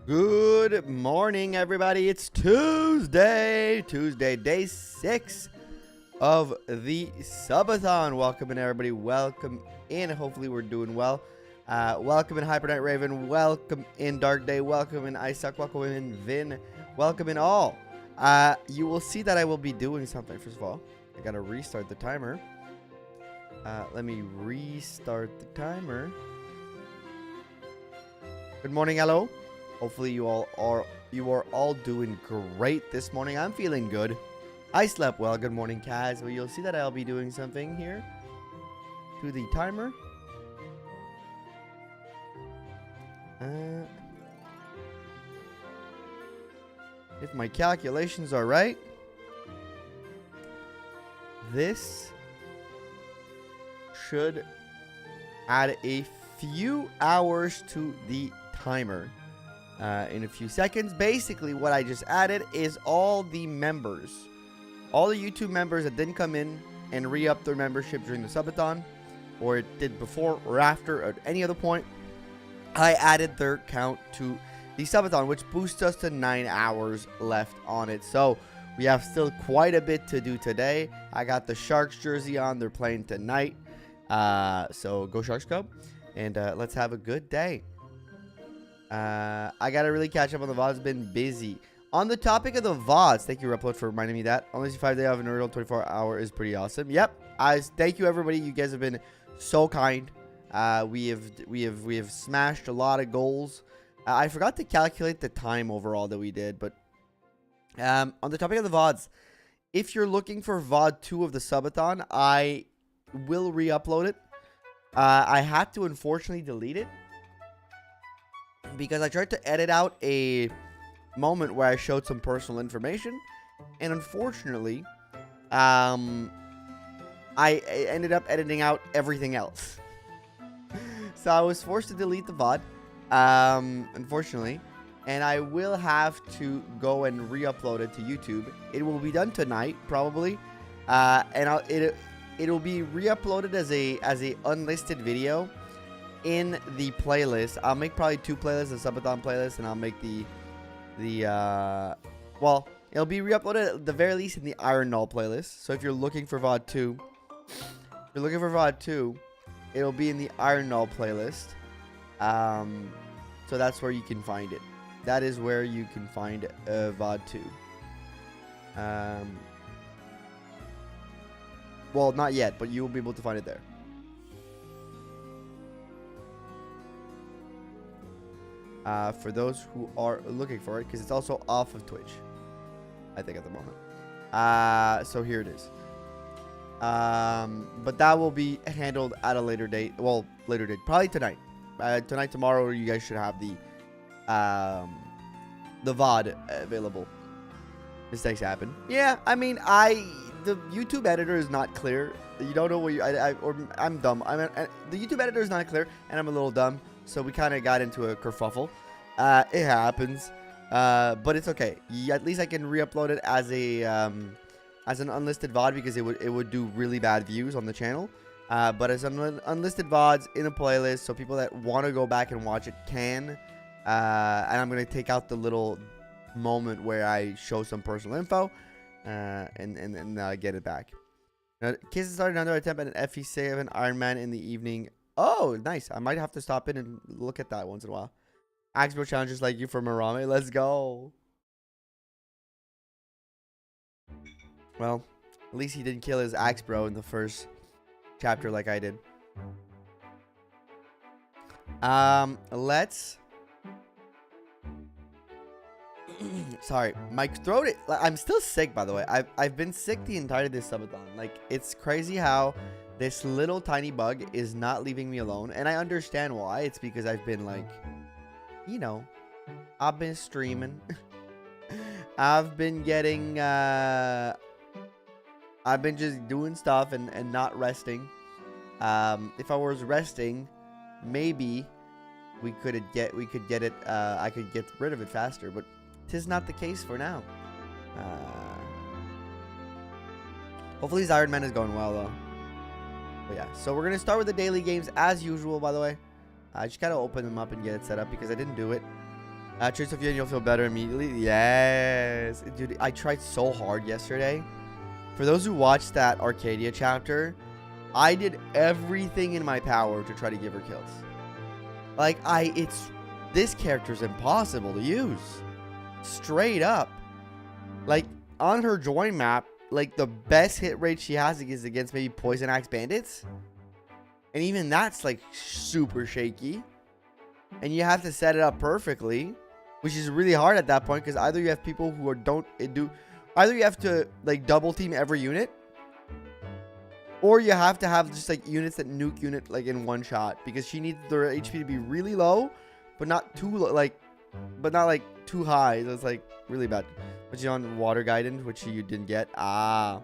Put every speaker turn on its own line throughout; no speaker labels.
Good morning, everybody. It's Tuesday, day 6 of the Subathon. Welcome in, everybody. Welcome in. Hopefully, we're doing well. Welcome in, Hyper Knight Raven. Welcome in, Dark Day. Welcome in, Isaac. Welcome in, Vin. Welcome in, all. You will see that I will be doing something. First of all, I gotta restart the timer. Let me restart the timer. Good morning, hello. Hopefully you are all doing great this morning. I'm feeling good. I slept well. Good morning, Kaz. Well, you'll see that I'll be doing something here to the timer. If my calculations are right, this should add a few hours to the timer. In a few seconds. Basically, what I just added is all the members, all the YouTube members that didn't come in and re-up their membership during the Subathon, or it did before or after, or at any other point. I added their count to the Subathon, which boosts us to 9 hours left on it. So we have still quite a bit to do today. I got the Sharks jersey on. They're playing tonight. So go Sharks go. And let's have a good day. I gotta really catch up on the VODs. Been busy. On the topic of the VODs, thank you, Repload, for reminding me that. Only 5 days of an original 24-hour is pretty awesome. Yep. Thank you, everybody. You guys have been so kind. We have smashed a lot of goals. I forgot to calculate the time overall that we did, but on the topic of the VODs, if you're looking for VOD 2 of the Subathon, I will re-upload it. I had to unfortunately delete it, because I tried to edit out a moment where I showed some personal information, and unfortunately, I ended up editing out everything else. So I was forced to delete the VOD, unfortunately, and I will have to go and re-upload it to YouTube. It will be done tonight, probably, and it'll be re-uploaded as a unlisted video in the playlist. I'll make probably 2 playlists, a Subathon playlist, and I'll make well, it'll be re-uploaded at the very least in the Ironman playlist. So if you're looking for VOD 2, it'll be in the Ironman playlist. So that's where you can find it. That is where you can find VOD 2. Well, not yet, but you will be able to find it there. For those who are looking for it, because it's also off of Twitch, I think, at the moment. So here it is. But that will be handled at a later date. Well, later date, probably tonight. Tonight, tomorrow, you guys should have the VOD available. Mistakes happen. Yeah, I mean, the YouTube editor is not clear. You don't know what I'm dumb. The YouTube editor is not clear, and I'm a little dumb. So we kind of got into a kerfuffle. It happens, but it's okay. At least I can re-upload it as an unlisted VOD, because it would do really bad views on the channel. But as unlisted VODs in a playlist, so people that want to go back and watch it can. And I'm gonna take out the little moment where I show some personal info, and get it back. Now, cases started under attempt at an FE7 Ironman in the evening. Oh, nice. I might have to stop in and look at that once in a while. Axbro challenges like you for Marame. Let's go. Well, at least he didn't kill his Axbro in the first chapter like I did. Let's... Sorry, my throat... I'm still sick, by the way. I've been sick the entirety of this Subathon. Like, it's crazy how this little tiny bug is not leaving me alone. And I understand why. It's because I've been, like, you know, I've been streaming. I've been getting, I've been just doing stuff and not resting. If I was resting, maybe we could get it, I could get rid of it faster, but 'tis not the case for now. Hopefully his Ironman is going well, though. But yeah, so we're going to start with the daily games as usual, by the way. I just got to open them up and get it set up because I didn't do it. Trace Sophia and you'll feel better immediately. Yes. Dude, I tried so hard yesterday. For those who watched that Arcadia chapter, I did everything in my power to try to give her kills. Like, this character's impossible to use. Straight up. Like, on her join map, like, the best hit rate she has is against maybe Poison Axe Bandits. And even that's, like, super shaky. And you have to set it up perfectly, which is really hard at that point, because either you have people who either you have to, like, double team every unit, or you have to have just, like, units that nuke unit, like, in one shot, because she needs their HP to be really low, but not too low, like, but not, like, too high. So it's, like, really bad. But she's on Water Guidance, which you didn't get. I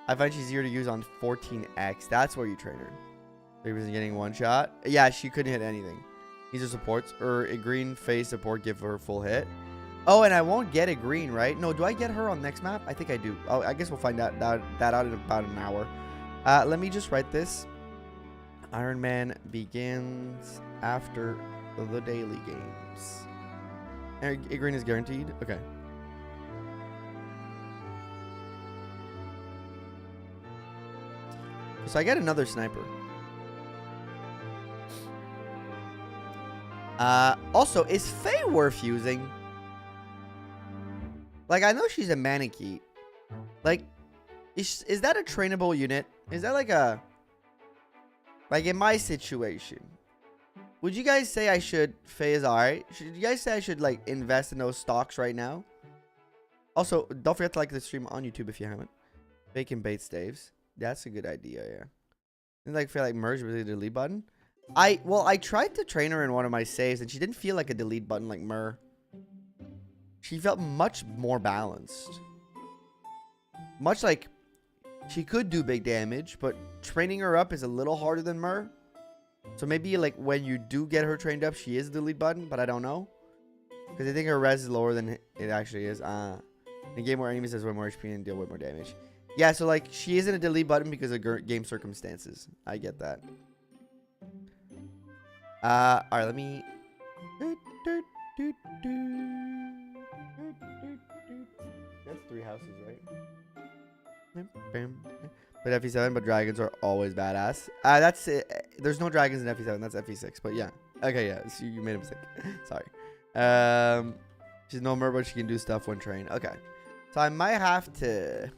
find she's easier to use on 14X. That's where you train her. Maybe wasn't getting one shot. Yeah, she couldn't hit anything. These are supports. Or a green phase support, give her a full hit. Oh, and I won't get a green, right? No, do I get her on next map? I think I do. Oh, I guess we'll find that out in about an hour. Let me just write this. Ironman begins after the daily games. A green is guaranteed? Okay. So I get another sniper. Also, is Faye worth using? Like, I know she's a Manakete. Like, is that a trainable unit? Is that like a... Like, in my situation, would you guys say I should... Faye is alright. Should you guys say I should, like, invest in those stocks right now? Also, don't forget to like the stream on YouTube if you haven't. Bacon bait staves. That's a good idea, yeah. And, like, feel like merge with the delete button. I tried to train her in one of my saves, and she didn't feel like a delete button like Myrrh. She felt much more balanced. Much like she could do big damage, but training her up is a little harder than Myrrh. So maybe, like, when you do get her trained up, she is a delete button, but I don't know. Because I think her res is lower than it actually is. In a game where enemies has way more HP and deal way more damage. Yeah, so, like, she isn't a delete button because of game circumstances. I get that. Alright, let me... That's 3 houses, right? But FE7, but dragons are always badass. That's it. There's no dragons in FE7. That's FE6, but yeah. Okay, yeah. So you made a mistake. Sorry. She's no mer, but she can do stuff when trained. Okay. So I might have to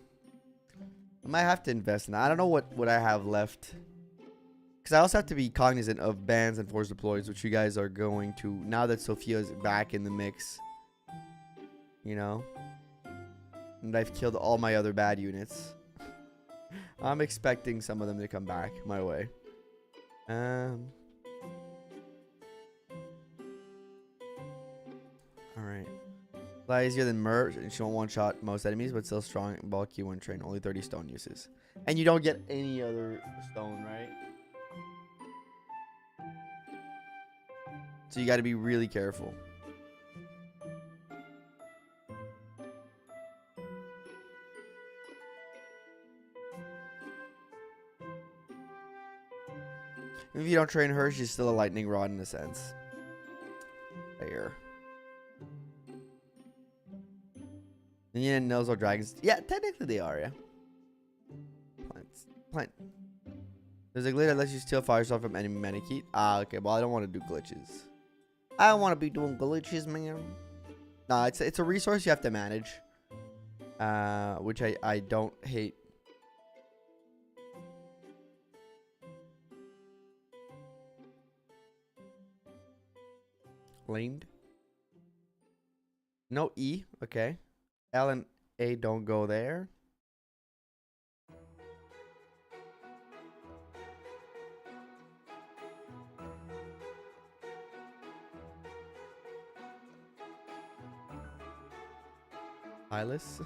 invest in that. I don't know what I have left. Because I also have to be cognizant of bans and force deploys, which you guys are going to, now that Sophia's back in the mix. You know? And I've killed all my other bad units. I'm expecting some of them to come back my way. Alright. A lot easier than Mer, and she won't one-shot most enemies, but still strong and bulky when trained. Only 30 stone uses. And you don't get any other stone, right? So you got to be really careful. If you don't train her, she's still a lightning rod in a sense. There. And you know, those are dragons. Yeah, technically they are, yeah. Plant. There's a glitch that lets you steal fire stuff from enemy Manakete. Okay. Well, I don't want to do glitches. I don't want to be doing glitches, man. Nah, it's a resource you have to manage. Which I don't hate. Lamed. No E. Okay. L and A don't go there. Eyeless.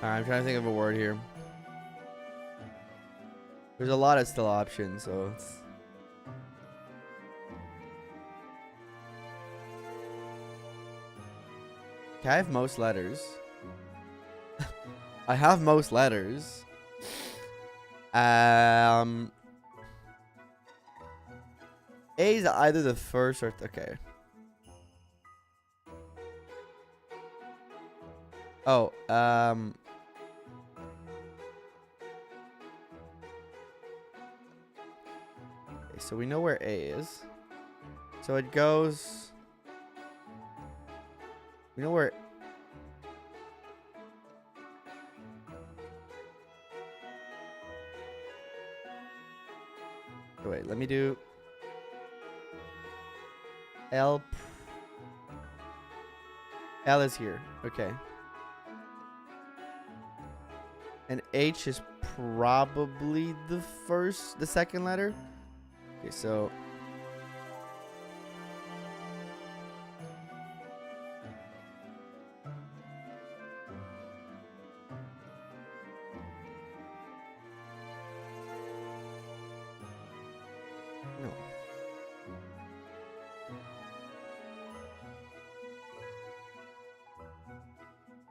I'm trying to think of a word here. There's a lot of still options, so it's... Okay, I have most letters. I have most letters. A is either the first or... Okay. Oh, okay, so we know where A is. So it goes... We know where... Oh, wait, let me do... L is here. Okay. And H is probably the second letter. Okay, so... No.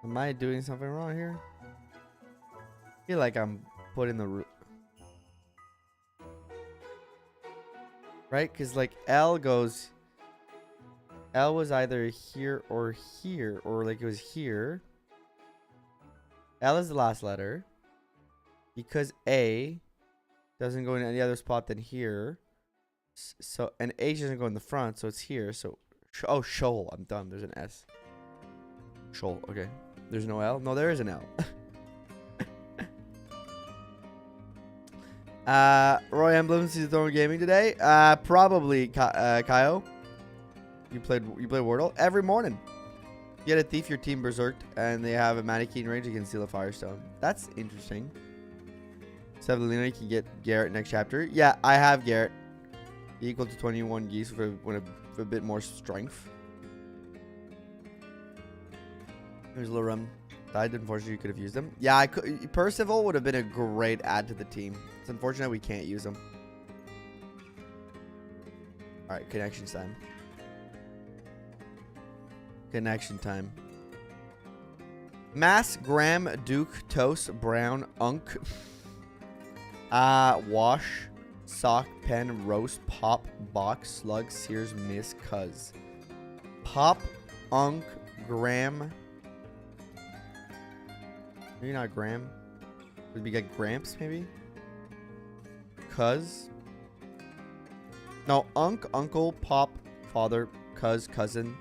Am I doing something wrong here? I feel like I'm putting the root. Right? Because like L goes... L was either here, or like it was here. L is the last letter. Because A doesn't go in any other spot than here. So, and H doesn't go in the front, so it's here. So, oh, shoal. I'm done. There's an S. Shoal. Okay. There's no L? No, there is an L. Roy Emblem, Subathon gaming today. Probably Kyo. You played Wordle every morning. You get a thief, your team berserked, and they have a mannequin range. You can steal a firestone. That's interesting. Sevelina, you can get Garrett next chapter. Yeah, I have Garrett. Equal to 21 geese with a bit more strength. There's a little rum. Died. Unfortunately, you could have used them. Yeah, I could. Percival would have been a great add to the team. It's unfortunate we can't use them. All right, connection time. Connection time. Mass, Graham, Duke, Toast, Brown, Unk. Wash, Sock, Pen, Roast, Pop, Box, Slug, Sears, Miss, Cuz. Pop, Unk, Graham. Maybe not Graham. Would we get Gramps maybe? Cuz. No, Unk, Uncle, Pop, Father, Cuz, Cousin.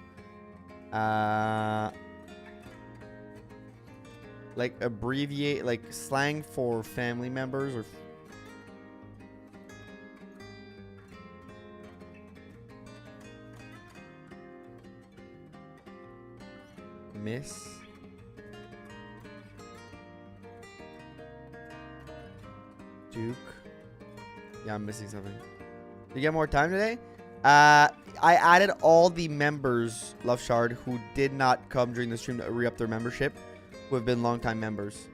Like abbreviate, like slang for family members or Miss. Duke. Yeah, I'm missing something. You get more time today? I added all the members, Love Shard, who did not come during the stream to re-up their membership, who have been longtime members.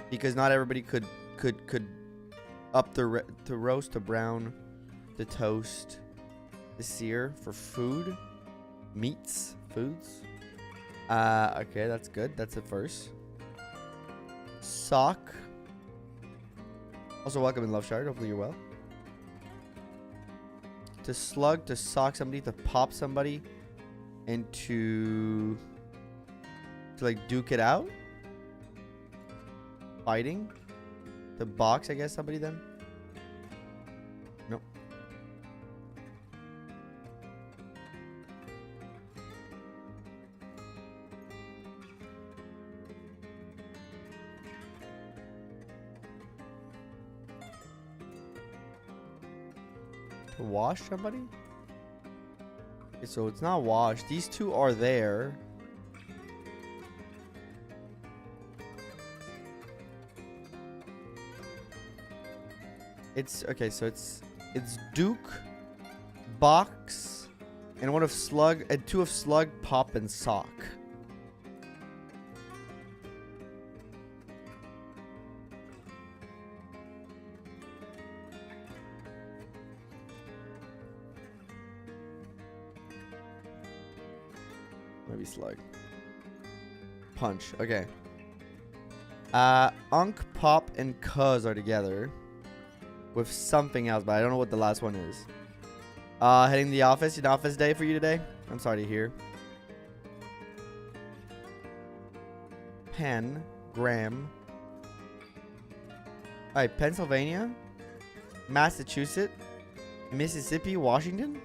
Because not everybody could up the roast, to brown, the toast, the sear for food, meats, foods. Okay, that's good. That's the first. Sock. Also, welcome in Love Shard. Hopefully you're well. To slug, to sock somebody, to pop somebody, and to like duke it out. Fighting. To box, I guess, somebody then. Nope. To wash somebody? Okay, so it's not wash. These two are there. It's okay, so it's Duke, box, and one of slug, and two of slug, pop, and sock. Maybe slug. Punch. Okay. Unk, Pop, and Cuz are together with something else, but I don't know what the last one is. Heading to the office. An office day for you today? I'm sorry to hear. Pen. Graham. Alright, Pennsylvania. Massachusetts. Mississippi. Washington.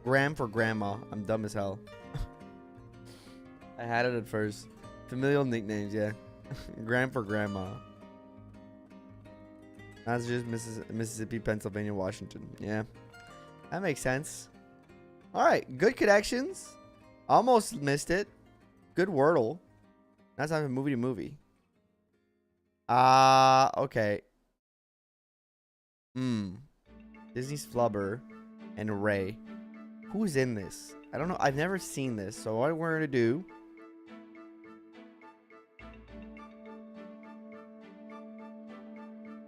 Graham for grandma. I'm dumb as hell. I had it at first. Familial nicknames, yeah. Graham for grandma. Massachusetts, Mississippi, Pennsylvania, Washington. Yeah. That makes sense. Alright, good connections. Almost missed it. Good Wordle. That's not even movie to movie. Okay. Disney's Flubber and Ray. Who's in this? I don't know. I've never seen this. So what we're going to do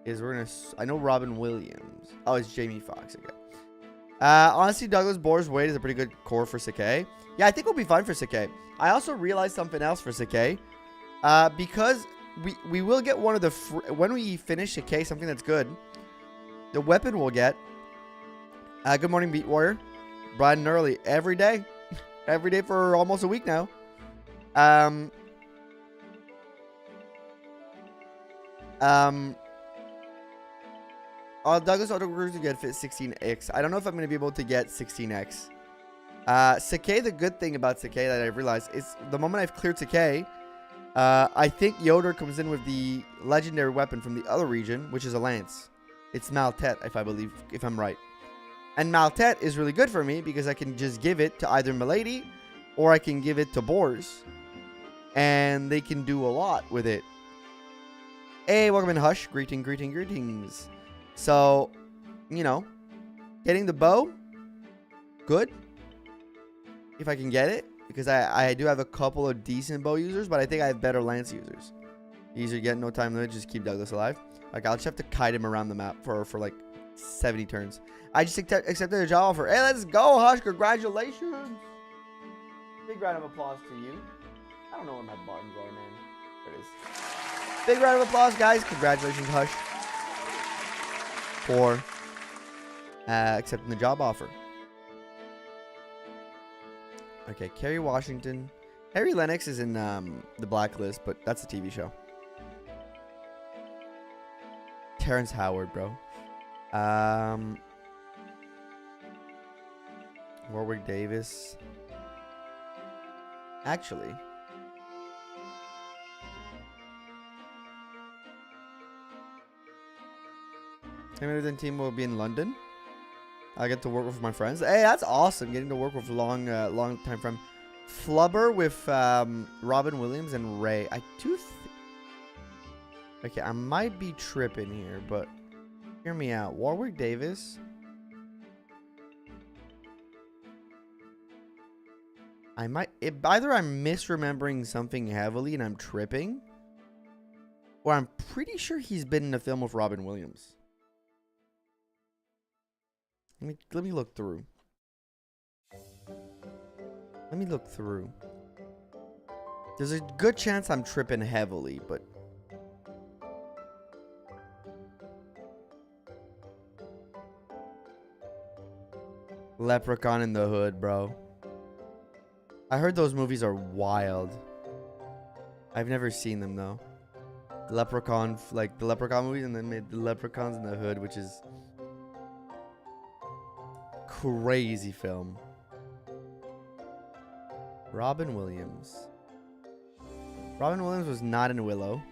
is we're going to... I know Robin Williams. Oh, it's Jamie Foxx. Okay. Honestly, Douglas Bohr's Wade is a pretty good core for Sakai. Yeah, I think we'll be fine for Sakai. I also realized something else for Sakai. Because we will get one of the... when we finish Sakai, something that's good. The weapon we'll get... good morning, Beat Warrior. Bright and early. Every day. Every day for almost a week now. Douglas Auto Cruiser get fit 16X. I don't know if I'm going to be able to get 16X. Sakai, the good thing about Sakai that I've realized is the moment I've cleared Sakai, I think Yoder comes in with the legendary weapon from the other region, which is a lance. It's Maltet, if I'm right. And Maltet is really good for me because I can just give it to either Milady or I can give it to Boars. And they can do a lot with it. Hey, welcome in, Hush. Greetings. So, you know, getting the bow, good. If I can get it. Because I do have a couple of decent bow users, but I think I have better lance users. Easier to get, no time limit, just keep Douglas alive. Like, I'll just have to kite him around the map for like 70 turns. I just accepted a job offer. Hey, let's go, Hush. Congratulations. Big round of applause to you. I don't know where my buttons are, man. There it is. Big round of applause, guys. Congratulations, Hush, for accepting the job offer. Okay, Kerry Washington. Harry Lennox is in the Blacklist, but that's a TV show. Terrence Howard, bro. Warwick Davis. Actually, Hamilton team will be in London. I get to work with my friends. Hey, that's awesome. Getting to work with long time friend. Flubber with Robin Williams and Ray. I do okay, I might be tripping here, but hear me out. Warwick Davis. Either I'm misremembering something heavily and I'm tripping, or I'm pretty sure he's been in a film with Robin Williams. Let me look through. There's a good chance I'm tripping heavily, but Leprechaun in the Hood, bro. I heard those movies are wild. I've never seen them though. Leprechaun, like the Leprechaun movies, and then made the Leprechauns in the Hood, which is crazy film. Robin Williams. Robin Williams was not in Willow.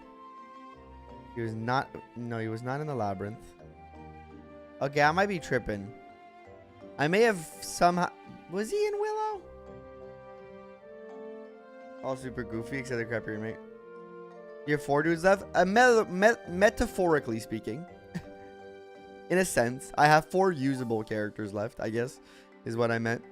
He was not. No, he was not in The Labyrinth. Okay, I might be tripping. I may have somehow. Was he in Willow? All super goofy, except the crappy remake. You have 4 dudes left? Metaphorically speaking. In a sense. I have 4 usable characters left, I guess. Is what I meant.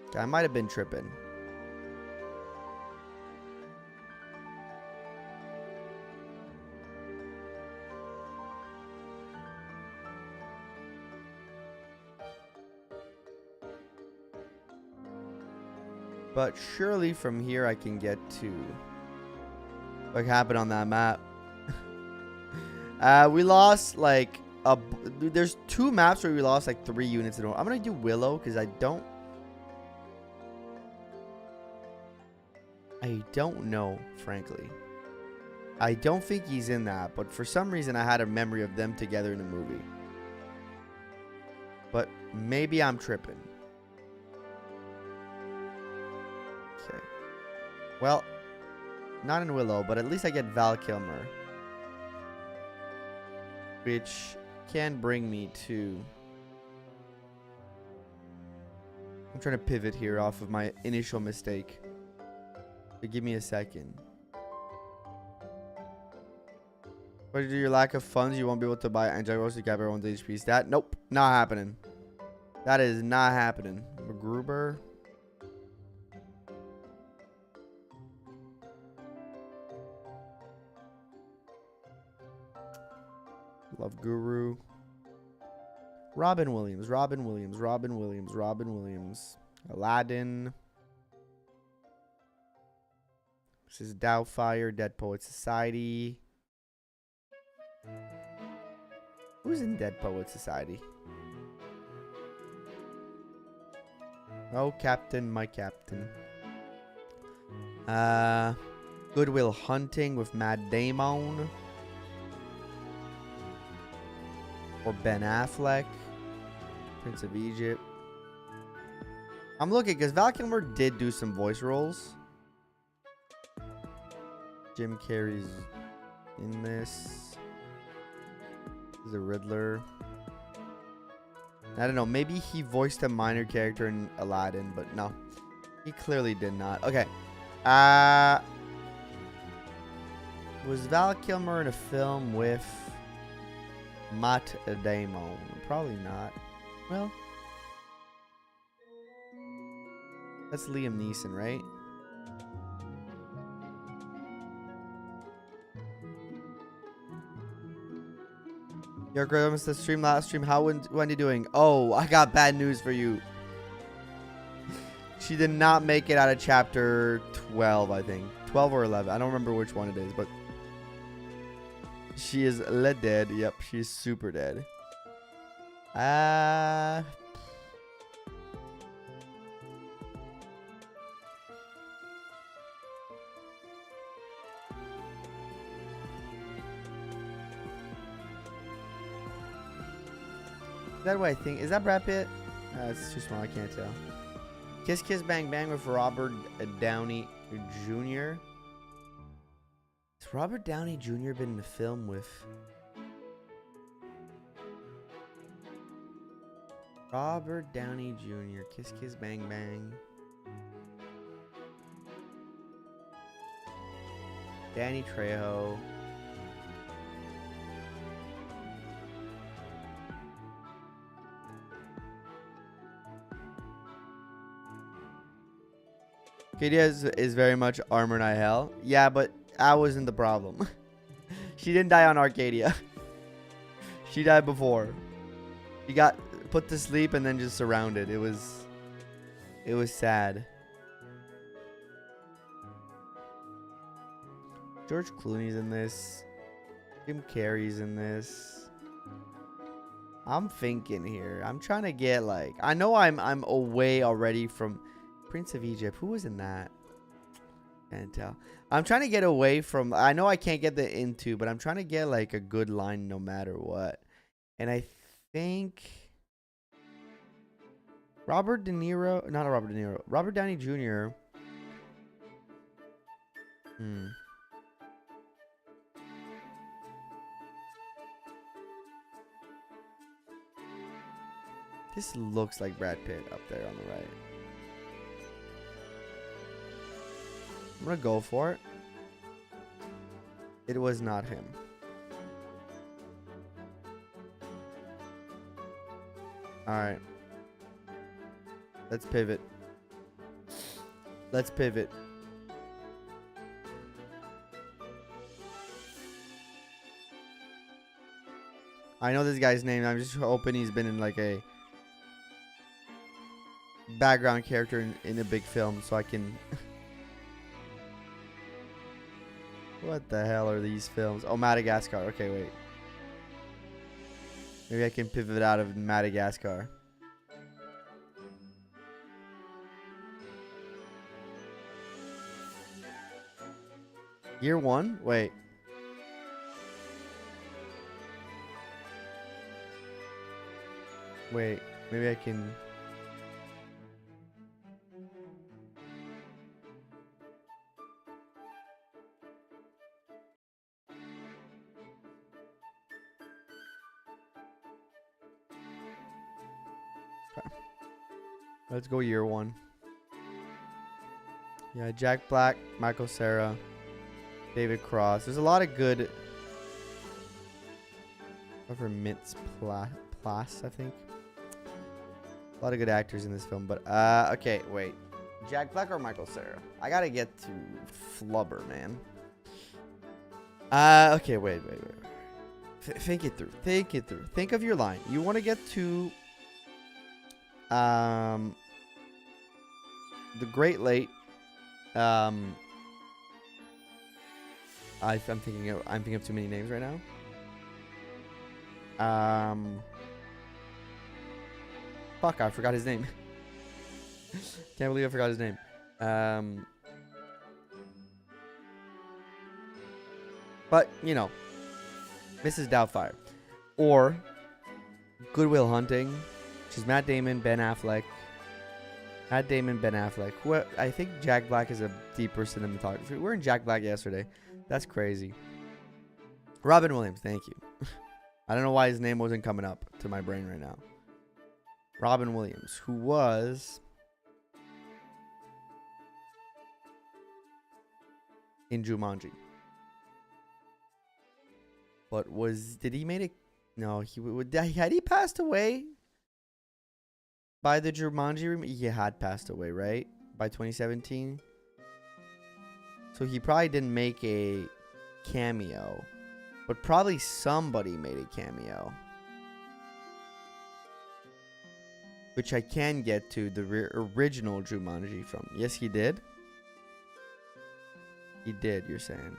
Okay, I might have been tripping. But surely from here I can get to what happened on that map. We lost like there's 2 maps where we lost like 3 units in a row. I'm gonna do Willow because I don't know, frankly. I don't think he's in that, but for some reason I had a memory of them together in a movie. But maybe I'm tripping. Okay. Well, not in Willow, but at least I get Val Kilmer, which can bring me to... I'm trying to pivot here off of my initial mistake. So give me a second. But due to your lack of funds, you won't be able to buy Angelos to cap everyone's HP stat. Nope, not happening. That is not happening. Gruber. Love Guru. Robin Williams. Aladdin. This is Doubtfire, Dead Poet Society. Who's in Dead Poet Society? Oh, Captain, my Captain. Goodwill Hunting with Matt Damon. Or Ben Affleck. Prince of Egypt. I'm looking because Val Kilmer did do some voice roles. Jim Carrey's in this. He's a Riddler. I don't know. Maybe he voiced a minor character in Aladdin, but no. He clearly did not. Okay. Was Val Kilmer in a film with Matt Damon? Probably not. Well, that's Liam Neeson, right? Your girl missed the stream last stream. How Wendy doing? Oh, I got bad news for you. She did not make it out of chapter 12, I think. 12 or 11. I don't remember which one it is, but she is dead. Yep, she's super dead. Is that what I think? Is that Brad Pitt? It's too small. I can't tell. Kiss Kiss Bang Bang with Robert Downey Jr. Has Robert Downey Jr. been in a film with... Robert Downey Jr. Kiss Kiss Bang Bang. Danny Trejo. Katie is very much Armor Night Hell. Yeah, but I wasn't the problem. She didn't die on Arcadia. She died before. She got put to sleep and then just surrounded. It was sad. George Clooney's in this. Jim Carrey's in this. I'm thinking here. I'm trying to get like... I know I'm away already from... Prince of Egypt. Who was in that? Can't tell. I'm trying to get away from... I know I can't get the into, but I'm trying to get like a good line no matter what. And I think... Robert De Niro... Not Robert De Niro. Robert Downey Jr. This looks like Brad Pitt up there on the right. I'm gonna go for it. It was not him. Alright. Let's pivot. Let's pivot. I know this guy's name. I'm just hoping he's been in like a background character in a big film, so I can. What the hell are these films? Oh, Madagascar. Okay, wait. Maybe I can pivot out of Madagascar. Year 1? Wait. Wait. Maybe I can... Okay. Let's go year 1. Yeah, Jack Black, Michael Cera, David Cross. There's a lot of good... Whatever Mintz Plas, I think. A lot of good actors in this film, but okay, wait. Jack Black or Michael Cera? I gotta get to Flubber, man. Okay, wait. Think it through. Think of your line. You want to get to the Great Late. I'm thinking of too many names right now. Fuck, I forgot his name. Can't believe I forgot his name. But, you know, Mrs. Doubtfire. Or Good Will Hunting, which is Matt Damon, Ben Affleck. Who I think Jack Black is a deeper cinematographer. We were in Jack Black yesterday. That's crazy. Robin Williams, thank you. I don't know why his name wasn't coming up to my brain right now. Robin Williams, who was in Jumanji. But did he made it? No, had he passed away by the Jumanji remake? He had passed away, right? By 2017. So he probably didn't make a cameo, but probably somebody made a cameo. Which I can get to the original Jumanji from. Yes, he did. He did, you're saying.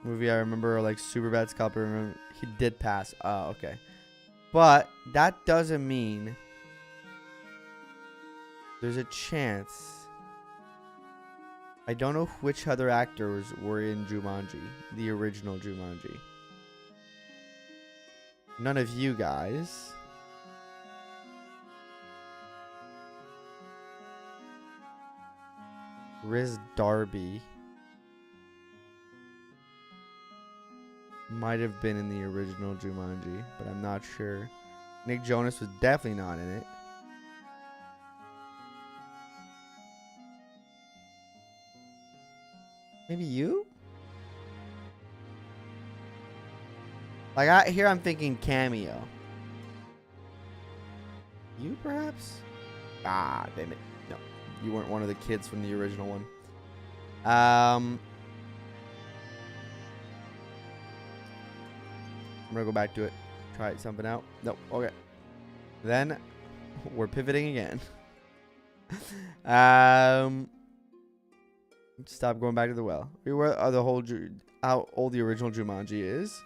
Movie I remember, like Superbad Scalper. He did pass. Oh, okay. But that doesn't mean there's a chance. I don't know which other actors were in Jumanji, the original Jumanji. None of you guys. Riz Darby might have been in the original Jumanji, but I'm not sure. Nick Jonas was definitely not in it. Maybe you? Like, I'm thinking cameo. You, perhaps? Ah, damn it. No, you weren't one of the kids from the original one. I'm gonna go back to it. Try something out. Nope. Okay. Then we're pivoting again. Stop going back to the well. Where are the whole how old the original Jumanji is?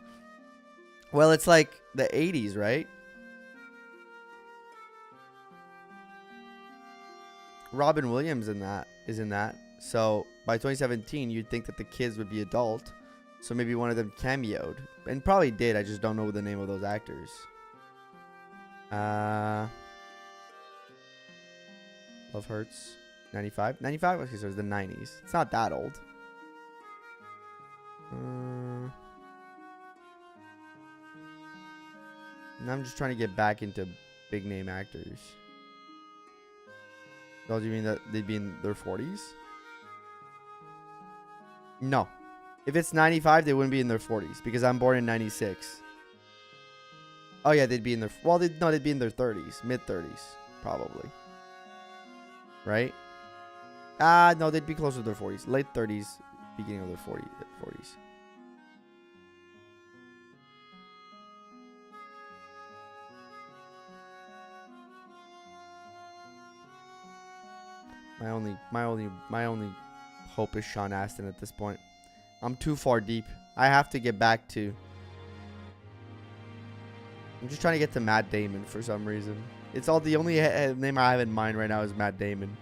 Well, it's like the 80s, right? Robin Williams is in that. So by 2017, you'd think that the kids would be adult. So maybe one of them cameoed. And probably did. I just don't know the name of those actors. Love Hurts. 95? 95? Okay, so it's the 90s. It's not that old. Now I'm just trying to get back into big name actors. So do you mean that they'd be in their 40s? No. If it's 95, they wouldn't be in their 40s because I'm born in 96. Oh yeah, they'd be in their... Well, they'd be in their 30s. Mid-30s, probably. Right? No, they'd be closer to their 40s. Late 30s, beginning of their 40s. My only hope is Sean Astin at this point. I'm too far deep. I have to get back to. I'm just trying to get to Matt Damon for some reason. It's all the only name I have in mind right now is Matt Damon.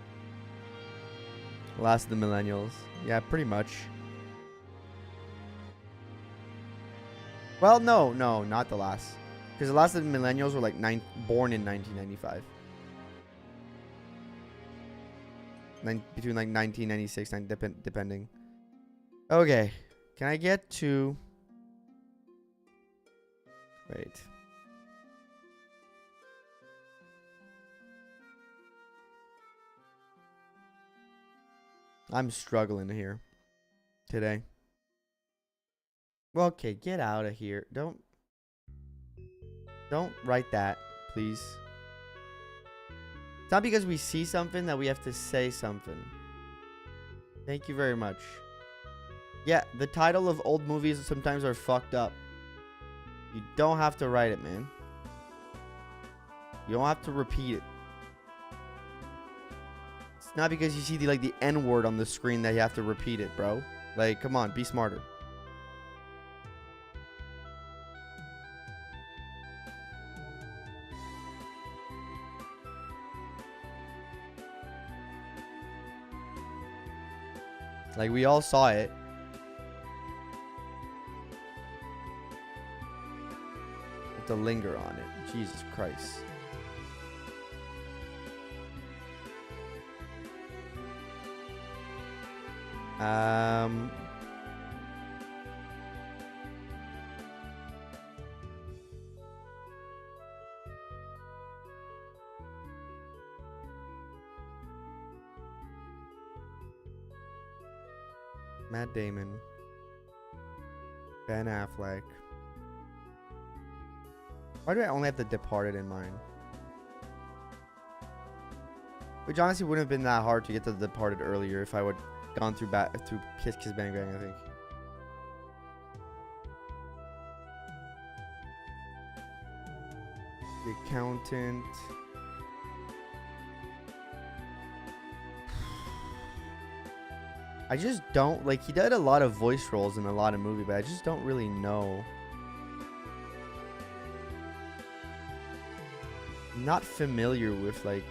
Last of the Millennials. Yeah, pretty much. Well, no, not the last. Because the last of the Millennials were like born in 1995. Between like 1996, depending. Okay. Can I get to... Wait. I'm struggling here today. Well, okay, get out of here. Don't write that, please. It's not because we see something that we have to say something. Thank you very much. Yeah, the title of old movies sometimes are fucked up. You don't have to write it, man. You don't have to repeat it. It's not because you see the N-word on the screen that you have to repeat it, bro. Like, come on, be smarter. Like, we all saw it. Have to linger on it. Jesus Christ. Matt Damon, Ben Affleck. Why do I only have The Departed in mind? Which honestly wouldn't have been that hard to get to The Departed earlier if I would gone through Kiss Kiss Bang Bang, I think. The Accountant. I just don't, like, he did a lot of voice roles in a lot of movies, but I just don't really know. I'm not familiar with, like,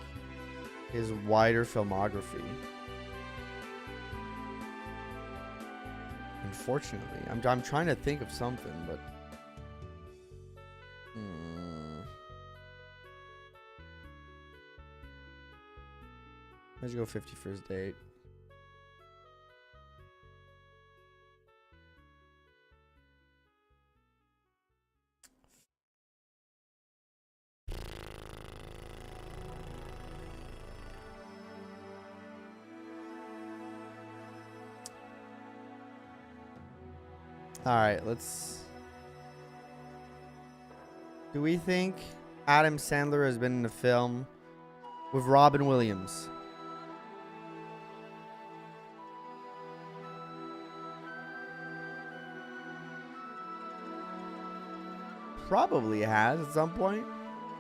his wider filmography. Unfortunately. I'm trying to think of something, but... Let's go 51st Date. Alright, let's... Do we think Adam Sandler has been in a film with Robin Williams? Probably has at some point.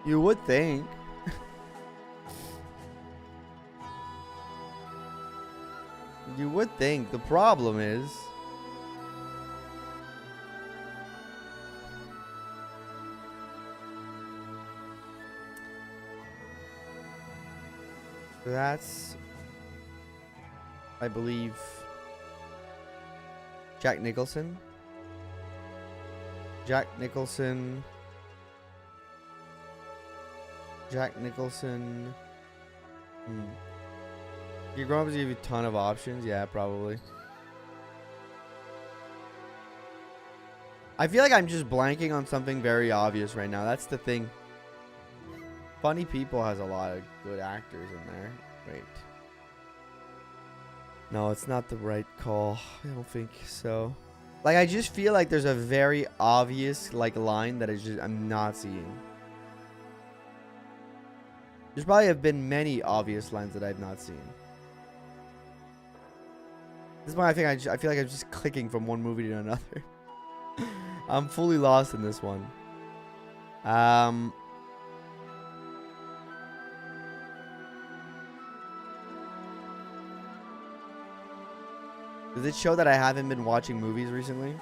You would think. You would think. The problem is... That's, I believe, Jack Nicholson. Jack Nicholson. Your grown-ups give you a ton of options. Yeah, probably. I feel like I'm just blanking on something very obvious right now. That's the thing. Funny People has a lot of good actors in there. Wait. No, it's not the right call. I don't think so. Like, I just feel like there's a very obvious, like, line that I'm not seeing. There's probably have been many obvious lines that I've not seen. This is why I think I feel like I'm just clicking from one movie to another. I'm fully lost in this one. Does it show that I haven't been watching movies recently?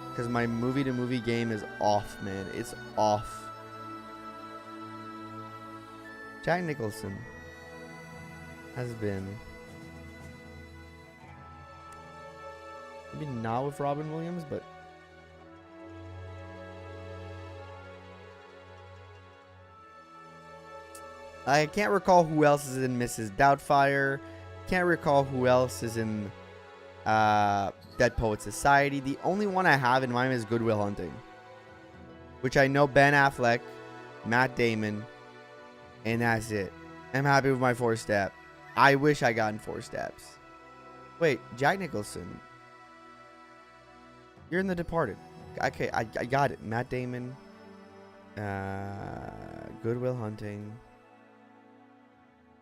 Because my movie-to-movie game is off, man. It's off. Jack Nicholson has been... maybe not with Robin Williams, but... I can't recall who else is in Mrs. Doubtfire. Can't recall who else is in Dead Poet Society. The only one I have in mind is Good Will Hunting, which I know Ben Affleck, Matt Damon, and that's it. I'm happy with my 4-step. I wish I got in 4 steps. Wait, Jack Nicholson. You're in The Departed. Okay, I got it. Matt Damon. Good Will Hunting.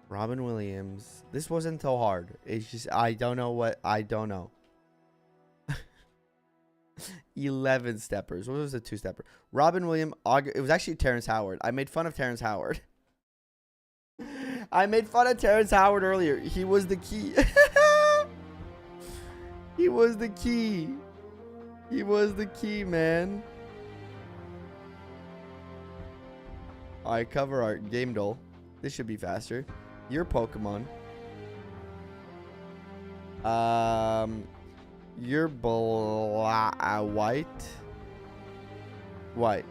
Robin Williams. This wasn't so hard. It's just, I don't know what, I don't know. 11 steppers. What was the 2-stepper? Robin Williams. It was actually Terrence Howard. I made fun of Terrence Howard. I made fun of Terrence Howard earlier. He was the key. He was the key. He was the key, man. Alright, cover art. Gamedle. This should be faster. Your Pokemon. You're white. White.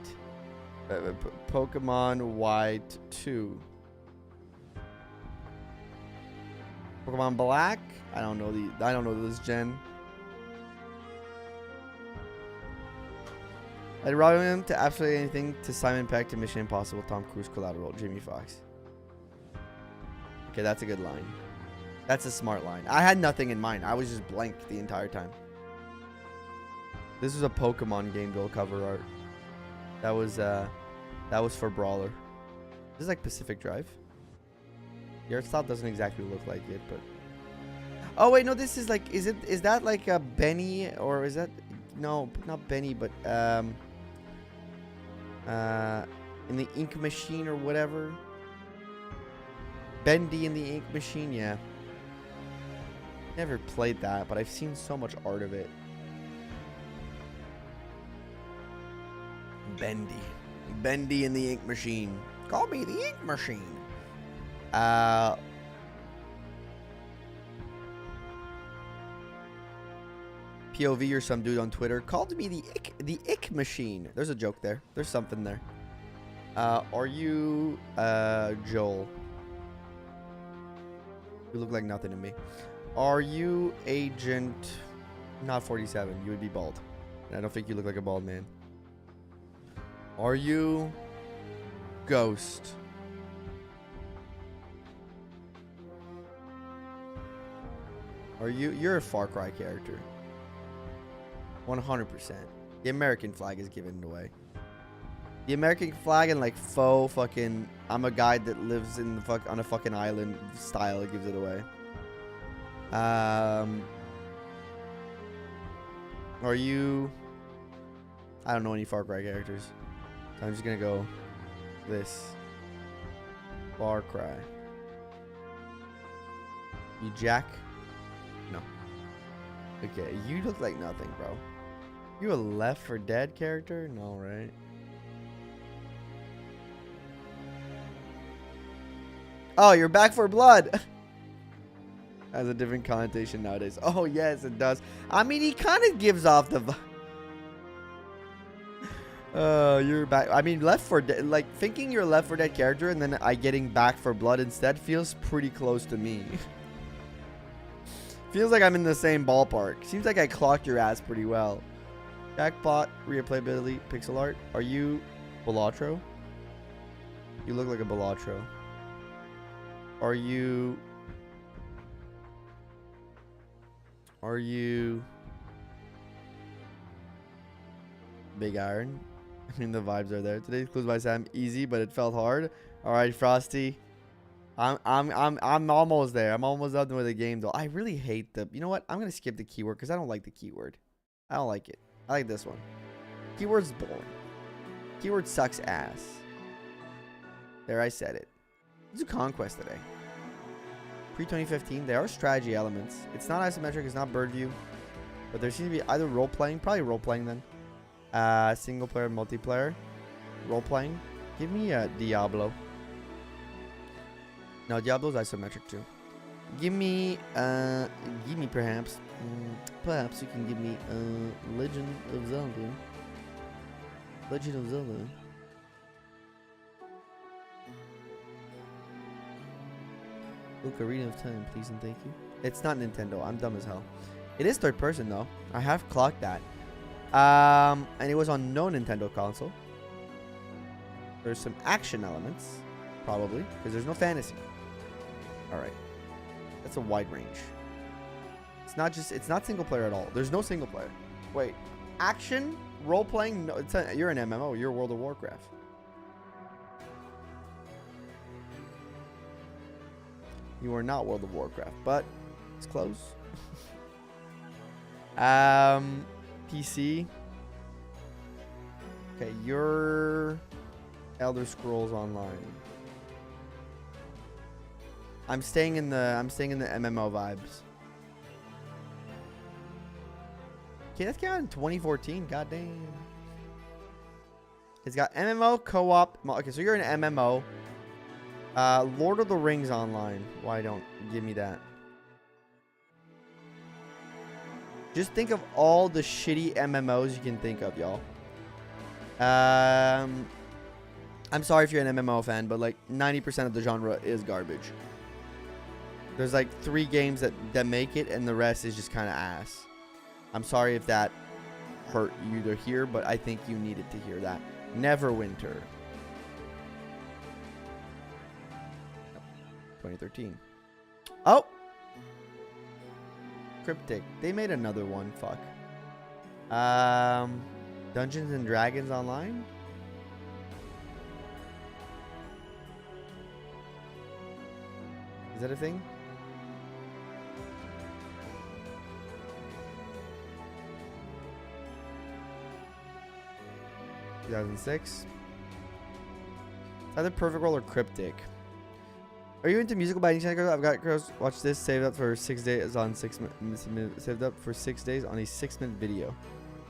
Pokemon White 2. Pokemon Black. I don't know this gen. I'd rather him to absolutely anything to Simon Pegg to Mission Impossible, Tom Cruise, Collateral, Jamie Foxx. Okay, that's a good line. That's a smart line. I had nothing in mind. I was just blank the entire time. This was a Pokemon game duel cover art. That was for Brawler. This is like Pacific Drive. The art style doesn't exactly look like it, but... oh, wait, no, this is like... is that like a Benny, or is that... no, not Benny, but... in the Ink Machine or whatever. Bendy in the Ink Machine, yeah. Never played that, but I've seen so much art of it. Bendy. Bendy in the Ink Machine. Call me the Ink Machine. POV or some dude on Twitter called me the Ick Machine. There's a joke there. There's something there. Are you Joel? You look like nothing to me. Are you Agent... not 47. You would be bald. I don't think you look like a bald man. Are you Ghost? Are you... you're a Far Cry character. 100%. The American flag is given away. The American flag and like faux fucking I'm a guy that lives in the on a fucking island style, it gives it away. Are you... I don't know any Far Cry characters. So I'm just gonna go this. Far Cry. You Jack? No. Okay, you look like nothing, bro. You a Left 4 Dead character? No, right? Oh, you're Back 4 Blood. Has a different connotation nowadays. Oh, yes, it does. I mean, he kind of gives off the... you're back. I mean, Left 4 Dead... like, thinking you're a Left 4 Dead character and then I getting Back 4 Blood instead feels pretty close to me. Feels like I'm in the same ballpark. Seems like I clocked your ass pretty well. Jackpot, replayability, pixel art. Are you Balatro? You look like a Balatro. Are you Big Iron? I mean, the vibes are there. Today's clues by Sam, easy, but it felt hard. All right, Frosty. I'm almost there. I'm almost done with the game, though. I really hate the... You know what? I'm going to skip the keyword because I don't like the keyword. I don't like it. I like this one. Keyword's boring. Keyword sucks ass. There, I said it. Let's do Conquest today. Pre-2015, there are strategy elements. It's not isometric. It's not bird view. But there seems to be either role-playing. Probably role-playing then. Single-player, multiplayer. Role-playing. Give me a Diablo. No, Diablo's isometric too. Give me perhaps you can give me Legend of Zelda. Legend of Zelda. Ocarina of Time, please and thank you. It's not Nintendo. I'm dumb as hell. It is third person though. I have clocked that. And it was on no Nintendo console. There's some action elements, probably, because there's no fantasy. All right, that's a wide range. It's not single player at all. There's no single player. Wait, action, role playing? No, you're an MMO. You're World of Warcraft. You are not World of Warcraft, but it's close. PC. Okay, you're Elder Scrolls Online. I'm staying in the MMO vibes. Okay, that's got in 2014. God damn. It's got MMO co-op. Okay, so you're an MMO. Lord of the Rings Online. Why don't give me that? Just think of all the shitty MMOs you can think of, y'all. I'm sorry if you're an MMO fan, but like 90% of the genre is garbage. There's like 3 games that make it, and the rest is just kind of ass. I'm sorry if that hurt you to hear, but I think you needed to hear that. Neverwinter. 2013. Oh! Cryptic. They made another one. Fuck. Dungeons and Dragons Online? Is that a thing? (2006). Either Perfect World or Cryptic. Are you into musical by any chance? I've got girls watch this saved up for 6 days on 6 minutes. Saved up for 6 days on a 6-minute video.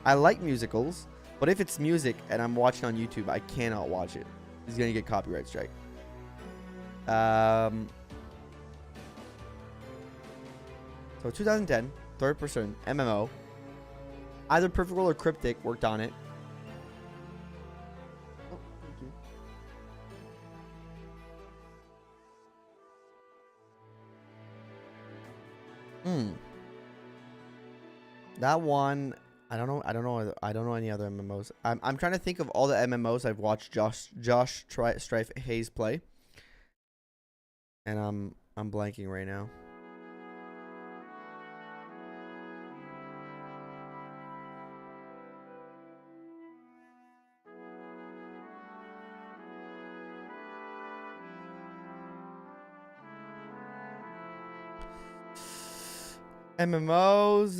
I like musicals, but if it's music and I'm watching on YouTube, I cannot watch it. It's gonna get copyright strike. So 2010, third person MMO. Either Perfect World or Cryptic worked on it. Oh, thank you. That one, I don't know any other MMOs. I'm trying to think of all the MMOs I've watched Josh Strife Hayes play, and I'm blanking right now. MMOs,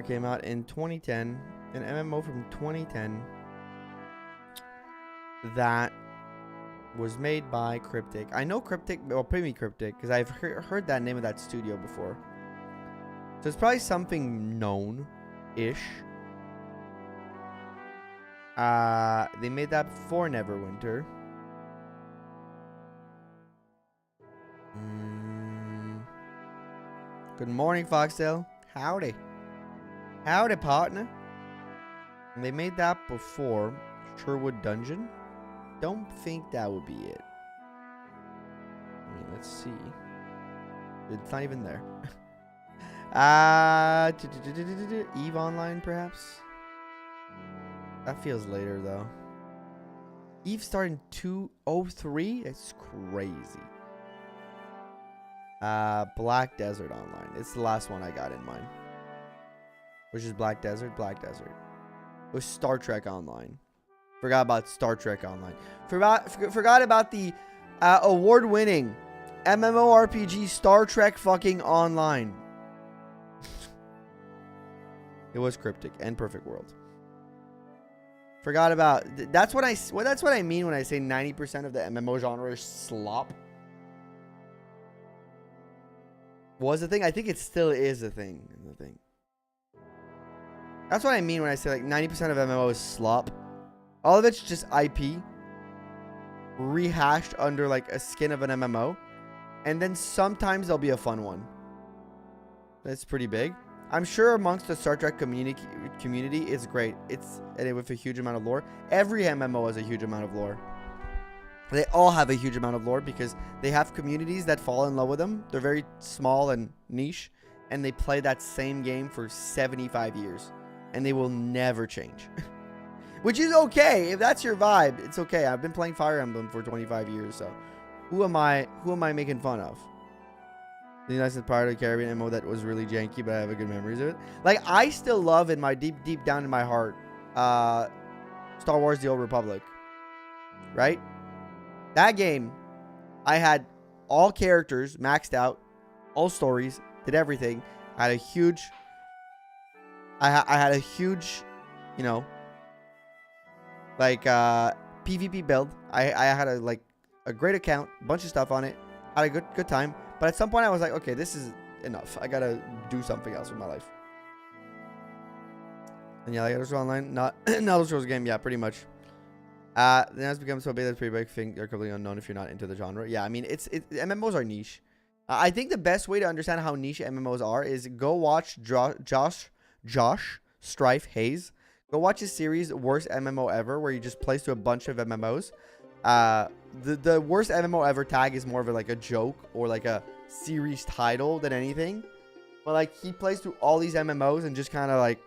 came out in 2010. An MMO from 2010 that was made by Cryptic. I know Cryptic, well, maybe Cryptic, because I've heard that name of that studio before. So it's probably something known-ish. They made that before Neverwinter. Good morning, Foxtail. Howdy. Howdy, partner. And they made that before Sherwood Dungeon. Don't think that would be it. I mean, let's see. It's not even there. Eve Online, perhaps? That feels later, though. Eve started in 2003? That's crazy. Black Desert Online. It's the last one I got in mind. Which is Black Desert. Black Desert. It was Star Trek Online. Forgot about Star Trek Online. Forgot about the award-winning MMORPG Star Trek fucking Online. It was cryptic and perfect world. Forgot about that's what I mean when I say 90% of the MMO genre is slop. Was a thing. I think it still is a thing. That's what I mean when I say like 90% of MMO is slop. All of it's just IP rehashed under like a skin of an MMO, and then sometimes there'll be a fun one. That's pretty big. I'm sure amongst the Star Trek community it's great. It's with a huge amount of lore. Every MMO has a huge amount of lore. They all have a huge amount of lore because they have communities that fall in love with them. They're very small and niche, and they play that same game for 75 years, and they will never change. Which is okay. If that's your vibe, it's okay. I've been playing Fire Emblem for 25 years, so who am I making fun of? The United States Pirate of the Caribbean MMO that was really janky, but I have a good memories of it. Like, I still love in my deep down in my heart, Star Wars: The Old Republic. Right? That game, I had all characters maxed out, all stories, did everything. I had a huge, you know, like PvP build. I had a great account, bunch of stuff on it, had a good time. But at some point I was like, okay, this is enough. I gotta do something else with my life. And yeah, like Elder Scrolls Online, not an Elder Scrolls game, yeah, pretty much. Then it's become so big that's a pretty big thing. They're completely unknown if you're not into the genre. Yeah, I mean, MMOs are niche. I think the best way to understand how niche MMOs are is go watch Josh Strife Hayes. Go watch his series Worst MMO Ever, where he just plays to a bunch of MMOs. The worst MMO ever tag is more of a joke or like a series title than anything. But like he plays through all these MMOs and just kind of like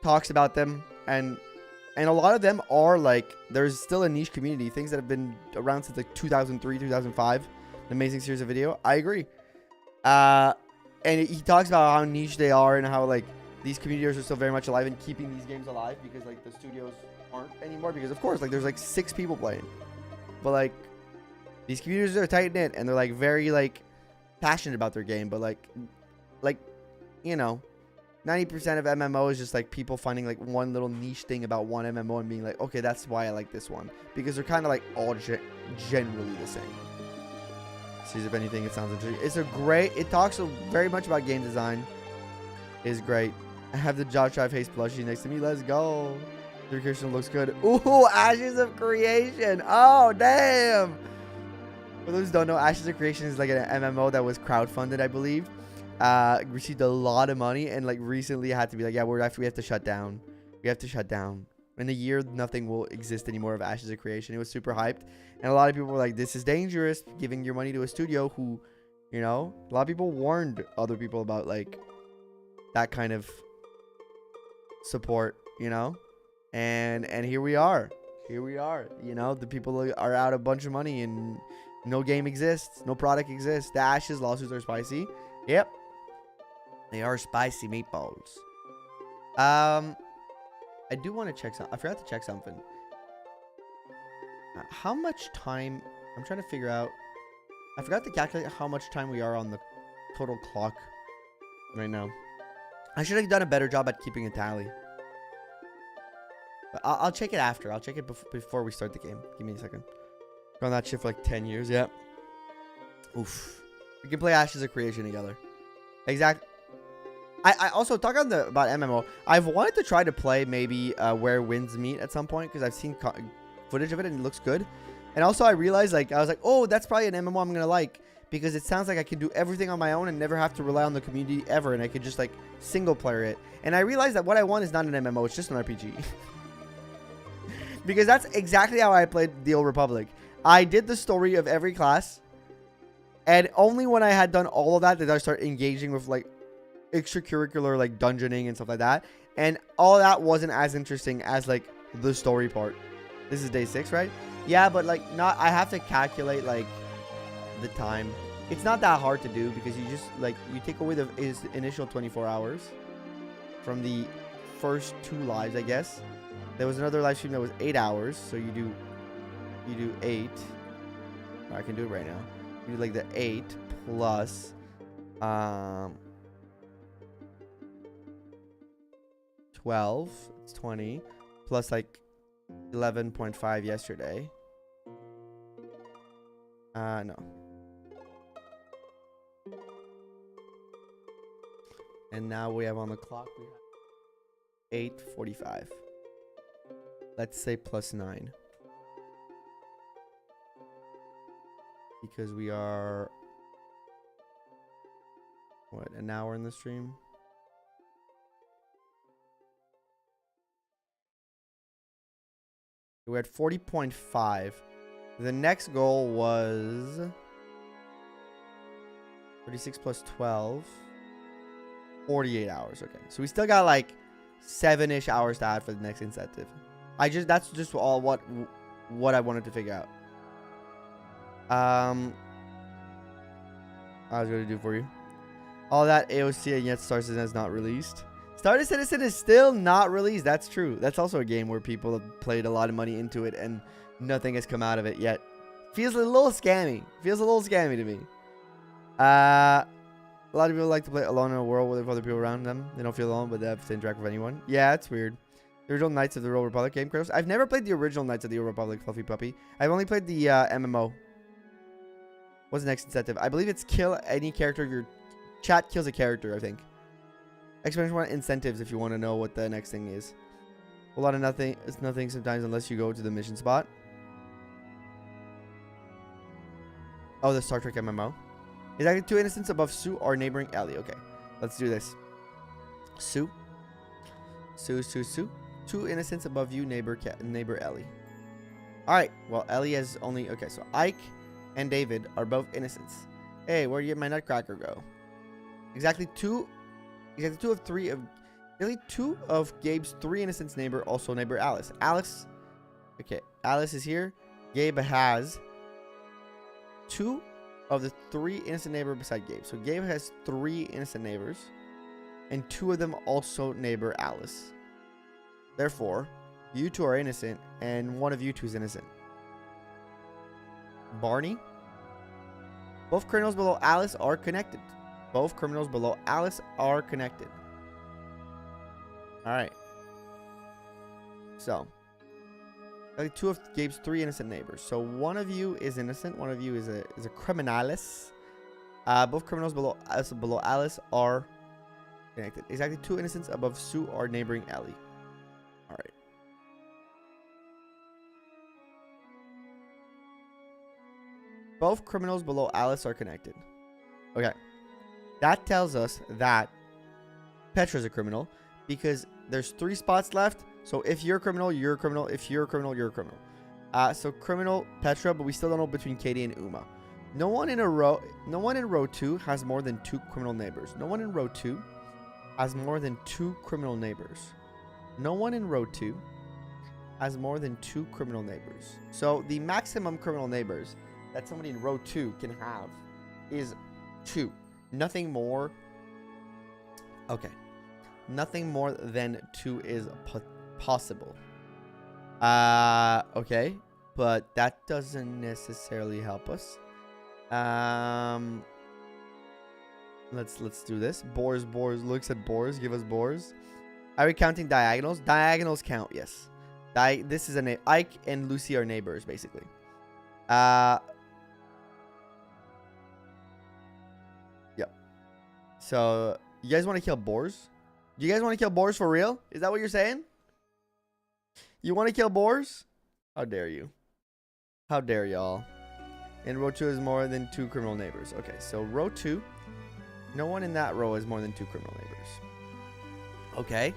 talks about them, and a lot of them are like, there's still a niche community, things that have been around since like 2003, 2005. An amazing series of video. I agree. And he talks about how niche they are and how like these communities are still very much alive and keeping these games alive because like the studios aren't anymore, because of course like there's like 6 people playing, but like these communities are tight knit and they're like very like passionate about their game. But like you know, 90% of MMO is just like people finding like one little niche thing about one MMO and being like, okay, that's why I like this one, because they're kind of like all generally the same. See if anything it sounds interesting. It talks very much about game design. Is great. I have the Josh Drive Haze plushie next to me. Let's go. Your creation looks good. Ooh, Ashes of Creation. Oh, damn. For those who don't know, Ashes of Creation is like an MMO that was crowdfunded, I believe. Received a lot of money, and like recently had to be like, yeah, we have to shut down. We have to shut down. In a year, nothing will exist anymore of Ashes of Creation. It was super hyped, and a lot of people were like, this is dangerous, giving your money to a studio who, you know, a lot of people warned other people about like that kind of support, you know. And here we are. You know, the people are out a bunch of money and no game exists, no product exists. The Ashes lawsuits are spicy. Yep, they are spicy meatballs. I do want to check something. I forgot to check something. How much time? I'm trying to figure out. I forgot to calculate how much time we are on the total clock right now. I should have done a better job at keeping a tally. But I'll check it after. I'll check it before we start the game. Give me a second. Been on that shit for like 10 years. Yeah. Oof. We can play Ashes of Creation together. Exactly. I also talk about MMO. I've wanted to try to play maybe Where Winds Meet at some point, because I've seen footage of it and it looks good. And also I realized, like, I was like, oh, that's probably an MMO I'm gonna like, because it sounds like I can do everything on my own and never have to rely on the community ever, and I could just like single player it. And I realized that what I want is not an MMO, it's just an RPG. Because that's exactly how I played The Old Republic. I did the story of every class, and only when I had done all of that did I start engaging with like extracurricular like dungeoning and stuff like that, and all that wasn't as interesting as like the story part. This is day 6, right? Yeah, but like I have to calculate like the time. It's not that hard to do, because you just like you take away his initial 24 hours from the first 2 lives, I guess. There was another live stream that was 8 hours, so you do 8. I can do it right now. You do like the 8 plus 12. It's 20 plus like 11.5 yesterday. No. And now we have on the clock, we have 8:45. Let's say plus 9. Because we are, what, an hour in the stream? We're at 40.5. The next goal was 36 plus 12. 48 hours. Okay. So we still got like 7-ish hours to add for the next incentive. That's just all what I wanted to figure out. I was going to do for you. All that AOC and yet Star Citizen is not released. Star Citizen is still not released. That's true. That's also a game where people have played a lot of money into it and nothing has come out of it yet. Feels a little scammy. Feels a little scammy to me. A lot of people like to play alone in a world with other people around them. They don't feel alone, but they have to interact with anyone. Yeah, it's weird. The original Knights of the Old Republic game, Chris. I've never played the original Knights of the Old Republic, Fluffy Puppy. I've only played the MMO. What's the next incentive? I believe it's kill any character. Your chat kills a character, I think. Exclamation point incentives if you want to know what the next thing is. A lot of nothing. It's nothing sometimes unless you go to the mission spot. Oh, the Star Trek MMO. Is that 2 innocents above Sue or neighboring Ellie? Okay, let's do this. Sue. 2 innocents above you, neighbor Ellie. All right. Well, Ellie has only. Okay, so Ike and David are both innocents. Hey, where did my nutcracker go? Exactly two of Gabe's 3 innocents neighbor, also neighbor Alice. Okay, Alice is here. Gabe has 2 of the 3 innocent neighbor beside Gabe. So Gabe has 3 innocent neighbors, and 2 of them also neighbor Alice. Therefore, you 2 are innocent, and 1 of you 2 is innocent. Barney. Both criminals below Alice are connected. Both criminals below Alice are connected. All right. So, 2 of Gabe's 3 innocent neighbors. So 1 of you is innocent. 1 of you is a criminalis. Both criminals below Alice are connected. Exactly 2 innocents above Sue are neighboring Ellie. All right. Both criminals below Alice are connected. Okay. That tells us that Petra's a criminal because there's 3 spots left. So if you're a criminal, you're a criminal. If you're a criminal, you're a criminal. So criminal Petra, but we still don't know between Katie and Uma. No one in row 2 has more than 2 criminal neighbors. No one in row 2 has more than 2 criminal neighbors. No one in row 2 has more than 2 criminal neighbors. So the maximum criminal neighbors that somebody in row 2 can have is 2. Nothing more. Okay. Nothing more than 2 is possible. Okay. But that doesn't necessarily help us. Let's do this. Boars looks at boars. Give us boars. Are we counting diagonals? Diagonals count, yes. This is Ike and Lucy are neighbors, basically. Yep. So, you guys want to kill boars? Do you guys want to kill boars for real? Is that what you're saying? You want to kill boars? How dare you? How dare y'all? In row 2 is more than 2 criminal neighbors. Okay, so row 2. No one in that row is more than 2 criminal neighbors. Okay.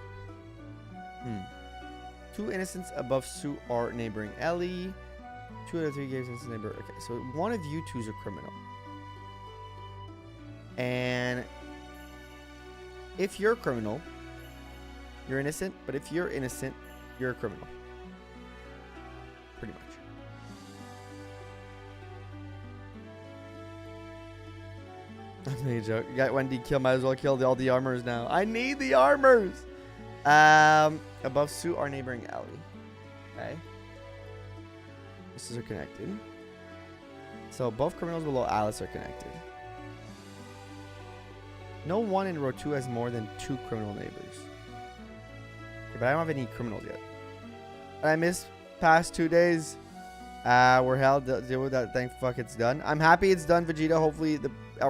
2 innocents above Sue are neighboring Ellie. 2 out of 3 games innocent neighbor. Okay, so one of you 2 is a criminal. And if you're a criminal, you're innocent. But if you're innocent, you're a criminal. Pretty much. That's a joke. You got Wendy kill. Might as well kill all the armors now. I need the armors. Above Sue, our neighboring alley. Okay. These are connected. So both criminals below Alice are connected. No one in row 2 has more than 2 criminal neighbors. Okay, but I don't have any criminals yet. I missed past 2 days. We're held. Deal with that. Thank fuck it's done. I'm happy it's done, Vegeta. Hopefully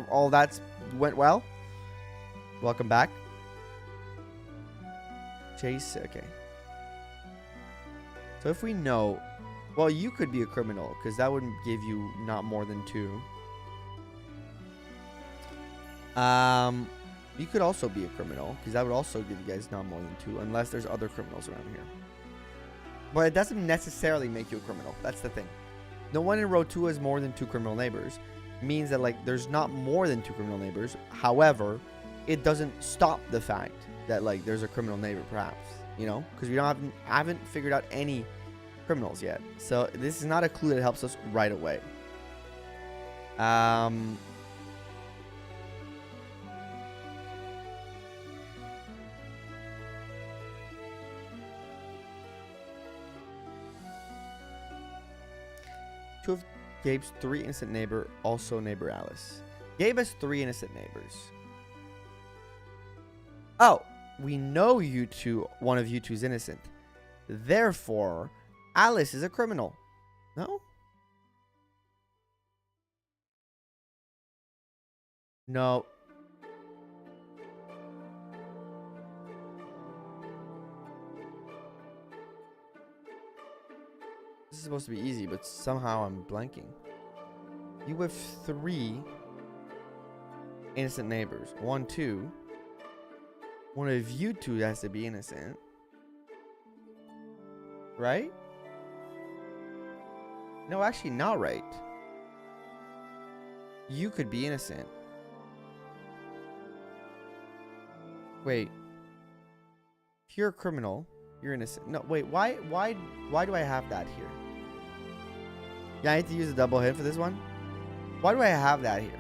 all that's went well. Welcome back. Chase. Okay. So if we know, well, you could be a criminal because that wouldn't give you not more than 2. You could also be a criminal because that would also give you guys not more than 2 unless there's other criminals around here. But it doesn't necessarily make you a criminal. That's the thing. No one in row 2 has more than 2 criminal neighbors. Means that like there's not more than 2 criminal neighbors. However, it doesn't stop the fact that like there's a criminal neighbor perhaps. You know, because we haven't figured out any criminals yet. So this is not a clue that helps us right away. Two of Gabe's 3 innocent neighbor, also neighbor Alice. Gabe has 3 innocent neighbors. Oh, we know you two, one of you two is innocent. Therefore, Alice is a criminal. No? No. This is supposed to be easy, but somehow I'm blanking. You have 3 innocent neighbors. 1, 2. One of you two has to be innocent. Right? No, actually not right. You could be innocent. Wait. If you're a criminal, you're innocent. No, wait, why do I have that here? Yeah, I need to use a double hit for this one. Why do I have that here?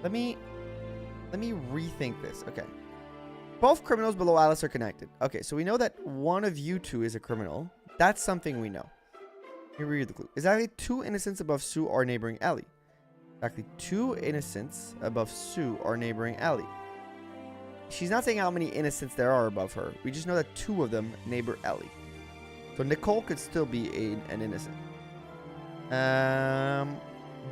Let me rethink this. Okay. Both criminals below Alice are connected. Okay, so we know that one of you two is a criminal. That's something we know. Here we read the clue. Exactly 2 innocents above Sue are neighboring alley. Exactly 2 innocents above Sue are neighboring alley. She's not saying how many innocents there are above her. We just know that 2 of them neighbor Ellie. So Nicole could still be an innocent.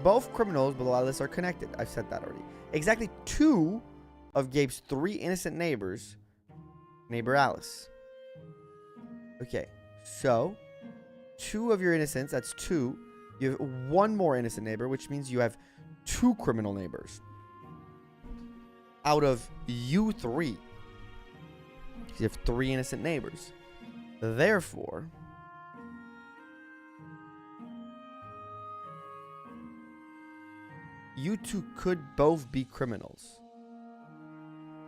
Both criminals below Alice are connected. I've said that already. Exactly 2 of Gabe's 3 innocent neighbors neighbor Alice. Okay, so 2 of your innocents, that's 2. You have 1 more innocent neighbor, which means you have 2 criminal neighbors. Out of you 3. You have 3 innocent neighbors. Therefore, you two could both be criminals.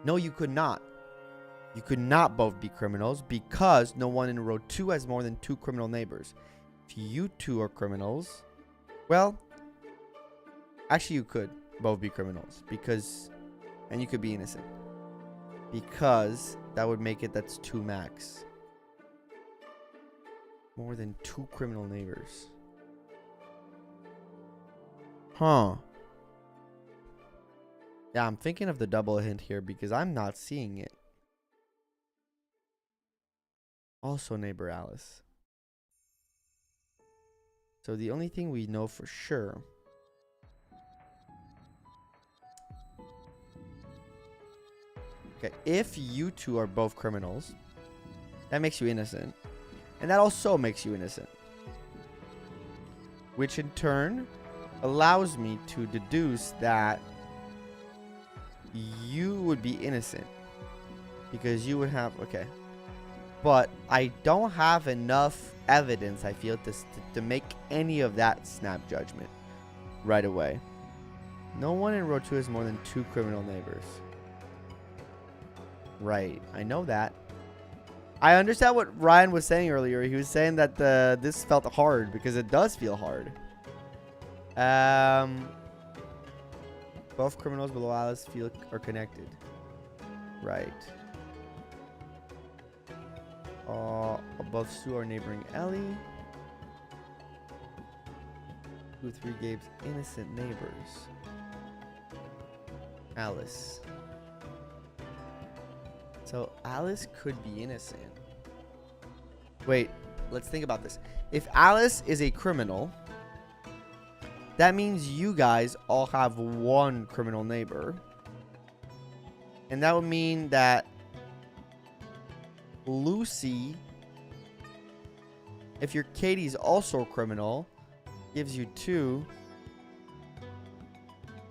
No, you could not. You could not both be criminals because no one in row 2 has more than 2 criminal neighbors. If you two are criminals, well, actually you could both be criminals because, and you could be innocent because that would make it, that's 2 max. More than 2 criminal neighbors. Huh. Yeah, I'm thinking of the double hint here because I'm not seeing it. Also neighbor Alice. So the only thing we know for sure. Okay, if you two are both criminals, that makes you innocent. And that also makes you innocent. Which in turn allows me to deduce that you would be innocent. Because you would have, okay. But I don't have enough evidence, I feel, to make any of that snap judgment right away. No one in row 2 has more than 2 criminal neighbors. Right, I know that. I understand what Ryan was saying earlier. He was saying that this felt hard because it does feel hard. Both criminals below Alice are connected. Right. Above Sue, our neighboring Ellie. 2 3 Gabe's innocent neighbors. Alice. So Alice could be innocent. Wait, let's think about this. If Alice is a criminal, that means you guys all have one criminal neighbor. And that would mean that Lucy, if your Katie's also a criminal, gives you 2.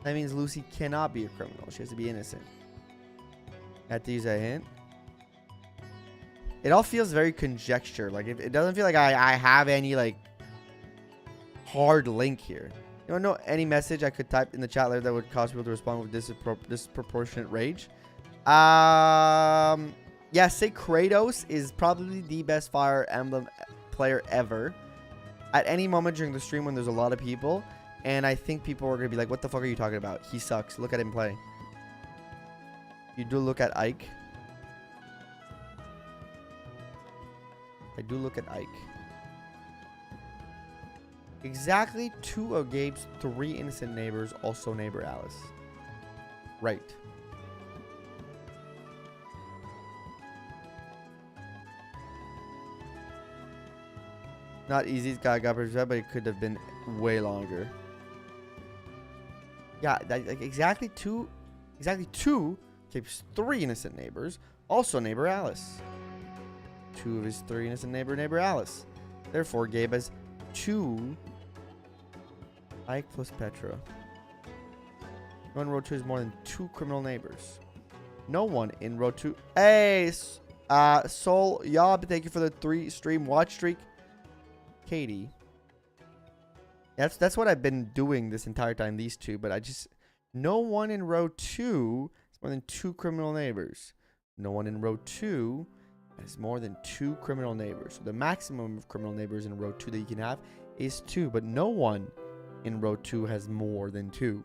That means Lucy cannot be a criminal. She has to be innocent. I have to use a hint. It all feels very conjecture. Like, it doesn't feel like I have any, like, hard link here. You don't know any message I could type in the chat later that would cause people to respond with disproportionate rage? Yeah, say Kratos is probably the best Fire Emblem player ever. At any moment during the stream when there's a lot of people, and I think people are going to be like, what the fuck are you talking about? He sucks. Look at him play. You do look at Ike. I do look at Ike. Exactly 2 of Gabe's 3 innocent neighbors also neighbor Alice. Right. Not easy. Got but it could have been way longer. Yeah, like exactly two. Gabe's 3 innocent neighbors also neighbor Alice. 2 of his 3 innocent neighbor Alice. Therefore, Gabe has 2. Ike plus Petra. No one in row 2 has more than 2 criminal neighbors. No one in row 2. Hey, Soul Yob, thank you for the 3 stream watch streak. Katie. That's what I've been doing this entire time, these 2, but I just... No one in row 2 has more than 2 criminal neighbors. No one in row 2 has more than 2 criminal neighbors. So the maximum of criminal neighbors in row 2 that you can have is 2, but no one in row 2 has more than 2.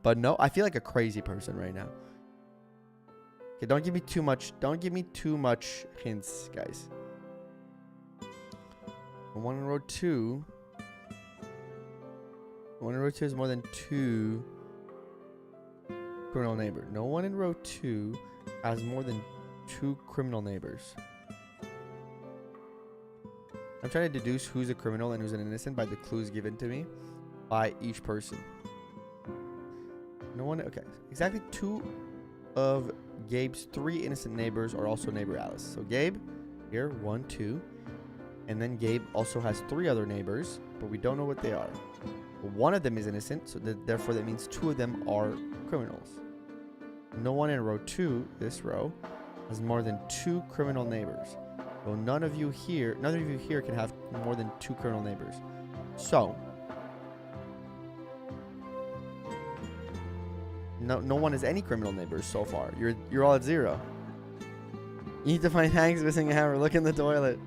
But no, I feel like a crazy person right now. Okay, don't give me too much hints, guys. One in row 2. One in row 2 is more than 2 criminal neighbors. No one in row 2 has more than 2 criminal neighbors. I'm trying to deduce who's a criminal and who's an innocent by the clues given to me by each person. No one. Okay. Exactly 2 of Gabe's 3 innocent neighbors are also neighbor Alice. So Gabe, here, 1, 2. And then Gabe also has 3 other neighbors, but we don't know what they are. One of them is innocent, so therefore that means 2 of them are criminals. No one in row 2, this row, has more than 2 criminal neighbors. So none of you here can have more than 2 criminal neighbors. So no one has any criminal neighbors so far. You're all at 0. You need to find Hank's missing a hammer. Look in the toilet.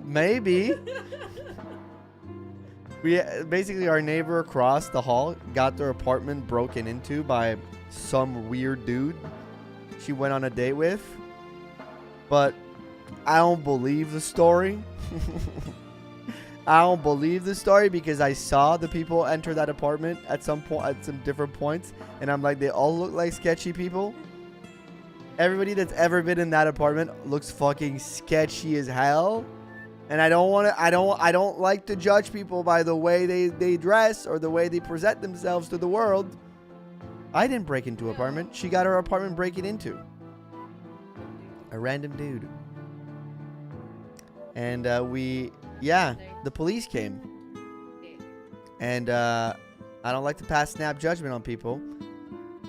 Maybe. We basically, our neighbor across the hall got their apartment broken into by some weird dude she went on a date with. But I don't believe the story. I don't believe the story because I saw the people enter that apartment at some different points, and I'm like, they all look like sketchy people. Everybody that's ever been in that apartment looks fucking sketchy as hell. And I don't like to judge people by the way they dress or the way they present themselves to the world. I didn't break into an apartment. She got her apartment breaking into. A random dude. And the police came. And I don't like to pass snap judgment on people,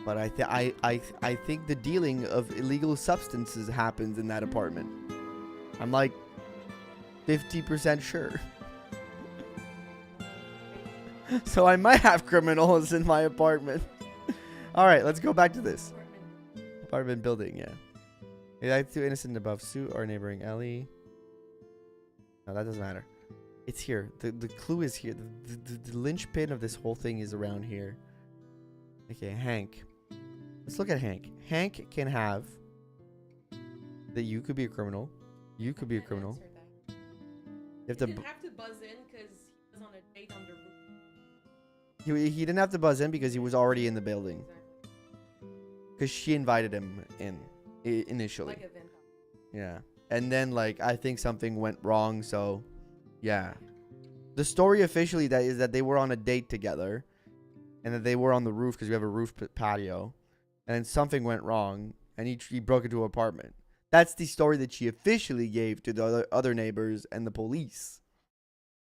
but I think the dealing of illegal substances happens in that apartment. I'm like 50% sure. So I might have criminals in my apartment. All right, let's go back to this. Apartment building, yeah. I have 2 innocent above Sue, our neighboring Ellie. No, that doesn't matter. It's here. The clue is here. The linchpin of this whole thing is around here. Okay, Hank. Let's look at Hank. Hank can have that you could be a criminal. You could be a criminal. You have to.
He didn't have to buzz in because he was on a date on the roof.
He didn't have to buzz in because he was already in the building.
Exactly.
Because she invited him in initially.
Like a vampire.
Yeah. And then, like, I think something went wrong, so yeah. The story officially is that they were on a date together and that they were on the roof because we have a roof patio. And then something went wrong and he broke into an apartment. That's the story that she officially gave to the other neighbors and the police.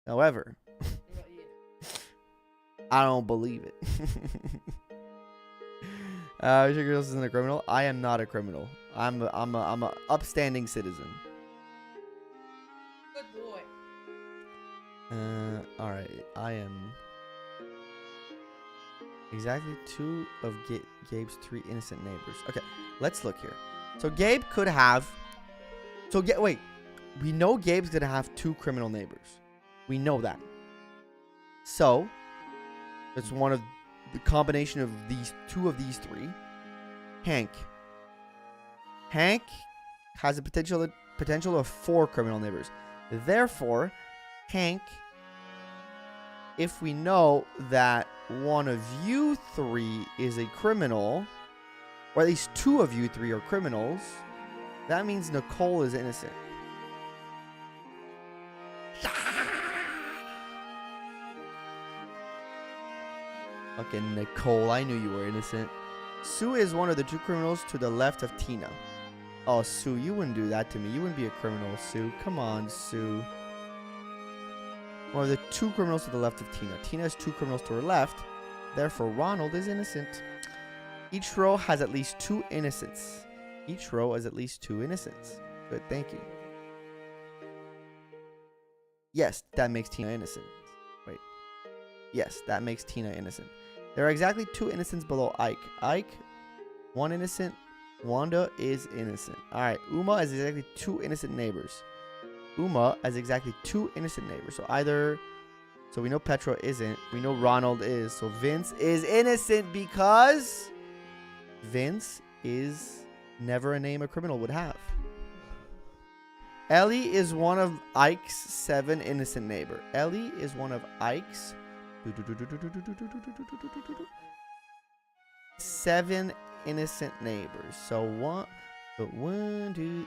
However, I don't believe it. Sugar Hills isn't a criminal. I am not a criminal. I'm a upstanding citizen.
Good boy.
All right. I am exactly 2 of Gabe's 3 innocent neighbors. Okay, let's look here. So Gabe could have. Wait. We know Gabe's gonna have 2 criminal neighbors. We know that. So it's one of the combination of these 2 of these 3. Hank has a potential of 4 criminal neighbors. Therefore, Hank, if we know that one of you 3 is a criminal, or at least 2 of you 3 are criminals, that means Nicole is innocent. Okay, Nicole, I knew you were innocent. Sue is one of the 2 criminals to the left of Tina. Oh, Sue, you wouldn't do that to me. You wouldn't be a criminal, Sue. Come on, Sue. One of the 2 criminals to the left of Tina. Tina has 2 criminals to her left. Therefore, Ronald is innocent. Each row has at least 2 innocents. Each row has at least 2 innocents. Good, thank you. Yes, that makes Tina innocent. Wait. Yes, that makes Tina innocent. There are exactly 2 innocents below Ike. Ike, 1 innocent. Wanda is innocent. Alright, Uma has exactly 2 innocent neighbors. Uma has exactly 2 innocent neighbors. So we know Petra isn't. We know Ronald is. So Vince is innocent because Vince is never a name a criminal would have. Ellie is one of Ike's 7 innocent neighbors. Ellie is one of Ike's 7 innocent neighbors. So 1, 2,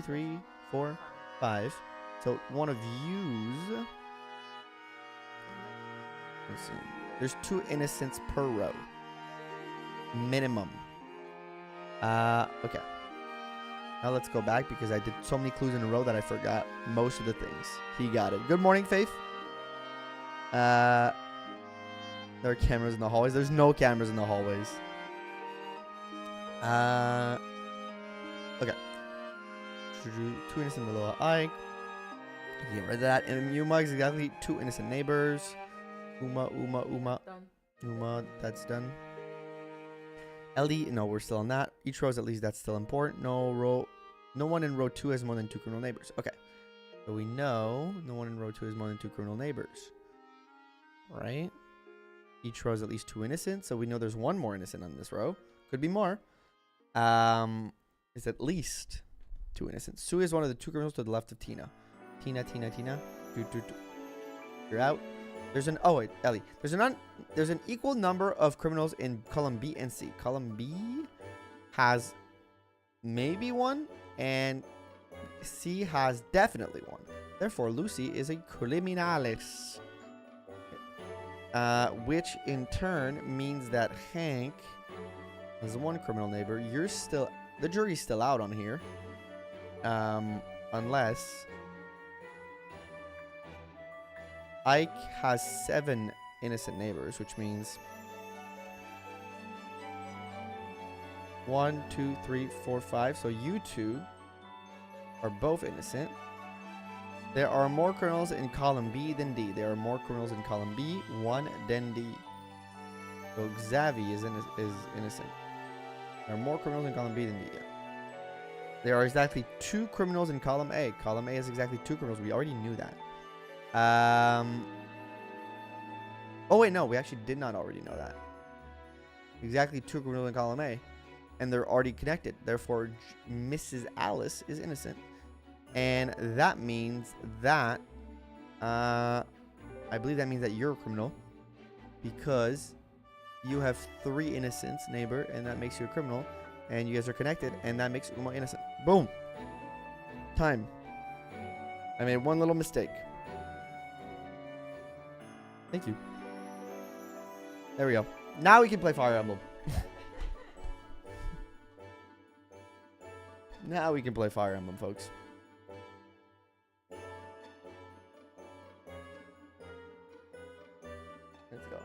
3, 4, 5. So one of you's. Let's see. There's 2 innocents per row. Minimum. Okay. Now let's go back because I did so many clues in a row that I forgot most of the things. He got it. Good morning, Faith. There are cameras in the hallways. There's no cameras in the hallways. Okay. 2 innocent below Ike. Get rid of that. And Uma is exactly 2 innocent neighbors. Uma.
Done.
Uma, that's done. Ellie, no, we're still on that. Each row is at least that's still important. No one in row 2 has more than 2 criminal neighbors. Okay. So we know no one in row 2 has more than 2 criminal neighbors. Right? Each row is at least 2 innocent. So we know there's 1 more innocent on this row. Could be more. It's at least 2 innocent. Sue is one of the 2 criminals to the left of Tina. Tina. You're out. Ellie. There's an equal number of criminals in column B and C. Column B has maybe 1, and C has definitely 1. Therefore, Lucy is a criminalis. Which in turn means that Hank has 1 criminal neighbor. The jury's still out on here. Unless Ike has 7 innocent neighbors, which means 1, 2, 3, 4, 5. So you 2 are both innocent. There are more criminals in column B than D. There are more criminals in column B, 1 than D. So Xavi is innocent. There are more criminals in column B than D. Yeah. There are exactly 2 criminals in column A. Column A is exactly 2 criminals. We already knew that. Oh wait, no, we actually did not already know that. Exactly 2 criminals in column A. And they're already connected. Therefore, Mrs. Alice is innocent. And that means that... I believe that means that you're a criminal. Because you have 3 innocents, neighbor. And that makes you a criminal. And you guys are connected. And that makes Uma innocent. Boom. Time. I made one little mistake. Thank you. There we go. Now we can play Fire Emblem. Now we can play Fire Emblem, folks. Let's go.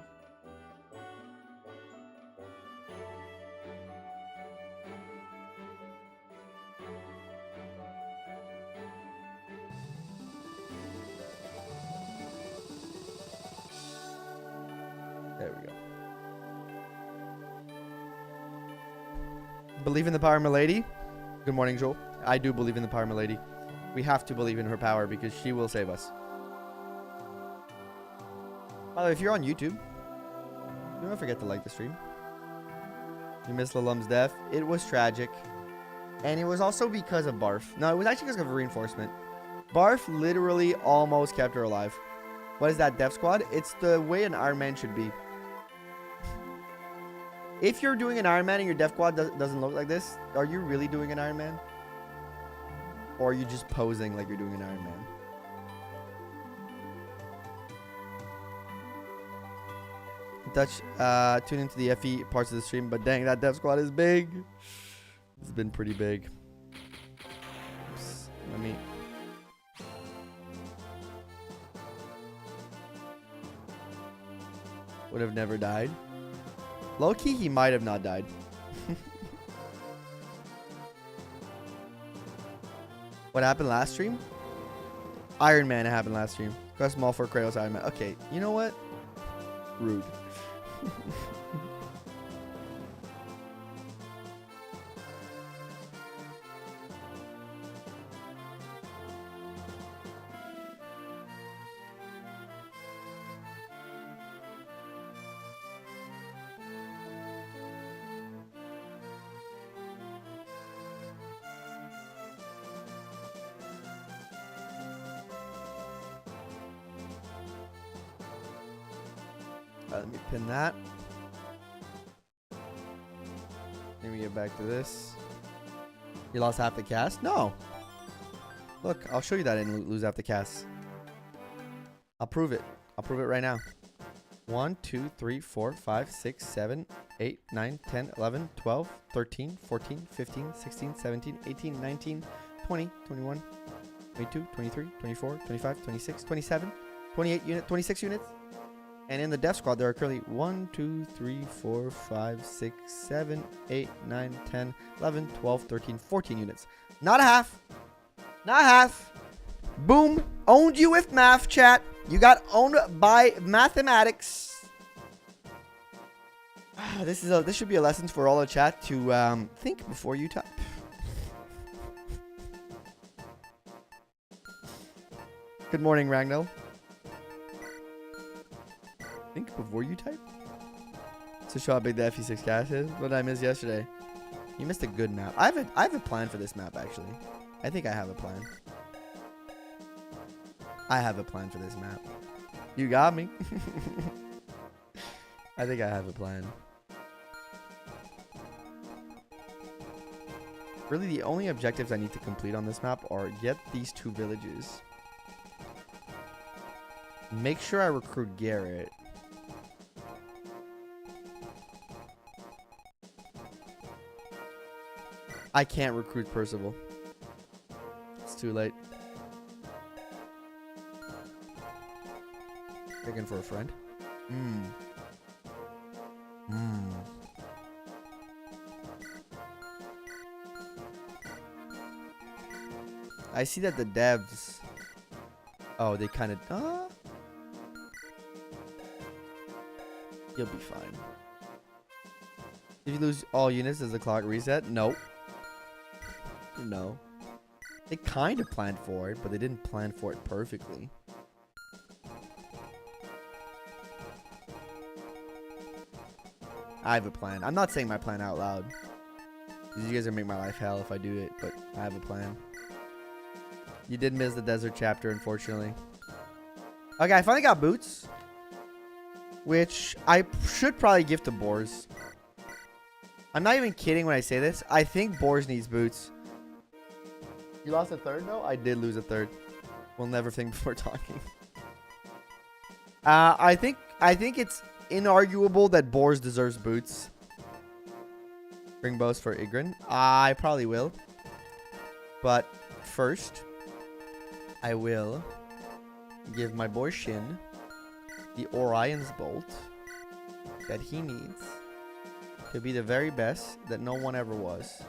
There we go. Believe in the power, milady. Good morning, Joel. I do believe in the power, milady. We have to believe in her power because she will save us. By the way, if you're on YouTube, don't forget to like the stream. You missed Lalum's death. It was tragic. And it was also because of Barf. No, it was actually because of reinforcement. Barf literally almost kept her alive. What is that, Death Squad? It's the way an Ironman should be. If you're doing an Ironman and your Death Squad doesn't look like this, are you really doing an Ironman? Or are you just posing like you're doing an Ironman? Dutch, tune into the FE parts of the stream, but dang, that Death Squad is big. It's been pretty big. Oops, let me... Would have never died. Low-key, he might have not died. What happened last stream? Ironman happened last stream. Quest Mall for Kratos Ironman. Okay, you know what? Rude. Let me pin that. Let me get back to this. You lost half the cast? No. Look, I'll show you that I didn't lose half the cast. I'll prove it. I'll prove it right now. 1, 2, 3, 4, 5, 6, 7, 8, 9, 10, 11, 12, 13, 14, 15, 16, 17, 18, 19, 20, 21, 22, 23, 24, 25, 26, 27, 28 units, 26 units. And in the Death Squad, there are currently 1, 2, 3, 4, 5, 6, 7, 8, 9, 10, 11, 12, 13, 14 units. Not a half. Not half. Boom. Owned you with math, chat. You got owned by mathematics. This should be a lesson for all the chat to think before you type. Good morning, Ragnell. Think before you type. To show how big the FE6 cast is. What did I miss yesterday? You missed a good map. I have a plan for this map, actually. I think I have a plan. I have a plan for this map. You got me. I think I have a plan. Really, the only objectives I need to complete on this map are get these 2 villages. Make sure I recruit Garrett. I can't recruit Percival. It's too late. Looking for a friend. I see that the devs... Oh, they kind of... You'll be fine. If you lose all units, does the clock reset? Nope. No. They kind of planned for it, but they didn't plan for it perfectly. I have a plan. I'm not saying my plan out loud. You guys are gonna make my life hell if I do it, but I have a plan. You did miss the desert chapter, unfortunately. Okay, I finally got boots, which I should probably give to Boars. I'm not even kidding when I say this. I think Boars needs boots. You lost a third, though? I did lose a third. We'll never think before talking. I think it's inarguable that Boars deserves boots. Bring bows for Igrin. I probably will. But first, I will give my boy Shin the Orion's Bolt that he needs to be the very best that no one ever was.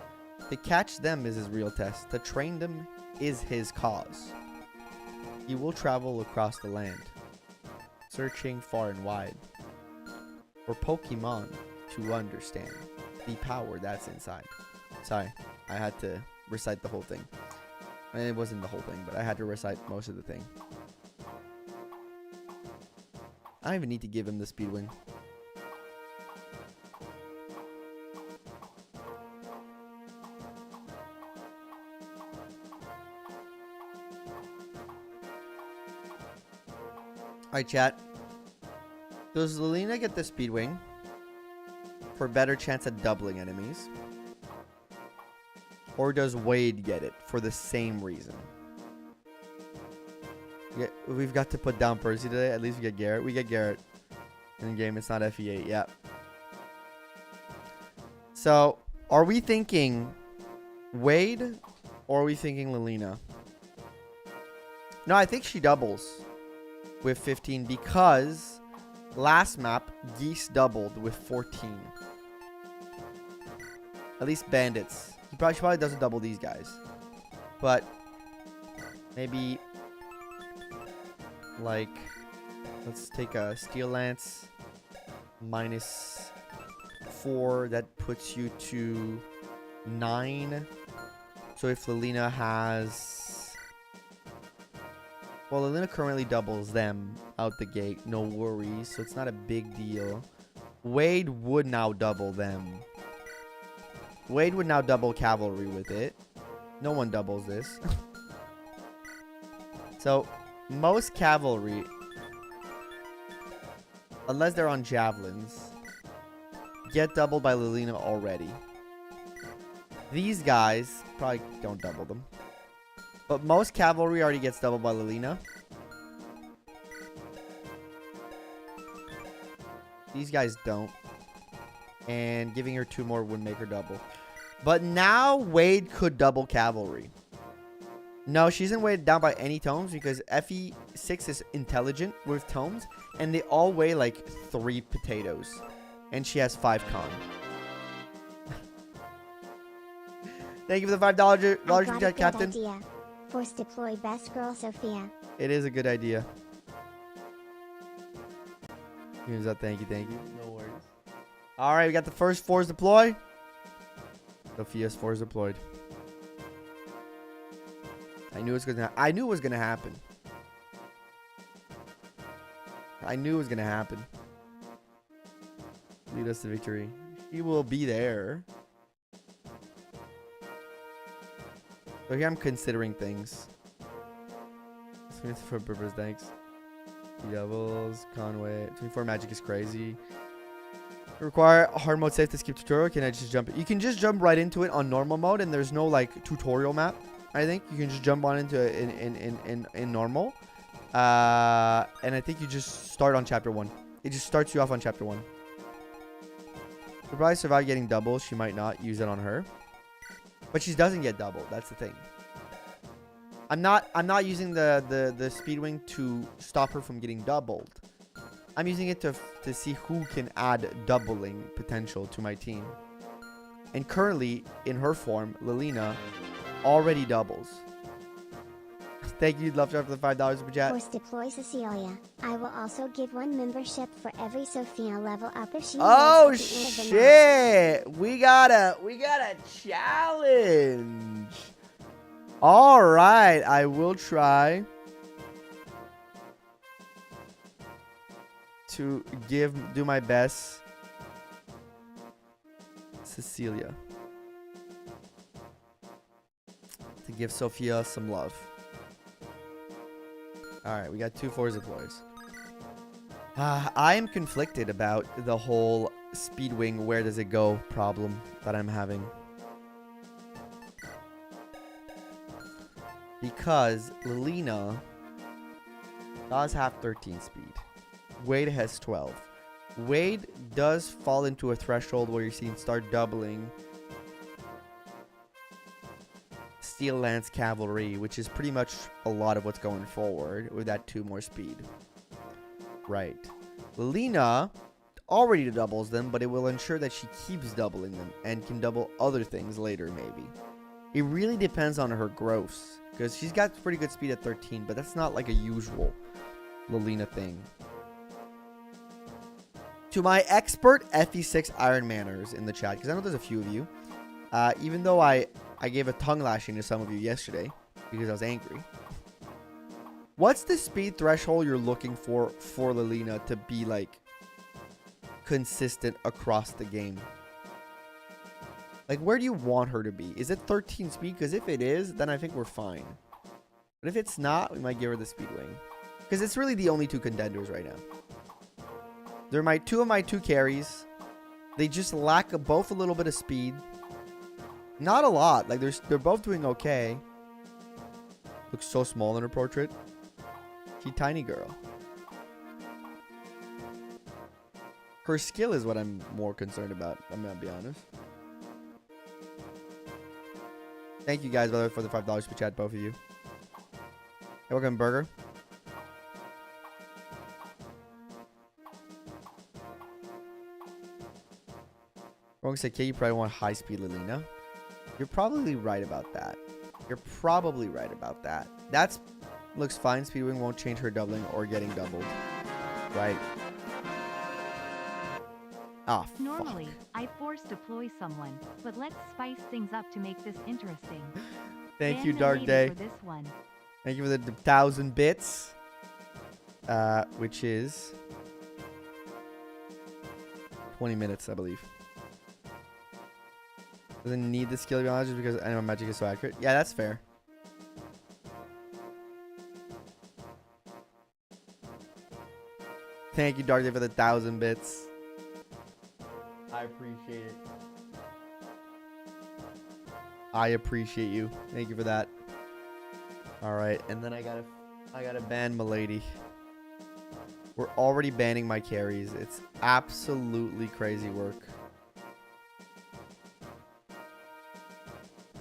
To catch them is his real test. To train them is his cause. He will travel across the land, searching far and wide for Pokemon to understand the power that's inside. Sorry, I had to recite the whole thing. I mean, it wasn't the whole thing, but I had to recite most of the thing. I don't even need to give him the speed wing. Alright, chat. Does Lilina get the speed wing for a better chance at doubling enemies? Or does Wade get it for the same reason? Yeah, we've got to put down Percy today. At least we get Garrett. We get Garrett in game. It's not FE8. Yeah. So, are we thinking Wade or are we thinking Lilina? No, I think she doubles with 15 because last map, Geese doubled with 14. At least bandits. She probably doesn't double these guys. But maybe like, let's take a Steel Lance minus 4. That puts you to 9. So if Lilina has... Well, Lilina currently doubles them out the gate. No worries. So it's not a big deal. Wade would now double them. Wade would now double cavalry with it. No one doubles this. So, most cavalry, unless they're on javelins, get doubled by Lilina already. These guys probably don't double them. But most cavalry already gets doubled by Lilina. These guys don't. And giving her 2 more would make her double. But now Wade could double cavalry. No, she isn't weighed down by any tomes because FE6 is intelligent with tomes. And they all weigh like 3 potatoes. And she has 5 con. Thank you for the $5 from chat, Captain.
Idea. Force deploy best girl Sophia.
It is a good idea. Here's that. Thank you. No worries. All right, we got the first 4s deploy. Sophia's 4s deployed. I knew it was gonna happen. I knew it was gonna happen. Lead us to victory. She will be there. So here I'm considering things. For purpose, thanks. Devils, Conway. 24 magic is crazy. Require hard mode safe to skip tutorial. Can I just jump? You can just jump right into it on normal mode, and there's no like tutorial map. I think you can just jump on into it in normal. And I think you just start on chapter 1. It just starts you off on chapter 1. She'll probably survive getting double. She might not use it on her. But she doesn't get double. That's the thing. I'm not using the speed wing to stop her from getting doubled. I'm using it to see who can add doubling potential to my team. And currently, in her form, Lilina already doubles. Thank you, Love Sharp, for the $5 super chat.
Force deploy Cecilia. I will also give 1 membership for every Sophia level up if she.
Oh shit! We got a challenge. All right, I will try to do my best Cecilia. To give Sophia some love. Alright, we got 2 Forza employees. I am conflicted about the whole Speedwing where does it go problem that I'm having. Because Lilina does have 13 speed. Wade has 12. Wade does fall into a threshold where you're seeing start doubling Steel Lance Cavalry, which is pretty much a lot of what's going forward with that 2 more speed. Right. Lilina already doubles them, but it will ensure that she keeps doubling them and can double other things later, maybe. It really depends on her gross, because she's got pretty good speed at 13, but that's not like a usual Lilina thing. To my expert FE6 Ironmanners in the chat, because I know there's a few of you, even though I gave a tongue lashing to some of you yesterday because I was angry. What's the speed threshold you're looking for Lilina to be like consistent across the game? Like, where do you want her to be? Is it 13 speed? Because if it is, then I think we're fine. But if it's not, we might give her the Speedwing. Because it's really the only 2 contenders right now. They're my 2 of my 2 carries. They just lack both a little bit of speed. Not a lot. Like, they're both doing okay. Looks so small in her portrait. She tiny girl. Her skill is what I'm more concerned about. I'm gonna be honest. Thank you guys, by the way, for the $5 super chat, both of you. Hey, welcome, Burger. Wrong say, Kate, you probably want high speed Lilina. You're probably right about that. You're probably right about that. That's looks fine. Speedwing won't change her doubling or getting doubled. Right. Ah,
Normally,
fuck.
I force deploy someone, but let's spice things up to make this interesting.
Thank
Ban
you,
the
Dark
lady
Day.
for this one.
Thank you for the 1,000 bits. Which is 20 minutes, I believe. Doesn't need the skill to be honest, just because animal magic is so accurate. Yeah, that's fair. Thank you, Dark Day, for the 1,000 bits. I appreciate it. I appreciate you. Thank you for that. All right, and then I gotta ban Milady. We're already banning my carries. It's absolutely crazy work.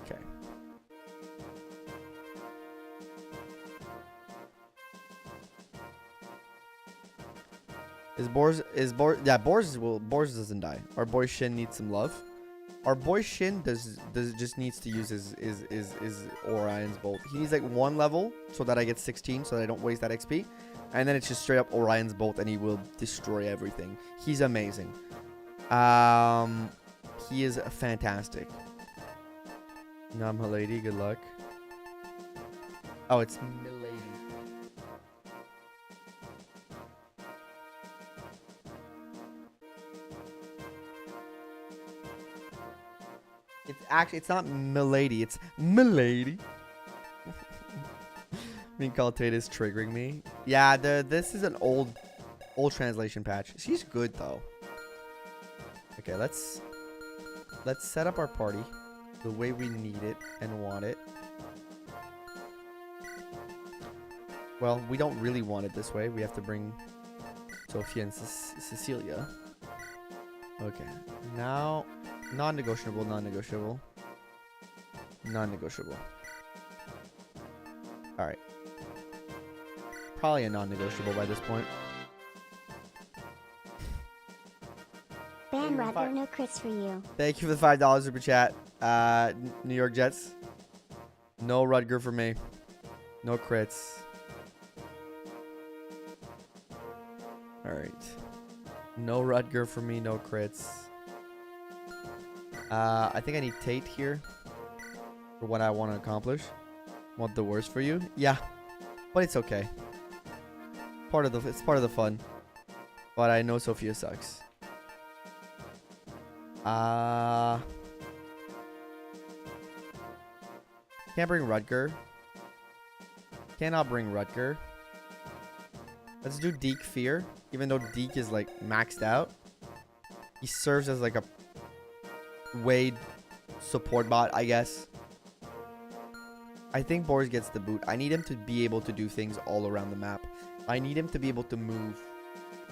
Okay. Yeah, Boris doesn't die. Our boy Shin needs some love. Our boy Shin just needs to use his Orion's Bolt. He needs like 1 level so that I get 16 so that I don't waste that XP. And then it's just straight up Orion's Bolt and he will destroy everything. He's amazing. He is fantastic. No, Milady, good luck. Oh, it's Milady. It's not Milady, it's Milady. Being called Tate is triggering me. Yeah, this is an old translation patch. She's good though. Okay, let's set up our party the way we need it and want it. Well, we don't really want it this way. We have to bring Sophia and Cecilia. Okay, now non-negotiable, non-negotiable, non-negotiable. All right. Probably a non-negotiable by this point.
Ban Rudder, no crits for you.
Thank you for the $5 super chat. New York Jets. No Rudger for me. No crits. All right. No Rudger for me. No crits. I think I need Tate here for what I want to accomplish. Want the worst for you? Yeah, but it's okay. It's part of the fun. But I know Sophia sucks. Can't bring Rutger. Cannot bring Rutger. Let's do Deke Fear. Even though Deke is like maxed out. He serves as like a Wade support bot, I guess. I think Boris gets the boot. I need him to be able to do things all around the map. I need him to be able to move.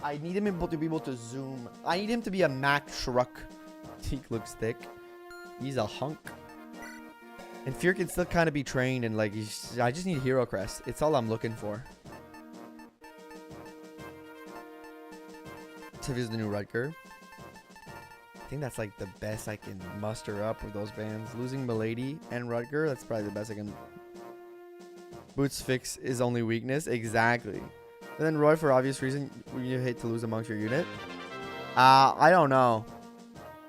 I need him to be able to zoom. I need him to be a Mac Shruck. Deke looks thick. He's a hunk. And Fear can still kind of be trained and like I just need Hero Crest. It's all I'm looking for. Zephiel's the new Rutger. I think that's like the best I can muster up with those bands. Losing Milady and Rutger, that's probably the best I can. Boots fix is only weakness. Exactly. And then Roy, for obvious reason, you hate to lose amongst your unit. I don't know.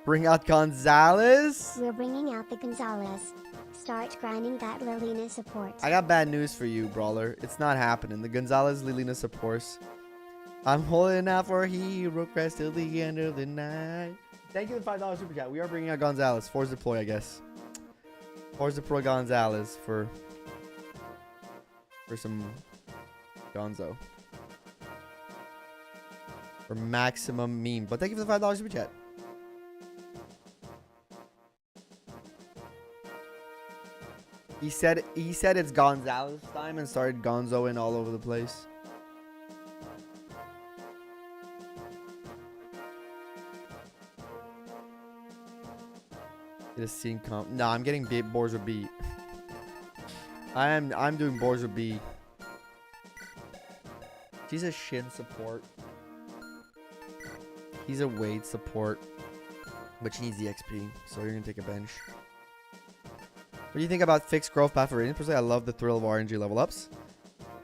Bring out Gonzalez.
We're bringing out the Gonzalez. Start grinding that Lilina support.
I got bad news for you, Brawler. It's not happening. The Gonzalez Lilina supports. I'm holding out for Hero Crest till the end of the night. Thank you for the $5 super chat. We are bringing out Gonzalez. Force deploy, I guess. Force deploy Gonzalez for some Gonzo. For maximum meme. But thank you for the $5 super chat. He said it's Gonzalez time and started Gonzoing all over the place. Get a scene comp. No, I'm getting Borza B. I'm doing Borza B. She's a Shin support. He's a Wade support. But she needs the XP, so you're gonna take a bench. What do you think about fixed growth path for Radiant? Personally, I love the thrill of RNG level ups.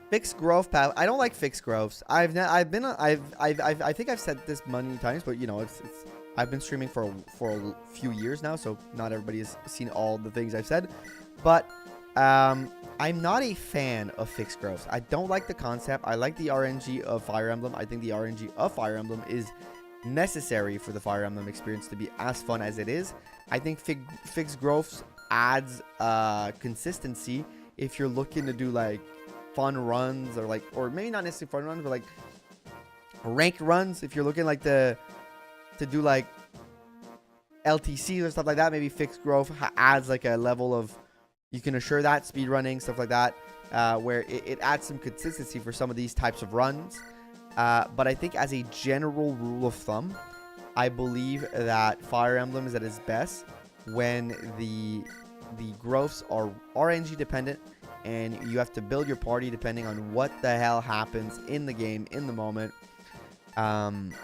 Fixed growth path. I don't like fixed growths. I think I've said this many times, but you know, I've been streaming for a few years now, so not everybody has seen all the things I've said. But I'm not a fan of fixed growths. I don't like the concept. I like the RNG of Fire Emblem. I think the RNG of Fire Emblem is necessary for the Fire Emblem experience to be as fun as it is. I think fixed growths adds consistency if you're looking to do like fun runs or maybe not necessarily fun runs, but like ranked runs. If you're looking like to do like LTC or stuff like that, maybe fixed growth adds like a level of, you can assure that speed running, stuff like that, where it adds some consistency for some of these types of runs. But I think as a general rule of thumb, I believe that Fire Emblem is at its best when the growths are RNG dependent and you have to build your party depending on what the hell happens in the game, in the moment. And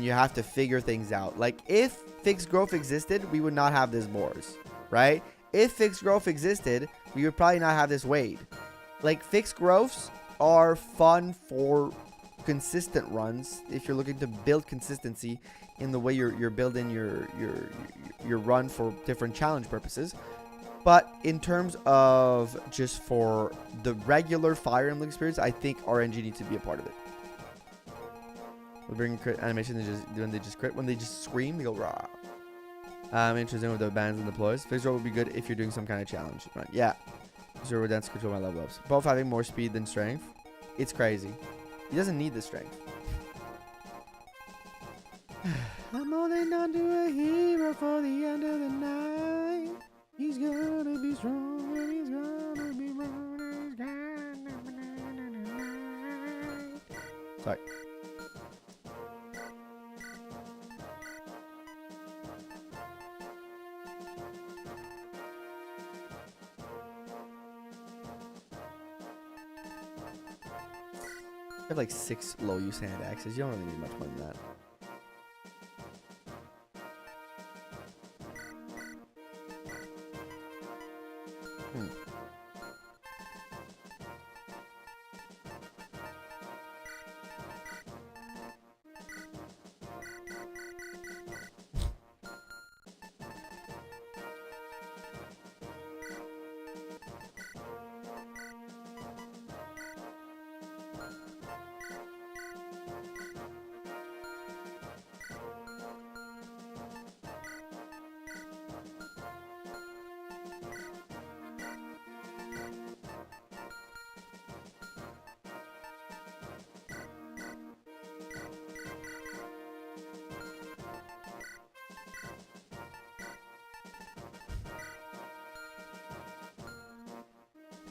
you have to figure things out. Like, if fixed growth existed, we would not have this Boars, right? If fixed growth existed, we would probably not have this Wade. Like, fixed growths are fun for consistent runs if you're looking to build consistency in the way you're building your run for different challenge purposes. But in terms of just for the regular Fire Emblem experience, I think RNG needs to be a part of it. We'll bring crit animation when they just scream, they go rah. Interesting with the bands and deploys. Fixed roll would be good if you're doing some kind of challenge. Right? Yeah. Zero dance control my level ups. Both having more speed than strength. It's crazy. He doesn't need the strength. I'm holding on to a hero for the end of the night. He's gonna be strong and he's gonna be running. Sorry. I have like 6 low use hand axes. You don't really need much more than that.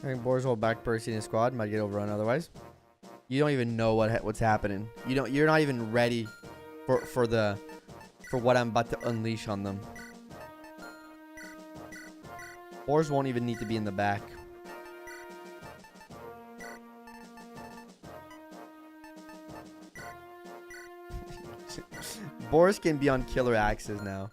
I think Boris will back Percy in his squad. Might get overrun otherwise. You don't even know what's happening. You're not even ready for what I'm about to unleash on them. Boris won't even need to be in the back. Boris can be on killer axes now.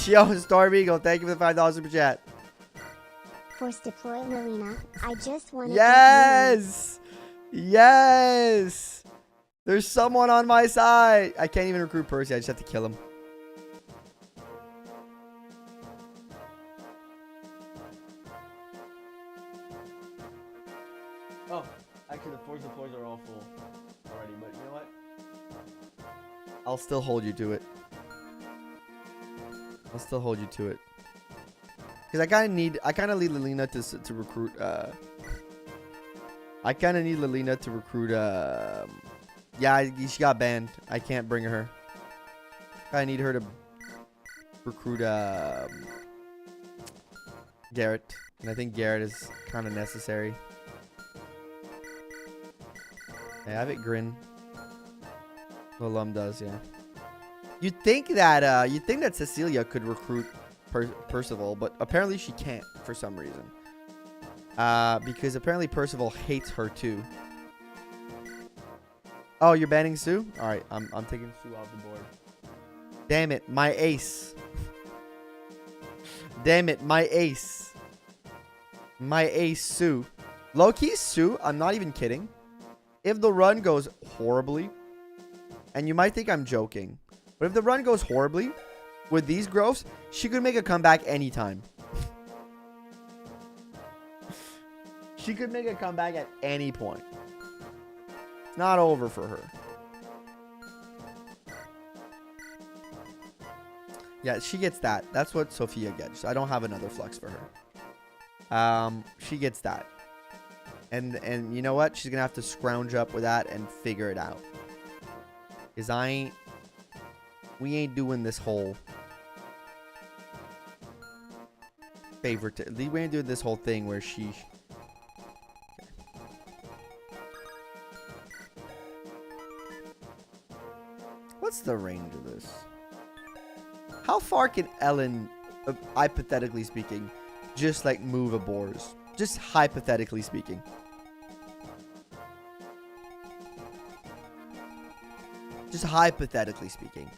Yo, Storm Eagle, thank you for the $5 super chat.
Force deploy Lilina. I just want to.
Yes! Yes! There's someone on my side. I can't even recruit Percy. I just have to kill him. Oh, actually, the force deploys are all full already. But you know what? I'll still hold you to it. I'll still hold you to it. Because I kind of need Lilina to recruit, I kind of need Lilina to recruit, yeah, she got banned. I can't bring her. I need her to recruit, Garrett. And I think Garrett is kind of necessary. I have it grin. Lilum does, yeah. You'd think that Cecilia could recruit Percival, but apparently she can't for some reason. Because apparently Percival hates her too. Oh, you're banning Sue? All right, I'm taking Sue off the board. Damn it, my ace. Damn it, my ace. My ace, Sue. Low-key, Sue, I'm not even kidding. If the run goes horribly, and you might think I'm joking, but if the run goes horribly with these growths, she could make a comeback anytime. She could make a comeback at any point. It's not over for her. Yeah, she gets that. That's what Sophia gets. I don't have another flux for her. She gets that. And you know what? She's gonna have to scrounge up with that and figure it out. Cause we ain't doing this whole favorite. We ain't doing this whole thing where she. What's the range of this? How far can Ellen, hypothetically speaking, just like move a Boars? Just hypothetically speaking. Just hypothetically speaking.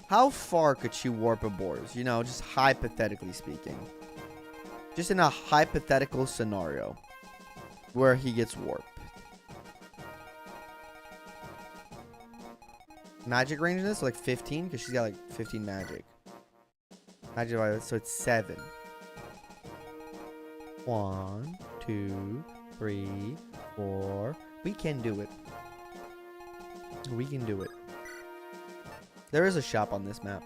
How far could she warp a Boars? You know, just hypothetically speaking. Just in a hypothetical scenario where he gets warped. Magic range in this? Like 15? Because she's got like 15 magic. Magic, so it's 7. 1, 2, 3, 4. We can do it. We can do it. There is a shop on this map.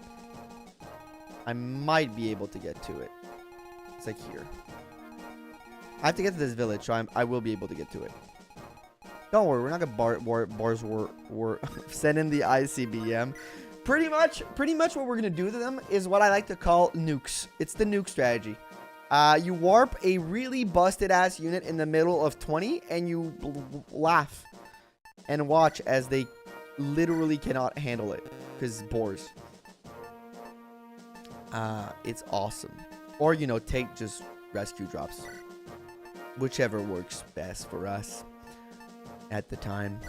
I might be able to get to it. It's like here. I have to get to this village, so I will be able to get to it. Don't worry, we're not gonna bars we're send in the ICBM. Pretty much what we're gonna do to them is what I like to call nukes. It's the nuke strategy. You warp a really busted ass unit in the middle of 20 and you laugh and watch as they literally cannot handle it because Boars. It's awesome. Or, you know, take just rescue drops. Whichever works best for us at the time.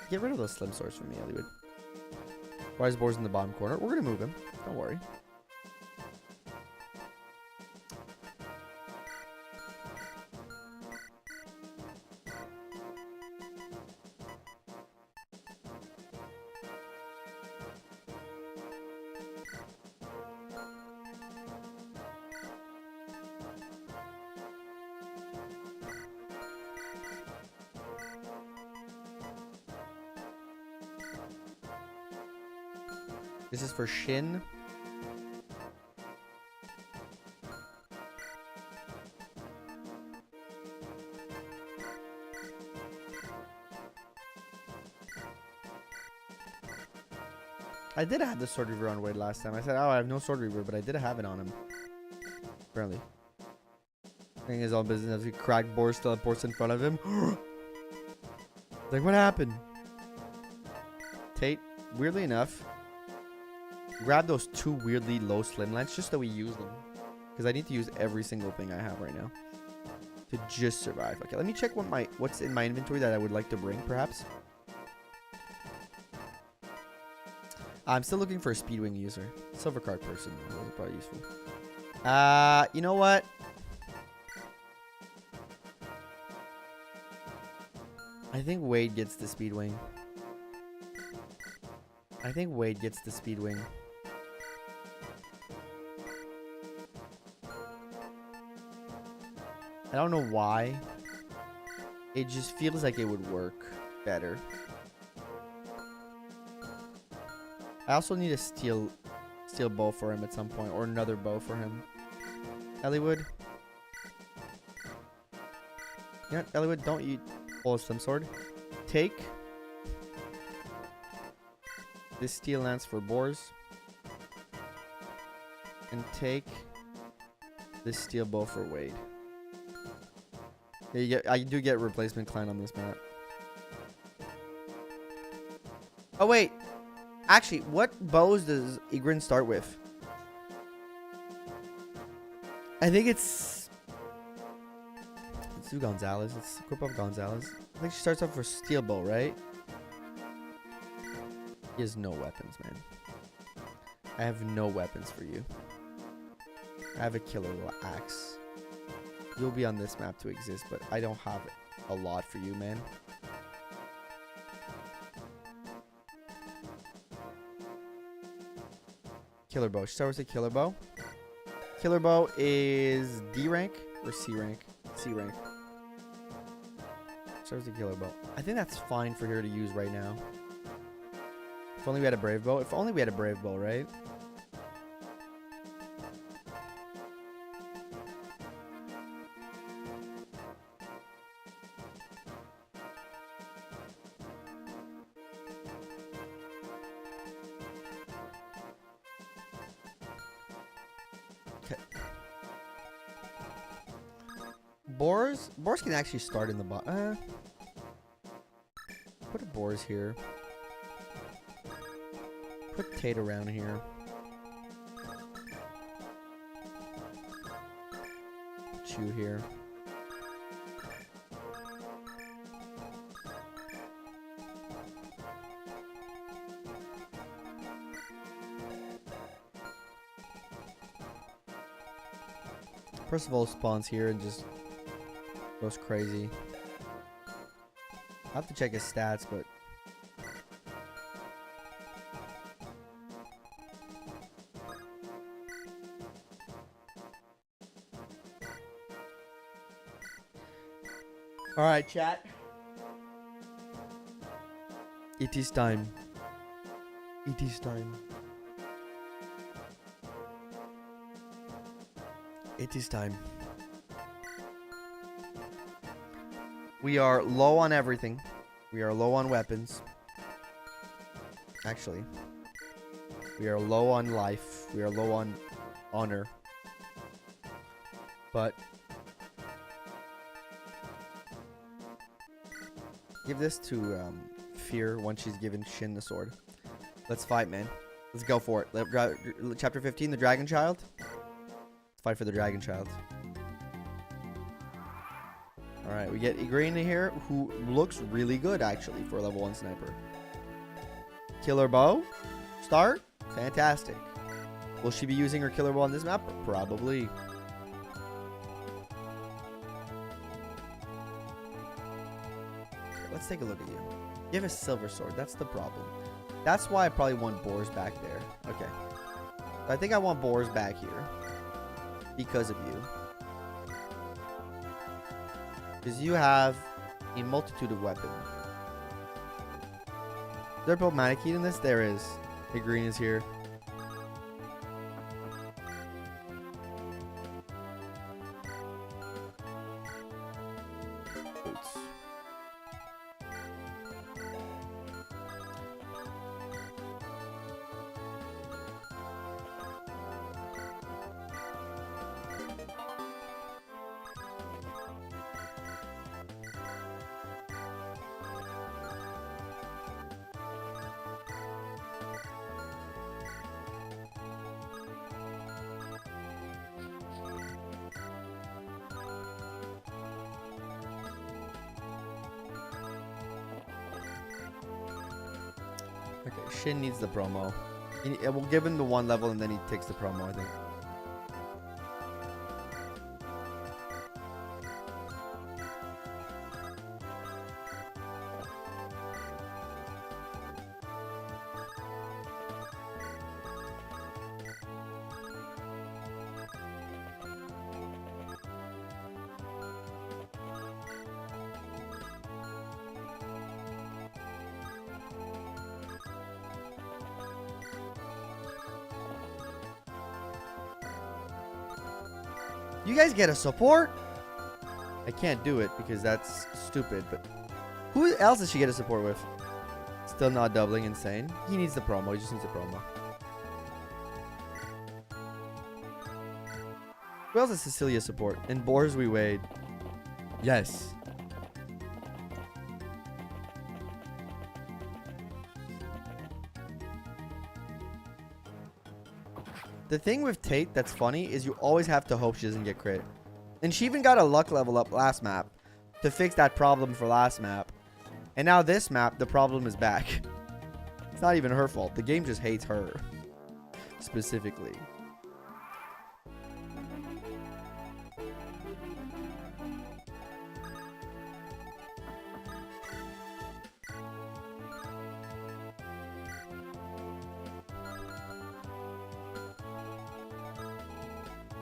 Get rid of those slim swords from me, Elibe. Wise Boar's in the bottom corner. We're going to move him. Don't worry. This is for Shin. I did have the Sword Reaver on Wade last time. I said, oh, I have no Sword Reaver, but I did have it on him. Apparently. Doing his own business. He cracked Boris teleports in front of him. Like, what happened? Tate, weirdly enough, grab those 2 weirdly low slim lands just so we use them. Because I need to use every single thing I have right now to just survive. Okay, let me check what's in my inventory that I would like to bring, perhaps. I'm still looking for a Speedwing user. Silver card person. Those are probably useful. You know what? I think Wade gets the Speedwing. I don't know why. It just feels like it would work better. I also need a steel bow for him at some point, or another bow for him. Elibe. Yeah, Elibe, don't you pull a slim sword. Take this steel lance for boars. And take this steel bow for Wade. Yeah, I do get replacement clan on this map. Oh wait. Actually, what bows does Igrin start with? I think it's Gonzalez. Let's equip up Gonzalez. I think she starts off with steel bow, right? He has no weapons, man. I have no weapons for you. I have a killer axe. You'll be on this map to exist, but I don't have a lot for you, man. Killer bow. She starts with a killer bow. Killer bow is D rank or C rank? C rank. Starts with a killer bow. I think that's fine for her to use right now. If only we had a brave bow. If only we had a brave bow, right? Boars can actually start in the bottom. Put a boars here. Put Tate around here. Chew here. Percival spawns here and just goes crazy. I have to check his stats, but all right, chat. It is time. It is time. It is time. We are low on everything. We are low on weapons. Actually, we are low on life. We are low on honor. But give this to Fear once she's given Shin the sword. Let's fight, man. Let's go for it. Chapter 15, the Dragon Child. Let's fight for the Dragon Child. Alright, we get Igrin here, who looks really good, actually, for a level 1 sniper. Killer bow. Start. Fantastic. Will she be using her killer bow on this map? Probably. Okay, let's take a look at you. You have a silver sword. That's the problem. That's why I probably want boars back there. Okay. I think I want boars back here. Because of you. Because you have a multitude of weapons. Is there a problematic heat in this? There is. The green is here. Boots. Okay, Shin needs the promo. We'll give him the 1 level and then he takes the promo, I think. You guys get a support? I can't do it because that's stupid, but who else does she get a support with? Still not doubling, insane. He needs the promo, he just needs a promo. Who else has Cecilia support? In Boars we wade. Yes. The thing with Tate that's funny is you always have to hope she doesn't get crit. And she even got a luck level up last map to fix that problem for last map. And now this map, the problem is back. It's not even her fault. The game just hates her. Specifically.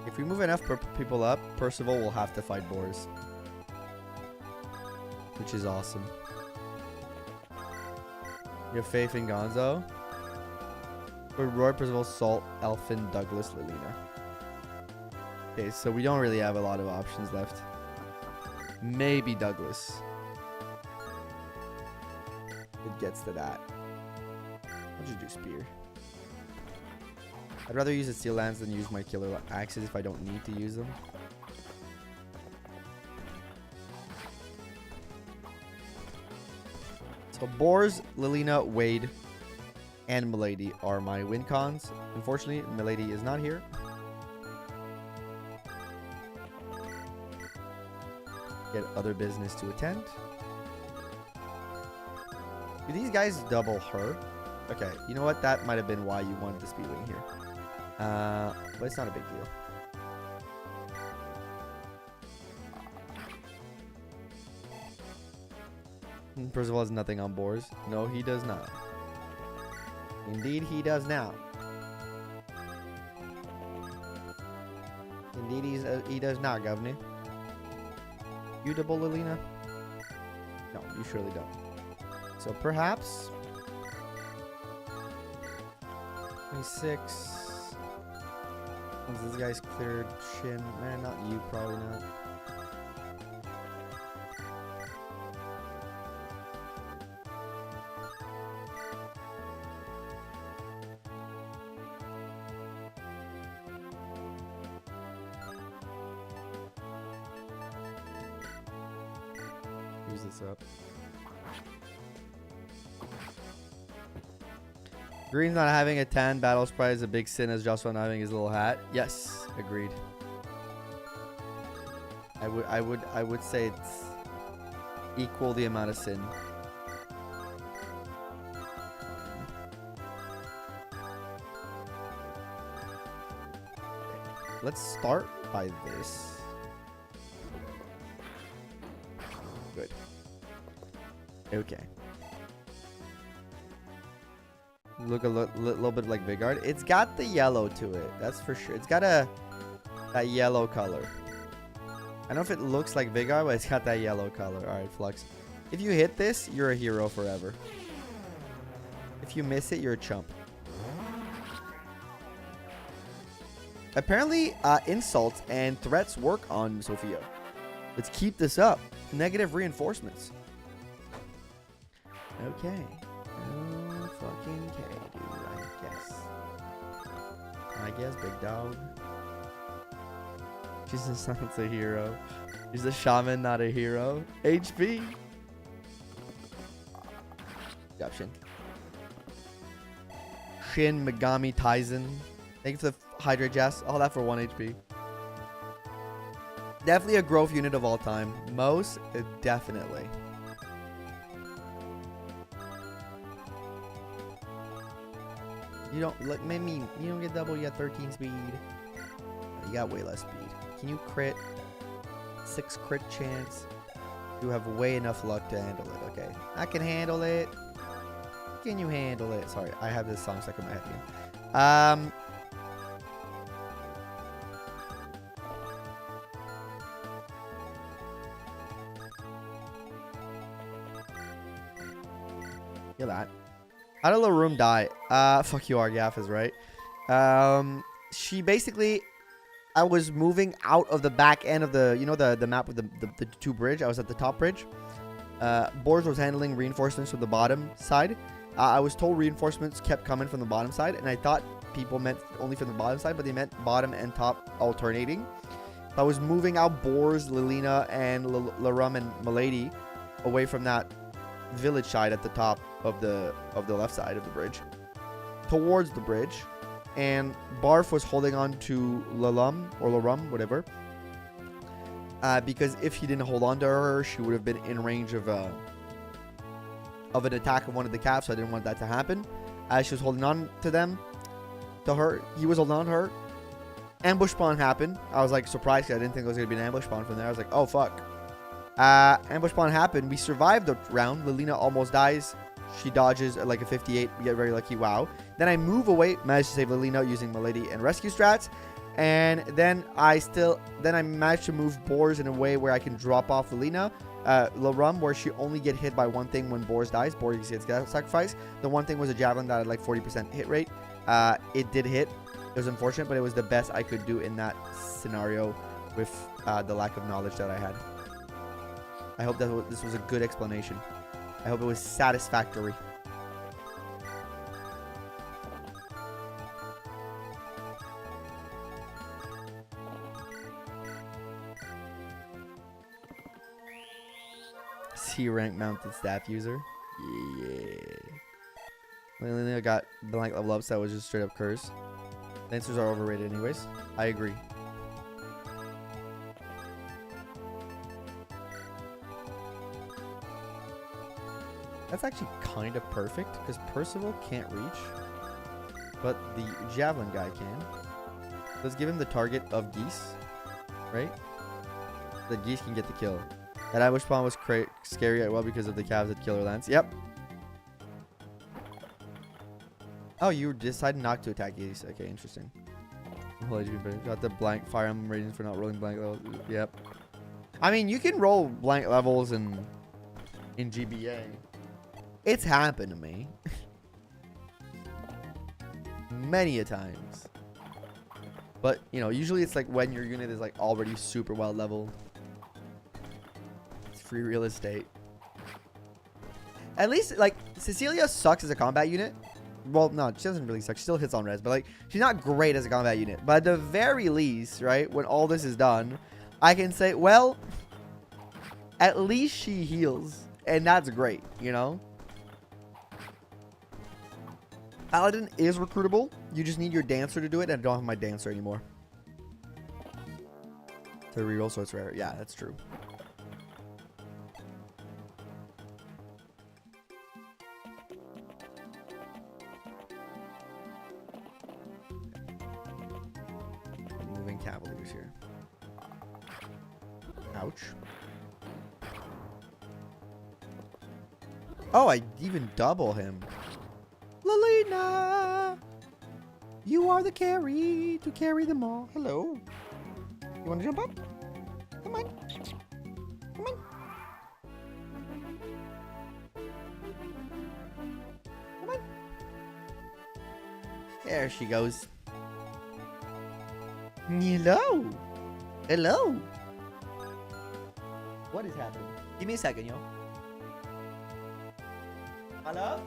If we move enough people up, Percival will have to fight Boars. Which is awesome. You have faith in Gonzo? For Roy, Percival, Salt, Elfin, Douglas, Lilina. Okay, so we don't really have a lot of options left. Maybe Douglas. It gets to that. I'll just do Spear. I'd rather use the Steel Lance than use my killer axes if I don't need to use them. So Boars, Lilina, Wade, and Milady are my win cons. Unfortunately, Milady is not here. Get other business to attend. Do these guys double her? Okay, you know what? That might have been why you wanted the Speedwing here. But it's not a big deal. Percival has nothing on Boars. No, he does not. Indeed, he does now. Indeed, he does not, Governor. You double Lilina? No, you surely don't. So perhaps 26. Once this guy's cleared Shin. Man, not you, probably not. Use this up. Green's not having a 10 battles prize a big sin as Joshua not having his little hat. Yes, agreed. I would say it's equal the amount of sin. Let's start by this. Good. Okay. Look a little bit like Vigard. It's got the yellow to it. That's for sure. It's got that yellow color. I don't know if it looks like Vigard, but it's got that yellow color. All right, Flux. If you hit this, you're a hero forever. If you miss it, you're a chump. Apparently, insults and threats work on Sophia. Let's keep this up. Negative reinforcements. Okay. Oh, fucking okay, dude. I guess, big dog. She's not a hero. She's a shaman, not a hero. HP. Good job, Shin. Shin Megami Taizen. Thank you for the Hydra Jess. All that for 1 HP. Definitely a growth unit of all time. Most definitely. You don't like maybe you don't get double. You got 13 speed. You got way less speed. Can you crit? 6 crit chance. You have way enough luck to handle it. Okay, I can handle it. Can you handle it? Sorry, I have this song stuck in my head again. Look at that. How did LaRoom die? Fuck you, Argaf is right. She basically, I was moving out of the back end of the, you know, the map with the 2 bridge. I was at the top bridge. Boars was handling reinforcements from the bottom side. I was told reinforcements kept coming from the bottom side, and I thought people meant only from the bottom side, but they meant bottom and top alternating. So I was moving out Boars, Lilina, and Larum and Milady away from that village side at the top of the left side of the bridge towards the bridge, and Barf was holding on to Larum or Larum, whatever, because if he didn't hold on to her, she would have been in range of an attack of one of the calves, so I didn't want that to happen. As she was holding on to them, to her, he was holding on to her. Ambush spawn happened. I was like surprised because I didn't think there was gonna be an ambush spawn from there. I was like, oh fuck. Ambush spawn happened. We survived the round. Lilina almost dies. She dodges at like a 58. We get very lucky. Wow. Then I move away, managed to save Lilina using Milady and rescue strats. And then I managed to move Boars in a way where I can drop off Lilina. Larum, where she only get hit by one thing when Boars dies. Boars gets sacrificed. The one thing was a javelin that had like 40% hit rate. It did hit. It was unfortunate, but it was the best I could do in that scenario with the lack of knowledge that I had. I hope that this was a good explanation. I hope it was satisfactory. C rank mounted staff user. Yeah. I got blank level ups that was just straight up curse. Lancers are overrated anyways. I agree. That's actually kind of perfect because Percival can't reach, but the javelin guy can. Let's give him the target of geese, right? The geese can get the kill. That ambush spawn was scary as well because of the calves that killer lance. Yep. Oh, you decided not to attack geese. Okay, interesting. Got the blank Fire Emblem ratings for not rolling blank levels. Yep. I mean, you can roll blank levels in GBA. It's happened to me. Many a times. But, you know, usually it's like when your unit is like already super well leveled. It's free real estate. At least, like, Cecilia sucks as a combat unit. Well, no, she doesn't really suck. She still hits on res, but like, she's not great as a combat unit. But at the very least, right, when all this is done, I can say, well, at least she heals. And that's great, you know? Paladin is recruitable. You just need your dancer to do it, and I don't have my dancer anymore. To reroll, so it's rare. Yeah, that's true. Moving cavaliers here. Ouch. Oh, I even double him. Lilina, you are the carry to carry them all. Hello. You want to jump up? Come on. Come on. Come on. There she goes. Hello. Hello. What is happening? Give me a second, yo. Hello?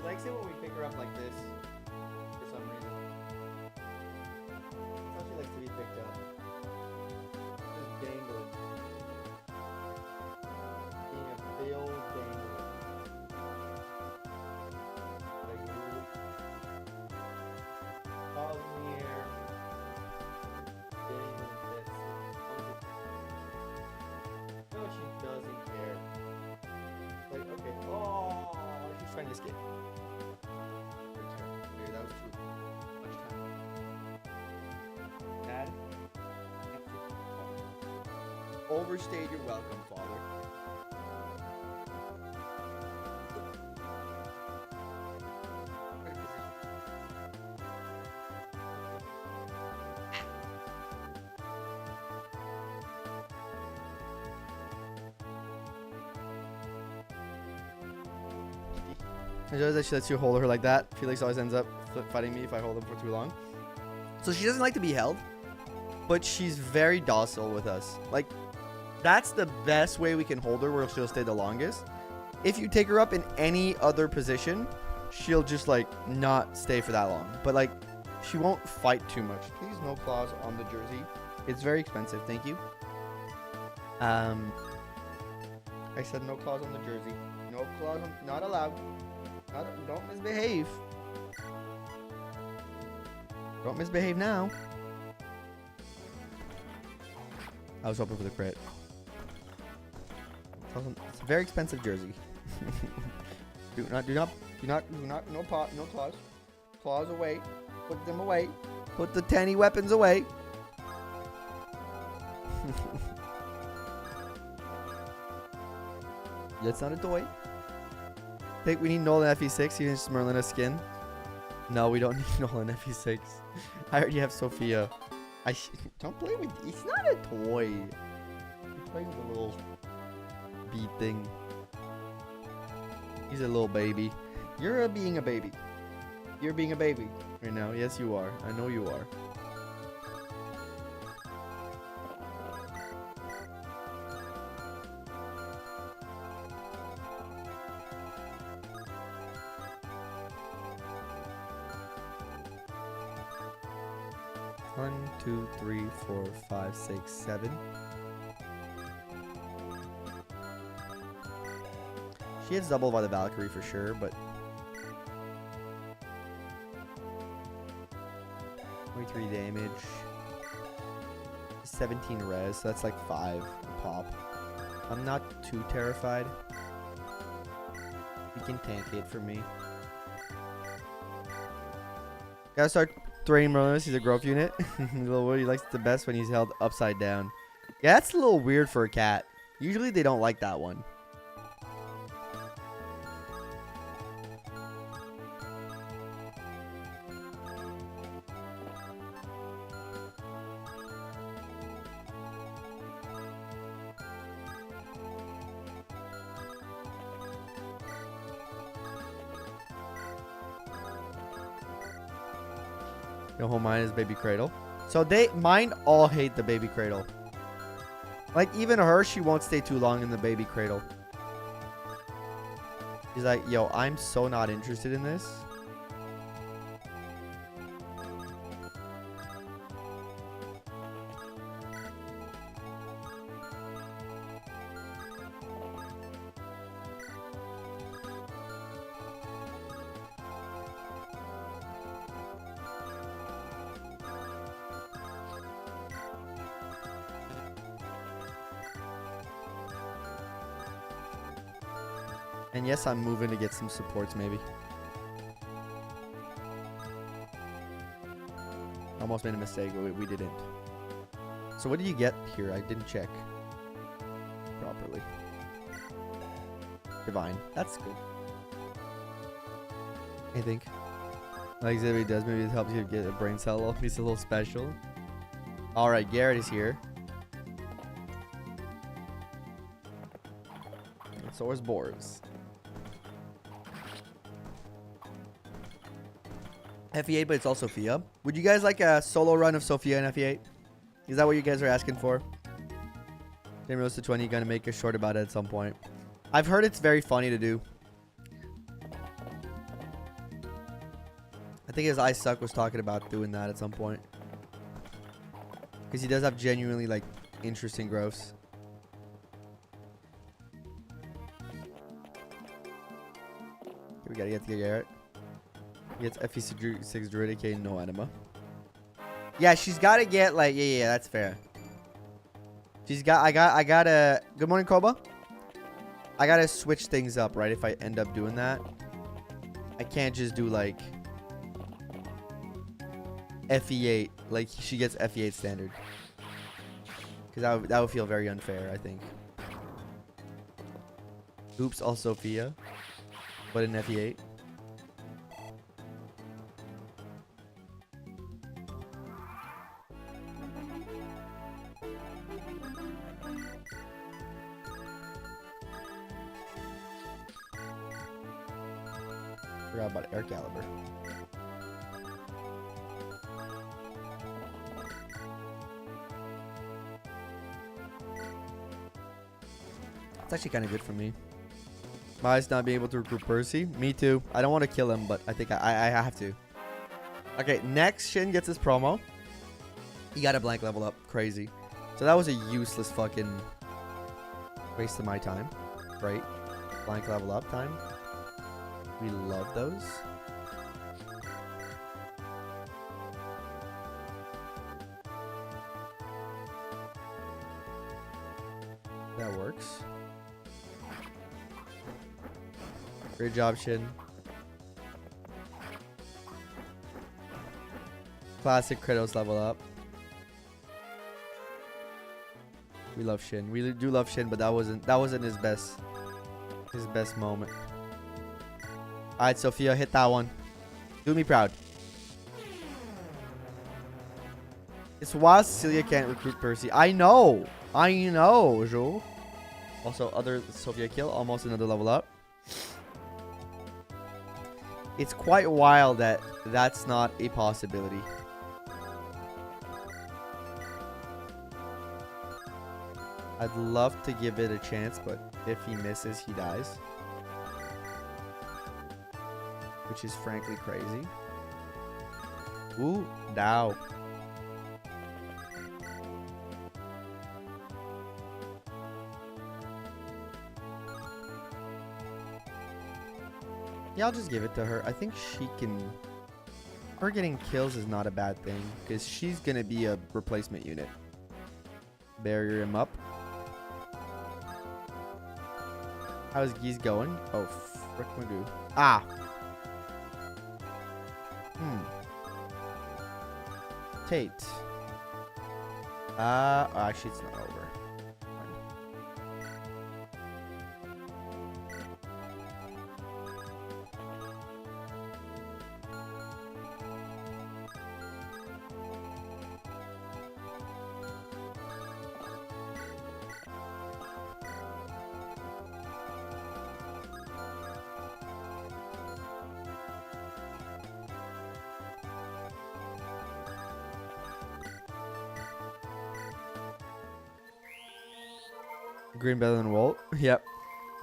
She likes it when we pick her up like this. For some reason. That's how she likes to be picked up. Just dangling. Being a bill dangler. Like you. Follow me here. Dangling this. No, she doesn't care. Like, okay. Oh, she's trying to escape. Maybe that was too much time. Dad? Overstayed your welcome, Father. I noticed that she lets you hold her like that. Felix always ends up fighting me if I hold him for too long. So she doesn't like to be held, but she's very docile with us. Like, that's the best way we can hold her where she'll stay the longest. If you take her up in any other position, she'll just, like, not stay for that long. But, like, she won't fight too much. Please, no claws on the jersey. It's very expensive. Thank you. I said no claws on the jersey. No claws on... Not allowed. Don't misbehave. Don't misbehave now. I was hoping for the crit. It's a very expensive jersey. No claws. Claws away. Put them away. Put the 10 weapons away. That's not a toy. Think we need Nolan FE6 even just Merlin a skin? No, we don't need Nolan FE6. I already have Sophia. Don't play with... It's not a toy. He plays with a little bead thing. He's a little baby. You're being a baby. You're being a baby right now. Yes, you are. I know you are. One, 2, 3, 4, 5, 6, 7. She hits double by the Valkyrie for sure, but 23 damage, 17 res, so that's like 5 pop. I'm not too terrified. You can tank it for me. Gotta start throwing Merlinus. He's a growth unit. Little Woody likes it the best when he's held upside down. Yeah, that's a little weird for a cat. Usually they don't like that one. No whole mine is baby cradle. So mine all hate the baby cradle. Like even her, she won't stay too long in the baby cradle. She's like, yo, I'm so not interested in this. And yes, I'm moving to get some supports, maybe. Almost made a mistake, but we didn't. So what do you get here? I didn't check properly. Divine. That's good. I think. Like Xavier does, maybe it helps you get a brain cell. He's a little special. Alright, Garrett is here. And so is Boris. FE8, but it's all Sophia. Would you guys like a solo run of Sophia in FE8? Is that what you guys are asking for? Game Rose to 20, gonna make a short about it at some point. I've heard it's very funny to do. I think his I Suck was talking about doing that at some point. Because he does have genuinely, like, interesting growths. We gotta get to Garrett. He gets FE6 Druidic, no anima. Yeah, she's gotta get, like, yeah, that's fair. She's got, I gotta, good morning, Koba. I gotta switch things up, right? If I end up doing that. I can't just do, like, FE8. Like, she gets FE8 standard. Because that would feel very unfair, I think. Oops, all Sophia. But in FE8. Forgot about Air Caliber. It's actually kind of good for me. Miles not being able to recruit Percy. Me too. I don't want to kill him, but I think I have to. Okay, next Shin gets his promo. He got a blank level up. Crazy. So that was a useless fucking waste of my time. Right? Blank level up time. We love those. That works. Great job, Shin. Classic Kratos level up. We love Shin. We do love Shin, but that wasn't his best moment. Alright, Sophia, hit that one. Do me proud. It's why Cecilia can't recruit Percy. I know, Joe. Also, other Sophia kill, almost another level up. It's quite wild that that's not a possibility. I'd love to give it a chance, but if he misses, he dies. Which is frankly crazy. Ooh, now. Yeah, I'll just give it to her. I think she can... Her getting kills is not a bad thing, because she's going to be a replacement unit. Barrier him up. How's Geese going? Oh, frick Magoo. Ah! Tate. Actually, it's not over. Green Bell and Walt. Yep.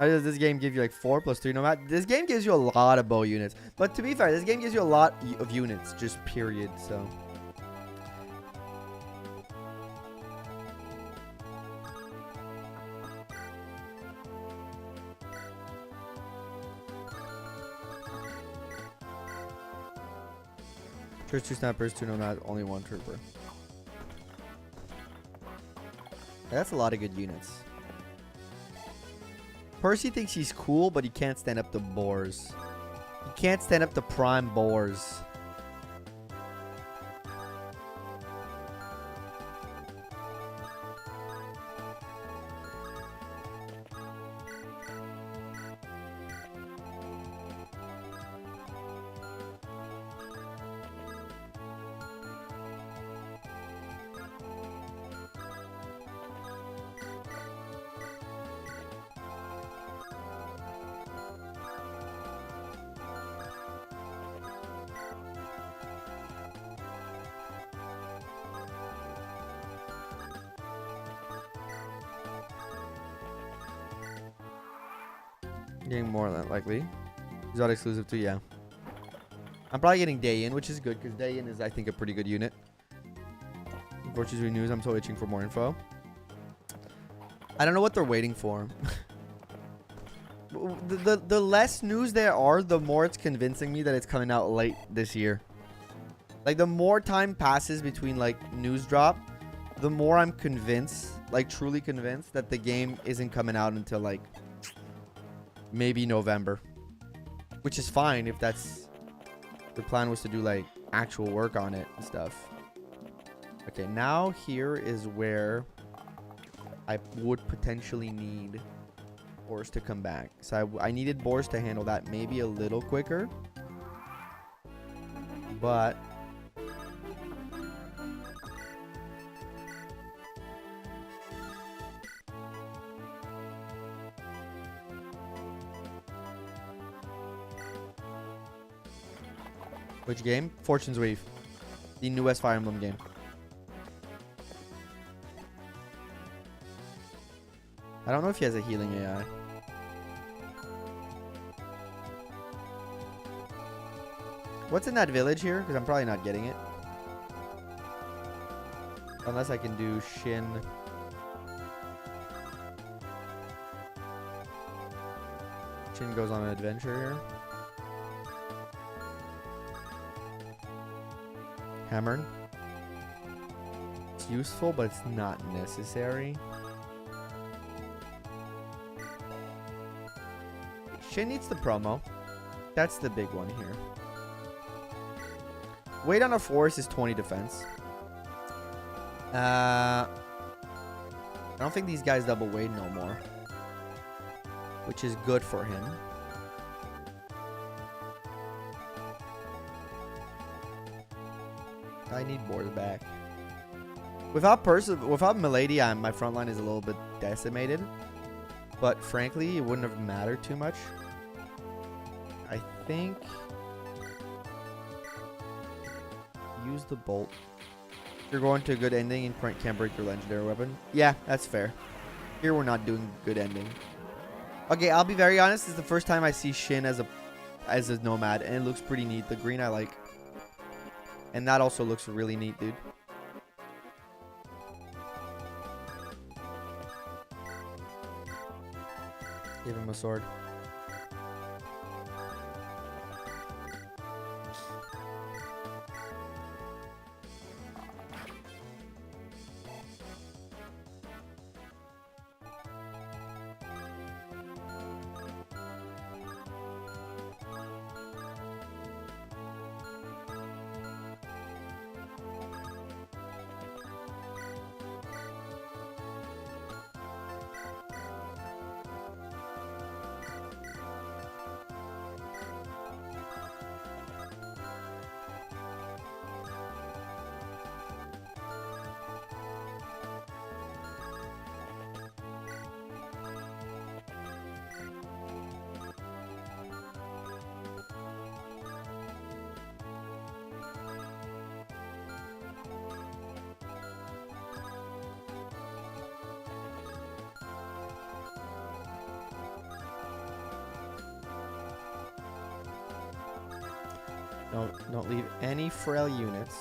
How does this game give you like 4 plus 3 nomad? This game gives you a lot of bow units. But to be fair, this game gives you a lot of units. Just period. So. There's 2 snappers, 2 nomad, only 1 trooper. That's a lot of good units. Percy thinks he's cool, but he can't stand up to boars. He can't stand up to prime boars. Getting more than likely. He's not exclusive to, yeah. I'm probably getting Day In, which is good because Day In is, I think, a pretty good unit. Unfortunately, news. I'm so itching for more info. I don't know what they're waiting for. the less news there are, the more it's convincing me that it's coming out late this year. Like, the more time passes between, like, news drop, the more I'm convinced, like, truly convinced that the game isn't coming out until, like, maybe November. Which is fine if that's... The plan was to do, like, actual work on it and stuff. Okay, now here is where I would potentially need Boris to come back. So I needed Boris to handle that maybe a little quicker. But... Which game? Fortune's Wave. The newest Fire Emblem game. I don't know if he has a healing AI. What's in that village here? Because I'm probably not getting it. Unless I can do Shin. Shin goes on an adventure here. Hammer. It's useful, but it's not necessary. Shin needs the promo. That's the big one here. Weight on a force is 20 defense. I don't think these guys double weight no more. Which is good for him. I need board back. Without Milady, my front line is a little bit decimated. But frankly, it wouldn't have mattered too much. I think... Use the bolt. You're going to a good ending and can't break your legendary weapon. Yeah, that's fair. Here we're not doing good ending. Okay, I'll be very honest. This is the first time I see Shin as a nomad, and it looks pretty neat. The green I like. And that also looks really neat, dude. Give him a sword. Don't leave any frail units.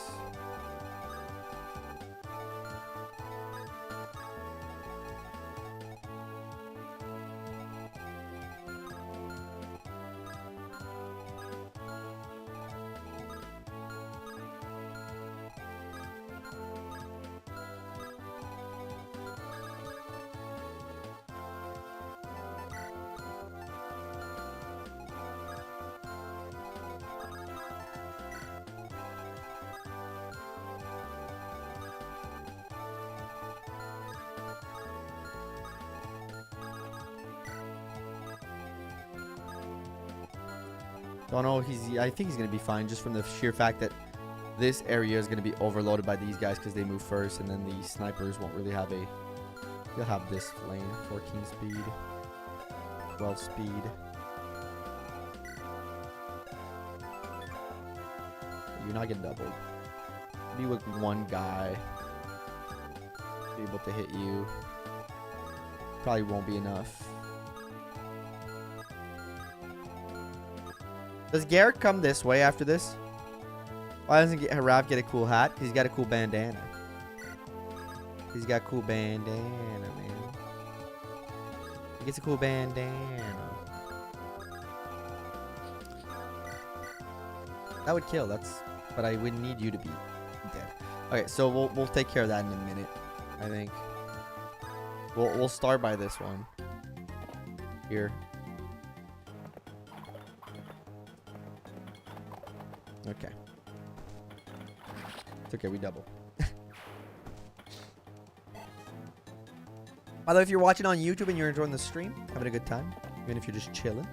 Don't know. I think he's gonna be fine just from the sheer fact that this area is gonna be overloaded by these guys because they move first, and then the snipers won't really have a. They'll have this lane, 14 speed, 12 speed. You're not getting doubled. Be with one guy. Be able to hit you. Probably won't be enough. Does Garrett come this way after this? Why doesn't Harav get a cool hat? He's got a cool bandana. He's got a cool bandana, man. He gets a cool bandana. That would kill. But I would need you to be dead. Okay, so we'll take care of that in a minute. I think. We'll start by this one. Here. Okay. It's okay, we double. By the way, if you're watching on YouTube and you're enjoying the stream, having a good time, even if you're just chilling,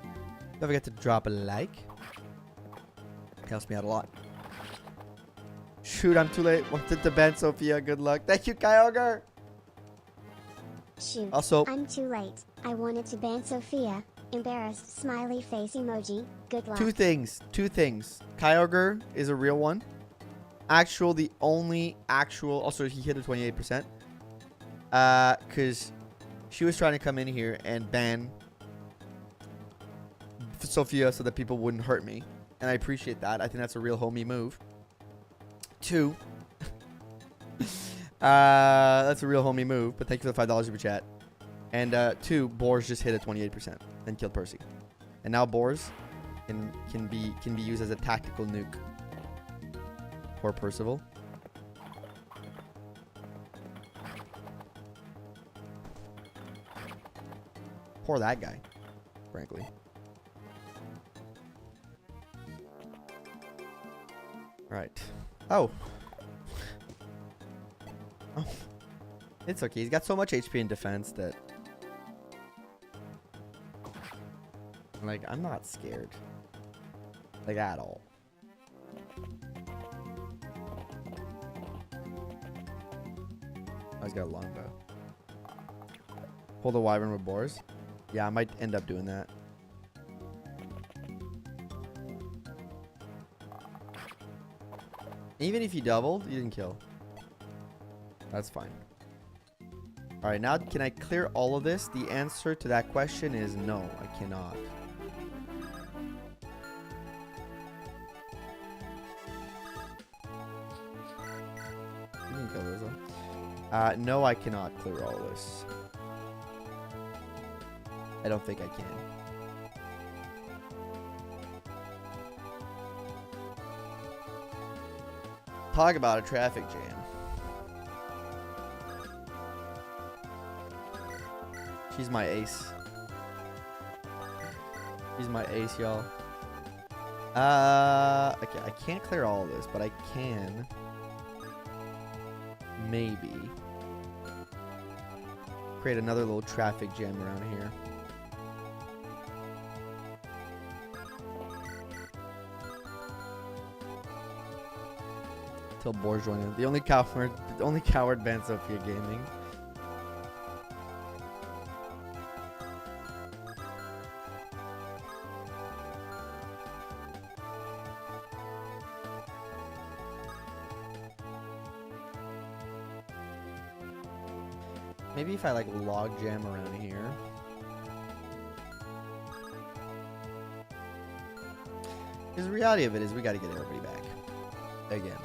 don't forget to drop a like. It helps me out a lot. Shoot, I'm too late. Wanted to ban Sophia. Good luck. Thank you, Kyogre.
Shoot.
Also,
I'm too late. I wanted to ban Sophia. Embarrassed smiley face emoji. Good luck.
two things. Kyogre is a real one. The only actual. Also, he hit a 28%. Because she was trying to come in here and ban Sophia so that people wouldn't hurt me. And I appreciate that. I think that's a real homie move. 2. That's a real homie move. But thank you for the $5 super chat. And 2, Boars just hit a 28% and killed Percy. And now Boars can be used as a tactical nuke. Poor Percival. Poor that guy, frankly. Right. Oh. Oh. It's okay. He's got so much HP and defense that... Like, I'm not scared. Like, at all. Oh, he's got a longbow. Pull the wyvern with boars. Yeah, I might end up doing that. Even if you doubled, you didn't kill. That's fine. Alright, now can I clear all of this? The answer to that question is no, I cannot. You can kill those though. No, I cannot clear all this. I don't think I can. Talk about a traffic jam. She's my ace. She's my ace, y'all. Okay, I can't clear all of this, but I can maybe create another little traffic jam around here. Till Boars join in. The only coward banned Sophia Gaming. Maybe if I like log jam around here. Because the reality of it is we got to get everybody back. Again.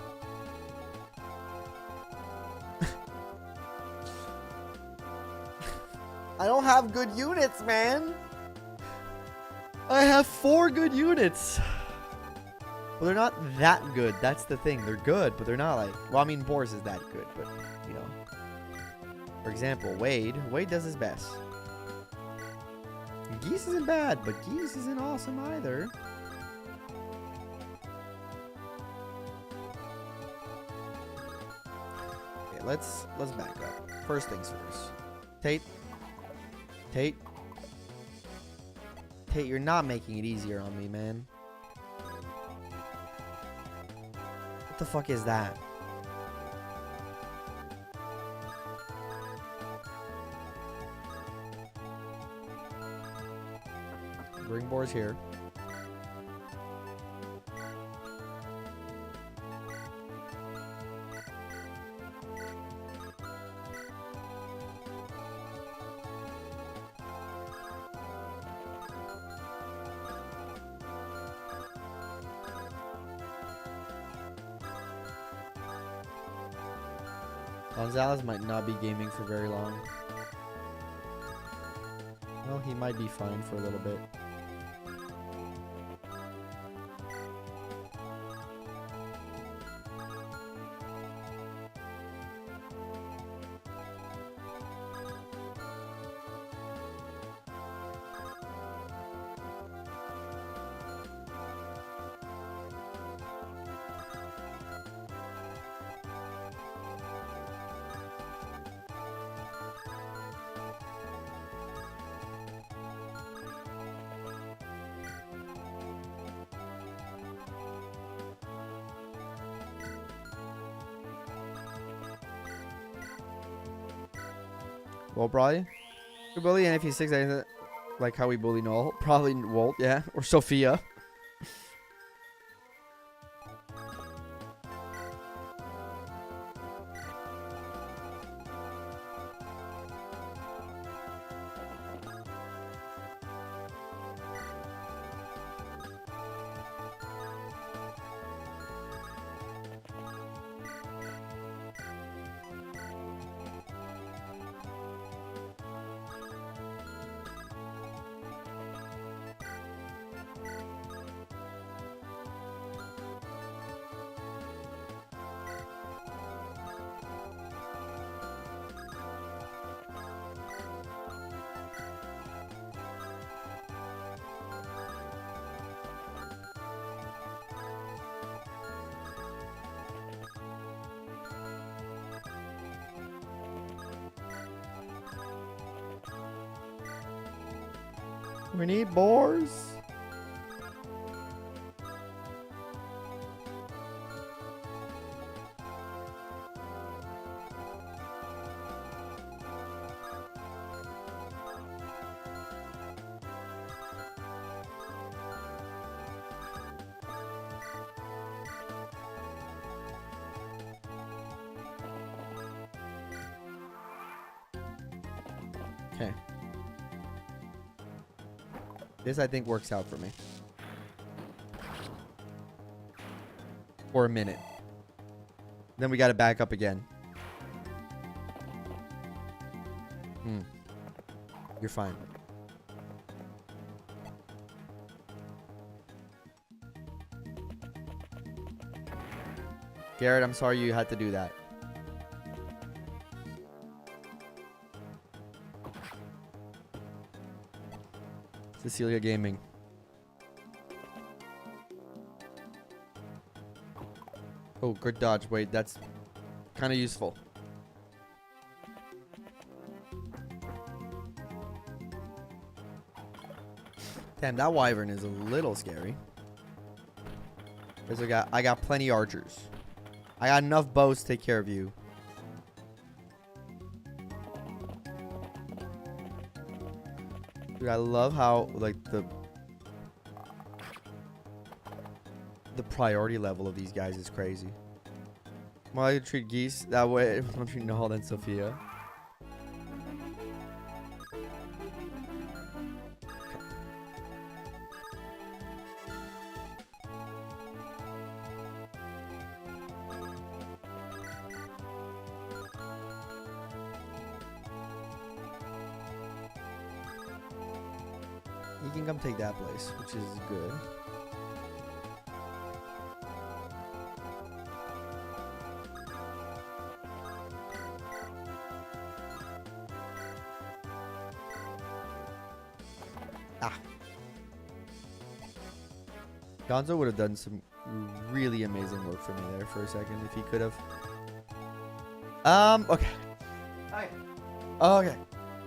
I don't have good units, man. I have 4 good units. Well, they're not that good. That's the thing. They're good, but they're not like... Well, I mean, Boars is that good, but, you know. For example, Wade. Wade does his best. Geese isn't bad, but Geese isn't awesome either. Okay, let's back up. First things first. Tate, you're not making it easier on me, man. What the fuck is that? Bring Boars here. Gonzalez might not be gaming for very long. Well, he might be fine for a little bit. Well, probably. We bully NFP6, like how we bully Noel. Probably Walt, yeah. Or Sophia. We need boars. Okay. This, I think, works out for me. For a minute. Then we got to back up again. You're fine. Garrett, I'm sorry you had to do that. Cecilia Gaming. Oh, good dodge. Wait, that's kind of useful. Damn, that wyvern is a little scary. Because I got plenty archers. I got enough bows to take care of you. Dude, I love how, like, the priority level of these guys is crazy. Well, I treat geese that way. I'm treating Noel than Sophia. He can come take that place, which is good. Ah. Gonzo would have done some really amazing work for me there for a second if he could have. Okay. Okay.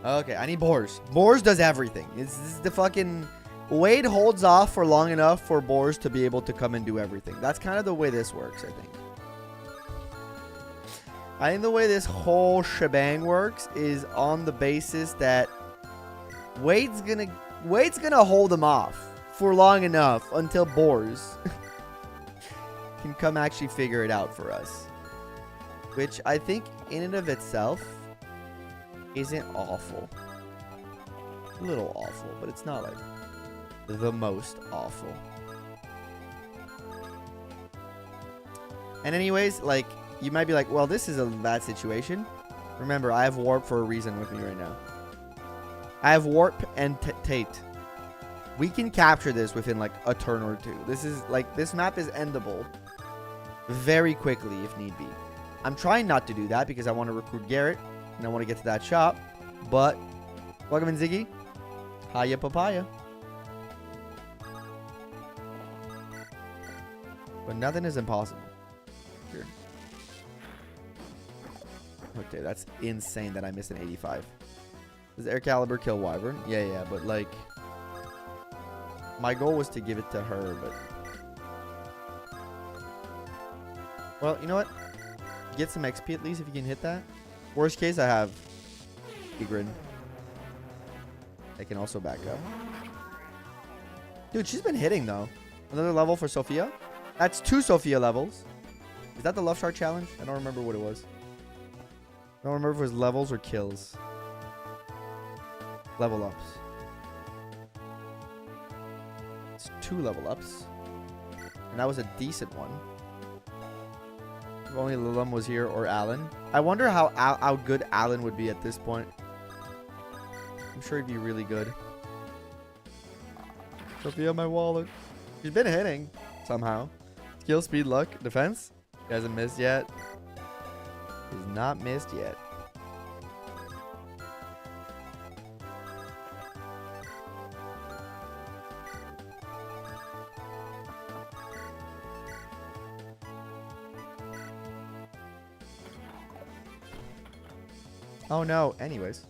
Okay, I need boars. Boars does everything. This is the fucking... Wade holds off for long enough for boars to be able to come and do everything. That's kind of the way this works, I think. I think the way this whole shebang works is on the basis that Wade's gonna hold him off for long enough until boars can come actually figure it out for us. Which I think in and of itself isn't awful. A little awful, but it's not like the most awful. And anyways, like, You might be like, well, this is a bad situation. Remember, I have Warp for a reason with me right now. I have Warp and Tate. We can capture this within like a turn or two. This is like, this map is endable very quickly if need be. I'm trying not to do that because I want to recruit Garrett and I want to get to that shop. But welcome in, Ziggy. Hiya, papaya. But nothing is impossible. Here. Okay, that's insane that I missed an 85. Does Air Caliber kill Wyvern? Yeah, but like, my goal was to give it to her, but well, you know what? Get some XP at least if you can hit that. Worst case, I have Egrin. I can also back up. Dude, she's been hitting though. Another level for Sophia. That's 2 Sophia levels. Is that the Love Shard challenge? I don't remember what it was. I don't remember if it was levels or kills. Level ups. It's 2 level ups. And that was a decent one. If only Lilum was here or Alan. I wonder how good Alan would be at this point. I'm sure he'd be really good. Sophia, my wallet. She's been hitting somehow. Skill, speed, luck, defense. He hasn't missed yet. He's not missed yet. Oh no, anyways.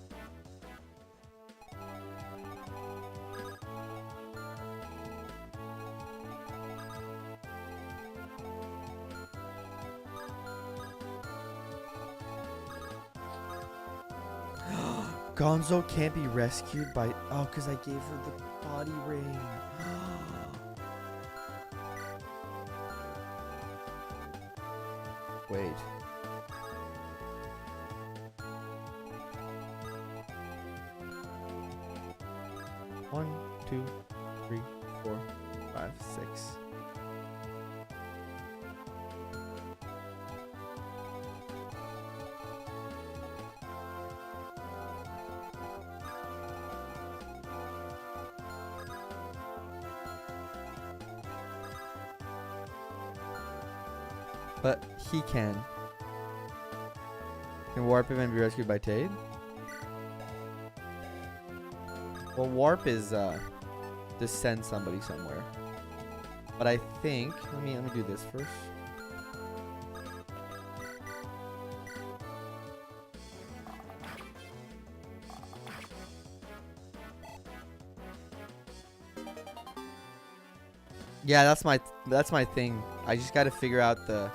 Gonzo can't be rescued by... Oh, because I gave her the body ring. Wait. One, 2, 3, 4, 5, 6. But he can. Can Warp him and be rescued by Tade? Well, Warp is to send somebody somewhere. But I think let me do this first. Yeah, that's my thing. I just got to figure out the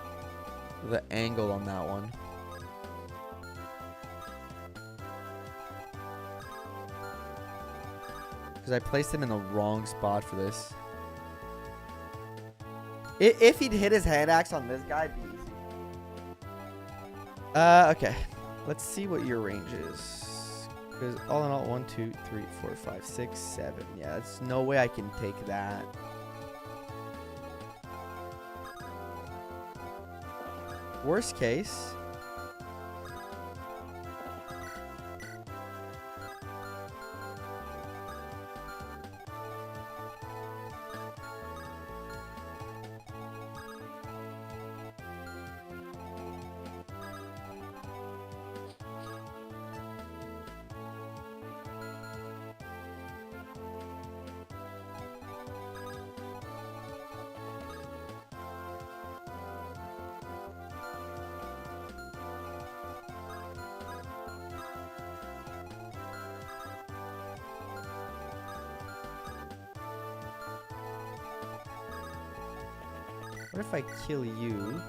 angle on that one. Because I placed him in the wrong spot for this. If he'd hit his hand axe on this guy, it'd be easy. Okay. Let's see what your range is. Because all in all, 1, 2, 3, 4, 5, 6, 7. Yeah, there's no way I can take that. Worst case. What if I kill you?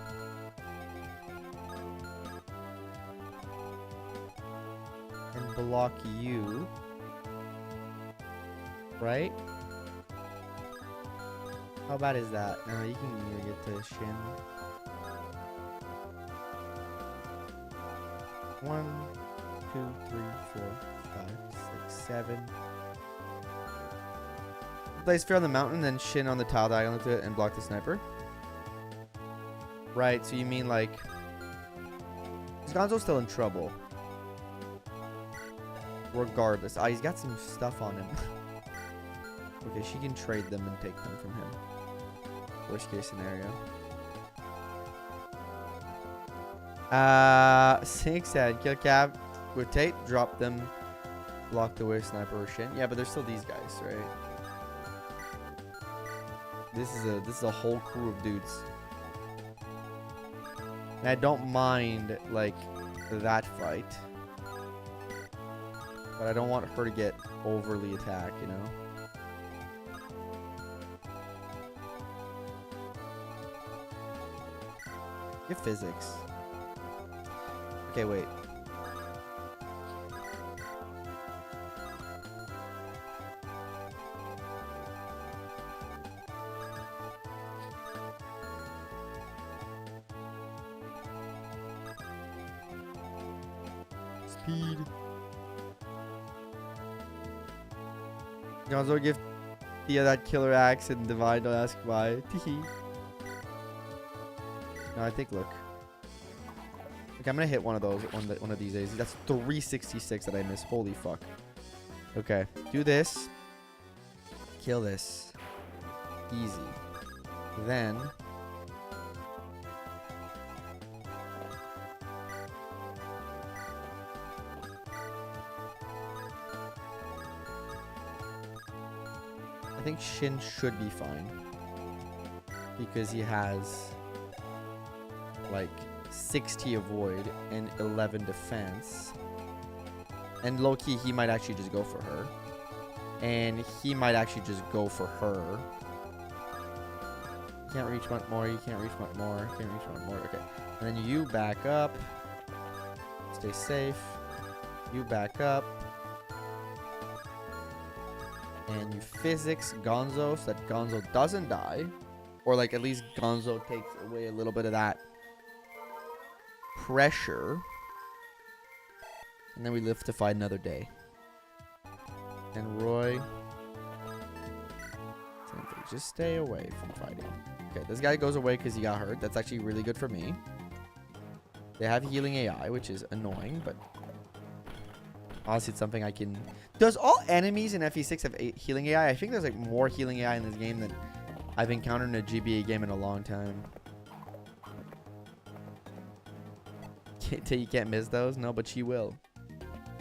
And block you? Right? How bad is that? No, you can get to Shin. 1, 2, 3, 4, 5, 6, 7. Place Fear on the mountain, then Shin on the tile diagonal to it and block the sniper. Right, so you mean like Is Gonzo's still in trouble? Regardless. Ah, he's got some stuff on him. Okay, she can trade them and take them from him. Worst case scenario. 6 head. Kill cap. Rotate. Drop them. Locked away sniper or shin. Yeah, but there's still these guys, right? This is a whole crew of dudes. And I don't mind like that fight. But I don't want her to get overly attacked, you know? Get physics. Okay, wait. Speed. Gonzo give Thea that killer axe and Divine, don't ask why. Teehee. No, I think, look. Okay, I'm gonna hit one of those one of these days. That's 366 that I missed. Holy fuck. Okay, do this. Kill this. Easy. Then I think Shin should be fine because he has like 60 avoid and 11 defense, and low-key he might actually just go for her, and he might actually just go for her. You can't reach much more, you can't reach much more, you can't reach much more. Okay, and then you back up, stay safe, you back up, and you physics Gonzo so that Gonzo doesn't die, or like at least Gonzo takes away a little bit of that pressure, and then we live to fight another day. And Roy, just stay away from fighting. Okay, this guy goes away because he got hurt. That's actually really good for me. They have healing AI, which is annoying, but honestly, it's something I can. Does all enemies in FE6 have healing AI? I think there's like more healing AI in this game than I've encountered in a GBA game in a long time. You can't miss those? No, but she will.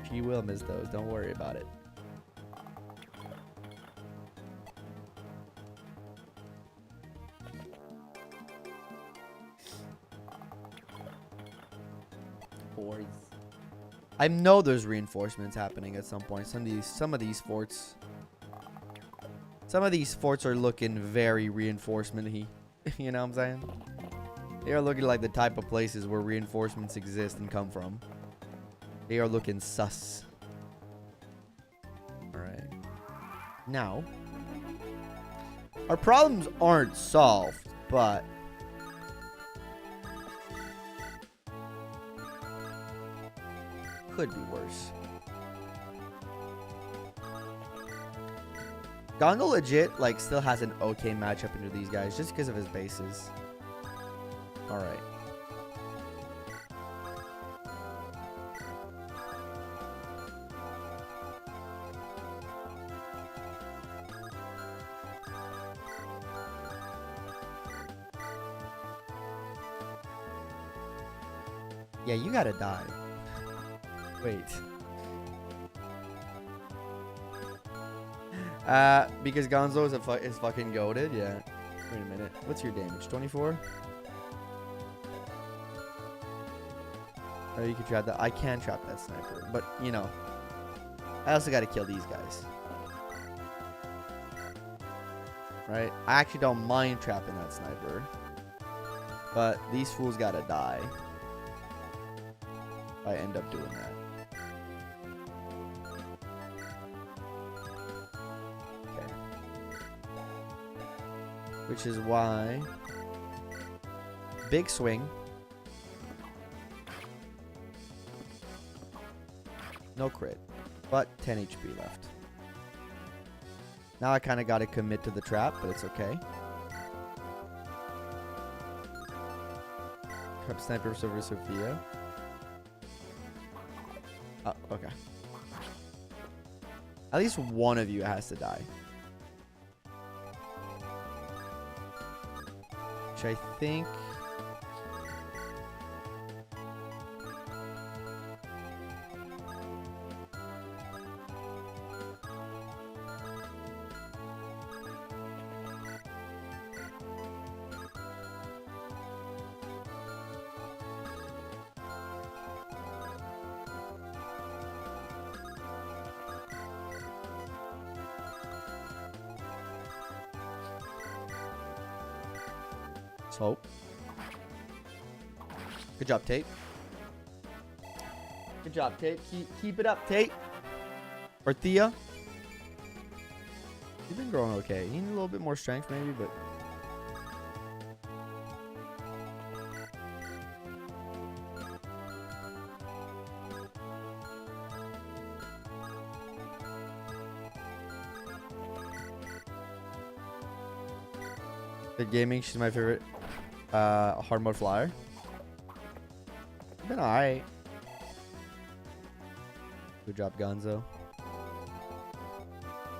She will miss those. Don't worry about it. Boys. I know there's reinforcements happening at some point. Some of these forts. Some of these forts are looking very reinforcement-y. You know what I'm saying? They are looking like the type of places where reinforcements exist and come from. They are looking sus. Alright. Now, our problems aren't solved, but could be worse. Gonzo legit, like, still has an okay matchup into these guys just because of his bases. Alright. Yeah, you gotta die. Wait. Because Gonzo is fucking goated? Yeah. Wait a minute. What's your damage? 24? Oh, you can trap that. I can trap that sniper. But, you know, I also gotta kill these guys. Right? I actually don't mind trapping that sniper. But these fools gotta die. If I end up doing that. Okay. Which is why... Big swing. No crit. But 10 HP left. Now I kind of got to commit to the trap, but it's okay. Trap sniper over Sophia. Oh, okay. At least one of you has to die. Which I think... Hope. Good job, Tate. Good job, Tate. Keep it up, Tate. Or Thea. You've been growing okay. You need a little bit more strength, maybe, but... Good gaming. She's my favorite. Hard mode flyer. Been alright. Good job, Gonzo.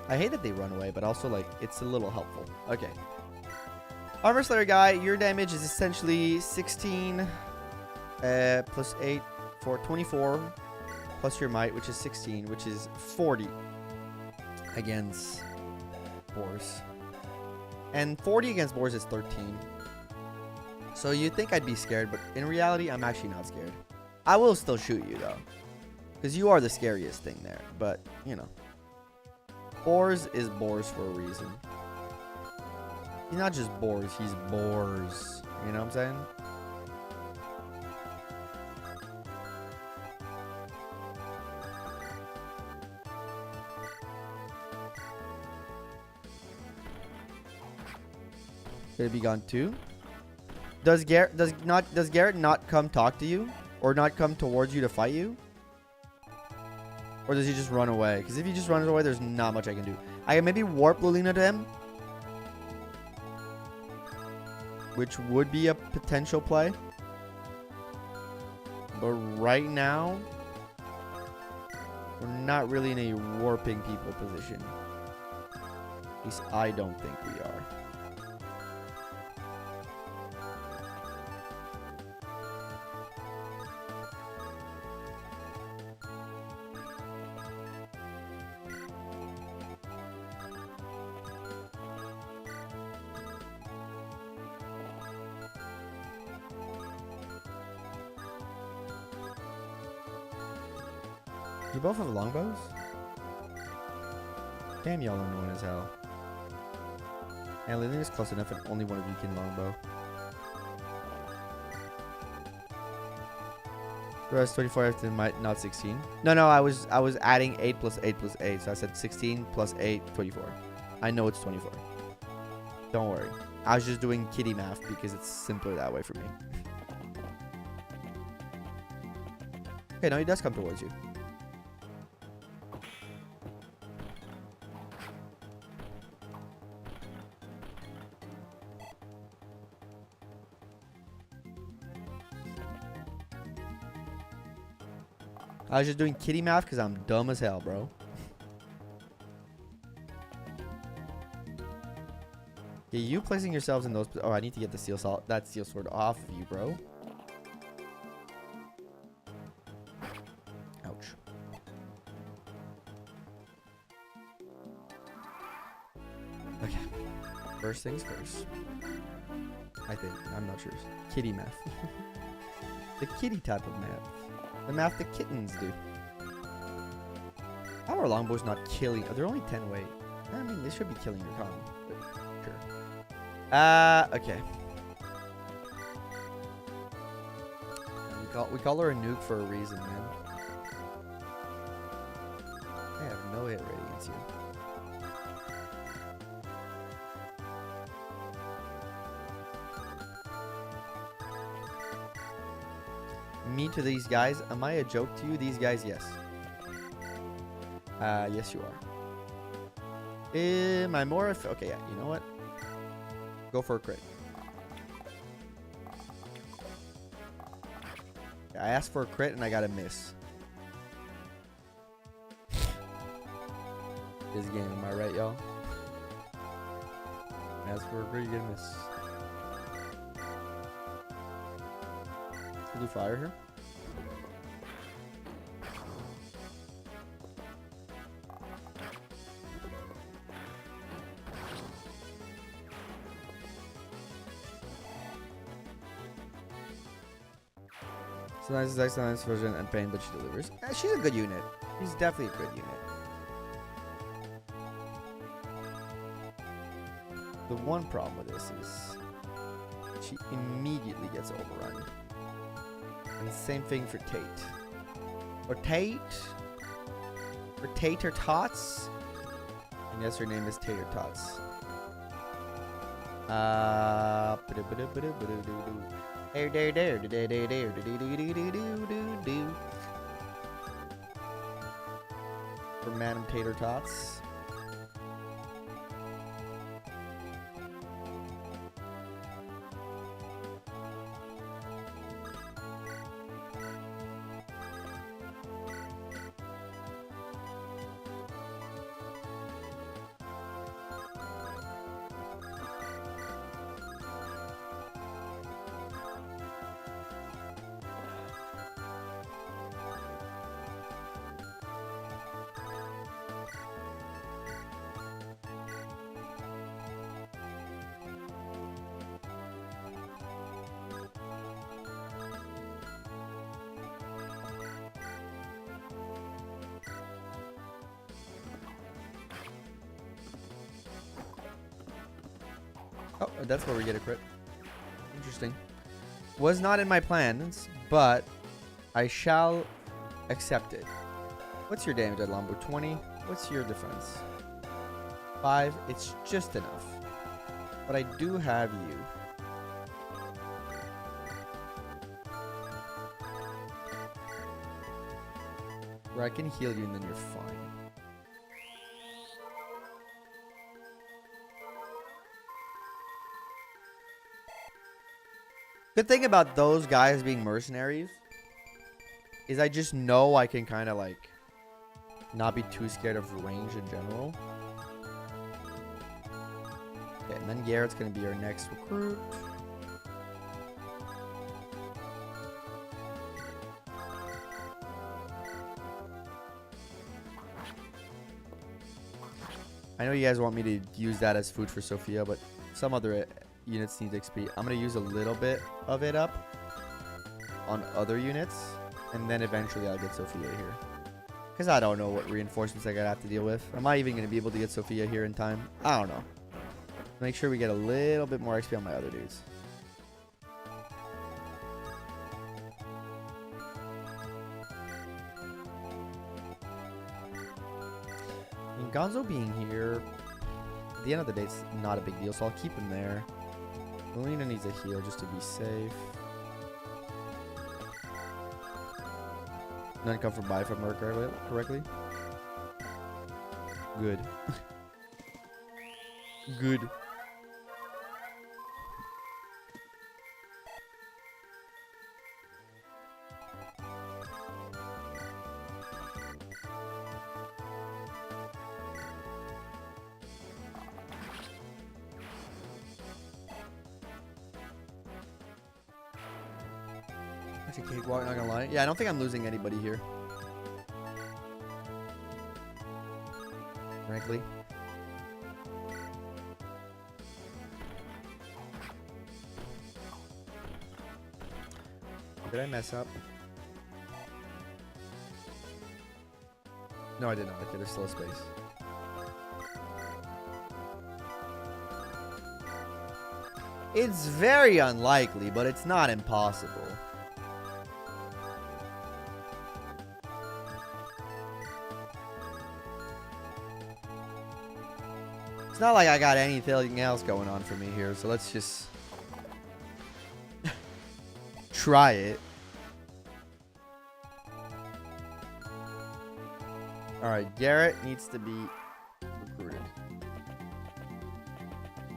I hate that they run away, but also, like, it's a little helpful. Okay. Armor Slayer guy, your damage is essentially 16 plus 8 for 24 plus your might, which is 16, which is 40 against boars. And 40 against boars is 13. So you'd think I'd be scared, but in reality, I'm actually not scared. I will still shoot you, though. Because you are the scariest thing there. But, you know. Boars is boars for a reason. He's not just boars, he's boars. You know what I'm saying? Could it be gone too? Does Garrett not come talk to you? Or not come towards you to fight you? Or does he just run away? Because if he just runs away, there's not much I can do. I can maybe warp Lulina to him. Which would be a potential play. But right now, we're not really in a warping people position. At least I don't think we are. You both have longbows? Damn, y'all are annoying as hell. And Lillian is close enough and only one of you can longbow. The rest 24 after might, not 16. No, I was adding 8 plus 8 plus 8. So I said 16 plus 8, 24. I know it's 24. Don't worry. I was just doing kitty math because it's simpler that way for me. Okay, now he does come towards you. I was just doing kitty math because I'm dumb as hell, bro. Okay, you placing yourselves in those... Oh, I need to get the steel salt. That steel sword off of you, bro. Ouch. Okay. First things first. I think. I'm not sure. Kitty math. The kitty type of math. The math the kittens do. How are longbows not killing? They're only 10 weight. I mean, they should be killing your con. But sure. Okay. We call her a nuke for a reason, man. I have no hit rate against you. Me to these guys. Am I a joke to you? These guys, yes. Yes, you are. Am I more... Okay, yeah. You know what? Go for a crit. I asked for a crit and I got a miss. this game. Am I right, y'all? As for pretty good miss. We'll do fire here. Sometimes it's excellent version and pain, but she delivers. She's a good unit. She's definitely a good unit. The one problem with this is she immediately gets overrun. And the same thing for Tate. Or Tate? Or Tater Tots? I guess her name is Tater Tots. For Madam Tater Tots. Oh, that's where we get a crit. Interesting. Was not in my plans, but I shall accept it. What's your damage at Lombo? 20? What's your defense? 5. It's just enough. But I do have you. Where I can heal you and then you're fine. Good thing about those guys being mercenaries is I just know I can kind of like not be too scared of range in general. Okay, and then Garrett's going to be our next recruit. I know you guys want me to use that as food for Sophia, but some other units need XP. I'm going to use a little bit of it up on other units, and then eventually I'll get Sophia here. Because I don't know what reinforcements I gotta have to deal with. Am I even going to be able to get Sophia here in time? I don't know. Make sure we get a little bit more XP on my other dudes. And Gonzo being here, at the end of the day, it's not a big deal, so I'll keep him there. Melina needs a heal just to be safe. None come from by if I remember correctly. Good. Good. That's a cakewalk, not gonna lie. Yeah, I don't think I'm losing anybody here. Frankly. Did I mess up? No, I did not. Okay, there's still a space. It's very unlikely, but it's not impossible. It's not like I got anything else going on for me here, so let's just try it. Alright, Garrett needs to be recruited.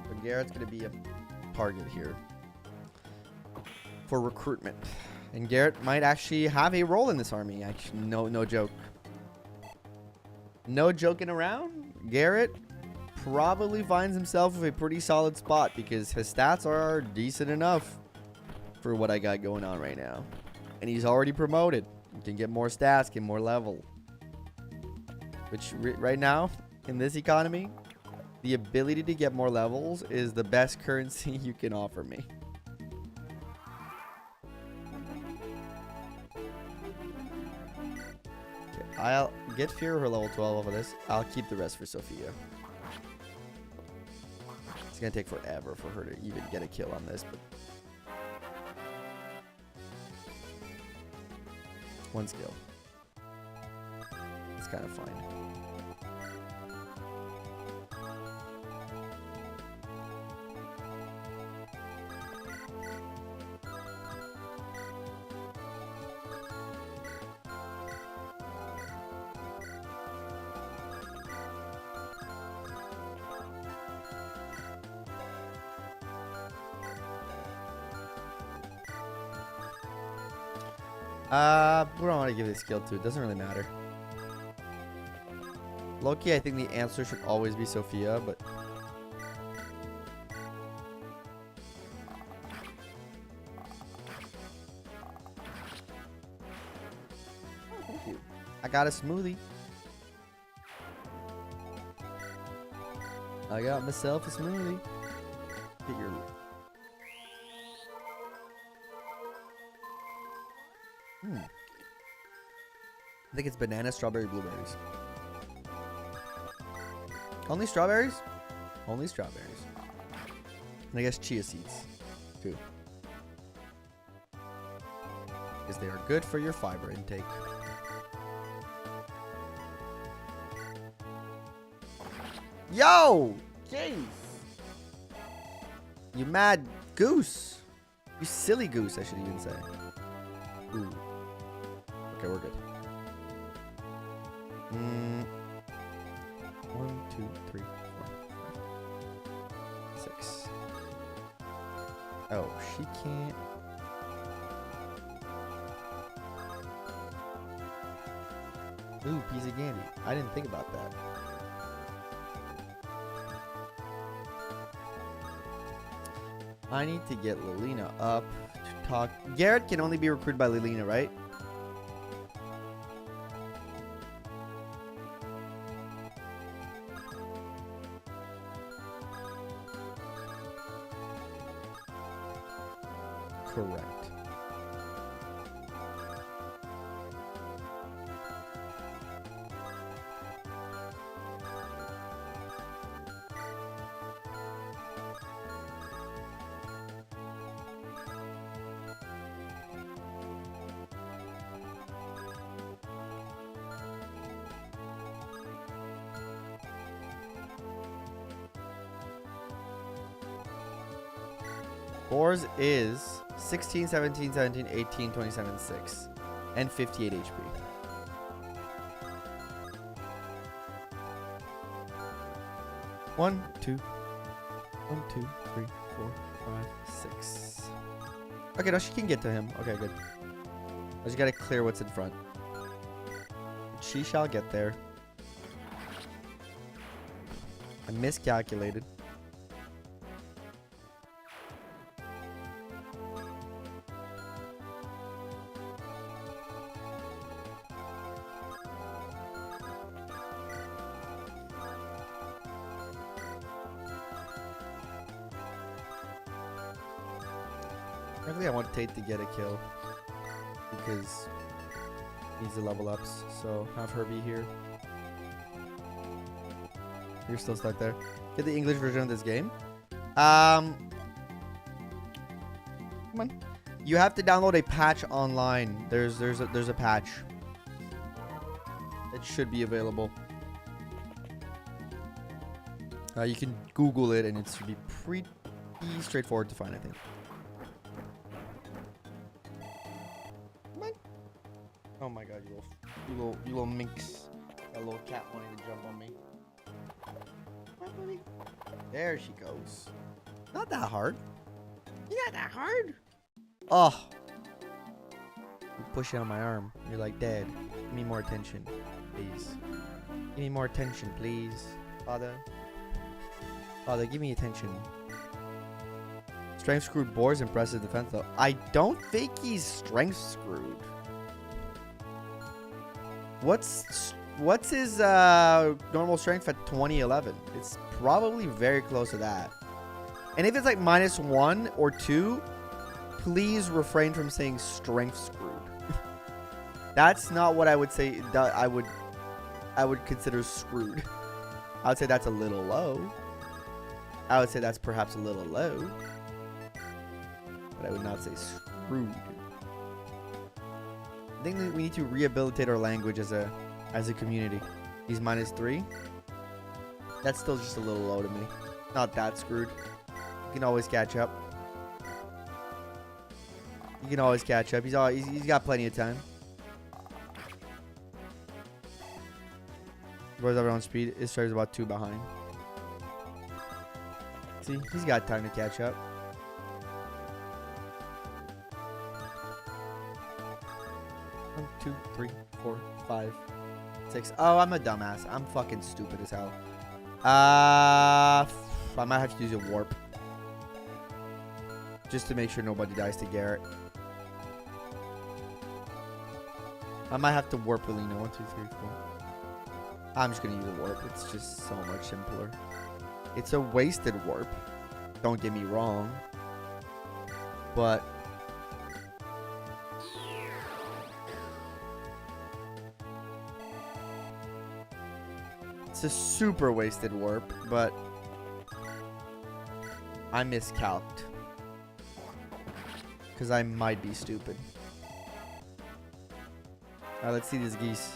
So Garrett's going to be a target here for recruitment. And Garrett might actually have a role in this army. Actually, no joke. no joking around, Garrett probably finds himself with a pretty solid spot because his stats are decent enough for what I got going on right now. And he's already promoted. He can get more stats, get more level. Which right now, in this economy, the ability to get more levels is the best currency you can offer me. Okay, I'll get Fear her level 12 off of this. I'll keep the rest for Sophia. It's gonna take forever for her to even get a kill on this, but one skill. It's kind of fine. We don't want to give it a skill to. It doesn't really matter. Loki, I think the answer should always be Sophia, but oh, thank you. I got a smoothie. I got myself a smoothie. Get your I think it's banana, strawberry, blueberries. Only strawberries? Only strawberries. And I guess chia seeds, too. Because they are good for your fiber intake. Yo! Jeez! You mad goose. You silly goose, I should even say. Ooh. Okay, we're good. 1, 2, 3, 4, 5, 6. Oh, she can't. Ooh, piece of candy. I didn't think about that. I need to get Lilina up to talk. Garrett can only be recruited by Lilina, right? Correct. Boars is 16, 17, 17, 18, 27, 6. And 58 HP. One, two, 3, 4, 5, 6. Okay, no, she can get to him. Okay, good. I just gotta clear what's in front. She shall get there. I miscalculated. Frankly, I want Tate to get a kill because he needs to level ups. So have her be here. You're still stuck there. Get the English version of this game. Come on. You have to download a patch online. There's a patch. It should be available. You can Google it and it should be pretty straightforward to find, I think. Oh my god, you little minx. That little cat wanting to jump on me. Come on, buddy. There she goes. Not that hard. You're not that hard. Oh. You push it on my arm. You're like, Dad, give me more attention. Please. Give me more attention, please. Father. Father, give me attention. Strength screwed boars, impressive defense though. I don't think he's strength screwed. What's his normal strength at 2011? It's probably very close to that. And if it's like -1 or 2, please refrain from saying strength screwed. That's not what I would say. That I would consider screwed. I would say that's a little low. I would say that's perhaps a little low. But I would not say screwed. I think that we need to rehabilitate our language as a community. He's -3. That's still just a little low to me. Not that screwed. You can always catch up. You can always catch up. He's got plenty of time. Boys have their own speed. His striker's about 2 behind. See, he's got time to catch up. One, 2, 3, 4, 5, 6. Oh, I'm a dumbass. I'm fucking stupid as hell. I might have to use a warp. Just to make sure nobody dies to Garrett. I might have to warp Alina. 1, 2, 3, 4. I'm just going to use a warp. It's just so much simpler. It's a wasted warp. Don't get me wrong. But it's a super wasted warp, but I miscalced. Because I might be stupid. Alright, let's see these geese.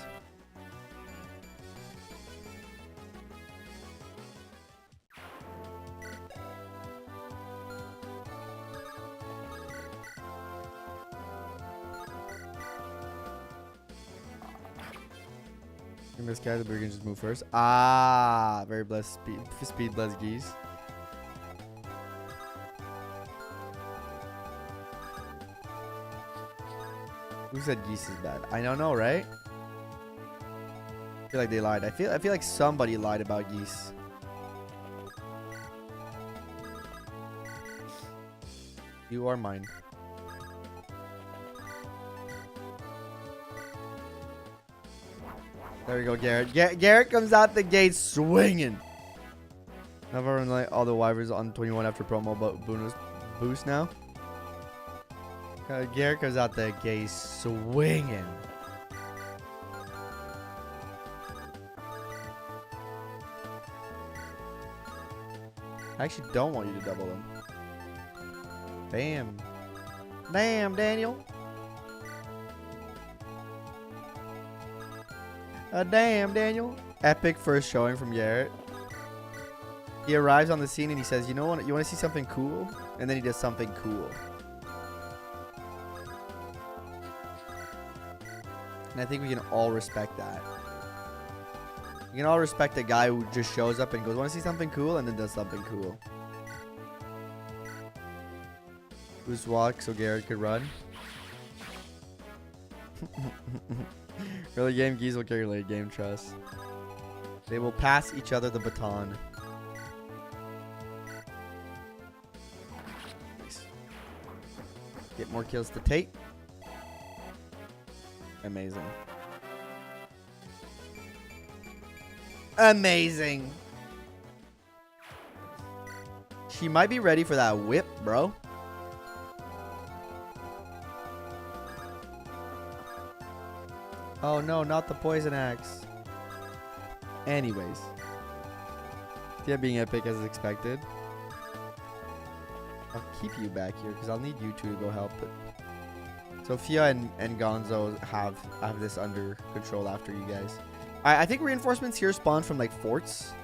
In this guy, the bird can just move first. Ah, very blessed speed blessed geese. Who said geese is bad? I don't know, right? I feel like they lied. I feel like somebody lied about geese. You are mine. There we go, Garrett. Garrett comes out the gate swinging. Never run like all the wyverns on 21 after promo, but bonus boost now. Garrett comes out the gate swinging. I actually don't want you to double him. Bam. Bam, Daniel. Damn, Daniel. Epic first showing from Garrett. He arrives on the scene and he says, you know what? You want to see something cool? And then he does something cool. And I think we can all respect that. We can all respect a guy who just shows up and goes, want to see something cool? And then does something cool. Boost walk so Garrett could run. Early game geese will carry late game trust. They will pass each other the baton. Nice. Get more kills to Tate. Amazing. Amazing. She might be ready for that whip, bro. Oh no, not the poison axe. Anyways. Yeah, being epic as expected. I'll keep you back here because I'll need you two to go help it. Sophia and Gonzo have this under control after you guys. I think reinforcements here spawn from like forts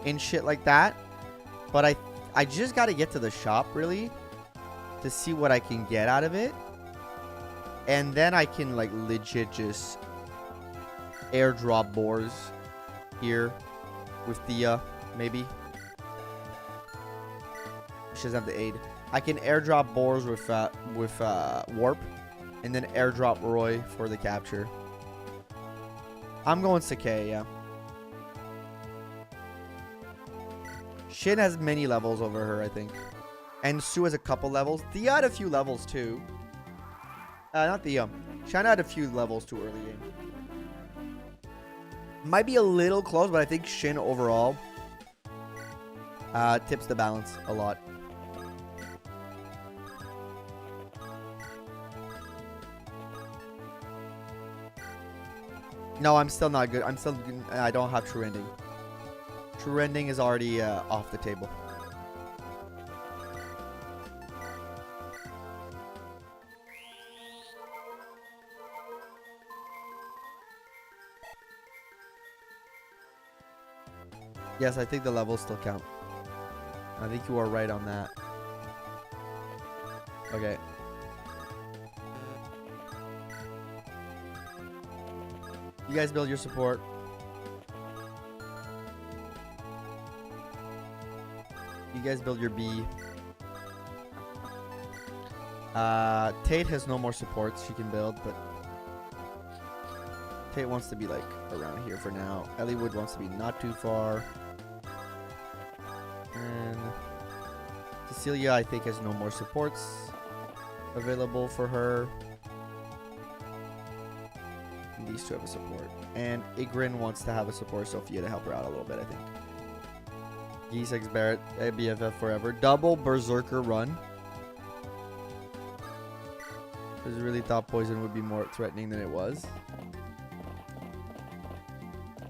and shit like that. But I just got to get to the shop really to see what I can get out of it. And then I can like legit just airdrop boars here with Thea, maybe. She doesn't have the aid. I can airdrop boars with warp, and then airdrop Roy for the capture. I'm going Sakai, yeah. Shin has many levels over her, I think. And Sue has a couple levels. Thea had a few levels too. Not Thea. Shanna had a few levels too early game. Might be a little close, but I think Shin overall tips the balance a lot. No, I'm still not good. I don't have true ending. True ending is already off the table. Yes, I think the levels still count. I think you are right on that. Okay. You guys build your support. You guys build your B. Tate has no more supports she can build, but Tate wants to be like around here for now. Eliwood wants to be not too far. And Cecilia, I think, has no more supports available for her. And these two have a support. And Igrin wants to have a support Sophia to help her out a little bit, I think. Geesex Barrett, BFF forever. Double Berserker run. I really thought poison would be more threatening than it was.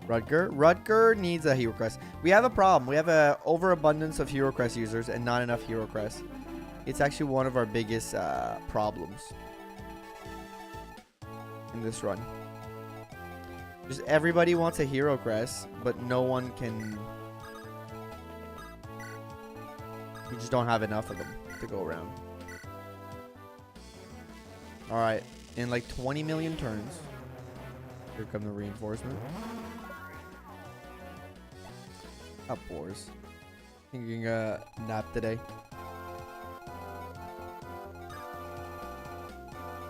Rutger needs a hero crest. We have a problem. We have a overabundance of hero crest users and not enough hero crest. It's actually one of our biggest problems in this run. Just everybody wants a hero crest, but no one can. We just don't have enough of them to go around. All right, in like 20 million turns. Here come the reinforcement. Up boars. Thinking nap today.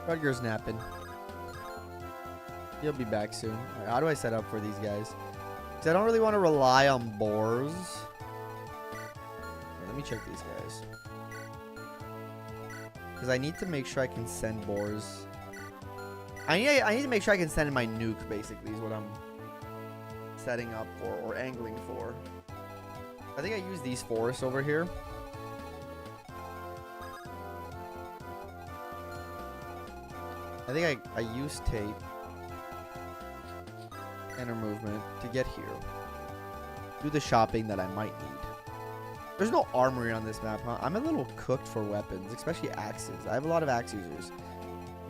Rutger's napping. He'll be back soon. Right, how do I set up for these guys? Because I don't really want to rely on boars. Right, let me check these guys. Because I need to make sure I can send boars. I need to make sure I can send in my nuke, basically, is what I'm setting up for or angling for. I think I use these forests over here. I think I use tape and her movement to get here. Do the shopping that I might need. There's no armory on this map, huh? I'm a little cooked for weapons, especially axes. I have a lot of axe users.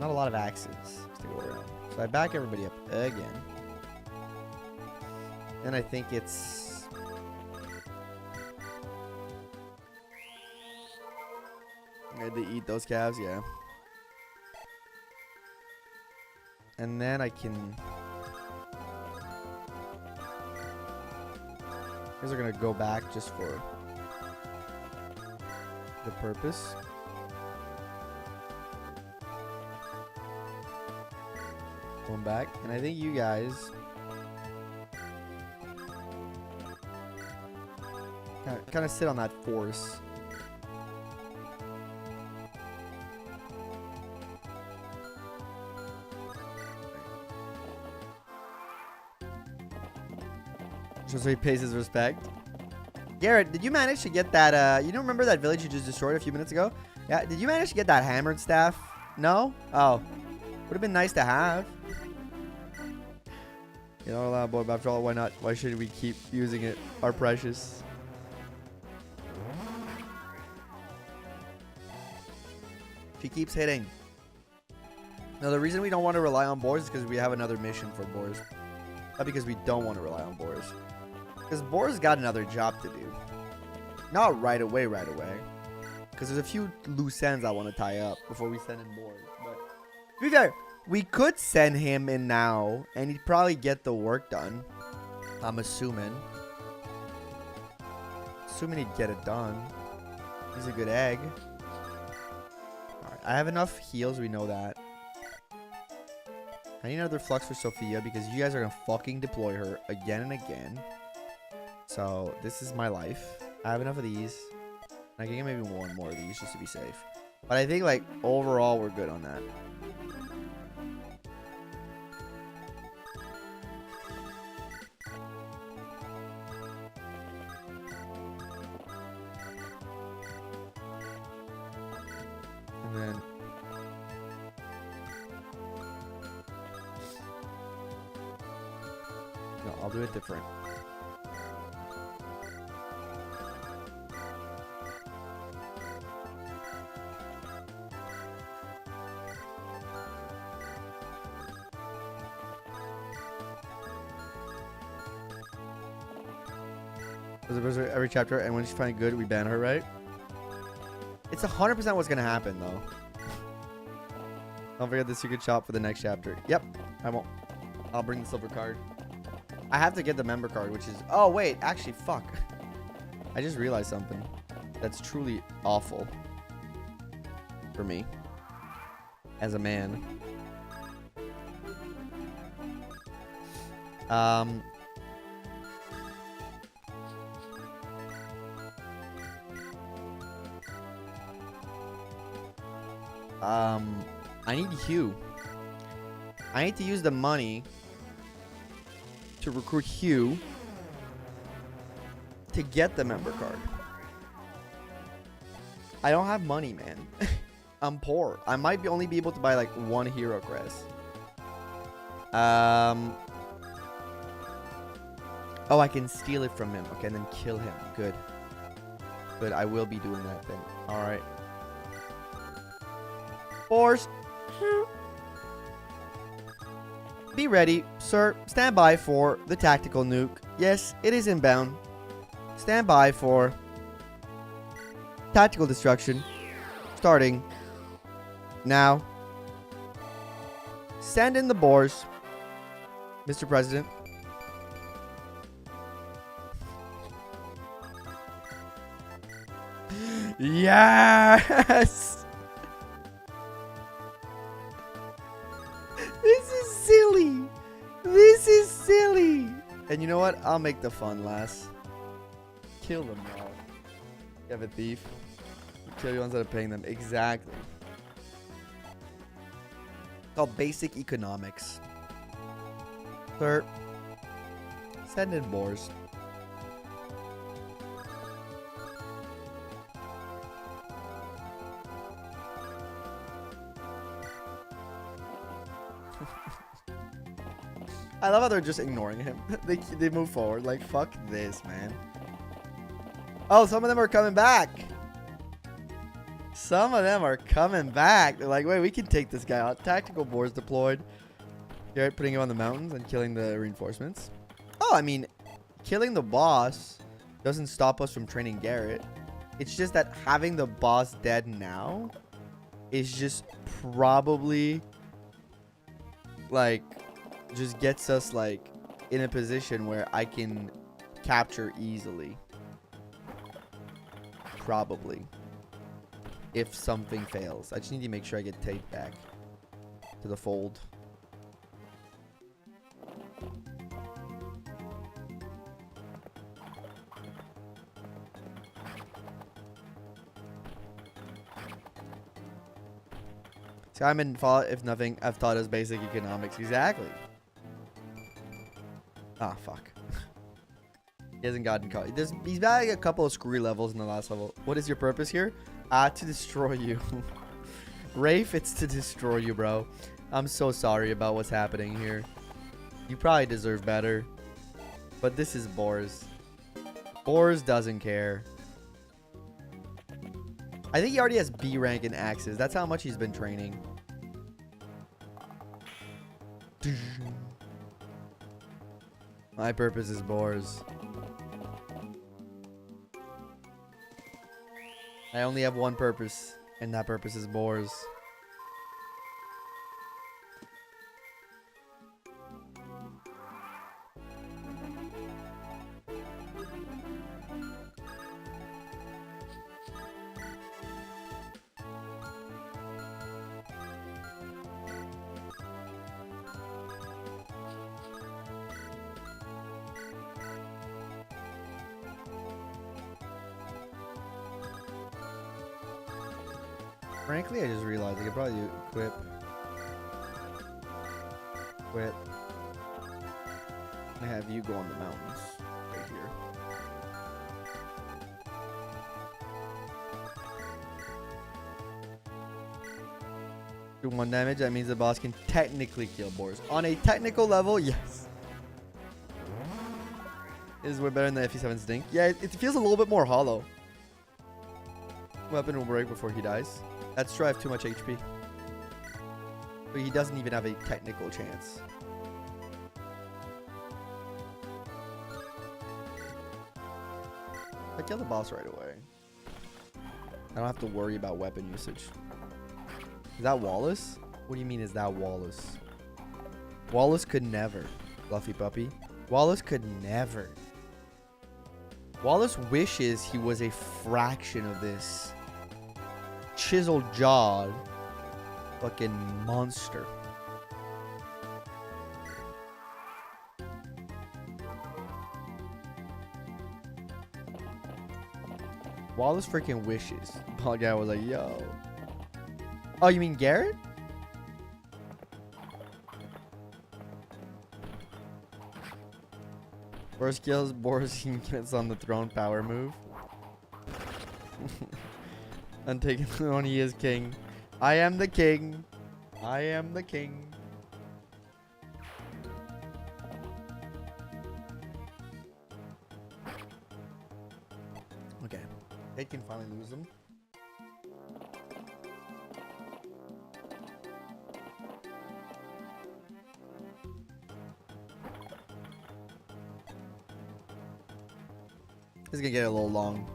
Not a lot of axes to go around. So I back everybody up again. And I think it's... I had to eat those calves, yeah. And then I can... These are going to go back just for the purpose. Going back. And I think you guys... kind of sit on that force. Just so he pays his respect. Garrett, did you manage to get that, you don't remember that village you just destroyed a few minutes ago? Yeah, did you manage to get that hammered staff? No? Oh. Would have been nice to have. You know, boy, but after all, why not? Why should we keep using it? Our precious. She keeps hitting. Now, the reason we don't want to rely on boars is because we have another mission for boars. Not because we don't want to rely on boars. Because boars got another job to do. Not right away. Because there's a few loose ends I want to tie up before we send in boars. But to be fair, we could send him in now, and he'd probably get the work done. I'm assuming. Assuming he'd get it done. He's a good egg. Alright, I have enough heals, we know that. I need another flux for Sophia because you guys are going to fucking deploy her again and again. So, this is my life. I have enough of these. I can get maybe one more of these just to be safe. But I think, like, overall, we're good on that. And then... No, I'll do it different. Every chapter, and when she's finally good, we ban her, right? It's 100% what's gonna happen, though. Don't forget the secret shop for the next chapter. Yep, I won't. I'll bring the silver card. I have to get the member card, which is... Oh, wait, actually, fuck. I just realized something that's truly awful for me as a man. I need Hugh. I need to use the money to recruit Hugh to get the member card. I don't have money, man. I'm poor. I might only be able to buy like one hero crest. Oh, I can steal it from him. Okay, and then kill him. Good. Good. I will be doing that then. All right. Force. Be ready, sir. Stand by for the tactical nuke. Yes, it is inbound. Stand by for tactical destruction. Starting now. Send in the boars, Mr. President. Yes! This is silly. This is silly. And you know what? I'll make the fun last. Kill them all. You have a thief. Kill the ones that are paying them. Exactly. Called basic economics. Sir, send in boars. I love how they're just ignoring him. They move forward. Like, fuck this, man. Oh, some of them are coming back. Some of them are coming back. They're like, wait, we can take this guy out. Tactical boars deployed. Garrett putting him on the mountains and killing the reinforcements. Oh, I mean, killing the boss doesn't stop us from training Garrett. It's just that having the boss dead now is just probably like... just gets us like in a position where I can capture easily. Probably. If something fails. I just need to make sure I get Tate back to the fold. Simon fought, if nothing, I've taught us basic economics. Exactly. Ah, fuck. He hasn't gotten caught. He's got like a couple of screwy levels in the last level. What is your purpose here? To destroy you. Rafe, it's to destroy you, bro. I'm so sorry about what's happening here. You probably deserve better. But this is Boars. Boars doesn't care. I think he already has B rank in axes. That's how much he's been training. My purpose is boars. I only have one purpose, and that purpose is boars. Frankly, I just realized I could probably do equip. Equip. And have you go on the mountains right here. Do 1 damage. That means the boss can technically kill boars. On a technical level, yes. It is way better than the FE7 Stink. Yeah, it feels a little bit more hollow. Weapon will break before he dies. That's true. I have too much HP. But he doesn't even have a technical chance. I kill the boss right away. I don't have to worry about weapon usage. Is that Wallace? What do you mean is that Wallace? Wallace could never. Fluffy puppy. Wallace could never. Wallace wishes he was a fraction of this chiseled jawed fucking monster. Wallace freaking wishes. Paul guy was like, yo. Oh, you mean Garrett? Worst kills Boris gets on the throne power move. Untaken throne, he is king. I am the king. I am the king. Okay. They can finally lose them. This is gonna get a little long.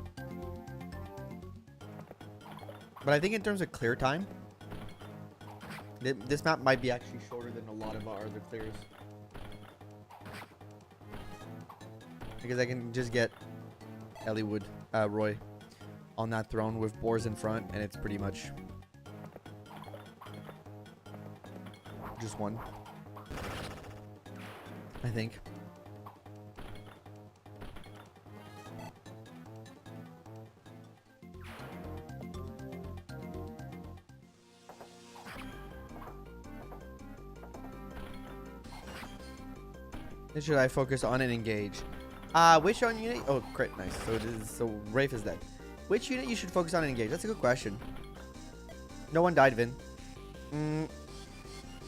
But I think in terms of clear time, this map might be actually shorter than a lot of our other clears. Because I can just get Roy on that throne with boars in front, and it's pretty much just one. I think. Should I focus on and engage? Which on unit? Oh, crit, nice. So it is. So Rafe is dead. Which unit you should focus on and engage? That's a good question. No one died, Vin.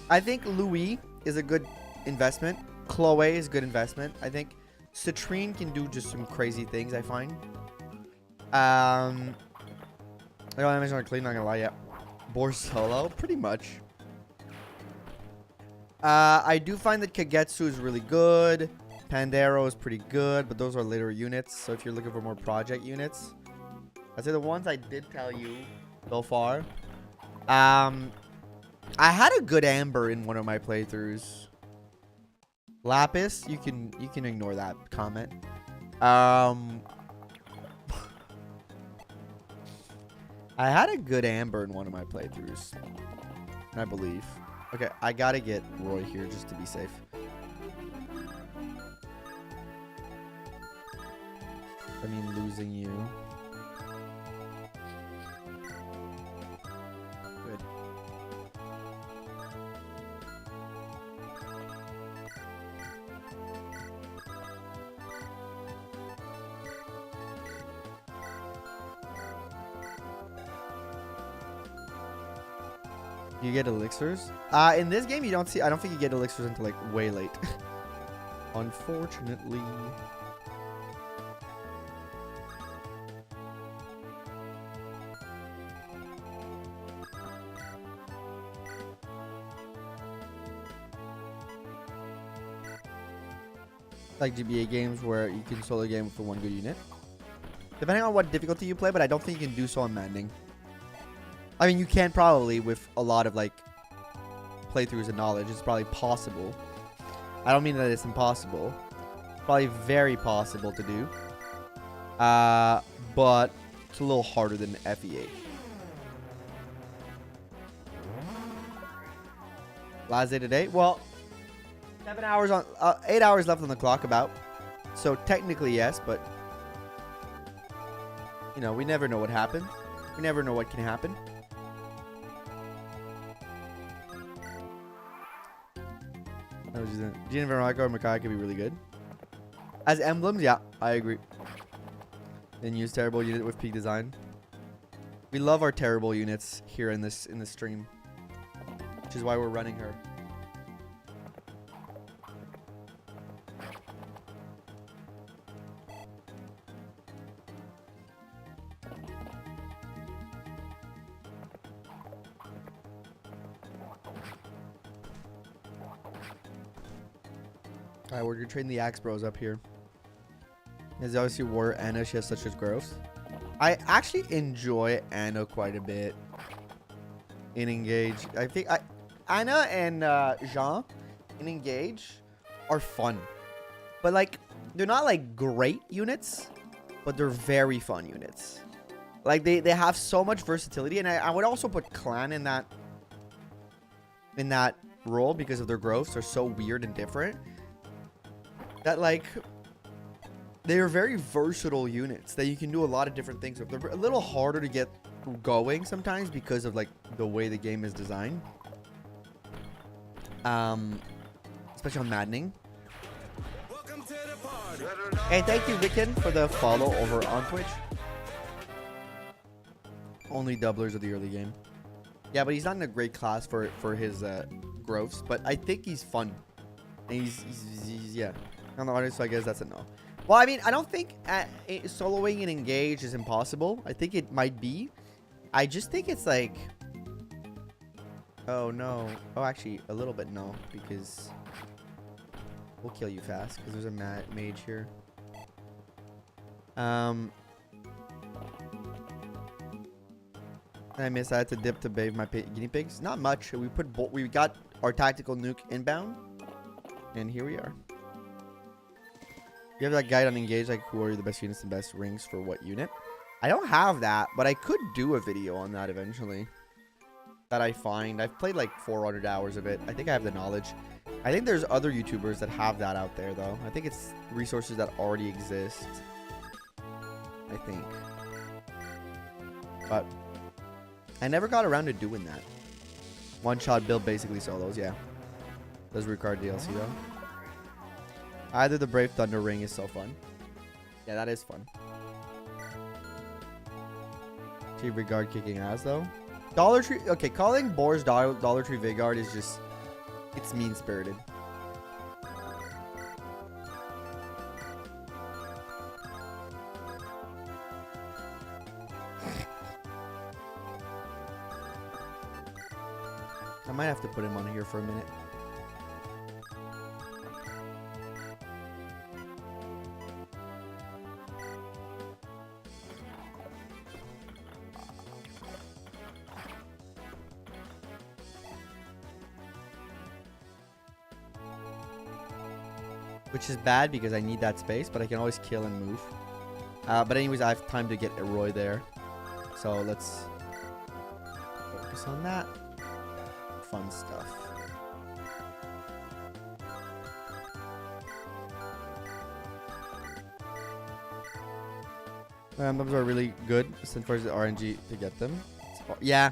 I think Louis is a good investment. Chloe is a good investment. I think Citrine can do just some crazy things, I find. I don't mention clean, not gonna lie yet. Boar solo, pretty much. I do find that Kagetsu is really good. Pandero is pretty good, but those are later units. So if you're looking for more project units, I'd say the ones I did tell you so far. I had a good Amber in one of my playthroughs. Lapis, you can ignore that comment. I had a good Amber in one of my playthroughs, I believe. Okay, I gotta get Roy here just to be safe. I mean, losing you. Good. You get elixirs? In this game, you don't see. I don't think you get elixirs until like way late. Unfortunately. Like GBA games where you can solo game with the one good unit. Depending on what difficulty you play, but I don't think you can do so on Manding. I mean, you can probably with a lot of like playthroughs and knowledge. It's probably possible. I don't mean that it's impossible. Probably very possible to do. But it's a little harder than FE8. Last day today? Well, 7 hours on, 8 hours left on the clock about. So technically yes, but you know, we never know what happened. We never know what can happen. No, Gina and Veronica or Makai could be really good. As emblems, yeah, I agree. Then use terrible unit with peak design. We love our terrible units here in this stream, which is why we're running her. Alright, we're gonna train the axe bros up here. As obviously war Anna, she has such as growth. I actually enjoy Anna quite a bit in Engage. I think Anna and Jean in Engage are fun. But like they're not like great units, but they're very fun units. Like they have so much versatility, and I would also put Clan in that role because of their growths. They're so weird and different. That like they're very versatile units that you can do a lot of different things with. They're a little harder to get going sometimes because of like the way the game is designed. Especially on Maddening. Hey, thank you, Ricken, for the follow over on Twitch. Only doublers of the early game. Yeah, but he's not in a great class for his growths, but I think he's fun. And he's yeah. On the audience, so I guess that's a no. Well, I mean, I don't think soloing and Engage is impossible. I think it might be. I just think it's like... Oh, no. Oh, actually, a little bit no. Because we'll kill you fast. Because there's a mage here. I missed. I had to dip to bathe my guinea pigs. Not much. We got our tactical nuke inbound. And here we are. You have that guide on Engage, like who are the best units and best rings for what unit? I don't have that, but I could do a video on that eventually. That I find. I've played like 400 hours of it. I think I have the knowledge. I think there's other YouTubers that have that out there though. I think it's resources that already exist. I think. But I never got around to doing that. One-shot build basically solos, yeah. Does require DLC though. Either the Brave Thunder Ring is so fun. Yeah, that is fun. Chief Vigard kicking ass though. Dollar Tree. Okay, calling Boar's Dollar Tree Vigard is just. It's mean spirited. I might have to put him on here for a minute. Which is bad because I need that space, but I can always kill and move. But anyways, I have time to get Roy there. So let's focus on that. Fun stuff. Those are really good. Since first the RNG to get them. Yeah.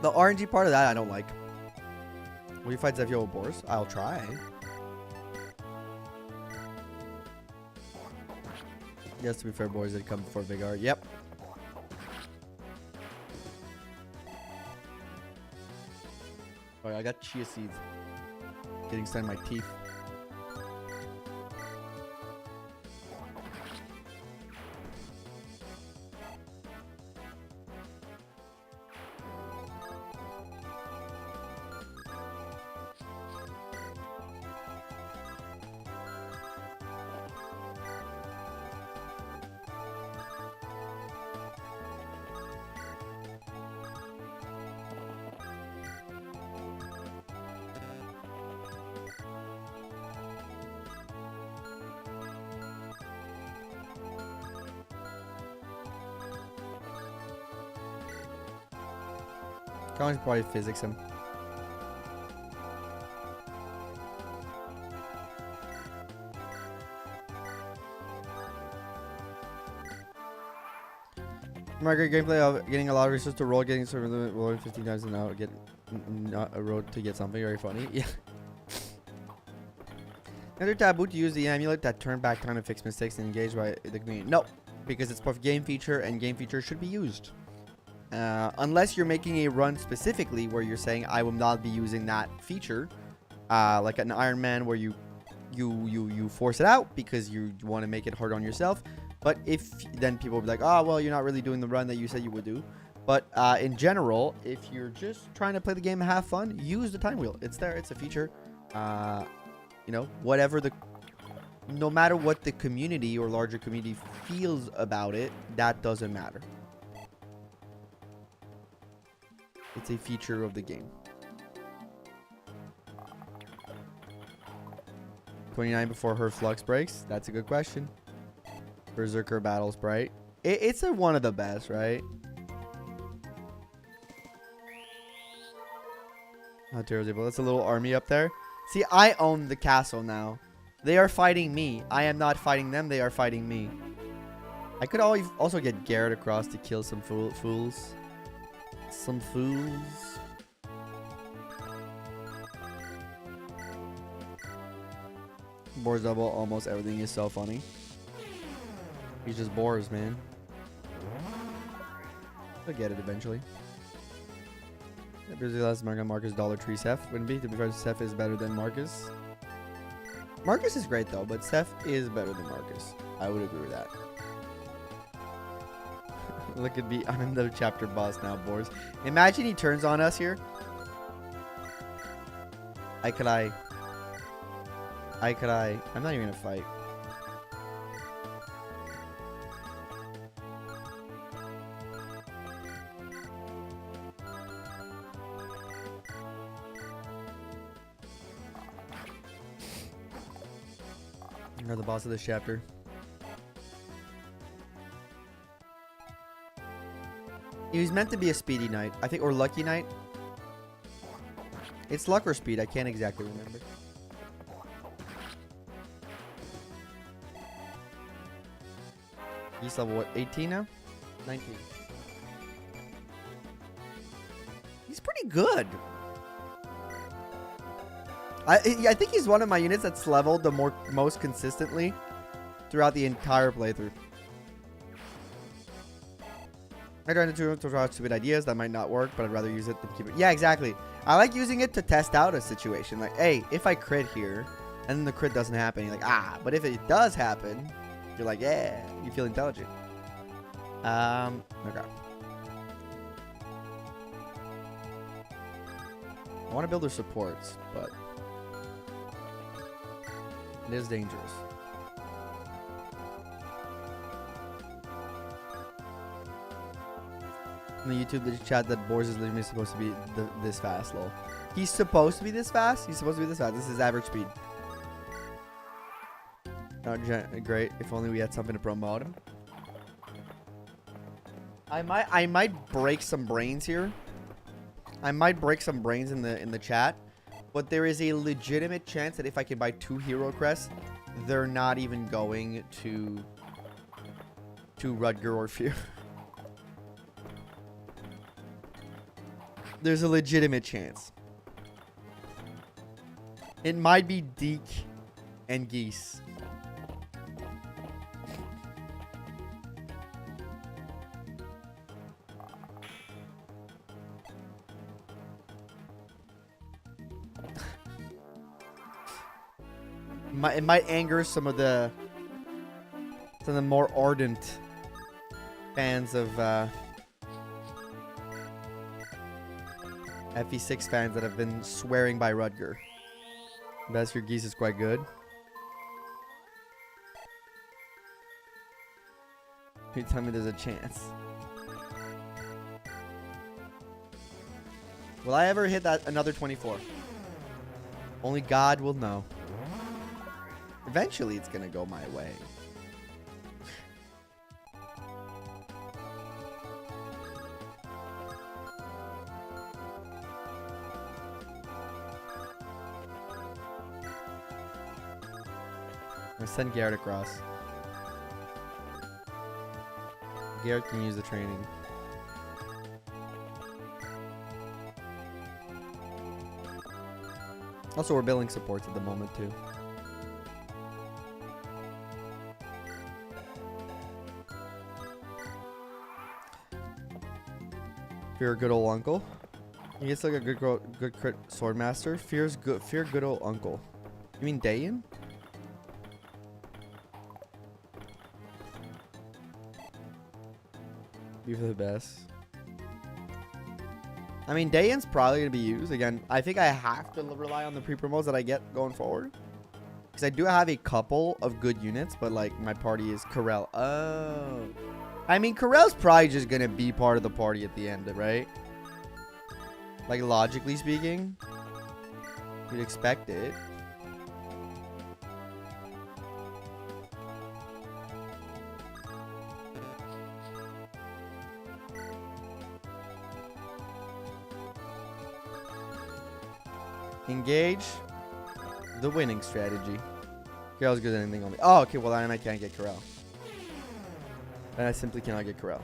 The RNG part of that I don't like. Will you fight Zephiel with boars? I'll try. Yes, to be fair, boys did come before Vigard. Yep. Oh, I got chia seeds. Getting stuck in my teeth. Can't probably physics him. Margaret gameplay of getting a lot of resources to roll, getting sort of the rolling 15 times an hour, get not a road to get something very funny. Yeah. Another taboo to use the amulet that turn back time and fix mistakes and engage by the community. No, because it's part of game feature and game feature should be used. Unless you're making a run specifically where you're saying I will not be using that feature, like an Ironman where you force it out because you want to make it hard on yourself. But if then people will be like, oh well, you're not really doing the run that you said you would do. But in general, if you're just trying to play the game and have fun, use the time wheel. It's there. It's a feature. You know, no matter what the community or larger community feels about it, that doesn't matter. It's a feature of the game. 29 before her flux breaks. That's a good question. Berserker battle sprite. It's one of the best, right? Oh, terrible. That's a little army up there. See, I own the castle now. They are fighting me. I am not fighting them. They are fighting me. I could always also get Garrett across to kill some fools. Some fools. Boars double. Almost everything is so funny. He's just boars, man. I'll get it eventually. Marcus Dollar Tree Seth wouldn't be. To be fair, Seth is better than Marcus. Marcus is great though, but Seth is better than Marcus. I would agree with that. Look at me. I'm the chapter boss now, boys. Imagine he turns on us here. I'm not even gonna fight. You're the boss of this chapter. He was meant to be a speedy knight, I think, or lucky knight. It's luck or speed, I can't exactly remember. He's level what, 18 now? 19. He's pretty good. I think he's one of my units that's leveled the most consistently throughout the entire playthrough. I try to try stupid ideas that might not work, but I'd rather use it than keep it. Yeah, exactly. I like using it to test out a situation. Like, hey, if I crit here, and then the crit doesn't happen, you're like, ah. But if it does happen, you're like, yeah, you feel intelligent. Okay. I want to build their supports, but it is dangerous. In the YouTube chat that Boars is literally supposed to be this fast, lol. He's supposed to be this fast? He's supposed to be this fast. This is average speed. Not great. If only we had something to promote him. I might break some brains here. I might break some brains in the chat. But there is a legitimate chance that if I can buy 2 hero crests, they're not even going to Rudger or Fear. There's a legitimate chance. It might be Deke and Geese. It might anger some of the more ardent fans of FE6 fans that have been swearing by Rudger. Best your Geese is quite good. You tell me there's a chance. Will I ever hit that another 24? Only God will know. Eventually, it's gonna go my way. I'm gonna send Garrett across. Garrett can use the training. Also, we're building supports at the moment, too. Fear good old uncle. He gets like a good crit sword master. Fear good old uncle. You mean Dayan? You for the best. I mean, Dayan's probably going to be used. Again, I think I have to rely on the pre-promos that I get going forward. Because I do have a couple of good units, but like my party is Corel. Oh. I mean, Corel's probably just going to be part of the party at the end, right? Like, logically speaking. You'd expect it. Engage the winning strategy. Corel's good at anything on me. Oh, okay. Well, then I can't get Corel. Then I simply cannot get Corel.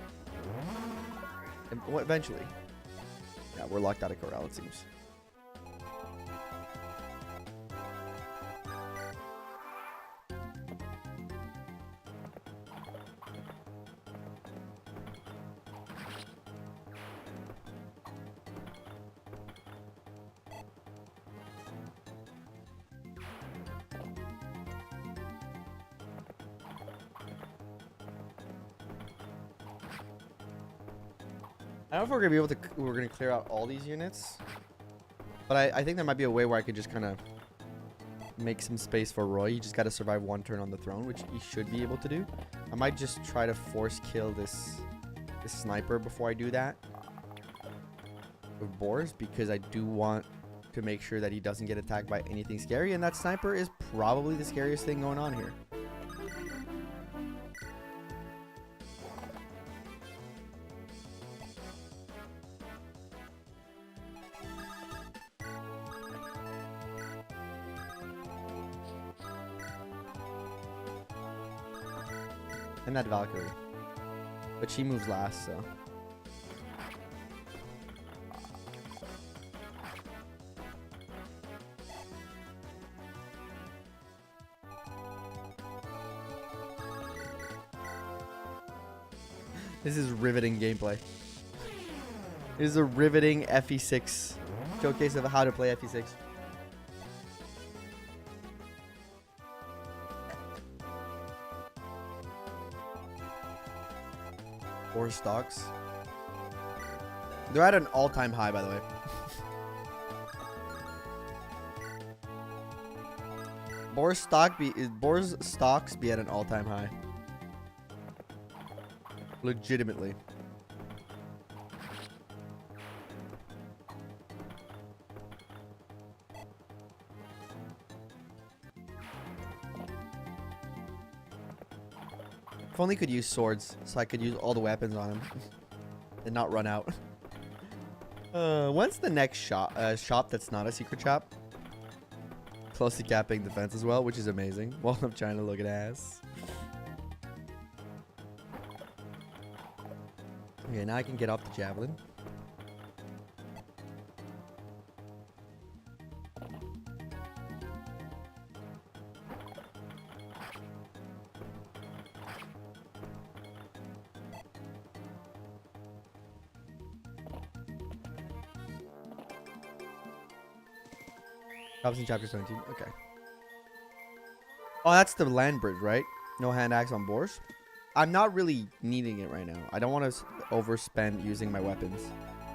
Well, eventually. Yeah, we're locked out of Corel, it seems. I don't know if we're gonna be able to. We're gonna clear out all these units, but I think there might be a way where I could just kind of make some space for Roy. You just got to survive one turn on the throne, which he should be able to do. I might just try to force kill this sniper before I do that with Boars, because I do want to make sure that he doesn't get attacked by anything scary, and that sniper is probably the scariest thing going on here. And that Valkyrie. But she moves last, so. This is riveting gameplay. This is a riveting FE6 showcase of how to play FE6. Or stocks. They're at an all-time high, by the way. Boar's stocks be at an all-time high. Legitimately. If only could use swords, so I could use all the weapons on him and not run out. When's the next shop that's not a secret shop? Closely capping defense as well, which is amazing. While I'm trying to look at ass. Okay, now I can get off the javelin. Drops in chapter 17. Okay. Oh, that's the land bridge, right? No hand axe on boars. I'm not really needing it right now. I don't want to overspend using my weapons.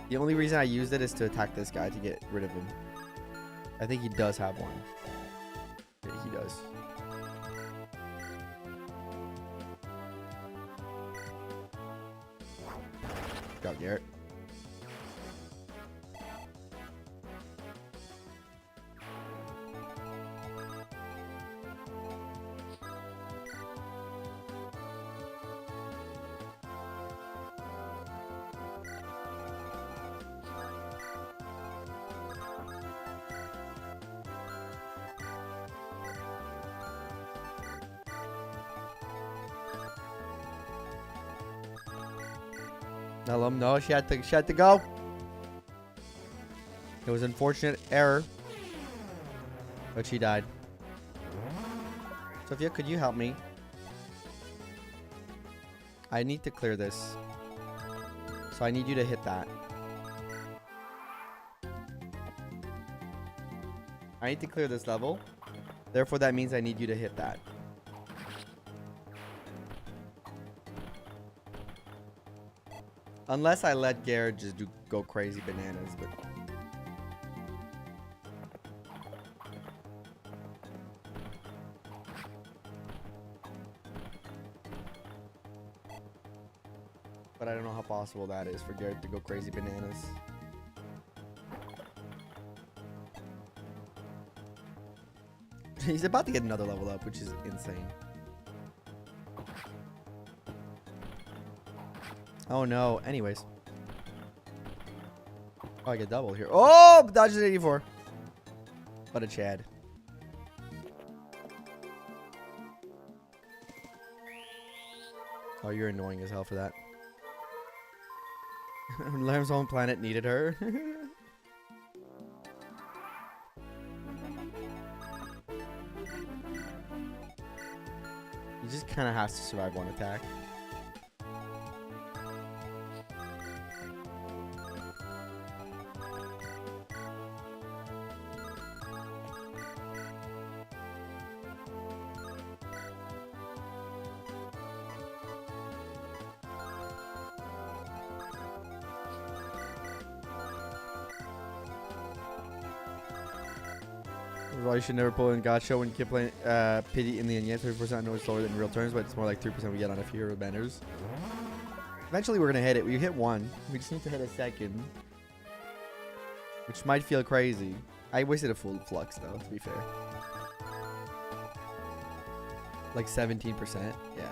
The only reason I used it is to attack this guy to get rid of him. I think he does have one. Yeah, he does. Good job, Garrett. Tell him no. She had to go. It was unfortunate error, but she died. Sophia, could you help me? I need to clear this. So I need you to hit that. I need to clear this level. Therefore, that means I need you to hit that. Unless I let Garrett just go crazy bananas, but... But I don't know how possible that is for Garrett to go crazy bananas. He's about to get another level up, which is insane. Oh no. Anyways. Oh, I get double here. Oh! Dodges 84. What a Chad. Oh, you're annoying as hell for that. Lam's own planet needed her. He just kind of has to survive one attack. Well, you should never pull in Gotcha when you keep playing Pity in the end. Yet 30% know it's lower than real terms, but it's more like 3% we get on a few banners. Eventually, we're gonna hit it. We hit one. We just need to hit a second, which might feel crazy. I wasted a full flux though, to be fair. Like 17%. Yeah.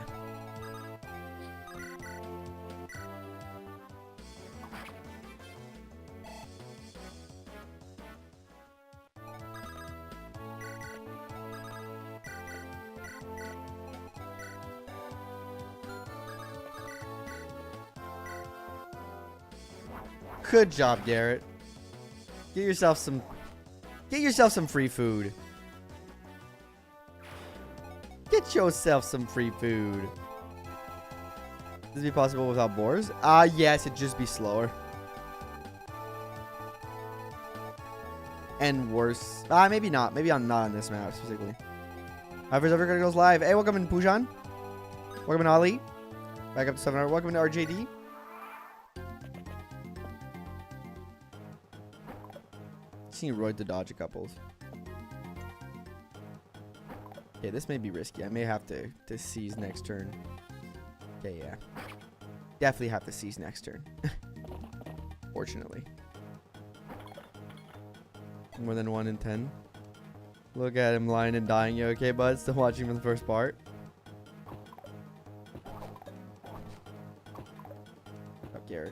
Good job, Garrett. Get yourself some free food. Get yourself some free food. Does it be possible without boars? Yes, it'd just be slower. And worse. Maybe not. Maybe I'm not on this map specifically. First ever gonna goes live. Hey, welcome in Pujan. Welcome in Ali. Back up to 7 hour. Welcome in RJD. Seen Roy to dodge a couple. Okay, this may be risky. I may have to seize next turn. Okay, yeah. Definitely have to seize next turn. Fortunately. More than 1 in 10. Look at him lying and dying. You okay, bud? Still watching from the first part. Oh, Garrett.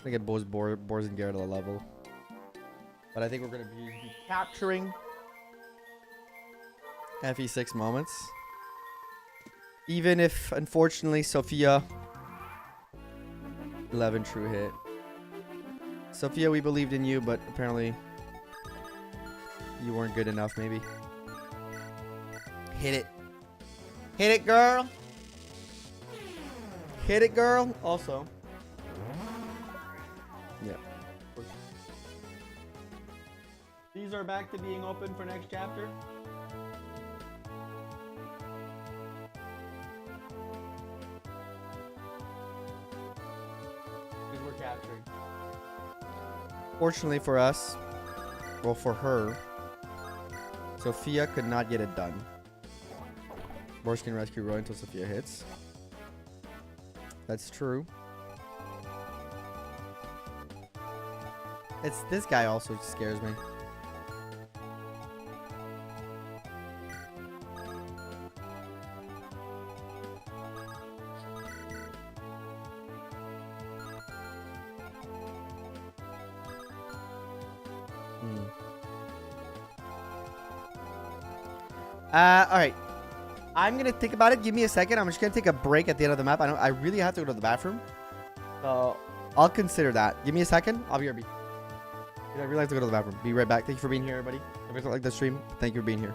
I get boars and Garrett at a level. But I think we're going to be capturing FE6 moments. Even if, unfortunately, Sophia 11 true hit. Sophia, we believed in you, but apparently you weren't good enough, maybe. Hit it. Hit it, girl. Hit it, girl. Also. Yeah. These are back to being open for next chapter. Because we're capturing. Fortunately for us, well, for her, Sophia could not get it done. Boris can rescue Roy until Sophia hits. That's true. It's this guy also scares me. All right. I'm gonna think about it. Give me a second. I'm just gonna take a break at the end of the map. I really have to go to the bathroom, so I'll consider that. Give me a second. I'll be right back. I really have to go to the bathroom. Be right back. Thank you for being here, everybody. If you don't like the stream, thank you for being here.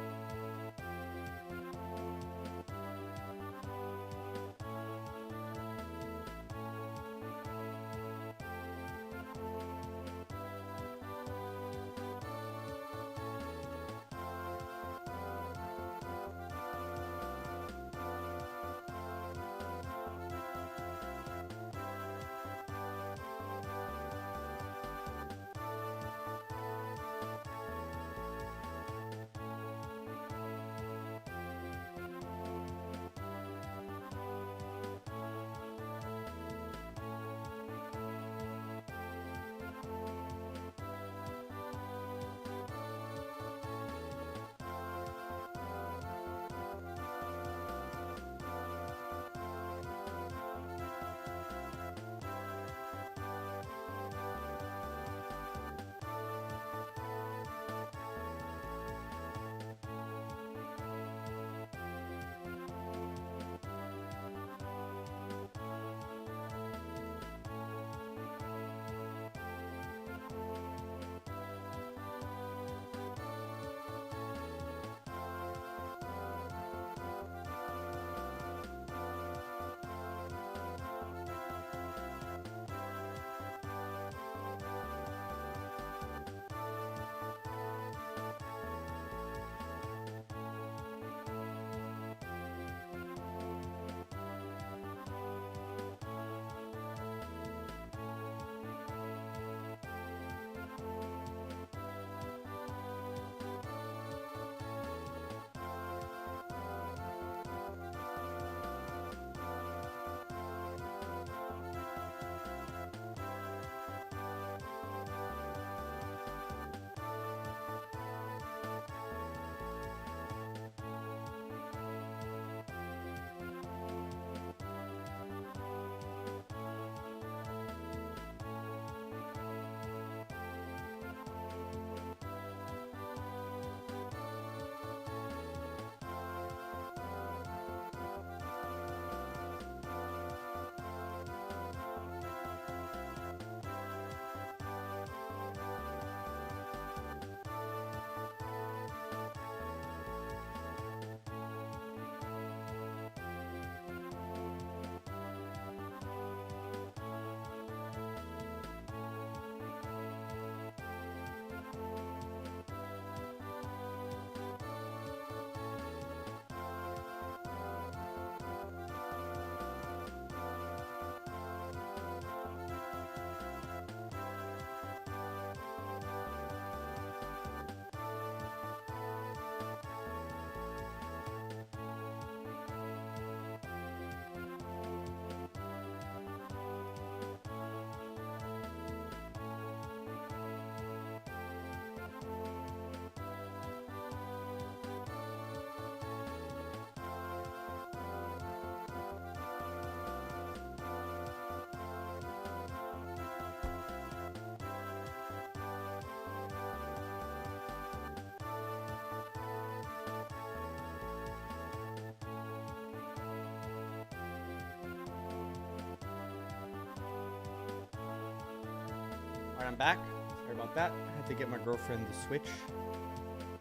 Alright, I'm back. Sorry about that. I had to get my girlfriend the Switch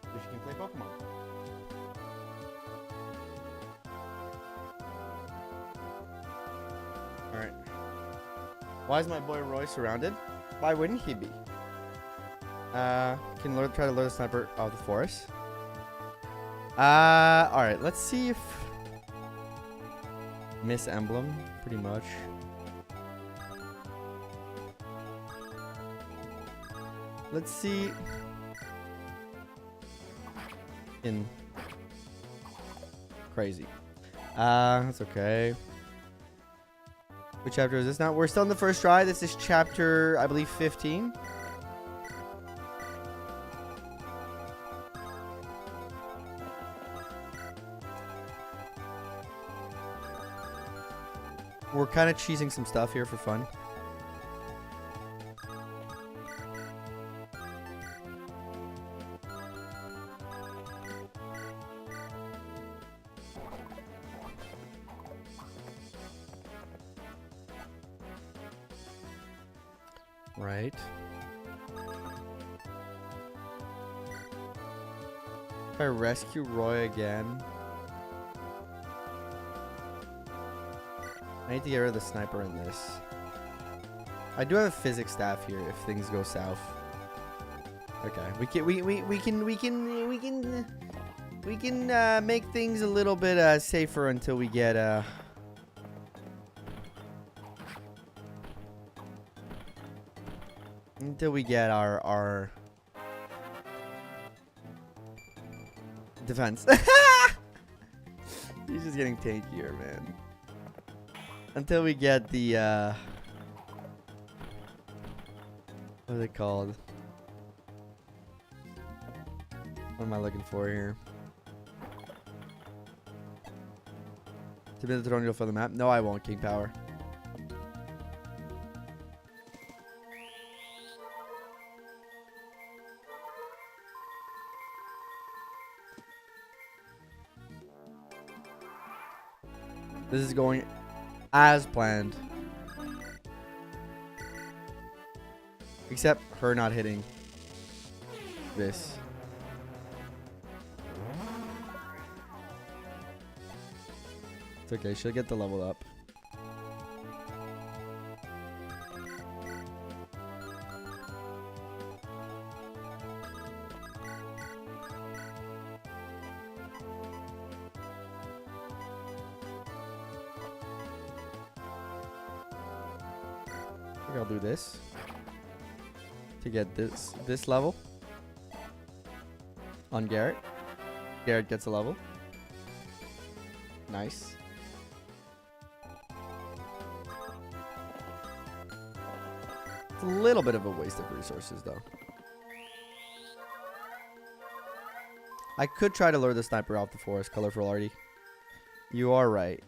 so she can play Pokemon. Alright. Why is my boy Roy surrounded? Why wouldn't he be? Can try to lure the sniper out of the forest. Alright, let's see if Miss Emblem, pretty much. Let's see. In crazy. That's okay. Which chapter is this now? We're still in the first try. This is chapter, I believe, 15. We're kind of cheesing some stuff here for fun. Right. If I rescue Roy again, I need to get rid of the sniper in this. I do have a physics staff here if things go south. Okay, we can make things a little bit safer until we get our defense. He's just getting tankier, man. Until we get the what are they called? What am I looking for here? To be the throne, you'll fill the map. No, I won't. King Power. This is going as planned. Except her not hitting this. It's okay, she'll get the level up. I think I'll do this to get this level on Garrett. Garrett gets a level. Nice. It's a little bit of a waste of resources, though. I could try to lure the sniper off the forest, colorful Artie. You are right.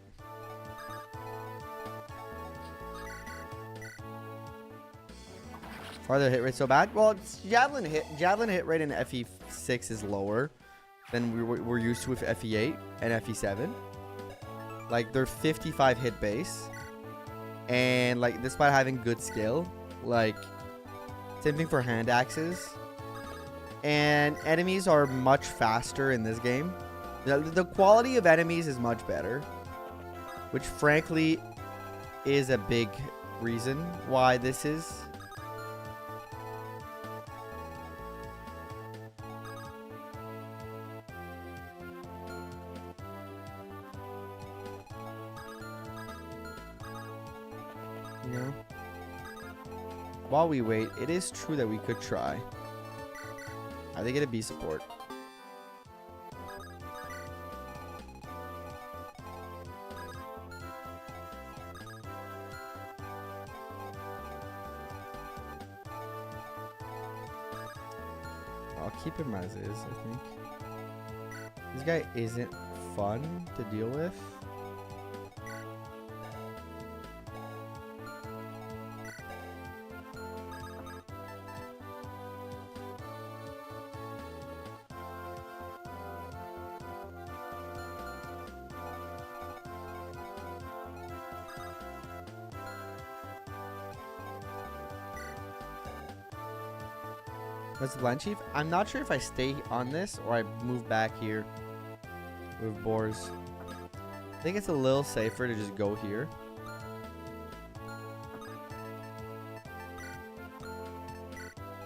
Why are the hit rates so bad? Well, it's javelin hit rate in FE6 is lower than we're used to with FE8 and FE7. Like, they're 55 hit base, and like despite having good skill, like same thing for hand axes, and enemies are much faster in this game. The quality of enemies is much better, which frankly is a big reason why this is. You know, while we wait, it is true that we could try. I think it'd be support. I'll keep him as is, I think. This guy isn't fun to deal with. That's the blind chief. I'm not sure if I stay on this or I move back here with boars. I think it's a little safer to just go here.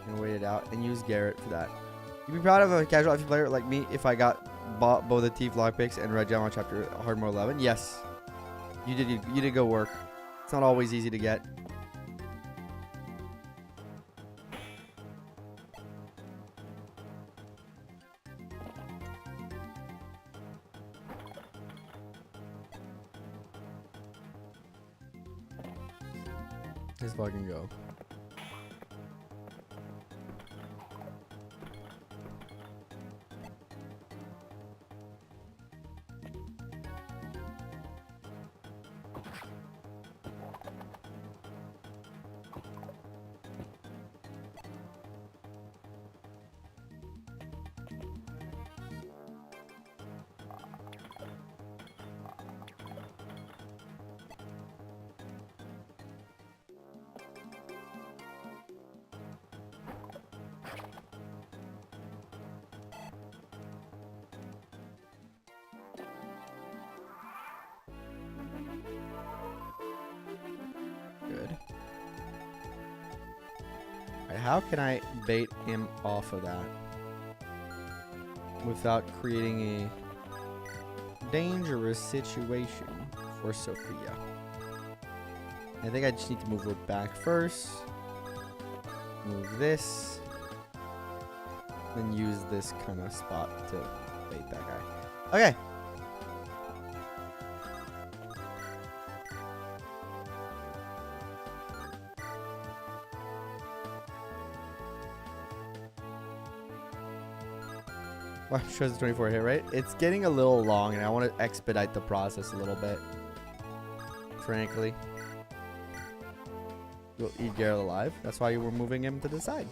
And wait it out and use Garrett for that. You'd be proud of a casual FE player like me if I got bought both the Thief lockpicks and Red Gem on chapter hard mode 11. Yes. You did good work. It's not always easy to get. Let's fucking go. how can I bait him off of that without creating a dangerous situation for Sophia? I think I just need to move her back first. Move this. Then use this kind of spot to bait that guy. Okay. Well, I'm sure it's 24 hit, right? It's getting a little long, and I want to expedite the process a little bit. Frankly. You'll eat Garrett alive. That's why you were moving him to the side.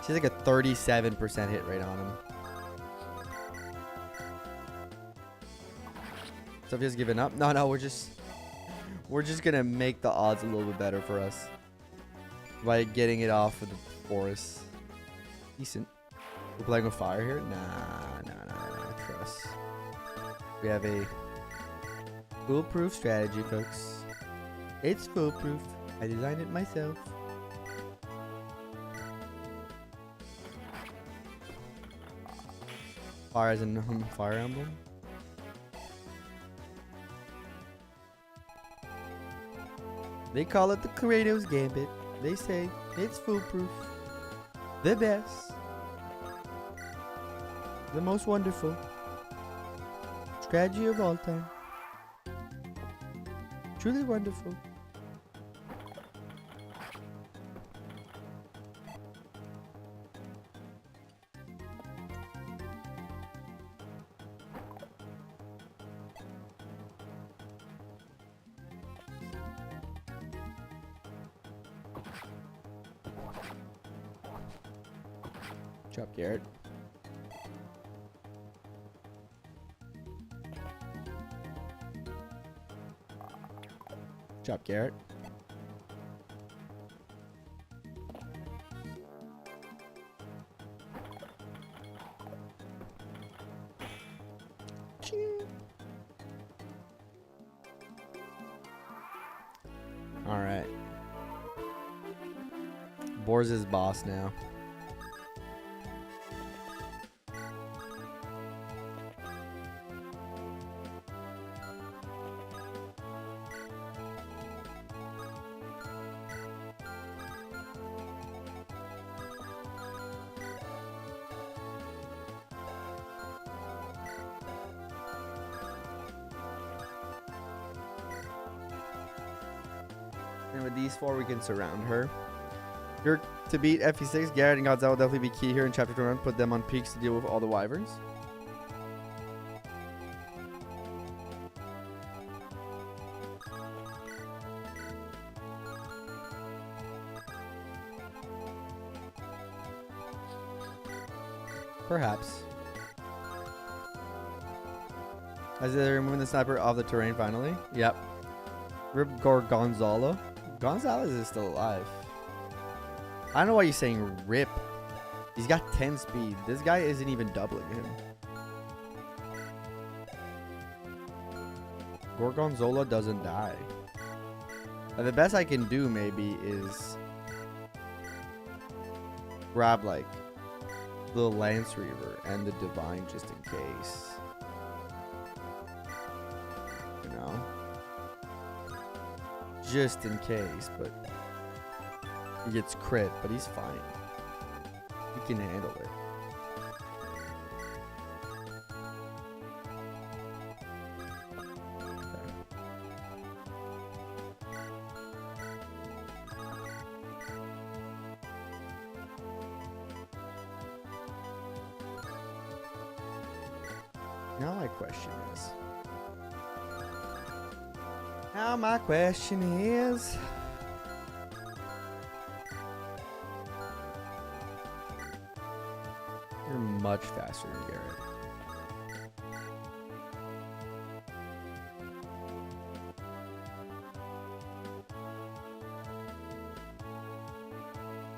She's like a 37% hit rate on him. Sophia's giving up. No, we're just gonna make the odds a little bit better for us by getting it off of the forest. Decent. We're playing with fire here? Nah. Trust. We have a foolproof strategy, folks. It's foolproof. I designed it myself. Fire as in Fire Emblem. They call it the Kratos Gambit. They say it's foolproof. The best. The most wonderful strategy of all time. Truly wonderful. Chop Garrett. Chop Garrett. All right. Boar's his boss now. And with these four, we can surround her. You're to beat FE6. Garrett and Godzilla will definitely be key here in Chapter 21. Put them on peaks to deal with all the wyverns. Perhaps. As they're removing the sniper off the terrain finally. Yep. Rip Gorgonzola. Gonzalez is still alive. I don't know why you're saying rip. He's got 10 speed. This guy isn't even doubling him. Gorgonzola doesn't die. The best I can do maybe is grab like the Lance Reaver and the Divine just in case. You know? Just in case, but he gets crit, but he's fine. He can handle it. Okay. Now my question is. Now my question is. You're much faster than Garrett.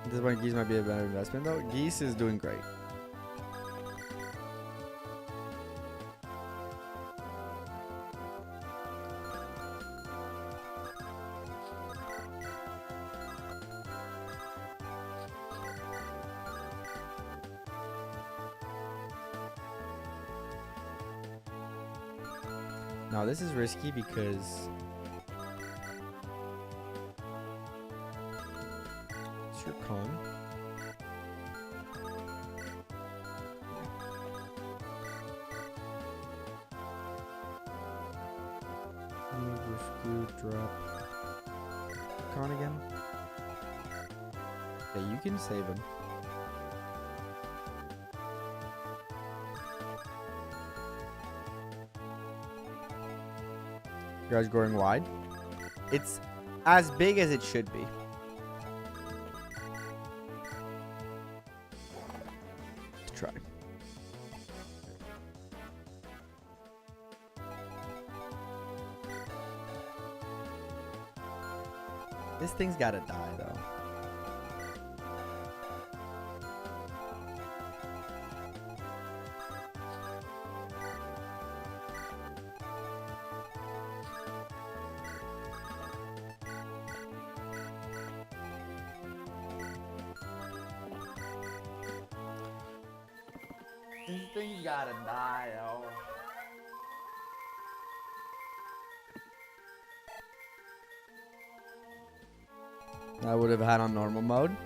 This one Geese might be a better investment though. Geese is doing great. Now this is risky because it's your cone. Move, rescue, drop. Con again. Yeah, you can save him. You guys growing wide? It's as big as it should be. Let's try. This thing's gotta die though. This thing's gotta die, oh. I would have had on normal mode.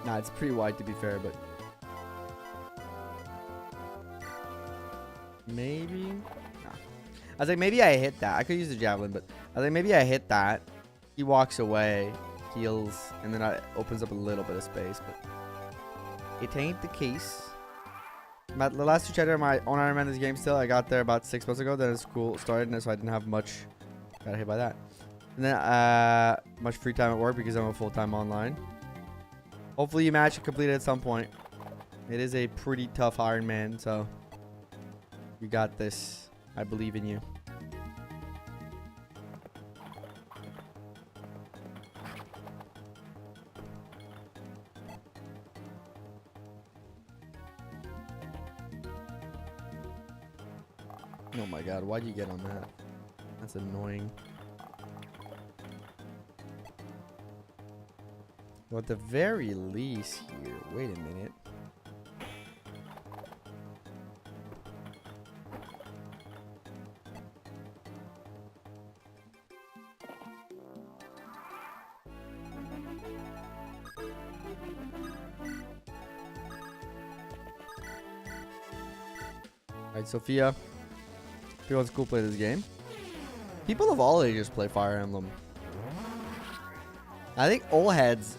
Nah, it's pretty wide to be fair, but maybe. Nah. I was like, maybe I hit that. I could use the javelin, but I was like, maybe I hit that. He walks away, heals, and then it opens up a little bit of space, but it ain't the case. But the last two chapters are my own Ironman this game still. I got there about 6 months ago. Then school started, so I didn't have much. Got hit by that. And then much free time at work because I'm a full-time online. Hopefully you match and complete it at some point. It is a pretty tough Ironman, so you got this. I believe in you. Oh my god, why'd you get on that? That's annoying. Well, at the very least here, wait a minute. Alright, Sophia. People at school play this game. People of all ages play Fire Emblem. I think old heads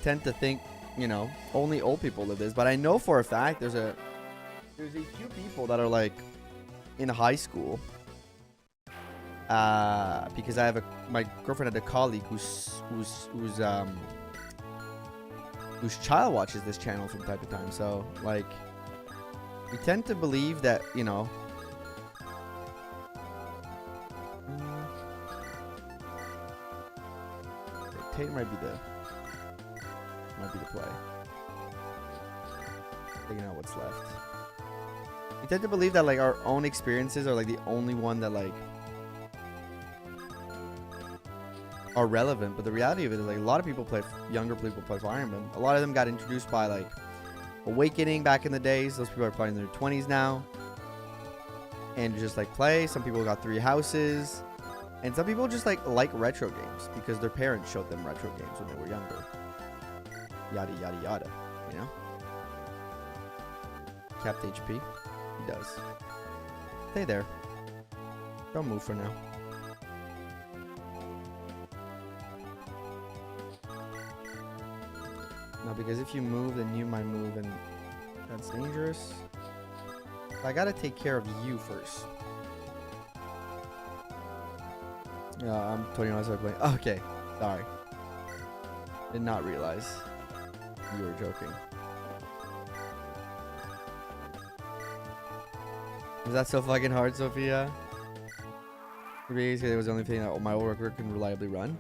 tend to think, you know, only old people live this. But I know for a fact there's a few people that are like in high school. Because I have my girlfriend had a colleague whose child watches this channel from time to time. So like, we tend to believe that, you know. Tate might be the play. Taking out what's left. We tend to believe that like our own experiences are like the only one that like are relevant, but the reality of it is like a lot of people play, younger people play Fire Emblem. A lot of them got introduced by like Awakening back in the days. Those people are playing in their 20s now and just like play. Some people got 3 houses. And some people just like retro games because their parents showed them retro games when they were younger. Yada, yada, yada. You know? Capped HP. He does. Stay there. Don't move for now. No, because if you move, then you might move and that's dangerous. I gotta take care of you first. Yeah, I'm 21, so I play. Okay, sorry. Did not realize you were joking. Was that so fucking hard, Sophia? It was the only thing that my old record can reliably run.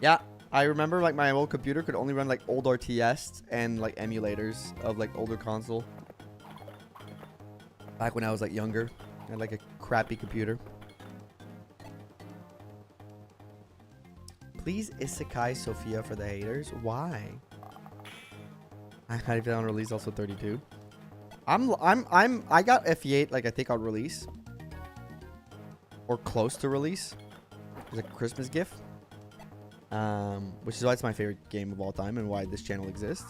Yeah, I remember like my old computer could only run like old RTS and like emulators of like older console. Back when I was like younger, I had like a crappy computer. Please isekai Sophia for the haters. Why? I had it on release also 32. I got FE8 like I think on release. Or close to release. It's a Christmas gift. Which is why it's my favorite game of all time and why this channel exists.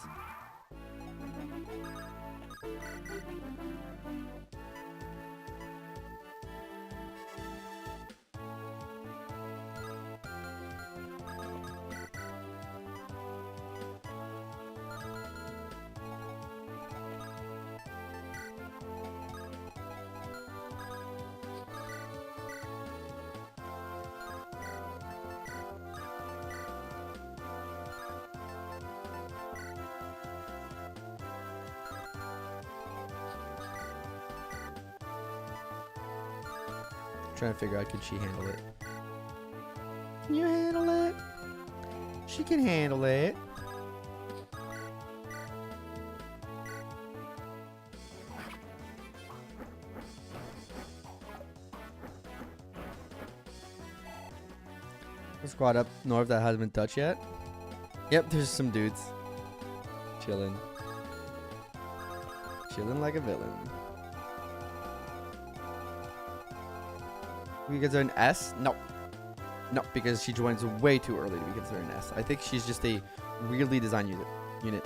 Trying to figure out, can she handle it? Can you handle it? She can handle it. A squad up north that hasn't been touched yet. Yep, there's some dudes chilling. Chilling like a villain. We consider an S? No. No, because she joins way too early to be considered an S. I think she's just a weirdly designed unit.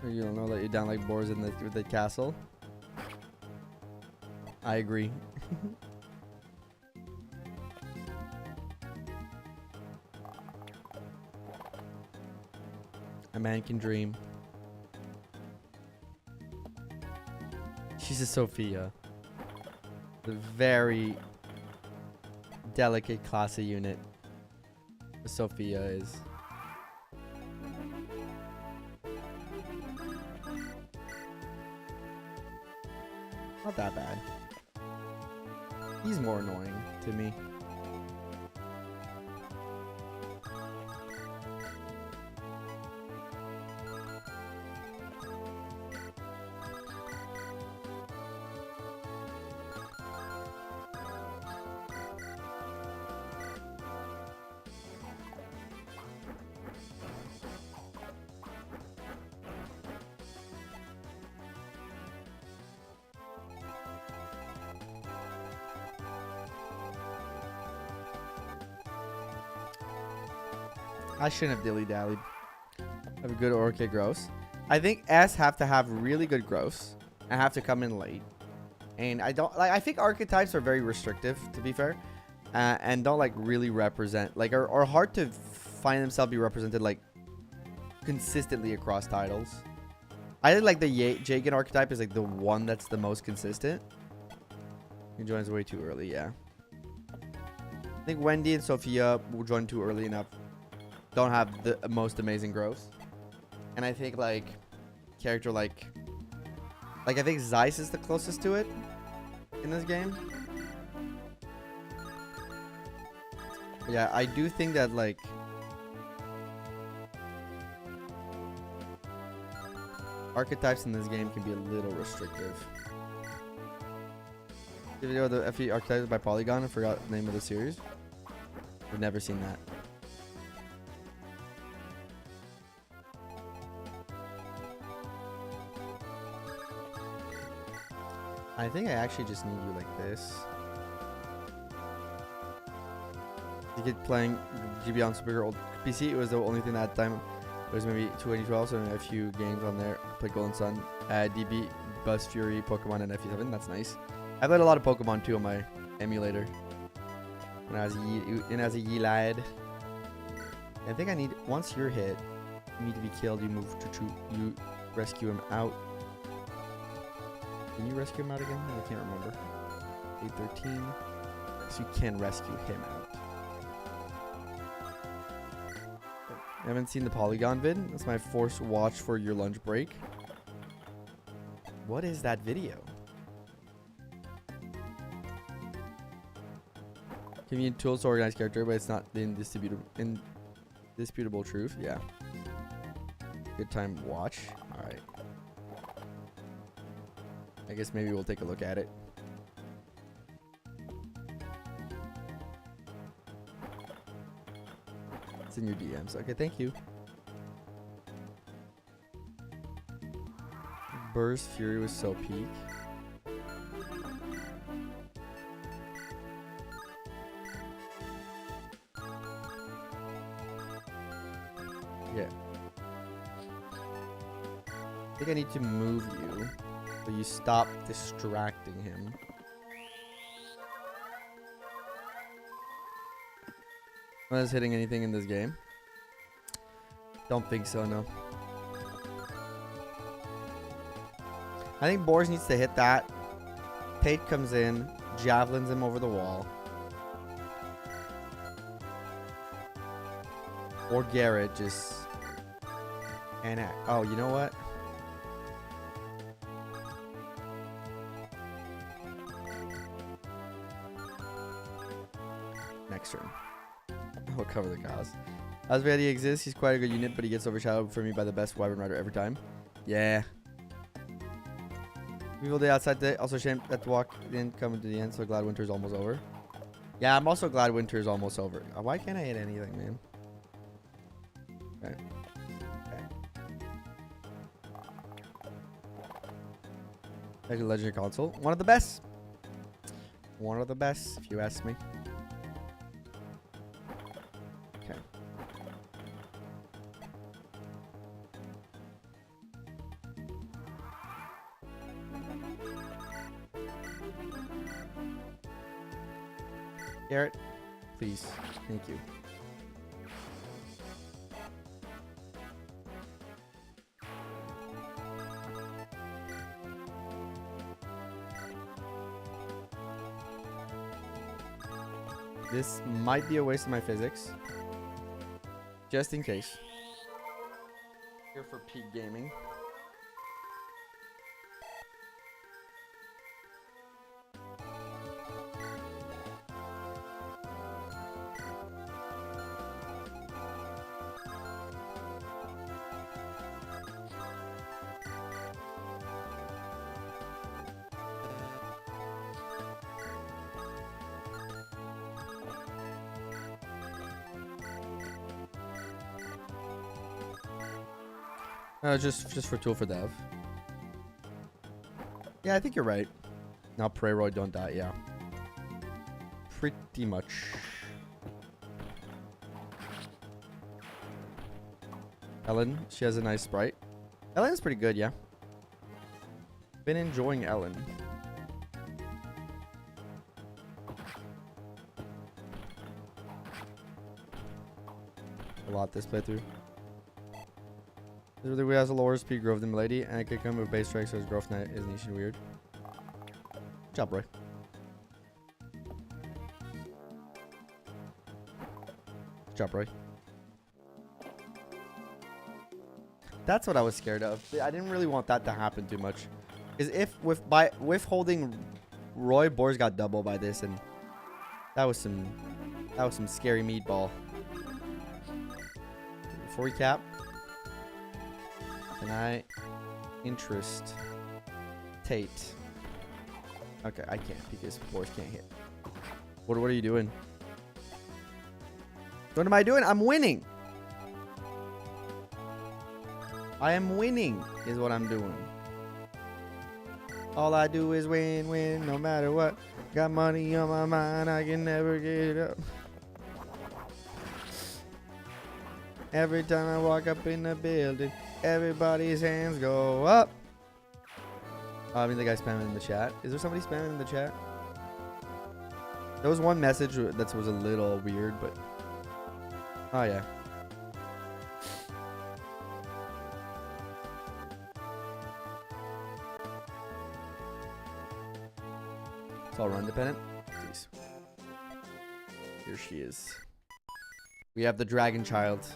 You don't know that you're down like boars in the castle. I agree. A man can dream. She's a Sophia. The very delicate classy unit. The Sophia is. Not that bad. He's more annoying to me. I shouldn't have dilly-dallied. Have a good orchid growth. I think S have to have really good growths and have to come in late. And I don't like. I think archetypes are very restrictive, to be fair, and don't like really represent like are hard to find themselves be represented like consistently across titles. I think like the Jagan archetype is like the one that's the most consistent. He joins way too early, yeah. I think Wendy and Sophia will join too early enough. Don't have the most amazing growth. And I think like character like I think Zeiss is the closest to it in this game. Yeah, I do think that like archetypes in this game can be a little restrictive. The video of the FE archetypes by Polygon, I forgot the name of the series. I've never seen that. I think I actually just need you like this. You get playing GB on Super old PC. It was the only thing at that time. It was maybe 2012, so a few games on there. Played Golden Sun, DB, Buzz Fury, Pokemon, and FE7. That's nice. I played a lot of Pokemon too on my emulator when I was a yee lad. I think I need, once you're hit, you need to be killed. You move to you rescue him out. Can you rescue him out again? I can't remember. 813. So you can rescue him out. I haven't seen the Polygon vid. That's my forced watch for your lunch break. What is that video? Convenient tools to organize character, but it's not the indisputable truth. Yeah. Good time watch. Alright. I guess maybe we'll take a look at it. It's in your DMs. Okay, thank you. Burst Fury was so peak. Yeah. I think I need to move you so you stop distracting him. Was hitting anything in this game? Don't think so, no. I think Boars needs to hit that. Tate comes in, javelins him over the wall. Or Garrett just... And oh, you know what? Next turn. We'll cover the cost. As he exists, he's quite a good unit, but he gets overshadowed for me by the best Wyvern Rider every time. Yeah. Evil day outside day. Also shame that to walk in coming to the end, so glad winter's almost over. Yeah, I'm also glad winter's almost over. Why can't I hit anything, man? Okay. Okay. Legendary console. One of the best. One of the best, if you ask me. Okay. Garrett, please. Thank you. This might be a waste of my physics. Just in case. Here for peak gaming. Just for tool for dev. Yeah, I think you're right. Now Pherae don't die, yeah. Pretty much. Ellen, she has a nice sprite. Ellen's pretty good, yeah. Been enjoying Ellen. A lot this playthrough. This really has a lower speed growth than Milady, and I can come with base strike, so his growth net is niche and weird. Good job, Roy. Good job, Roy. That's what I was scared of. I didn't really want that to happen too much. Because if with holding Roy, Boars got double by this, and that was some scary meatball. Before we cap. Can I interest Tate? Okay, I can't because Boars can't hit. What are you doing? What am I doing? I'm winning. I am winning is what I'm doing. All I do is win, win, no matter what. Got money on my mind, I can never get up. Every time I walk up in the building, everybody's hands go up. Oh, I mean, the guy spamming in the chat. Is there somebody spamming in the chat? There was one message that was a little weird, but... Oh, yeah. It's all run dependent. Please. Here she is. We have the dragon child.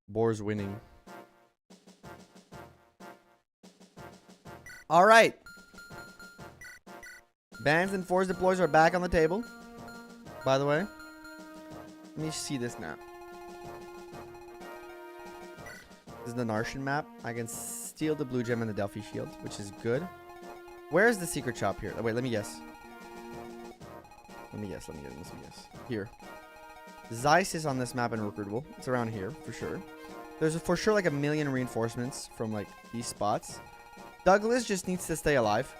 Boars winning. All right. Bans and force deploys are back on the table. By the way, let me see this now. This is the Narshan map. I can steal the blue gem and the Delphi shield, which is good. Where is the secret shop here? Oh, wait, let me guess. Let me guess. Here. Zeiss is on this map and recruitable. It's around here for sure. There's for sure like a million reinforcements from like these spots. Douglas just needs to stay alive.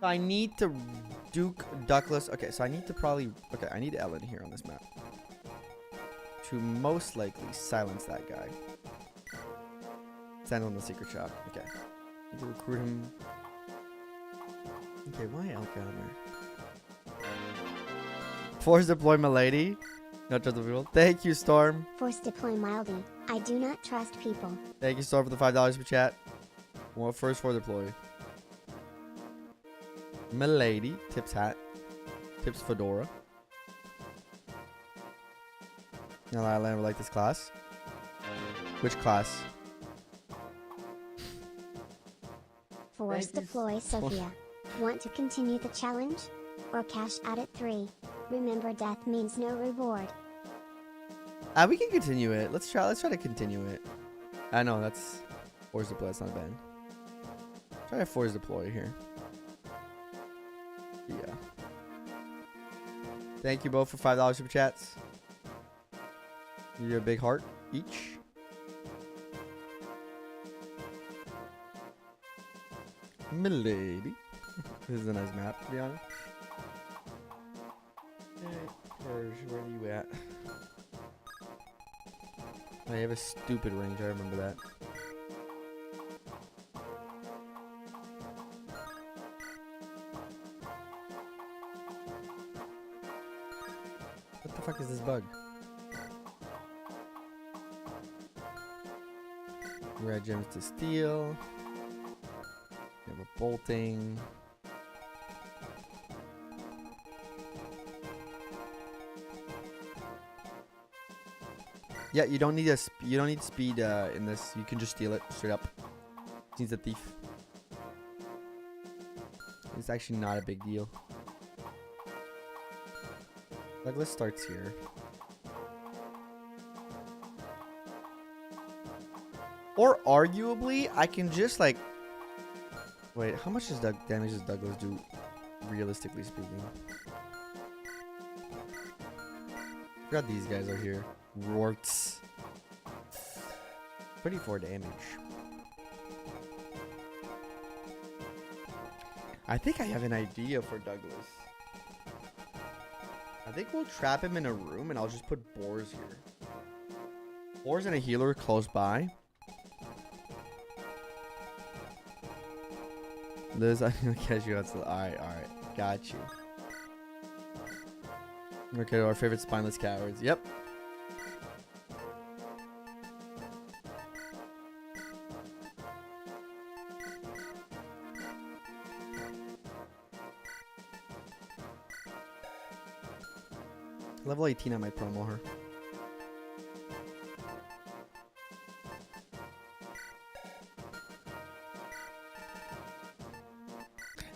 I need to Duke Douglas. Okay, so I need to probably... Okay, I need Ellen here on this map. To most likely silence that guy. Stand on the secret shop. Okay. Need to recruit him. Okay, why Elka on there? Force deploy Milady. Not trust the people. Thank you, Storm.
Force deploy Mildy. I do not trust people.
Thank you, Storm, for the $5 for chat. Well, first for deploy. Milady. Tips hat. Tips fedora. Now I land like this class. Which class?
Force deploy Sophia. Want to continue the challenge? Or cash out at 3. Remember, death means no reward.
We can continue it. Let's try to continue it. I know that's force deploy. That's not bad. Try to force deploy here. Yeah. Thank you both for $5 super chats. You're a big heart each. Milady. This is a nice map, to be honest. Where are you at? I have a stupid range. I remember that. What the fuck is this bug? Red gems to steal. We have a bolting. Yeah, you don't need speed in this. You can just steal it straight up. He's a thief. It's actually not a big deal. Douglas starts here. Or arguably, I can just like... Wait, how much damage does Douglas do, realistically speaking? I forgot these guys are here. Rorts. 34 damage. I think I have an idea for Douglas. I think we'll trap him in a room and I'll just put boars here. Boars and a healer close by. Liz, I can catch you outside. Alright. Got you. Okay, our favorite spineless cowards. Yep. Level 18, I might promo her.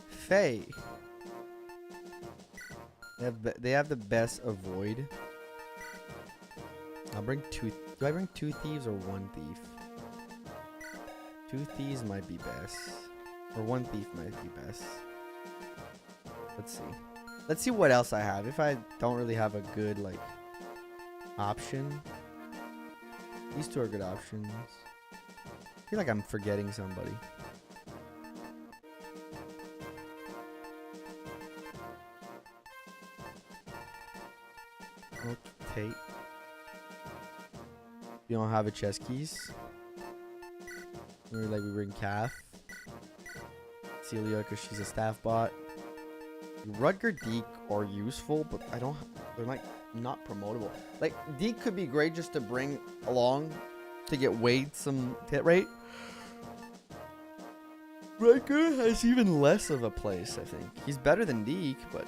Faye. They have the best avoid. I'll bring two. Do I bring 2 thieves or 1 thief? 2 thieves might be best. Or 1 thief might be best. Let's see. Let's see what else I have. If I don't really have a good, like, option. These 2 are good options. I feel like I'm forgetting somebody. Okay. You don't have a chest keys. We bring Kath. Celia, because she's a staff bot. Rudger, Deke are useful, but they're like not promotable. Like Deke could be great just to bring along to get Wade some hit rate. Rudger has even less of a place, I think. He's better than Deke, but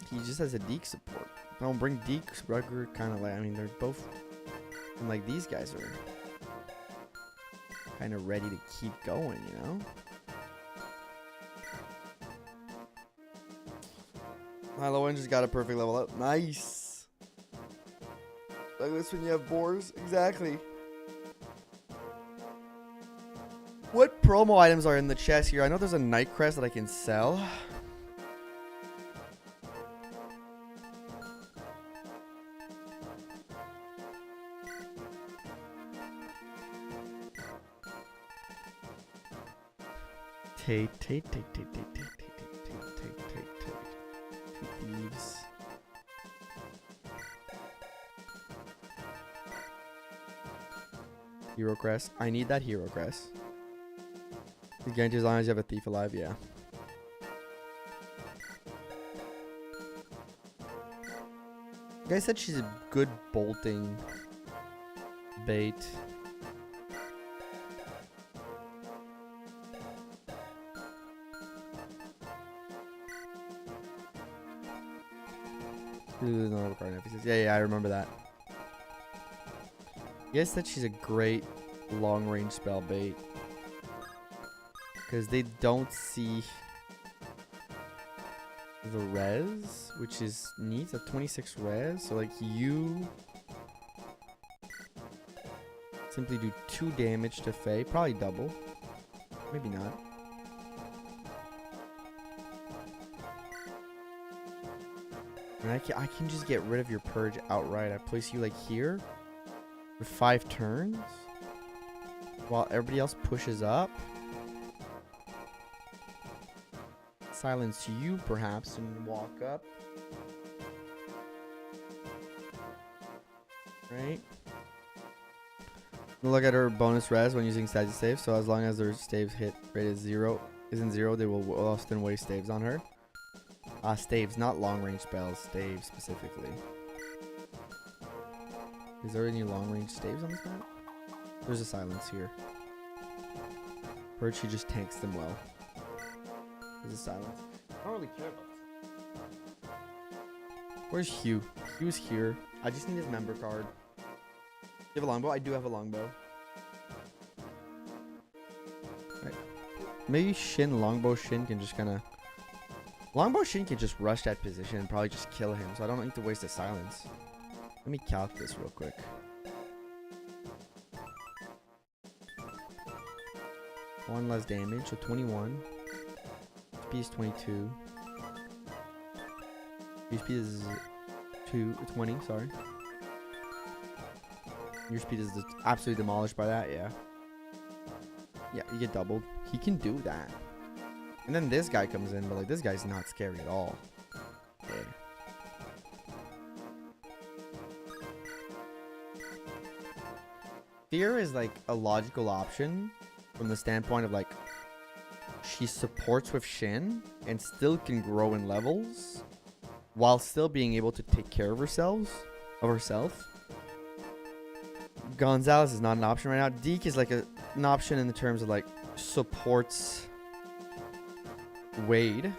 he just has a Deke support. I don't bring Deke, Rudger kind of like, I mean, they're both, and like these guys are kind of ready to keep going, you know? Halloween just got a perfect level up. Nice. Like this when you have boars. Exactly. What promo items are in the chest here? I know there's a night crest that I can sell. Tate. Two thieves. Hero crest. I need that hero crest. You guarantee as long as you have a thief alive, yeah. The guy said she's a good bolting bait. Yeah, I remember that. You guys said she's a great long-range spell bait. Because they don't see the res, which is neat. A 26 res. So, like, you simply do 2 damage to Faye. Probably double. Maybe not. And I can just get rid of your purge outright. I place you, like, here for 5 turns while everybody else pushes up. Silence you, perhaps, and walk up. Right? Look at her bonus res when using status save. So as long as their staves hit rate is isn't zero, they will often waste staves on her. Staves, not long range spells. Staves specifically. Is there any long range staves on this map? There's a silence here. Or she just tanks them well. There's a silence. I don't really care about this. Where's Hugh? Hugh's here. I just need his member card. You have a longbow? I do have a longbow. Right. Maybe Longbow Shin can just kind of... Longbow Shin can just rush that position and probably just kill him, so I don't need to waste a silence. Let me calc this real quick. One less damage, so 21. Speed is 22. Your speed is 20, sorry. Your speed is absolutely demolished by that, yeah. Yeah, you get doubled. He can do that. And then this guy comes in, but like this guy's not scary at all. Okay. Fear is like a logical option from the standpoint of like she supports with Shin and still can grow in levels while still being able to take care of herself. Gonzalez is not an option right now. Deke is like an option in the terms of like supports Wade.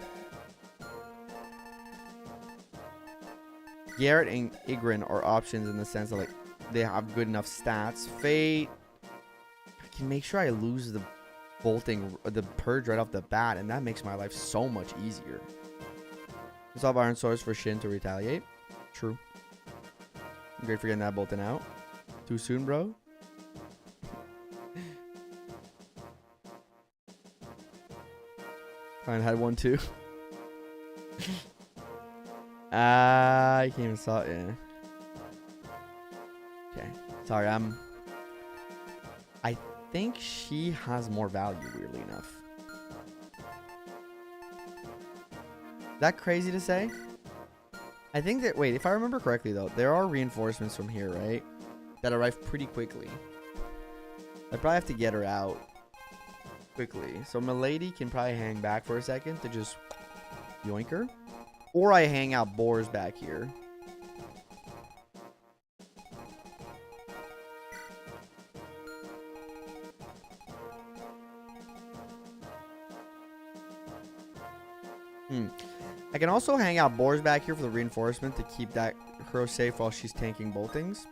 Garrett and Igrin are options in the sense that like they have good enough stats. Fate, I can make sure I lose the bolting, the purge right off the bat, and that makes my life so much easier. Dissolve Iron Swords for Shin to retaliate. True. Great for getting that bolting out. Too soon, bro. I had one too. I can't even saw it. Yeah. Okay. Sorry, I think she has more value, weirdly enough. Is that crazy to say? I think that, wait, if I remember correctly though, there are reinforcements from here, right? That arrive pretty quickly. I probably have to get her out quickly. So Milady can probably hang back for a second to just yoink her. Or I hang out Boars back here. I can also hang out Boars back here for the reinforcement to keep that hero safe while she's tanking boltings.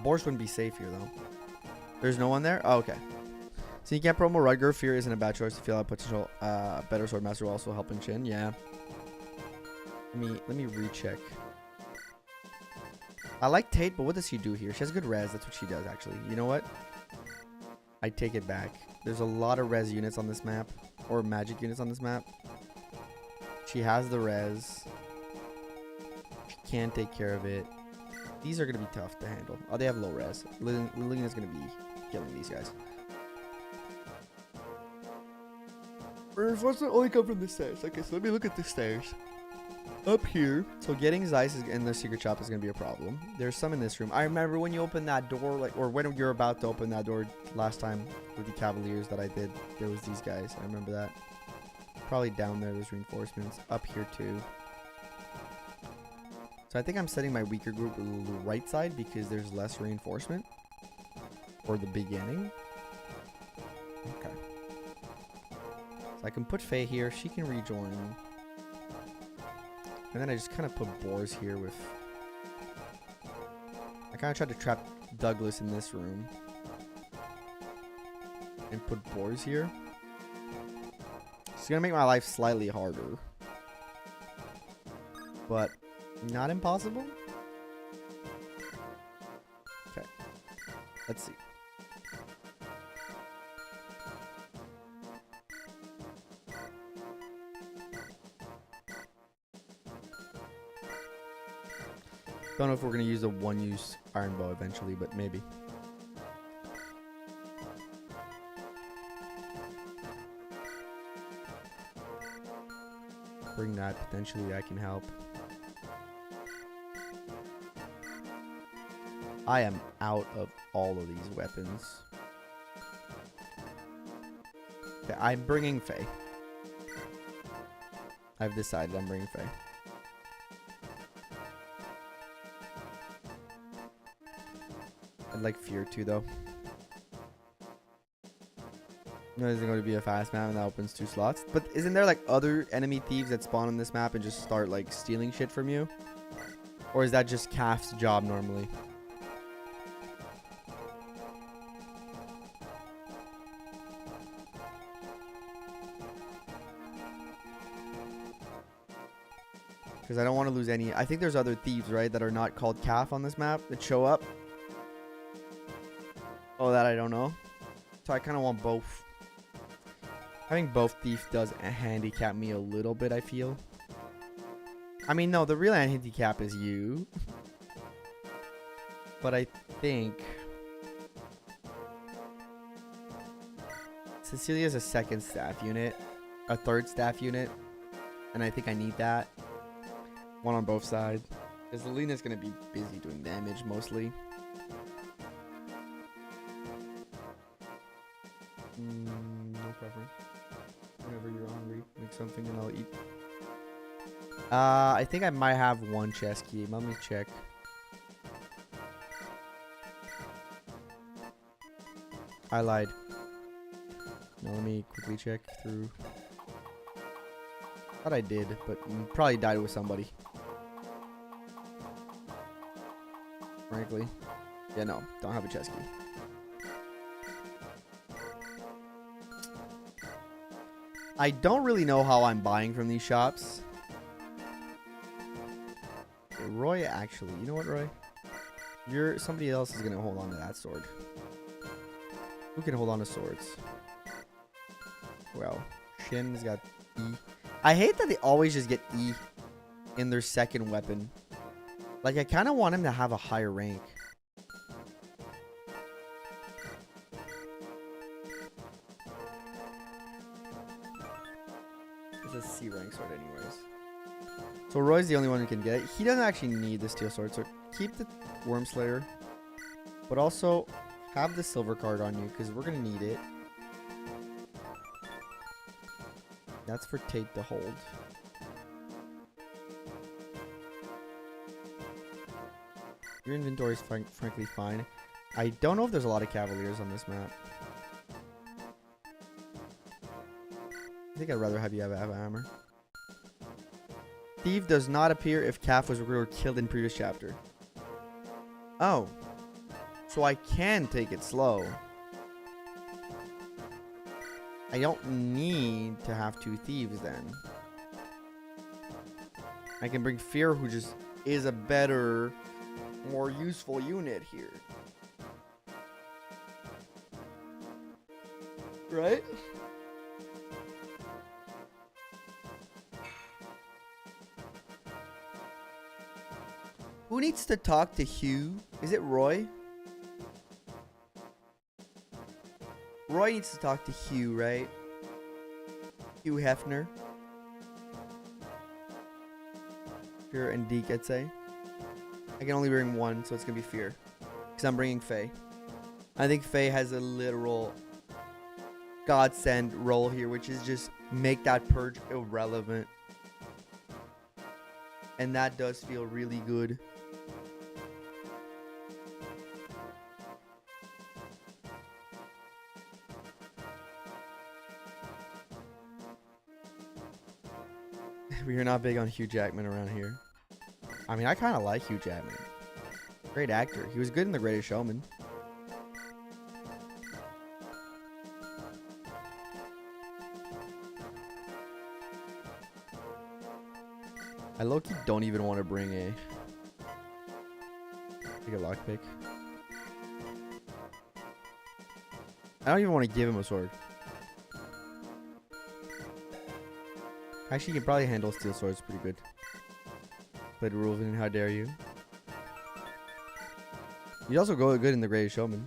Boars wouldn't be safe here though. There's no one there? Oh, okay. So you can't promo Rudger. Fear isn't a bad choice to feel out potential better Swordmaster will also help in Chin. Yeah. Let me recheck. I like Tate, but what does she do here? She has good res. That's what she does actually. You know what? I take it back. There's a lot of res units on this map. Or magic units on this map. She has the res. She can take care of it. These are going to be tough to handle. Oh, they have low res. Lillian is going to be killing these guys. Reinforcement only come from the stairs. Okay, so let me look at the stairs. Up here. So getting Zeiss in the secret shop is going to be a problem. There's some in this room. I remember when you opened that door, like, or when you're about to open that door last time with the Cavaliers that I did. There was these guys. I remember that. Probably down there, there's reinforcements. Up here, too. So I think I'm setting my weaker group on the right side because there's less reinforcement. For the beginning. Okay. So I can put Faye here. She can rejoin. And then I just kind of put Boars here with... I kind of tried to trap Douglas in this room. And put Boars here. It's going to make my life slightly harder. But not impossible. Okay. Let's see. Don't know if we're going to use a one-use iron bow eventually, but maybe. Bring that. Potentially I can help. I am out of all of these weapons. Okay, I'm bringing Faye. I've decided I'm bringing Faye. I'd like Fear too, though. No, this isn't going to be a fast map and that opens 2 slots. But isn't there like other enemy thieves that spawn on this map and just start like stealing shit from you? Or is that just Calf's job normally? Because I don't want to lose any. I think there's other thieves, right, that are not called Calf on this map that show up. Oh, that I don't know. So I kind of want both. Having both thief does handicap me a little bit, I feel. I mean, no, the real handicap is you. But I think Cecilia's a 2nd staff unit, a 3rd staff unit, and I think I need that. One on both sides. Because Lena's going to be busy doing damage mostly. No preference. Whenever you're hungry, make something and I'll eat. I think I might have one chest key. Let me check. I lied. Now let me quickly check through. Thought I did, but probably died with somebody. Frankly. Yeah, no. Don't have a chest key. I don't really know how I'm buying from these shops. Okay, Roy, actually. You know what, Roy? Somebody else is going to hold on to that sword. Who can hold on to swords? Well, Shin's got E. I hate that they always just get E in their 2nd weapon. Like, I kind of want him to have a higher rank. It's a C rank sword anyways. So Roy's the only one who can get it. He doesn't actually need the steel sword, so keep the Worm Slayer. But also, have the silver card on you, because we're going to need it. That's for Tate to hold. Your inventory is frankly fine. I don't know if there's a lot of Cavaliers on this map. I think I'd rather have you have a hammer. Thief does not appear if Calf was killed in previous chapter. Oh. So I can take it slow. I don't need to have 2 thieves then. I can bring Fear, who just is a better, more useful unit here. Right? Who needs to talk to Hugh? Is it Roy? Roy needs to talk to Hugh, right? Hugh Hefner. Fear and Deke, I'd say. I can only bring one, so it's gonna be Fear. Because I'm bringing Faye. I think Faye has a literal godsend role here, which is just make that purge irrelevant. And that does feel really good. We're not big on Hugh Jackman around here. I mean, I kind of like Hugh Jackman. Great actor. He was good in The Greatest Showman. I low-key don't even want to bring a lockpick. I don't even want to give him a sword. Actually, you can probably handle steel swords pretty good. But Reuven, how dare you? You'd also go good in The Greatest Showman.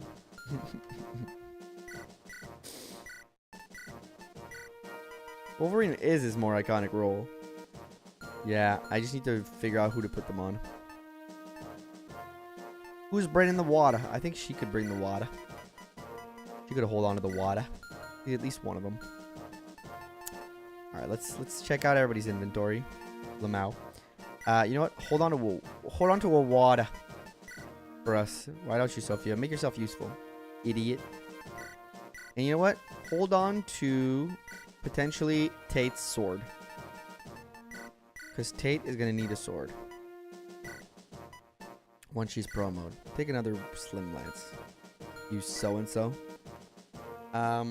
Wolverine is his more iconic role. Yeah, I just need to figure out who to put them on. Who's bringing the water? I think she could bring the water. She could hold on to the water. At least one of them. All right, let's check out everybody's inventory. Lamau. You know what? Hold on to a water for us. Why don't you, Sophia? Make yourself useful, idiot. And you know what? Hold on to potentially Tate's sword. Because Tate is going to need a sword. Once she's pro mode. Take another Slim Lance. You so-and-so. I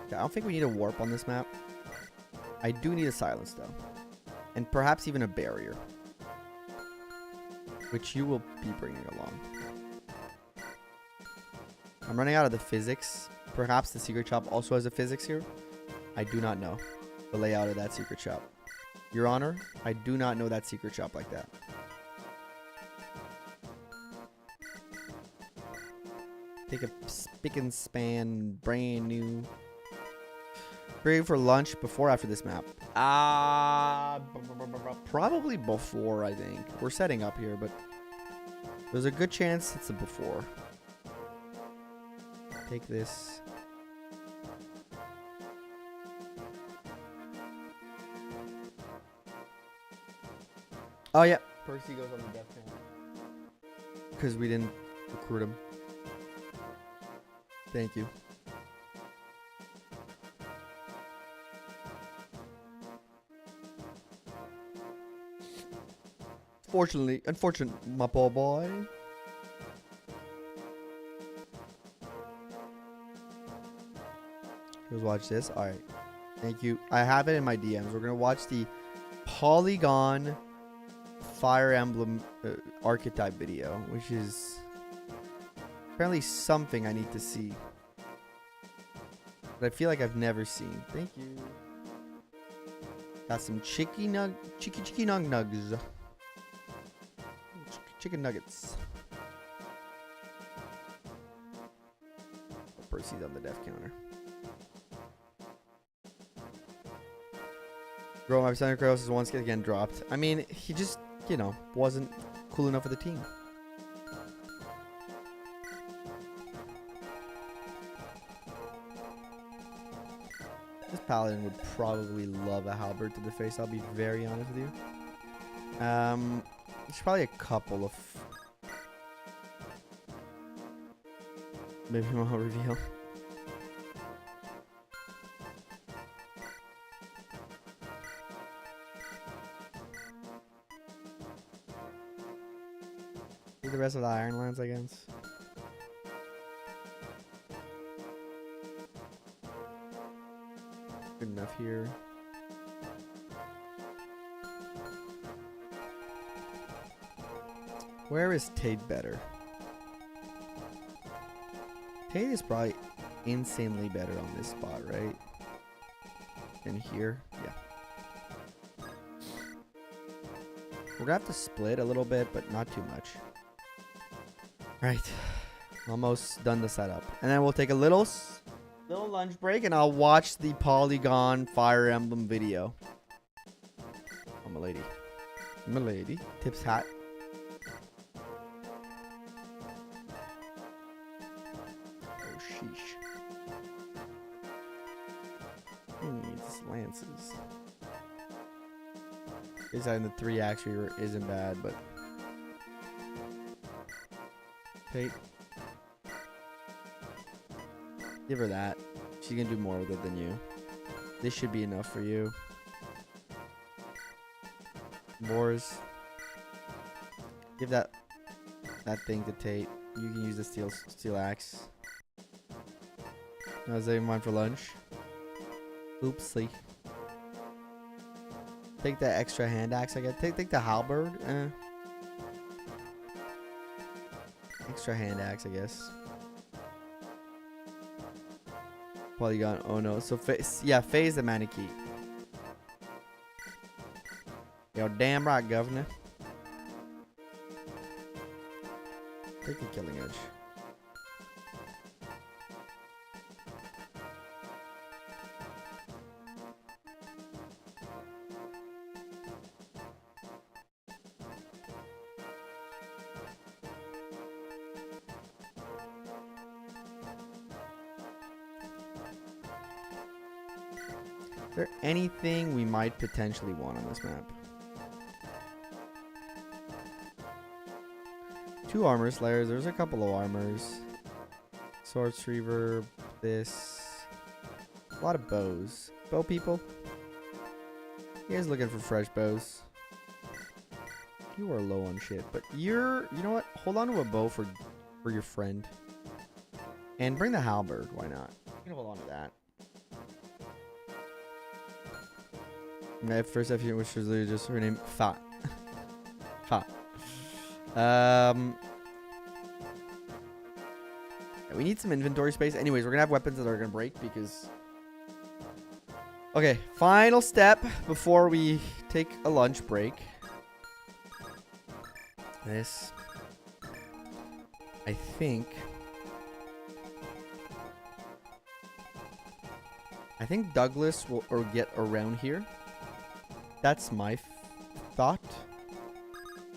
don't think we need a warp on this map. I do need a silence, though. And perhaps even a barrier. Which you will be bringing along. I'm running out of the physics. Perhaps the secret shop also has a physics here. I do not know the layout of that secret shop. Your Honor, I do not know that secret shop like that. Take a spick and span, brand new. Brave for lunch before or after this map? Probably before, I think. We're setting up here, but there's a good chance it's a before. Take this. Oh, yeah. Percy goes on the death count. Because we didn't recruit him. Thank you. Unfortunate, my poor boy. Let's watch this. All right. Thank you. I have it in my DMs. We're going to watch the Polygon Fire Emblem archetype video, which is apparently something I need to see. But I feel like I've never seen. Thank you. Got some chicky nugs. Chicken nuggets. Oh, Percy's on the death counter. Bro, my Santa Kratos is once again dropped. I mean, he just, you know, wasn't cool enough for the team. This paladin would probably love a halberd to the face, I'll be very honest with you. There's probably a couple of... Maybe we won't reveal. The rest of the Ironlands, I guess. Good enough here. Where is Tate better? Tate is probably insanely better on this spot, right? Than here? Yeah. We're gonna have to split a little bit, but not too much. Right. Almost done the setup. And then we'll take a little lunch break and I'll watch the Polygon Fire Emblem video. Oh, my lady. My lady. Tips hat. Oh, sheesh. He needs lances. Design the 3 actually isn't bad, but Tate. Give her that. She's gonna do more with it than you. This should be enough for you. Boars. Give that thing to Tate. You can use the steel axe. I was saving mine for lunch. Oopsie. Take that extra hand axe I got. Take the halberd. Extra hand axe, I guess. Polygon. Oh no. So yeah, Faye's the mannequin. Yo, damn right, governor. Take the killing edge. Is there anything we might potentially want on this map? 2 armor slayers. There's a couple of armors. Sword retriever. This. A lot of bows. Bow people. You guys looking for fresh bows? You are low on shit, but you know what? Hold on to a bow for your friend. And bring the halberd. Why not? You can hold on to that. My first FU, which was literally just her name, Fa. Fa. Yeah, we need some inventory space. Anyways, we're gonna have weapons that are gonna break because. Okay, final step before we take a lunch break. This. I think Douglas will get around here. That's my thought.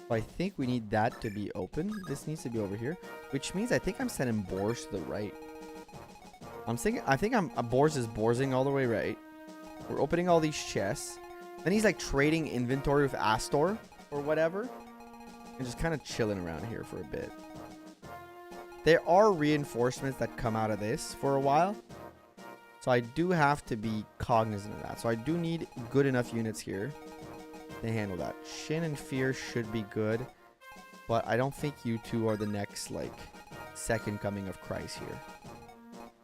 So I think we need that to be open. This needs to be over here, which means I think I'm sending Boars to the right. I think Boars is Boarsing all the way right. We're opening all these chests. Then he's like trading inventory with Astor or whatever, and just kind of chilling around here for a bit. There are reinforcements that come out of this for a while. So I do have to be cognizant of that. So I do need good enough units here to handle that. Shin and Fear should be good. But I don't think you two are the next, like, second coming of Christ here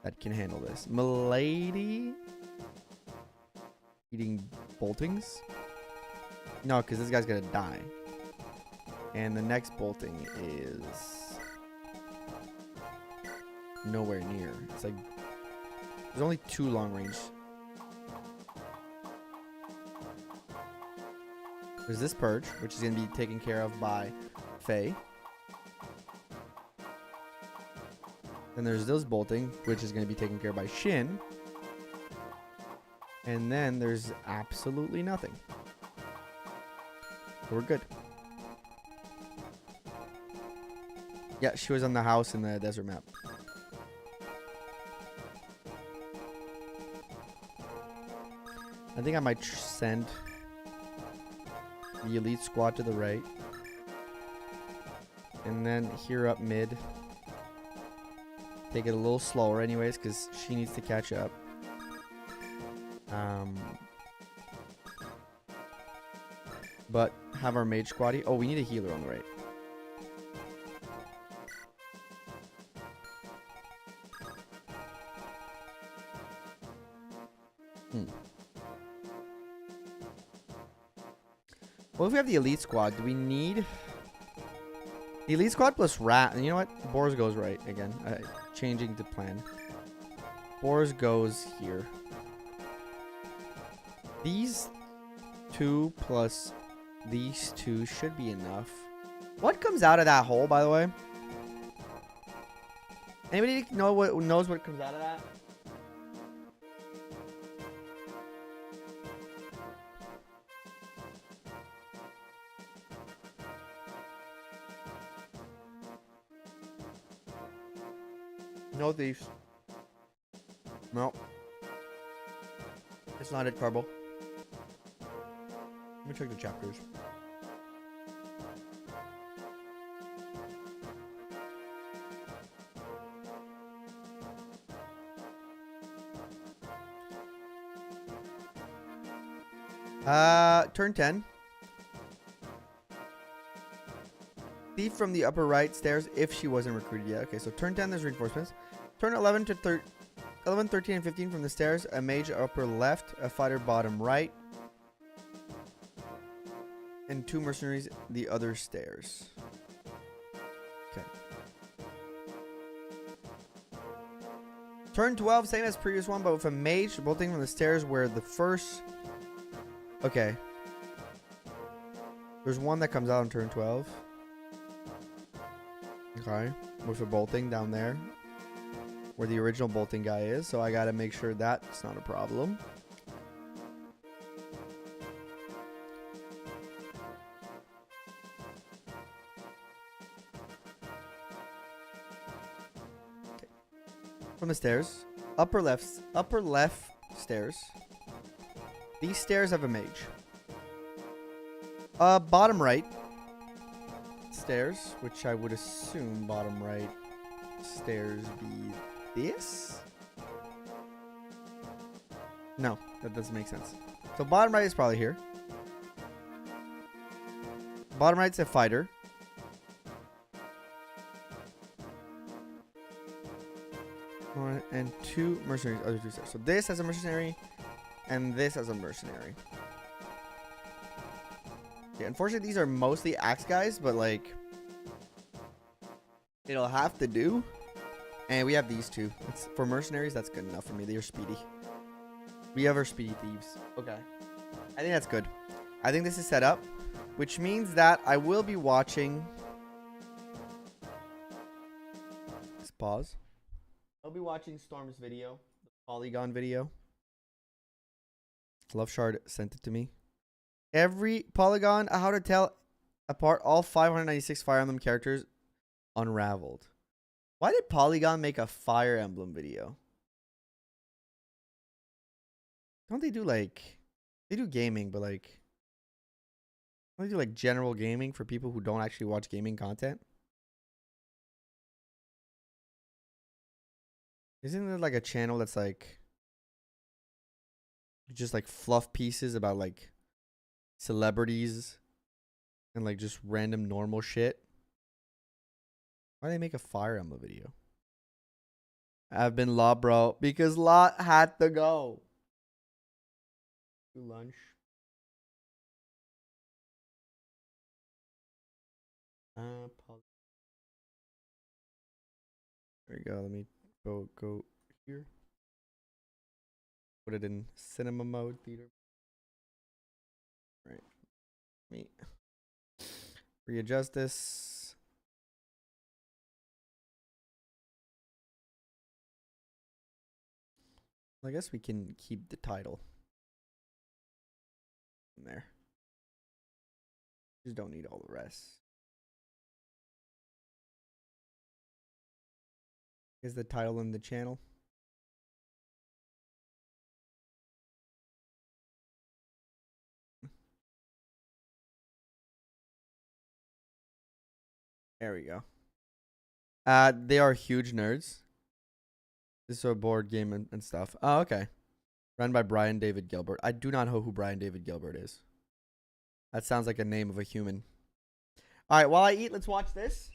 that can handle this. Milady? Eating boltings? No, because this guy's going to die. And the next bolting is nowhere near. It's like there's only 2 long range. There's this purge, which is going to be taken care of by Faye. Then there's this bolting, which is going to be taken care of by Shin. And then there's absolutely nothing. So we're good. Yeah, she was on the house in the desert map. I think I might send the elite squad to the right. And then here up mid. Take it a little slower anyways, because she needs to catch up. But have our mage squaddy. Oh, we need a healer on the right. Well, if we have the elite squad, do we need the elite squad plus rat? And you know what? Boars goes right again. Changing the plan. Boars goes here. These 2 plus these 2 should be enough. What comes out of that hole, by the way? Anybody knows what comes out of that? No thieves. No. It's not it, Carbo. Let me check the chapters. Turn 10. Thief from the upper right stairs if she wasn't recruited yet. Okay, so turn 10 there's reinforcements. Turn 11 to 11, 13, and 15 from the stairs. A mage upper left, a fighter bottom right, and 2 mercenaries the other stairs. Okay. Turn 12, same as previous one, but with a mage bolting from the stairs where the first... Okay. There's one that comes out on turn 12. Okay. With a bolting down there. Where the original bolting guy is. So I gotta make sure that's not a problem. Okay. From the stairs. Upper left stairs. These stairs have a mage. Bottom right stairs, which I would assume bottom right stairs be this? No, that doesn't make sense. So bottom right is probably here. Bottom right's a fighter. One and 2 mercenaries. Other 2 stairs. So this has a mercenary. And this as a mercenary. Okay, unfortunately, these are mostly axe guys, but like, it'll have to do. And we have these 2. For mercenaries, that's good enough for me. They are speedy. We have our speedy thieves. Okay. I think that's good. I think this is set up, which means that I will be watching. Let's pause. I'll be watching Storm's video, the Polygon video. Love Shard sent it to me. Every Polygon, how to tell apart all 596 Fire Emblem characters unraveled. Why did Polygon make a Fire Emblem video? Don't they do like... They do gaming, but like... Don't they do like general gaming for people who don't actually watch gaming content? Isn't there like a channel that's like... just like fluff pieces about like celebrities and like just random normal shit? Why did they make a Fire Emblem video? I've been Law, bro, because Law had to go to lunch. There you go. Let me go here. Put it in cinema mode, theater. All right. Let me readjust this. I guess we can keep the title in there. Just don't need all the rest. Is the title in the channel? There we go. They are huge nerds. This is a board game and stuff. Oh, okay. Run by Brian David Gilbert. I do not know who Brian David Gilbert is. That sounds like a name of a human. All right, while I eat, let's watch this.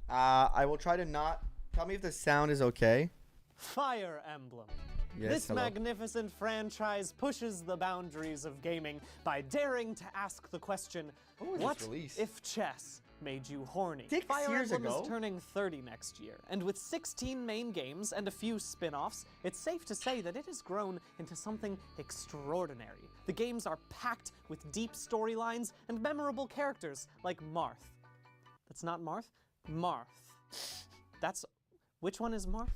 I will try to not... Tell me if the sound is okay.
Fire Emblem.
Yes,
This
hello.
magnificent franchise pushes the boundaries of gaming by daring to ask the question,
When was
what
this released?
if chess made you horny?
6
Fire
years
Emblem
ago?
is turning 30 next year, and with 16 main games and a few spin-offs, it's safe to say that it has grown into something extraordinary. The games are packed with deep storylines and memorable characters like Marth. That's not Marth? Marth. That's Which one is Marth?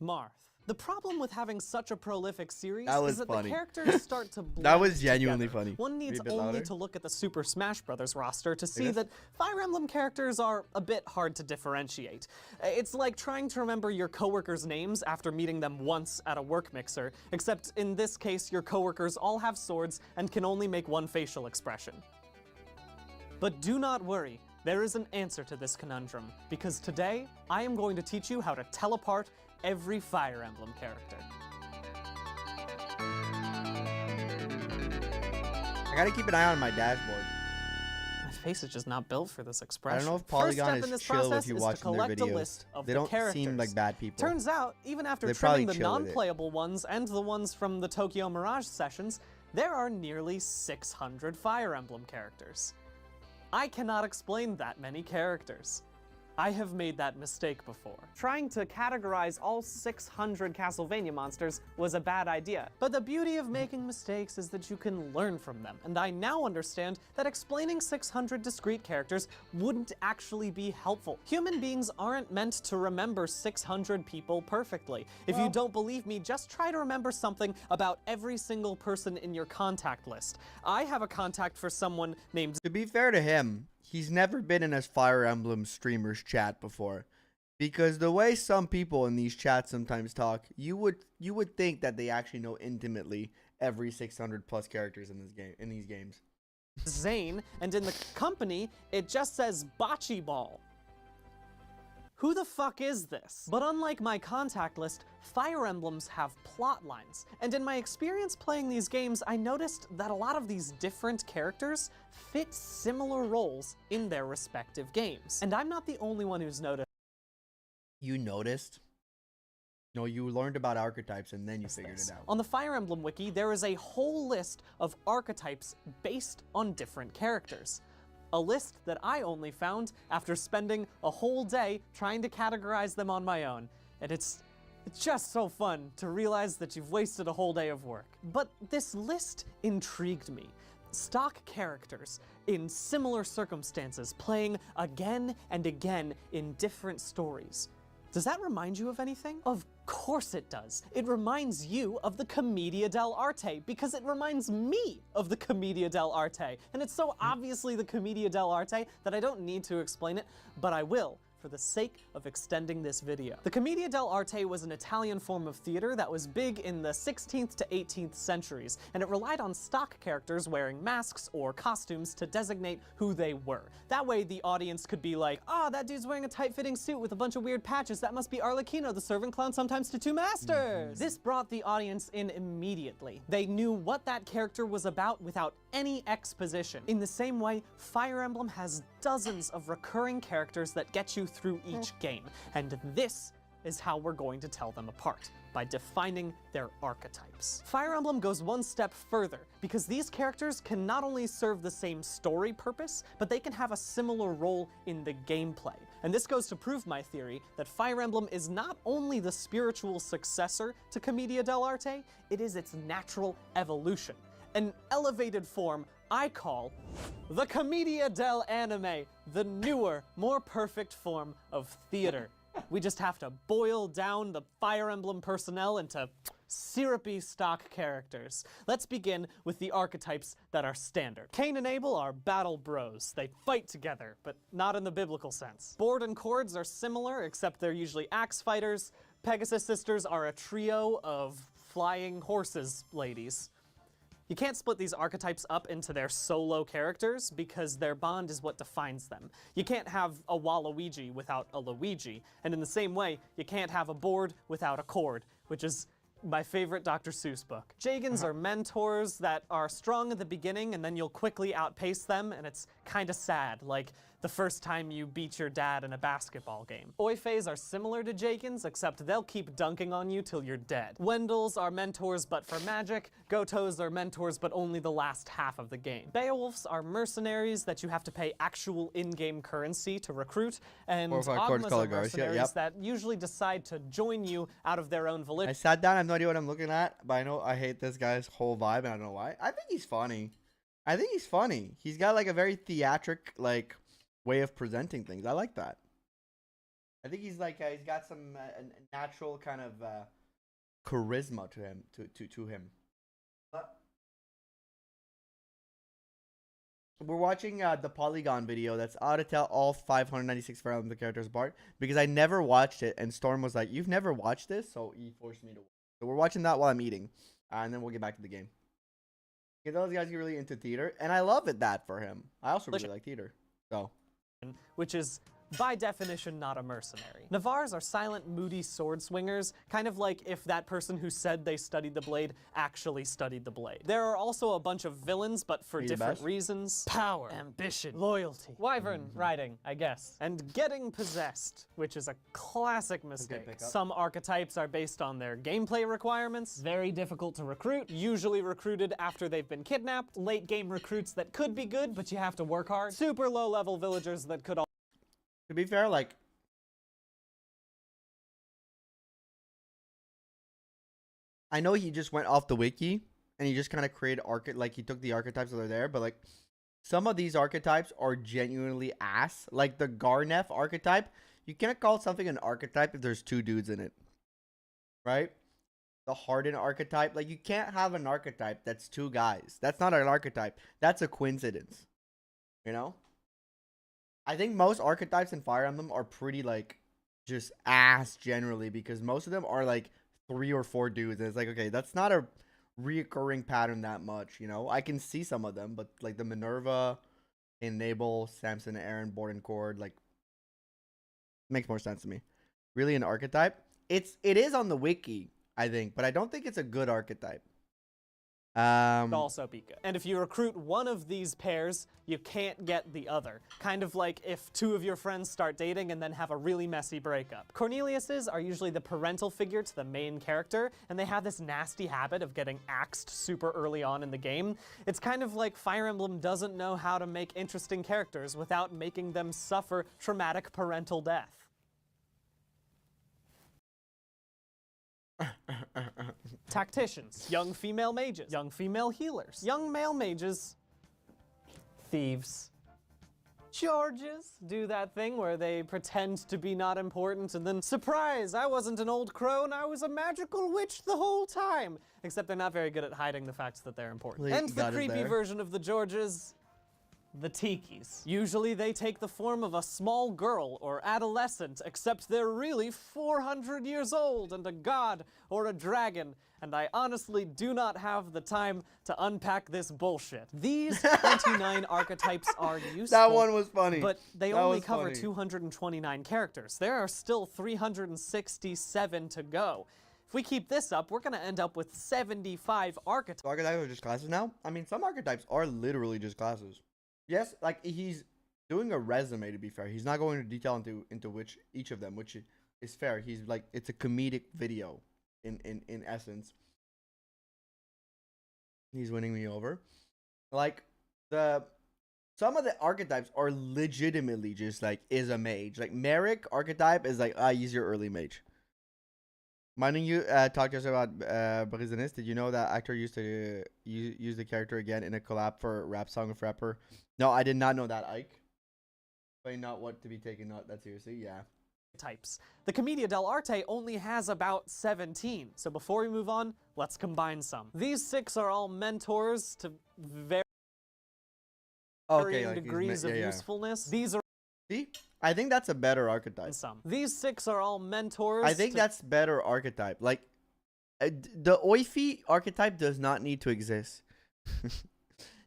Marth. The problem with having such a prolific series is that
funny.
the characters start to blend
That was genuinely
together.
funny.
One needs
Be a bit
only
louder.
to look at the Super Smash Bros. Roster to see
this?
that Fire Emblem characters are a bit hard to differentiate. It's like trying to remember your coworkers' names after meeting them once at a work mixer, except in this case your coworkers all have swords and can only make one facial expression. But do not worry, there is an answer to this conundrum, because today I am going to teach you how to tell apart every Fire Emblem character.
I gotta keep an eye on my dashboard.
My face is just not built for this
I
expression.
don't know if
First
Polygon
step in
is
this
chill with
process
you
is to
watching their
collect a
videos.
list of
They
the
don't
characters.
seem like bad people.
Turns out, even after
They
trimming
probably
the
chill with it.
non-playable ones and the ones from the Tokyo Mirage sessions, there are nearly 600 Fire Emblem characters. I cannot explain that many characters. I have made that mistake before. Trying to categorize all 600 Castlevania monsters was a bad idea, but the beauty of making mistakes is that you can learn from them, and I now understand that explaining 600 discrete characters wouldn't actually be helpful. Human beings aren't meant to remember 600 people perfectly. If you don't believe me, just try to remember something about every single person in your contact list. I have a contact for someone named
To be fair to him, he's never been in a Fire Emblem streamer's chat before, because the way some people in these chats sometimes talk, you would think that they actually know intimately every 600 plus characters in these games.
Zane, and in the company, it just says Bocce Ball. Who the fuck is this? But unlike my contact list, Fire Emblems have plot lines, and in my experience playing these games, I noticed that a lot of these different characters fit similar roles in their respective games. And I'm not the only one who's noticed
You noticed? No, you learned about archetypes and then you figured it out.
On the Fire Emblem wiki, there is a whole list of archetypes based on different characters. A list that I only found after spending a whole day trying to categorize them on my own. And it's just so fun to realize that you've wasted a whole day of work. But this list intrigued me. Stock characters in similar circumstances playing again and again in different stories. Does that remind you of anything? Of course it does. It reminds you of the Commedia dell'arte because it reminds me of the Commedia dell'arte. And it's so obviously the Commedia dell'arte that I don't need to explain it, but I will for the sake of extending this video. The Commedia dell'arte was an Italian form of theater that was big in the 16th to 18th centuries, and it relied on stock characters wearing masks or costumes to designate who they were. That way the audience could be like, oh, that dude's wearing a tight-fitting suit with a bunch of weird patches, that must be Arlecchino, the servant clown sometimes to two masters. This brought the audience in immediately. They knew what that character was about without any exposition. In the same way, Fire Emblem has dozens of recurring characters that get you through each game, and this is how we're going to tell them apart, by defining their archetypes. Fire Emblem goes one step further, because these characters can not only serve the same story purpose, but they can have a similar role in the gameplay. And this goes to prove my theory that Fire Emblem is not only the spiritual successor to Commedia dell'arte, it is its natural evolution. An elevated form I call the Commedia dell'anime, the newer, more perfect form of theater. We just have to boil down the Fire Emblem personnel into syrupy stock characters. Let's begin with the archetypes that are standard. Cain and Abel are battle bros. They fight together, but not in the biblical sense. Bord and Cords are similar, except they're usually axe fighters. Pegasus sisters are a trio of flying horses ladies. You can't split these archetypes up into their solo characters because their bond is what defines them. You can't have a Waluigi without a Luigi, and in the same way, you can't have a Bord without a Cord, which is my favorite Dr. Seuss book. Jagans are mentors that are strong at the beginning and then you'll quickly outpace them, and it's kinda sad, like the first time you beat your dad in a basketball game. Oifeis are similar to Jagans, except they'll keep dunking on you till you're dead. Wendels are mentors but for magic. Gotos are mentors but only the last half of the game. Beowulfs are mercenaries that you have to pay actual in-game currency to recruit, and Ogmas are mercenaries that usually decide to join you out of their own volition.
I sat down, I have no idea what I'm looking at, but I know I hate this guy's whole vibe, and I don't know why. I think he's funny. He's got like a very theatric, like, way of presenting things. I like that. I think he's like he's got some natural kind of charisma to him. To him. We're watching the Polygon video that's how to tell all 596 Fire Emblem characters apart because I never watched it, and Storm was like, "You've never watched this," so he forced me to watch. So we're watching that while I'm eating, and then we'll get back to the game. Because those guys get really into theater, and I love it that for him. I also really like theater, so.
Which is, by definition, not a mercenary. Navars are silent, moody sword swingers, kind of like if that person who said they studied the blade actually studied the blade. There are also a bunch of villains, but for different reasons. Power, ambition, loyalty, wyvern riding, I guess, and getting possessed, which is a classic mistake. Some archetypes are based on their gameplay requirements, very difficult to recruit, usually recruited after they've been kidnapped, late game recruits that could be good, but you have to work hard, super low level villagers that could
To be fair, like, I know he just went off the wiki and he just kind of created like he took the archetypes that are there, but like some of these archetypes are genuinely ass. Like the Garneth archetype, you can't call something an archetype if there's 2 dudes in it, right? The Harden archetype, like you can't have an archetype that's 2 guys. That's not an archetype. That's a coincidence, you know? I think most archetypes in Fire Emblem are pretty, like, just ass generally because most of them are, like, 3 or 4 dudes. And it's like, okay, that's not a reoccurring pattern that much, you know? I can see some of them, but, like, the Minerva, Enable, Samson, Aaron, Borden, Cord, like, makes more sense to me. Really an archetype? It is on the wiki, I think, but I don't think it's a good archetype.
Also be good. And if you recruit one of these pairs, you can't get the other. Kind of like if 2 of your friends start dating and then have a really messy breakup. Corneliuses are usually the parental figure to the main character, and they have this nasty habit of getting axed super early on in the game. It's kind of like Fire Emblem doesn't know how to make interesting characters without making them suffer traumatic parental death. Tacticians, young female mages, young female healers, young male mages, thieves. Georges do that thing where they pretend to be not important and then, surprise, I wasn't an old crow and I was a magical witch the whole time. Except they're not very good at hiding the fact that they're important. And the creepy version of the Georges, the Tikis. Usually they take the form of a small girl or adolescent, except they're really 400 years old and a god or a dragon, and I honestly do not have the time to unpack this bullshit. These 29 archetypes are useful.
That one was funny.
But they only cover 229 characters. There are still 367 to go. If we keep this up, we're gonna end up with 75 archetypes.
Archetypes are just classes now? I mean, some archetypes are literally just classes. Yes, like he's doing a resume, to be fair. He's not going into detail into which each of them, which is fair. He's like, it's a comedic video in essence. He's winning me over. Like some of the archetypes are legitimately just like is a mage. Like Merrick archetype is like he's your early mage. Minding you talked to us about Brisenis. Did you know that actor used to use the character again in a collab for a rap song with rapper? No, I did not know that, Ike. But not what to be taken not that seriously, yeah.
Types. The Commedia dell'arte only has about 17. So before we move on, let's combine some. These 6 are all mentors to varying degrees of usefulness. These are
See? I think that's a better archetype.
some. These 6 are all mentors.
I think that's better archetype. Like, the Oifi archetype does not need to exist.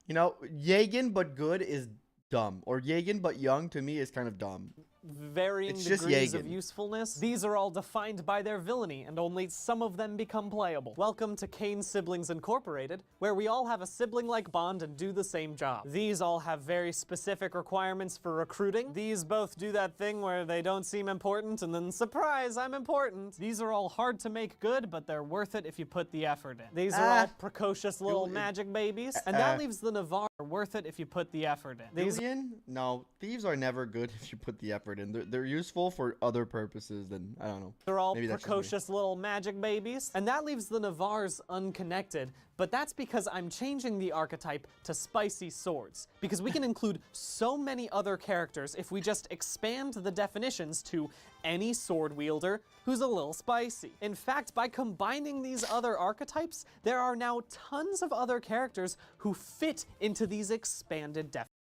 You know, Jagen but good is dumb. Or Jagen but young to me is kind of dumb.
Varying degrees of usefulness. These are all defined by their villainy, and only some of them become playable. Welcome to Kane Siblings Incorporated, where we all have a sibling-like bond and do the same job. These all have very specific requirements for recruiting. These both do that thing where they don't seem important, and then surprise, I'm important. These are all hard to make good, but they're worth it if you put the effort in. These are all precocious little magic babies, and that leaves the Navarre worth it if you put the effort in. These
no, thieves are never good if you put the effort in. They're useful for other purposes than, I don't know.
They're all precocious little magic babies. And that leaves the Navarres unconnected, but that's because I'm changing the archetype to spicy swords, because we can include so many other characters if we just expand the definitions to any sword wielder who's a little spicy. In fact, by combining these other archetypes, there are now tons of other characters who fit into these expanded definitions.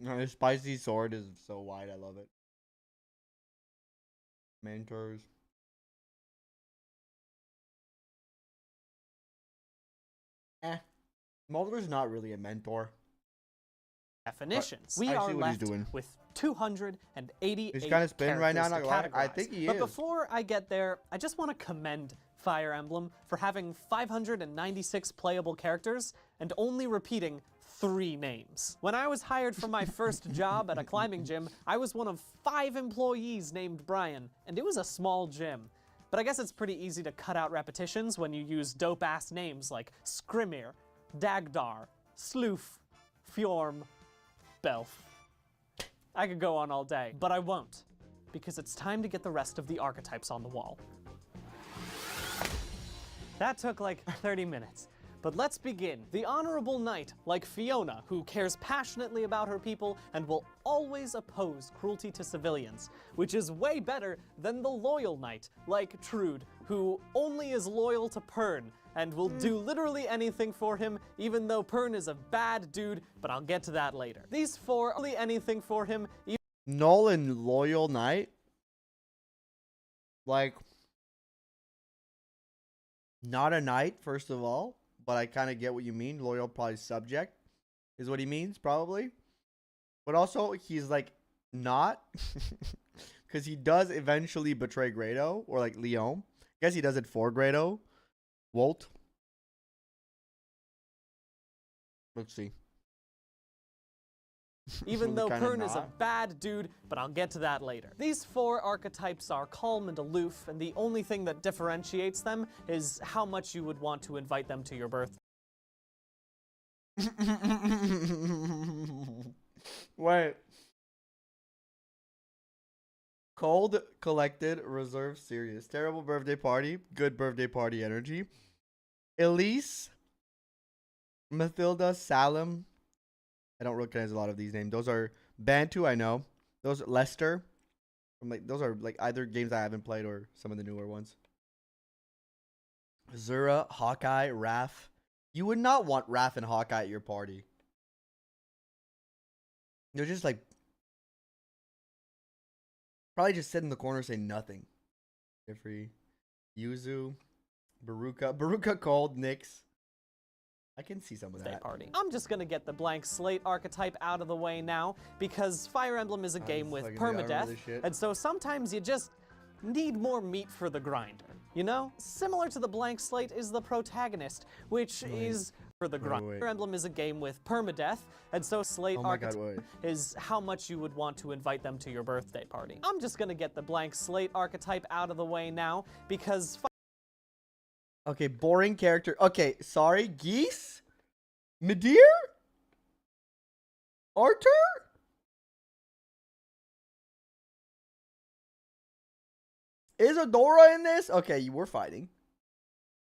His spicy sword is so wide. I love it. Mentors. Mulder's not really a mentor.
Definitions.
But
We
I
are
see what he's
left
doing.
with 288
He's kind of spinning right now.
characters
Not
to
gonna lie. I
categorize.
think he
But
is.
before I get there, I just want to commend Fire Emblem for having 596 playable characters and only repeating 3 names. When I was hired for my first job at a climbing gym, I was one of 5 employees named Brian, and it was a small gym. But I guess it's pretty easy to cut out repetitions when you use dope-ass names like Skrimir, Dagdar, Sloof, Fjorm, Belf. I could go on all day, but I won't, because it's time to get the rest of the archetypes on the wall. That took like 30 minutes. But let's begin. The honorable knight, like Fiona, who cares passionately about her people and will always oppose cruelty to civilians, which is way better than the loyal knight, like Trude, who only is loyal to Pern and will do literally anything for him, even though Pern is a bad dude, but I'll get to that later. These 4 only anything for him,
Nolan loyal knight. Like, not a knight, first of all. But I kind of get what you mean. Loyal, probably subject, is what he means, probably. But also, he's like not, because he does eventually betray Grado or like Leon. I guess he does it for Grado. Wolt. Let's see.
even
Really
though
kinda
Pern is a
not.
bad dude, but I'll get to that later. These 4 archetypes are calm and aloof, and the only thing that differentiates them is how much you would want to invite them to your birthday.
Wait. Cold, collected, reserved, serious. Terrible birthday party. Good birthday party energy. Elise. Mathilda, Salem. I don't recognize a lot of these names. Those are Bantu, I know. Those Lester. Those are like either games I haven't played or some of the newer ones. Zura, Hawkeye, Raph. You would not want Raph and Hawkeye at your party. They're just like probably just sit in the corner saying nothing. Jeffrey, Yuzu, Baruka Cold, Nyx. I can see some of that.
Party. I'm just gonna get the blank slate archetype out of the way now, because Fire Emblem is a game with permadeath, and so sometimes you just need more meat for the grinder, you know? Similar to the blank slate is the protagonist, which is for the grinder. Fire Emblem is a game with permadeath, and so slate archetype is how much you would want to invite them to your birthday party. I'm just gonna get the blank slate archetype out of the way now, because
okay, boring character. Okay, sorry. Geese? Midir? Arthur? Is Adora in this? Okay, we're fighting.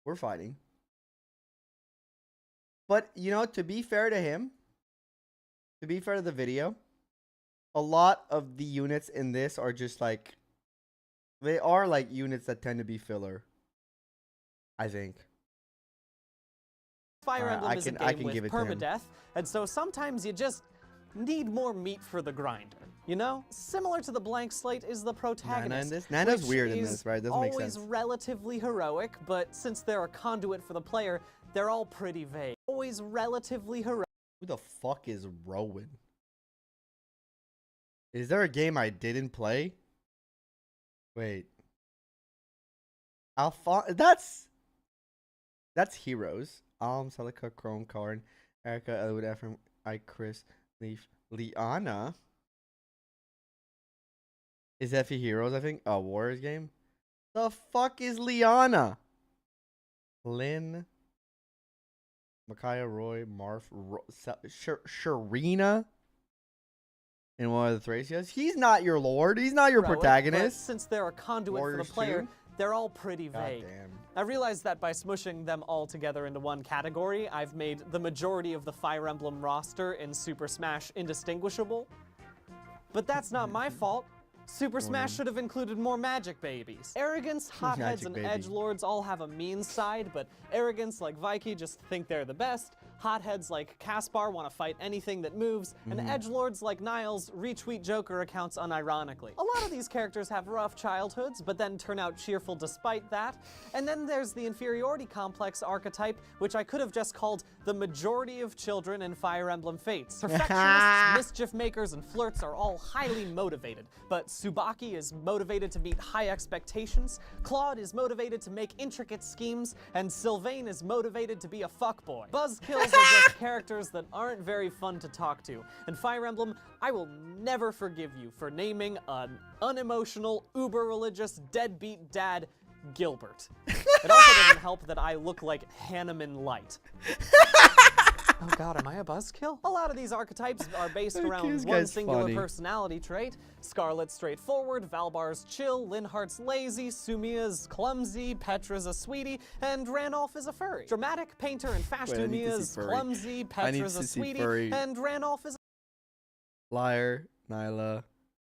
We're fighting. But, you know, to be fair to him, to be fair to the video, a lot of the units in this are just like, they are like units that tend to be filler. I think.
Fire Emblem is a game with
give it to him.
permadeath, and so sometimes you just need more meat for the grinder, you know? Similar to the blank slate is the protagonist.
Nana in this? Nana's
which
weird in
is
this, right? Doesn't make
always
sense.
relatively heroic, but since they're a conduit for the player, they're all pretty vague. Always relatively heroic.
Who the fuck is Rowan? Is there a game I didn't play? Wait. That's Heroes. Celica, Chrome, Karn, Erica, Elwood, Ephraim, Chris, Leaf, Liana. Is Effie Heroes, I think? Oh, Warriors game? The fuck is Liana? Lynn, Micaiah, Roy, Marf, Sharina. in one of the Thracias. He's not your lord. He's not your
Heroic, but
protagonist.
since they're a conduit
Warriors
for the player,
too?
they're all pretty vague.
Goddamn.
I realized that by smushing them all together into one category, I've made the majority of the Fire Emblem roster in Super Smash indistinguishable. But that's not my fault. Super Smash should have included more magic babies. Arrogance, hotheads, and edgelords all have a mean side, but arrogance like Vaiki just think they're the best. Hotheads like Caspar want to fight anything that moves, and edgelords like Niles retweet Joker accounts unironically. A lot of these characters have rough childhoods, but then turn out cheerful despite that. And then there's the inferiority complex archetype, which I could have just called the majority of children in Fire Emblem Fates. Perfectionists, mischief makers, and flirts are all highly motivated, but Tsubaki is motivated to meet high expectations, Claude is motivated to make intricate schemes, and Sylvain is motivated to be a fuckboy. Buzzkills are just characters that aren't very fun to talk to. And Fire Emblem, I will never forgive you for naming an unemotional, uber-religious, deadbeat dad Gilbert. It also doesn't help that I look like Hanneman Light. Oh god, am I a buzzkill? A lot of these archetypes are based around one singular personality trait. Scarlet's straightforward, Valbar's chill, Linhardt's lazy, Sumia's clumsy, Petra's a sweetie, and Ranulph is a furry. Dramatic, painter, and Fashtumia's clumsy, Petra's a sweetie, and Ranulph is
Liar, Nyla,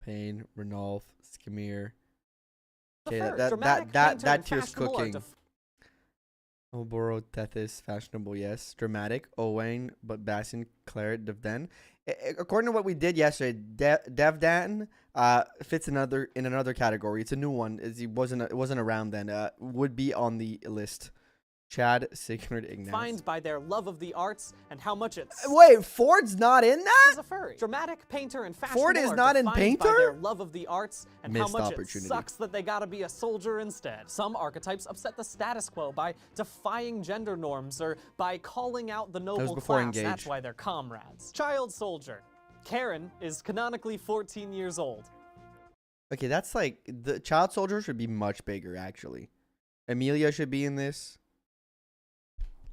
Payne, Ranulph, Skimir. Okay,
Dramatic,
that
painter, and
tier's
fashionable
cooking. Oboro, Tethys, fashionable, yes. Dramatic, Owain, but Bastion, Claret, Devden. According to what we did yesterday, Devdan fits in another category. It's a new one. It wasn't around then. Would be on the list. Chad, Sigurd, Ignaz.
Defined by their love of the arts and how much it's.
Wait, Ford's not in that?
Is a furry. Dramatic, painter, and fashionable.
Ford is not in Painter?
By their love of the arts and
Missed
how much
opportunity.
it sucks that they gotta be a soldier instead. Some archetypes upset the status quo by defying gender norms or by calling out the noble class.
Engage.
That's why they're comrades. Child soldier. Karen is canonically 14 years old.
Okay, that's like the child soldier should be much bigger actually. Amelia should be in this.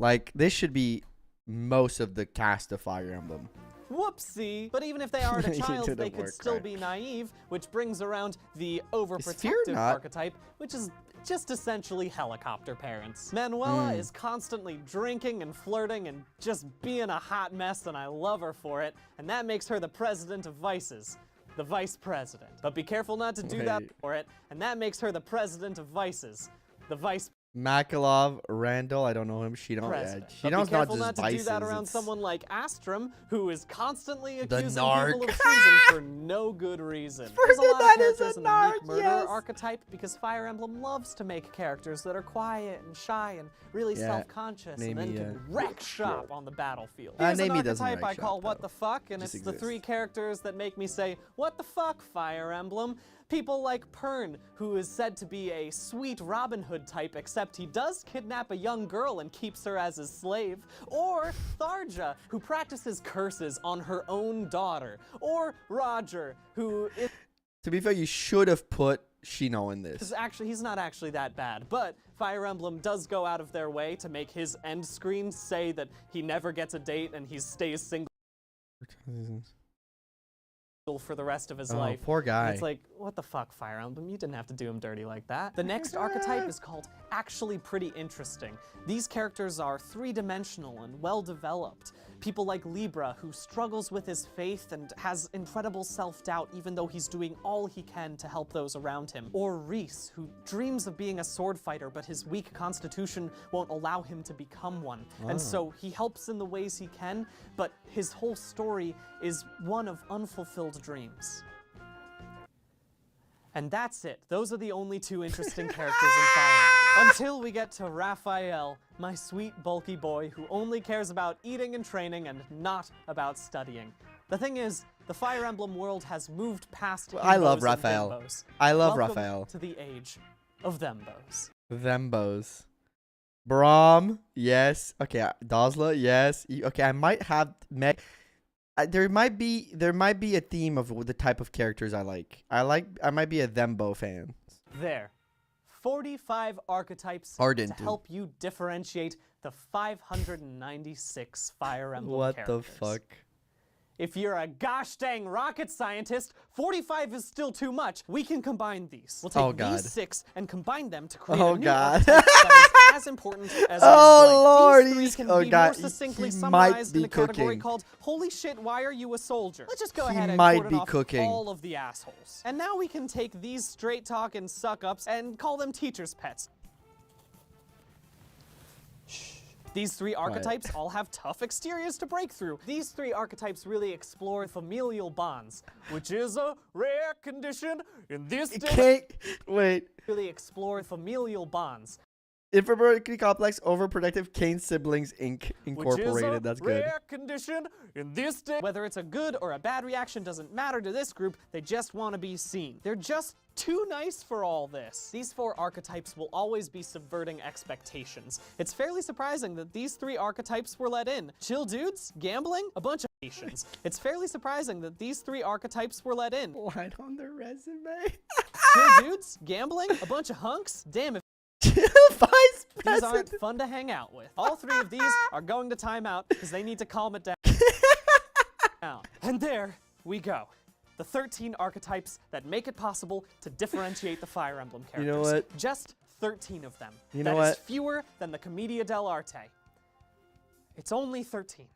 Like, this should be most of the cast of Fire Emblem.
Whoopsie! But even if they aren't a child, they could still be naive, which brings around the overprotective archetype, which is just essentially helicopter parents. Manuela is constantly drinking and flirting and just being a hot mess, and I love her for it, and that makes her the president of vices. The vice president. But be careful not to do that for it, and that makes her the president of vices. The vice
Makalov, Randall, I don't know him. She knows not
careful
just
not to
vices.
do that around someone like Astrum, who is constantly accusing
narc.
people of treason for no good reason. There's a lot of characters in the meek murderer archetype because Fire Emblem loves to make characters that are quiet and shy and really self-conscious and then can wreck shop on the battlefield. Here's an archetype I call What the Fuck, and it's the three characters that make me say, what the fuck, Fire Emblem? People like Pern, who is said to be a sweet Robin Hood type, except he does kidnap a young girl and keeps her as his slave. Or Tharja, who practices curses on her own daughter. Or Roger, who is...
To be fair, you should have put Shino in this.
He's not actually that bad, but Fire Emblem does go out of their way to make his end screen say that he never gets a date and he stays single for the rest of his life.
Poor guy.
And it's like, what the fuck, Fire Emblem? You didn't have to do him dirty like that. The next archetype is called Actually Pretty Interesting. These characters are three-dimensional and well-developed. People like Libra, who struggles with his faith and has incredible self-doubt even though he's doing all he can to help those around him. Or Reese, who dreams of being a sword fighter, but his weak constitution won't allow him to become one. And so he helps in the ways he can, but his whole story is one of unfulfilled dreams. And that's it. Those are the only two interesting characters in Fire Emblem. Until we get to Raphael, my sweet bulky boy who only cares about eating and training and not about studying. The thing is, the Fire Emblem world has moved past
I love
himbos and
Raphael.
bimbos.
I love
Welcome
Raphael.
to the age of thembos.
Thembos. Braum, yes. Okay, Dosla, yes. Okay, I might have met. There might be a theme of the type of characters I like. I might be a Thembo fan.
There. 45 archetypes to help you differentiate the 596 Fire Emblem characters.
What the fuck?
if you're a gosh dang rocket scientist, 45 is still too much. We can combine these. We'll take these 6 and combine them to create a new archetype that is as important as
Lord,
these 3 can be more succinctly summarized in a category called "Holy shit, why are you a soldier?" Let's just go ahead and cordon off all of the assholes. And now we can take these straight talking suck-ups and call them teachers' pets. These 3 archetypes all have tough exteriors to break through. These 3 archetypes really explore familial bonds, which is a rare condition in this day. Really explore familial bonds.
Infertility complex, overprotective, Kane siblings incorporated. That's good.
Rare condition in this day. Whether it's a good or a bad reaction doesn't matter to this group. They just want to be seen. They're just too nice for all this. These 4 archetypes will always be subverting expectations. It's fairly surprising that these 3 archetypes were let in. Chill dudes, gambling, a bunch of patience. It's fairly surprising that these 3 archetypes were let in.
Right on their resume.
Chill dudes, gambling, a bunch of hunks. Damn it.
Vice
These
President.
aren't fun to hang out with. All 3 of these are going to time out because they need to calm it down. And there we go. The 13 archetypes that make it possible to differentiate the Fire Emblem characters.
You know what?
Just 13 of them.
You know
That
what?
is fewer than the Commedia dell'arte. It's only 13.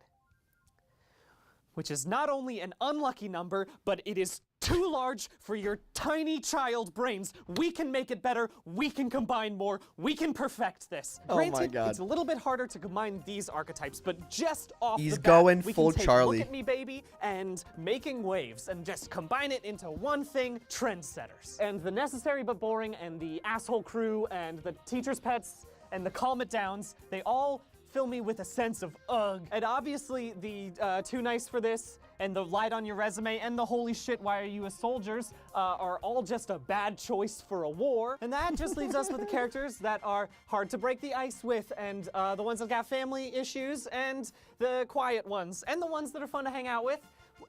Which is not only an unlucky number, but it is too large for your tiny child brains. We can make it better. We can combine more. We can perfect this.
Oh my
Granted,
God.
it's a little bit harder to combine these archetypes, but just off
He's
the bat,
going
we
full
can take
Charlie.
Look at Me Baby and Making Waves and just combine it into one thing, trendsetters. And the Necessary But Boring and the Asshole Crew and the Teacher's Pets and the Calm It Downs, they all fill me with a sense of ugh. And obviously the Too Nice for This and the Light on Your Resume and the Holy Shit, Why Are You a Soldiers are all just a bad choice for a war. And that just leaves us with the characters that are hard to break the ice with and the ones that got family issues and the quiet ones and the ones that are fun to hang out with.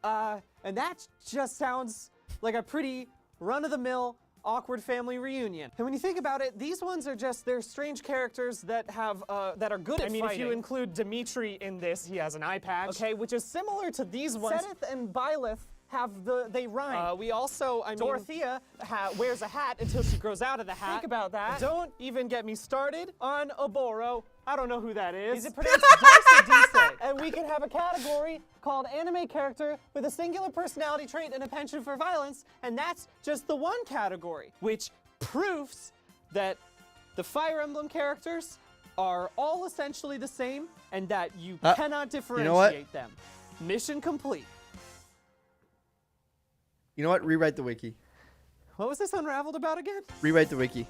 And that just sounds like a pretty run-of-the-mill awkward family reunion. And when you think about it, these ones are just, they're strange characters that have, that are good at fighting. If you include Dimitri in this, he has an eye patch. Okay, which is similar to these ones. Sedith and Byleth have they rhyme. We also, Dorothea wears a hat until she grows out of the hat. Think about that. Don't even get me started on Oboro. I don't know who that is. Is it pronounced Dice or Dice? And we can have a category called anime character with a singular personality trait and a penchant for violence, and that's just the one category, which proves that the Fire Emblem characters are all essentially the same and that you cannot differentiate them. Mission complete.
You know what? Rewrite the wiki.
What was this Unraveled about again?
Rewrite the wiki.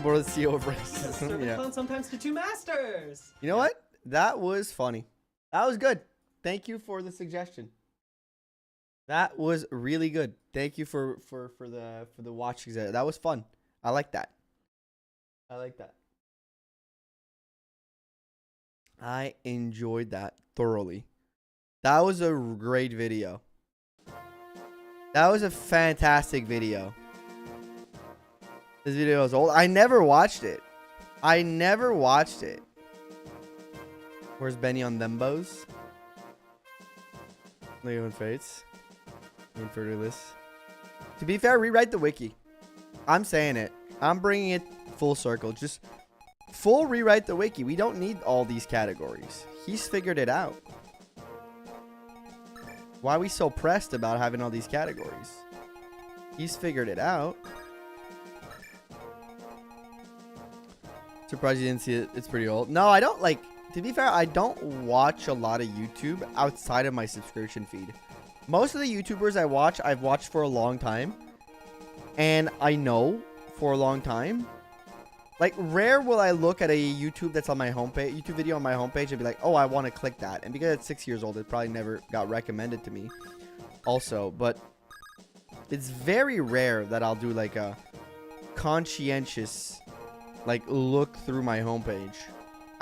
What are the CEO of racism?
Yeah. Sometimes to 2 masters.
You know what? That was funny. That was good. Thank you for the suggestion. That was really good. Thank you for the watching. That was fun. I like that. I like that. I enjoyed that thoroughly. That was a great video. That was a fantastic video. This video is old. I never watched it. Where's Benny on Thembos? Leon Fates. Infertilist. To be fair, rewrite the wiki. I'm saying it. I'm bringing it full circle. Just full rewrite the wiki. We don't need all these categories. He's figured it out. Why are we so pressed about having all these categories? He's figured it out. Surprised you didn't see it. It's pretty old. No, I don't like. To be fair, I don't watch a lot of YouTube outside of my subscription feed. Most of the YouTubers I watch, I've watched for a long time. And I know for a long time. Like, rare will I look at a YouTube that's on my homepage, YouTube video on my homepage and be like, oh, I want to click that. And because it's 6 years old, it probably never got recommended to me also. But it's very rare that I'll do like a conscientious, like, look through my homepage.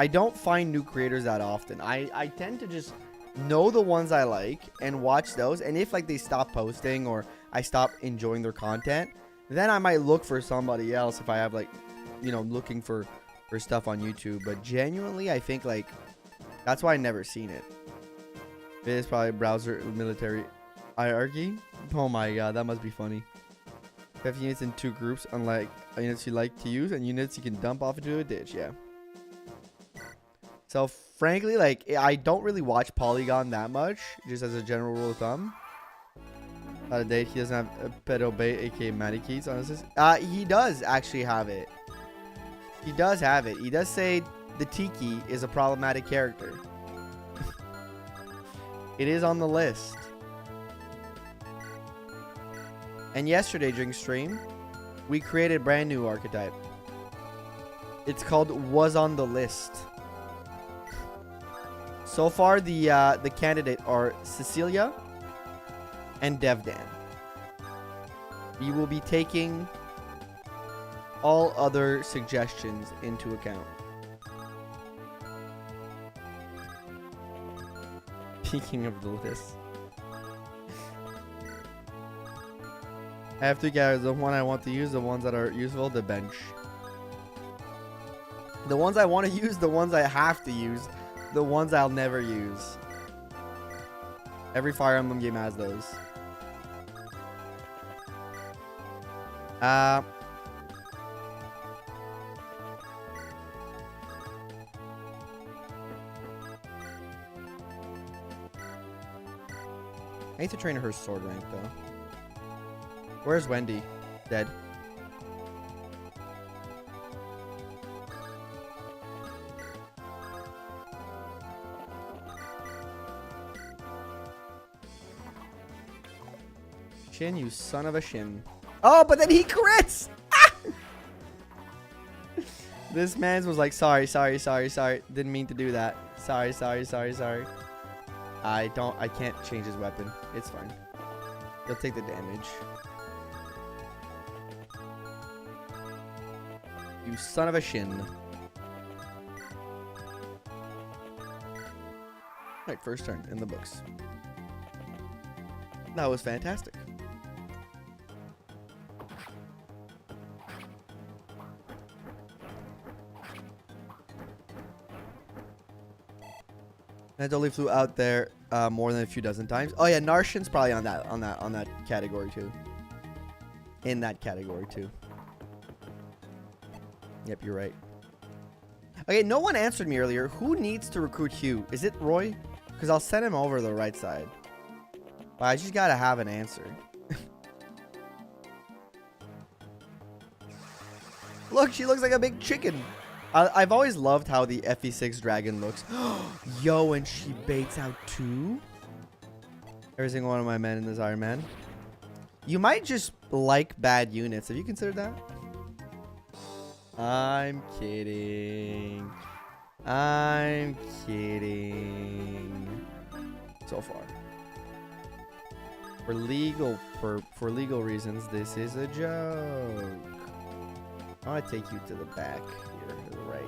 I don't find new creators that often. I tend to just know the ones I like and watch those. And if like they stop posting or I stop enjoying their content, then I might look for somebody else if I have like, you know, looking for stuff on YouTube. But genuinely, I think like that's why I never seen it. It is probably browser military hierarchy. Oh my god, that must be funny. You have units in two groups, unlike units you like to use and units you can dump off into a ditch. Yeah. So frankly, like, I don't really watch Polygon that much, just as a general rule of thumb. Out of date, he doesn't have a pedo bait, aka Manikeys on his. He does actually have it. He does have it. He does say the Tiki is a problematic character. It is on the list. And yesterday during stream, we created a brand new archetype. It's called Was on the List. So far, the candidate are Cecilia and Devdan. We will be taking all other suggestions into account. Speaking of the list, I have three characters. The one I want to use, the ones that are useful, the bench. The ones I want to use, the ones I have to use, the ones I'll never use. Every Fire Emblem game has those. I need to train her sword rank though. Where's Wendy? Dead. Shin, you son of a shin. Oh, but then he crits! Ah! This man's was like, sorry. Didn't mean to do that. Sorry. I can't change his weapon. It's fine. He'll take the damage. You son of a shin. Right, first turn in the books. That was fantastic. I totally flew out there more than a few dozen times. Oh yeah, Narshan's probably on that category too. In that category too. Yep, you're right. Okay, no one answered me earlier. Who needs to recruit Hugh? Is it Roy? Because I'll send him over the right side. But I just gotta have an answer. Look, she looks like a big chicken. I've always loved how the FE6 dragon looks. Yo, and she baits out too? Every single one of my men in this Ironman. You might just like bad units. Have you considered that? I'm kidding. I'm kidding. So far. For legal reasons, this is a joke. I want to take you to the back here, to the right.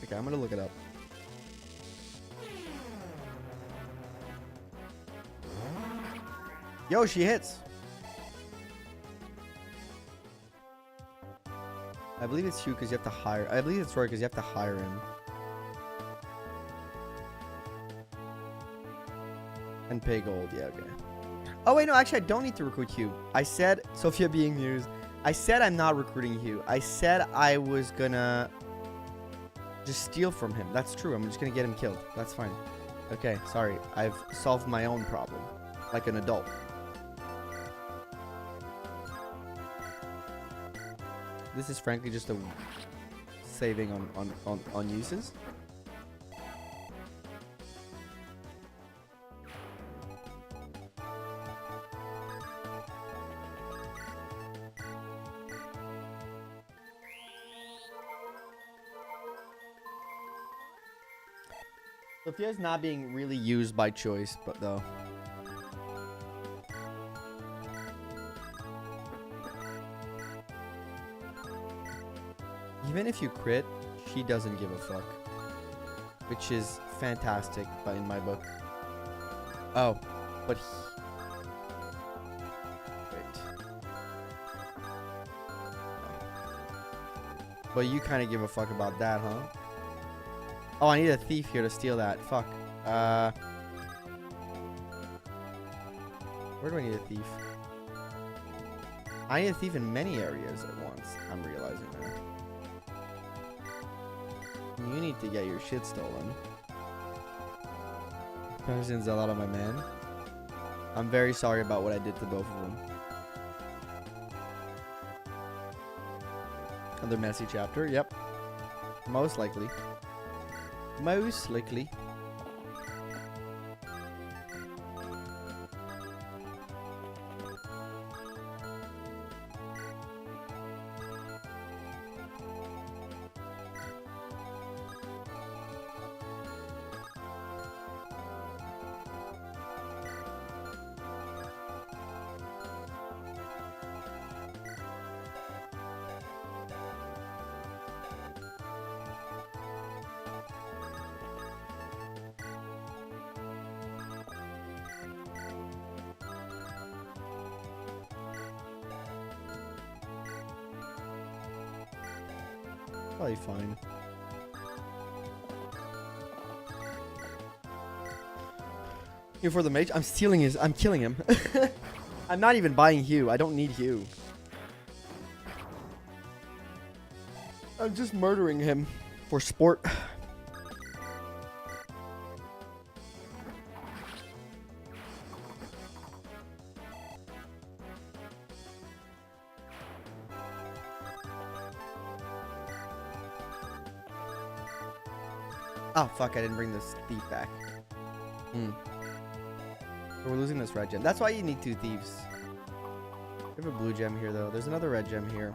Okay, I'm gonna look it up. Yo, she hits. I believe it's Hugh because you have to hire. I believe it's Roy because you have to hire him. And pay gold. Yeah, okay. Oh, wait, no, actually, I don't need to recruit Hugh. I said, Sophia being used. I said I'm not recruiting Hugh. I said I was gonna just steal from him. That's true. I'm just gonna get him killed. That's fine. Okay, sorry. I've solved my own problem. Like an adult. This is frankly just a saving on uses. Sophia's not being really used by choice, but though. Even if you crit, she doesn't give a fuck. Which is fantastic, but in my book. Oh, but wait. But you kind of give a fuck about that, huh? Oh, I need a thief here to steal that. Fuck. Where do I need a thief? I need a thief in many areas at once. I'm realizing that. You need to get your shit stolen. Sends a lot on my man. I'm very sorry about what I did to both of them. Another messy chapter. Yep. Most likely. Most likely. Probably fine. Here for the mage. I'm stealing his. I'm killing him. I'm not even buying Hugh. I don't need Hugh. I'm just murdering him for sport. Oh, fuck, I didn't bring this thief back. We're losing this red gem. That's why you need 2 thieves. We have a blue gem here, though. There's another red gem here.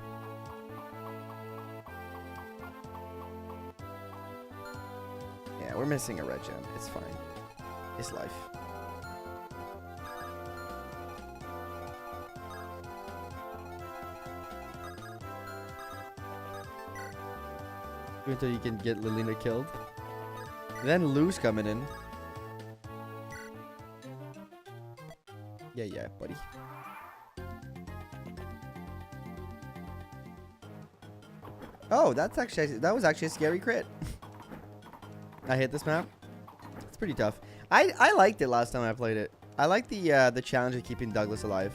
Yeah, we're missing a red gem. It's fine. It's life. Until you can get Lilina killed. Then Lou's coming in. Yeah, buddy. Oh, that was actually a scary crit. I hit this map. It's pretty tough. I liked it last time I played it. I like the challenge of keeping Douglas alive.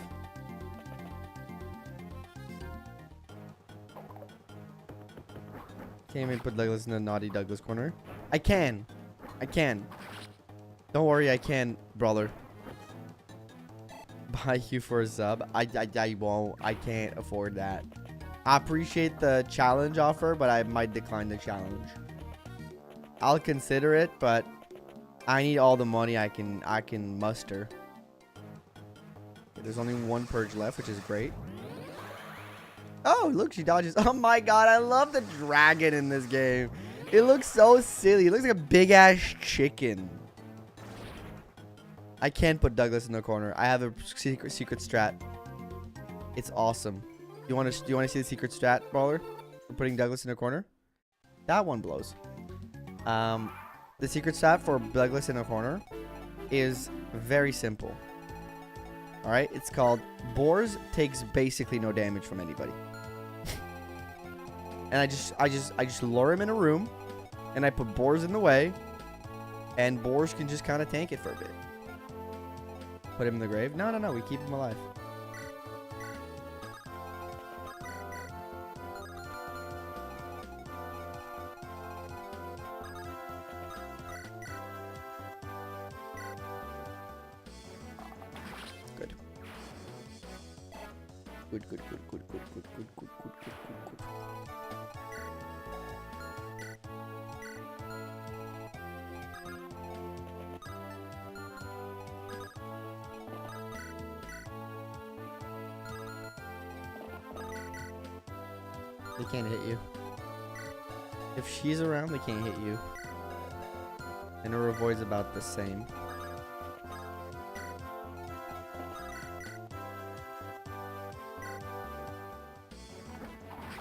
Can't even put Douglas in the naughty Douglas corner. I can. Don't worry, I can, brother. Buy you for a sub. I won't. I can't afford that. I appreciate the challenge offer, but I might decline the challenge. I'll consider it, but I need all the money I can muster. Okay, there's only 1 purge left, which is great. Oh, look, she dodges. Oh my god, I love the dragon in this game. It looks so silly. It looks like a big ass chicken. I can't put Douglas in the corner. I have a secret strat. It's awesome. Do you want to see the secret strat, baller? For putting Douglas in the corner? That one blows. The secret strat for Douglas in a corner is very simple. All right, it's called Boars takes basically no damage from anybody. And I just lure him in a room, and I put Boars in the way, and Boars can just kind of tank it for a bit. Put him in the grave? No, we keep him alive. Good. Good. They can't hit you. If she's around, they can't hit you. And her avoid's about the same.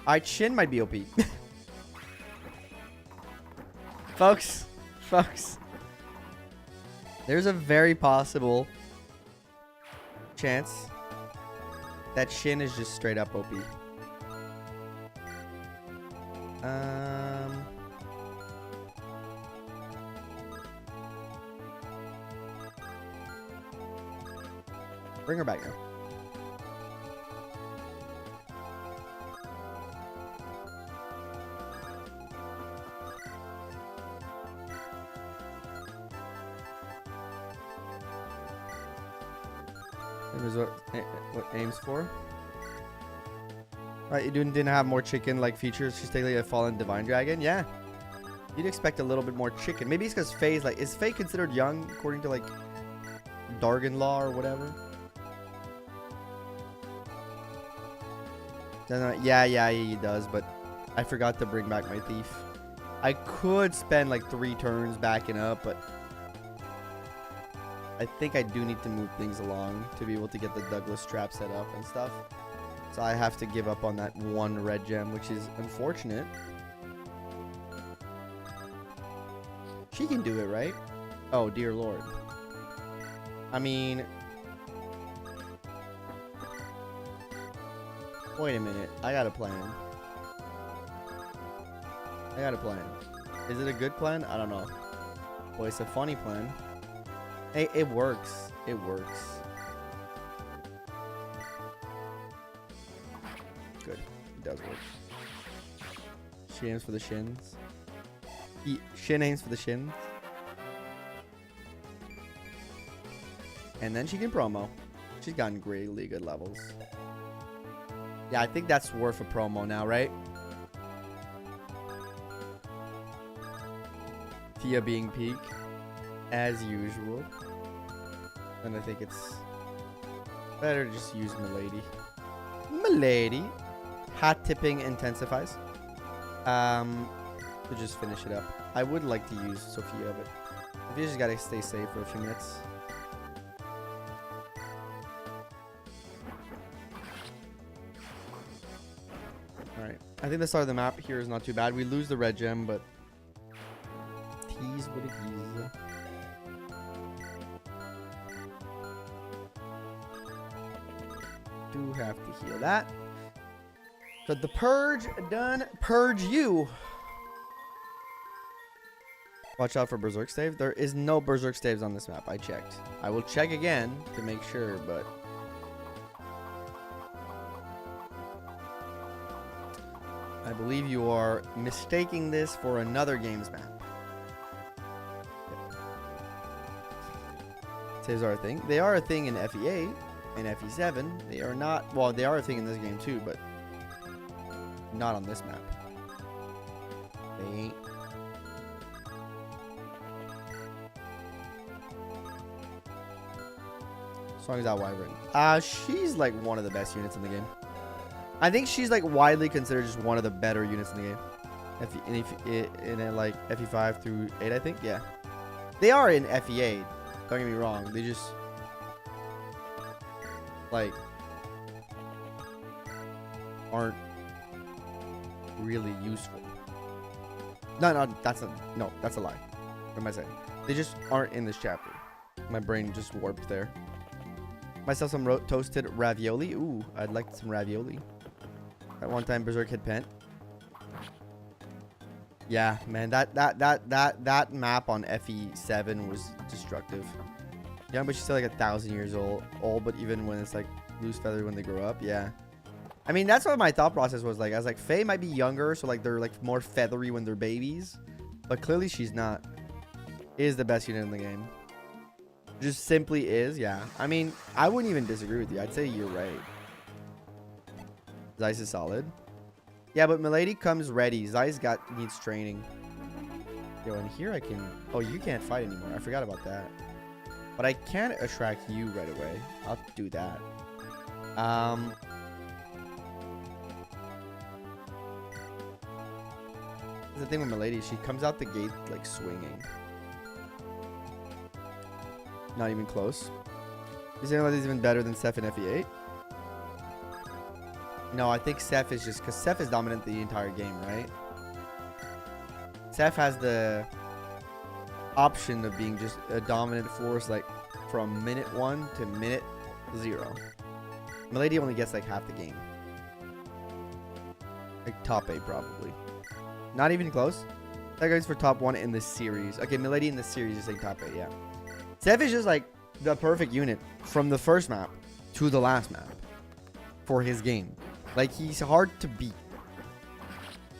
Alright, Shin might be OP. Folks. There's a very possible chance that Shin is just straight up OP. Bring her back now. Here's what aims for. Right, you didn't have more chicken-like features. She's technically a fallen divine dragon. Yeah, you'd expect a little bit more chicken. Maybe it's because Faye's like, is Faye considered young according to like Dargan law or whatever? Yeah, he does. But I forgot to bring back my thief. I could spend like 3 turns backing up, but I think I do need to move things along to be able to get the Douglas trap set up and stuff. So I have to give up on that 1 red gem, which is unfortunate. She can do it, right? Oh, dear Lord. I mean... Wait a minute. I got a plan. Is it a good plan? I don't know. Well, it's a funny plan. Hey, it works. It works. Good. It does work. She aims for the shins. Shin aims for the shins. And then she can promo. She's gotten really good levels. Yeah, I think that's worth a promo now, right? Tia being peak, as usual. And I think it's better to just use Milady. Milady. Hat tipping intensifies. To just finish it up. I would like to use Sophia, but Sophia just gotta stay safe for a few minutes. Alright. I think the start of the map here is not too bad. We lose the red gem, but tease what it is. Do have to heal that. So the purge done. Purge you. Watch out for berserk stave. There is no berserk staves on this map. I checked. I will check again to make sure, but I believe you are mistaking this for another games map. Saves are a thing. They are a thing in FE8 and FE7. They are not. Well, they are a thing in this game too, but not on this map. They ain't. Song is out Wyvern. She's like one of the best units in the game. I think she's like widely considered just one of the better units in the game. In like FE5 through 8, I think. Yeah, they are in FE8. Don't get me wrong. They just like aren't really useful. No, that's a lie. What am I saying? They just aren't in this chapter. My brain just warped there. Myself some toasted ravioli. Ooh, I'd like some ravioli. At one time, Berserk hit Pent. Yeah, man, that map on FE7 was destructive. Yeah, but she's still like 1,000 years old. But even when it's like loose feather when they grow up, yeah. I mean, that's what my thought process was like. I was like, Faye might be younger, so like they're like more feathery when they're babies, but clearly she's not. Is the best unit in the game. Just simply is, yeah. I mean, I wouldn't even disagree with you. I'd say you're right. Zeiss is solid. Yeah, but Milady comes ready. Zeiss needs training. Yo, and here I can... Oh, you can't fight anymore. I forgot about that. But I can attract you right away. I'll do that. The thing with Milady, she comes out the gate like swinging. Not even close. Is anyone even better than Seph in FE8? No, I think Seph is just because Seph is dominant the entire game, right? Seph has the option of being just a dominant force, like from minute 1 to minute 0. Milady only gets like half the game. Like top 8 probably. Not even close. That goes for top 1 in the series. Okay, Milady in the series is like top 8, yeah. Zeph is just like the perfect unit from the first map to the last map for his game. Like, he's hard to beat.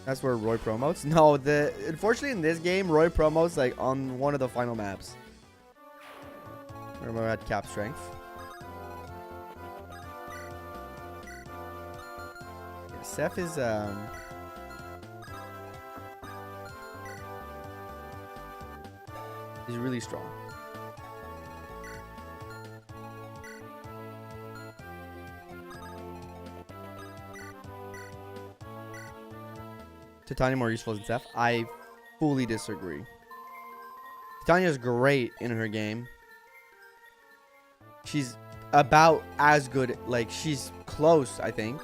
That's where Roy promotes. No, unfortunately in this game, Roy promotes like on one of the final maps. Remember at cap strength. Yeah, Zeph is he's really strong. Titania more useful than Zeph? I fully disagree. Titania's great in her game. She's about as good, like she's close, I think.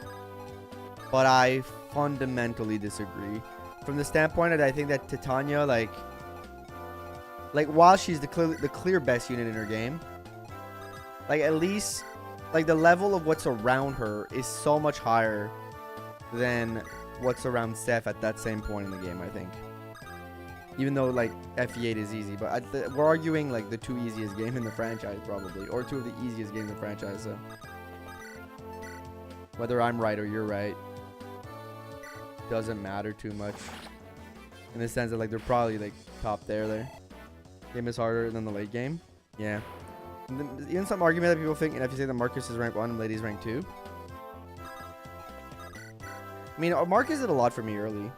But I fundamentally disagree. From the standpoint that I think that Titania, like while she's the clear best unit in her game, like at least like the level of what's around her is so much higher than what's around Zeph at that same point in the game, I think. Even though like FE8 is easy, but we're arguing like the 2 easiest game in the franchise probably, or 2 of the easiest games in the franchise. So whether I'm right or you're right doesn't matter too much, in the sense that like they're probably like top there. Game is harder than the late game. Yeah. Even some argument that people think, and if you say that Marcus is rank 1 and Lady's rank 2. I mean, Marcus did a lot for me early.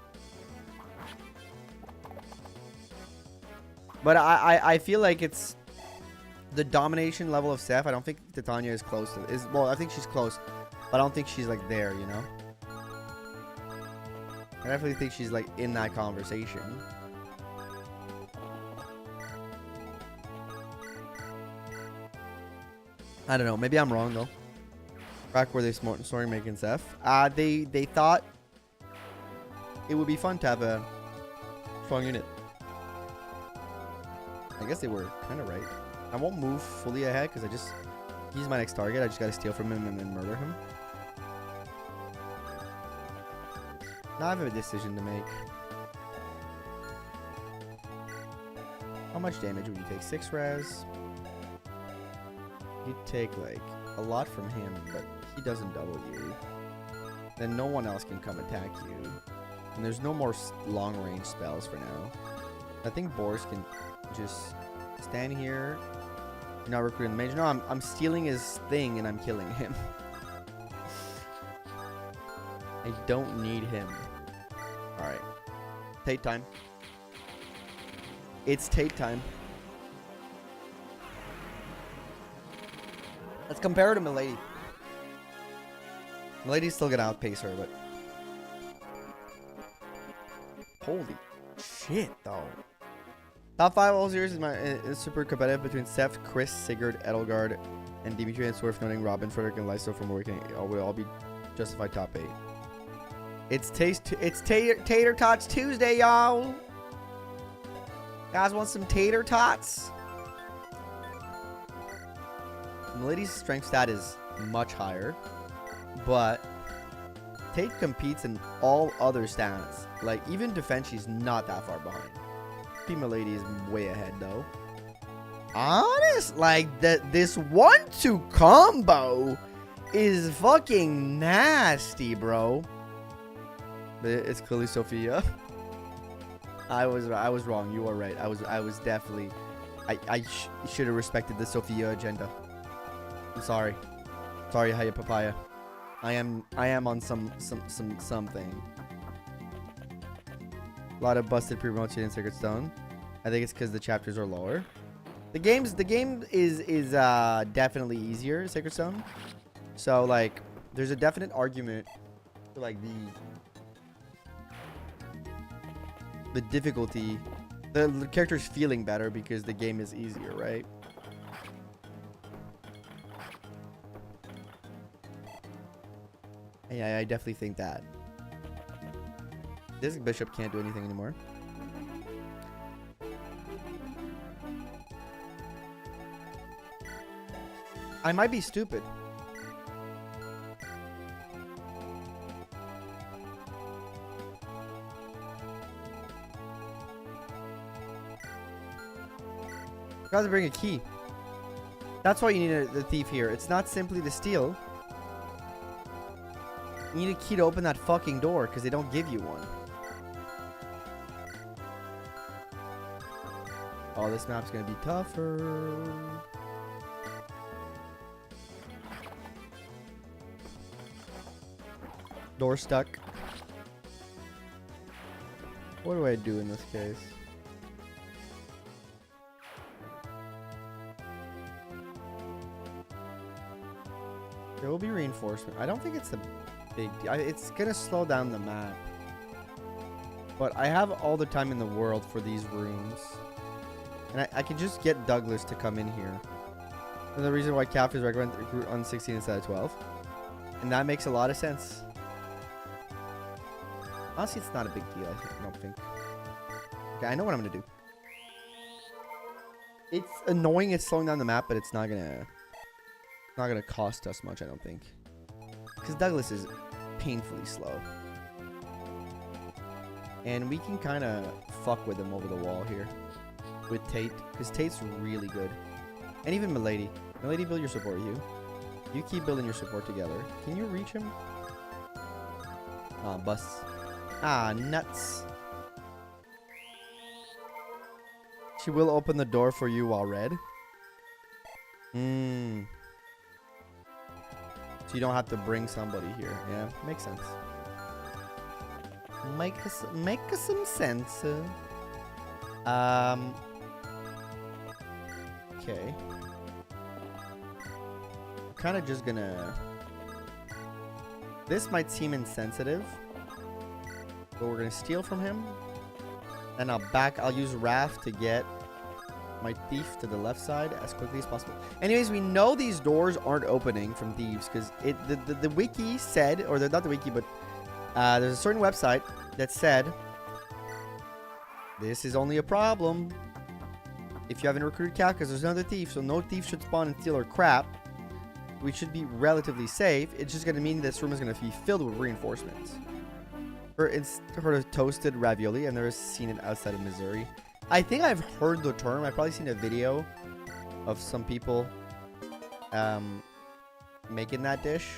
But I feel like it's the domination level of Zeph. I don't think Titania is close to it. Well, I think she's close, but I don't think she's like there, you know? I definitely think she's like in that conversation. I don't know. Maybe I'm wrong though. Back where they story making Zeph. They thought it would be fun to have a strong unit. I guess they were kind of right. I won't move fully ahead because he's my next target. I just gotta steal from him and then murder him. Now I have a decision to make. How much damage would you take? 6 res. You'd take like a lot from him, but he doesn't double you. Then no one else can come attack you. And there's no more long range spells for now. I think Boris can just stand here. You're not recruiting the mage. No, I'm stealing his thing and I'm killing him. I don't need him. Alright. Tate time. It's Tate time. Let's compare her to Milady. Milady's still gonna outpace her, but holy shit, though. Top 5 all series is super competitive between Zeph, Chris, Sigurd, Edelgard, and Dimitri, and it's worth noting Robin, Frederick, and Lyso from working. Will all be justified top 8. It's Tater Tots Tuesday, y'all. Guys want some tater tots? Milady's strength stat is much higher, but Tate competes in all other stats. Like, even defense, she's not that far behind. Milady is way ahead, though. Honest, like, this 1-2 combo is fucking nasty, bro. But it's clearly Sophia. I was wrong. You are right. I was definitely. I should have respected the Sophia agenda. I'm sorry. Sorry, Hiya Papaya. I am on something. A lot of busted pre-promotion in Sacred Stone. I think it's because the chapters are lower. The game is definitely easier in Sacred Stone. So like, there's a definite argument for like the difficulty. The character's feeling better because the game is easier, right? Yeah, I definitely think that. This bishop can't do anything anymore. I might be stupid. Forgot to bring a key. That's why you need the thief here. It's not simply to steal. You need a key to open that fucking door because they don't give you one. Oh, this map's gonna be tougher. Door stuck. What do I do in this case? There will be reinforcement. I don't think it's a big deal. It's gonna slow down the map. But I have all the time in the world for these rooms. And I can just get Douglas to come in here. And the reason why Captors recommend recruit on 16 instead of 12. And that makes a lot of sense. Honestly, it's not a big deal, I don't think. Okay, I know what I'm gonna do. It's annoying it's slowing down the map, but it's not gonna cost us much, I don't think. Because Douglas is painfully slow. And we can kind of fuck with him over the wall here. With Tate. Because Tate's really good. And even Milady. Milady, build your support, you. You keep building your support together. Can you reach him? Ah, bus. Ah, nuts. She will open the door for you while red. So you don't have to bring somebody here. Yeah, makes sense. Make some sense. Okay. Kind of just gonna. This might seem insensitive, but we're gonna steal from him, and I'll use Raph to get my thief to the left side as quickly as possible. Anyways, we know these doors aren't opening from thieves because the wiki said, or not the wiki, but there's a certain website that said this is only a problem if you haven't recruited Cal because there's another thief, so no thief should spawn and steal our crap. We should be relatively safe. It's just going to mean this room is going to be filled with reinforcements. It's heard of toasted ravioli. I've never seen it outside of Missouri. I think I've heard the term. I've probably seen a video of some people making that dish.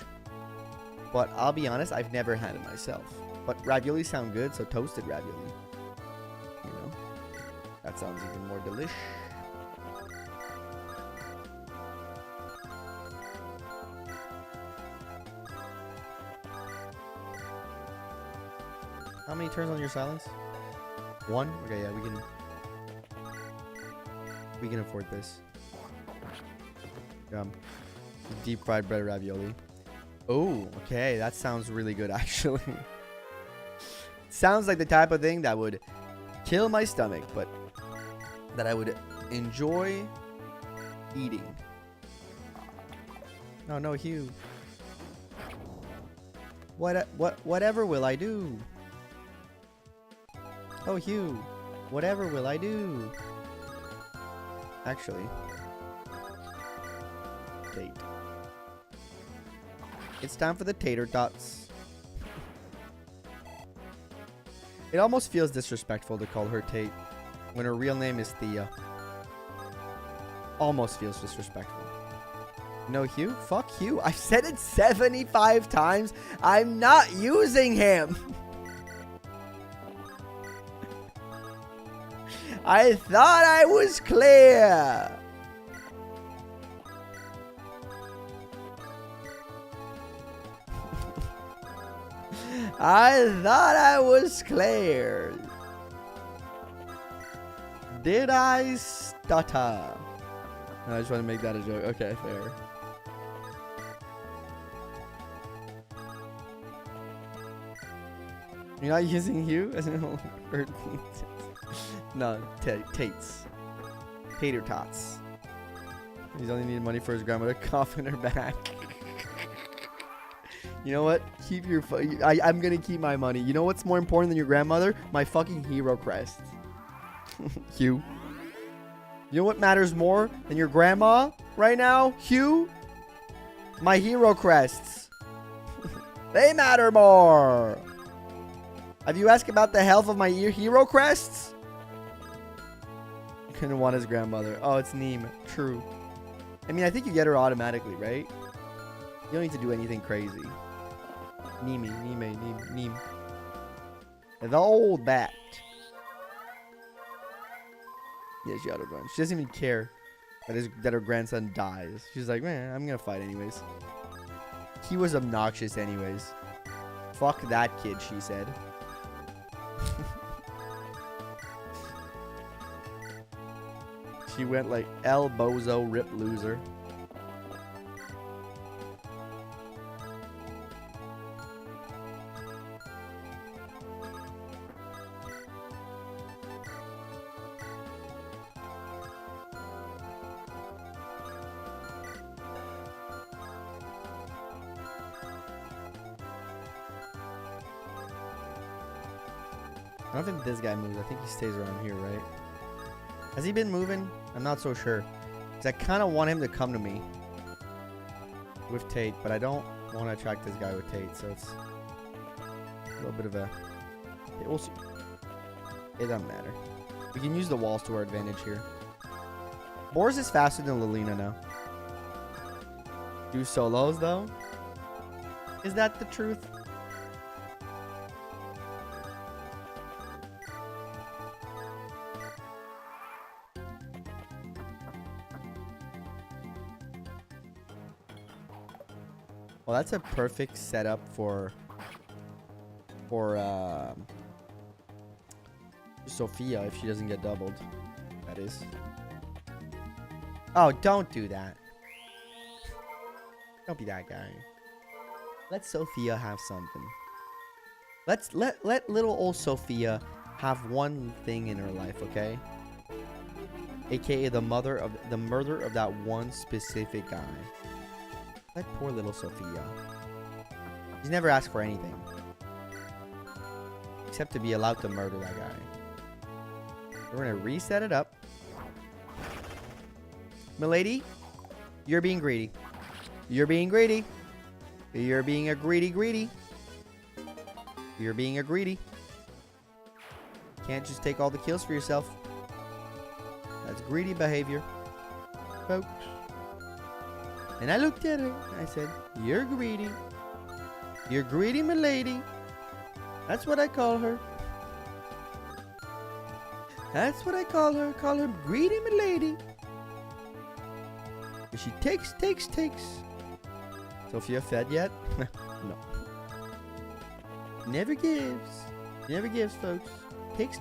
But I'll be honest, I've never had it myself. But ravioli sound good, so toasted ravioli. You know, that sounds even more delish. How many turns on your silence? 1? Okay, yeah, we can afford this. Deep fried bread ravioli. Oh, okay, that sounds really good actually. Sounds like the type of thing that would kill my stomach, but that I would enjoy eating. Oh no, Hugh. Whatever will I do? Oh, Hugh, whatever will I do? Actually, Tate. It's time for the tater tots. It almost feels disrespectful to call her Tate when her real name is Thea. Almost feels disrespectful. No, Hugh? Fuck Hugh. I've said it 75 times. I'm not using him. I thought I was clear. I thought I was clear. Did I stutter? No, I just want to make that a joke. Okay, fair. You're not using Hugh as an No, Tates. Tater tots. He's only needed money for his grandmother to cough in her back. You know what? Keep your... I'm gonna keep my money. You know what's more important than your grandmother? My fucking hero crest. Hugh. You know what matters more than your grandma right now? Hugh? My hero crests. They matter more. Have you asked about the health of my hero crests? Couldn't want his grandmother. Oh, it's Neem. True. I mean, I think you get her automatically, right? You don't need to do anything crazy. Neem. The old bat. Yeah, she auto-run. She doesn't even care that her grandson dies. She's like, man, I'm gonna fight anyways. He was obnoxious anyways. Fuck that kid, she said. She went like El Bozo Rip Loser. I don't think this guy moves. I think he stays around here, right? Has he been moving? I'm not so sure. Because I kind of want him to come to me with Tate, but I don't want to attract this guy with Tate, so it's a little bit of a... We'll see. It doesn't matter. We can use the walls to our advantage here. Boris is faster than Lilina now. Do solos, though? Is that the truth? Well, that's a perfect setup for Sophia if she doesn't get doubled. That is. Oh, don't do that. Don't be that guy. Let Sophia have something. Let little old Sophia have one thing in her life, okay? AKA the murder of that one specific guy. That poor little Sophia. She's never asked for anything. Except to be allowed to murder that guy. We're gonna reset it up. Milady, you're being greedy. You're being greedy. You're being a greedy. You're being a greedy. Can't just take all the kills for yourself. That's greedy behavior, folks. And I looked at her. I said, you're greedy. You're greedy, milady. That's what I call her. That's what I call her. Call her greedy, milady. But she takes. Sophia fed yet? No. Never gives. Never gives, folks. Takes.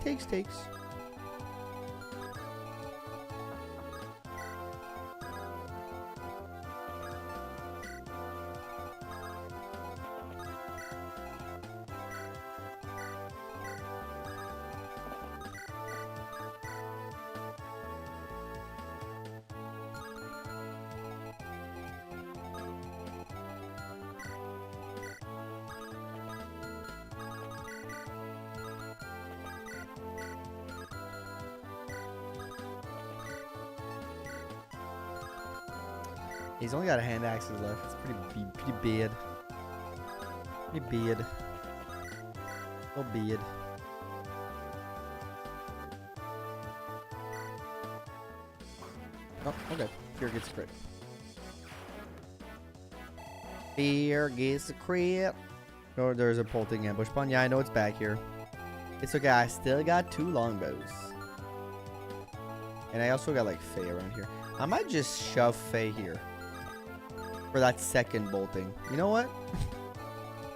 He's only got a hand axes left. It's pretty bad. Pretty bad. Oh, bad. Oh, okay. Fear gets a crit. Fear gets a crit. Oh, there's a bolting ambush spawn. Yeah, I know it's back here. It's okay. I still got 2 longbows. And I also got like Faye around here. I might just shove Faye here. For that second bolting. You know what?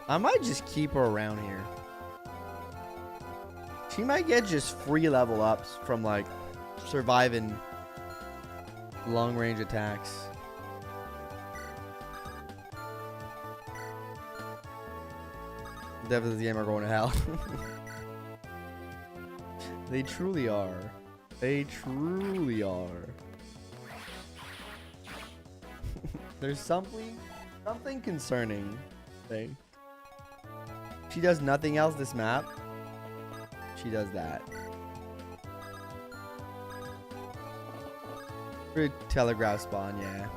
I might just keep her around here. She might get just free level ups from like surviving long range attacks. Devils of the game are going to hell. They truly are. They truly are. There's something concerning thing. She does nothing else this map. She does that. Pretty telegraph spawn, yeah.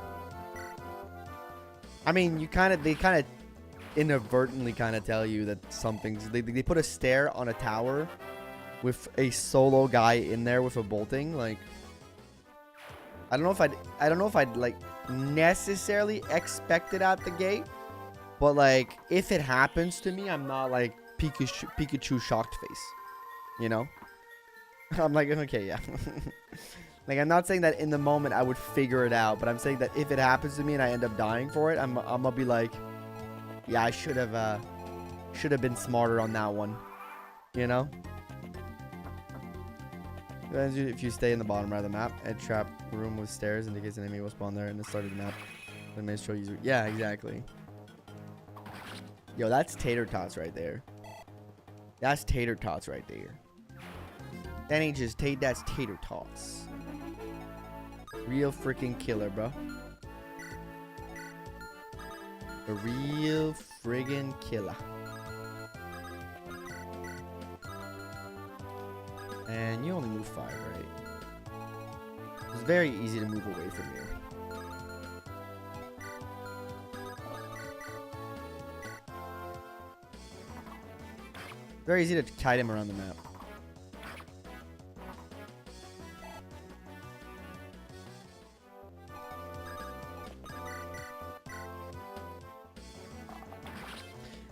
I mean, they kind of inadvertently kind of tell you that something's. They put a stair on a tower with a solo guy in there with a bolting. Like, I don't know if I'd like necessarily expect it out the gate, but like if it happens to me, I'm not like Pikachu shocked face, you know. I'm like, okay, yeah. Like, I'm not saying that in the moment I would figure it out, but I'm saying that if it happens to me and I end up dying for it, I'm gonna be like, yeah, I should have been smarter on that one, you know. If you stay in the bottom right of the map, a trap room with stairs indicates an enemy will spawn there in the start of the map. Then may show user. Yeah, exactly. Yo, that's tater tots right there. That's tater tots right there. That ain't just that's tater tots. Real freaking killer, bro. A real friggin' killer. And you only move 5, right? It's very easy to move away from you. Very easy to kite him around the map.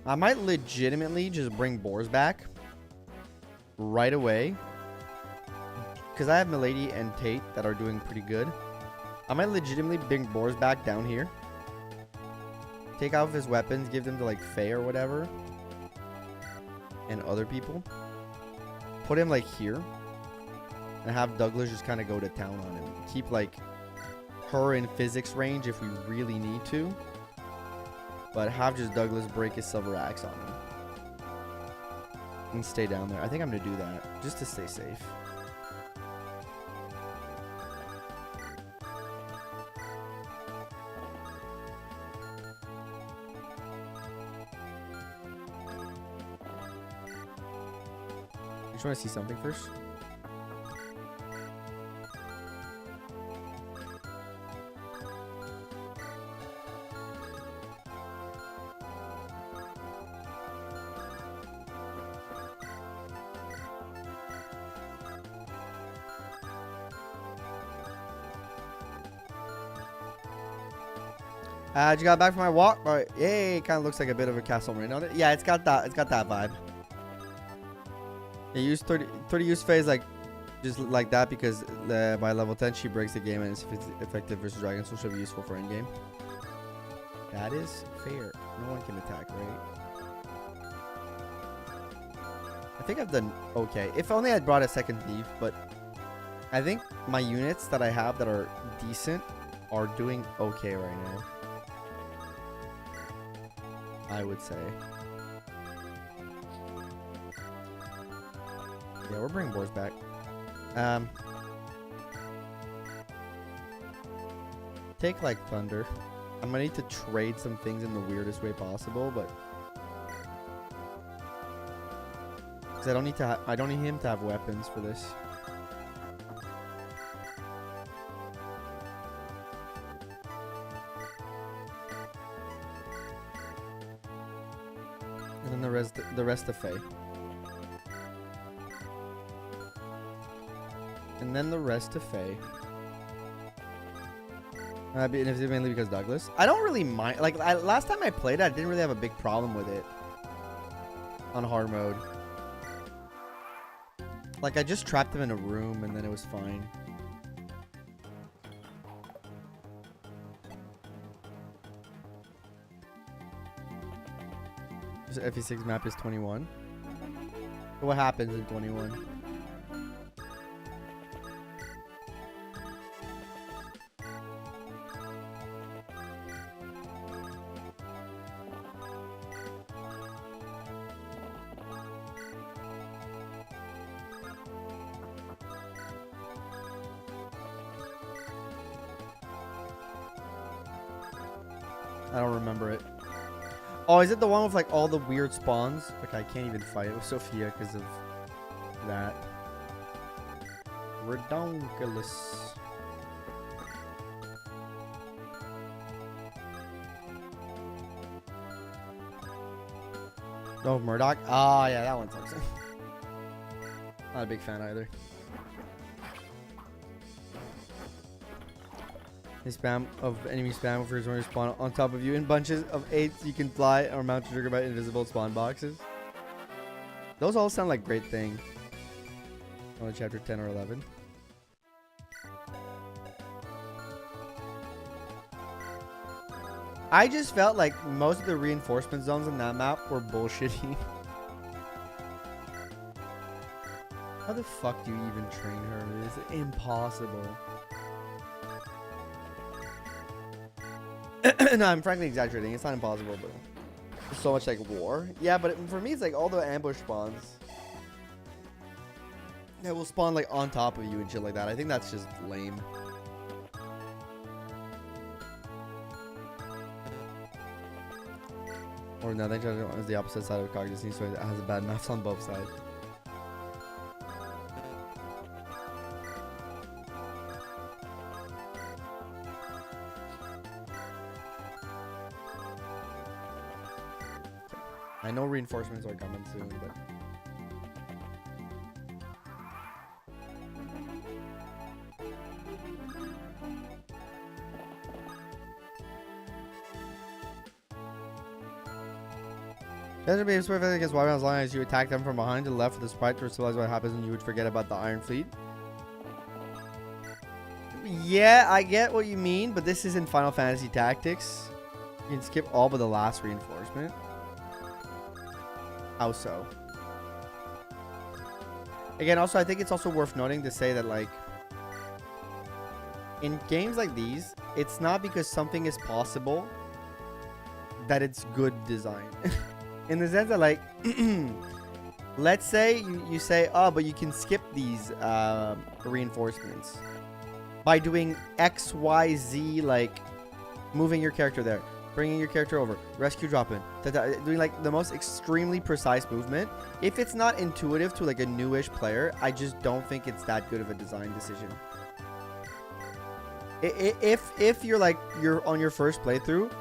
I might legitimately just bring boars back right away, because I have Milady and Tate that are doing pretty good. I might legitimately bring boars back down here, take out his weapons, give them to like Pherae or whatever, and other people. Put him like here, and have Douglas just kind of go to town on him. Keep like her in physics range if we really need to. But have just Douglas break his silver axe on him. And stay down there. I think I'm going to do that. Just to stay safe. You just want to see something first? I just got back from my walk. All right, yay! Kind of looks like a bit of a castle marine on it. Yeah, it's got that. It's got that vibe. You use 30 use phase like just like that because by level 10 she breaks the game and it's effective versus dragons, so she'll be useful for endgame. That is fair. No one can attack, right? I think I've done okay. If only I'd brought a second thief, but I think my units that I have that are decent are doing okay right now. I would say. Yeah, we're bringing boars back. Take like thunder. I'm gonna need to trade some things in the weirdest way possible, but because I don't need him to have weapons for this. And then the rest of Faye. And then the rest of Faye. And it's mainly because Douglas. I don't really mind. Like, last time I played it, I didn't really have a big problem with it. On hard mode. Like, I just trapped him in a room and then it was fine. FE6 map is 21. But what happens in 21? I don't remember it. Oh, is it the one with like all the weird spawns? Like, I can't even fight it with Sophia because of that. Redonkulous. No, Murdoch. Oh, yeah, that one sucks. Not a big fan either. The spam of enemy spam offers when you spawn on top of you in bunches of 8. You can fly or mount to trigger by invisible spawn boxes. Those all sound like great things. Only chapter 10 or 11. I just felt like most of the reinforcement zones in that map were bullshitty. How the fuck do you even train her? It's impossible. No, I'm frankly exaggerating. It's not impossible, but it's so much like war. Yeah, but for me, it's like all the ambush spawns. Yeah, will spawn like on top of you and shit like that. I think that's just lame. Or no, I think it's the opposite side of Cognizance, so it has a bad maps on both sides. I know reinforcements are coming soon, but guys are being swift against Wyvern as long as you attack them from behind to the left with the sprite to realize what happens when you would forget about the Iron Fleet. Yeah, I get what you mean, but this is in Final Fantasy Tactics. You can skip all but the last reinforcement. How so? Again, also, I think it's also worth noting to say that, like, in games like these, it's not because something is possible that it's good design. In the sense that, like, let's say you say, oh, but you can skip these reinforcements by doing X, Y, Z, like, moving your character there, bringing your character over, rescue drop in, doing like the most extremely precise movement. If it's not intuitive to like a newish player, I just don't think it's that good of a design decision. If you're like you're on your first playthrough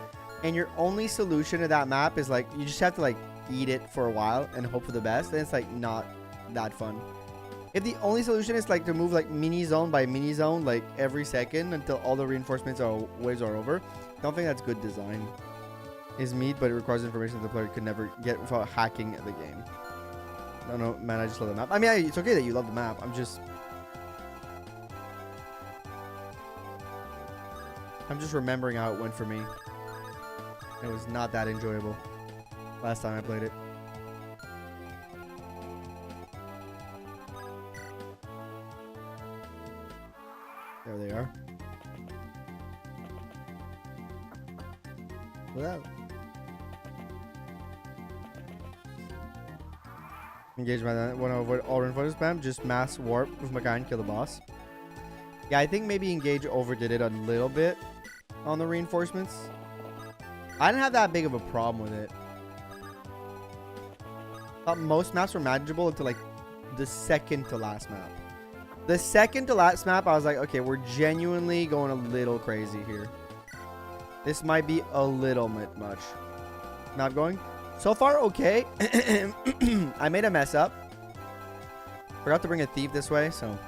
and your only solution to that map is like you just have to like eat it for a while and hope for the best, then it's like not that fun. If the only solution is like to move like mini zone by mini zone like every second until all the reinforcements or waves are over, I don't think that's good design. Is meat, but it requires information that the player could never get without hacking the game. No, no, man, I just love the map. I mean, it's okay that you love the map. I'm just remembering how it went for me. It was not that enjoyable last time I played it. There they are. Well, engage by that. Want to avoid all reinforcement spam? Just mass warp with my guy and kill the boss. Yeah, I think maybe Engage overdid it a little bit on the reinforcements. I didn't have that big of a problem with it. Thought most maps were manageable until like the second to last map. The second to last map, I was like, okay, we're genuinely going a little crazy here. This might be a little bit much. Not going. So far, okay. I made a mess up. Forgot to bring a thief this way, so.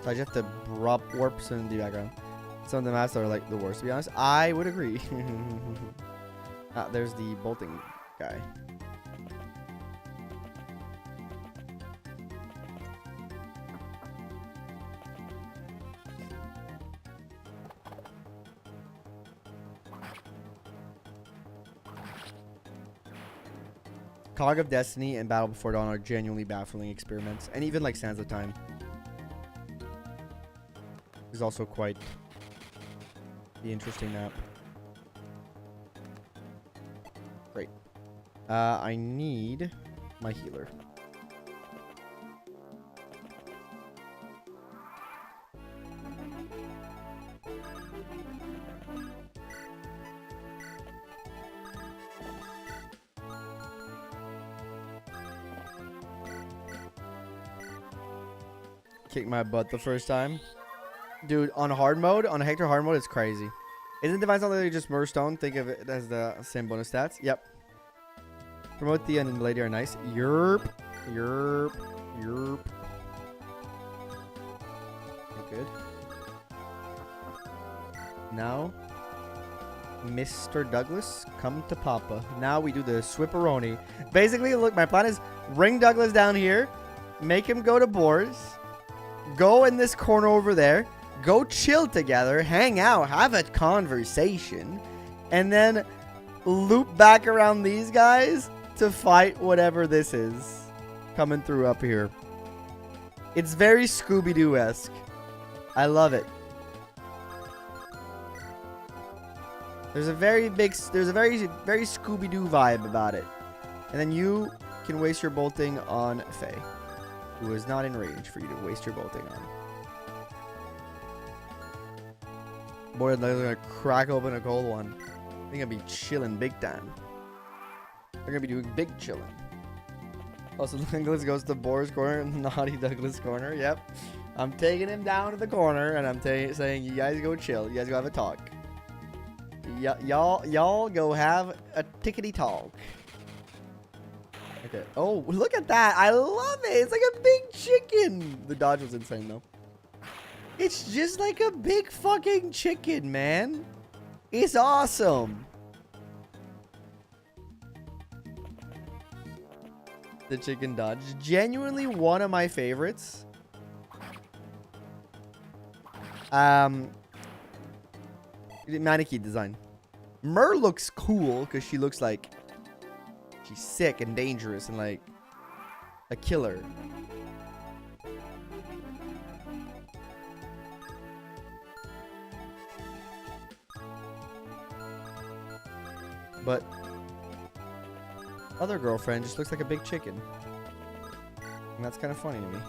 So I just have to warp some in the background. Some of the maps are like the worst, to be honest. I would agree. There's the bolting guy. Cog of Destiny and Battle Before Dawn are genuinely baffling experiments, and even like Sands of Time is also quite the interesting map. Great. I need my healer. kicked my butt the first time. Dude, on hard mode, on Hector hard mode, it's crazy. Isn't Divine Stone literally just Merge Stone? Think of it as the same bonus stats. Yep. Promote the and Lady are nice. Yerp. Yerp. Yerp. Okay, good. Now, Mr. Douglas, come to Papa. Now we do the Swipperoni. Basically, look, my plan is ring Douglas down here, make him go to Boars, go in this corner over there, go chill together, hang out, have a conversation, and then loop back around these guys to fight whatever this is coming through up here. It's very Scooby-Doo-esque. I love it. There's a very Scooby-Doo vibe about it. And then you can waste your bolting on Faye, who is not in range for you to waste your bolting on. Boy, they're gonna crack open a cold one. They're gonna be chilling big time. They're gonna be doing big chilling. Also, Douglas goes to Boar's corner and Naughty Douglas corner. Yep. I'm taking him down to the corner and I'm saying, you guys go chill. You guys go have a talk. Y'all go have a tickety talk. Okay. Oh, look at that. I love it. It's like a big chicken. The dodge was insane, though. It's just like a big fucking chicken, man. It's awesome. The chicken dodge. Genuinely one of my favorites. Mannequin design. Mer looks cool because she looks like she's sick and dangerous and like a killer. But other girlfriend just looks like a big chicken. And that's kind of funny to me.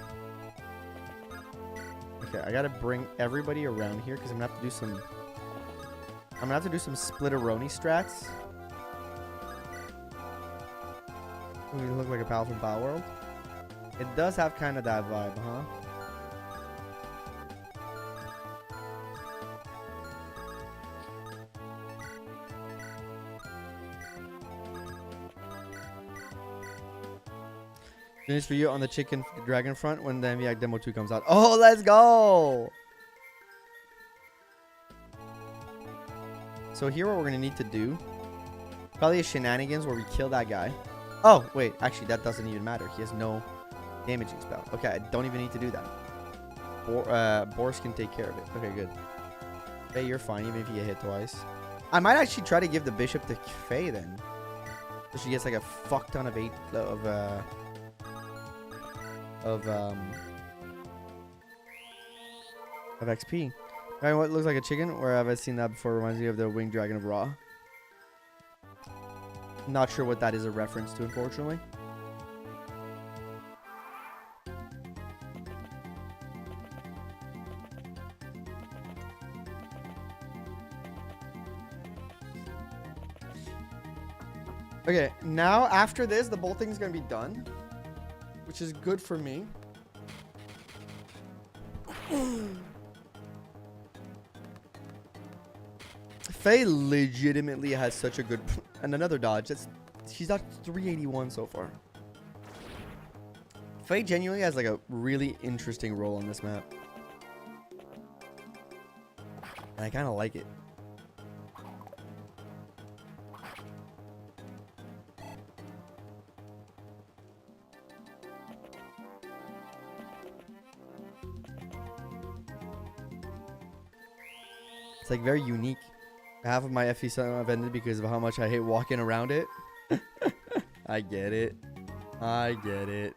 Okay, I gotta bring everybody around here because I'm gonna have to do some splitteroni strats. Ooh, you look like a pal from Power World. It does have kind of that vibe, huh? Finish for you on the chicken dragon front when the MVI demo 2 comes out. Oh, let's go! So here what we're going to need to do, probably a shenanigans where we kill that guy. Oh, wait, actually that doesn't even matter. He has no damaging spell. Okay, I don't even need to do that. Boris can take care of it. Okay, good. Hey, you're fine even if you get hit twice. I might actually try to give the bishop to Faye then. So she gets like a fuck ton of XP. Right, what looks like a chicken? Where have I seen that before? Reminds me of the winged dragon of Ra. Not sure what that is a reference to, unfortunately. Okay, now after this, the bolting is going to be done, which is good for me. Faye legitimately has such a good... And another dodge. She's got 381 so far. Faye genuinely has like a really interesting role on this map. And I kind of like it. It's like very unique. Half of my FE have ended because of how much I hate walking around it. I get it. I get it.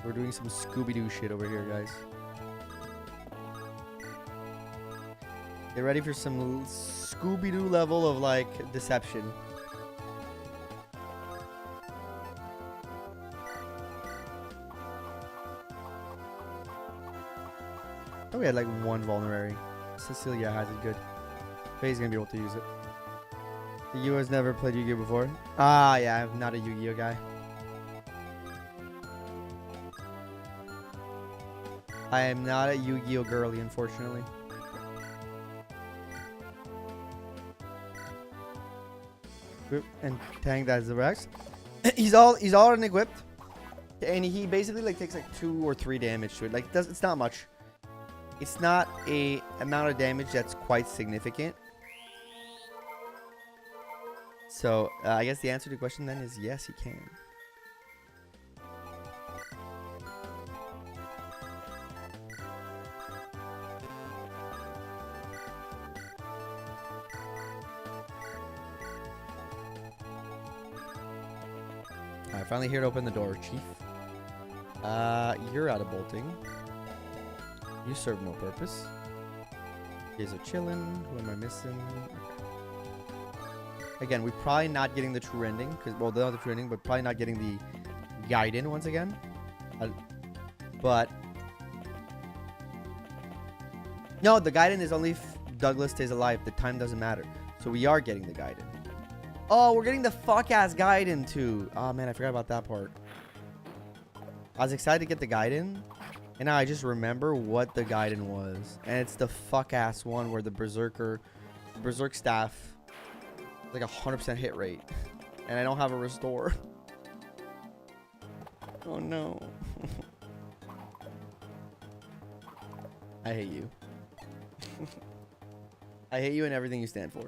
We're doing some Scooby-Doo shit over here, guys. Get ready for some Scooby-Doo level of, like, deception. Oh, we had like one vulnerary. Cecilia has it good. Faye's gonna be able to use it. You has never played Yu-Gi-Oh before? Ah, yeah, I'm not a Yu-Gi-Oh guy. I am not a Yu-Gi-Oh girly, unfortunately. And Tang, that's the Rex. he's all unequipped, and he basically like takes like 2 or 3 damage to it. Like it's not much. It's not a amount of damage that's quite significant. So I guess the answer to the question then is yes, he can. I finally here to open the door, Chief. You're out of bolting. You serve no purpose. You guys are chilling. Who am I missing? Again, we're probably not getting the true ending. Well, they're not the true ending, but probably not getting the Gaiden once again. But... No, the Gaiden is only if Douglas stays alive. The time doesn't matter. So we are getting the Gaiden. Oh, we're getting the fuck-ass Gaiden too. Oh, man, I forgot about that part. I was excited to get the Gaiden. And now I just remember what the Gaiden was. And it's the fuck-ass one where the Berserk staff, like 100% hit rate. And I don't have a restore. Oh, no. I hate you. I hate you and everything you stand for.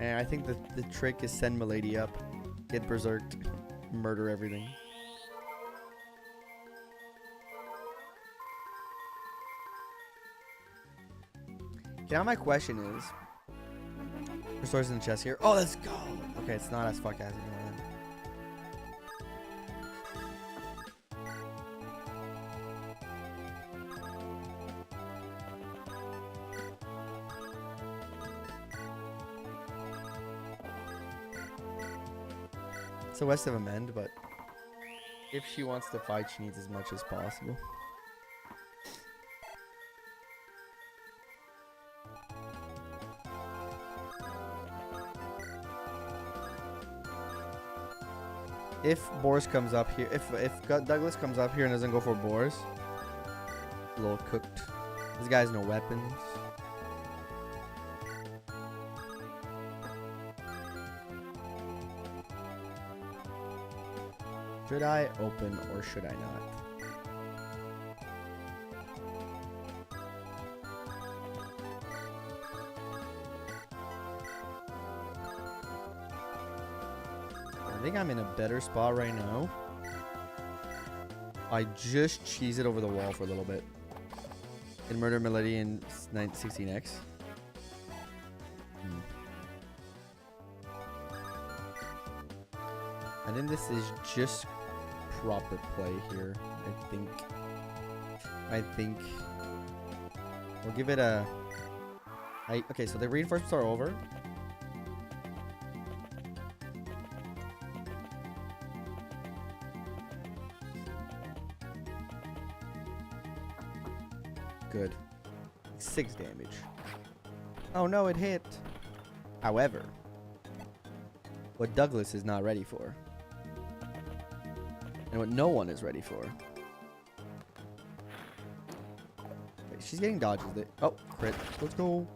And I think the trick is send Milady up, get berserked, murder everything. Okay, now my question is, resources in the chest here. Oh, let's go. Okay, it's not as fuck as anymore then. So west of Amend, but if she wants to fight, she needs as much as possible. If Boris comes up here, if Douglas comes up here and doesn't go for Boris, a little cooked. This guy has no weapons. Should I open or should I not? I think I'm in a better spot right now. I just cheese it over the wall for a little bit. And murder Melody in 16x. I think this is just proper play here. I think we'll give it a... Okay, so the reinforcements are over. Good. 6 damage. Oh no, it hit. However, what Douglas is not ready for, and what no one is ready for. Wait, she's getting dodges. Oh, crit. Let's go.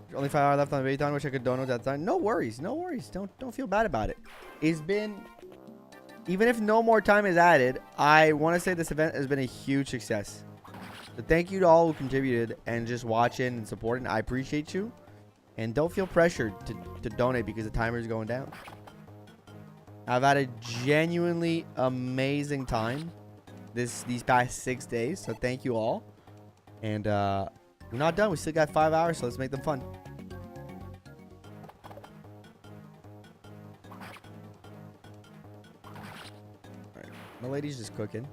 There's only 5 hours left on the BABYTHON. Wish I could donate that time. No worries. No worries. Don't feel bad about it. It's been... Even if no more time is added, I want to say this event has been a huge success. So thank you to all who contributed and just watching and supporting. I appreciate you. And don't feel pressured to donate because the timer is going down. I've had a genuinely amazing time these past 6 days. So thank you all. And we're not done. We still got 5 hours, so let's make them fun. Alright, my lady's just cooking.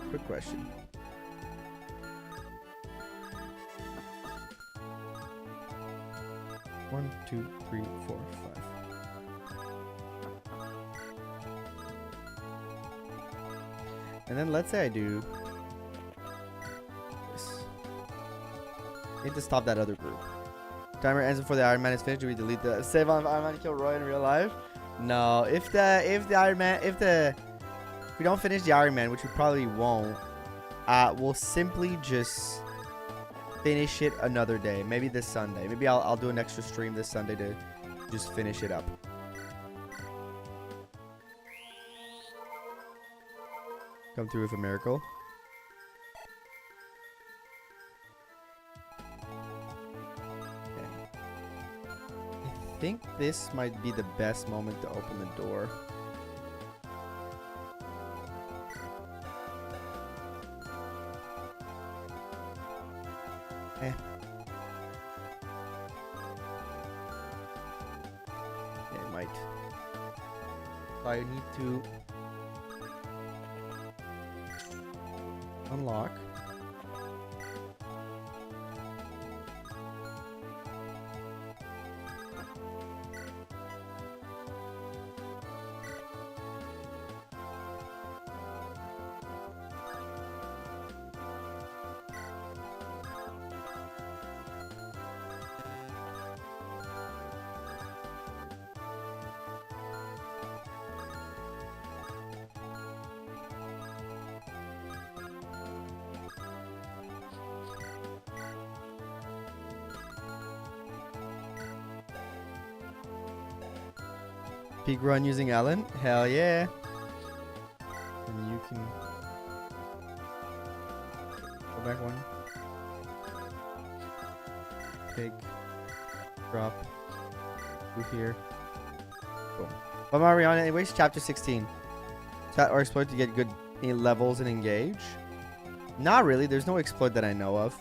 Quick question. 1, 2, 3, 4, 5. And then let's say I do this. I need to stop that other group. Timer ends before the Ironman is finished. Do we delete the save on Ironman kill Roy in real life? No. If we don't finish the Ironman, which we probably won't, we'll simply just finish it another day. Maybe this Sunday. Maybe I'll do an extra stream this Sunday to just finish it up. Come through with a miracle. Okay. I think this might be the best moment to open the door. Eh. Yeah, it might. I need to unlock. Peak run using Ellen? Hell yeah. And you can go back one. Take. Drop. Through here. Boom. But Mariana, anyways, chapter 16. Chat or exploit to get good levels and engage? Not really. There's no exploit that I know of.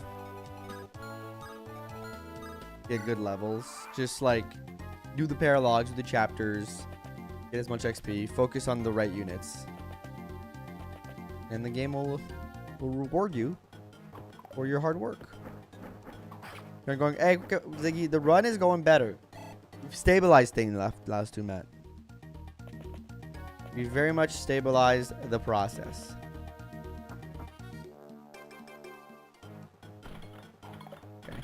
Get good levels. Just like do the paralogs, do the chapters. Get as much XP. Focus on the right units. And the game will reward you for your hard work. You're going, hey, Ziggy, the run is going better. You've stabilized things last two, Matt. You very much stabilized the process. Okay.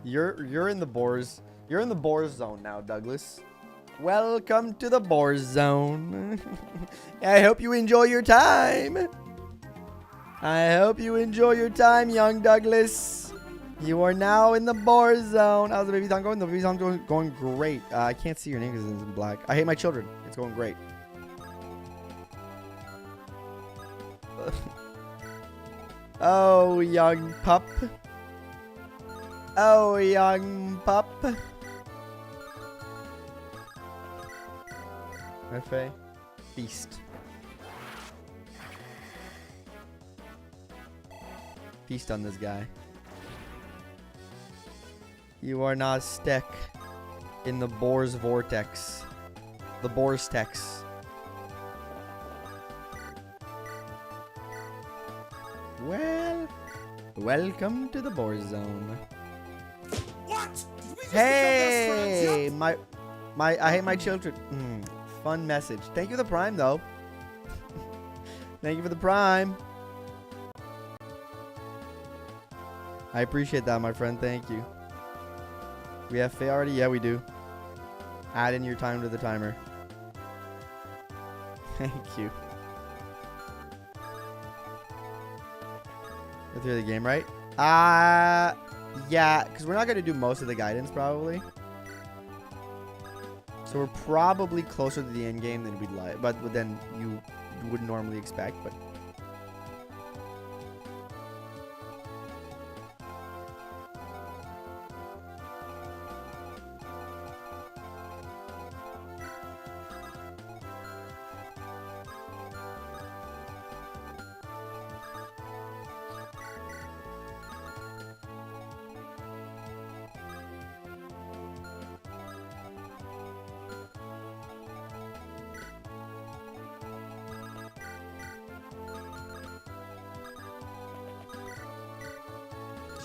You're in the boars. You're in the boars zone now, Douglas. Welcome to the boars zone. I hope you enjoy your time. I hope you enjoy your time, young Douglas. You are now in the boars zone. How's the BABYTHON going? The BABYTHON going great. I can't see your name because it's in black. I hate my children. It's going great. Oh, young pup. Oh, young pup. Pherae, feast. Feast on this guy. You are not stuck in the boar's vortex. The boar's tex. Well, welcome to the boar zone.
What?
Hey, I hate my children. Fun message. Thank you for the prime, though. Thank you for the prime. I appreciate that, my friend. Thank you. We have Pherae already? Yeah, we do. Add in your time to the timer. Thank you. Go through the game, right? Yeah, because we're not going to do most of the guidance, probably. So we're probably closer to the end game than we'd like, but then you would normally expect. But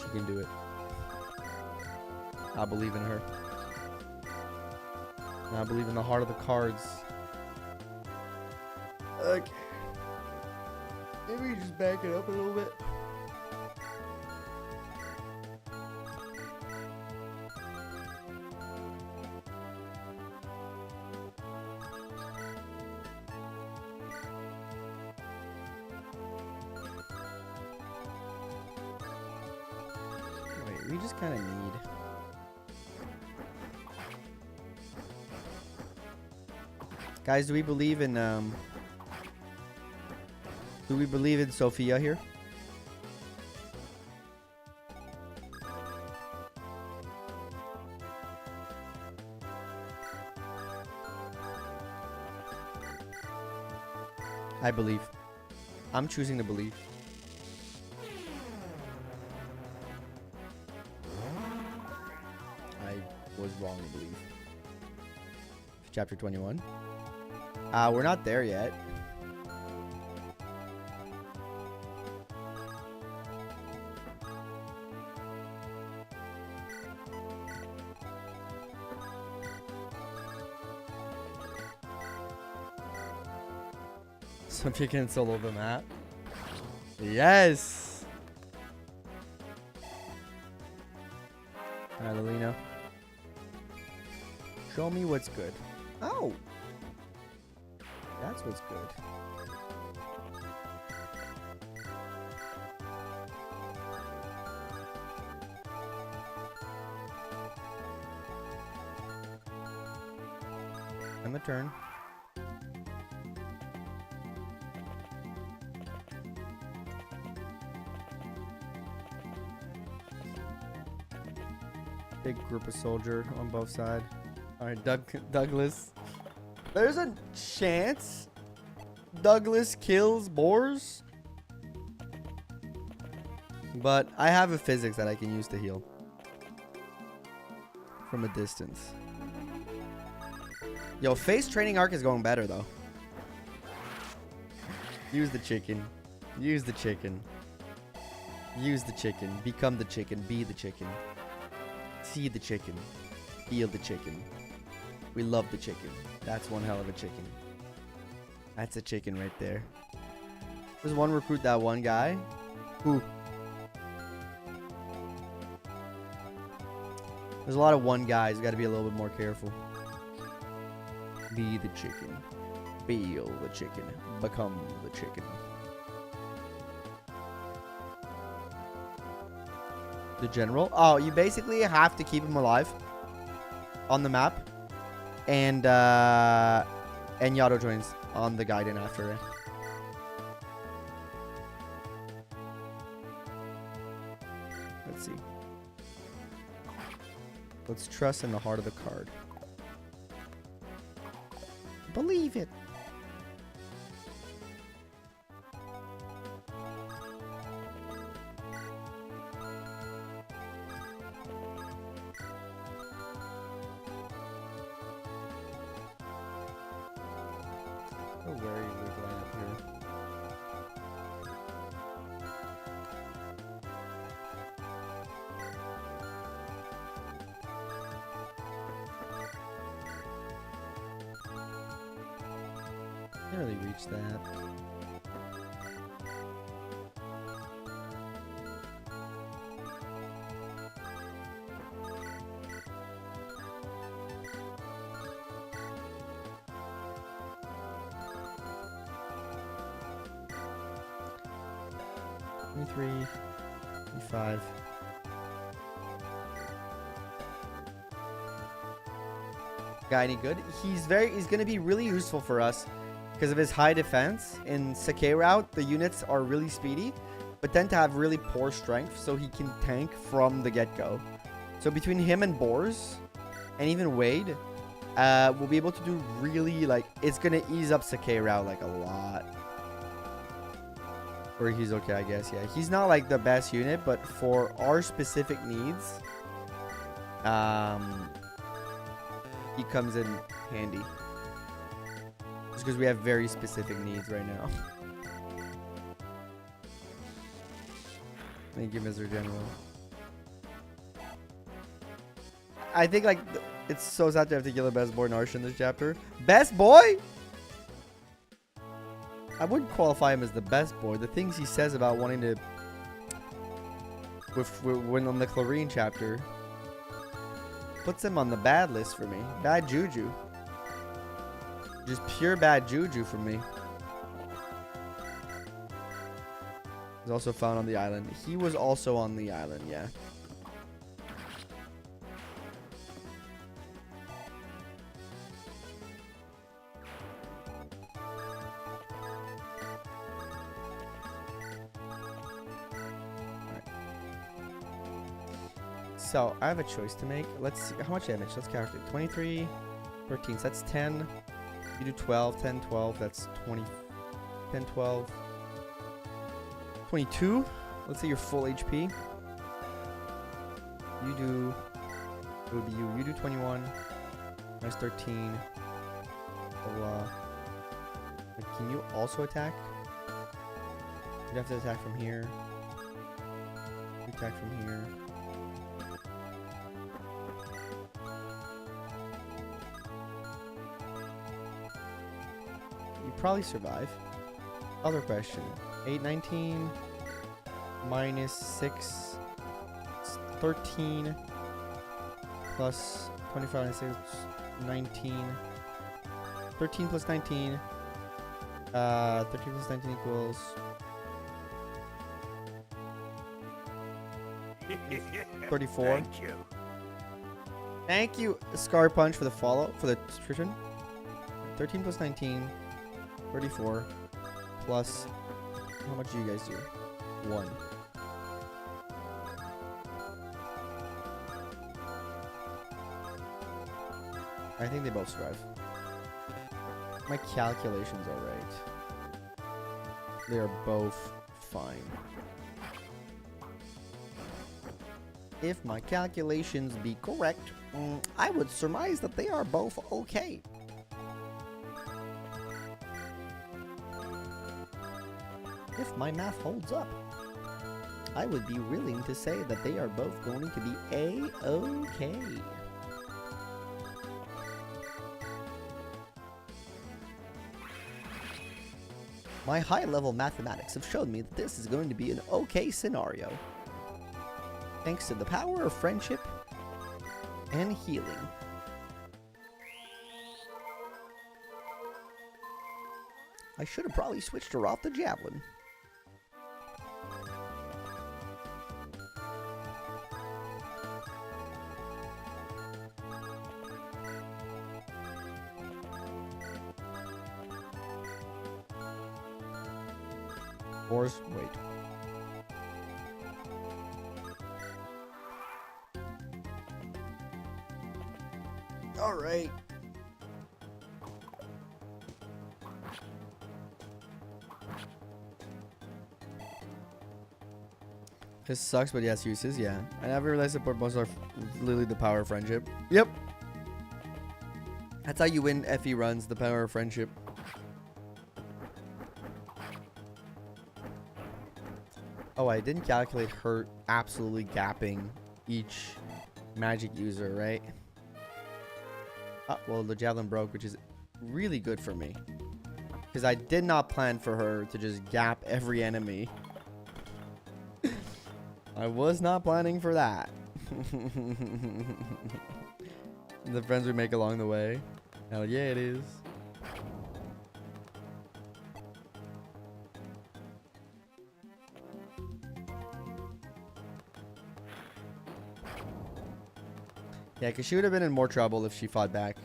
she can do it. I believe in her. And I believe in the heart of the cards. Okay. Maybe we just back it up a little bit. Wait, we just kind of need... Guys, do we believe in Sophia here? I believe. I'm choosing to believe. I was wrong to believe. Chapter 21. We're not there yet. So if you can solo the map. Yes! Alright, Lilino. Show me what's good. Oh! That's what's good. And the turn. Big group of soldier on both sides. Alright, Douglas. There's a chance Douglas kills boars. But I have a physics that I can use to heal. From a distance. Yo, face training arc is going better though. Use the chicken. Use the chicken. Use the chicken. Become the chicken. Be the chicken. See the chicken. Feel the chicken. We love the chicken. That's one hell of a chicken. That's a chicken right there. There's one recruit, that one guy. Who? There's a lot of one guys. You got to be a little bit more careful. Be the chicken. Feel the chicken. Become the chicken. The general. Oh, you basically have to keep him alive on the map. And Yato joins on the Gaiden after it. Let's see. Let's trust in the heart of the card. Believe it. Can't really reach that. Three, 5. Guy any good? He's gonna be really useful for us because of his high defense. In Sakai route, the units are really speedy, but tend to have really poor strength, so he can tank from the get-go. So between him and Boars, and even Wade, we'll be able to do really, like, it's gonna ease up Sakai route like a lot. Or he's okay, I guess. Yeah, he's not like the best unit, but for our specific needs, he comes in handy. Just because we have very specific needs right now. Thank you, Mr. General. I think like it's so sad to have to kill the best boy Narsha in this chapter. Best boy? I wouldn't qualify him as the best boy. The things he says about wanting to win on the Clarine chapter puts him on the bad list for me. Bad juju. Just pure bad juju for me. He's also found on the island. He was also on the island, yeah. So, I have a choice to make. Let's see. How much damage? Let's calculate. 23, 13. So that's 10. You do 12. 10, 12. That's 20. 10, 12. 22. Let's say you're full HP. You do... It would be you. You do 21. Minus 13. Blah, blah. But can you also attack? You'd have to attack from here. You attack from here. Probably survive. Other question. 819 minus 6 13 plus 25 and 6 19 13 plus 19 13 plus 19 equals 34.
Thank you.
Thank you, Scar Punch, for the follow for the subscription. 13 plus 19 34 plus, how much do you guys do? 1. I think they both survive. My calculations are right. They are both fine. If my calculations be correct, I would surmise that they are both okay. If my math holds up, I would be willing to say that they are both going to be A-okay. My high-level mathematics have shown me that this is going to be an okay scenario. Thanks to the power of friendship and healing. I should have probably switched her off the javelin. Oars, wait. All right. This sucks, but yes, uses, yeah. I never realized that most are literally the power of friendship. Yep. That's how you win FE runs, the power of friendship. Oh, I didn't calculate her absolutely gapping each magic user, right? Well, the javelin broke, which is really good for me. Because I did not plan for her to just gap every enemy. I was not planning for that. The friends we make along the way. Hell yeah, it is. Yeah, because she would have been in more trouble if she fought back.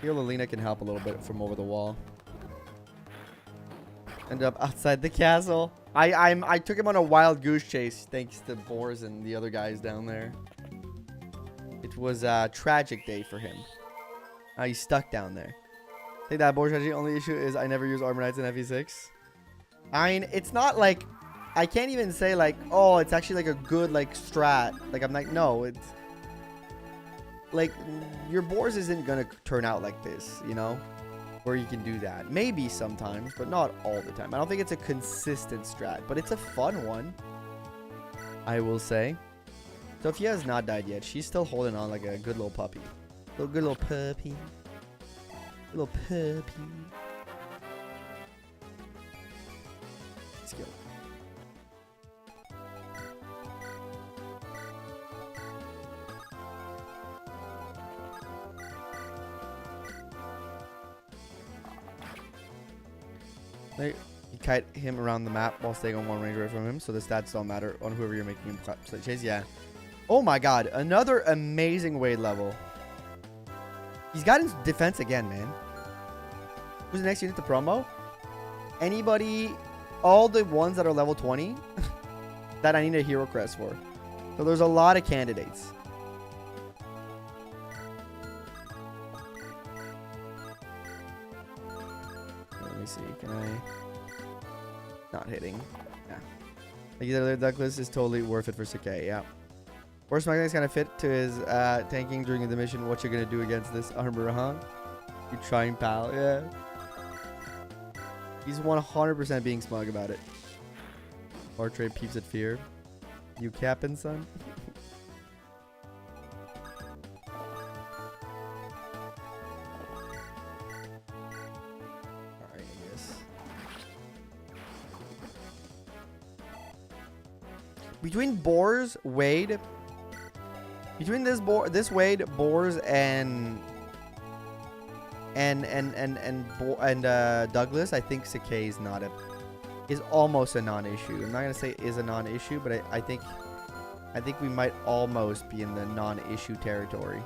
Here, Lilina can help a little bit from over the wall. End up outside the castle. I took him on a wild goose chase thanks to Boars and the other guys down there. It was a tragic day for him. He's stuck down there. I think that Boar strategy only issue is I never use Armor Knights in FE6. I mean, it's not like... I can't even say like, oh, it's actually like a good like strat. Like I'm like, no, it's like your Boars isn't gonna turn out like this, you know, where you can do that. Maybe sometimes, but not all the time. I don't think it's a consistent strat, but it's a fun one. I will say. Sophia has not died yet. She's still holding on like a good little puppy. Good little puppy. Little puppy. Let's go. Like, you kite him around the map while staying on one range away from him, so the stats don't matter on whoever you're making him chase. Yeah. Oh my god, another amazing Wade level. He's got his defense again, man. Who's the next unit to promo? Anybody, all the ones that are level 20 that I need a hero crest for. So there's a lot of candidates. Let me see, can I... Not hitting. Yeah. Like the other Douglas is totally worth it for Sakai, yeah. Horse Magnet's kind of fit to his tanking during the mission. What you gonna do against this armor, huh? You trying, pal? Yeah. He's 100% being smug about it. Portrait peeps at fear. You capping, son? Alright, I guess. Between Boars, Wade... Between this Wade, Boars, and Douglas, I think Sakai is almost a non-issue. I'm not gonna say is a non-issue, but I think we might almost be in the non-issue territory.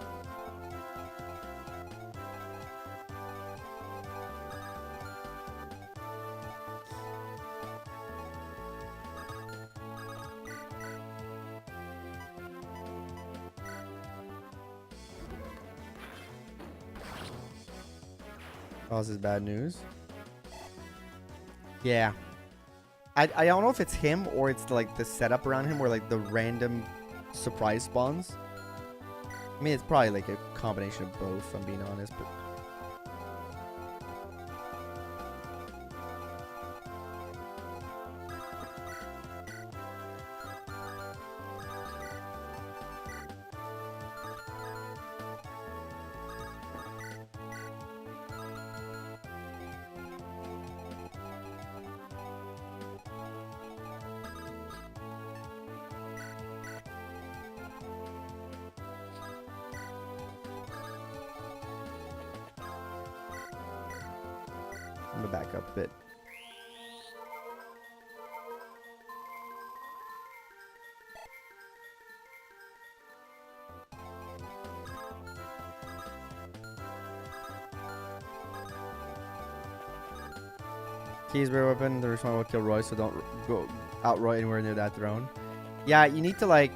Oh, this is bad news. Yeah. I don't know if it's him or it's like the setup around him where like the random surprise spawns. I mean, it's probably like a combination of both, if I'm being honest, but... I'm gonna back up a bit. Keys bear weapon, the respawn will kill Roy, so don't go out Roy anywhere near that throne. Yeah, you need to like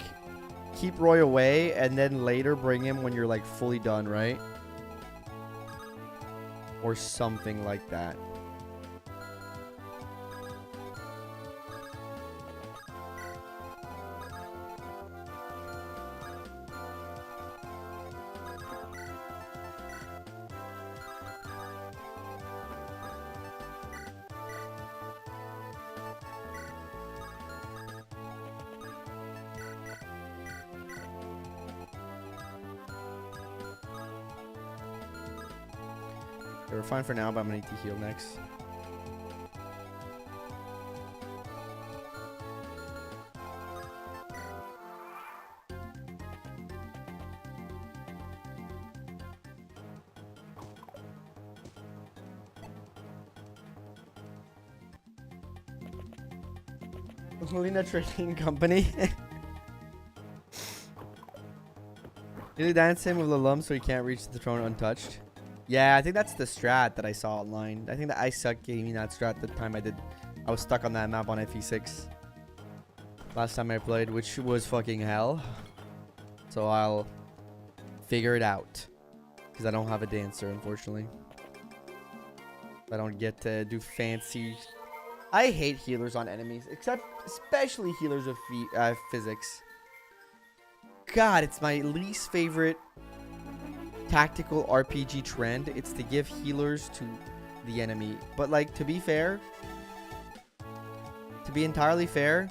keep Roy away and then later bring him when you're like fully done, right? Or something like that. We're fine for now, but I'm gonna need to heal next. Luna Trading Company. Did he dance him with the lump so he can't reach the throne untouched? Yeah, I think that's the strat that I saw online. I think that Isaac gave me that strat the time I was stuck on that map on FE6. Last time I played, which was fucking hell. So I'll figure it out. Because I don't have a dancer, unfortunately. I don't get to do fancy... I hate healers on enemies, especially healers with physics. God, it's my least favorite tactical RPG trend. It's to give healers to the enemy. But like, to be fair, to be entirely fair,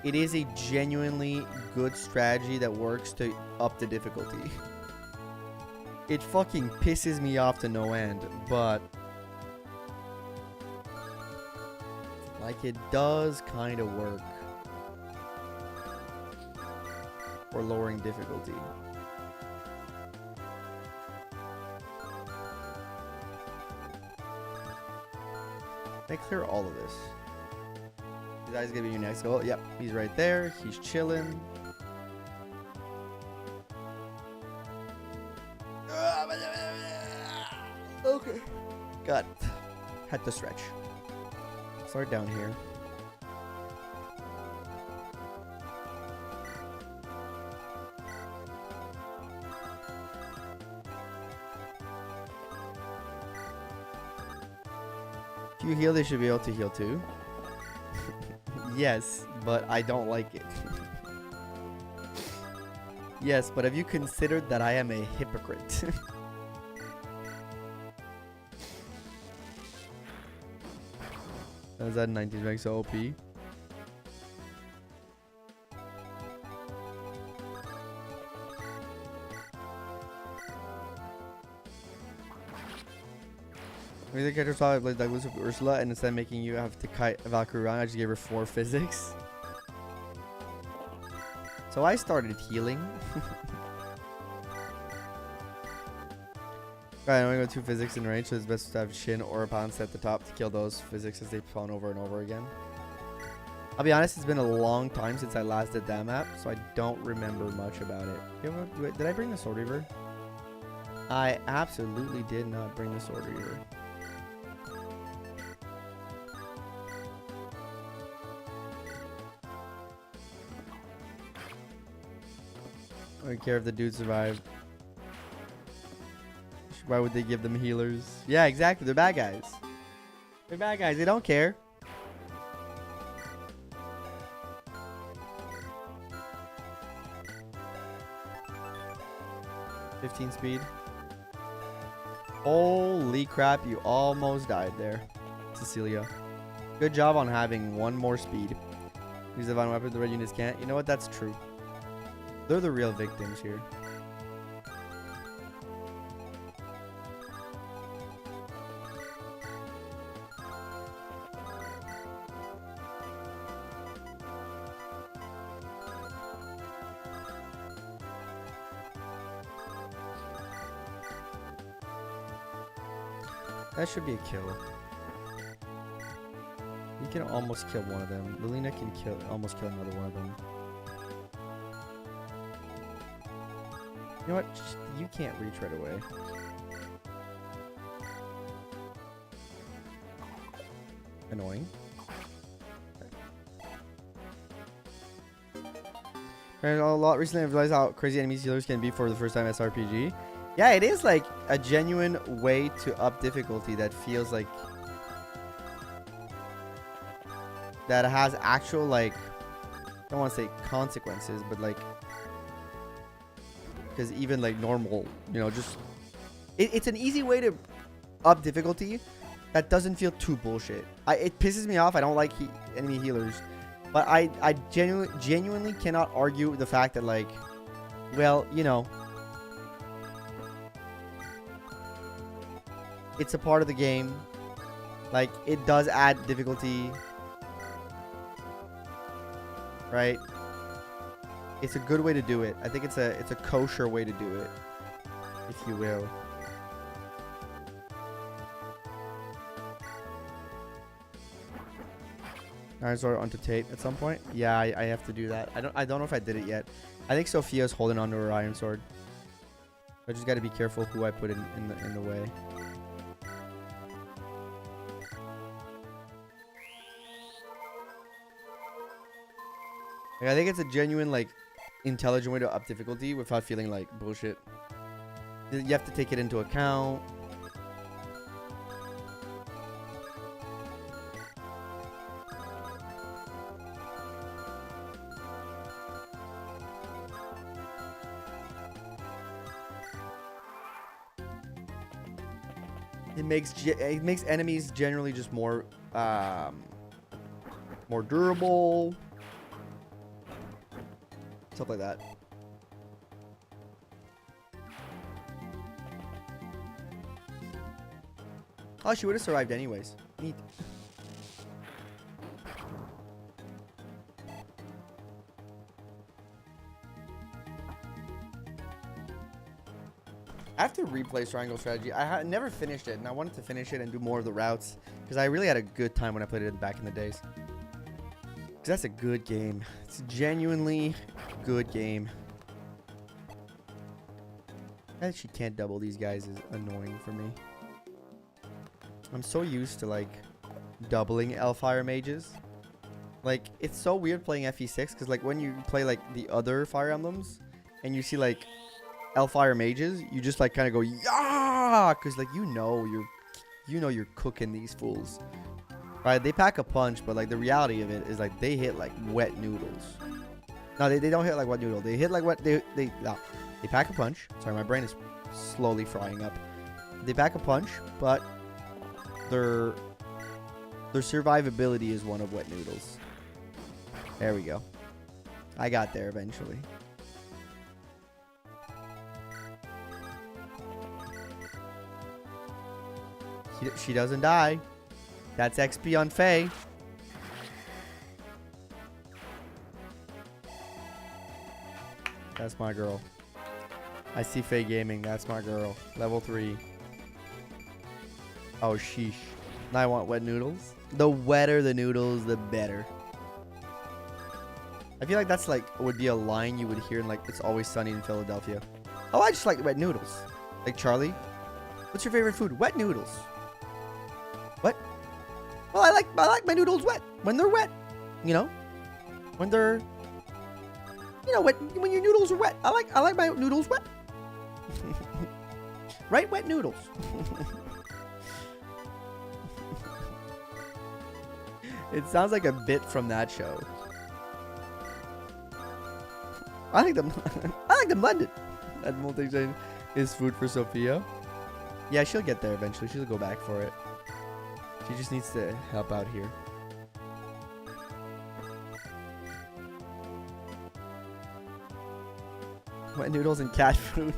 it is a genuinely good strategy that works to up the difficulty. It fucking pisses me off to no end, but like it does kind of work for lowering difficulty. Can I clear all of this? Is that gonna be your next goal? Yep, he's right there. He's chilling. Okay. Got it. Had to stretch. Start down here. If you heal, they should be able to heal too. Yes, but I don't like it. Yes, but have you considered that I am a hypocrite? Is that 19 rank so OP? Maybe the character saw I played Douglas with Ursula, and instead of making you have to kite Valkyrie around, I just gave her 4 physics. So I started healing. Alright, I'm gonna go 2 physics in range, so it's best to have Shin or a Pounce at the top to kill those physics as they spawn over and over again. I'll be honest, it's been a long time since I last did that map, so I don't remember much about it. Did I bring the Sword Reaver? I absolutely did not bring the Sword Reaver. I don't care if the dude survived. Why would they give them healers? Yeah, exactly. They're bad guys. They're bad guys. They don't care. $15 speed. Holy crap, you almost died there, Cecilia. Good job on having 1 more speed. Use the divine weapon, the red units can't. You know what? That's true. They're the real victims here. That should be a kill. You can almost kill one of them. Lilina can almost kill another one of them. You know what? You can't reach right away. Annoying. And a lot recently I've realized how crazy enemies healers can be for the first time SRPG. Yeah, it is like a genuine way to up difficulty that feels like that has actual, like, I don't want to say consequences, but like, because even like normal, you know, just it's an easy way to up difficulty that doesn't feel too bullshit. It pisses me off. I don't like enemy healers, but I genuinely cannot argue the fact that, like, well, you know, it's a part of the game. Like, it does add difficulty, right? It's a good way to do it. I think it's a kosher way to do it, if you will. Iron Sword onto Tate at some point. Yeah, I have to do that. I don't know if I did it yet. I think Sophia's holding onto her Iron Sword. I just got to be careful who I put in the way. Like, I think it's a genuine, like, intelligent way to up difficulty without feeling like bullshit. You have to take it into account. It makes enemies generally just more durable. Stuff like that. Oh, she would have survived anyways. Neat. I have to replay Triangle Strategy. I never finished it, and I wanted to finish it and do more of the routes because I really had a good time when I played it back in the days. Because that's a good game. It's a genuinely good game. That she can't double these guys is annoying for me. I'm so used to like doubling Fire mages. Like it's so weird playing FE6 because like when you play like the other Fire Emblems and you see like Fire mages, you just like kind of go yeah, because like you know you're cooking these fools, right? They pack a punch, but like the reality of it is like they hit like wet noodles. No, they don't hit like wet noodle. They hit like what they pack a punch. Sorry, my brain is slowly frying up. They pack a punch, but their survivability is one of wet noodles. There we go. I got there eventually. She doesn't die. That's XP on Faye. That's my girl. I see Faye Gaming. That's my girl. Level 3. Oh, sheesh. Now I want wet noodles. The wetter the noodles, the better. I feel like that's like would be a line you would hear in like It's Always Sunny in Philadelphia. Oh, I just like wet noodles. Like Charlie, what's your favorite food? Wet noodles. What? Well, I like my noodles wet. When they're wet, you know. When they're, you know, wet. When your noodles are wet, I like my noodles wet. Right, wet noodles. It sounds like a bit from that show. I like them. I like them blended. That multi is food for Sophia. Yeah, she'll get there eventually. She'll go back for it. She just needs to help out here. Wet noodles and cat food.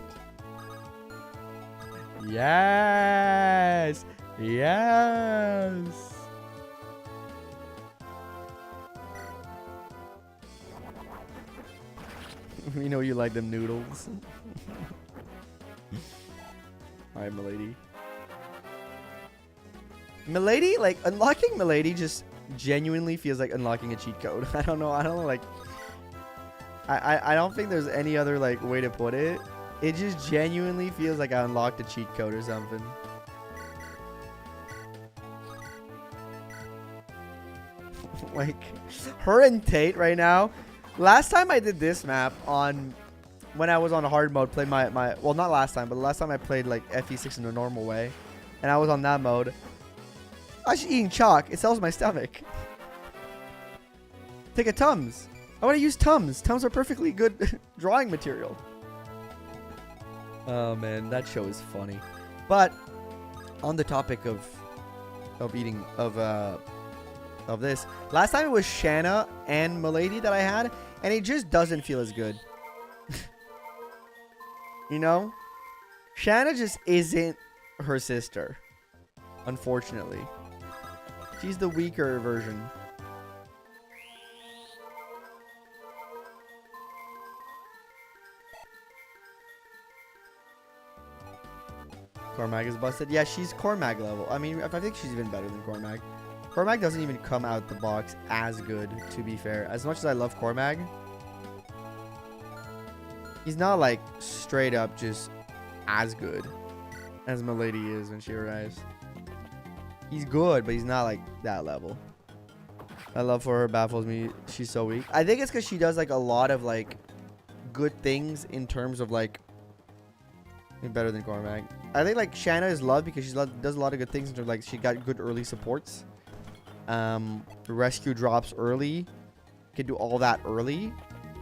Yes! Yes! We know you like them noodles. Alright, milady. Milady, like, unlocking Milady just genuinely feels like unlocking a cheat code. I don't know, like... I don't think there's any other, like, way to put it. It just genuinely feels like I unlocked a cheat code or something. Like, her and Tate right now. Last time I did this map on... When I was on hard mode, played my... Well, not last time, but the last time I played, like, FE6 in a normal way. And I was on that mode. I was eating chalk. It sells my stomach. Take a Tums. I want to use Tums. Tums are perfectly good drawing material. Oh man, that show is funny. But on the topic of eating of this, last time it was Shanna and Milady that I had, and it just doesn't feel as good. You know, Shanna just isn't her sister, unfortunately. She's the weaker version. Cormag is busted. Yeah, she's Cormag level. I mean, I think she's even better than Cormag. Cormag doesn't even come out the box as good, to be fair. As much as I love Cormag, he's not like straight up just as good as Milady is when she arrives. He's good, but he's not like that level. My love for her baffles me. She's so weak. I think it's because she does like a lot of like good things in terms of like better than Cormag. I think like Shanna is loved because she does a lot of good things in terms of like she got good early supports. Rescue drops early. Can do all that early,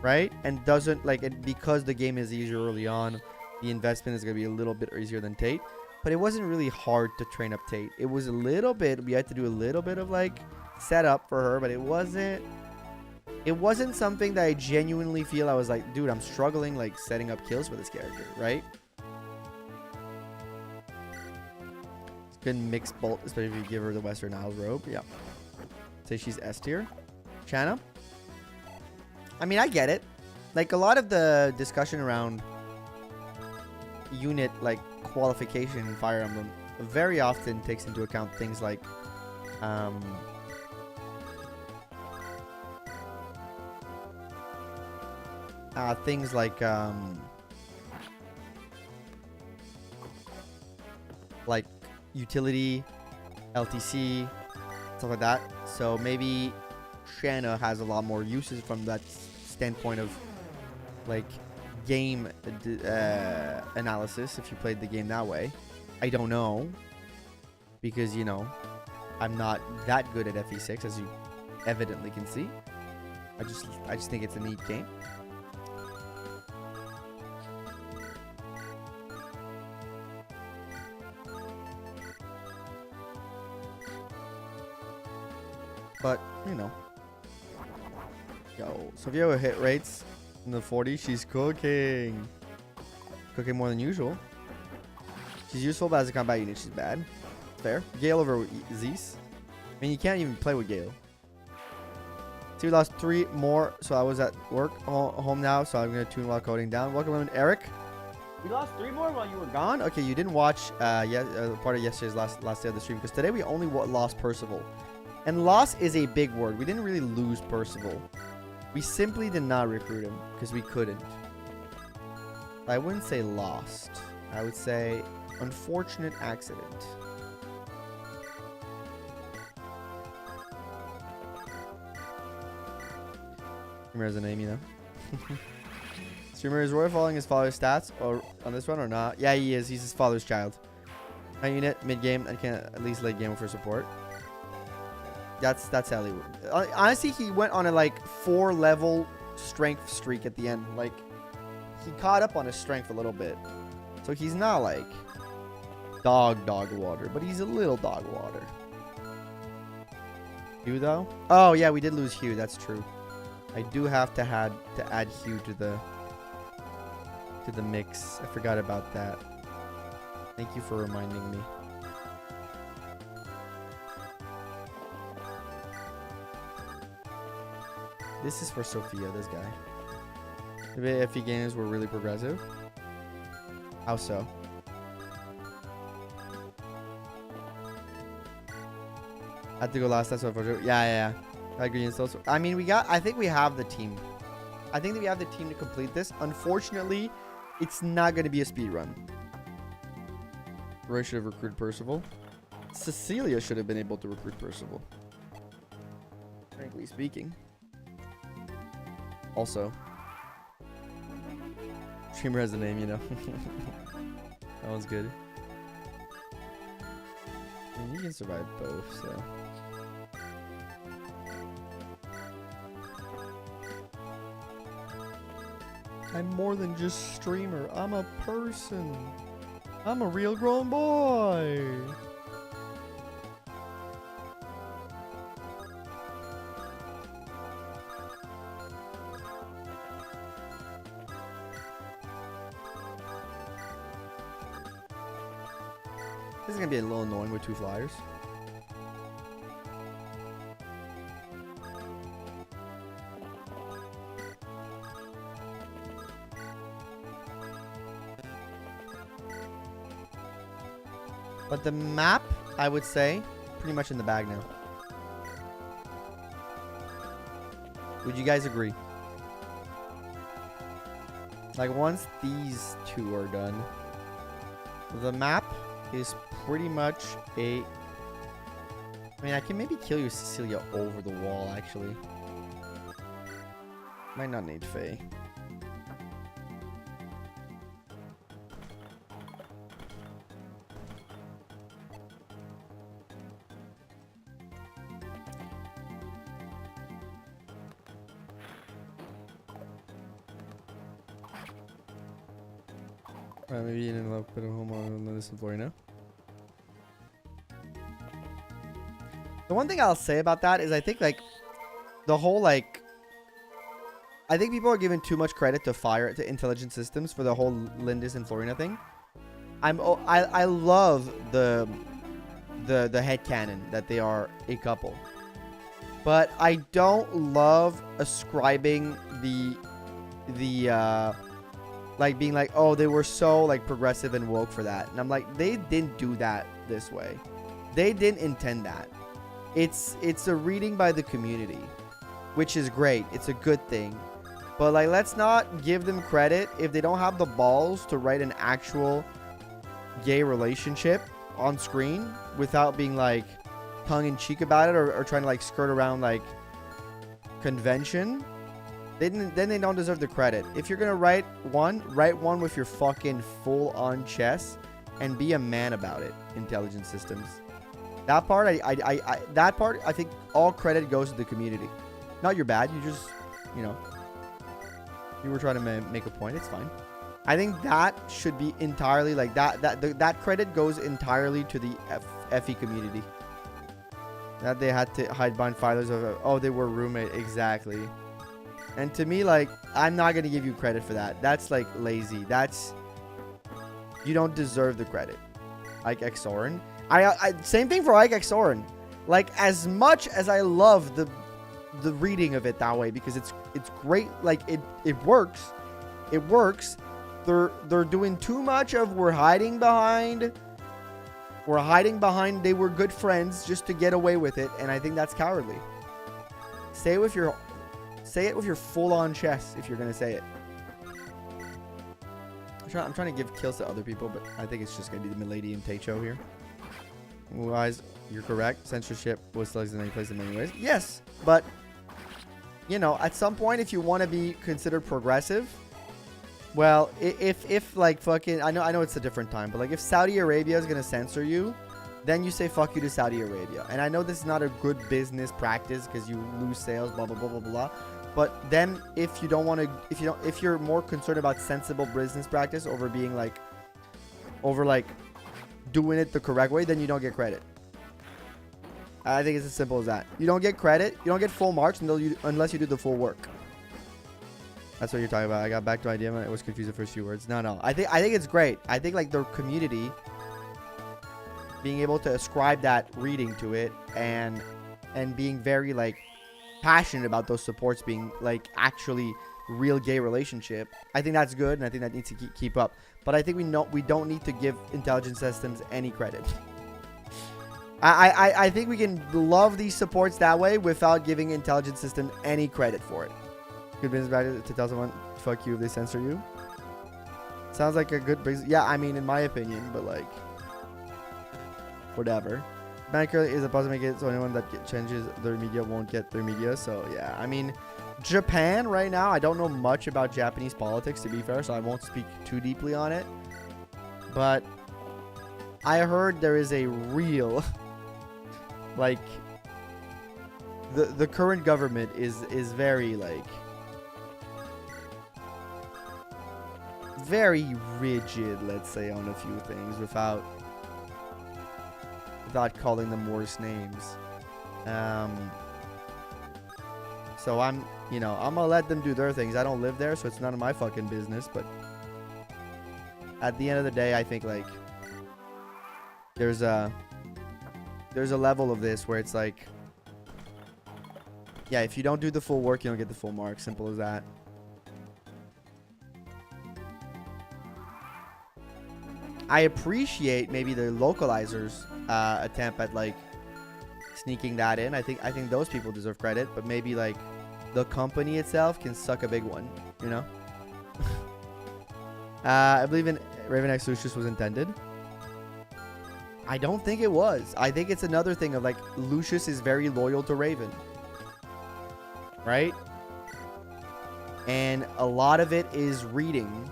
right? And doesn't like it because the game is easier early on. The investment is gonna be a little bit easier than Tate. But it wasn't really hard to train up Tate. It was a little bit, we had to do a little bit of like setup for her, but it wasn't it wasn't something that I genuinely feel I was like, dude, I'm struggling like setting up kills for this character, right? It's good mixed bolt, especially if you give her the Western Isles robe. Yeah. Say she's S tier. Shanna? I mean, I get it. Like, a lot of the discussion around unit, like, qualification in Fire Emblem very often takes into account things like, like utility, LTC, stuff like that. So maybe Shanna has a lot more uses from that standpoint of like game analysis if you played the game that way. I don't know, because you know I'm not that good at FE6, as you evidently can see. I just think it's a neat game. But, you know. Yo, Sophia with hit rates in the 40s. She's cooking. Cooking more than usual. She's useful, but as a combat unit, she's bad. Fair. Gale over Zeus. I mean, you can't even play with Gale. So we lost 3 more, so I was at work, home now, so I'm going to tune while coding down. Welcome, Eric. We lost 3 more while you were gone? Okay, you didn't watch part of yesterday's last day of the stream, because today we only lost Percival. And loss is a big word. We didn't really lose Percival. We simply did not recruit him because we couldn't. I wouldn't say lost. I would say unfortunate accident. Streamer has a name, you know. Streamer, is Roy following his father's stats or on this one or not? Yeah, he is. He's his father's child. My unit mid game. I can at least late game for support. That's Elibe. Honestly, he went on a like 4-level strength streak at the end. Like, he caught up on his strength a little bit. So he's not like dog water, but he's a little dog water. Hugh though? Oh yeah, we did lose Hugh. That's true. I do have to add Hugh to the mix. I forgot about that. Thank you for reminding me. This is for Sophia, this guy. If FE games were really progressive. How so? I had to go last. That's what for yeah. I agree. I mean, I think we have the team. I think that we have the team to complete this. Unfortunately, it's not going to be a speed run. Roy should have recruited Percival. Cecilia should have been able to recruit Percival. Frankly speaking. Also, streamer has a name, you know. That one's good. I mean, you can survive both, so. I'm more than just streamer. I'm a person. I'm a real grown boy. This is going to be a little annoying with 2 flyers. But the map, I would say, pretty much in the bag now. Would you guys agree? Like, once these 2 are done, the map is pretty much a... I mean, I can maybe kill you, Cecilia, over the wall, actually. Might not need Faye. Maybe you didn't put a home on this for you now. The one thing I'll say about that is I think like the whole like I think people are giving too much credit to intelligent systems for the whole Lindis and Florina thing. I love the headcanon that they are a couple. But I don't love ascribing the like being like, oh, they were so like progressive and woke for that. And I'm like, they didn't do that this way. They didn't intend that. It's a reading by the community, which is great. It's a good thing. But like, let's not give them credit if they don't have the balls to write an actual gay relationship on screen without being like tongue-in-cheek about it or trying to like skirt around like convention. Then they don't deserve the credit. If you're gonna write one with your fucking full-on chest and be a man about it. Intelligent systems. That part, I think all credit goes to the community. Not your bad. You just, you know, you were trying to make a point. It's fine. I think that should be entirely like that credit goes entirely to the FE community. That they had to hide behind filers of, oh, they were roommate. Exactly. And to me, like, I'm not going to give you credit for that. That's like lazy. You don't deserve the credit. Ike Exorin. Same thing for Ike Exorin. Like, as much as I love the reading of it that way, because it's great. Like, it works. It works. They're doing too much of we're hiding behind they were good friends just to get away with it, and I think that's cowardly. Say it with your full-on chest if you're gonna say it. I'm trying to give kills to other people, but I think it's just gonna be the Milady and Teicho here. Otherwise, you're correct. Censorship was selected in any place in many ways. Yes, but you know, at some point, if you want to be considered progressive, well, if like fucking, I know it's a different time, but like if Saudi Arabia is gonna censor you, then you say fuck you to Saudi Arabia. And I know this is not a good business practice because you lose sales, blah blah blah blah blah. But then if you don't want to, if you're more concerned about sensible business practice over being like, doing it the correct way, then you don't get credit. I think it's as simple as that. You don't get credit. You don't get full marks unless you do the full work. That's what you're talking about. I got back to idea. I was confused the first few words. No. I think it's great. I think like the community being able to ascribe that reading to it and being very like passionate about those supports being like actually real gay relationship. I think that's good, and I think that needs to keep up. But I think we don't need to give intelligence systems any credit. I think we can love these supports that way without giving intelligence system any credit for it. Good business practice to tell someone, fuck you if they censor you. Sounds like a good business. Yeah, I mean, in my opinion, but like, whatever. Banker is supposed to make it so anyone that changes their media won't get their media. So yeah, I mean, Japan right now, I don't know much about Japanese politics, to be fair, so I won't speak too deeply on it. But I heard there is a real, like, the current government is very like, very rigid, let's say, on a few things without calling them worse names. So I'm gonna let them do their things. I don't live there, so it's none of my fucking business. But at the end of the day, I think like there's a level of this where it's like, yeah, if you don't do the full work, you don't get the full mark. Simple as that. I appreciate maybe the localizers' attempt at like sneaking that in. I think those people deserve credit, but maybe like the company itself can suck a big one, you know. I believe in Raven X Lucius was intended. I don't think it was. I think it's another thing of like Lucius is very loyal to Raven, right? And a lot of it is reading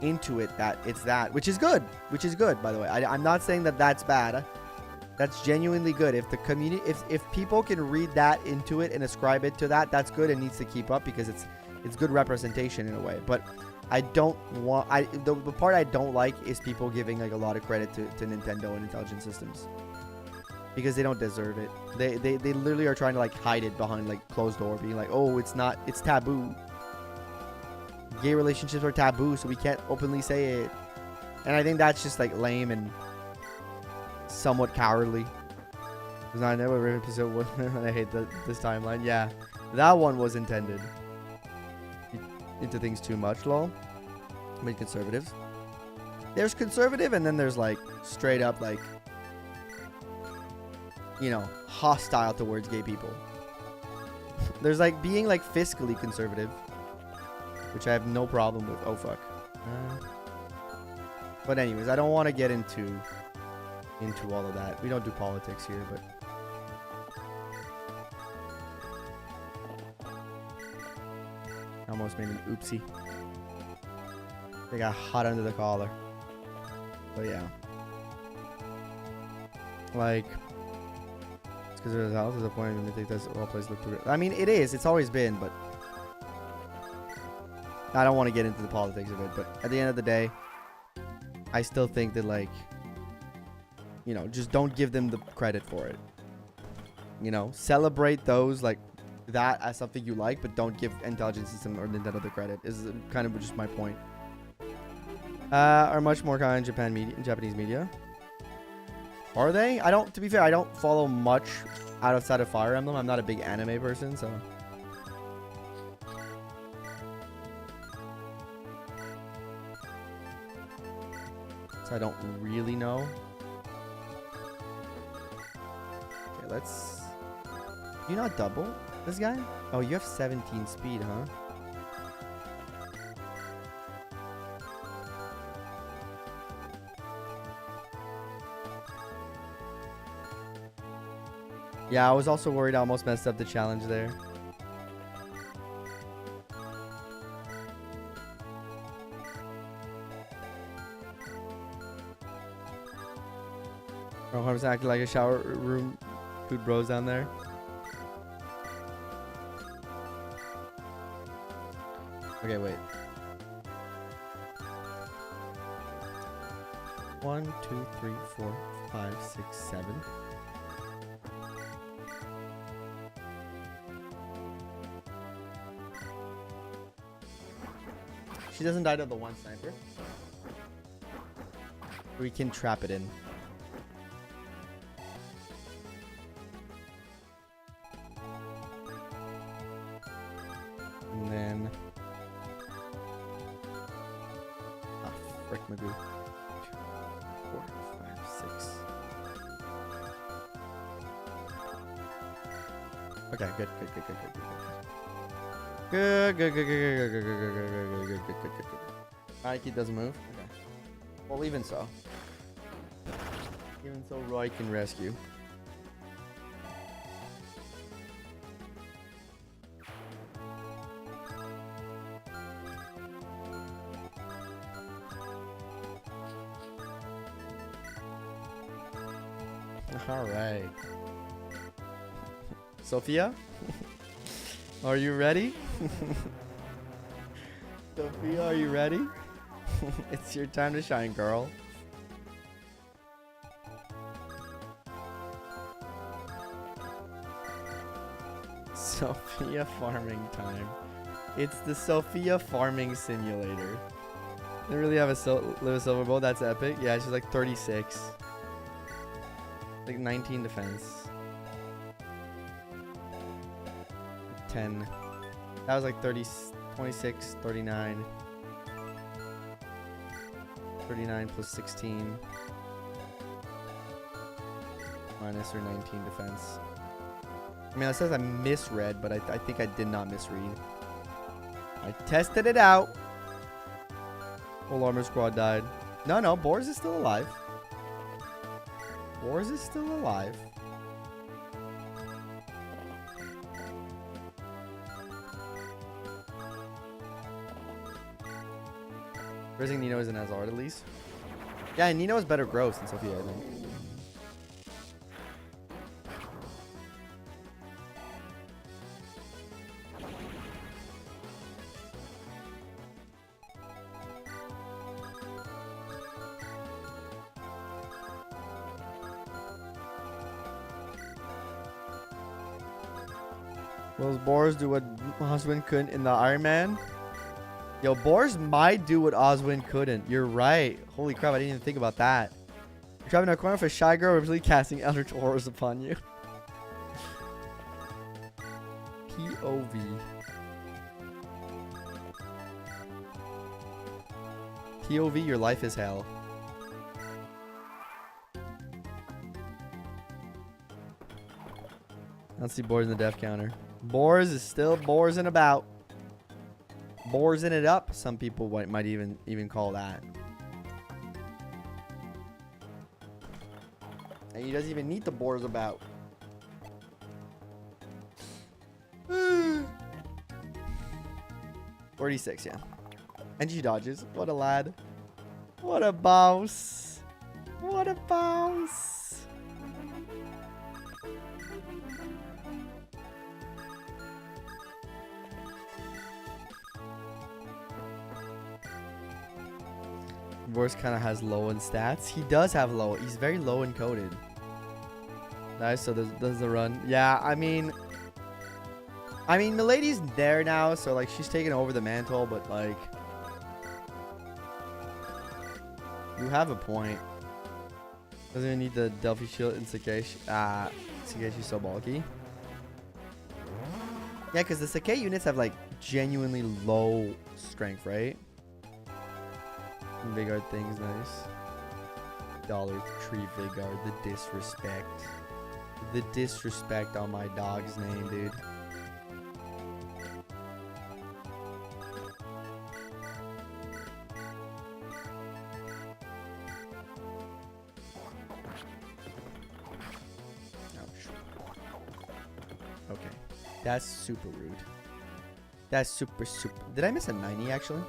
into it that it's that, which is good, by the way. I'm not saying that that's bad. That's genuinely good. If the community, if people can read that into it and ascribe it to that, that's good and needs to keep up because it's good representation in a way. But I don't want, the part I don't like is people giving like a lot of credit to Nintendo and intelligent systems because they don't deserve it. They literally are trying to like hide it behind like closed door, being like, oh, it's taboo. gay relationships are taboo, so we can't openly say it. And I think that's just like lame and somewhat cowardly. Because I never episode one. I hate this timeline. Yeah, that one was intended into things too much, lol. But conservatives. There's conservative, and then there's like straight up like, you know, hostile towards gay people. There's like being like fiscally conservative, which I have no problem with. Oh fuck. But anyways, I don't want to get into all of that. We don't do politics here, but almost made an oopsie. They got hot under the collar. But yeah, like, it's because there's house is a point when they think that's all places look progressive. I mean, it is. It's always been, but I don't want to get into the politics of it. But at the end of the day, I still think that, like, you know, just don't give them the credit for it. You know, celebrate those like that as something you like, but don't give Intelligence System or Nintendo the credit. Is kind of just my point. Are much more kind Japanese media. Are they? I don't. To be fair, I don't follow much outside of Fire Emblem. I'm not a big anime person, so. So I don't really know. Okay, let's. Do you not double this guy? Oh, you have 17 speed, huh? Yeah, I was also worried I almost messed up the challenge there. Oh, I was acting like a shower room food bros down there. Okay, wait. 1, 2, 3, 4, 5, 6, 7. She doesn't die to the one sniper. We can trap it in. And then... ah, frick Magoo. 2, 4, 5, 6. Okay, good. Good. Alright, he doesn't move. Okay. Well, even so. Even so, Roy can rescue. Alright. Sophia? Are you ready? Sophia, are you ready? It's your time to shine, girl. Sophia farming time. It's the Sophia farming simulator. They really have a silver bowl. That's epic. Yeah, she's like 36. Like 19 defense. 10. That was like 30, 26, 39. 39 plus 16. Minus her 19 defense. I mean, it says I misread, but I think I did not misread. I tested it out. Whole armor squad died. No, Boris is still alive. Boris is still alive. Raising Nino isn't as hard, at least. Yeah, and Nino is better growth than Sophia, I think. Will Boris do what husband couldn't in the Ironman? Yo, boars might do what Oswin couldn't. You're right. Holy crap, I didn't even think about that. You're trapping in a corner with a shy girl repeatedly casting eldritch horrors upon you. POV. POV, your life is hell. I don't see boars in the death counter. Boars is still boars and about. Boars in it up, some people might even call that. And he doesn't even need the boars about. 46, yeah. And she dodges. What a lad. What a boss. What a boss. Boris kind of has low in stats. He does have low. He's very low encoded. Nice. So does the run. Yeah, I mean, Milady's there now, so like she's taking over the mantle, but like, you have a point. Doesn't even need the Delphi shield in Sakesh. Sakeshi's so bulky. Yeah, because the Sake units have like genuinely low strength, right? Vigard thing's nice. Dollar Tree Vigard, the disrespect. The disrespect on my dog's name, dude. Okay. That's super rude. That's super. Did I miss a 90 actually?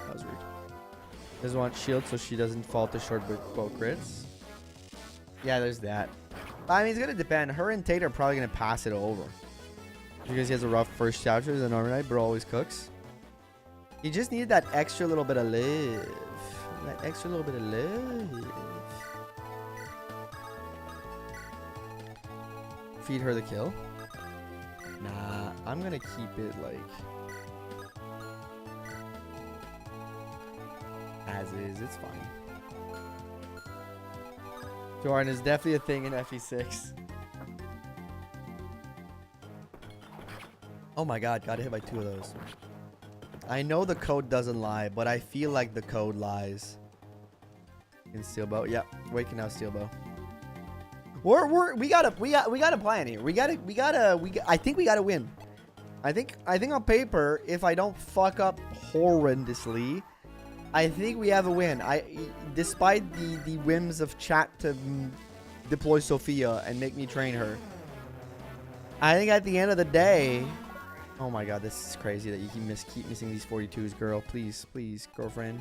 That was rude. Doesn't want shield so she doesn't fall to short bow crits. Yeah, there's that. I mean, it's gonna depend. Her and Tate are probably gonna pass it over. Because he has a rough first chapter, the Normanite, but always cooks. He just needed that extra little bit of live. That extra little bit of live. Feed her the kill. Nah, I'm gonna keep it like as is. It's fine. Jordan is definitely a thing in FE6. Oh my god, got hit by 2 of those. I know the code doesn't lie, but I feel like the code lies. In steel bow. Yep, waking out steel bow. We got a plan here. I think we gotta win. I think on paper, if I don't fuck up horrendously, I think we have a win. Despite the whims of chat to deploy Sophia and make me train her, I think at the end of the day, oh my god, this is crazy that you keep missing these 42s, girl. Please, girlfriend.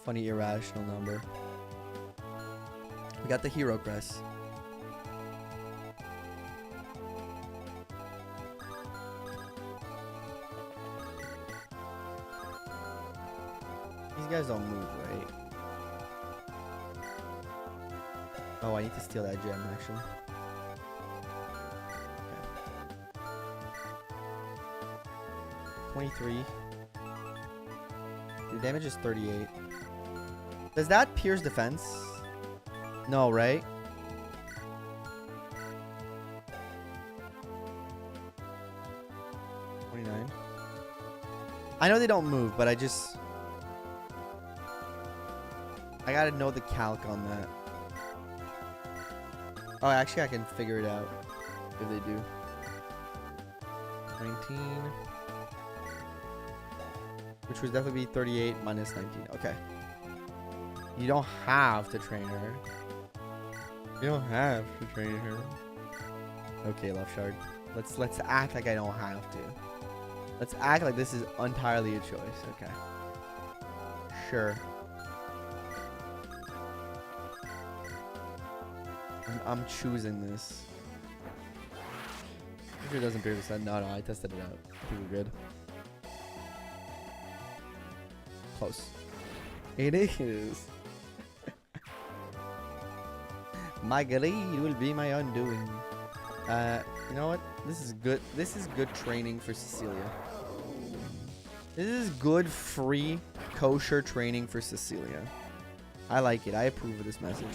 Funny irrational number. We got the hero crest. These guys don't move, right? Oh, I need to steal that gem, actually. Okay. 23. Your damage is 38. Does that pierce defense? No, right? I know they don't move, but I gotta know the calc on that. Oh, actually I can figure it out if they do. 19. Which would definitely be 38 minus 19. Okay. You don't have to train her. You don't have to train her. Okay, Love Shard. Let's act like I don't have to. Let's act like this is entirely a choice. Okay. Sure. I'm choosing this. If it doesn't pierce the no, I tested it out. I think we're good. Close. It is. My greed will be my undoing. You know what? This is good. This is good training for Cecilia. This is good free kosher training for Cecilia. I like it. I approve of this message.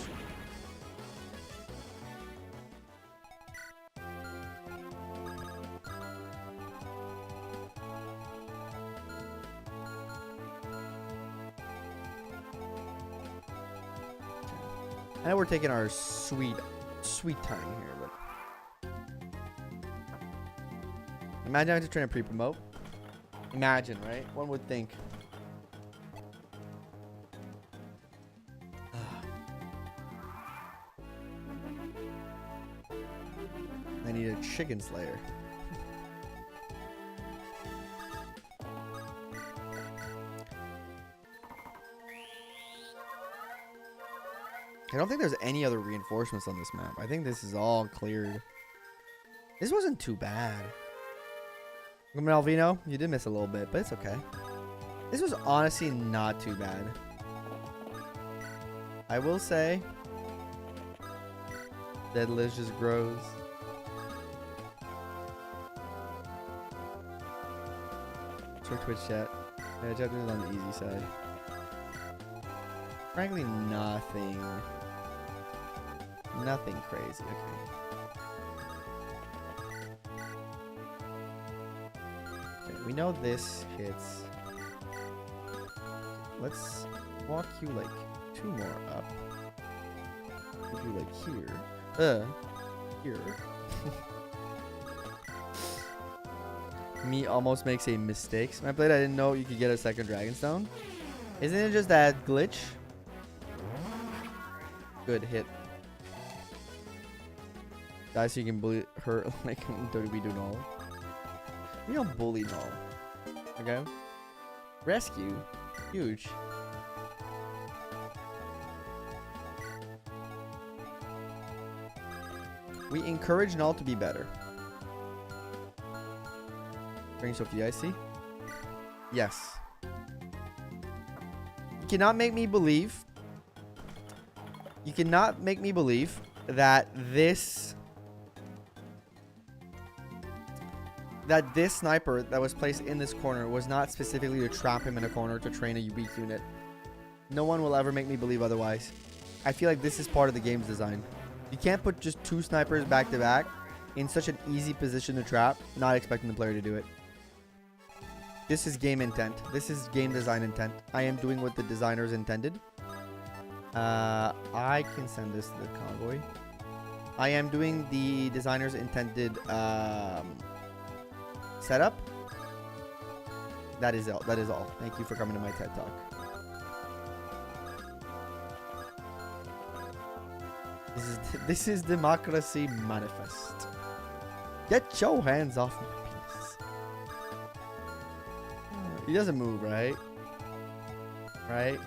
I know we're taking our sweet time here, but imagine having to train a pre-promote. Imagine, right? One would think. I need a chicken slayer. I don't think there's any other reinforcements on this map. I think this is all cleared. This wasn't too bad. Alvino, you did miss a little bit, but it's okay. This was honestly not too bad. I will say, Deadlift just grows. Check Twitch chat. Yeah, chapter is on the easy side. Frankly, nothing crazy. Okay. We know this hits. Let's walk you like 2 more up. We'll do like here. Here. Me almost makes a mistake. I played. I didn't know you could get a second Dragonstone. Isn't it just that glitch? Good hit. Guys, so you can bully her like we do Null. We don't bully Null. Okay? Rescue. Huge. We encourage Null to be better. Bring Sophia, I see. Yes. You cannot make me believe. You cannot make me believe that this sniper that was placed in this corner was not specifically to trap him in a corner to train a weak unit. No one will ever make me believe otherwise. I feel like this is part of the game's design. You can't put just 2 snipers back to back in such an easy position to trap, not expecting the player to do it. This is game intent. This is game design intent. I am doing what the designers intended. I can send this to the convoy. I am doing the designers intended setup. That is all. That is all. Thank you for coming to my TED Talk. This is democracy manifest. Get your hands off my penis. He doesn't move, right? Right?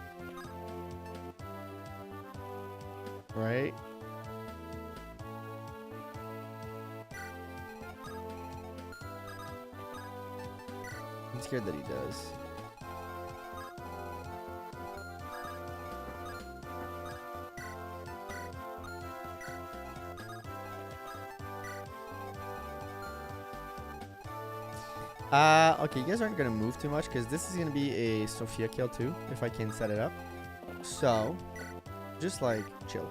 Right? I'm scared that he does. Okay, you guys aren't gonna move too much because this is gonna be a Sophia kill too, if I can set it up. So, just like chill.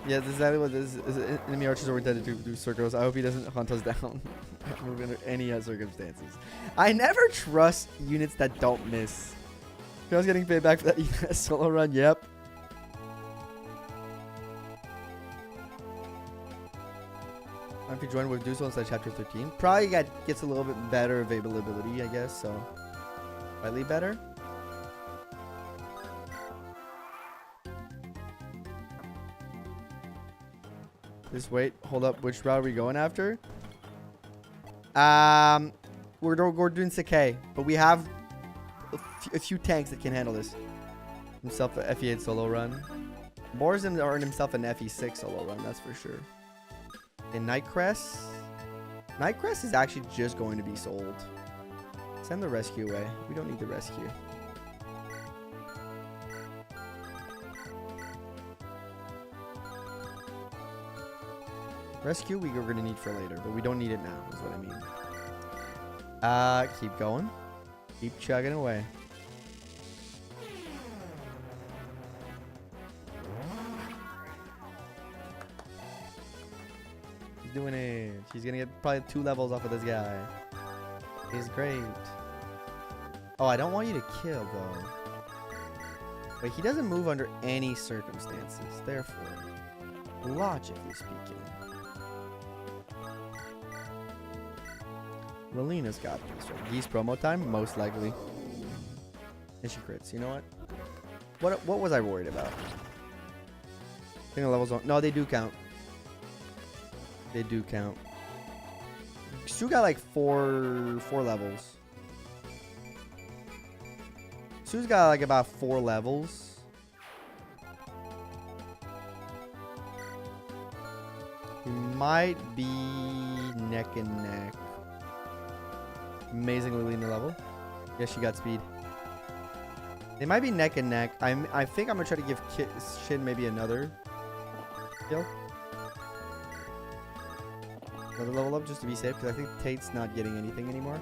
Yeah, this is exactly what this is. Enemy archers are intended to do circles. I hope he doesn't hunt us down under any circumstances. I never trust units that don't miss. I was getting paid back for that solo run. Yep. If you join with do so inside chapter 13, probably gets a little bit better availability, I guess. So, slightly better. Just wait, hold up. Which route are we going after? We're doing Sakai, but we have a few tanks that can handle this. Himself a FE8 solo run. Borzim earned himself an FE6 solo run, that's for sure. And Nightcrest. Nightcrest is actually just going to be sold. Send the rescue away. We don't need the rescue. Rescue we're gonna need for later, but we don't need it now, is what I mean. Keep going. Keep chugging away. He's doing it. She's gonna get probably 2 levels off of this guy. He's great. Oh, I don't want you to kill, though. Wait, he doesn't move under any circumstances. Therefore, logically speaking, Melina's got this, right? Geese promo time? Most likely. And she crits. You know what? What was I worried about? I think the levels don't... No, they do count. They do count. Stu got like four levels. Stu's got like about 4 levels. He might be neck and neck. Amazingly leading the level. Yeah, she got speed. They might be neck and neck. I think I'm gonna try to give Shin maybe another kill. Another level up just to be safe, because I think Tate's not getting anything anymore.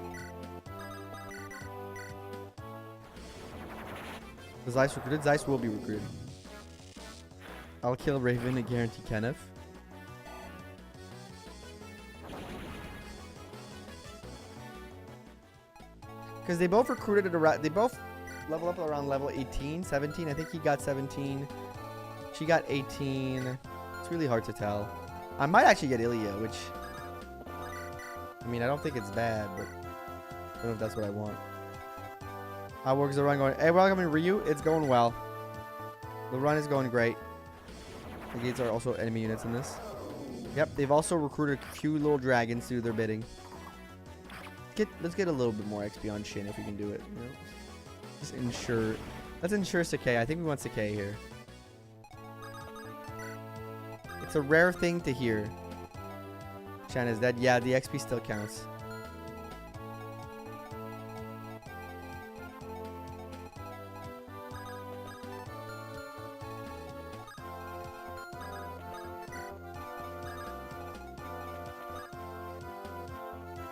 The Zeiss recruited? Zeiss will be recruited. I'll kill Raven and guarantee Kenneth. Because they both recruited at around... They both level up around level 18, 17. I think he got 17. She got 18. It's really hard to tell. I might actually get Ilya, which... I mean, I don't think it's bad, but... I don't know if that's what I want. How works the run going? Hey, welcome in Ryu. It's going well. The run is going great. The gates are also enemy units in this. Yep, they've also recruited a few little dragons to do their bidding. Let's get a little bit more XP on Shin if we can do it. You know? Just ensure. Let's ensure Sakai. I think we want Sakai here. It's a rare thing to hear. Shan is dead. Yeah, the XP still counts.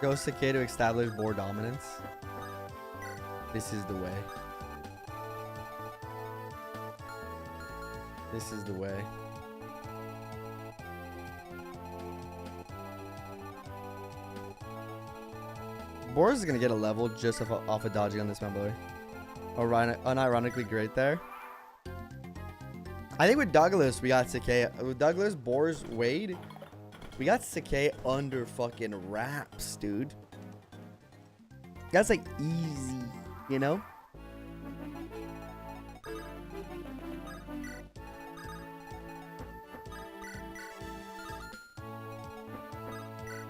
Go Sakai to establish board dominance. This is the way. This is the way. Boris is gonna get a level just off of dodging on this man, by the way. Unironically great there. I think with Douglas we got Sakai. With Douglas, Boris, Wade, we got Sakai under fucking wraps, dude. That's like easy, you know?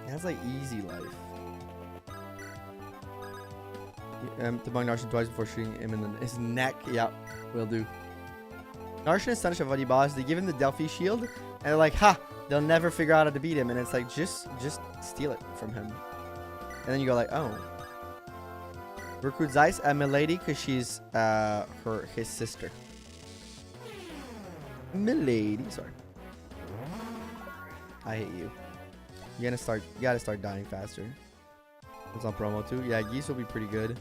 That's like easy life. To bang Narshan twice before shooting him in his neck. Yeah, will do. Narshan is Sonic Shavati boss. They give him the Delphi shield, and they're like, ha! They'll never figure out how to beat him. And it's like, just steal it from him. And then you go like, oh. Recruit Zeiss and Milady because she's his sister. Milady, sorry. I hate you. You gotta start dying faster. It's on promo too. Yeah, Geese will be pretty good.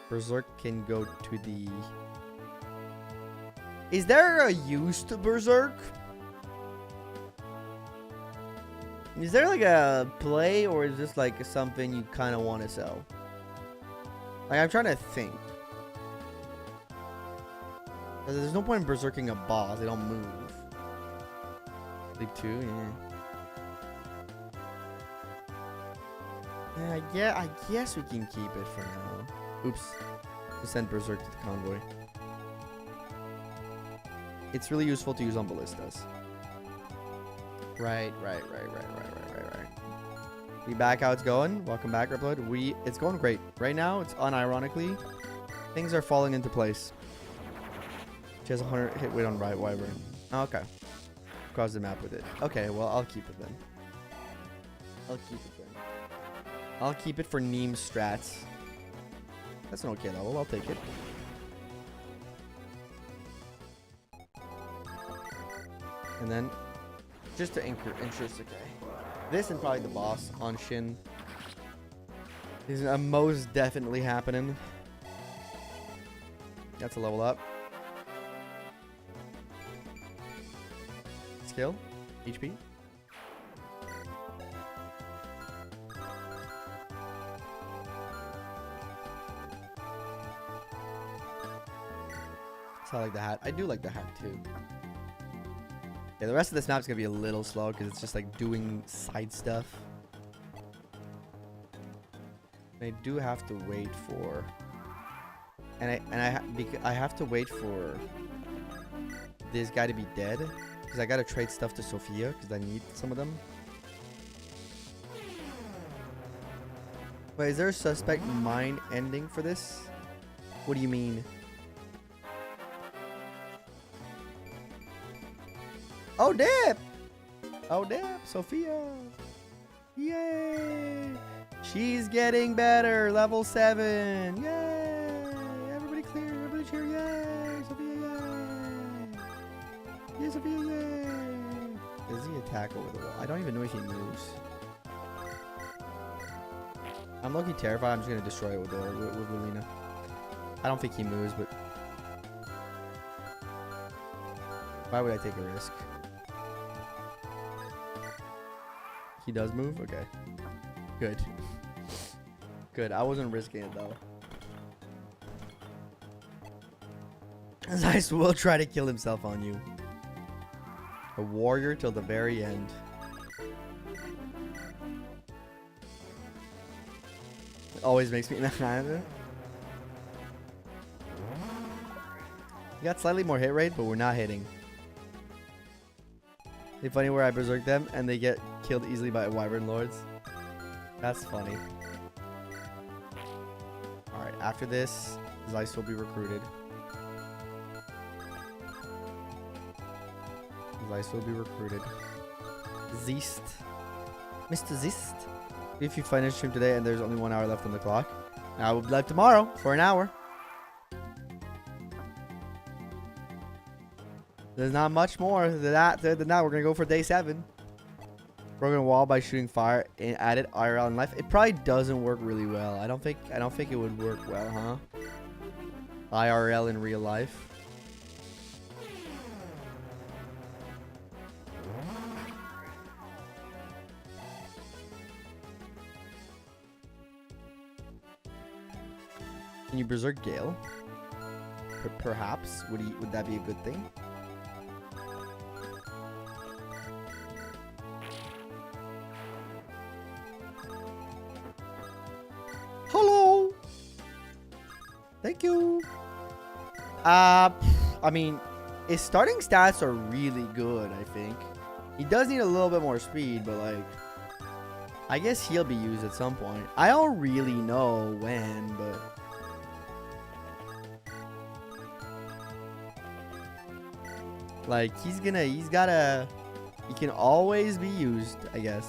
Berserk can go to the... Is there a use to Berserk? Is there like a play, or is this like something you kind of want to sell? Like, I'm trying to think. There's no point in berserking a boss. They don't move. League 2, yeah. Yeah, I guess we can keep it for now. Oops. Just send Berserk to the convoy. It's really useful to use on ballistas. Right. We back how it's going. Welcome back, Reploid. It's going great. Right now, it's unironically. Things are falling into place. She has 100 hit weight on right Wyvern. Okay. Cross the map with it. Okay, well, I'll keep it then. I'll keep it for Neem strats. That's an okay level. I'll take it. And then Just to interest, okay. This and probably the boss on Shin is most definitely happening. That's a level up. Skill, HP. So I like the hat. I do like the hat too. Yeah, the rest of this map's gonna be a little slow because it's just like doing side stuff. I do have to wait for, I have to wait for this guy to be dead because I gotta trade stuff to Sophia because I need some of them. Wait, is there a suspect mine ending for this? What do you mean? Oh, dip! Oh, dip! Sophia! Yay! She's getting better! Level 7! Yay! Everybody clear! Everybody cheer! Yay! Sophia! Yay! Yay, Sophia! Yay! Does he attack over the wall? I don't even know if he moves. I'm low-key terrified. I'm just gonna destroy it with Lena. I don't think he moves, but why would I take a risk? He does move? Okay. Good. Good. I wasn't risking it though. Zeiss will try to kill himself on you. A warrior till the very end. It always makes me mad. You got slightly more hit rate, but we're not hitting. It's funny where I berserk them and they get killed easily by wyvern lords. That's funny. Alright, after this, Zeiss will be recruited. Zeiss will be recruited. Zeist. Mr. Zeist. If you finish him today and there's only 1 hour left on the clock, I will be live tomorrow for an hour. There's not much more than that. We're gonna go for day 7. Broken wall by shooting fire and added IRL in life. It probably doesn't work really well. I don't think it would work well, huh? IRL in real life. Can you berserk Gale? Perhaps. Would that be a good thing? Hello. Thank you. I mean, his starting stats are really good, I think. He does need a little bit more speed, but like, I guess he'll be used at some point. I don't really know when, but like, he can always be used, I guess.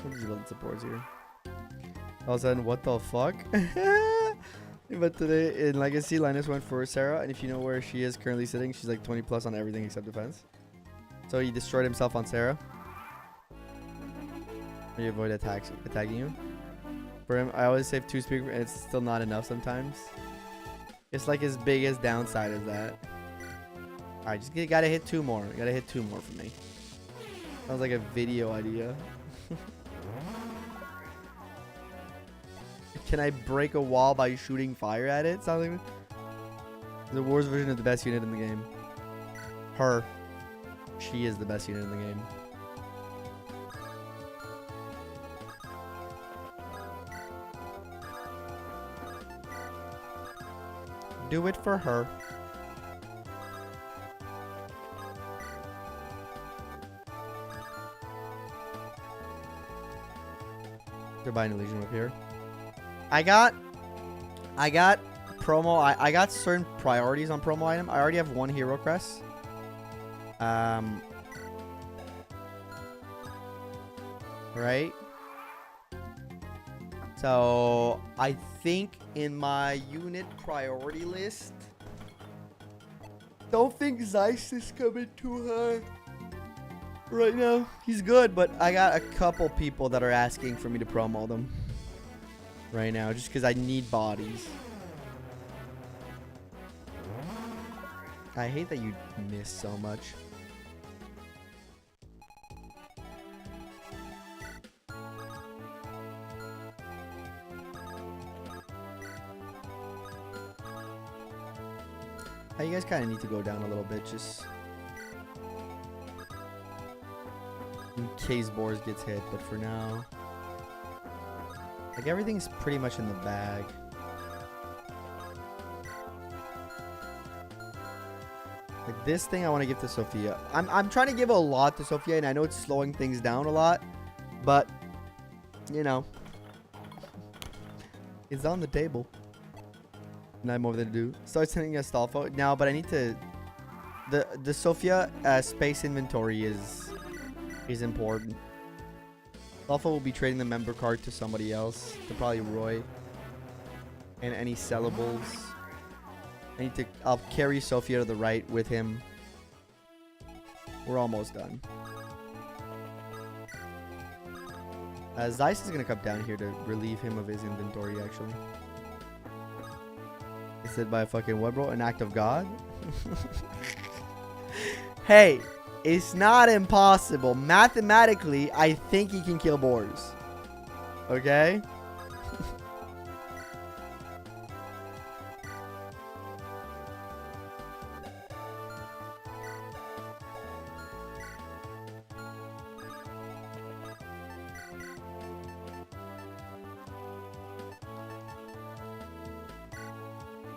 What did you build supports here? All of a sudden, what the fuck? But today in Legacy, Linus went for Sarah, and if you know where she is currently sitting, she's like 20 plus on everything except defense. So he destroyed himself on Sarah. He avoid attacking you. For him, I always save 2 speed, and it's still not enough sometimes. It's like his biggest downside is that. Alright, just gotta hit 2 more. You gotta hit 2 more for me. Sounds like a video idea. Can I break a wall by shooting fire at it? Sounds like the War's version of the best unit in the game. Her. She is the best unit in the game. Do it for her. Goodbye, an Elysian up here. I got promo. I got certain priorities on promo item. I already have 1 hero crest. Right. So I think in my unit priority list, don't think Zeiss is coming too high right now. He's good, but I got a couple people that are asking for me to promo them right now just because I need bodies. I hate that you miss so much. You guys kind of need to go down a little bit just in case Boars gets hit, but for now, like, everything's pretty much in the bag. Like, this thing I want to give to Sophia. I'm trying to give a lot to Sophia, and I know it's slowing things down a lot, but you know, it's on the table. Not more than to do. Start sending a Stolfo now, but I need to. The Sophia space inventory is important. Stolfo will be trading the member card to somebody else, to probably Roy. And any sellables. I'll carry Sophia to the right with him. We're almost done. Zeiss is gonna come down here to relieve him of his inventory, actually. Said by a fucking what, bro? An act of God? Hey, it's not impossible. Mathematically, I think he can kill Boars. Okay?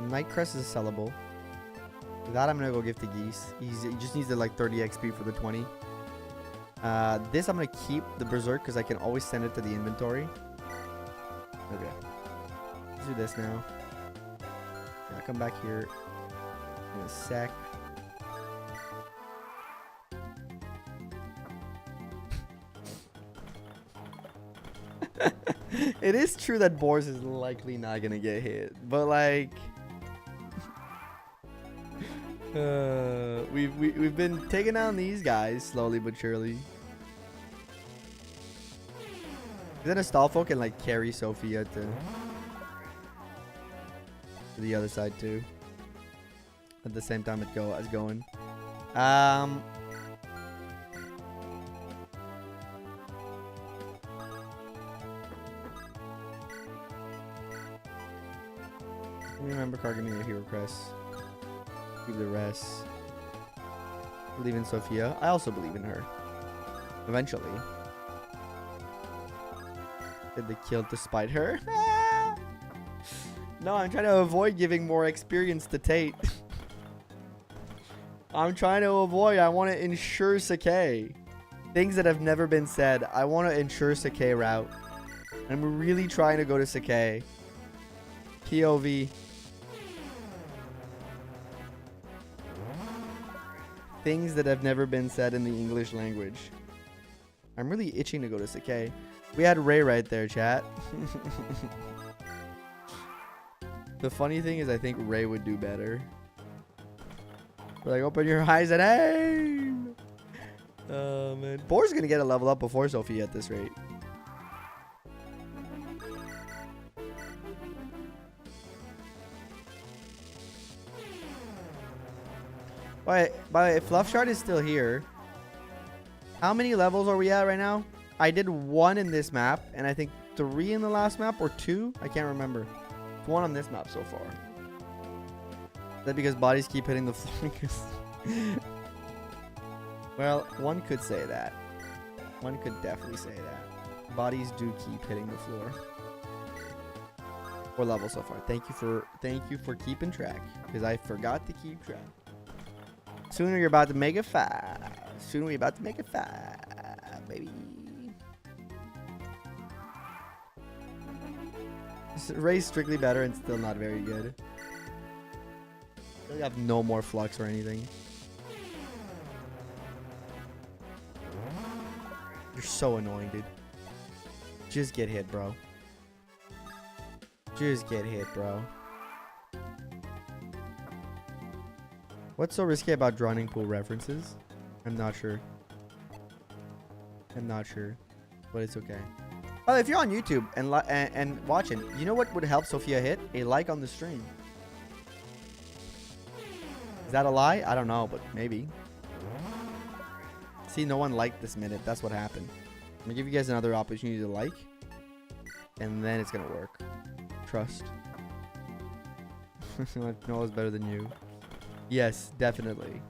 Nightcrest is sellable. That I'm gonna go give to Geese. He just needs to like 30 XP for the 20. This I'm gonna keep the Berserk because I can always send it to the inventory. Okay. Let's do this now. I'll come back here in a sec. It is true that Boars is likely not gonna get hit, but like, we've been taking down these guys slowly but surely. Then Astolfo can like carry Sophia to the other side too. At the same time as going. Remember card, give me a hero crest. Keep the rest. Believe in Sophia. I also believe in her. Eventually. Did the kill to spite her? No, I'm trying to avoid giving more experience to Tate. I'm trying to avoid. I want to ensure Sakai. Things that have never been said. I want to ensure Sakai route. I'm really trying to go to Sakai. POV. Things that have never been said in the English language. I'm really itching to go to Sakai. We had Ray right there, chat. The funny thing is I think Ray would do better. We're like, open your eyes and aim! Oh, man. Boar's gonna get a level up before Sophie at this rate. By the way, Fluffshard is still here. How many levels are we at right now? I did 1 in this map, and I think 3 in the last map, or 2? I can't remember. It's 1 on this map so far. Is that because bodies keep hitting the floor? Well, one could say that. One could definitely say that. Bodies do keep hitting the floor. 4 levels so far. Thank you for keeping track, because I forgot to keep track. Soon you're about to make it 5. Soon we're about to make it 5, baby. Ray's strictly better and still not very good. I have no more flux or anything. You're so annoying, dude. Just get hit, bro. Just get hit, bro. What's so risky about drowning pool references? I'm not sure. I'm not sure, but it's okay. Well, if you're on YouTube and watching, you know what would help Sophia hit? A like on the stream. Is that a lie? I don't know, but maybe. See, no one liked this minute. That's what happened. I'm gonna give you guys another opportunity to like, and then it's gonna work. Trust. Noah's better than you. Yes, definitely.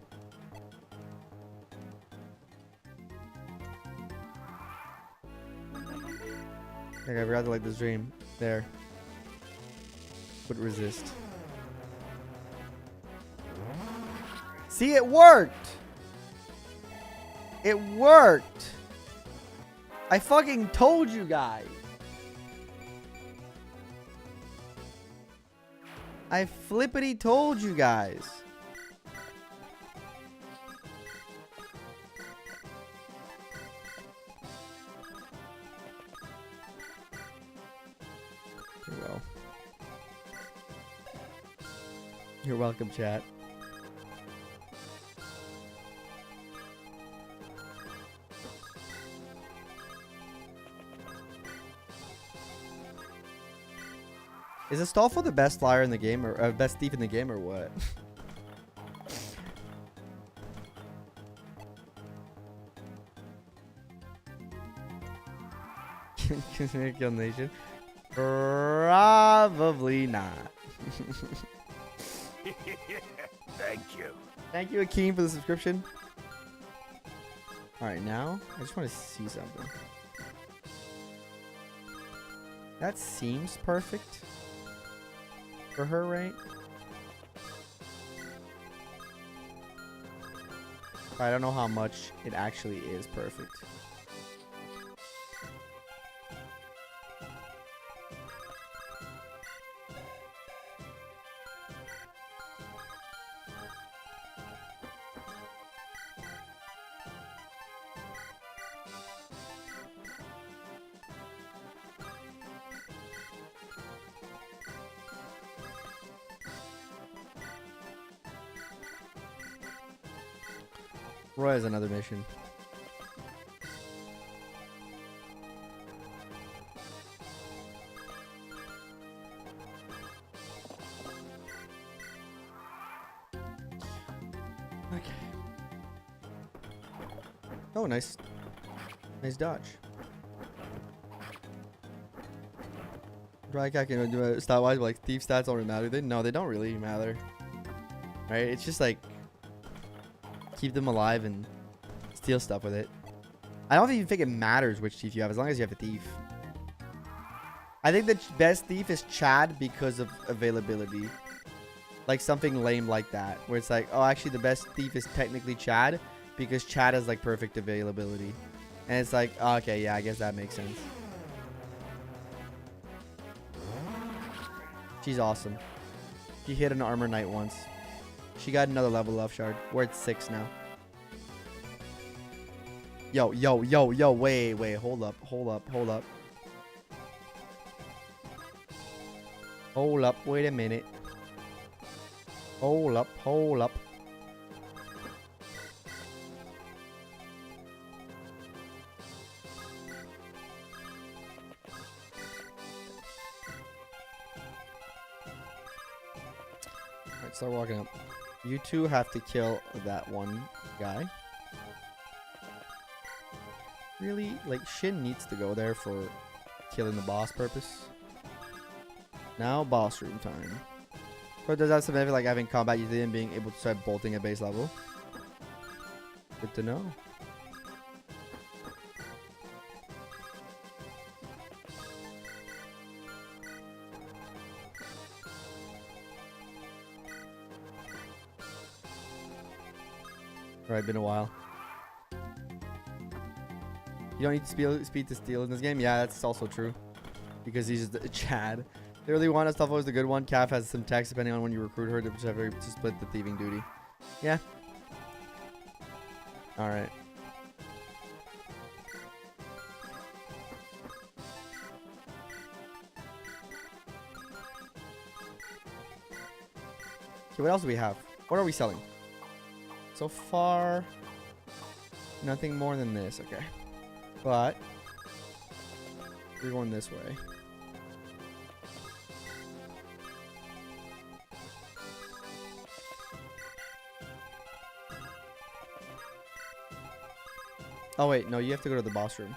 I forgot to like the stream. There. But resist. See, it worked! It worked! I fucking told you guys! I flippity told you guys! Well. You're welcome, chat. Is Astolfo the best flyer in the game, or best thief in the game, or what? Kill Nation? Probably not.
Thank you.
Thank you, Akeem, for the subscription. Alright, now I just want to see something. That seems perfect for her, right? I don't know how much it actually is perfect. Roy has another mission. Okay. Oh, nice. Nice dodge. Dry can do a stat wise, but like thief stats don't really matter. No, they don't really matter. Right? It's just like keep them alive and steal stuff with it. I don't even think it matters which thief you have as long as you have a thief. I think the best thief is Chad because of availability. Like something lame like that, where it's like, oh, actually the best thief is technically Chad because Chad has like perfect availability. And it's like, oh, okay, yeah, I guess that makes sense. She's awesome. She hit an armor knight once. She got another level up shard. We're at 6 now. Yo, yo, yo, yo, wait, hold up. Hold up, wait a minute. Hold up. Alright, start walking up. You two have to kill that one guy. Really? Like, Shin needs to go there for killing the boss purpose. Now, boss room time. So does that significant like having combat usually and being able to start bolting at base level? Good to know. Alright, been a while. You don't need speed to steal in this game? Yeah, that's also true. Because he's just a Chad. They really want Astolfo is the good one. Calf has some tax depending on when you recruit her to split the thieving duty. Yeah. Alright. Okay, what else do we have? What are we selling? So far, nothing more than this. Okay. But we're going this way. Oh wait, no, you have to go to the boss room.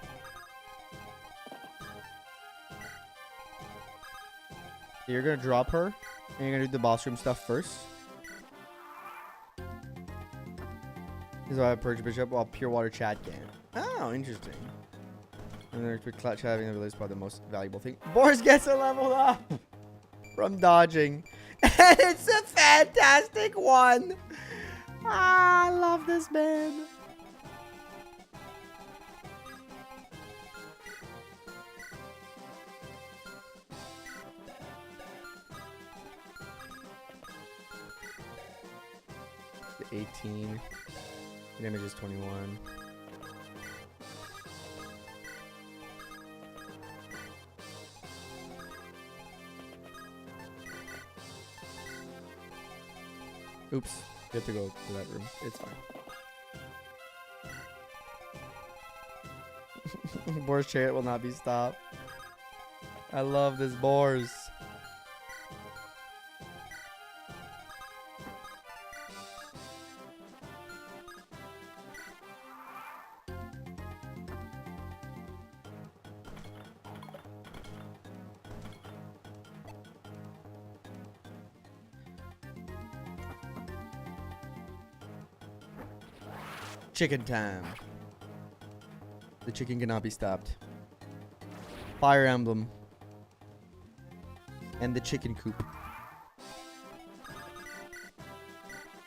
You're gonna drop her, and you're gonna do the boss room stuff first. This is why I purged Bishop while Pure Water Chat can. Oh, interesting. And then quick clutch having the release probably the most valuable thing. Boris gets a level up from dodging. And it's a fantastic one. Ah, I love this man. The 18. Damage is 21. Oops. You have to go to that room. It's fine. Boar's chariot will not be stopped. I love this Boars. Chicken time. The chicken cannot be stopped. Fire Emblem. And the chicken coop.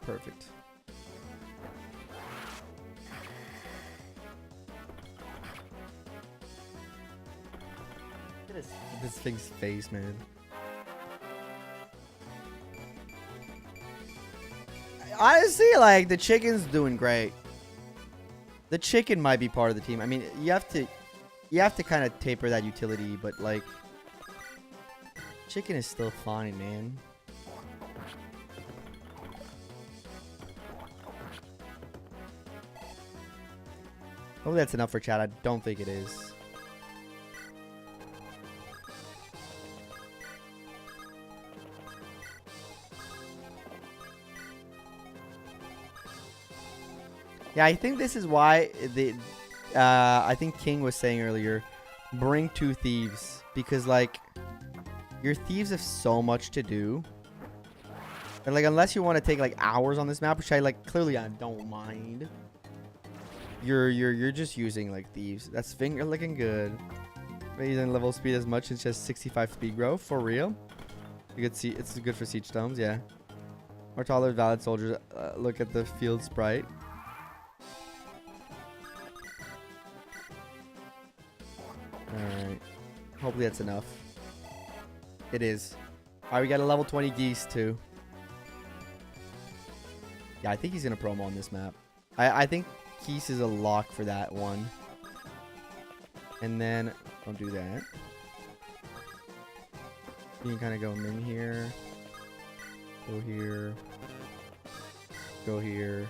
Perfect. Look at this thing's face, man. Honestly, like, the chicken's doing great. The chicken might be part of the team. I mean, you have to kind of taper that utility, but like, chicken is still fine, man. Hopefully that's enough for chat. I don't think it is. Yeah, I think this is why I think King was saying earlier, bring 2 thieves, because like your thieves have so much to do, and like unless you want to take like hours on this map, which I like clearly I don't mind, you're just using like thieves. That's finger looking good. Raising level speed as much as just 65 speed growth for real. You could see it's good for siege stones, yeah. More taller valid soldiers. Look at the field sprite. Alright. Hopefully that's enough. It is. Alright, we got a level 20 geese too. Yeah, I think he's going to promo on this map. I think geese is a lock for that one. And then, don't do that. You can kind of go in here. Go here. Go here.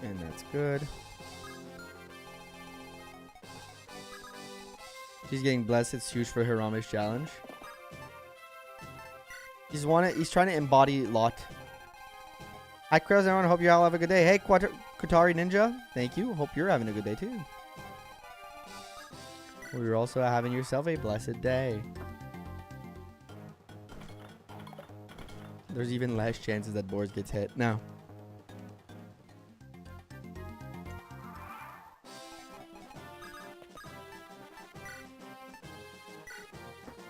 And that's good. She's getting blessed. It's huge for her Ramesh challenge. He's trying to embody Lot. Hi, Krails, everyone. Hope you all have a good day. Hey, Kutari Ninja. Thank you. Hope you're having a good day, too. You're also having yourself a blessed day. There's even less chances that Boris gets hit. No.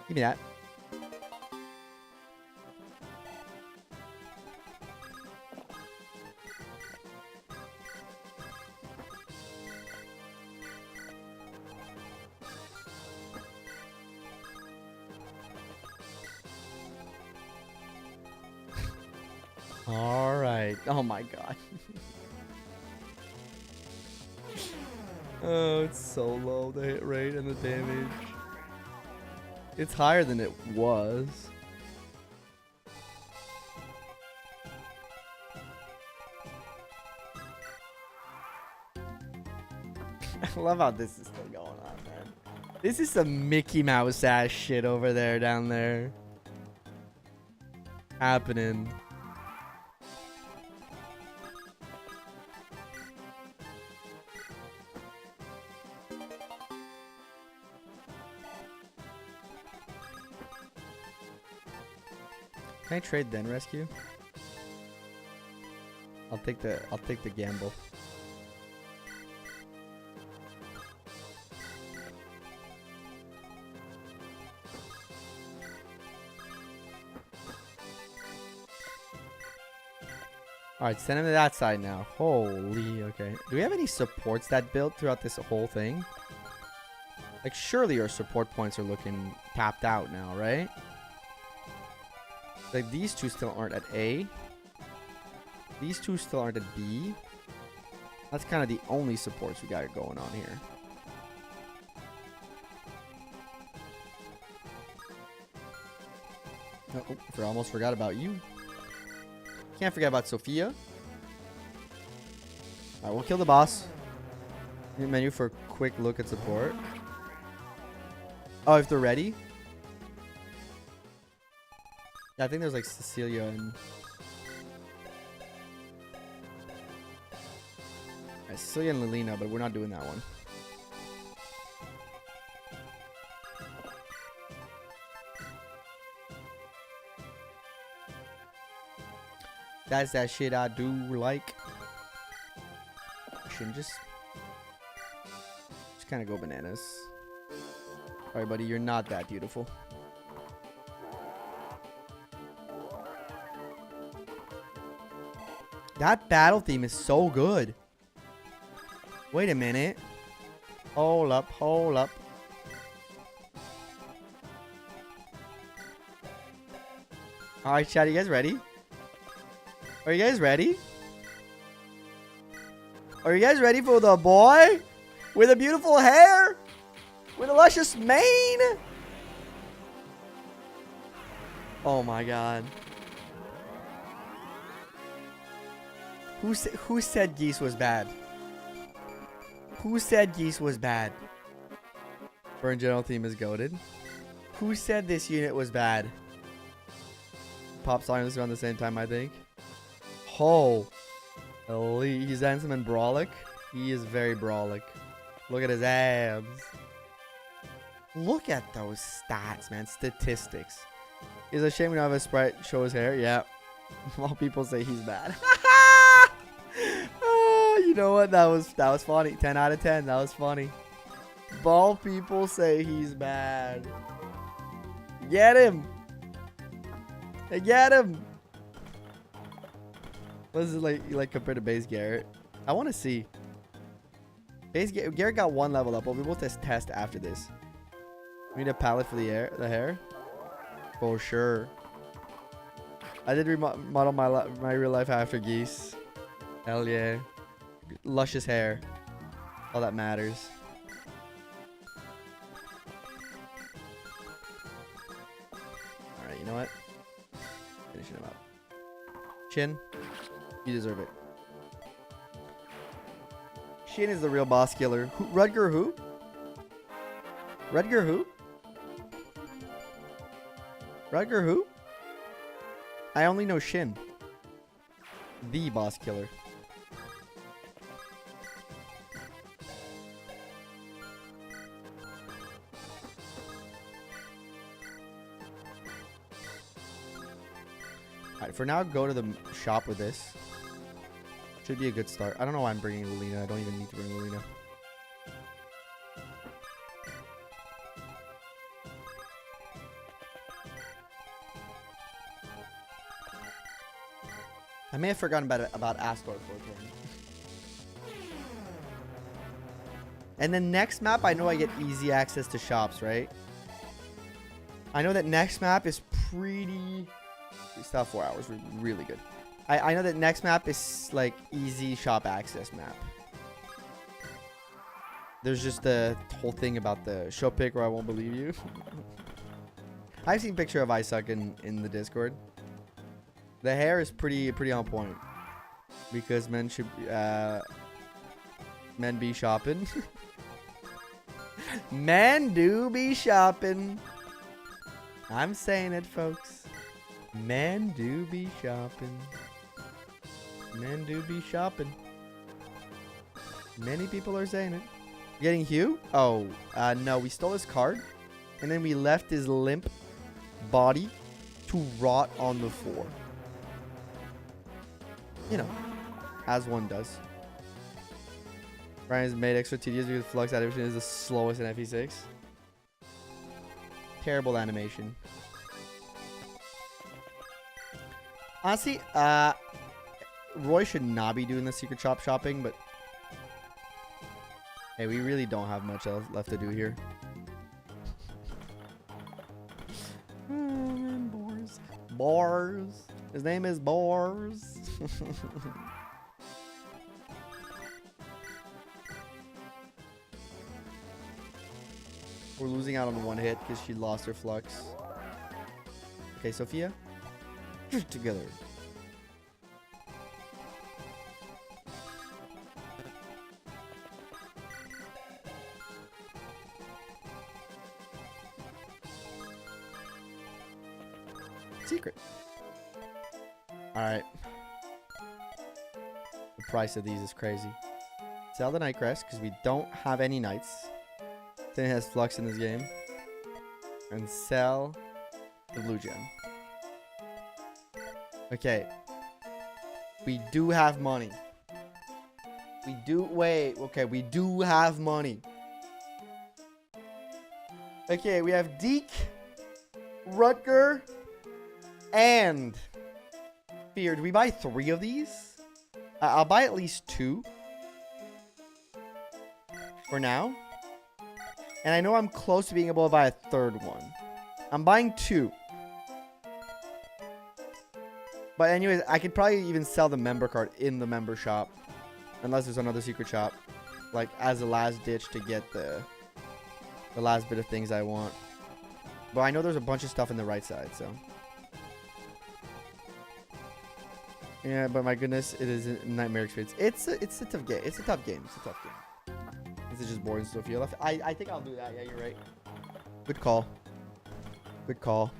Give me that. All right. Oh my god. Oh, it's so low, the hit rate and the damage. It's higher than it was. I love how this is still going on, man. This is some Mickey Mouse ass shit over there, down there. Happening. Can I trade then rescue? I'll take the gamble. Alright, send him to that side now. Holy, okay. Do we have any supports that built throughout this whole thing? Like, surely our support points are looking tapped out now, right? Like, these two still aren't at A. These two still aren't at B. That's kind of the only supports we got going on here. Oh, I almost forgot about you. Can't forget about Sophia. Alright, we'll kill the boss. New menu for a quick look at support. Oh, if they're ready? Yeah, I think there's like Cecilia and... Cecilia and Lilina, but we're not doing that one. That's that shit I do like. Shouldn't just kind of go bananas. Alright, buddy, you're not that beautiful. That battle theme is so good. Wait a minute. Hold up, hold up. Alright, chat, you guys ready? Are you guys ready? Are you guys ready for the boy? With a beautiful hair? With a luscious mane? Oh my god. Who said Geese was bad? Who said Geese was bad? Bern general theme is goated. Who said this unit was bad? Pop silence around the same time, I think. Oh, he's handsome and brolic. He is very brolic. Look at his abs. Look at those stats, man. Statistics. It's a shame we don't have a sprite show his hair. Yeah. All people say he's bad. You know what? That was funny. 10 out of 10. That was funny. Ball people say he's bad. Get him. Hey, get him. What is it like compared to Base Garrett? I want to see. Garrett got 1 level up, but we will test after this. We need a palette for the hair. For sure. I did remodel my real life after Geese. Hell yeah. Luscious hair. All that matters. Alright, you know what? Finishing him up. Chin. You deserve it. Shin is the real boss killer. Rudger who? Rudger who? Rudger who? I only know Shin. The boss killer. Alright, for now, go to the shop with this. Should be a good start. I don't know why I'm bringing Lilina. I don't even need to bring Lilina. I may have forgotten about Astor for a turn. And then next map, I know I get easy access to shops, right? I know that next map is pretty... We still have 4 hours. We're really good. I know that next map is like easy shop access map. There's just the whole thing about the show pick or I won't believe you. I've seen picture of Isaac in the Discord. The hair is pretty on point because men be shopping. Men do be shopping. I'm saying it, folks. Men do be shopping. Men do be shopping. Many people are saying it. Getting Hugh? Oh, no. We stole his card. And then we left his limp body to rot on the floor. You know, as one does. Ryan's made extra tedious because Flux animation is the slowest in FE6. Terrible animation. Honestly, Roy should not be doing the secret shop shopping, but hey, we really don't have much else left to do here. Bors. Bors. His name is Bors. We're losing out on one hit because she lost her flux. Okay, Sophia. Together. Secret. Alright. The price of these is crazy. Sell the Night Crest because we don't have any knights. Then it has flux in this game. And sell the blue gem. Okay. We do have money. We do. Wait. Okay, we do have money. Okay, we have Deke, Rutger, and Fear. Do we buy 3 of these? I'll buy at least 2. For now. And I know I'm close to being able to buy a 3rd one. I'm buying 2. But anyways, I could probably even sell the member card in the member shop. Unless there's another secret shop. Like, as a last ditch to get the last bit of things I want. But I know there's a bunch of stuff in the right side, so. Yeah, but my goodness, it is a nightmare experience. It's a tough game. It's a tough game. It's a tough game. This is just boring Sophia left. I think I'll do that. Yeah, you're right. Good call. Good call.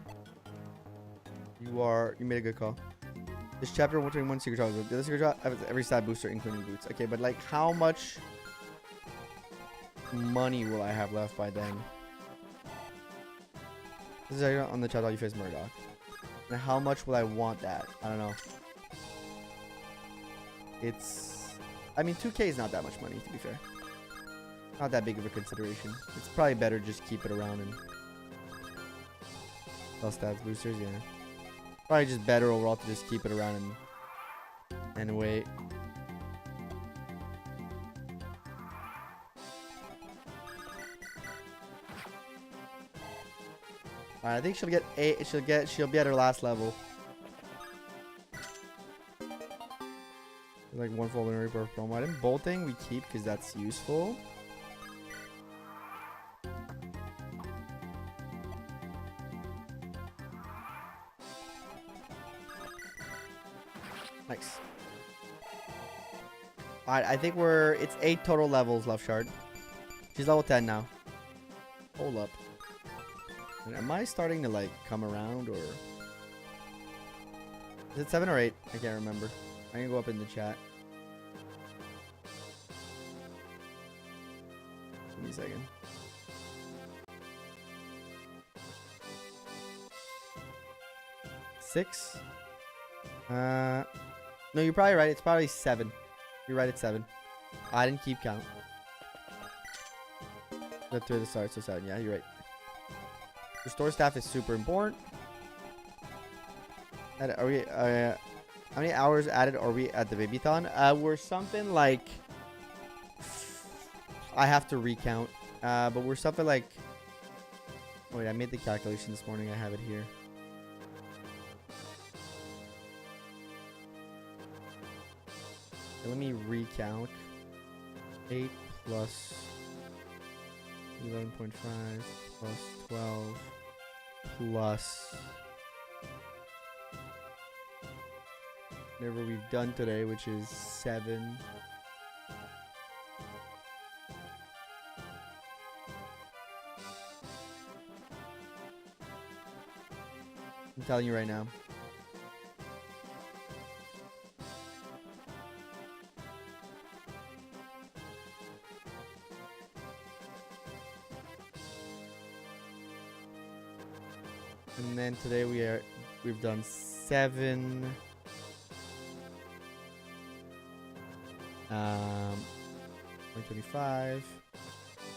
You made a good call. This chapter 121 secret shop. The other secret shop has every side booster, including boots. Okay, but like, how much money will I have left by then? This is on the chat. All you face Murdoch. And how much will I want that? I don't know. I mean, 2K is not that much money, to be fair. Not that big of a consideration. It's probably better just keep it around and sell stats boosters, yeah. Probably just better overall to just keep it around and wait. Alright, I think she'll get 8. She'll be at her last level. Like one full lunar report promo item. Bolting we keep because that's useful. Nice. Alright, I think it's 8 total levels left, Shard. She's level 10 now. Hold up. And am I starting to like come around or is it 7 or 8? I can't remember. I'm gonna go up in the chat. Give me a second. Six. No, you're probably right. It's probably 7. You're right, it's 7. I didn't keep count. That's through the start, so 7. Yeah, you're right. Restore staff is super important. Are we? How many hours added are we at the BABYTHON? We're something like. I have to recount. But we're something like. Wait, I made the calculation this morning. I have it here. Let me recount. 8 plus 11.5 plus 12 plus whatever we've done today, which is 7. I'm telling you right now. And then today we've done 7. 125.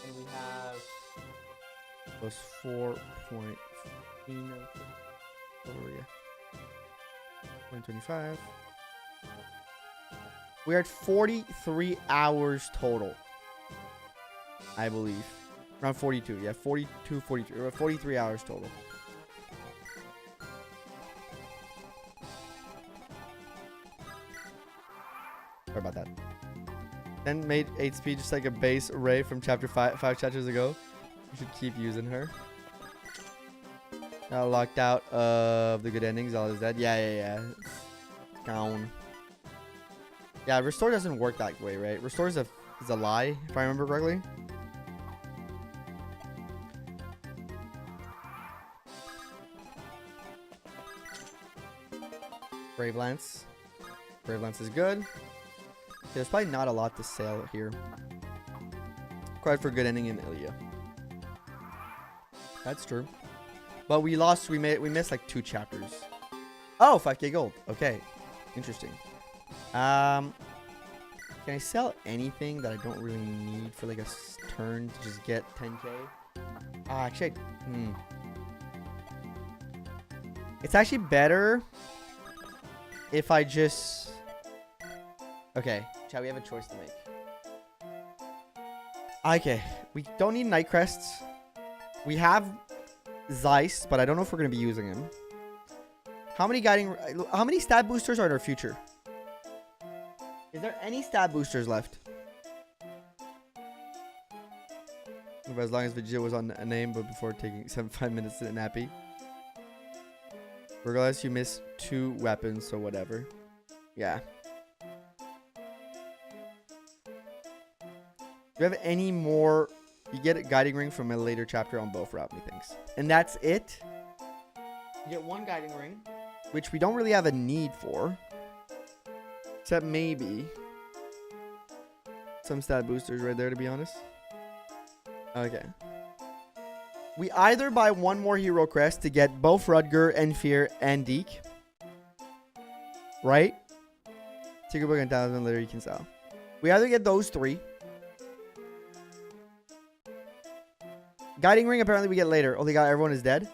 And we have plus 4.15. Oh yeah. 125. We're at 43 hours total. I believe. Around 42. Yeah, 42, 43. We're at 43 hours total. Sorry about that. Then made 8 speed just like a base array from chapter 5 chapters ago. You should keep using her. Got locked out of the good endings. All is dead. Yeah. It's gone. Yeah, restore doesn't work that way, right? Restore is a lie, if I remember correctly. Brave Lance. Brave Lance is good. There's probably not a lot to sell here. Required for good ending in Elibe. That's true. But we missed like 2 chapters. Oh, 5k gold. Okay. Interesting. Can I sell anything that I don't really need for like a turn to just get 10k? Actually, it's actually better if I just... Okay, chat, we have a choice to make. Okay, we don't need Night Crests. We have Zeiss, but I don't know if we're going to be using him. How many stat boosters are in our future? Is there any stat boosters left? As long as Vegeta was on a name, but before taking 5 minutes to nappy. Regardless, you missed 2 weapons, so whatever. Yeah. Do you have any more? You get a guiding ring from a later chapter on both route, methinks. And that's it. You get 1 guiding ring, which we don't really have a need for. Except maybe some stat boosters right there, to be honest. Okay. We either buy 1 more hero crest to get both Rudger, Enfear, and Deke. Right? Secret book and talisman later you can sell. We either get those 3. Guiding ring apparently we get later. Only got everyone is dead.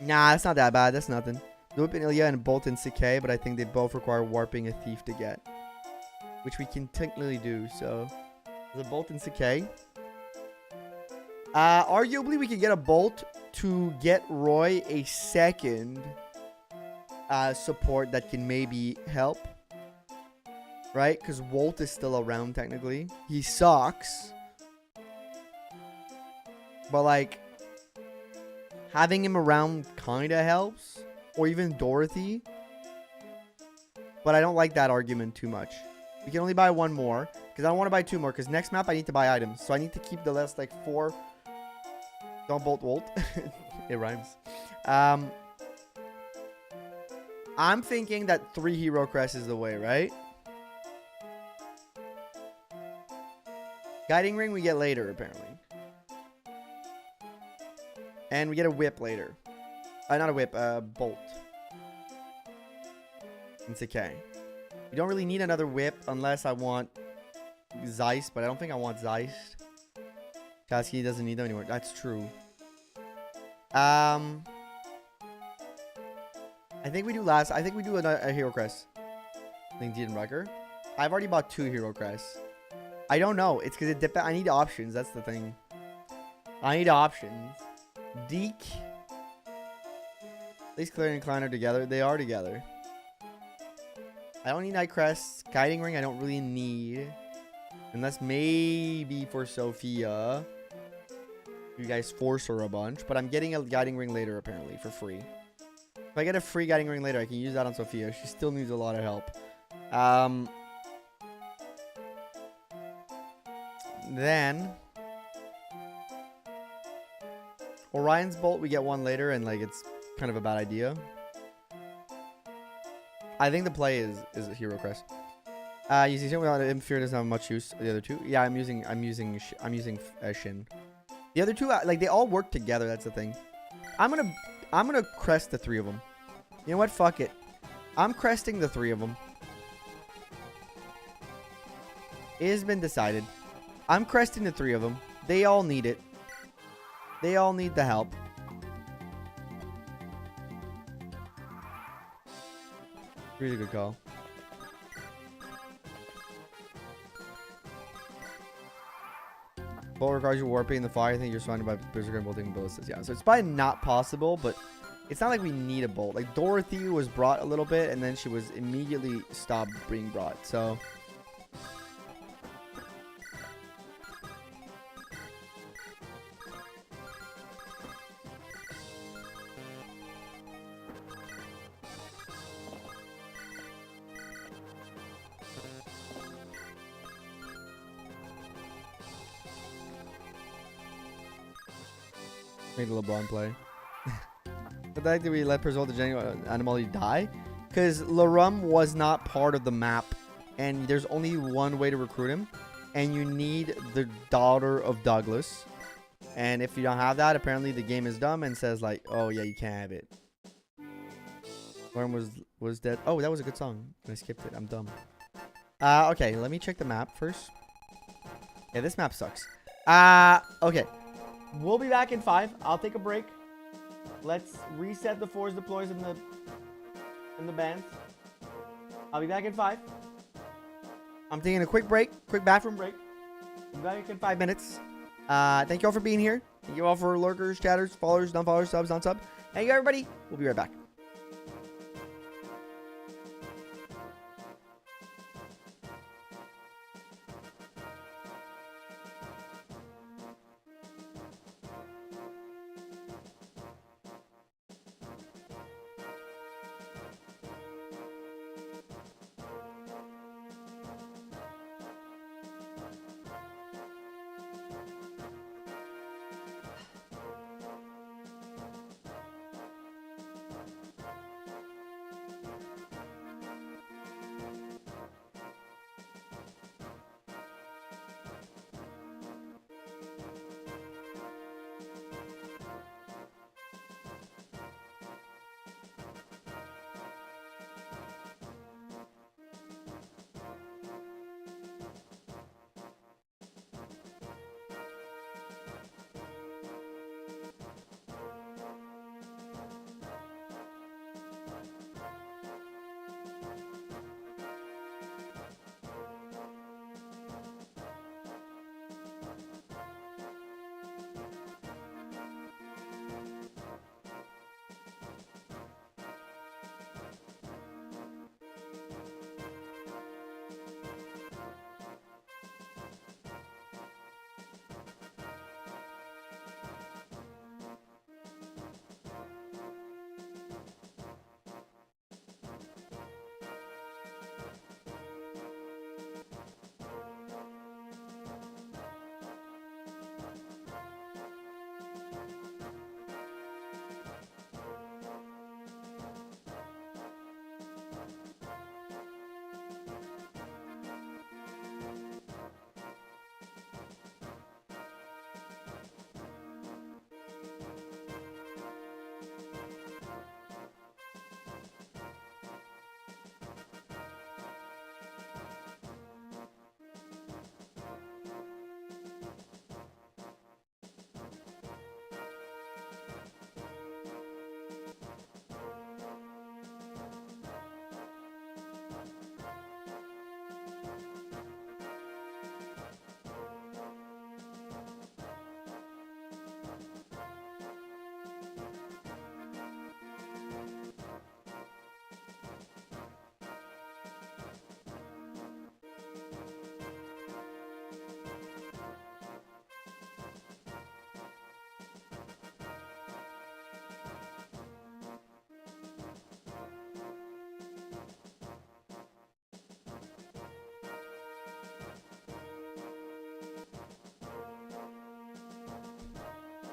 Nah, that's not that bad. That's nothing. The whip in Ilya and bolt in Sakai, but I think they both require warping a thief to get. Which we can technically do, so. The bolt in Sakai. Arguably we could get a bolt to get Roy a second support that can maybe help. Right? Because Wolt is still around technically. He sucks. But like, having him around kind of helps. Or even Dorothy. But I don't like that argument too much. We can only buy 1 more. Because I don't want to buy 2 more. Because next map I need to buy items. So I need to keep the last like 4. Don't bolt Wolt. It rhymes. I'm thinking that 3 hero crests is the way, right? Guiding ring we get later, apparently. And we get a whip later. Not a whip, bolt. It's okay. We don't really need another whip unless I want Zeiss, but I don't think I want Zeiss. Chasky doesn't need them anymore. That's true. I think we do a hero crest. I think Dean Rucker. I've already bought 2 hero crests. I don't know. It's because it depends. I need options. That's the thing. I need options. Deke. At least Claire and Klein are together. They are together. I don't need Night Crests. Guiding Ring I don't really need. Unless maybe for Sophia. You guys force her a bunch. But I'm getting a Guiding Ring later apparently for free. If I get a free Guiding Ring later, I can use that on Sophia. She still needs a lot of help. Then Orion's Bolt we get 1 later, and like it's kind of a bad idea. I think the play is a hero crest. Using Shin without Fear doesn't have much use. The other two, yeah, I'm using Shin. The other two, like they all work together. That's the thing. I'm gonna crest the 3 of them. You know what? Fuck it. I'm cresting the 3 of them. It has been decided. I'm cresting the 3 of them. They all need it. They all need the help. Really good call. Bolt requires you warping in the fire. I think you're surrounded by Berserker and bolting ballistas. Yeah, so it's probably not possible, but it's not like we need a bolt. Like Dorothy was brought a little bit, and then she was immediately stopped being brought. So made a LeBron play. But that did we let Perzold the genuine Animali die? Because Larum was not part of the map, and there's only one way to recruit him, and you need the daughter of Douglas. And if you don't have that, apparently the game is dumb and says like, oh yeah, you can't have it. Larum was dead. Oh, that was a good song. I skipped it. I'm dumb. Okay, let me check the map first. Yeah, this map sucks. Okay. We'll be back in 5. I'll take a break. Let's reset the force deploys in the bands. I'll be back in 5. I'm taking a quick break, quick bathroom break. I'll be back in 5 minutes. Thank you all for being here. Thank you all for lurkers, chatters, followers, non-followers, subs, non-sub. Thank you, everybody. We'll be right back.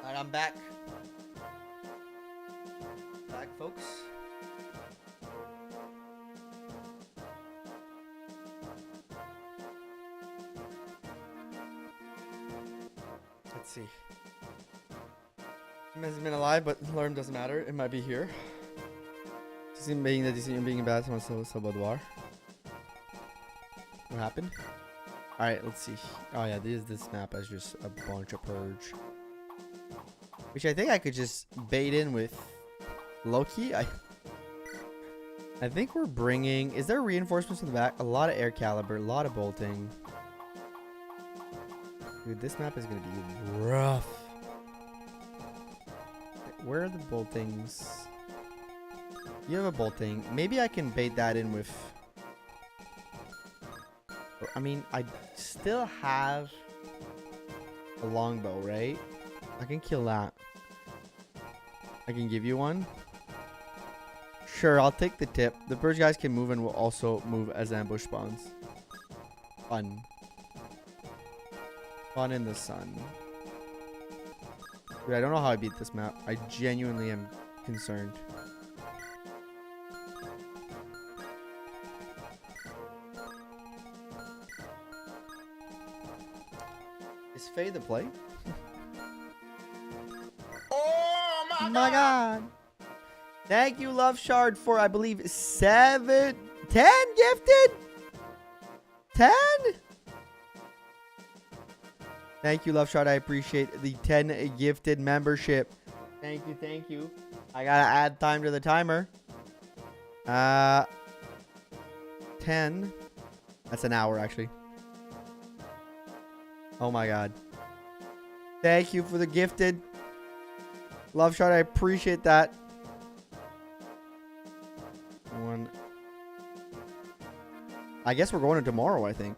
Alright, I'm back. back, folks. Let's see. He hasn't been alive, but Lorm doesn't matter. It might be here. Being bad, What happened? Alright, let's see. Oh yeah, this map has just a bunch of purge. Which I think I could just bait in with Loki. I think we're bringing... Is there reinforcements in the back? A lot of air caliber, a lot of bolting. Dude, this map is going to be rough. Where are the boltings? You have a bolting. Maybe I can bait that in with... I mean, I still have a longbow, right? I can kill that. I can give you one. Sure, I'll take the tip. The purge guys can move and will also move as ambush spawns. Fun. Fun in the sun. Dude, I don't know how I beat this map. I genuinely am concerned. Is Faye the play?
Oh
My God. Thank you, Love Shard, for, I believe, 10 gifted? 10? Thank you, Love Shard. I appreciate the 10 gifted membership. Thank you, thank you. I gotta add time to the timer. 10. That's an hour, actually. Oh my God. Thank you for the gifted. Love Shard, I appreciate that. One. I guess we're going to tomorrow, I think.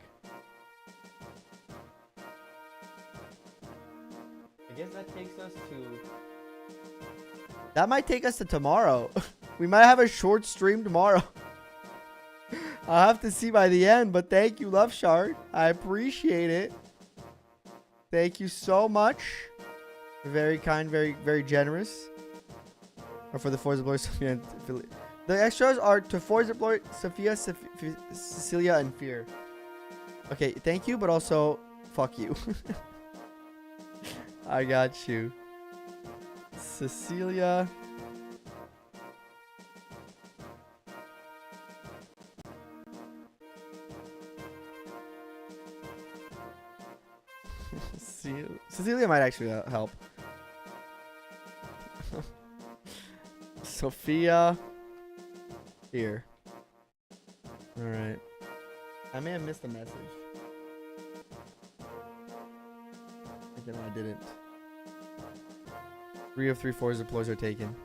I guess that takes us to... That might take us to tomorrow. We might have a short stream tomorrow. I'll have to see by the end, but thank you, Love Shard. I appreciate it. Thank you so much. Very kind, very, very generous. Or for the Forza Glory, Sophia and Philly. The extras are to Forza Glory, Sophia, Cecilia, and Fear. Okay, thank you, but also, fuck you. I got you. Cecilia. Cecilia might actually help. Sophia. Here. Alright. I may have missed the message. Okay, no, I didn't. 3 of 3 Forza deploys are taken.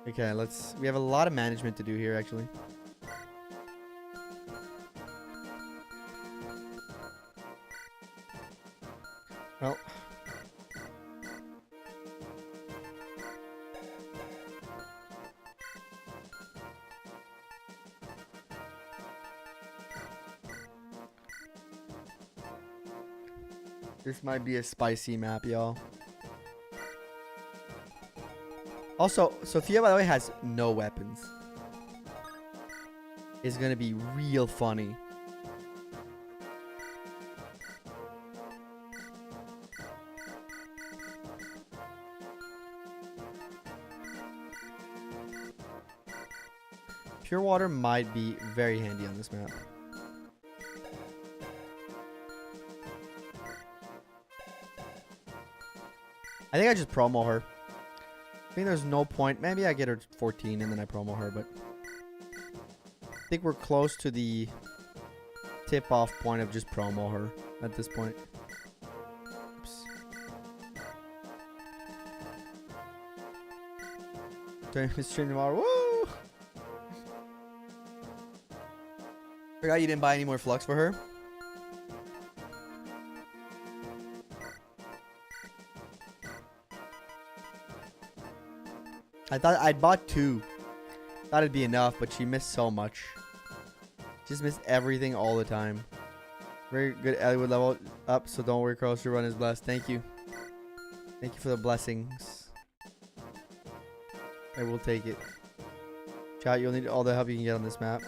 Okay, let's... We have a lot of management to do here, actually. Well... This might be a spicy map, y'all. Also, Sophia, by the way, has no weapons. It's gonna be real funny. Pure water might be very handy on this map. I think I just promo her. I think there's no point. Maybe I get her 14 and then I promo her, but I think we're close to the tip-off point of just promo her at this point. Oops. Doing his stream tomorrow. Woo! Forgot you didn't buy any more flux for her. I thought I'd bought 2. Thought it'd be enough, but she missed so much. Just missed everything all the time. Very good. Ellie would level up, so don't worry, Carlos. Your run is blessed. Thank you. Thank you for the blessings. I will take it. Chat, you'll need all the help you can get on this map.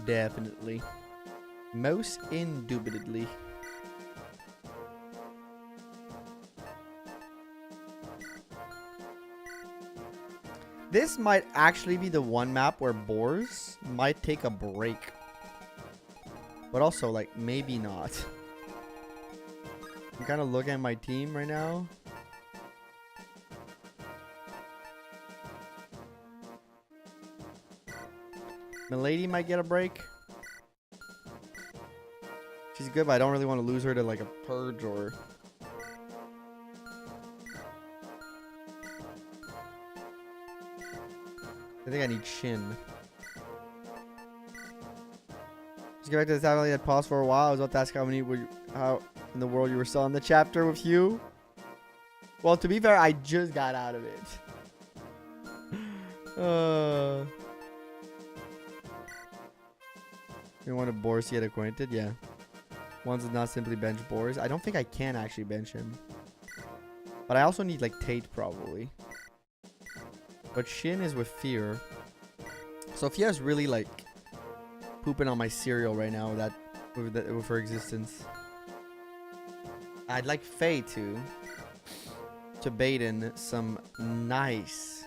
Definitely. Most indubitably. This might actually be the one map where boars might take a break. But also, like, maybe not. I'm kind of looking at my team right now. Milady might get a break. She's good, but I don't really want to lose her to like a purge or... I think I need Shin. Let's get back to the time I had paused for a while. I was about to ask how in the world you were still in the chapter with you. Well, to be fair, I just got out of it. You want a boars to get acquainted? Yeah. One's not simply bench boars. I don't think I can actually bench him. But I also need like Tate probably. But Shin is with Fear. Sophia's really like pooping on my cereal right now with her existence. I'd like Faye to bait in some nice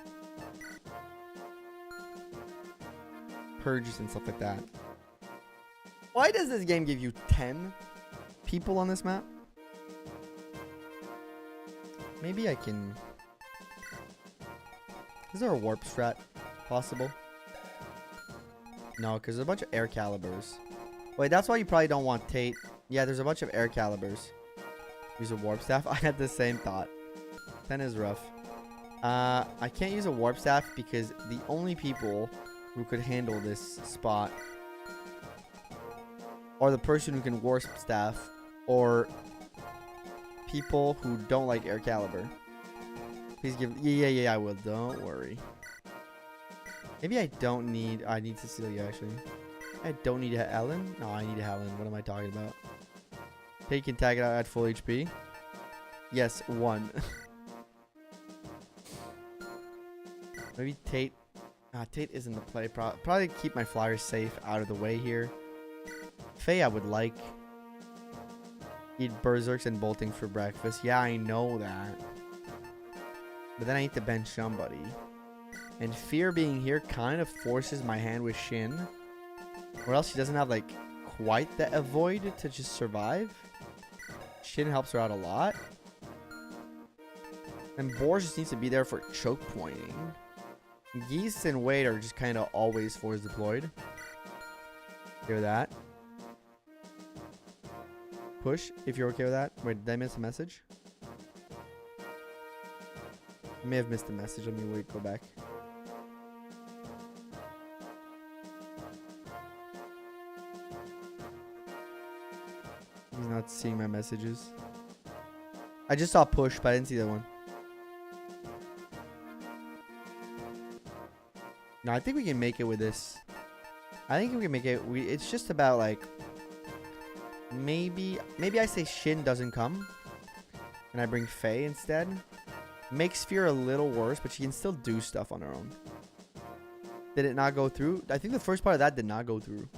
purges and stuff like that. Why does this game give you 10 people on this map? Maybe I can... Is there a warp strat possible? No, because there's a bunch of air calibers. Wait, that's why you probably don't want Tate. Yeah, there's a bunch of air calibers. Use a warp staff. I had the same thought. 10 is rough. I can't use a warp staff because the only people who could handle this spot or the person who can warp staff, or people who don't like air caliber. Please give... Yeah, I will. Don't worry. Maybe I don't need... I need Cecilia, actually. I don't need a Ellen? No, I need a Helen. What am I talking about? Tate can tag it out at full HP. Yes, 1. Maybe Tate... Tate isn't the play. Probably keep my flyers safe out of the way here. Faye I would like. Eat berserks and bolting for breakfast. Yeah, I know that. But then I need to bench somebody. And Fear being here kind of forces my hand with Shin. Or else she doesn't have like quite the avoid to just survive. Shin helps her out a lot. And Boars just needs to be there for choke pointing. Geese and Wade are just kind of always force deployed. Hear that? Push, if you're okay with that. Wait, did I miss a message? I may have missed the message. Let me wait, go back. He's not seeing my messages. I just saw push, but I didn't see that one. No, I think we can make it with this. I think we can make it. It's just about like... Maybe I say Shin doesn't come. And I bring Faye instead. Makes Fear a little worse, but she can still do stuff on her own. Did it not go through? I think the first part of that did not go through.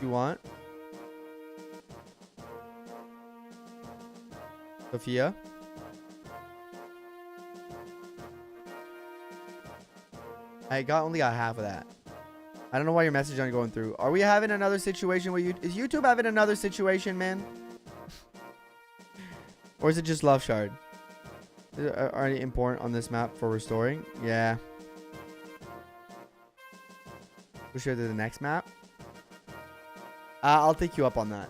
You want? Sophia? I only got half of that. I don't know why your message aren't going through. Are we having another situation where is YouTube having another situation, man? Or is it just Love Shard? Are any important on this map for restoring? Yeah. We'll show to the next map. I'll take you up on that.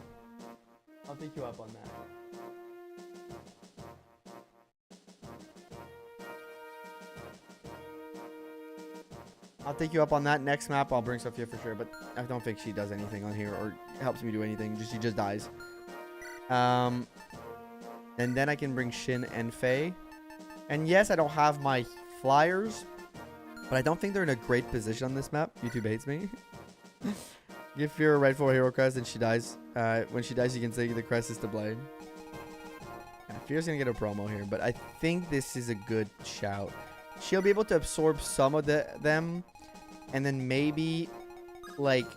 I'll take you up on that. I'll take you up on that. Next map, I'll bring Sophia for sure, but I don't think she does anything on here or helps me do anything. She just dies. And then I can bring Shin and Faye. And yes, I don't have my flyers, but I don't think they're in a great position on this map. YouTube hates me. Give Fear a rightful hero crest and she dies. When she dies, you can say the crest is to blame. Fear's gonna get a promo here, but I think this is a good shout. She'll be able to absorb some of them, and then maybe, like,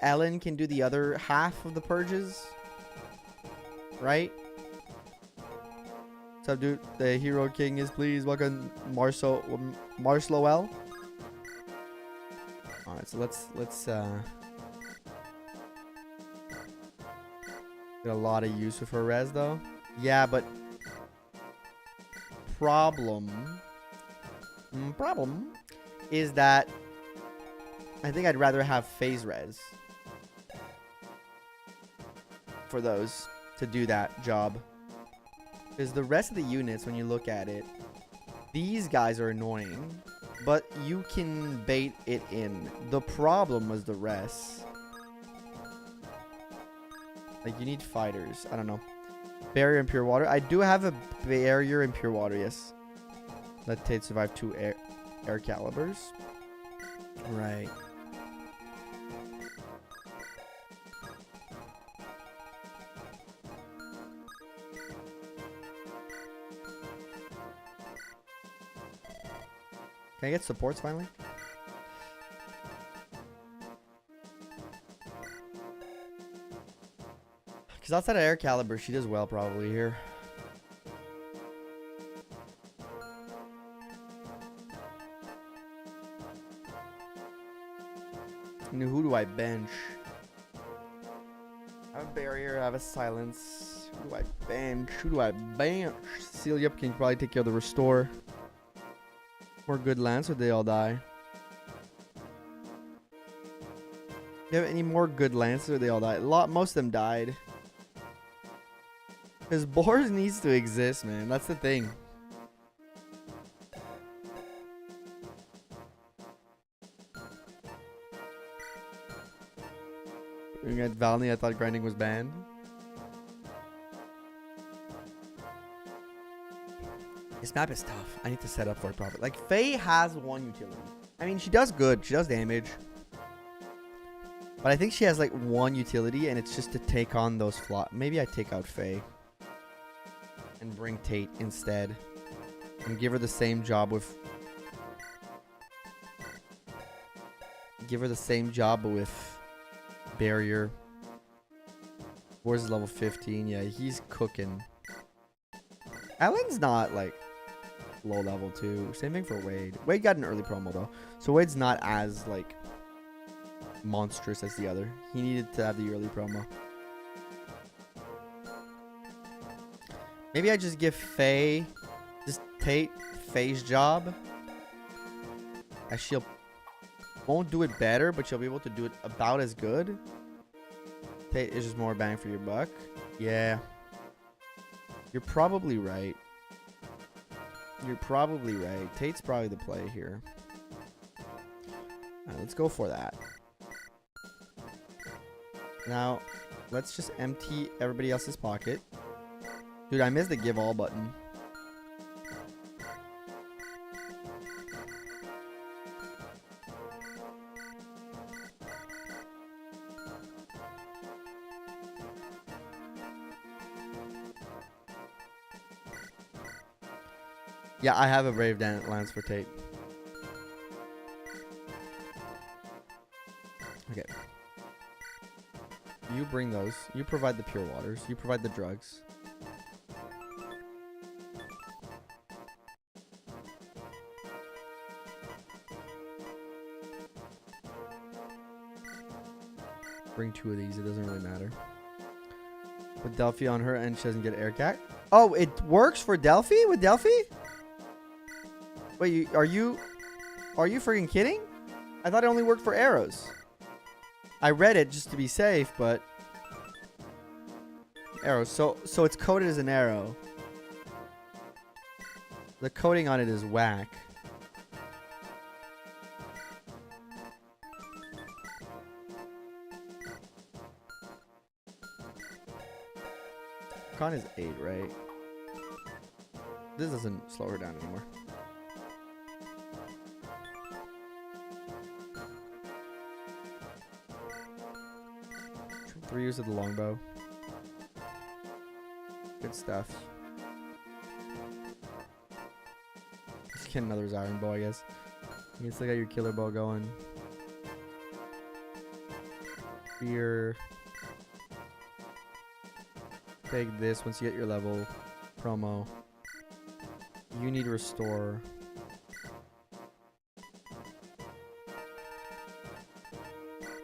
Ellen can do the other half of the purges, right? What's up, dude? The Hero King is please welcome Marslowell. All right, so let's get a lot of use with her res though. Yeah, but problem is that I think I'd rather have phase res for those to do that job. Because the rest of the units, when you look at it, these guys are annoying, but you can bait it in. The problem was the rest. Like, you need fighters. I don't know. Barrier and pure water. I do have a barrier and pure water, yes. Let Tate survive 2 air calibers. Right. Can I get supports finally? Because outside of air caliber, she does well probably here. And who do I bench? I have a barrier, I have a silence. Who do I bench? Who do I bench? Celia can probably take care of the restore. More good lance or they all die? Do you have any more good lances or they all died? Most of them died. Because Boars needs to exist, man. That's the thing. Looking at Valny, I thought grinding was banned. This map is tough. I need to set up for it properly. Like, Faye has 1 utility. I mean, she does good. She does damage. But I think she has, like, 1 utility, and it's just to take on those flaws. Maybe I take out Faye. And bring Tate instead. And give her the same job with... Give her the same job with Barrier. Where's level 15? Yeah, he's cooking. Alan's not, like... low level too. Same thing for Wade. Wade got an early promo though, so Wade's not as like monstrous as the other. He needed to have the early promo. Maybe I just give Faye, just Tate Faye's job, as she'll won't do it better, but she'll be able to do it about as good. Tate is just more bang for your buck. Yeah, you're probably right. You're probably right. Tate's probably the play here. Alright, let's go for that. Now, let's just empty everybody else's pocket. Dude, I missed the give all button. Yeah, I have a Brave Lance for Tate. Okay. You bring those. You provide the pure waters. You provide the drugs. Bring 2 of these. It doesn't really matter. Put Delphi on her and she doesn't get air cac. Oh, it works for Delphi with Delphi? Wait, are you freaking kidding? I thought it only worked for arrows. I read it just to be safe, but arrows. So it's coded as an arrow. The coding on it is whack. Con is 8, right? This doesn't slow her down anymore. 3 use of the longbow. Good stuff. just get another iron bow, I guess. You can still got your killer bow going. Spear. Take this once you get your level. Promo. You need restore.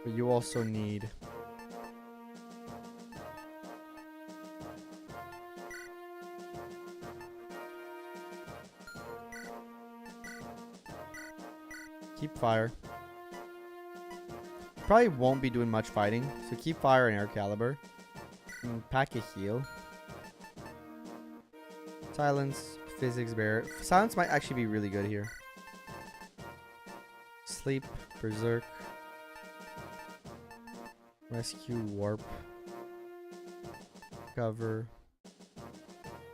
But you also need keep fire. Probably won't be doing much fighting, so keep fire and air caliber. Pack a heal. Silence, physics bear. Silence might actually be really good here. Sleep, berserk. Rescue, warp. Cover.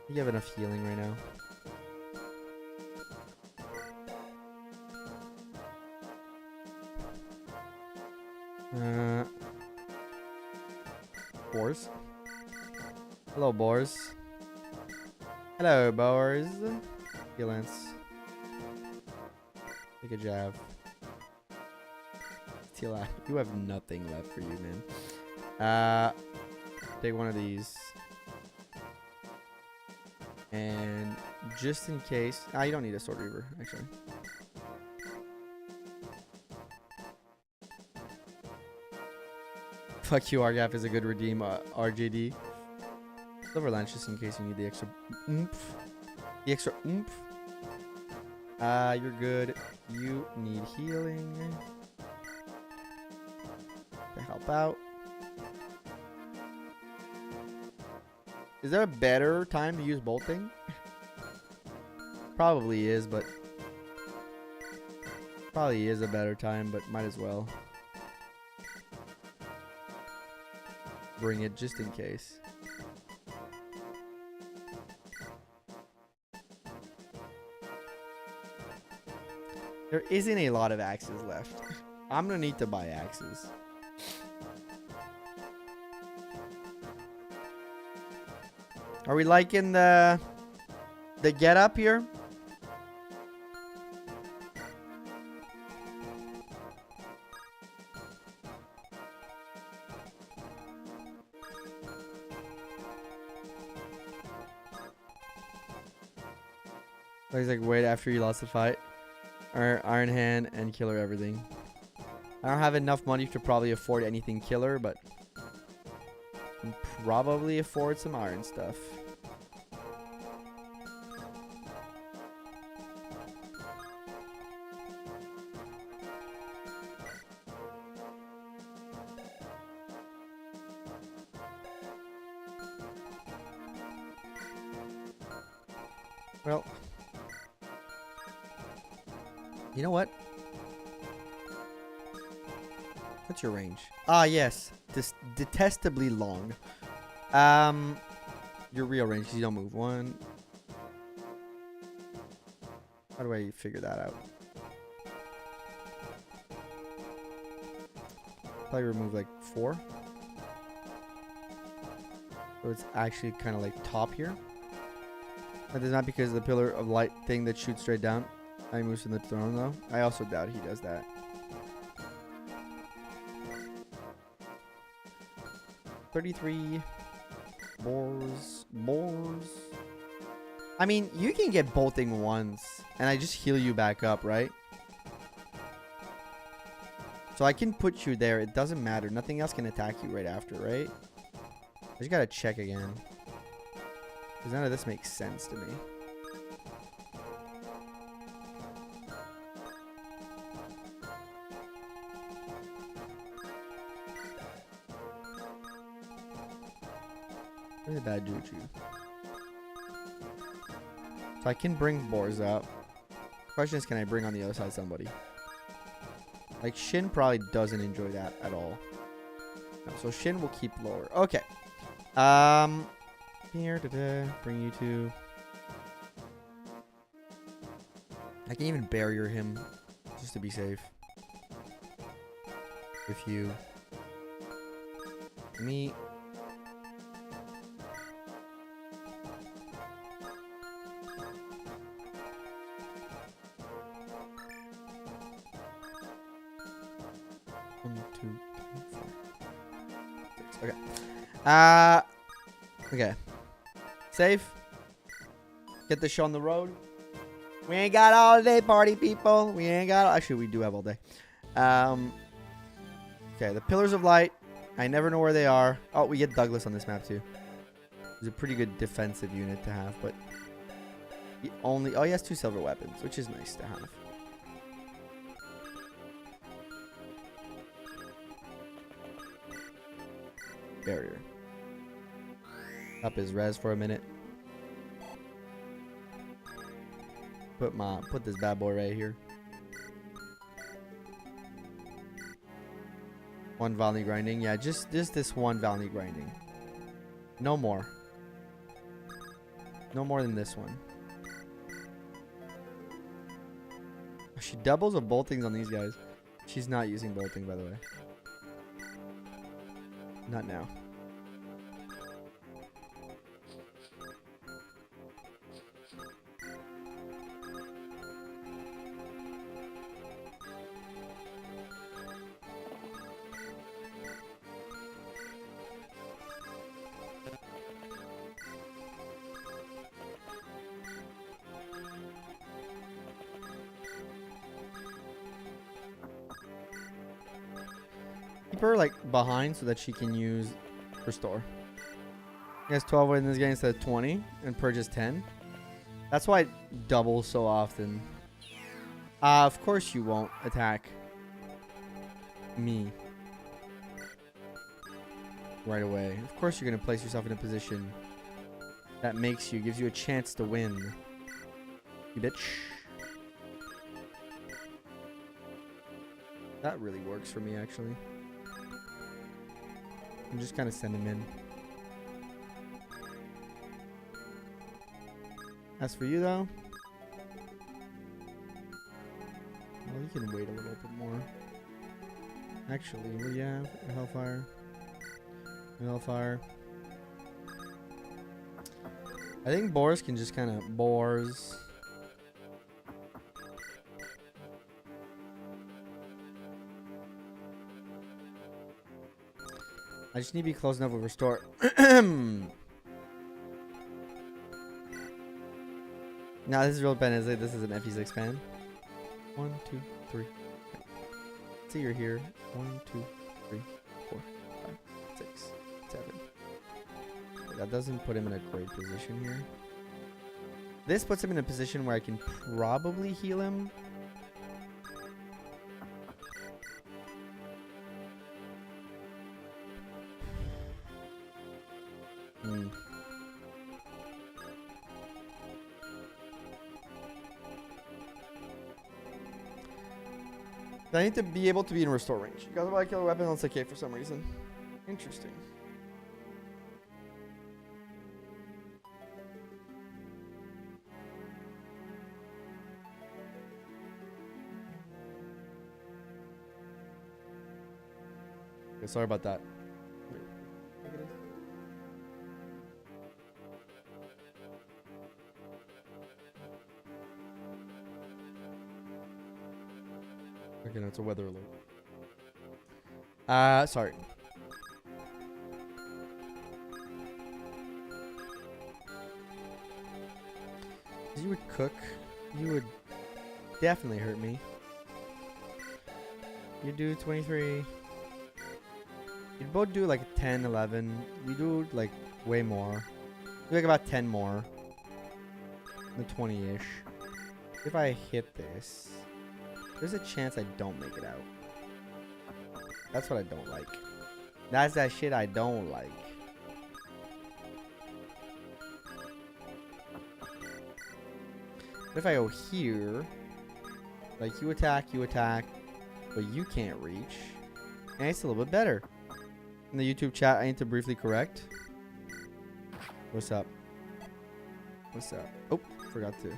You have enough healing right now. Boars. Hello, boars. Hello, boars. Lance. Take a jab. Tila, you have nothing left for you, man. Take one of these. And just in case... you don't need a sword reaver, actually. Fuck you, Argaf is a good redeem, RJD. Silver lance just in case you need the extra oomph. The extra oomph. You're good. You need healing. To help out. Is there a better time to use bolting? Probably is, but... Probably is a better time, but might as well. Bring it just in case. There isn't a lot of axes left. I'm gonna need to buy axes. Are we liking the get up here? He's like, wait after you lost the fight. Iron Hand and killer everything. I don't have enough money to probably afford anything killer, but can probably afford some iron stuff. Well, you know what? What's your range? Ah, yes. Detestably long. Your real range, 'cause you don't move. One. How do I figure that out? Probably remove like 4. So it's actually kind of like top here. That is not because of the pillar of light thing that shoots straight down. I moves from the throne though. I also doubt he does that. 33 boars. I mean, you can get bolting once and I just heal you back up, right? So I can put you there. It doesn't matter. Nothing else can attack you right after, right? I just gotta check again. Because none of this makes sense to me. Really bad juju. So I can bring boars up. Question is, can I bring on the other side somebody? Like Shin probably doesn't enjoy that at all. No, so Shin will keep lower. Okay. Here, bring you to. I can even barrier him just to be safe. With you. Me. Okay. Okay. Save. Get the show on the road. We ain't got all day, party people. We ain't got. Actually, we do have all day. Okay, the Pillars of Light. I never know where they are. Oh, we get Douglas on this map too. He's a pretty good defensive unit to have, but he only. Oh, he has 2 silver weapons, which is nice to have. Barrier. Up his res for a minute. Put this bad boy right here. 1 Valny grinding. Yeah, just this 1 Valny grinding. No more. No more than this one. She doubles with boltings on these guys. She's not using bolting, by the way. Not now. Keep her like behind so that she can use restore. He has 12 in this game instead of 20 and purges 10. That's why it doubles so often. Of course you won't attack me right away. Of course you're gonna place yourself in a position that gives you a chance to win. You bitch. That really works for me, actually. I'm just kind of send him in. As for you, though, well, you can wait a little bit more. Actually, what do you have? A Hellfire. A Hellfire. I think Boars can just kind of Boars. I just need to be close enough with restore. Nah, this is real Ben, is it? This is an FE6 fan. 1, 2, 3. See, you're here. 1, 2, 3, 4, 5, 6, 7. That doesn't put him in a great position here. This puts him in a position where I can probably heal him. I need to be able to be in restore range. You guys want to kill a weapon on K for some reason. Interesting. Okay, sorry about that. Okay, no, it's a weather alert. Sorry. You would cook. You would definitely hurt me. You do 23. You'd both do like 10, 11. You do like way more. You like about 10 more. The 20-ish. If I hit this, there's a chance I don't make it out. That's what I don't like. That's that shit I don't like. But if I go here, like you attack, but you can't reach, and it's a little bit better. In the YouTube chat, I need to briefly correct. What's up? What's up? Oh, forgot to.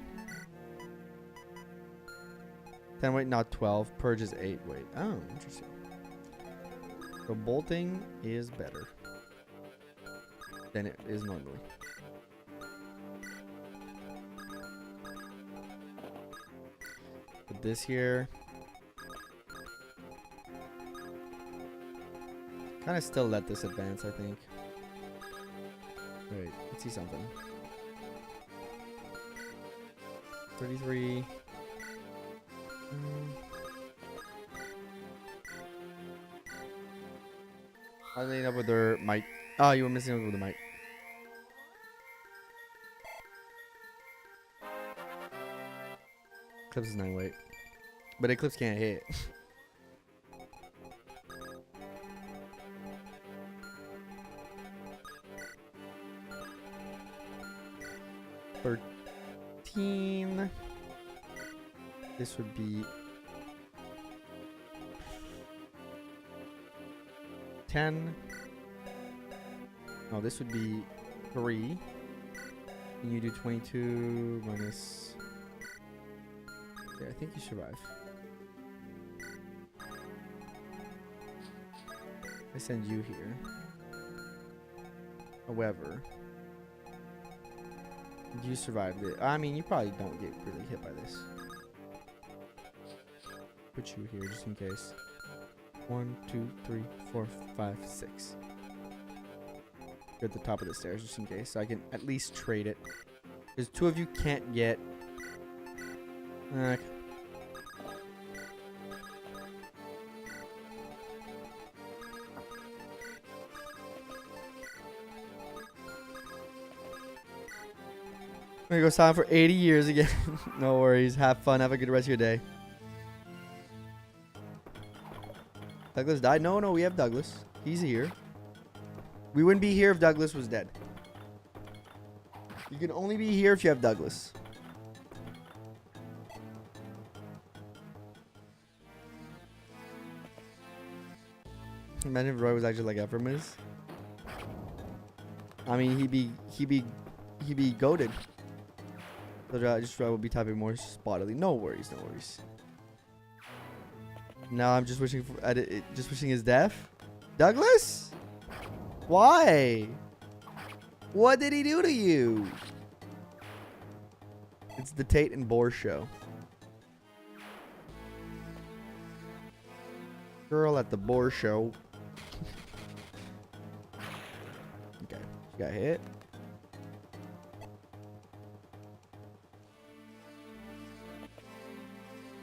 10 weight, not 12. Purge is 8 weight. Oh, interesting. So bolting is better than it is normally. Put this here. Kind of still let this advance, I think. Wait, let's see something. 33. How did they end up with their mic? Oh, you were missing with the mic. Eclipse is 9 weight. But Eclipse can't hit. This would be 10. No, this would be 3. And you do 22 minus. Yeah, I think you survive. I send you here. However, you survived it. I mean, you probably don't get really hit by this. Put you here just in case. 1, 2, 3, 4, 5, 6. You're at the top of the stairs just in case, so I can at least trade it. Because 2 of you can't get. I'm gonna go sign for 80 years again. No worries. Have fun. Have a good rest of your day. Douglas died? No, we have Douglas. He's here. We wouldn't be here if Douglas was dead. You can only be here if you have Douglas. Imagine if Roy was actually like Ephraim is. I mean, he'd be goated. So I will be typing more spottily. No worries. Now I'm just wishing for just wishing his death. Douglas? Why? What did he do to you? It's the Tate and Bohr show. Girl at the Bohr show. Okay, she got hit.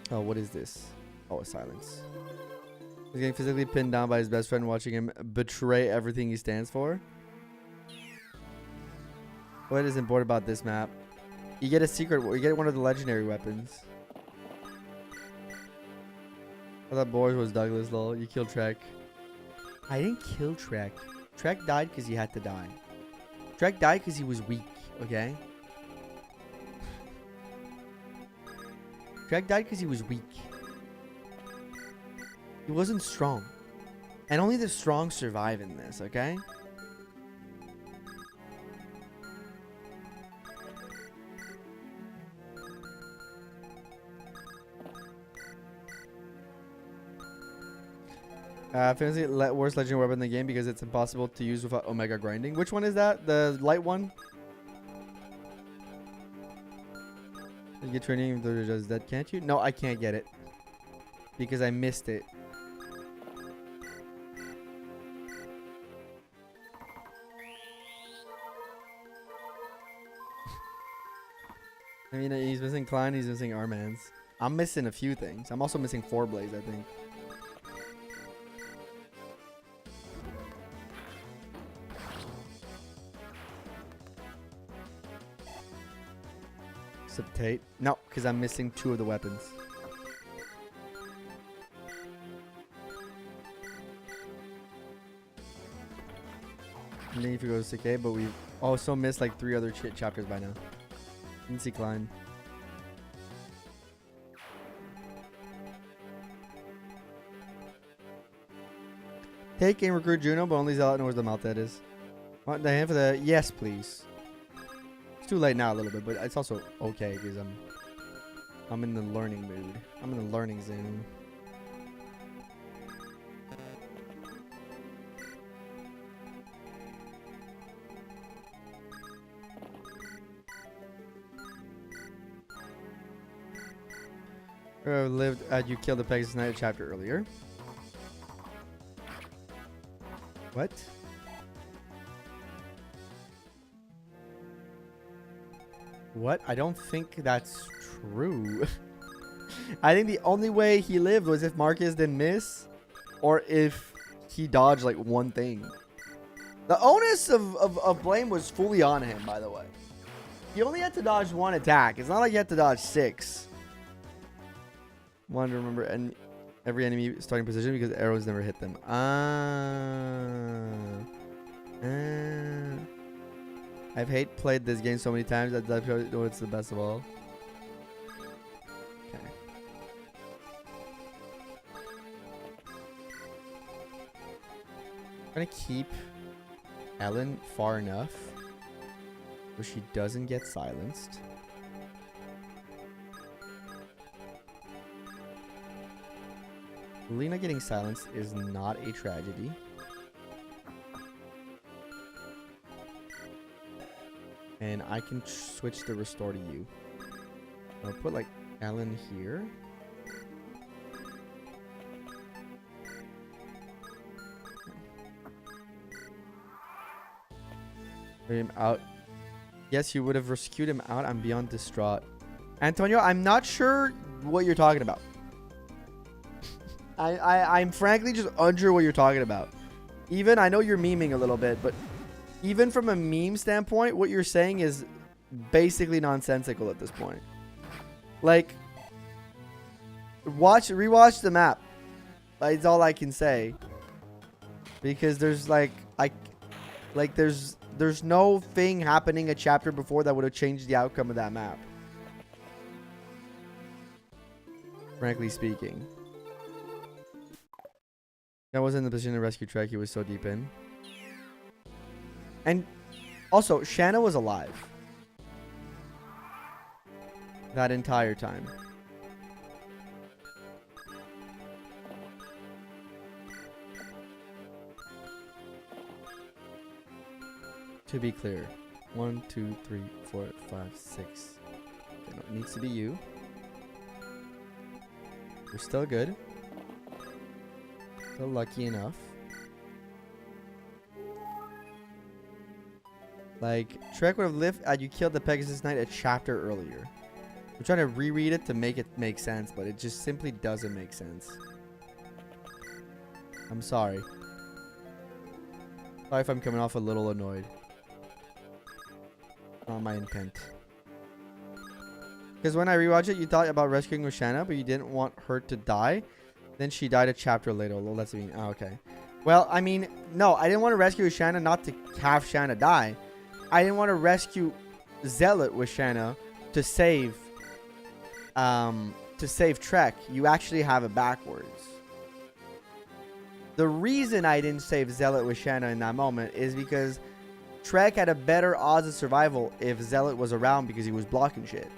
Oh, what is this? Oh, a silence. He's getting physically pinned down by his best friend, watching him betray everything he stands for. What is important about this map? You get a secret. You get one of the legendary weapons. I thought Boris was Douglas, lol. You killed Trek. I didn't kill Trek. Trek died because he had to die. Trek died because he was weak, okay? Trek died because he was weak. He wasn't strong. And only the strong survive in this, okay? Famously, worst legendary weapon in the game because it's impossible to use without Omega grinding. Which one is that? The light one? You get training even though it does that, can't you? No, I can't get it. Because I missed it. I mean, he's missing Klein, he's missing Armans. I'm missing a few things. I'm also missing 4 Blades, I think. Subtate. No, because I'm missing 2 of the weapons. And then if you go to 6A, but we've also missed like 3 other chapters by now. Didn't see Klein. Take and recruit Juno, but only Zealot knows where the Malthet is. Want the hand for the... Yes, please. It's too late now a little bit, but it's also okay because I'm in the learning mood. I'm in the learning zone. Lived you killed the Pegasus Knight a chapter earlier. What? What? I don't think that's true. I think the only way he lived was if Marcus didn't miss, or if he dodged like one thing. The onus of blame was fully on him, by the way. He only had to dodge one attack. It's not like he had to dodge 6. Want to remember every enemy starting position because arrows never hit them. I've played this game so many times that I probably know it's the best of all. Okay. I'm gonna keep Ellen far enough so she doesn't get silenced. Lena getting silenced is not a tragedy. And I can switch the restore to you. I'll put like Ellen here. Bring him out. Yes, you would have rescued him out. I'm beyond distraught. Antonio, I'm not sure what you're talking about. I'm frankly just unsure what you're talking about. Even, I know you're memeing a little bit, but even from a meme standpoint, what you're saying is basically nonsensical at this point. Like, rewatch the map. That's all I can say. Because there's there's no thing happening a chapter before that would have changed the outcome of that map. Frankly speaking. That wasn't in the position to rescue Trek. He was so deep in. And also, Shanna was alive that entire time. To be clear, 1, 2, 3, 4, 5, 6. Okay, no, it needs to be you. We're still good. Still lucky enough. Like, Trek would have lived had you killed the Pegasus Knight a chapter earlier. I'm trying to reread it to make it make sense, but it just simply doesn't make sense. I'm sorry. Sorry if I'm coming off a little annoyed. Not my intent. Because when I rewatched it, you thought about rescuing Roshana, but you didn't want her to die. Then she died a chapter later. Well, that's mean. Oh, okay. Well, I mean, no, I didn't want to rescue Shanna not to have Shanna die. I didn't want to rescue Zealot with Shanna to save Trek. You actually have it backwards. The reason I didn't save Zealot with Shanna in that moment is because Trek had a better odds of survival if Zealot was around because he was blocking shit.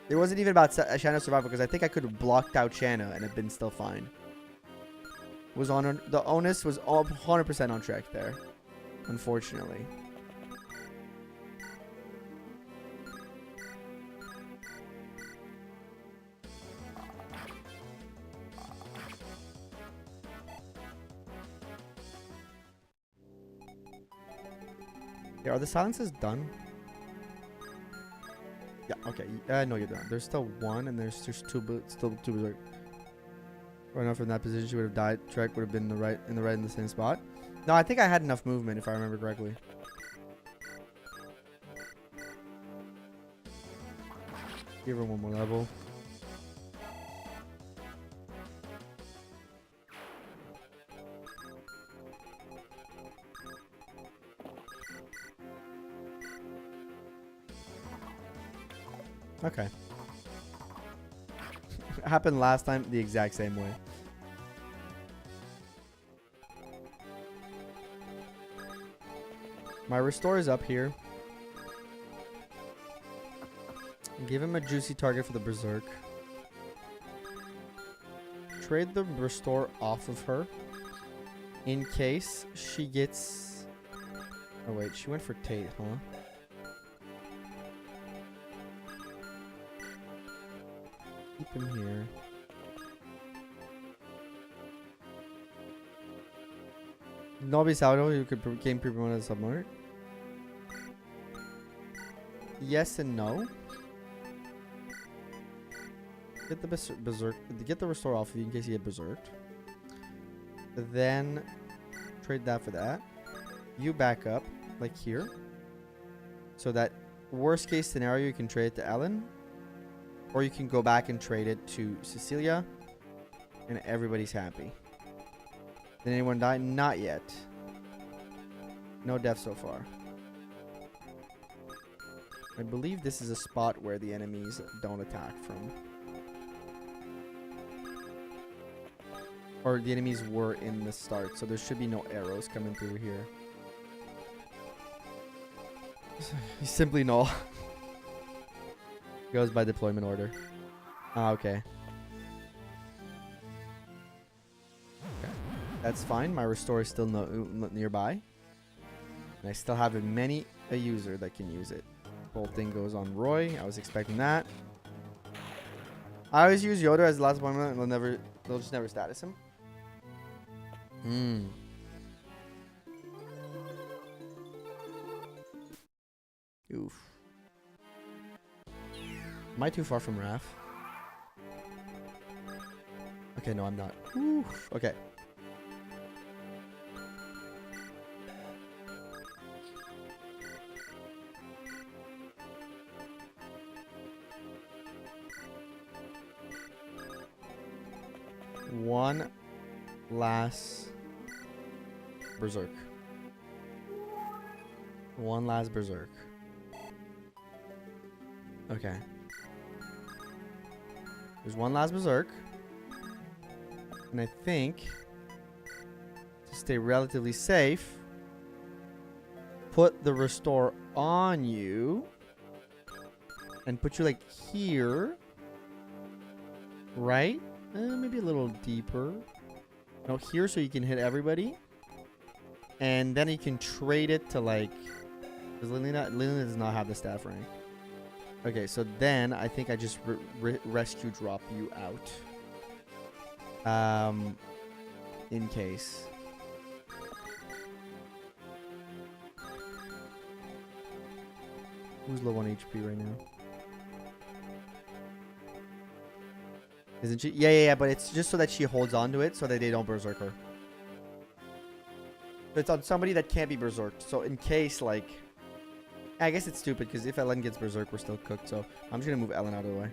It wasn't even about Shanna's survival because I think I could have blocked out Shanna and have been still fine. Was on the onus was 100% on Trek there, unfortunately. Yeah, are the silences done? Yeah, okay. No, you're done. There's still one, and there's just still two berserk. Or enough from that position, she would have died. Trek would have been in the same spot. No, I think I had enough movement, if I remember correctly. Give her one more level. Okay. It happened last time the exact same way. My restore is up here. Give him a juicy target for the berserk. Trade the restore off of her in case she gets... Oh wait, she went for Tate, huh? Keep him here. Nobby Salvador, you could gain pre-promoted as a submariner. Yes and no. Get the berserk. Get the restore off of you in case you get berserked. Then trade that for that. You back up like here, so that worst case scenario you can trade it to Ellen, or you can go back and trade it to Cecilia, and everybody's happy. Did anyone die? Not yet. No deaths so far. I believe this is a spot where the enemies don't attack from. Or the enemies were in the start, so there should be no arrows coming through here. Simply no. Goes by deployment order. Ah, okay. That's fine. My restore is still nearby. And I still have a user that can use it. Whole thing goes on Roy. I was expecting that. I always use Yoda as the last appointment and they'll just never status him. Oof. Am I too far from Raph? Okay, no, I'm not. Oof. Okay. One last berserk. One last berserk. Okay. There's one last berserk. And I think to stay relatively safe, put the restore on you and put you like here. Right? Maybe a little deeper. No, here so you can hit everybody. And then you can trade it to like... Because Lilina does not have the staff rank. Okay, so then I think I just rescue drop you out. In case. Who's low on HP right now? Isn't she? Yeah, but it's just so that she holds on to it so that they don't berserk her. So it's on somebody that can't be berserked. So in case, like... I guess it's stupid because if Ellen gets berserked, we're still cooked. So I'm just going to move Ellen out of the way.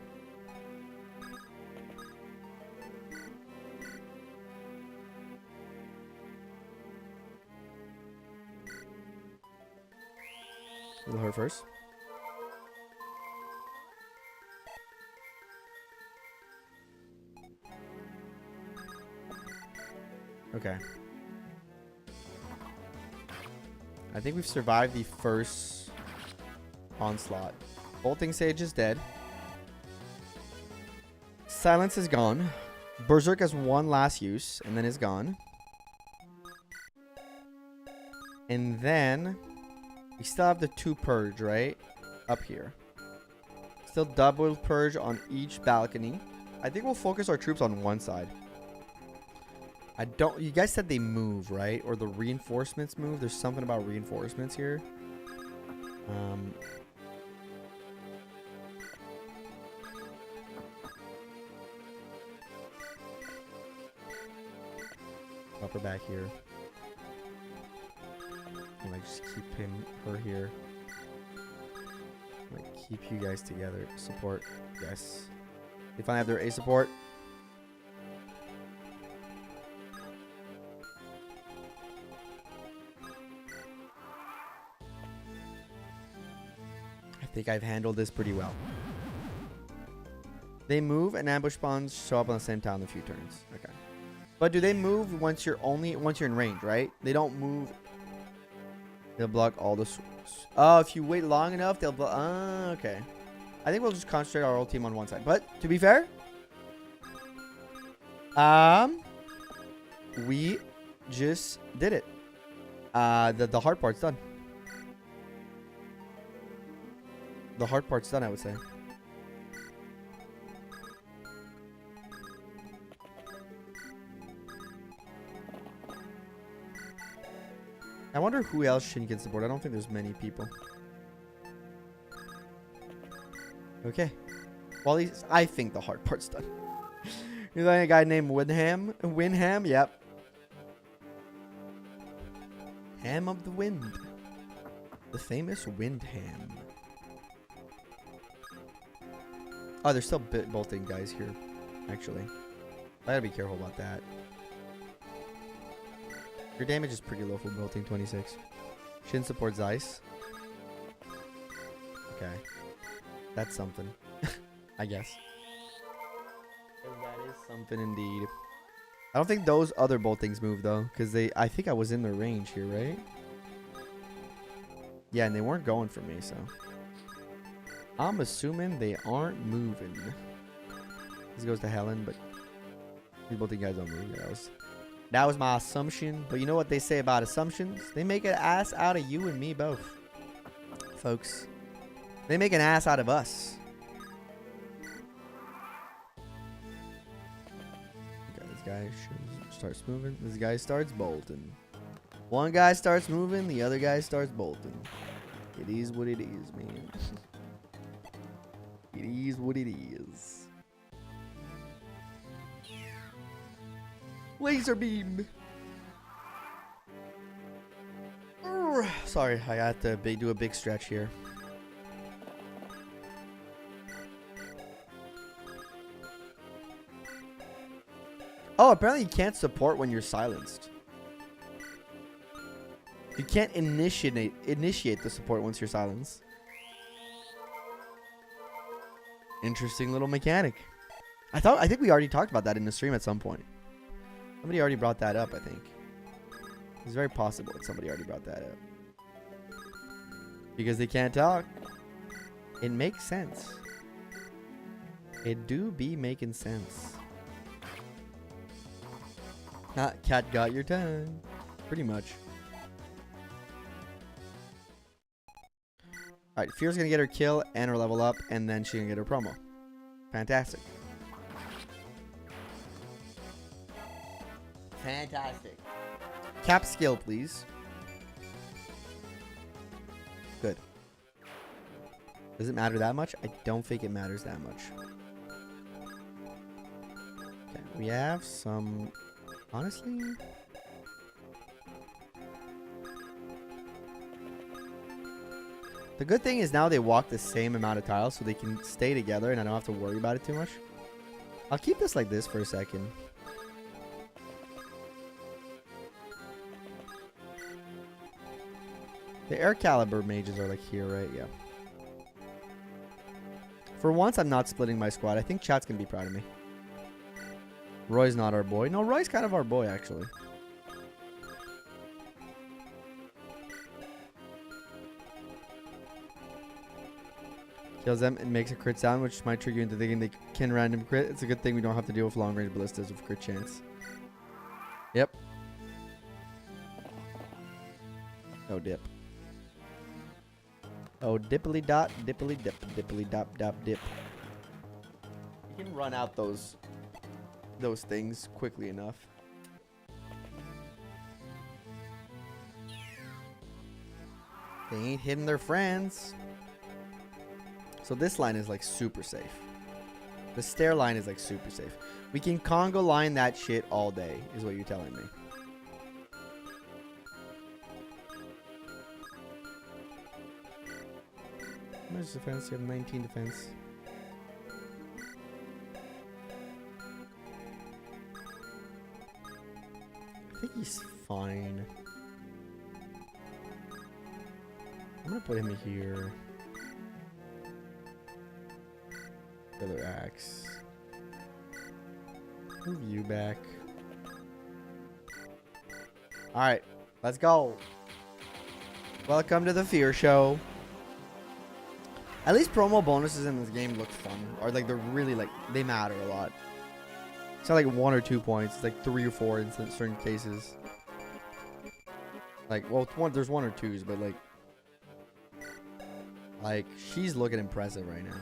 Heal her first. Okay. I think we've survived the first onslaught. Bolting Sage is dead. Silence is gone. Berserk has one last use and then is gone. And then we still have the 2 purge, right? Up here. Still double purge on each balcony. I think we'll focus our troops on one side. You guys said they move, right? Or the reinforcements move. There's something about reinforcements here. Upper back here. And I just keep her here. Like keep you guys together. Support. Yes. They finally have their A support. I think I've handled this pretty well. They move and ambush spawns show up on the same tile in a few turns. Okay. But do they move once you're in range, right? They don't move. They'll block all the... Oh, if you wait long enough, they'll block... okay. I think we'll just concentrate our whole team on one side. But, to be fair... we just did it. The hard part's done. The hard part's done, I would say. I wonder who else Shin can support. I don't think there's many people. Okay. Well, I think the hard part's done. You like a guy named Windham? Windham? Yep. Ham of the Wind. The famous Windham. Oh, there's still bolting guys here, actually. I gotta be careful about that. Your damage is pretty low for bolting, 26. Shin supports ice. Okay. That's something. I guess. That is something indeed. I don't think those other boltings move though, because I think I was in their range here, right? Yeah, and they weren't going for me, so I'm assuming they aren't moving. This goes to Helen, but these bolting guys don't move. Yeah, that was my assumption. But you know what they say about assumptions? They make an ass out of you and me both, folks. They make an ass out of us. Okay, this guy starts moving. This guy starts bolting. One guy starts moving. The other guy starts bolting. It is what it is, man. It is what it is. Laser beam. Sorry, I had to do a big stretch here. Oh, apparently you can't support when you're silenced. You can't initiate the support once you're silenced. Interesting little mechanic. I think we already talked about that in the stream at some point. Somebody already brought that up, I think. It's very possible that somebody already brought that up. Because they can't talk. It makes sense. It do be making sense. Ah, cat got your tongue. Pretty much. Alright, Fear's gonna get her kill and her level up, and then she's gonna get her promo. Fantastic. Fantastic. Cap skill, please. Good. Does it matter that much? I don't think it matters that much. Okay, we have some... Honestly... The good thing is now they walk the same amount of tiles so they can stay together and I don't have to worry about it too much. I'll keep this like this for a second. The air caliber mages are like here, right? Yeah. For once, I'm not splitting my squad. I think chat's gonna be proud of me. Roy's not our boy. No, Roy's kind of our boy, actually. Kills them and makes a crit sound, which might trigger you into thinking they can random crit. It's a good thing we don't have to deal with long range ballistas with crit chance. Yep. Oh, dip. Oh, dippily dot, dippily dip, dippily dop, dop, dip. You can run out those things quickly enough. They ain't hitting their friends. So this line is like super safe. The stair line is like super safe. We can Congo line that shit all day, is what you're telling me. How much defense? You have 19 defense. I think he's fine. I'm gonna put him here. Killer axe. Move you back. Alright, let's go. Welcome to the Fear Show. At least promo bonuses in this game look fun. Or like they're really like, they matter a lot. It's not like 1 or 2 points. It's like 3 or 4 in certain cases. Like, well, there's 1 or 2s, but like she's looking impressive right now.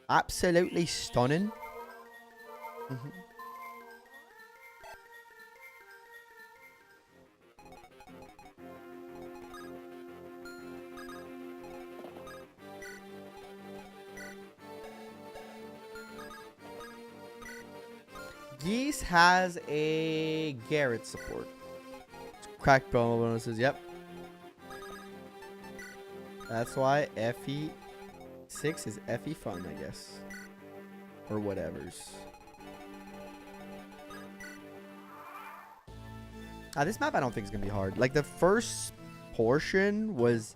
Absolutely stunning. Geese has a Garrett support. Crack promo bonuses, yep. That's why FE6 is FE fun, I guess. Or whatever's. This map I don't think is going to be hard. Like, the first portion was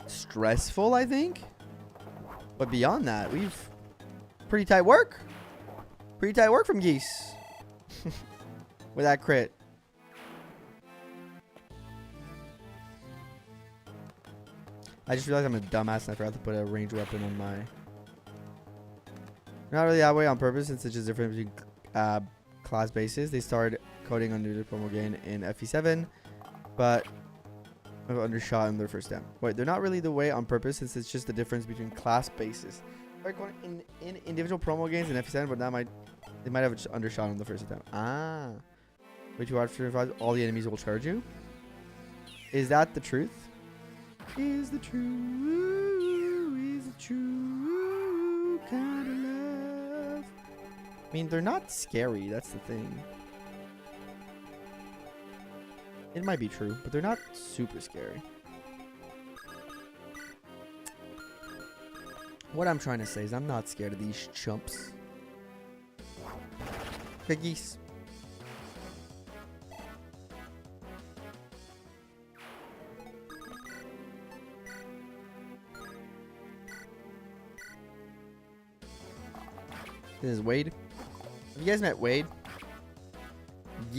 stressful, I think. But beyond that, we've... Pretty tight work. Pretty tight work from Geese. With that crit. I just realized I'm a dumbass and I forgot to put a ranged weapon on my... Not really that way on purpose, since it's just different between class bases. They started coding on new promo gain in FE7, but I've undershot in their first attempt. Wait, they're not really the way on purpose, since it's just the difference between class bases. They're going in individual promo gains in FE7, but they might have just undershot on the first attempt. Ah. Wait, you watch all the enemies will charge you? Is that the truth? Is the true kind of love? I mean, they're not scary. That's the thing. It might be true, but they're not super scary. What I'm trying to say is I'm not scared of these chumps. Piggies. This is Wade. Have you guys met Wade?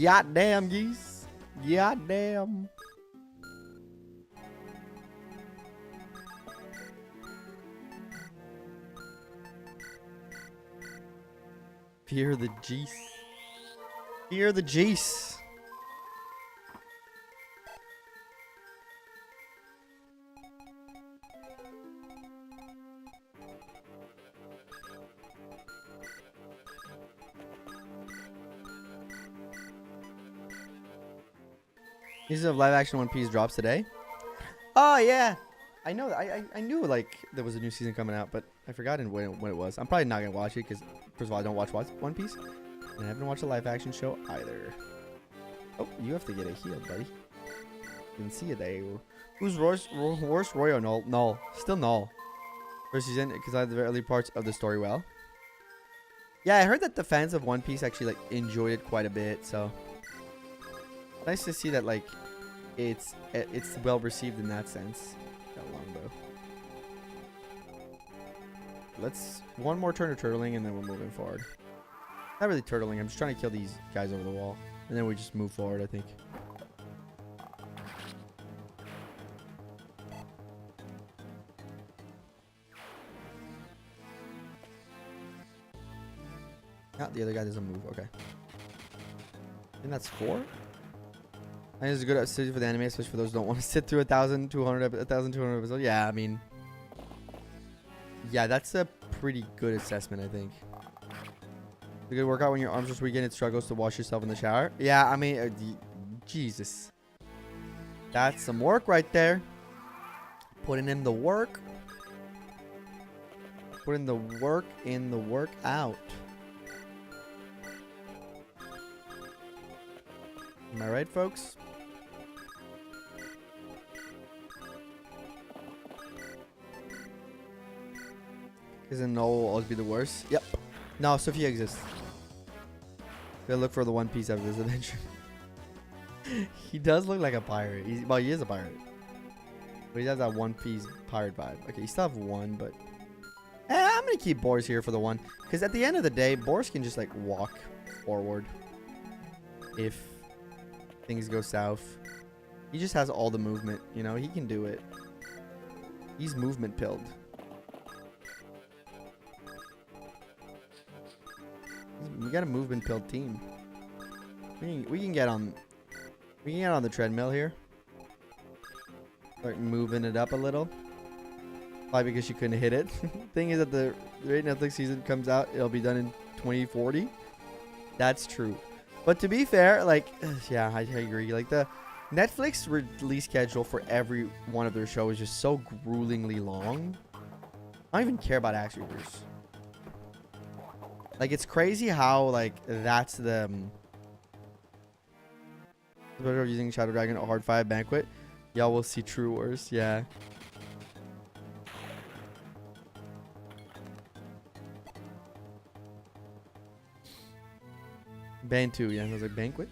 Goddamn, geese. Goddamn. Fear the Geese. Fear the Geese. Pieces of live action One Piece drops today. Oh yeah, I know. I knew like there was a new season coming out, but I forgot when it was. I'm probably not gonna watch it because first of all I don't watch One Piece, and I haven't watched a live action show either. Oh, you have to get a heal, buddy. Didn't see it there. Who's worse, Roy or Null? Null, still Null. First season because I had the early parts of the story well. Yeah, I heard that the fans of One Piece actually like enjoyed it quite a bit, so. Nice to see that like it's well received in that sense. Got a longbow. Let's one more turn of turtling and then we're moving forward. Not really turtling. I'm just trying to kill these guys over the wall, and then we just move forward. I think. Ah, the other guy doesn't move. Okay. I think that's 4. I think it's a good episode for the anime, especially for those who don't want to sit through 1,200 episodes. Yeah, I mean, yeah, that's a pretty good assessment, I think. It's a good workout when your arms are weak and it struggles to wash yourself in the shower. Yeah, I mean, Jesus, that's some work right there. Putting in the work. Putting the work in the workout. Am I right, folks? Isn't Null will always be the worst? Yep. No, Sophia exists. Gotta look for the One Piece after this adventure. He does look like a pirate. Well, he is a pirate. But he has that One Piece pirate vibe. Okay, you still have 1, but... I'm gonna keep Boris here for the 1. Because at the end of the day, Boris can just, like, walk forward. If things go south. He just has all the movement, you know? He can do it. He's movement pilled. We got a movement pilled team. We can get on the treadmill here. Start moving it up a little. Probably because she couldn't hit it. Thing is that the right Netflix season comes out, it'll be done in 2040. That's true. But to be fair, like, yeah, I agree. Like, the Netflix release schedule for every one of their shows is just so gruelingly long. I don't even care about action figures. Like, it's crazy how, like, that's the... better using Shadow Dragon or Hard 5 Banquet. Y'all will see true worse. Yeah. Ban 2. Yeah, I was like, Banquet?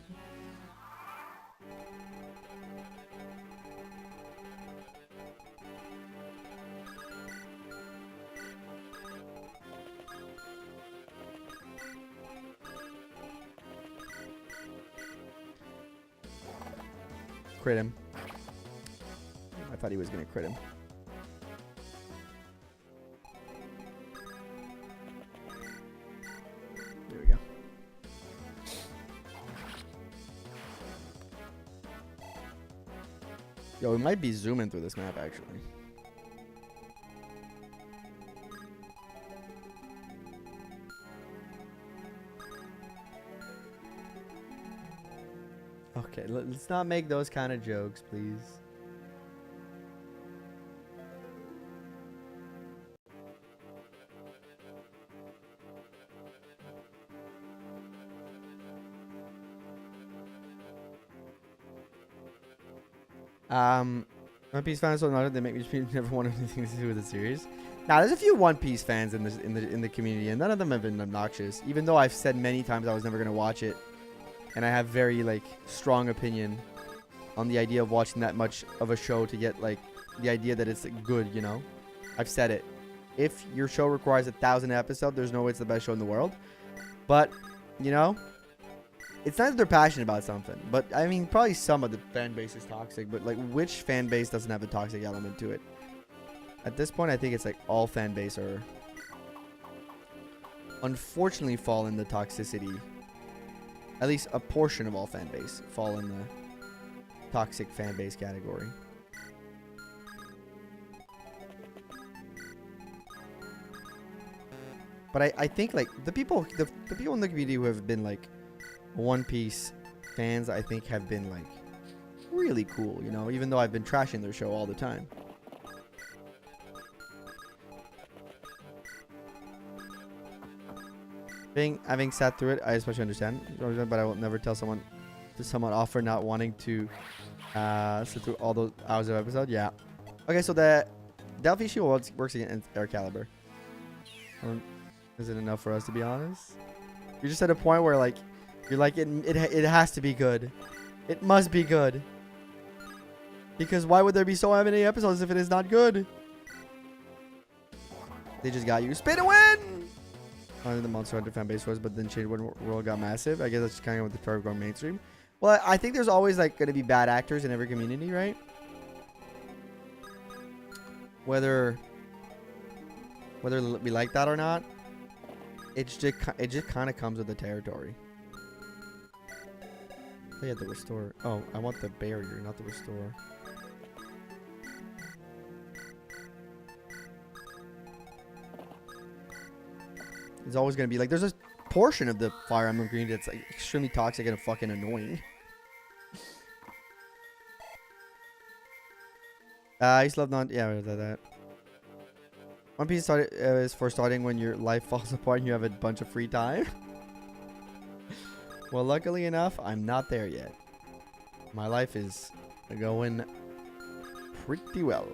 Crit him. I thought he was gonna crit him. There we go. Yo, we might be zooming through this map actually. Okay, let's not make those kind of jokes, please. One Piece fans don't know they make me never want anything to do with the series. Now, there's a few One Piece fans in the community, and none of them have been obnoxious. Even though I've said many times I was never gonna watch it. And I have very, like, strong opinion on the idea of watching that much of a show to get, like, the idea that it's good, you know? I've said it. If your show requires 1,000 episodes, there's no way it's the best show in the world. But, you know, it's not that they're passionate about something. But, I mean, probably some of the fan base is toxic. But, like, which fan base doesn't have a toxic element to it? At this point, I think it's, like, all fan base are, unfortunately, fall in the toxicity. At least a portion of all fan base fall in the toxic fan base category. But I think like the people in the community who have been like One Piece fans, I think have been like really cool, you know, even though I've been trashing their show all the time. Having sat through it, I especially understand, but I will never tell someone off for not wanting to sit through all those hours of episode. Yeah. Okay, so the Delphi Shield works against Air Caliber. Is it enough for us, to be honest? You're just at a point where like you're like it has to be good. It must be good. Because why would there be so many episodes if it is not good? They just got you. Spin and win! The Monster Hunter fan base was, but then Chain World got massive. I guess that's kind of with the story of going mainstream. Well, I think there's always like going to be bad actors in every community, right? Whether we like that or not, it just kind of comes with the territory. They had the restore. Oh, I want the barrier, not the restore. It's always going to be like, there's a portion of the Fire Emblem community that's like extremely toxic and fucking annoying. I used to love that. One Piece is for starting when your life falls apart and you have a bunch of free time. Well, luckily enough, I'm not there yet. My life is going pretty well.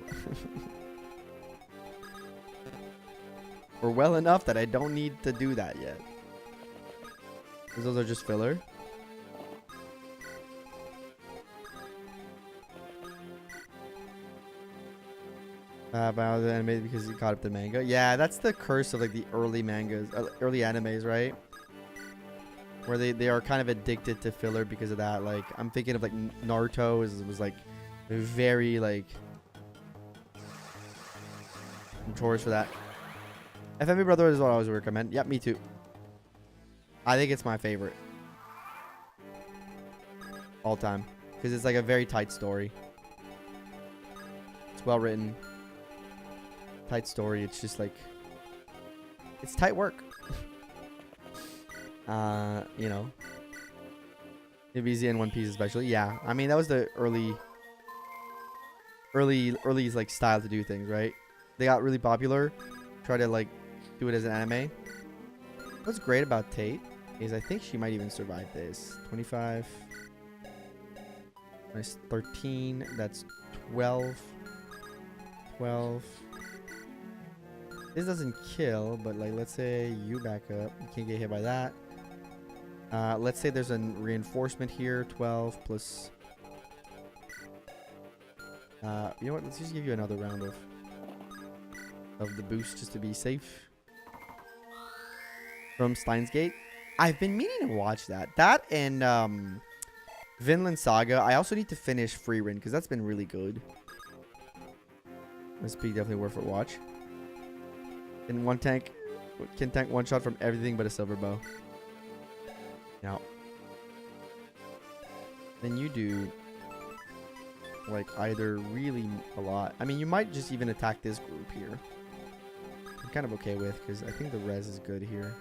Or well enough that I don't need to do that yet. Because those are just filler. About the anime because he caught up the manga. Yeah, that's the curse of like the early mangas, early animes, right? Where they are kind of addicted to filler because of that. Like I'm thinking of like Naruto was like very like notorious for that. FMB Brother is what I always recommend. Yep, me too. I think it's my favorite all time because it's like a very tight story. It's well written. Tight story. It's just like it's tight work. You know, DBZ and One Piece especially. Yeah, I mean that was the early like style to do things, right? They got really popular. Try to like do it as an anime. What's great about Tate is I think she might even survive this. 25. Nice. 13. That's 12. 12. This doesn't kill, but like, let's say you back up. You can't get hit by that. Let's say there's a reinforcement here. 12 plus... you know what? Let's just give you another round of the boost just to be safe. From Steins Gate. I've been meaning to watch that. That and Vinland Saga. I also need to finish Freerun because that's been really good. This be definitely worth a watch. In one tank, can tank one shot from everything but a silver bow. Now, then you do like either really a lot. I mean, you might just even attack this group here. I'm kind of okay with because I think the res is good here.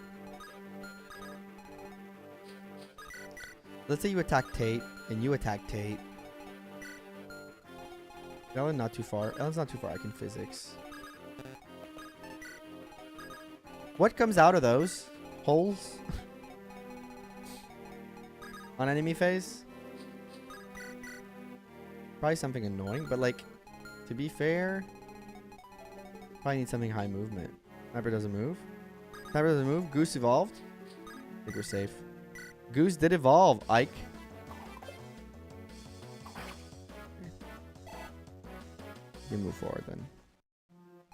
Let's say you attack Tate and you attack Tate. Ellen not too far. Ellen's not too far. I can physics. What comes out of those holes on enemy phase? Probably something annoying, but like, to be fair, probably need something high movement. Sniper doesn't move. Sniper doesn't move. Goose evolved. I think we're safe. Goose did evolve, Ike. You can move forward then.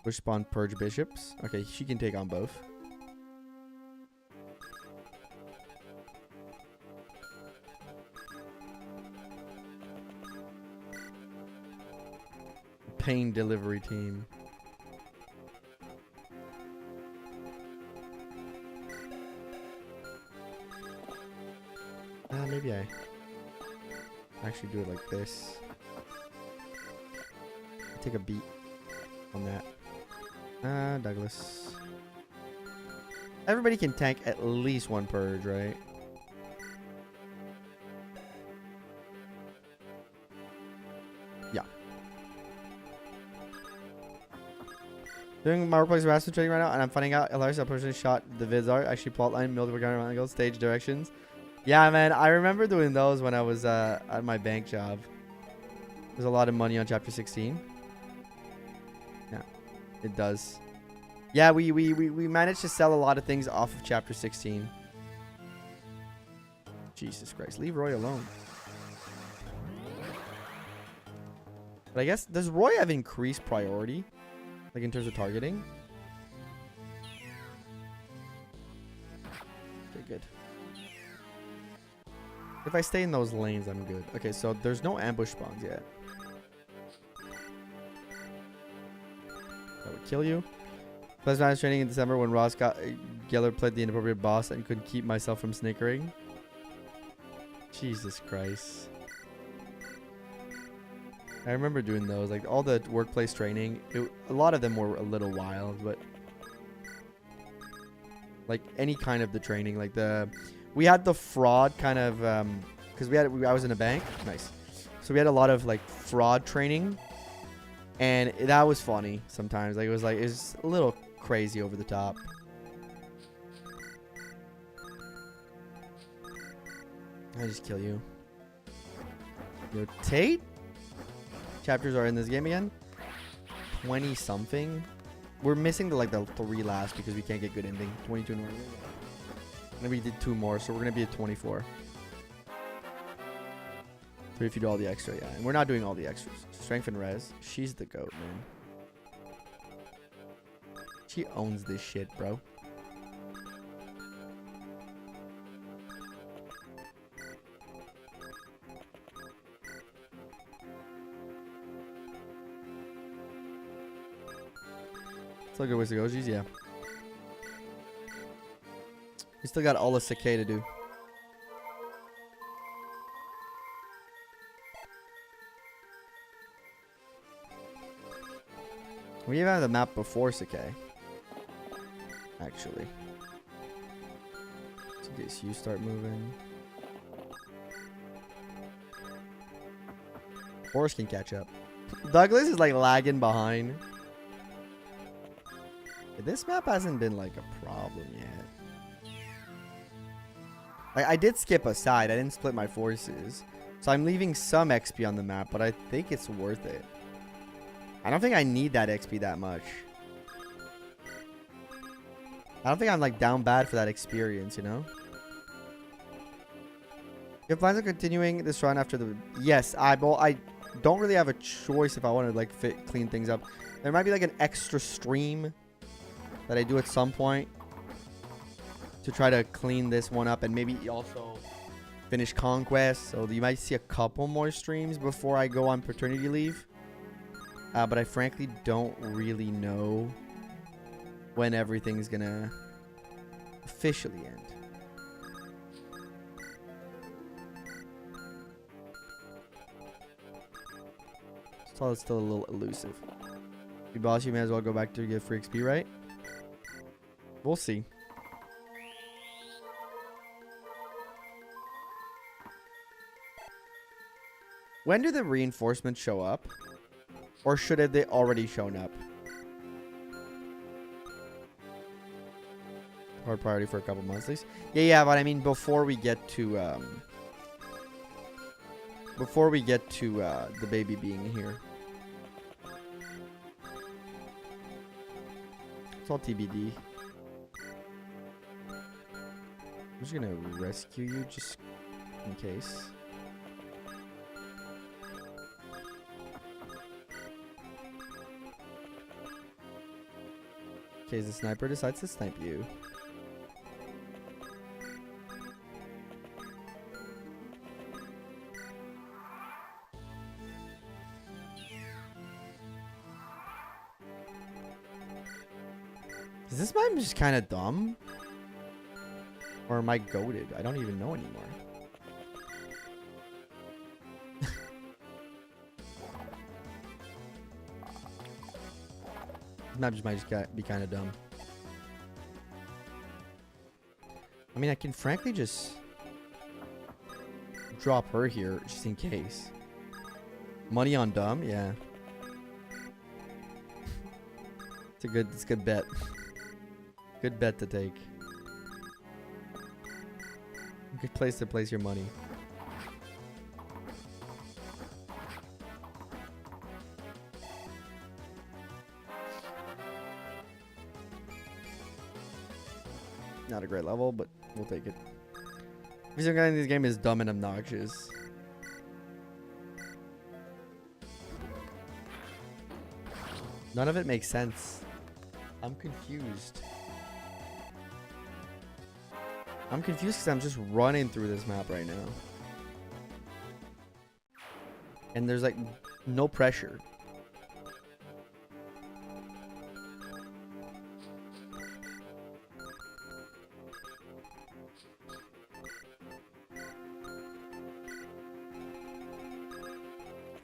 Push spawn purge bishops. Okay, she can take on both. Pain delivery team. Maybe I actually do it like this. Take a beat on that. Douglas. Everybody can tank at least one purge, right? Yeah. Doing my workplace harassment training right now, and I'm finding out Elibe person shot the vids are actually plotline, multiple gun stage directions. Yeah, man, I remember doing those when I was at my bank job. There's a lot of money on chapter 16. Yeah, it does. Yeah, we managed to sell a lot of things off of chapter 16. Jesus Christ, leave Roy alone. But I guess, does Roy have increased priority? Like in terms of targeting? Okay, good. If I stay in those lanes, I'm good. Okay, so there's no ambush spawns yet. That would kill you. Plus, I was training in December when Ross Geller played the inappropriate boss and couldn't keep myself from snickering. Jesus Christ. I remember doing those. Like, all the workplace training. A lot of them were a little wild, but... like, any kind of the training. Like, we had the fraud kind of, because I was in a bank. Nice. So we had a lot of like fraud training, and that was funny sometimes. Like it was a little crazy over the top. I just kill you. Yo, Tate? Chapters are in this game again. 20 something. We're missing the 3 last because we can't get good ending. 22 and 1. And we did 2 more, so we're going to be at 24. 3 if you do all the extra, yeah. And we're not doing all the extras. Strength and res. She's the goat, man. She owns this shit, bro. Still good ways to go, geez, yeah. We still got all the Sake to do. We even have the map before Sake. Actually. So in case you start moving. Forrest can catch up. Douglas is like lagging behind. This map hasn't been like a problem yet. I did skip a side. I didn't split my forces. So I'm leaving some XP on the map, but I think it's worth it. I don't think I need that XP that much. I don't think I'm like down bad for that experience, you know? You have plans on continuing this run after the... Yes, I don't really have a choice if I want to like clean things up. There might be like an extra stream that I do at some point to try to clean this one up and maybe also finish Conquest. So you might see a couple more streams before I go on paternity leave. But I frankly don't really know when everything's gonna officially end. It's still a little elusive. You boss, you may as well go back to get free XP, right? We'll see. When do the reinforcements show up? Or should they already shown up? Hard priority for a couple months at least. Yeah, but I mean before we get to the baby being here. It's all TBD. I'm just gonna rescue you just in case. In case the sniper decides to snipe you. Is this map just kind of dumb? Or am I goated? I don't even know anymore. This map just might just be kind of dumb. I mean, I can frankly just drop her here just in case. Money on dumb? Yeah. It's a good bet. Good bet to take. Good place to place your money. Not a great level, but we'll take it. Every single guy in this game is dumb and obnoxious. None of it makes sense. I'm confused. I'm confused because I'm just running through this map right now. And there's like no pressure.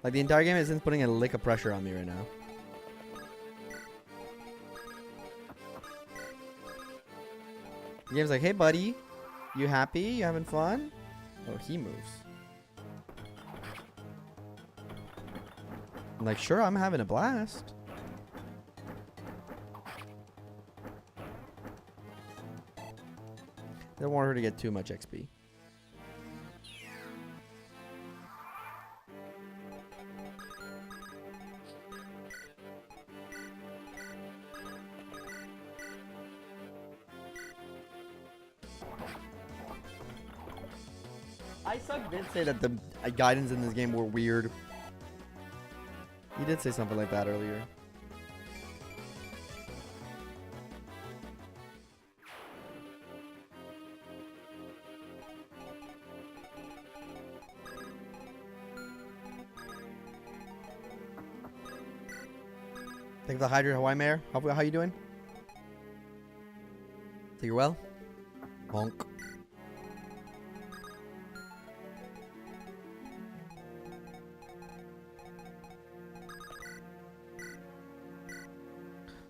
Like the entire game isn't putting a lick of pressure on me right now. The game's like, hey buddy, you happy? You having fun? Oh, he moves. I'm like, sure, I'm having a blast. Don't want her to get too much XP. Isaac did say that the guidance in this game were weird. He did say something like that earlier. Thank you for the Hydra Hawaii Mayor. How you doing? Think you're well? Bonk.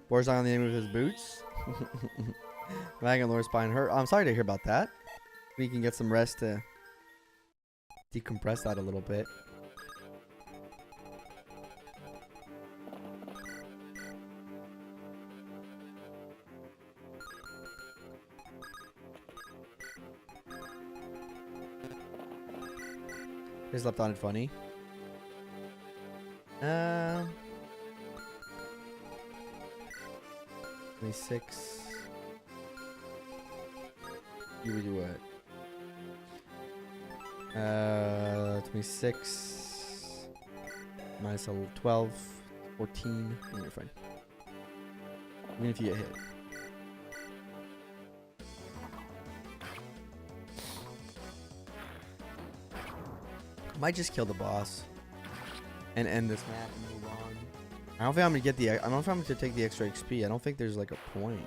Boar's on the name of his boots. Wagon Lord's behind her. I'm sorry to hear about that. We can get some rest to decompress that a little bit. Here's left on it funny. 26. You would do what? 26 minus 12, 14. Yeah, you're fine. Even if you get hit. Might just kill the boss and end this map and move on. I don't think I'm gonna get the. I don't know if I'm gonna take the extra XP. I don't think there's like a point.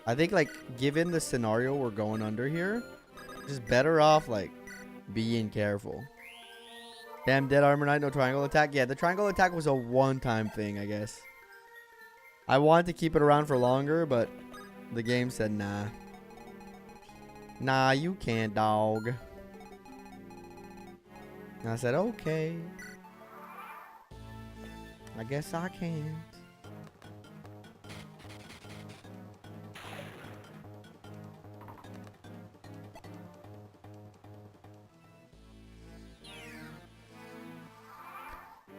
I think like given the scenario we're going under here, just better off like being careful. Damn, dead armor knight, no triangle attack. Yeah, the triangle attack was a one-time thing, I guess. I wanted to keep it around for longer, but the game said nah. Nah, you can't, dog. And I said, okay. I guess I can't.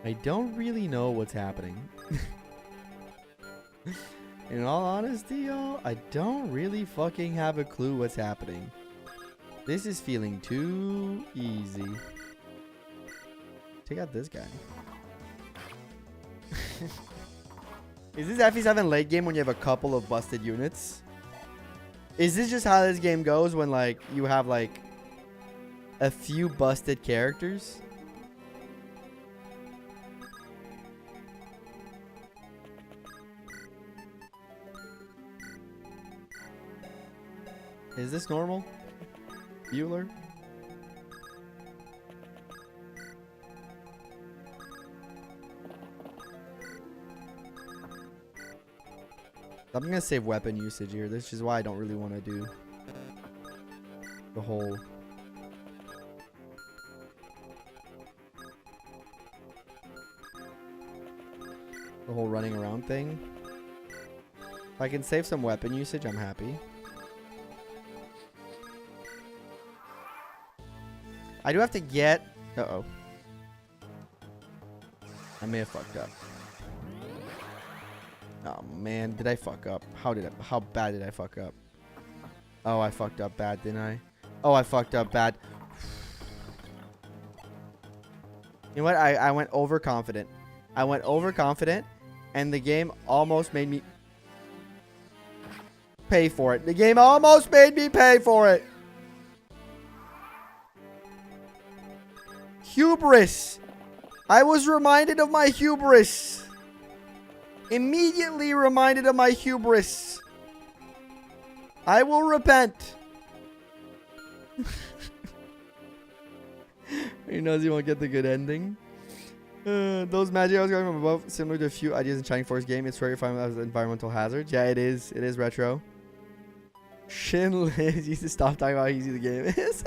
I don't really know what's happening. In all honesty, y'all, I don't really fucking have a clue what's happening. This is feeling too easy. Take out this guy. Is this FE7 late game when you have a couple of busted units? Is this just how this game goes when like you have like a few busted characters? Is this normal? Bueller? I'm gonna save weapon usage here. This is why I don't really want to do the whole running around thing. If I can save some weapon usage, I'm happy. I do have to get... Uh-oh. I may have fucked up. Oh, man. Did I fuck up? How bad did I fuck up? Oh, I fucked up bad, didn't I? Oh, I fucked up bad. You know what? I went overconfident. I went overconfident, and the game almost made me pay for it. The game almost made me pay for it. Hubris. I was reminded of my hubris. Immediately reminded of my hubris. I will repent. He knows he won't get the good ending. Those magic I was going from above, similar to a few ideas in Shining Force game. It's very fun as environmental hazards. Yeah, it is. It is retro. Shin Liz used to stop talking about how easy the game is.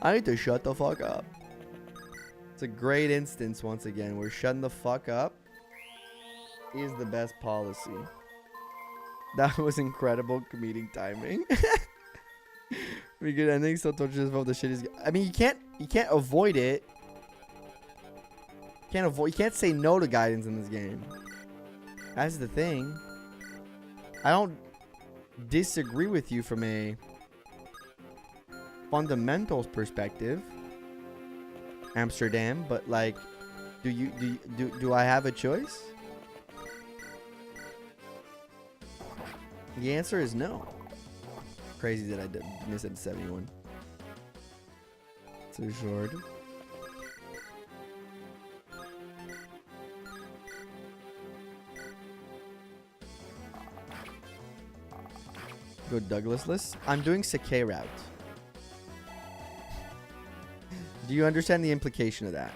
I need to shut the fuck up. It's a great instance once again where shutting the fuck up is the best policy. That was incredible comedic timing. Pretty good ending. Still tortures about the shit is. I mean, you can't avoid it. You can't say no to guidance in this game. That's the thing. I don't disagree with you from a fundamentals perspective, Amsterdam, but like, do I have a choice? The answer is no. Crazy that I did miss at 71. Too short. Go Douglas-less. I'm doing Sakai route. Do you understand the implication of that?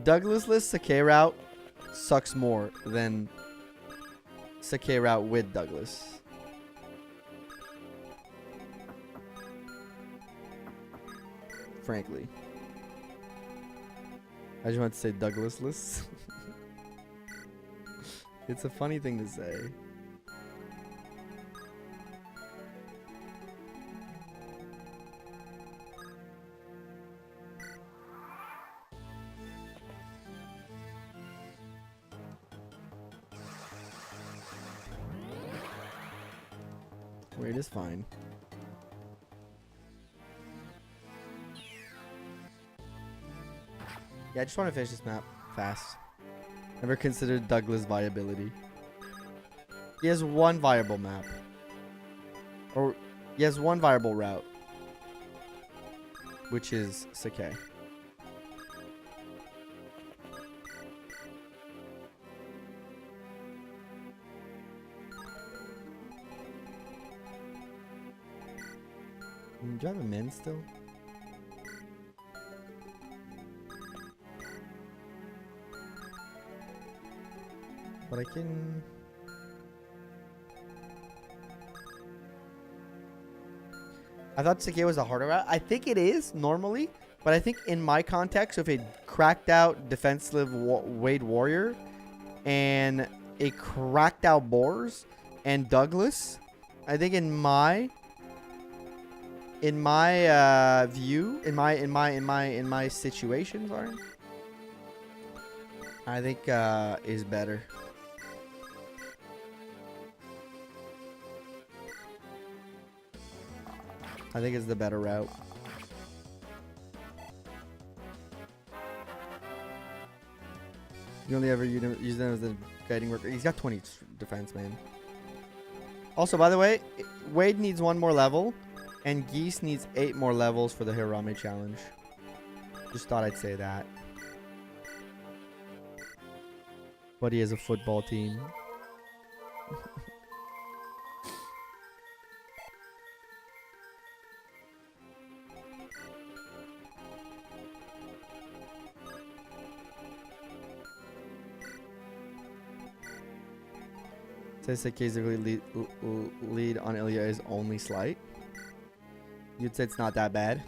Douglas-less Sakai route sucks more than Sakai route with Douglas. Frankly. I just want to say Douglas-less. It's a funny thing to say. Wait is fine. Yeah, I just want to finish this map fast. Never considered Douglas' viability. He has one viable map. Or he has one viable route. Which is Sakai. Do you have a min still? But I can... I thought Sakai was a harder route. I think it is, normally. But I think in my context, if a cracked out defensive Wade Warrior and a cracked out Boars and Douglas, I think in my view, in my situation, sorry, I think is better. I think it's the better route. You only ever use them as the guiding worker. He's got 20 defense, man. Also, by the way, Wade needs 1 more level, and Geese needs 8 more levels for the Hirame challenge. Just thought I'd say that. But he has a football team. Says that basically lead on Ilya is only slight. You'd say it's not that bad.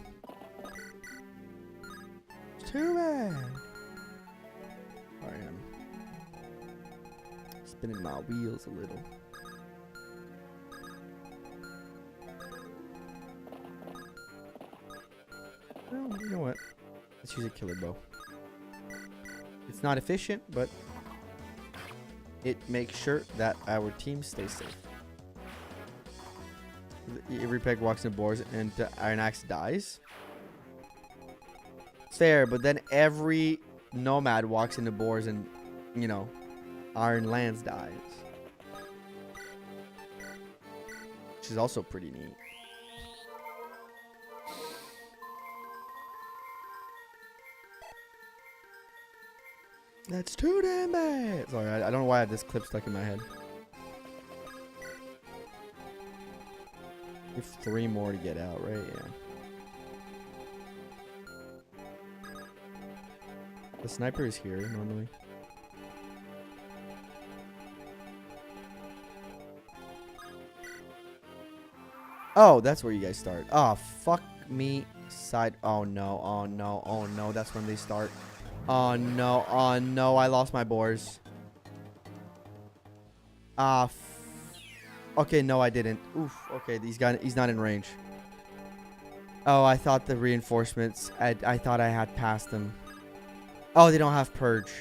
Too bad. Sorry, I'm spinning my wheels a little. Well, you know what? Let's use a killer bow. It's not efficient, but it makes sure that our team stays safe. Every peg walks in boars and Iron Axe dies. Fair, but then every nomad walks into boars and, you know, Iron Lands dies. Which is also pretty neat. That's too damn bad. Sorry, I don't know why I have this clip stuck in my head. You have 3 more to get out, right? Yeah. The sniper is here normally. Oh, that's where you guys start. Oh, fuck me. Side. Oh, no. Oh, no. Oh, no. That's when they start. Oh, no. Oh, no. I lost my boars. Ah, okay, no, I didn't. Oof. Okay, he's not in range. Oh, I thought the reinforcements. I thought I had passed them. Oh, they don't have purge.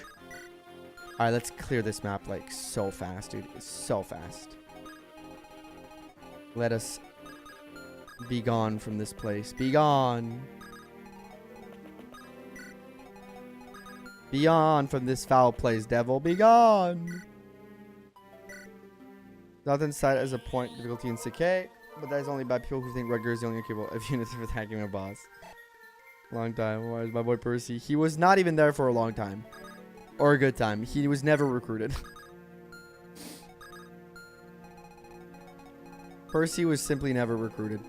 All right, let's clear this map like so fast, dude. It's so fast. Let us be gone from this place. Be gone. Be gone from this foul place, devil. Be gone. Nothing cited as a point difficulty in Sakai, but that is only by people who think Rudger is the only capable of units for attacking a boss. Long time. Why is my boy Percy? He was not even there for a long time. Or a good time. He was never recruited. Percy was simply never recruited.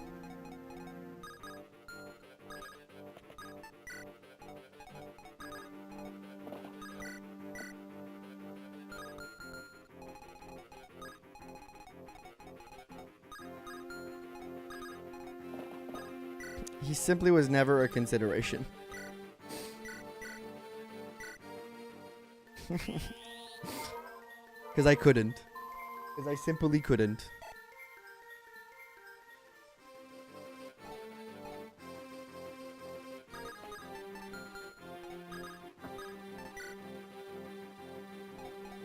He simply was never a consideration. Because I couldn't. Because I simply couldn't.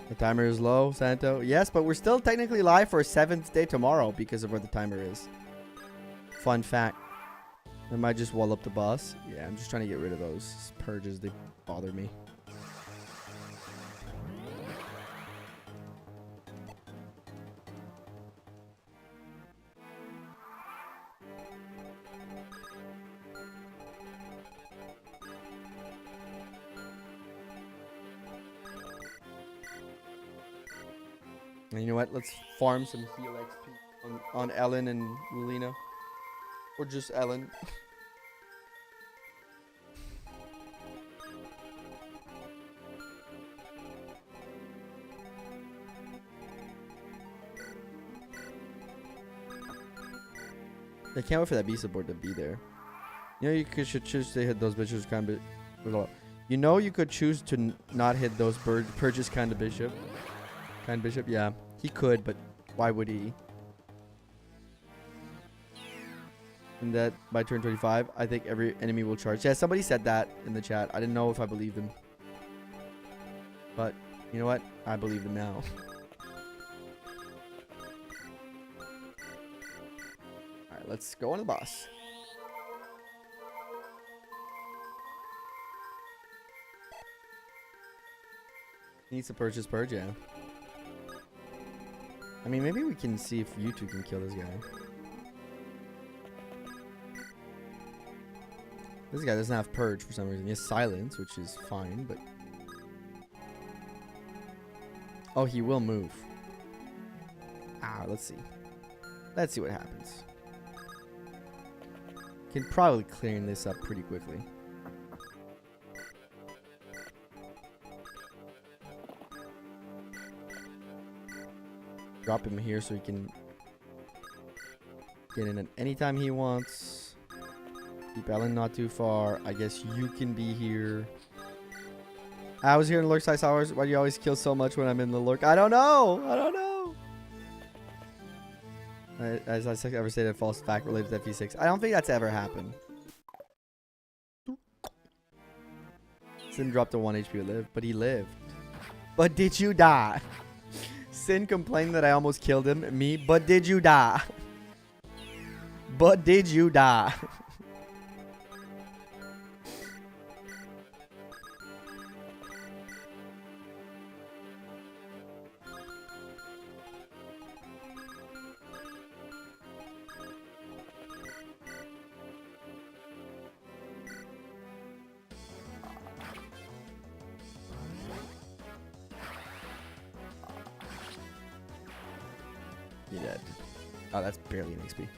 The timer is low, Santo. Yes, but we're still technically live for a 7th day tomorrow because of where the timer is. Fun fact. I might just wall up the boss. Yeah, I'm just trying to get rid of those purges. They bother me. And you know what? Let's farm some heal XP on Ellen and Lulina. Or just Ellen. I can't wait for that beast board to be there. You know, should choose to hit those bitches kind of. You know, you could choose to not hit those purges kind of bishop. Kind bishop, yeah. He could, but why would he? And that by turn 25, I think every enemy will charge. Yeah, somebody said that in the chat. I didn't know if I believed them. But, you know what? I believe them now. Alright, let's go on the boss. Needs to purchase purge, yeah. I mean, maybe we can see if you two can kill this guy. This guy doesn't have purge for some reason. He has silence, which is fine, but... Oh, he will move. Ah, let's see. Let's see what happens. Can probably clear this up pretty quickly. Drop him here so he can get in at any time he wants. Keep Ellen not too far. I guess you can be here. I was here in lurk size hours. Why do you always kill so much when I'm in the lurk? I don't know. I don't know. As I ever stated, false fact related to FE6. I don't think that's ever happened. Sin dropped to 1 HP to live, but he lived. But did you die? Sin complained that I almost killed him. Me, but did you die? But did you die? You're dead. Oh, that's barely an XP.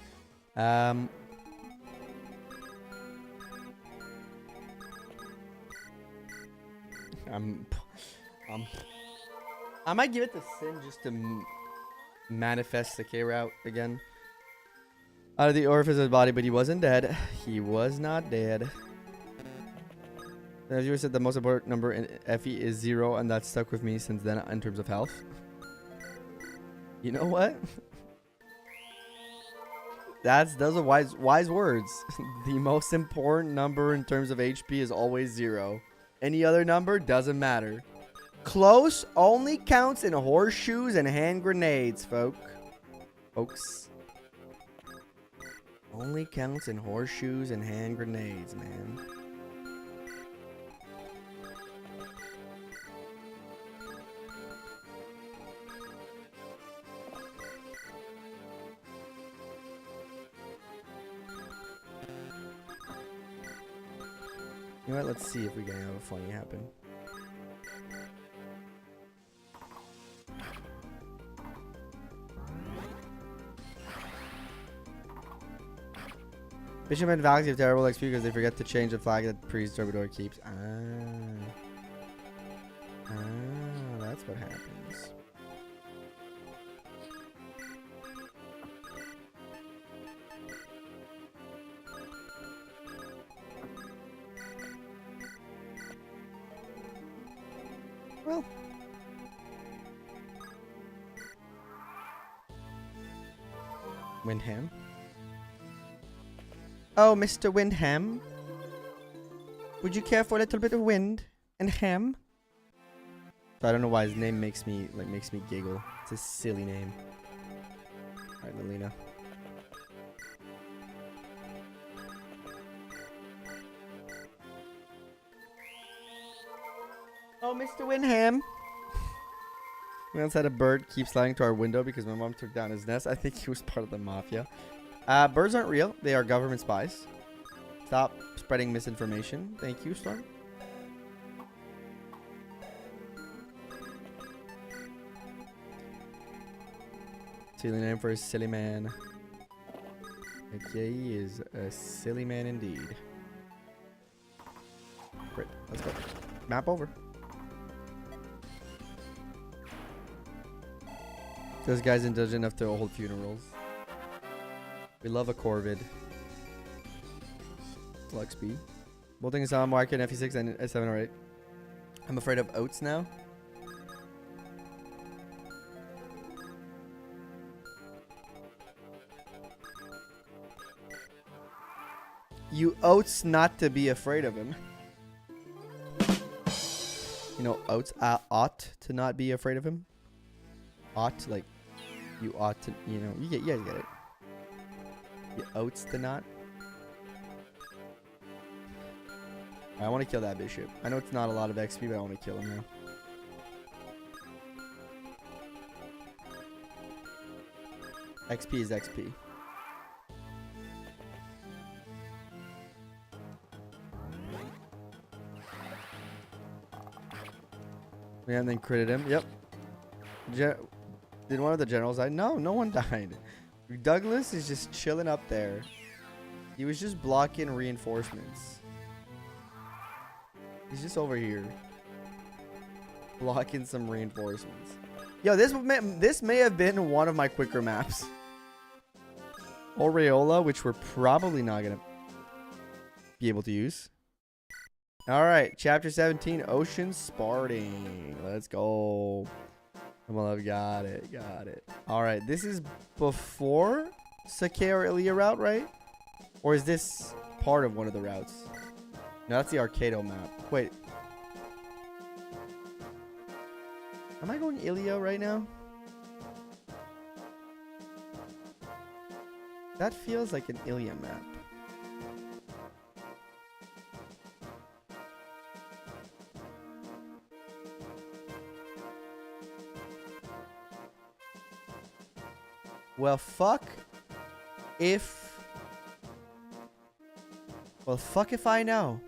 I might give it to Sin just to manifest the K route again. Out of the orifice of his body, but he wasn't dead. He was not dead. As you said, the most important number in FE is 0, and that's stuck with me since then in terms of health. You know what? Those are wise words. The most important number in terms of HP is always 0. Any other number doesn't matter. Close only counts in horseshoes and hand grenades, folks. Only counts in horseshoes and hand grenades, man. You know what? Let's see if we can have a funny happen. Bishop and Valkyrie have terrible XP because they forget to change the flag that Priest Turbidor keeps. That's what happens. Well, Windham. Oh, Mr. Windham. Would you care for a little bit of wind and ham? So I don't know why his name makes me giggle. It's a silly name. Alright, Melina. Oh, Mr. Windham. We once had a bird keep sliding to our window because my mom took down his nest. I think he was part of the mafia. Birds aren't real. They are government spies. Stop spreading misinformation. Thank you, Storm. Silly name for a silly man. Okay, he is a silly man indeed. Great, let's go. Map over. This guy's indulgent enough to hold funerals. We love a Corvid. Flux B. Bolting is on market FE6 and S7 or 8. I'm afraid of oats now. You oats not to be afraid of him. You know, oats ought to not be afraid of him. Ought, like, you ought to, you know, you get it. You oats to not. I want to kill that bishop. I know it's not a lot of XP, but I want to kill him now. XP is XP. Yeah, and then critted him. Yep. Did one of the generals die? No, no one died. Douglas is just chilling up there. He was just blocking reinforcements. He's just over here. Blocking some reinforcements. Yo, this may have been one of my quicker maps. Aureola, which we're probably not going to be able to use. Alright, chapter 17, Ocean Sparting. Let's go. Come on, got it. Alright, this is before Sake or Ilia route, right? Or is this part of one of the routes? No, that's the Arcado map. Wait. Am I going Ilia right now? That feels like an Ilia map. Well, fuck if... Well, fuck if I know.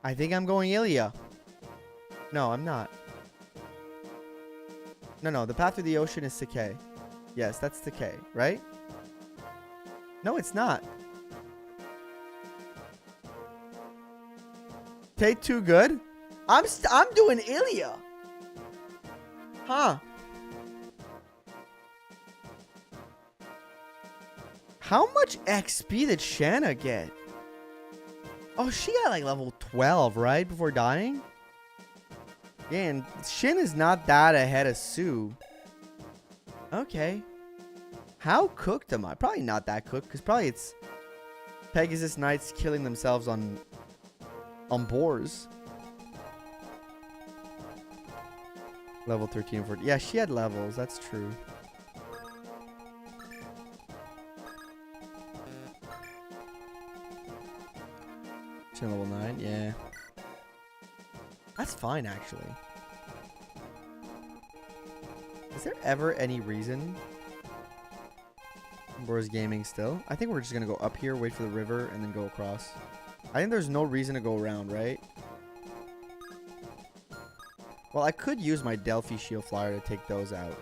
I think I'm going Ilia. No, I'm not. No, the path through the ocean is Sake. Yes, that's Sake, right? No, it's not. Take too good? I'm doing Ilia. Huh. How much XP did Shanna get? Oh, she got like level 12, right? Before dying? Yeah, and Shin is not that ahead of Sue. Okay. How cooked am I? Probably not that cooked, because probably it's Pegasus Knights killing themselves on boars. Level 13 and 14. Yeah, she had levels. That's true. Level 9, yeah. That's fine, actually. Is there ever any reason Boris Gaming still? I think we're just gonna go up here, wait for the river, and then go across. I think there's no reason to go around, right? Well, I could use my Delphi Shield Flyer to take those out.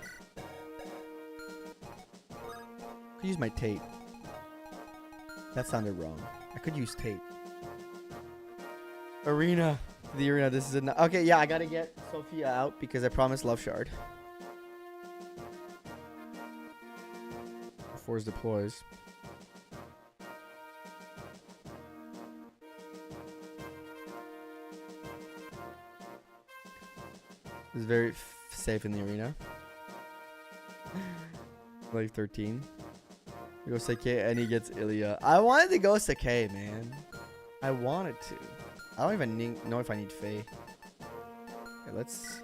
Could use my Tate. That sounded wrong. I could use Tate. Arena. The arena. This is enough. Okay, yeah, I gotta get Sophia out because I promised Love Shard. Before it deploys. It's very safe in the arena. Like 13. We go Sake and he gets Ilya. I wanted to go Sake, man. I wanted to. I don't even know if I need Faye. Okay, let's...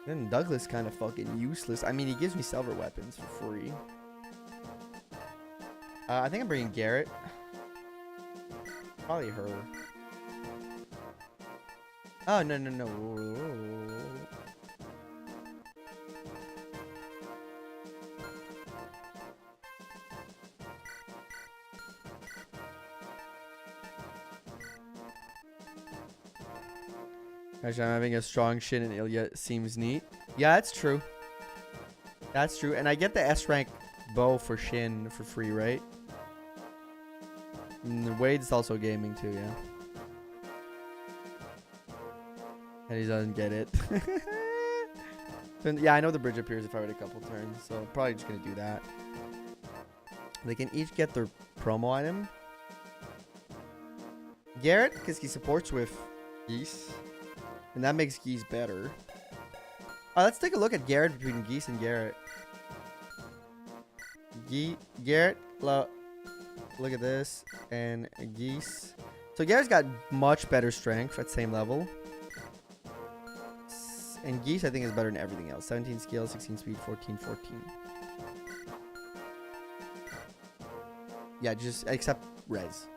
Then Douglas kind of fucking useless. I mean, he gives me silver weapons for free. I think I'm bringing Garrett. Probably her. Oh, no, no, no. Actually, I'm having a strong Shin and Ilya seems neat. Yeah, that's true. That's true. And I get the S rank bow for Shin for free, right? And Wade's also gaming too, yeah. And he doesn't get it. Yeah, I know the bridge appears if I wait a couple turns, so probably just gonna do that. They can each get their promo item. Garrett, because he supports with Geese. And that makes Geese better. Let's take a look at Garrett between Geese and Garrett. Garrett, look at this. And Geese. So Garrett's got much better strength at same level. And Geese, I think, is better than everything else. 17 skill, 16 speed, 14. Yeah, just except res.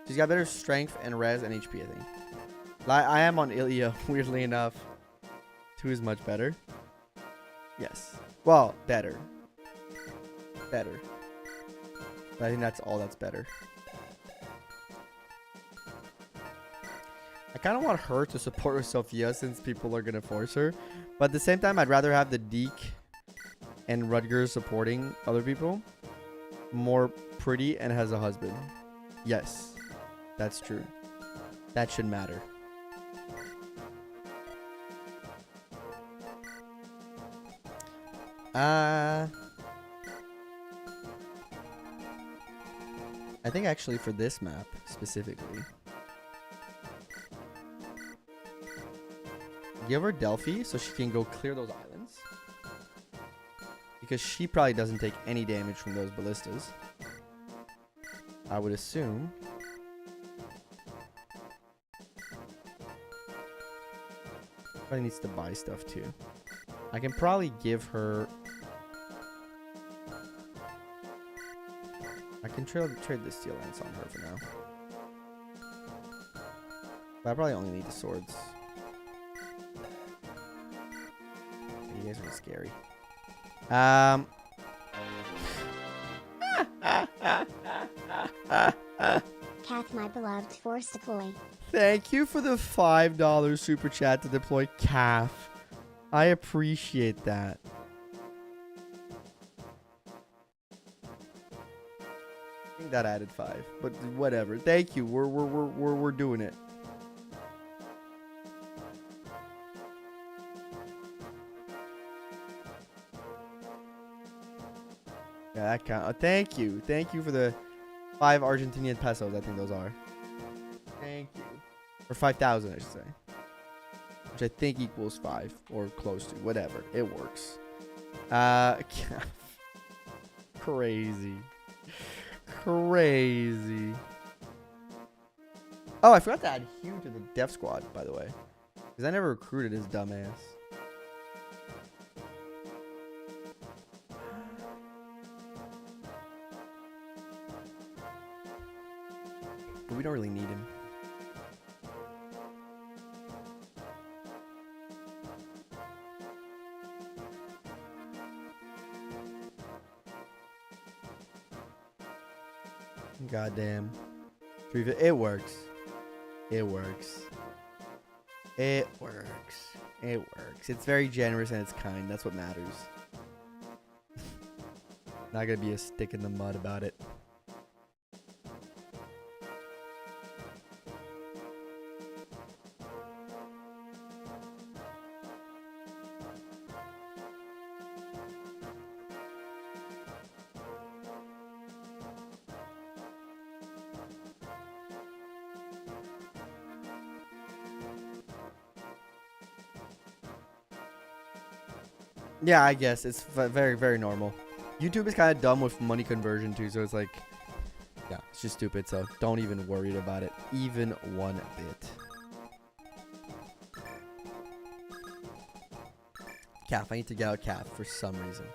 She's got better strength and res and HP, I think. I am on Ilya, weirdly enough. 2 is much better. Yes. Well, better. Better. But I think that's all that's better. I kind of want her to support with Sophia since people are going to force her. But at the same time, I'd rather have the Deke and Rutger supporting other people. More pretty and has a husband. Yes. That's true. That should matter. I think actually for this map specifically, give her Delphi so she can go clear those islands, because she probably doesn't take any damage from those ballistas, I would assume. Probably needs to buy stuff too. I can probably give her... I can trade the steel lance on her for now. But I probably only need the swords. You guys are scary.
Kath, my beloved, force deploy.
Thank you for the $5 super chat to deploy Calf. I appreciate that. I think that added 5, but whatever. Thank you. We're doing it. Yeah, that count. Thank you. Thank you for the 5 Argentinian pesos. I think those are. Thank you. Or 5,000, I should say. Which I think equals 5 or close to. Whatever. It works. Crazy. Crazy. Oh, I forgot to add Hugh to the Death Squad, by the way. Because I never recruited his dumbass. But we don't really need him. Goddamn. It works. It works. It works. It works. It's very generous and it's kind. That's what matters. Not gonna be a stick in the mud about it. Yeah, I guess it's very, very normal. YouTube is kind of dumb with money conversion too, so it's like, yeah, it's just stupid. So don't even worry about it, even one bit. Calf, I need to get out calf for some reason.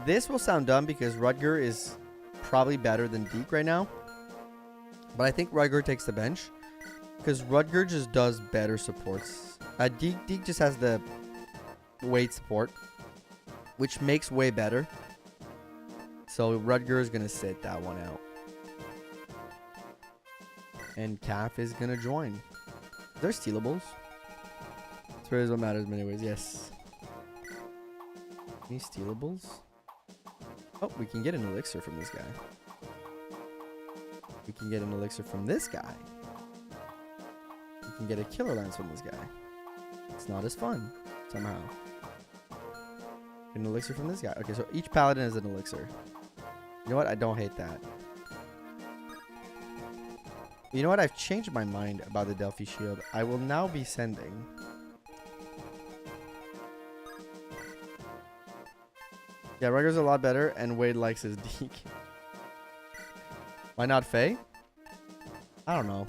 This will sound dumb because Rudger is probably better than Deke right now. But I think Rudger takes the bench because Rudger just does better supports. Deke just has the weight support, which makes way better. So Rudger is going to sit that one out. And Calf is going to join. They're stealables. That's really what matters anyways. Yes. Any stealables? Oh, we can get an elixir from this guy. We can get an elixir from this guy. We can get a killer lance from this guy. It's not as fun, somehow. An elixir from this guy. Okay, so each paladin is an elixir. You know what? I don't hate that. You know what? I've changed my mind about the Delphi shield. I will now be sending... Yeah, Rugger's a lot better, and Wade likes his Deke. Why not Faye? I don't know.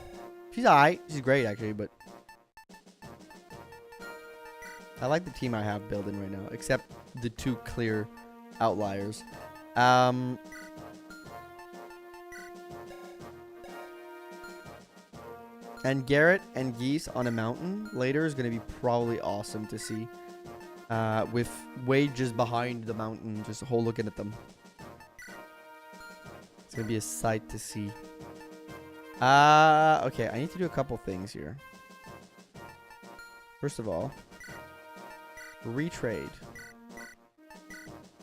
She's alright. She's great, actually, but... I like the team I have building right now, except the two clear outliers. And Garrett and Geese on a mountain later is going to be probably awesome to see. With Wade just behind the mountain, just a whole looking at them. It's going to be a sight to see. Okay, I need to do a couple things here. First of all, retrade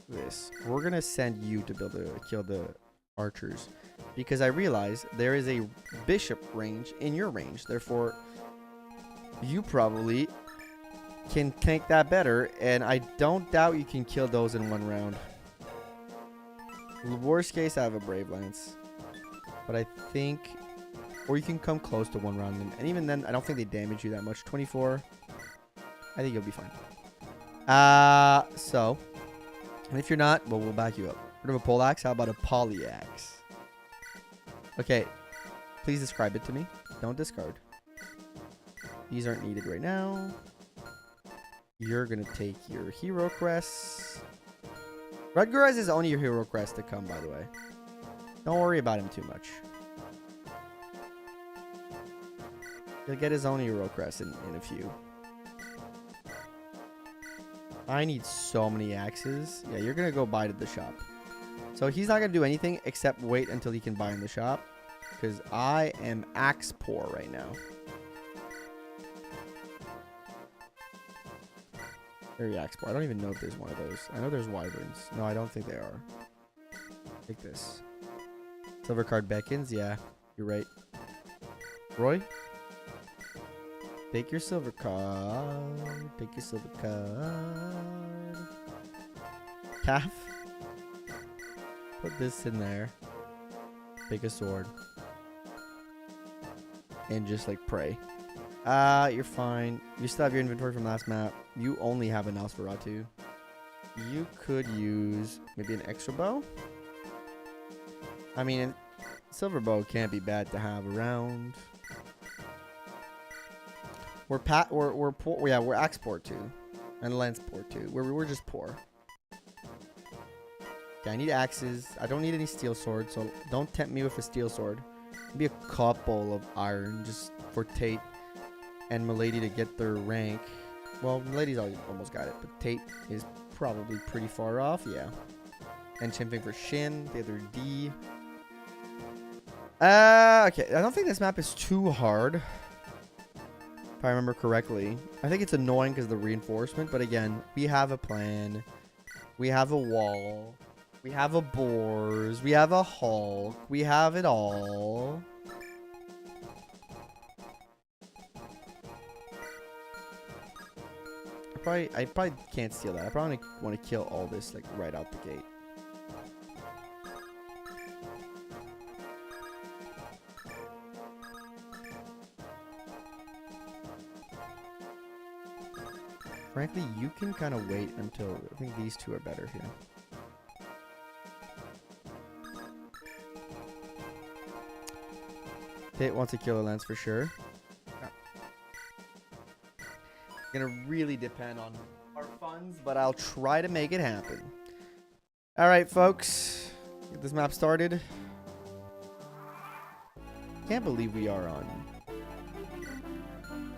this. We're going to send you to kill the archers. Because I realize there is a bishop range in your range. Therefore, you probably can tank that better. And I don't doubt you can kill those in one round. Worst case, I have a Brave Lance. But I think... Or you can come close to one round. And even then, I don't think they damage you that much. 24. I think you'll be fine. So. And if you're not, well, we'll back you up. Rid of a poleaxe? How about a polyaxe? Okay, please describe it to me. Don't discard. These aren't needed right now. You're going to take your hero crest. Rudger has his own hero crest to come, by the way. Don't worry about him too much. He'll get his own hero crest in a few. I need so many axes. Yeah, you're going to go buy at the shop. So he's not going to do anything except wait until he can buy in the shop. Because I am axe poor right now. Very axe poor. I don't even know if there's one of those. I know there's wyverns. No, I don't think they are. Take this. Silver card beckons. Yeah, you're right. Roy? Take your silver card. Take your silver card. Calf? Put this in there. Take a sword. And just like pray. You're fine. You still have your inventory from last map. You only have a Nosferatu. You could use maybe an extra bow. I mean, silver bow can't be bad to have around. We're poor. Yeah, we're axe poor too, and lance poor too. We're just poor. Okay, I need axes. I don't need any steel swords, so don't tempt me with a steel sword. Maybe a couple of iron just for Tate and Milady to get their rank. Well, Milady's almost got it, but Tate is probably pretty far off. Yeah. And same thing for Shin, the other D. Okay. I don't think this map is too hard, if I remember correctly. I think it's annoying because of the reinforcement, but again, we have a plan. We have a wall. We have a Boars. We have a Hulk. We have it all. I probably can't steal that. I probably want to kill all this like right out the gate. Frankly, you can kind of wait until... I think these two are better here. Tate wants a killer lens for sure. Gonna really depend on our funds, but I'll try to make it happen. All right, folks. Get this map started. Can't believe we are on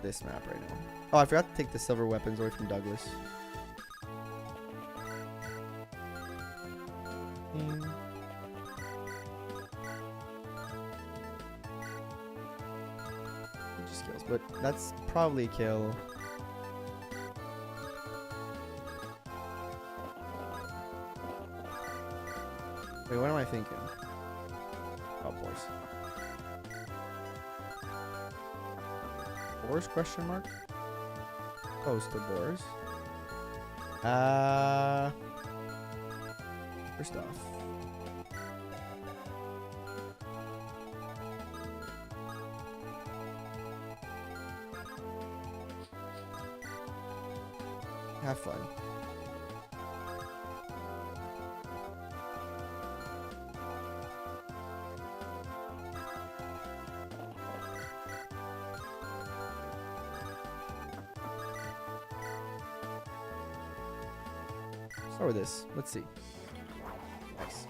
this map right now. Oh, I forgot to take the silver weapons away from Douglas. Skills, but that's probably a kill. Wait, what am I thinking? Oh, boars. Boars, question mark? Oh, still boars. First off. Have fun. Start with this. Let's see. Nice.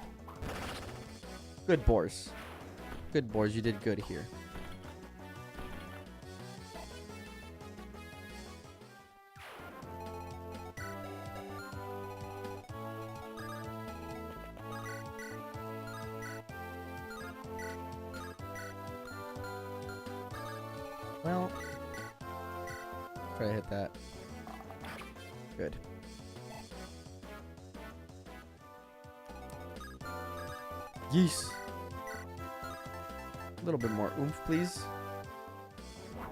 Good boars. Good boars. You did good here. Well, try to hit that. Good. Yes. A little bit more oomph, please.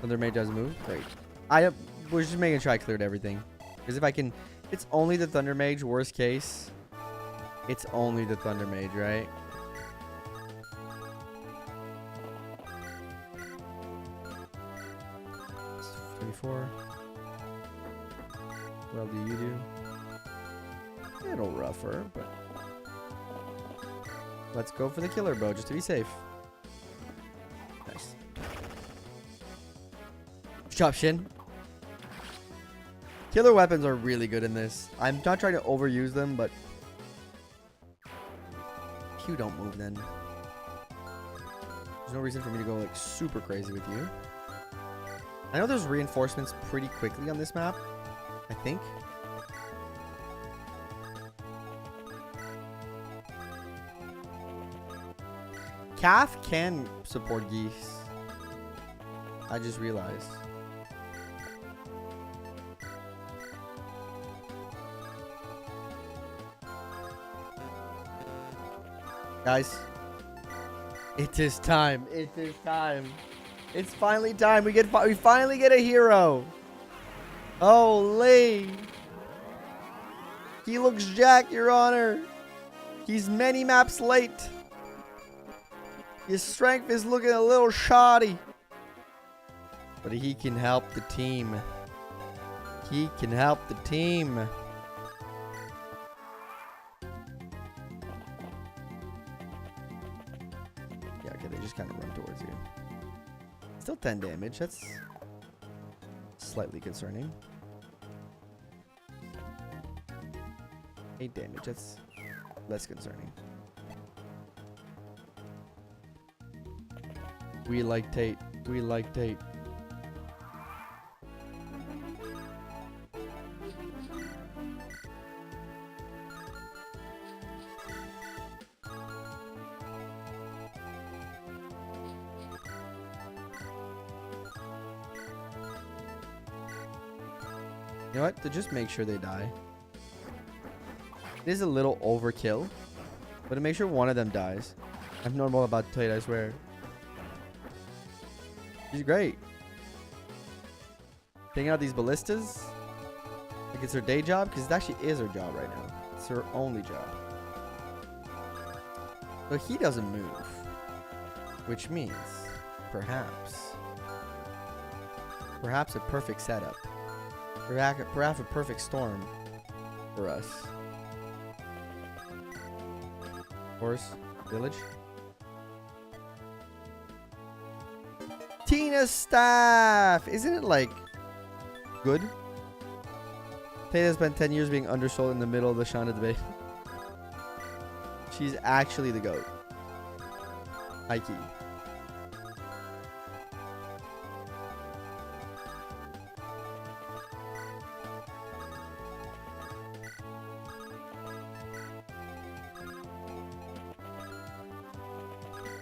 Thunder Mage doesn't move. Great. I was just making sure I cleared everything. Because if I can... It's only the Thunder Mage, worst case. It's only the Thunder Mage, right? It's 34. What do you do? A little rougher, but... Let's go for the killer bow, just to be safe. Nice. Chop Shin. Killer weapons are really good in this. I'm not trying to overuse them, but... You don't move then. There's no reason for me to go like super crazy with you. I know there's reinforcements pretty quickly on this map. I think. Calf can support geese. I just realized. Guys, it is time. It is time. It's finally time. We finally get a hero. Holy. He looks jacked, Your Honor. He's many maps late. His strength is looking a little shoddy. But he can help the team. He can help the team. Yeah, okay, they just kind of run towards you. Still 10 damage. That's slightly concerning. 8 damage. That's less concerning. We like Tate. We like Tate. You know what? To just make sure they die. It is a little overkill, but to make sure one of them dies. I'm normal about Tate, I swear. He's great. Taking out these ballistas. Like it's her day job, because it actually is her job right now. It's her only job. But he doesn't move. Which means, perhaps a perfect setup. Perhaps a perfect storm for us. Horse village. Tina's staff! Isn't it like good? Tata spent 10 years being undersold in the middle of the Shonda debate. She's actually the GOAT. High key.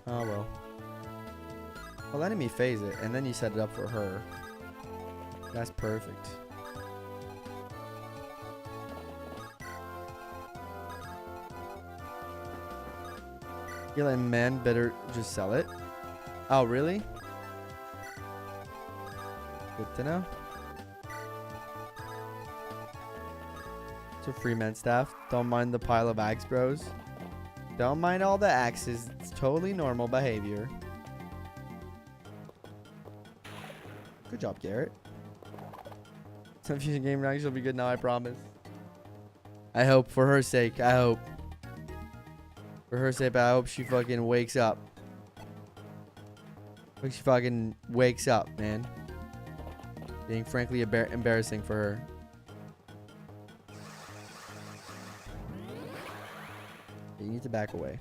Oh well. Well, letting me phase it, and then you set it up for her. That's perfect. You're like, man, better just sell it. Oh, really? Good to know. So free man staff. Don't mind the pile of axe, bros. Don't mind all the axes. It's totally normal behavior. Good job, Garrett. Some fusion game rank she'll be good now, I promise. I hope, for her sake. I hope. For her sake, I hope she fucking wakes up. Hope she fucking wakes up, man. Being frankly embarrassing for her. You need to back away.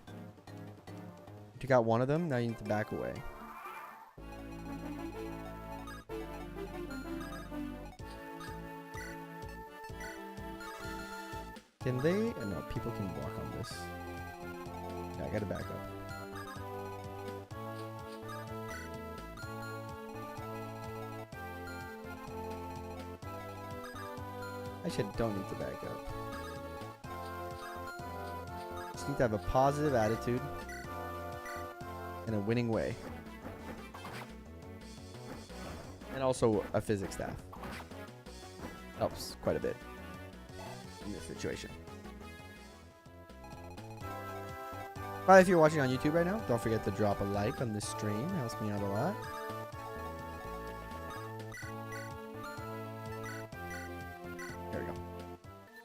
You took out one of them, now you need to back away. Can they? Oh, no, people can walk on this. Yeah, I gotta back up. I should don't need to back up. Just need to have a positive attitude and a winning way. And also a physics staff. Helps quite a bit in this situation. But if you're watching on YouTube right now, don't forget to drop a like on this stream. It helps me out a lot. There we go.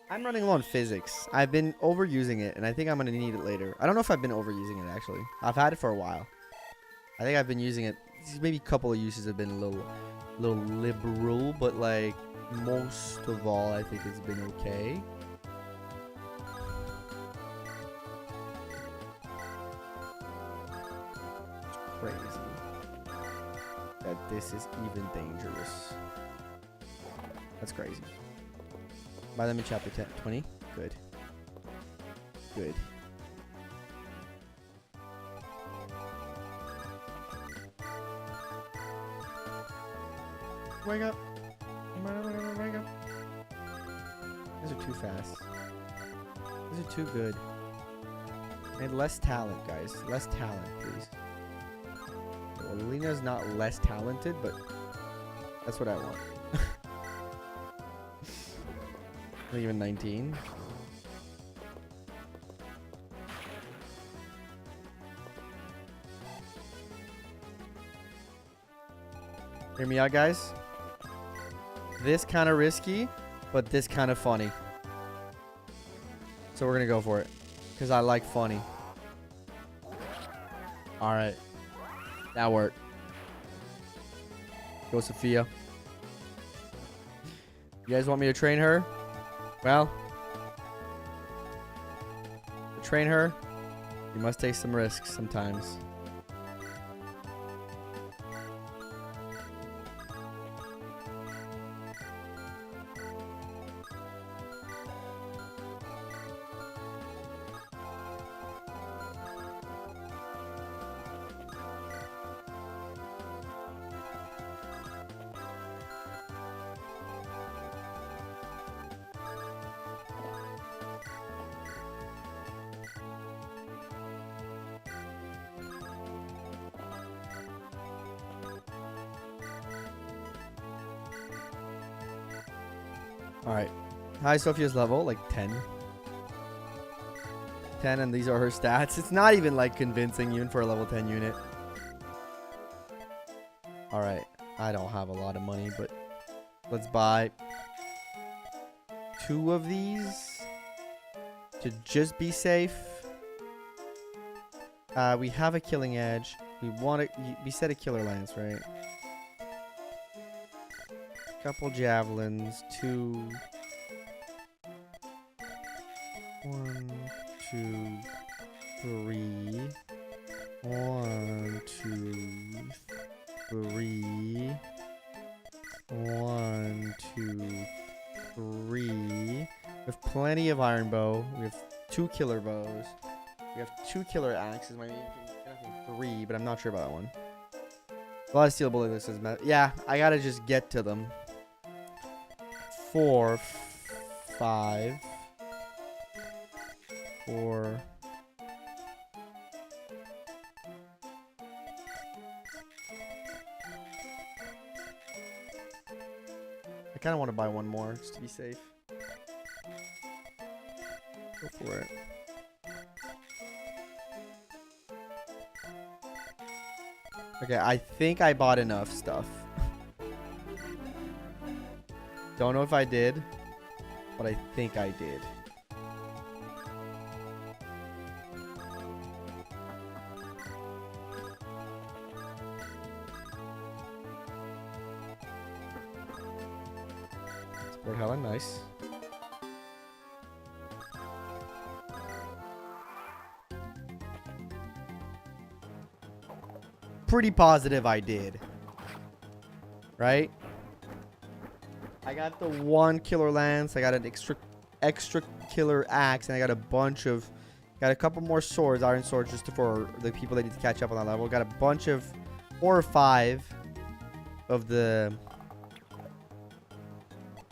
I'm running low on physics. I've been overusing it, and I think I'm going to need it later. I don't know if I've been overusing it, actually. I've had it for a while. I think I've been using it. Maybe a couple of uses have been a little liberal, but like most of all, I think it's been okay. Crazy that this is even dangerous. That's crazy. By them in chapter 10, 20. Good. Good. Wake up. Wake up. These are too fast. These are too good. And less talent, guys. Less talent, please. Well, Lena's not less talented, but that's what I want. Not even 19. Hear me out, guys. This kind of risky, but this kind of funny. So we're gonna go for it, because I like funny. All right. That worked. Go, Sophia. You guys want me to train her? Well, to train her, you must take some risks sometimes. Alright. High Sophia's level, like 10. 10, and these are her stats. It's not even like convincing even for a level 10 unit. Alright. I don't have a lot of money, but Let's buy 2 of these to just be safe. We have a killing edge. We said a killer lance, right? Couple javelins. 2. 1, 2, 3. 1, 2, 3. 1, 2, 3. We have plenty of iron bow. We have 2 killer bows. We have 2 killer axes. Maybe 3, but I'm not sure about that one. A lot of steel bullet lists. Yeah, I gotta just get to them. 4, 5, 4. I kind of want to buy 1 more just to be safe. Go for it. Okay, I think I bought enough stuff. Don't know if I did, but I think I did. Support Helen, nice. Pretty positive I did. Right? I got the 1 killer lance, I got an extra killer axe, and I got a bunch of a couple more swords, iron swords, just for the people that need to catch up on that level. Got a bunch of 4 or 5 of the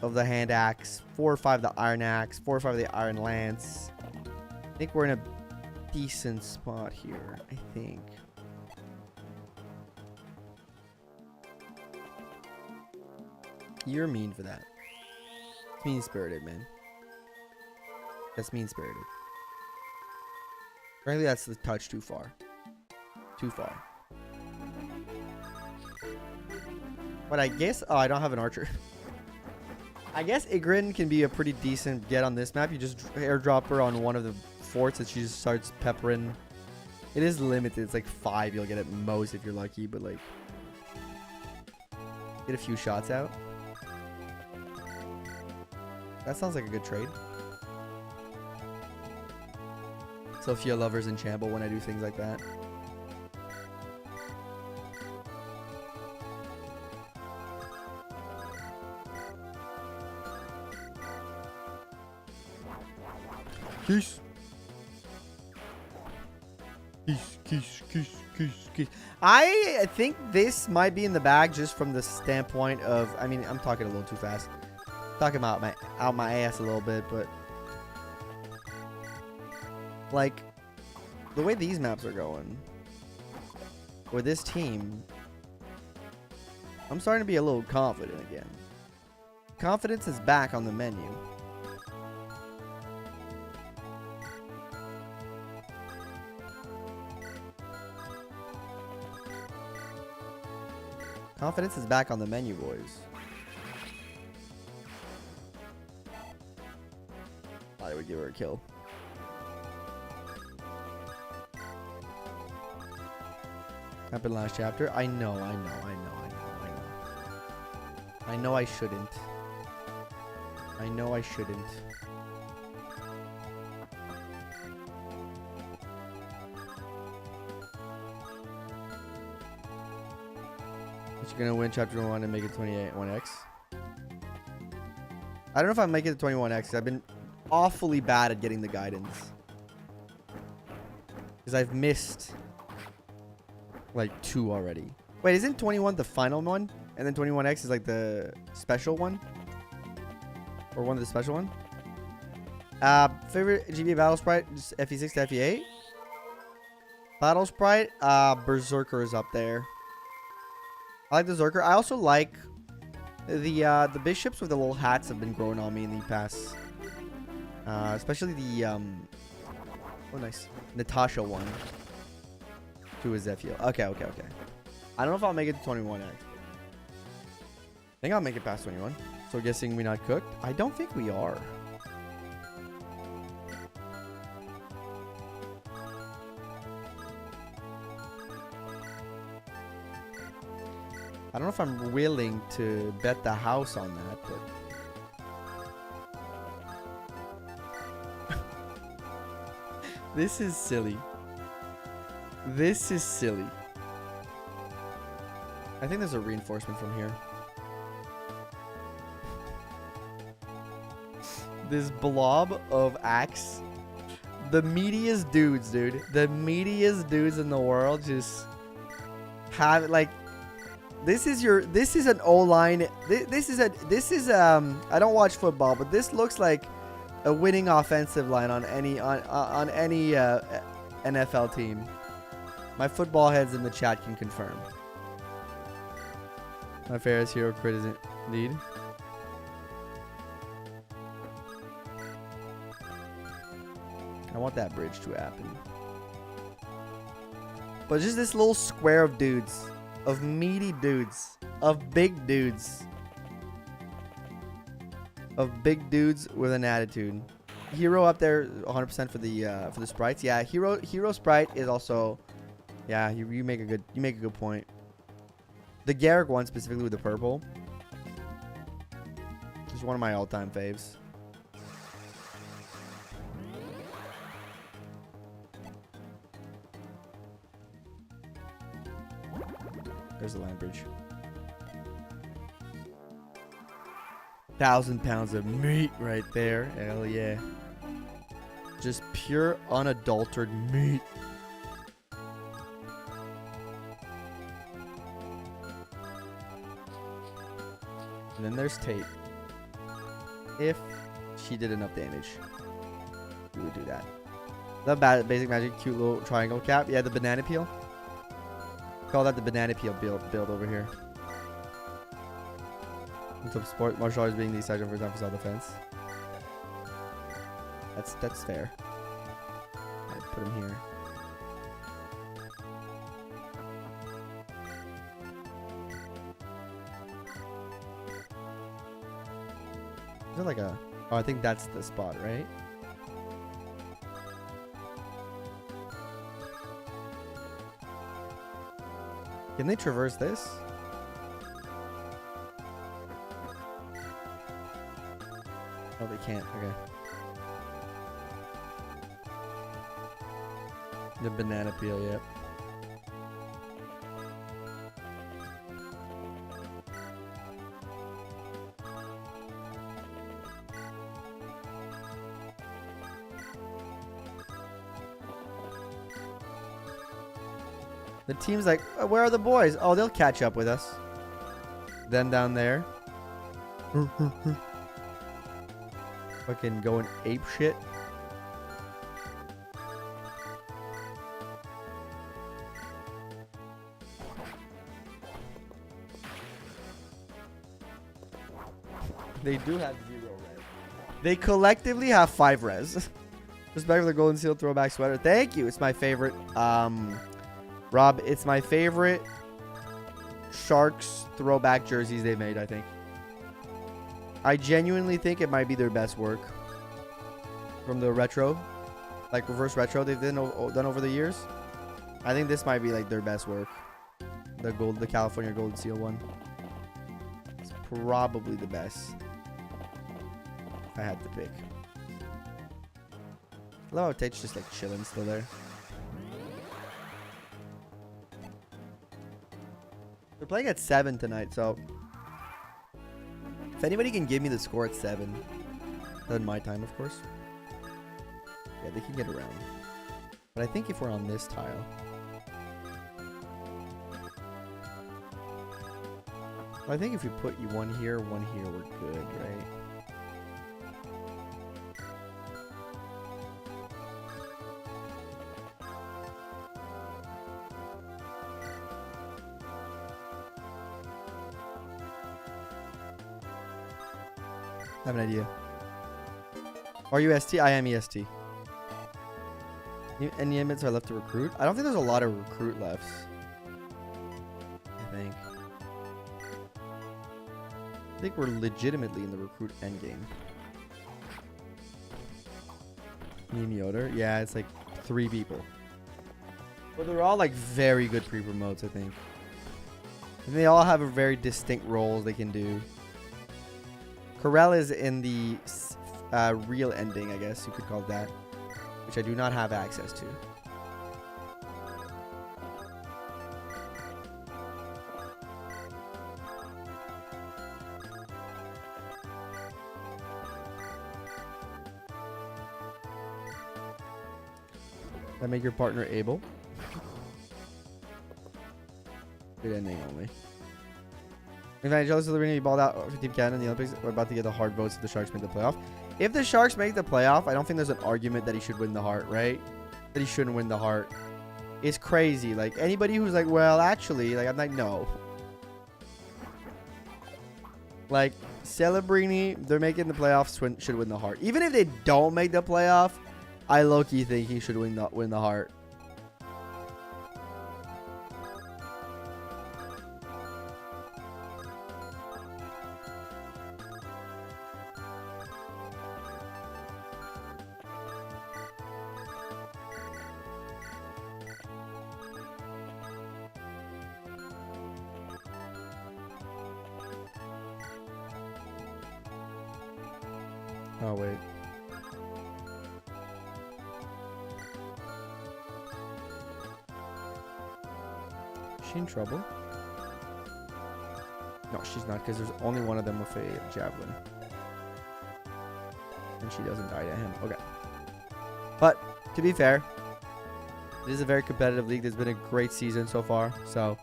hand axe, 4 or 5 of the iron axe, 4 or 5 of the iron lance. I think we're in a decent spot here, I think. You're mean for that. It's mean-spirited, man. That's mean-spirited. Frankly, that's the touch too far. Too far. But I guess... Oh, I don't have an archer. I guess Ygritte can be a pretty decent get on this map. You just airdrop her on one of the forts and she just starts peppering. It is limited. It's like 5 you'll get at most if you're lucky, but like... Get a few shots out. That sounds like a good trade. Sophia lovers in Chamble when I do things like that. Kiss. Kiss. I think this might be in the bag just from the standpoint of... I mean, I'm talking a little too fast. Talking about out my ass a little bit, but like the way these maps are going with this team, I'm starting to be a little confident again. Confidence is back on the menu. Confidence is back on the menu, boys. I would give her a kill. Happened last chapter. I know I shouldn't. I know I shouldn't. But you're gonna win chapter 1 and make it 21x. I don't know if I make it to 21x. I've been awfully bad at getting the guidance because I've missed like 2 already. Wait, isn't 21 the final one and then 21x is like the special one or one of the special one? Favorite GBA battle sprite, just FE6 to FE8. Battle sprite, Berserker is up there. I like the Berserker. I also like the bishops with the little hats have been growing on me in the past. Especially the oh nice Natasha one to a Zephiel. Okay. I don't know if I'll make it to 21x. think I'll make it past 21. So guessing we not cooked? I don't think we are. I don't know if I'm willing to bet the house on that, but this is silly. This is silly. I think there's a reinforcement from here. This blob of axe. The meatiest dudes, dude. The meatiest dudes in the world just have like this is an O-line. This is I don't watch football, but this looks like a winning offensive line on any NFL team. My football heads in the chat can confirm. My favorite hero crit is indeed. I want that bridge to happen. But just this little square of dudes. Of meaty dudes. Of big dudes. Of big dudes with an attitude. Hero up there 100% for the sprites. Yeah, hero sprite is also. Yeah, you make a good point. The Garrick one specifically with the purple. Is one of my all-time faves. There's the land bridge. 1,000 pounds of meat right there. Hell yeah. Just pure unadulterated meat. And then there's Tate. If she did enough damage, we would do that. The basic magic, cute little triangle cap. Yeah, the banana peel. Call that the banana peel build over here. Top sport, martial arts being the side for example self-defense. That's fair. I'd put him here. Is there like a... Oh, I think that's the spot, right? Can they traverse this? Oh, they can't. Okay. The banana peel, yep. The team's like, where are the boys? Oh, they'll catch up with us. Them down there. Fucking going ape shit. They do have 0 res. They collectively have 5 res. Respect for the golden seal throwback sweater. Thank you. It's my favorite. Rob, it's my favorite Sharks throwback jerseys they made, I think. I genuinely think it might be their best work from the retro, like reverse retro they've done over the years. I think this might be like their best work. The California Golden Seal one. It's probably the best. If I had to pick. I love how Tate's just like chilling still there. We're playing at 7 tonight, so if anybody can give me the score at 7, then my time, of course. Yeah, they can get around. But I think if we're on this tile, I think if we put you one here, we're good, right? I have an idea. Are you ST? I am EST. Any inmates are left to recruit? I don't think there's a lot of recruit left. I think. I think we're legitimately in the recruit endgame. Meme Yoder. Yeah, it's like 3 people. But they're all like very good pre-promotes, I think. And they all have a very distinct roles they can do. Corel is in the real ending, I guess you could call it that, which I do not have access to. That make your partner able. Good ending only. Evangelist of the ring, he balled out 15 can in the Olympics. We're about to get the hard votes if the Sharks make the playoff. If the Sharks make the playoff, I don't think there's an argument that he should win the heart, right? That he shouldn't win the heart. It's crazy. Like, anybody who's like, well, actually, like, I'm like, no. Like, Celebrini, they're making the playoffs, should win the heart. Even if they don't make the playoff, I low-key think he should win the heart. Oh, wait. Is she in trouble? No, she's not, because there's only one of them with a javelin. And she doesn't die to him. Okay. But, to be fair, it is a very competitive league. There's been a great season so far, so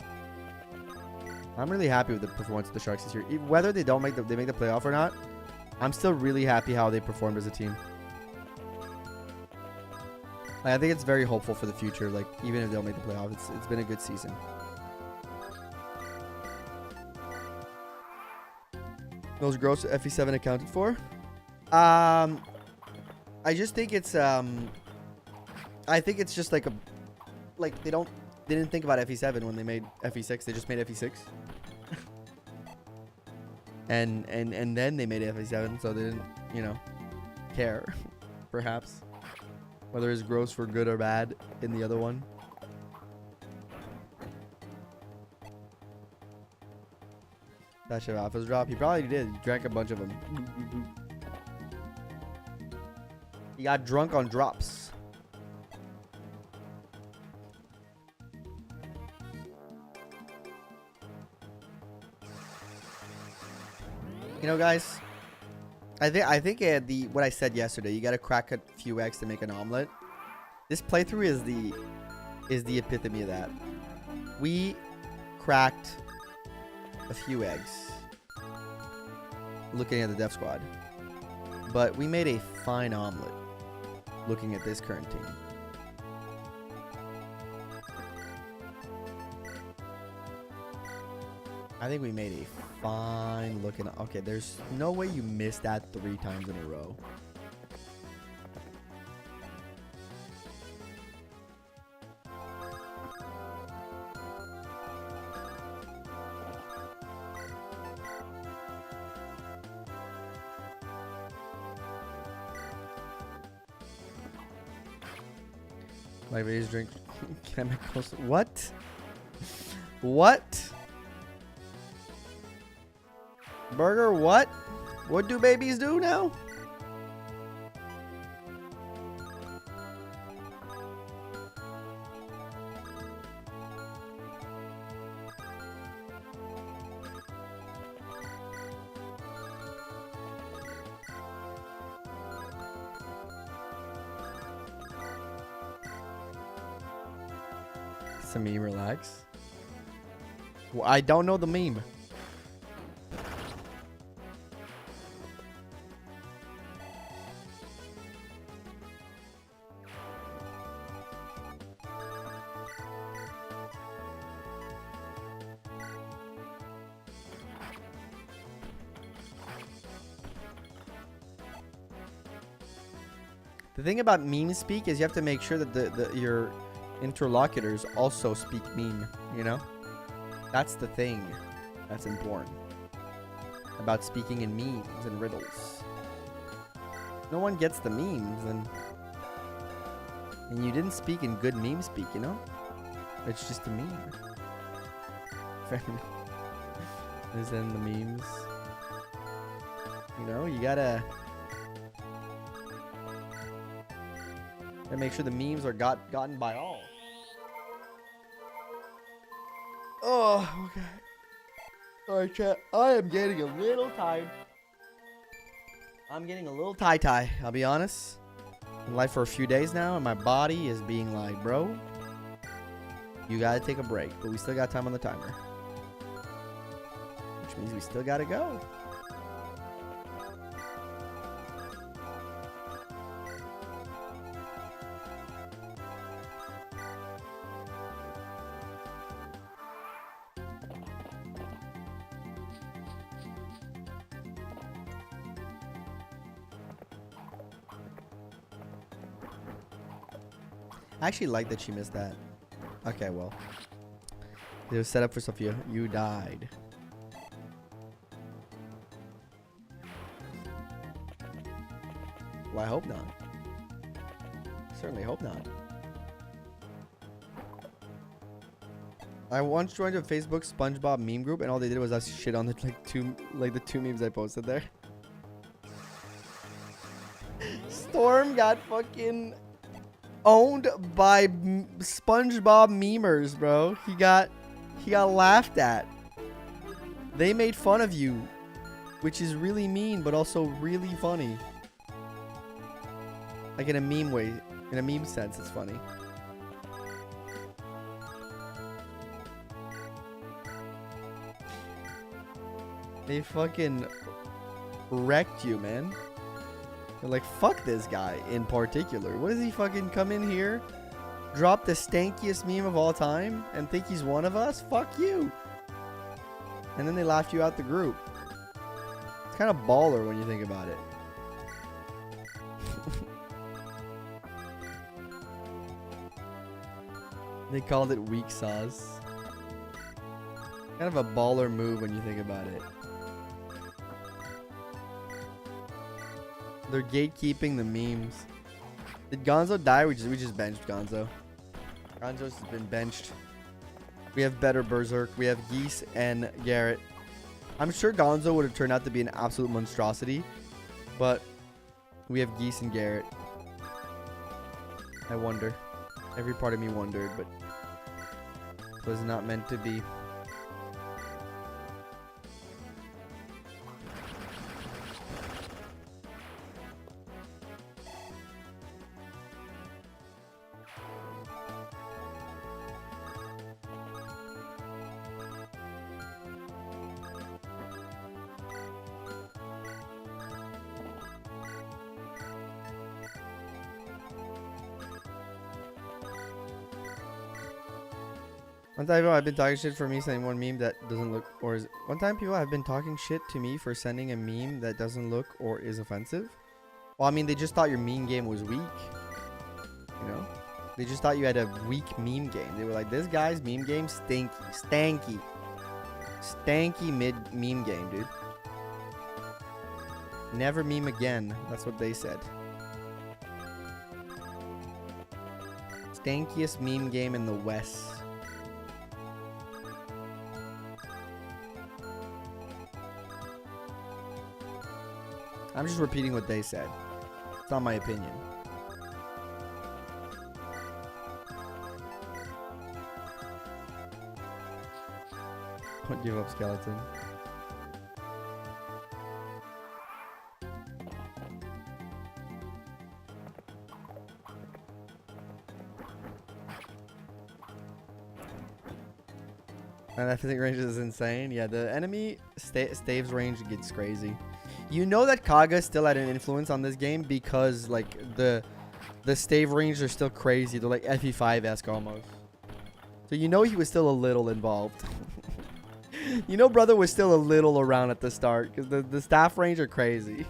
I'm really happy with the performance of the Sharks this year. Whether they make the playoff or not, I'm still really happy how they performed as a team. Like, I think it's very hopeful for the future. Like, even if they don't make the playoff, it's been a good season. Those gross FE7 accounted for? I just think it's I think it's just like they didn't think about FE7 when they made FE6. They just made FE6. And then they made FE7, so they didn't, care, perhaps, whether it's gross for good or bad in the other one. That should have Alpha's drop. He probably did. He drank a bunch of them. He got drunk on drops. Guys, I think what I said yesterday, you gotta crack a few eggs to make an omelet. This playthrough is the epitome of that. We cracked a few eggs looking at the Death Squad, but we made a fine omelet looking at this current team. I think we made a fine looking. Okay, there's no way you missed that 3 times in a row. My baby's drink chemicals. What? What? Burger, what? What do babies do now? Some meme, relax. Well, I don't know the meme. The thing about meme speak is you have to make sure that your interlocutors also speak meme, That's the thing. That's important. about speaking in memes and riddles. No one gets the memes, and you didn't speak in good meme speak, you know? It's just a meme. Fair enough. Is in the memes. You know, you gotta make sure the memes are gotten by all. Oh, okay. Alright, chat. I am getting a little tired. I'm getting a little tie-tie, I'll be honest. In life for a few days now, and my body is being like, bro, you gotta take a break. But we still got time on the timer. Which means we still gotta go. I actually like that she missed that. Okay, well. It was set up for Sophia. You died. Well, I hope not. Certainly hope not. I once joined a Facebook SpongeBob meme group, and all they did was us shit on the the two memes I posted there. Storm got fucking owned by SpongeBob memers, bro. He got laughed at. They made fun of you, which is really mean, but also really funny. Like in a meme way, in a meme sense, it's funny. They fucking wrecked you, man. They're like, fuck this guy in particular. What does he fucking come in here, drop the stankiest meme of all time, and think he's one of us? Fuck you. And then they laughed you out the group. It's kind of baller when you think about it. They called it weak sauce. Kind of a baller move when you think about it. They're gatekeeping the memes. Did Gonzo die? We just benched Gonzo. Gonzo's been benched. We have better Berserk. We have Geese and Garrett. I'm sure Gonzo would have turned out to be an absolute monstrosity, but we have Geese and Garrett. I wonder. Every part of me wondered, but it was not meant to be. One time people have been talking shit for me sending one meme that doesn't look or is... One time people have been talking shit to me for sending a meme that doesn't look or is offensive. Well, I mean, they just thought your meme game was weak. You know? They just thought you had a weak meme game. They were like, this guy's meme game stinky. Stanky. Stanky meme game, dude. Never meme again. That's what they said. Stankiest meme game in the West. I'm just repeating what they said. It's not my opinion. Don't give up, skeleton. And I think range is insane. Yeah, the enemy staves range gets crazy. You know that Kaga still had an influence on this game because like the stave range are still crazy. They're like FE5-esque almost. So you know he was still a little involved. You know brother was still a little around at the start because the staff range are crazy.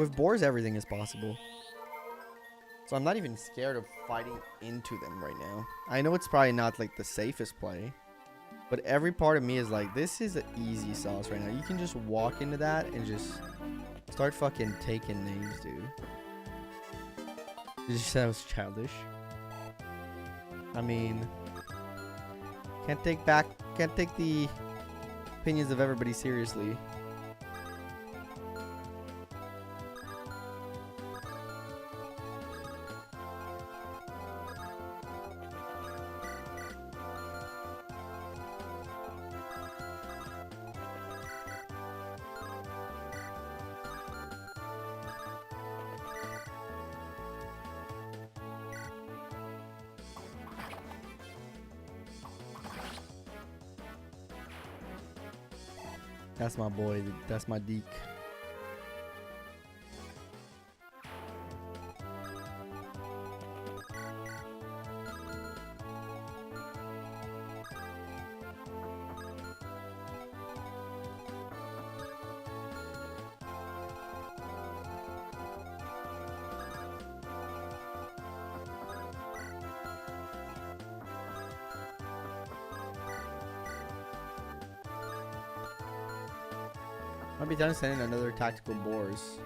with boars, everything is possible. So I'm not even scared of fighting into them right now. I know it's probably not like the safest play, but every part of me is like, this is an easy sauce right now. You can just walk into that and just start fucking taking names, dude. Did you say I was childish? I mean, can't take the opinions of everybody seriously. That's my boy. That's my Deke. Might be done sending another tactical boars.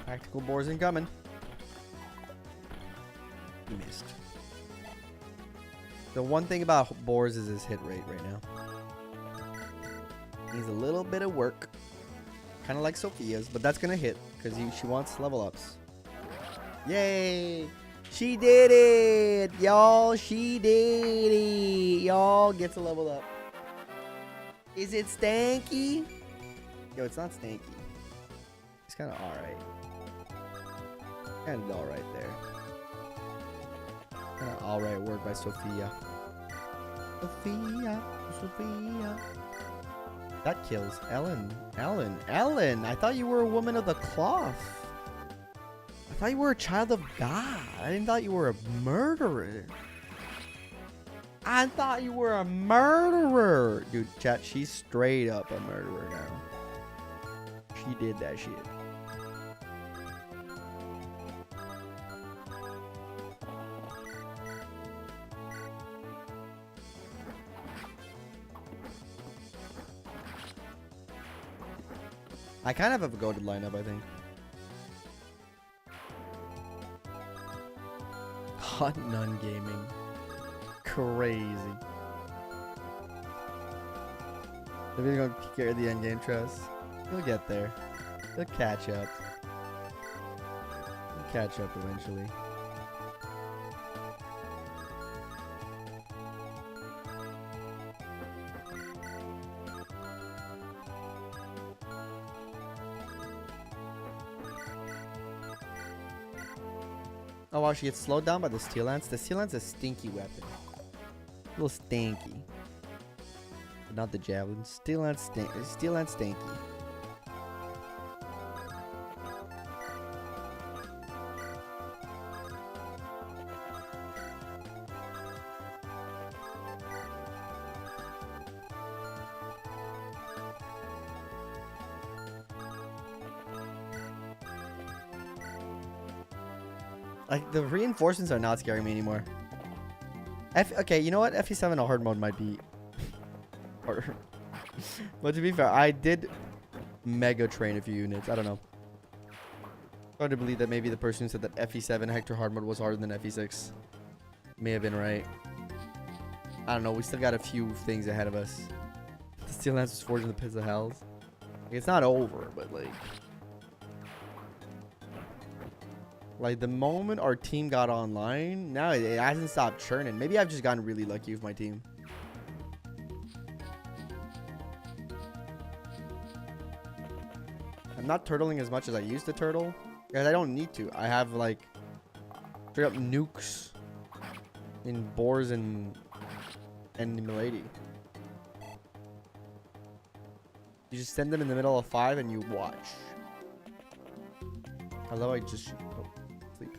Tactical boars incoming. Missed. The one thing about boars is his hit rate right now. Needs a little bit of work. Kind of like Sophia's, but that's gonna hit because she wants level ups. Yay! She did it! Y'all, she did it! Y'all gets a level up. Is it stanky? Yo, it's not stanky. It's kind of alright. Kind of alright there. Kind of alright work by Sophia. Sophia. That kills Ellen. Ellen! I thought you were a woman of the cloth. I thought you were a child of God. I didn't thought you were a murderer. I thought you were a murderer. Dude, chat, she's straight up a murderer now. She did that shit. I kind of have a goated lineup, I think. Hot Nun Gaming. Crazy. If you're gonna carry the endgame trust, you'll get there. You'll catch up. You'll catch up eventually. Oh wow, she gets slowed down by the steel lance. The steel lance is a stinky weapon. A little stinky. But not the javelin. Steel lance stinky. Like, the reinforcements are not scaring me anymore. Okay, you know what? FE7 hard mode might be harder. But to be fair, I did mega train a few units. I don't know. Hard to believe that maybe the person who said that FE7 Hector hard mode was harder than FE6 may have been right. I don't know. We still got a few things ahead of us. The steel lance was forged in the pits of hell. Like, it's not over, but like the moment our team got online, now it hasn't stopped churning. Maybe I've just gotten really lucky with my team. I'm not turtling as much as I used to turtle, because I don't need to. I have like straight up nukes in boars and milady. You just send them in the middle of 5 and you watch. Hello, I just sleep.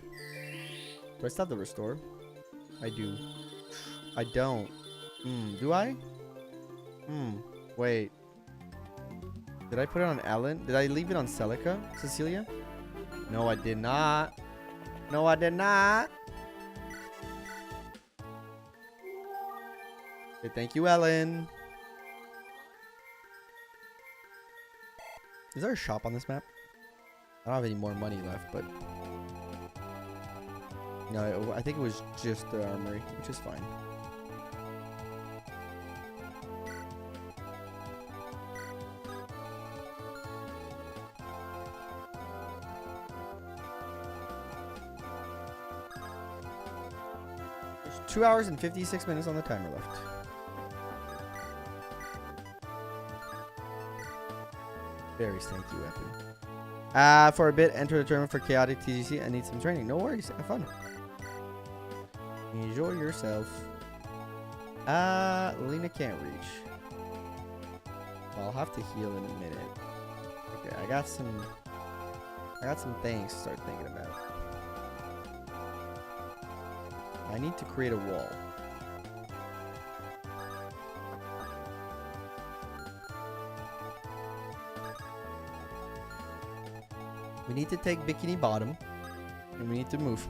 Do I still have the restore? I do. I don't. Do I? Wait. Did I put it on Ellen? Did I leave it on Cecilia? No, I did not. No, I did not. Okay, thank you, Ellen. Is there a shop on this map? I don't have any more money left, but... No, I think it was just the armory, which is fine. There's 2 hours and 56 minutes on the timer left. Very stanky weapon. For a bit, enter the tournament for chaotic TGC. I need some training. No worries. Have fun. Enjoy yourself. Lena can't reach. Well, I'll have to heal in a minute. Okay, I got some things to start thinking about. I need to create a wall. We need to take Bikini Bottom, and we need to move.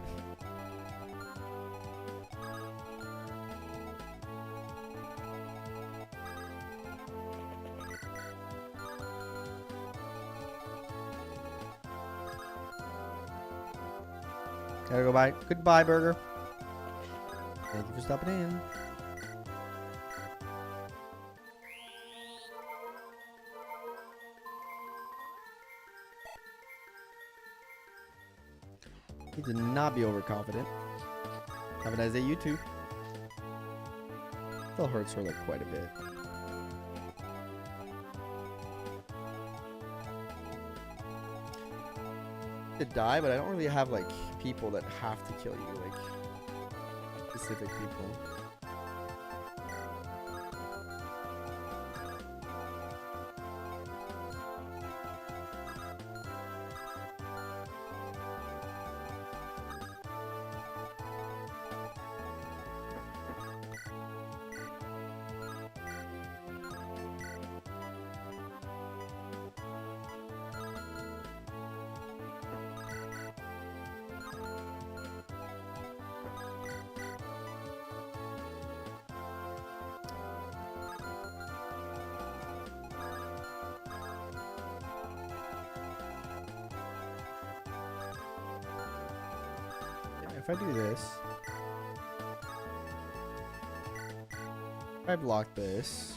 Gotta go by. Goodbye, Burger. Thank you for stopping in. Need to not be overconfident. Have a nice day, you too. Still hurts her like quite a bit. To die, but I don't really have like people that have to kill you, like specific people. If I do this, if I block this,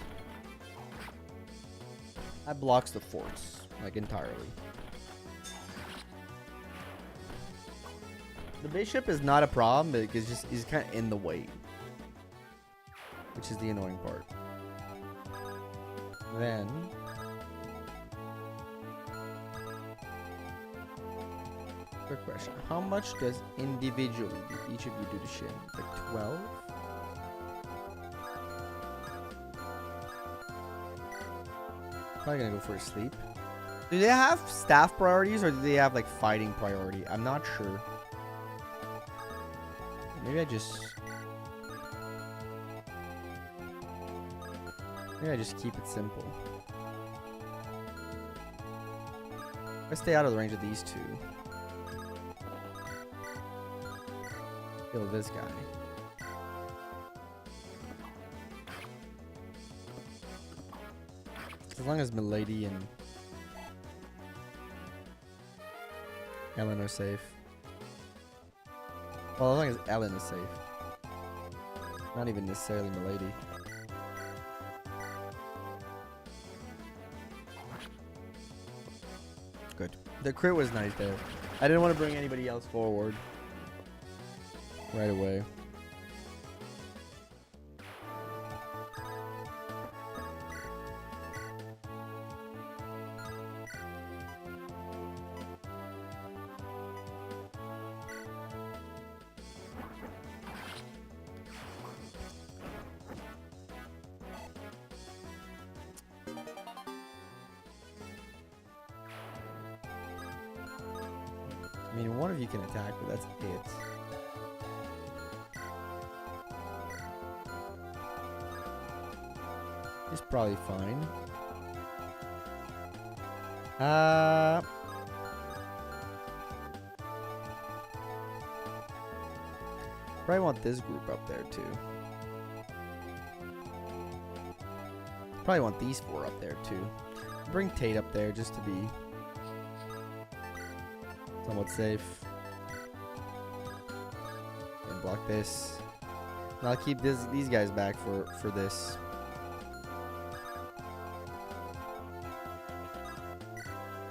that blocks the forts, like entirely. The bishop is not a problem, because just he's kind of in the way, which is the annoying part. Then quick question. How much does individually each of you do to shin? Like 12? Probably gonna go for a sleep. Do they have staff priorities or do they have like fighting priority? I'm not sure. Maybe I just keep it simple. I stay out of the range of these two. Kill this guy. As long as Milady and Ellen are safe. Well, as long as Ellen is safe. Not even necessarily Milady. Good. The crit was nice there. I didn't want to bring anybody else forward right away. I mean, one of you can attack, but that's it. Just probably fine. Probably want this group up there too. Probably want these 4 up there too. Bring Tate up there just to be somewhat safe. And block this. And I'll keep these guys back for this.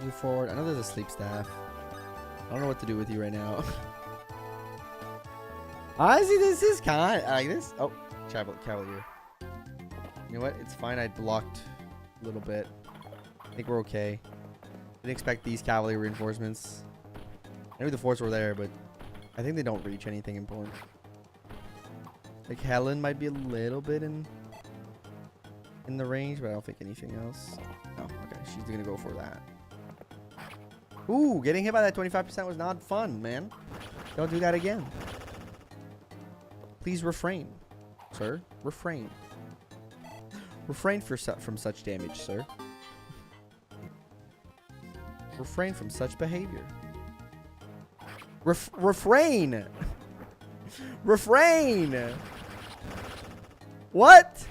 Move forward. I know there's a sleep staff. I don't know what to do with you right now. Honestly, this is kind of like this. Oh, Cavalier. You know what? It's fine. I blocked a little bit. I think we're okay. Didn't expect these Cavalier reinforcements. Maybe the forts were there, but I think they don't reach anything important. Like Helen might be a little bit in the range, but I don't think anything else. Oh, okay. She's gonna go for that. Ooh, getting hit by that 25% was not fun, man. Don't do that again. Please refrain, sir. Refrain. Refrain from such damage, sir. Refrain from such behavior. Refrain! Refrain! What?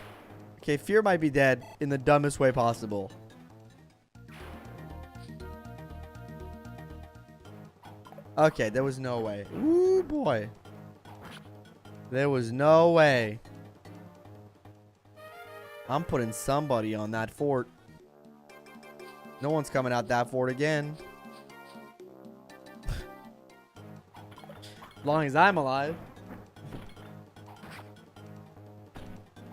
Okay, Fear might be dead in the dumbest way possible. Okay, there was no way. Ooh, boy. There was no way. I'm putting somebody on that fort. No one's coming out that fort again. As long as I'm alive.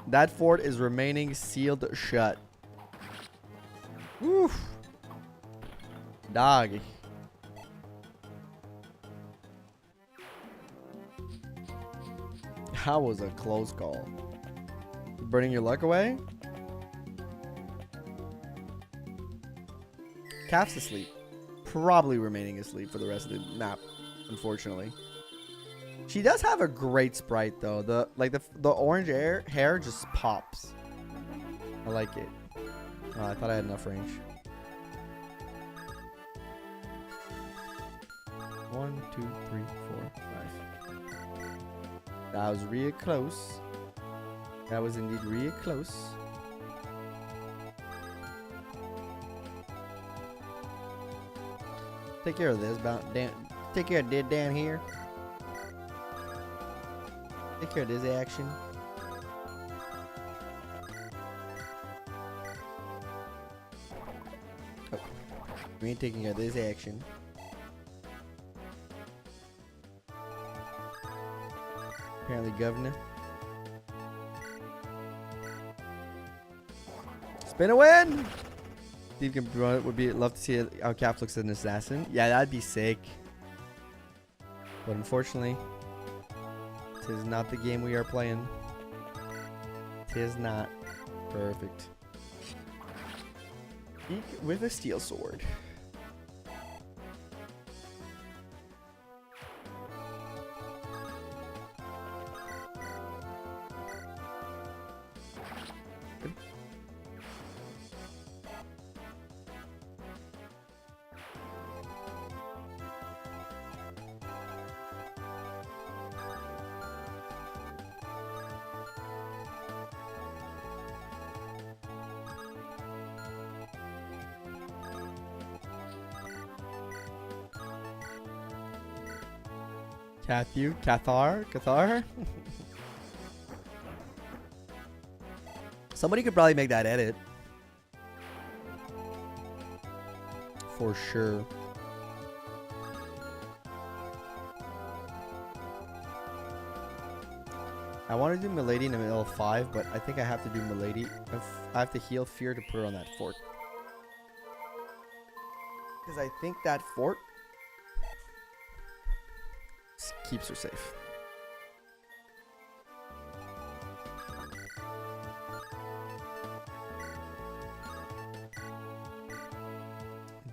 That fort is remaining sealed shut. Oof. Dog. That was a close call. Burning your luck away? Calf's asleep. Probably remaining asleep for the rest of the map, unfortunately. She does have a great sprite though. The orange hair just pops. I like it. Oh, I thought I had enough range. 1, 2, 3, 4, 5. That was real close. That was indeed real close. Take care of this. Take care of this down here. Take care of this action. Oh. We ain't taking care of this action. Apparently, Governor. Spin a win! Steve can run it. Would be love to see how Cap looks as an assassin. Yeah, that'd be sick. But unfortunately, tis not the game we are playing. Tis not. Perfect. Eek with a steel sword. Cathar? Somebody could probably make that edit. For sure. I want to do Milady in the middle of 5, but I think I have to do Milady. I have to heal Fear to put her on that fort. Because I think that fort keeps her safe.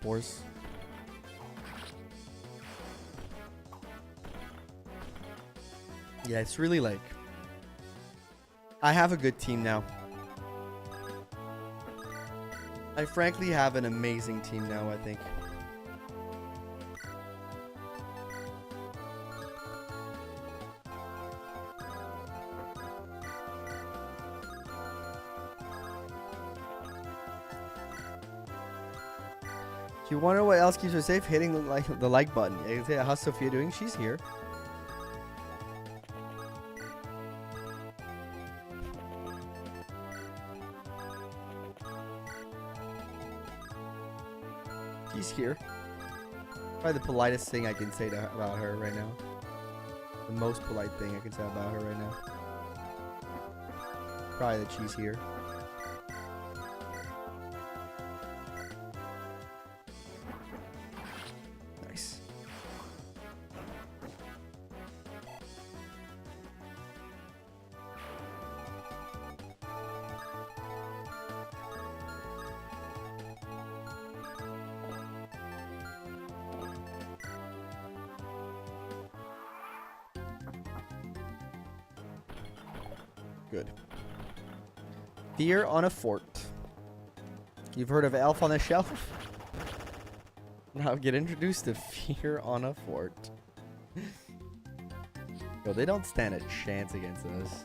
Boars. Yeah, it's really like I have a good team now. I frankly have an amazing team now, I think. If you wonder what else keeps her safe, hitting the like button. You can say, how's Sophia doing? She's here. She's here. Probably the politest thing I can say about her right now. The most polite thing I can say about her right now. Probably that she's here. Nice. Good. Fear on a fort. You've heard of Elf on a Shelf? Now get introduced to Fear on a Fort. Yo, they don't stand a chance against us.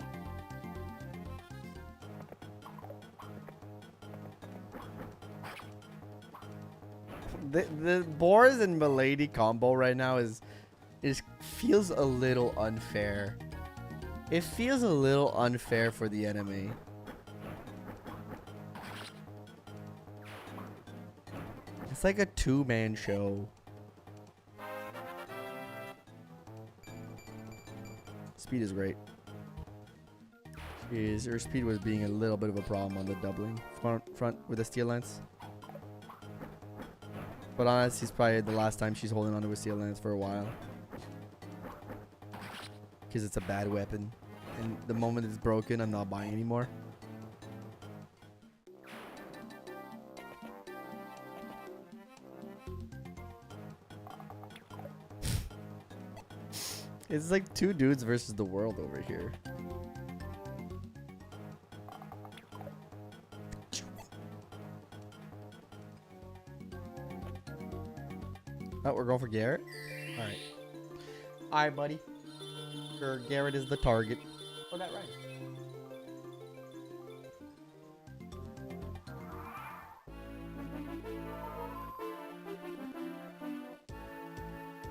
The Boris and Milady combo right now is feels a little unfair. It feels a little unfair for the enemy. It's like a two-man show. Speed is great. Her speed was being a little bit of a problem on the doubling front with the steel lance. But honestly, it's probably the last time she's holding onto a steel lance for a while. Because it's a bad weapon. And the moment it's broken, I'm not buying anymore. It's like two dudes versus the world over here. Oh, we're going for Garrett? Alright. Alright, buddy. Sure, Garrett is the target.
Oh, that right.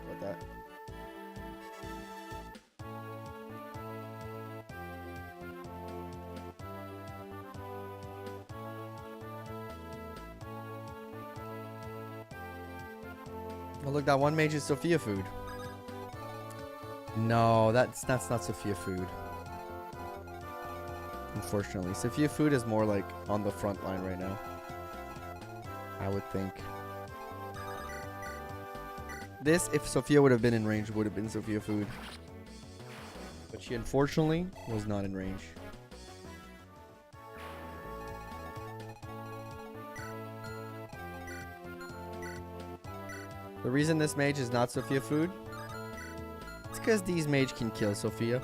What that? Oh, look, that one mage is Sophia food. No, that's not Sophia food. Unfortunately, Sophia food is more like on the front line right now, I would think. This, if Sophia would have been in range, would have been Sophia food. But she unfortunately was not in range. The reason this mage is not Sophia food, it's because these mage can kill Sophia.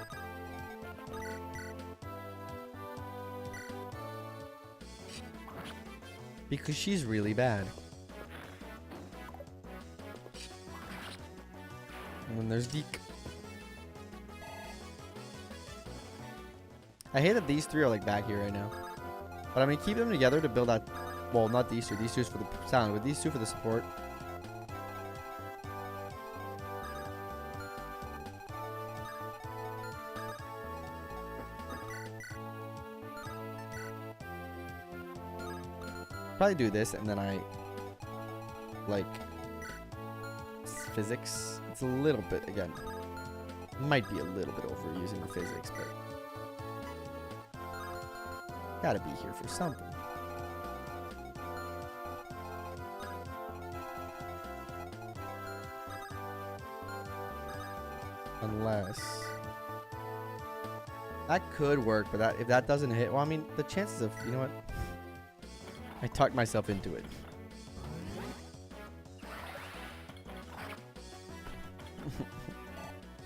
Because she's really bad. And then there's Deke. I hate that these three are like back here right now. But I'm going to keep them together to build that. Well, not these two. These two is for the sound, but these two for the support. Probably do this and then I like physics. It's a little bit, again, might be a little bit overusing the physics, but gotta be here for something. Unless that could work, but that if that doesn't hit, well, I mean, the chances of, you know what? I talked myself into it.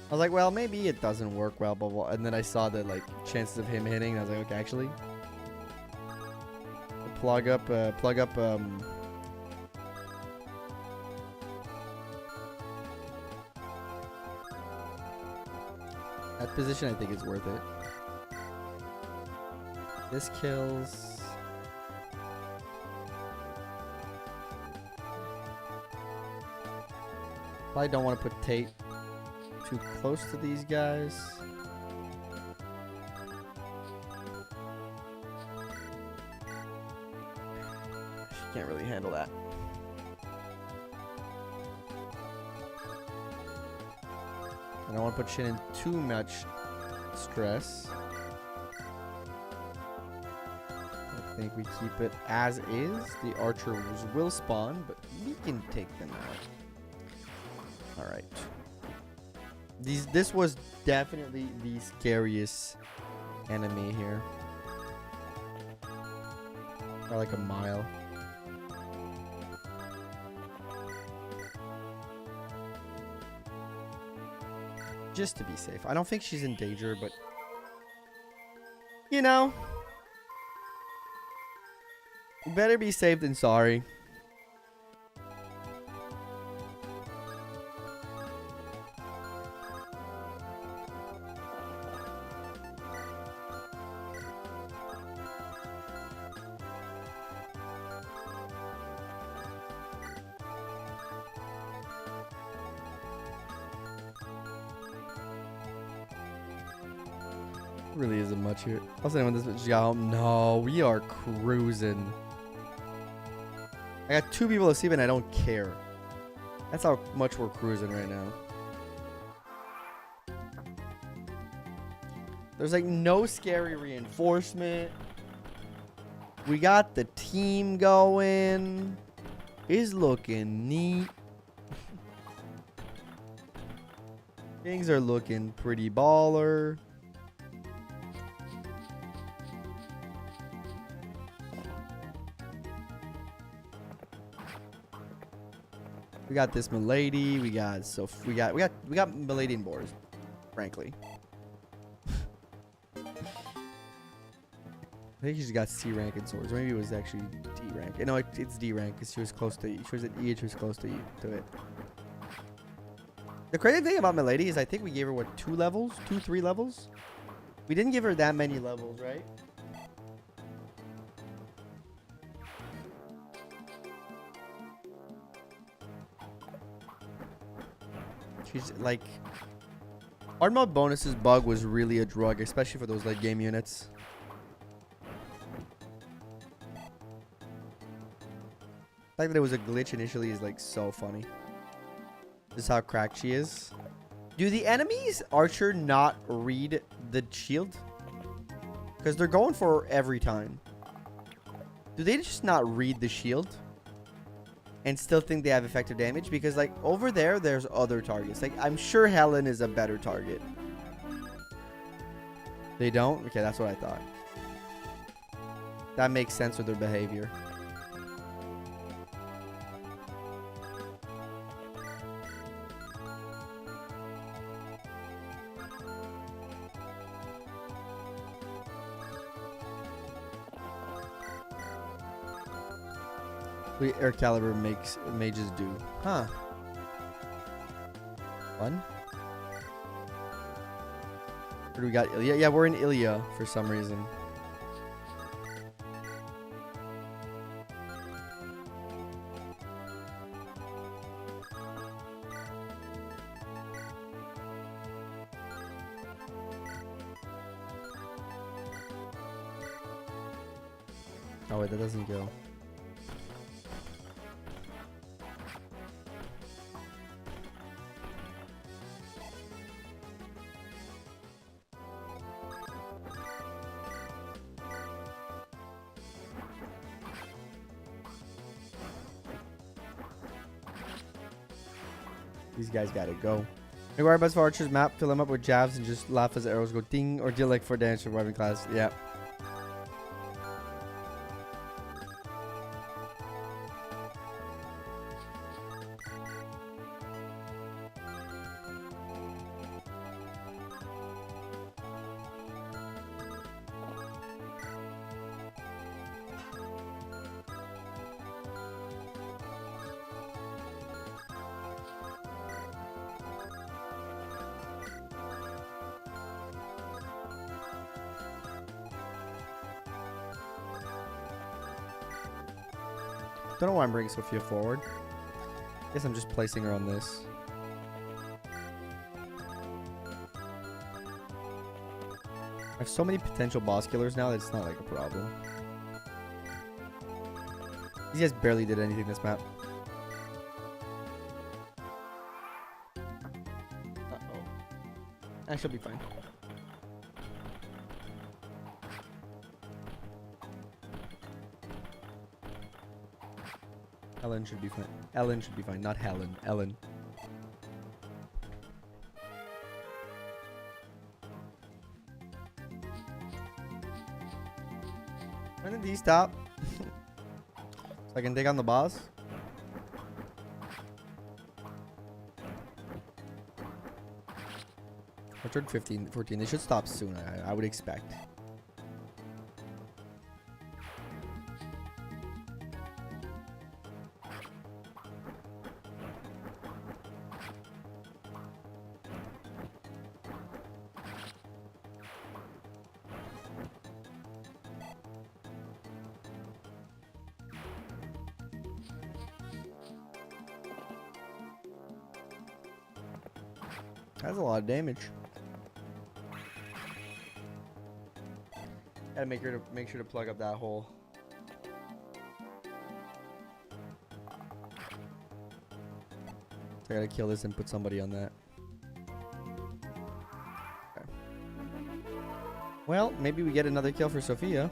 I was like, well, maybe it doesn't work well, but and then I saw the like chances of him hitting, and I was like, okay, actually, the plug up. That position, I think, is worth it. This kills. Probably don't want to put Tate too close to these guys. She can't really handle that. I don't want to put Shin in too much stress. I think we keep it as is. The archers will spawn, but we can take them out. All right. This was definitely the scariest enemy here. By like a mile. Just to be safe. I don't think she's in danger, but you know, better be safe than sorry. Really isn't much here. I'll say when this bitch got home. No, we are cruising. I got 2 people asleep and I don't care. That's how much we're cruising right now. There's like no scary reinforcement. We got the team going. It's looking neat. Things are looking pretty baller. We got this Milady. We got Milady and Boars, frankly. I think she's got C rank in swords. Maybe it was actually D rank. No, it's D rank because she was close to. She was at E. She was close to it. The crazy thing about Milady is I think we gave her what 3 levels. We didn't give her that many levels, right? She's like, hard mode bonuses bug was really a drug, especially for those late game units. The fact that it was a glitch initially is like so funny. This is how cracked she is. Do the enemies archer not read the shield? Because they're going for her every time. Do they just not read the shield? And still think they have effective damage? Because like over there, there's other targets. Like I'm sure Helen is a better target. They don't? Okay, that's what I thought. That makes sense with their behavior. Air caliber makes mages do. Huh. One? Where do we got Ilya? Yeah, we're in Ilya for some reason. Oh wait, that doesn't go. These guys gotta go. Require best for archers map, fill them up with jabs and just laugh as arrows go ding or deal like 4 damage for weapon class. Yeah. Don't know why I'm bringing Sophia forward. Guess I'm just placing her on this. I have so many potential boss killers now that it's not like a problem. These guys barely did anything this map. Uh-oh. I should be fine. Ellen should be fine. Ellen should be fine, not Helen. Ellen. When did these stop? So I can take on the boss? I turned 15, 14. They should stop soon, I would expect. That's a lot of damage. Gotta make sure to plug up that hole. So I gotta kill this and put somebody on that. Okay. Well, maybe we get another kill for Sophia.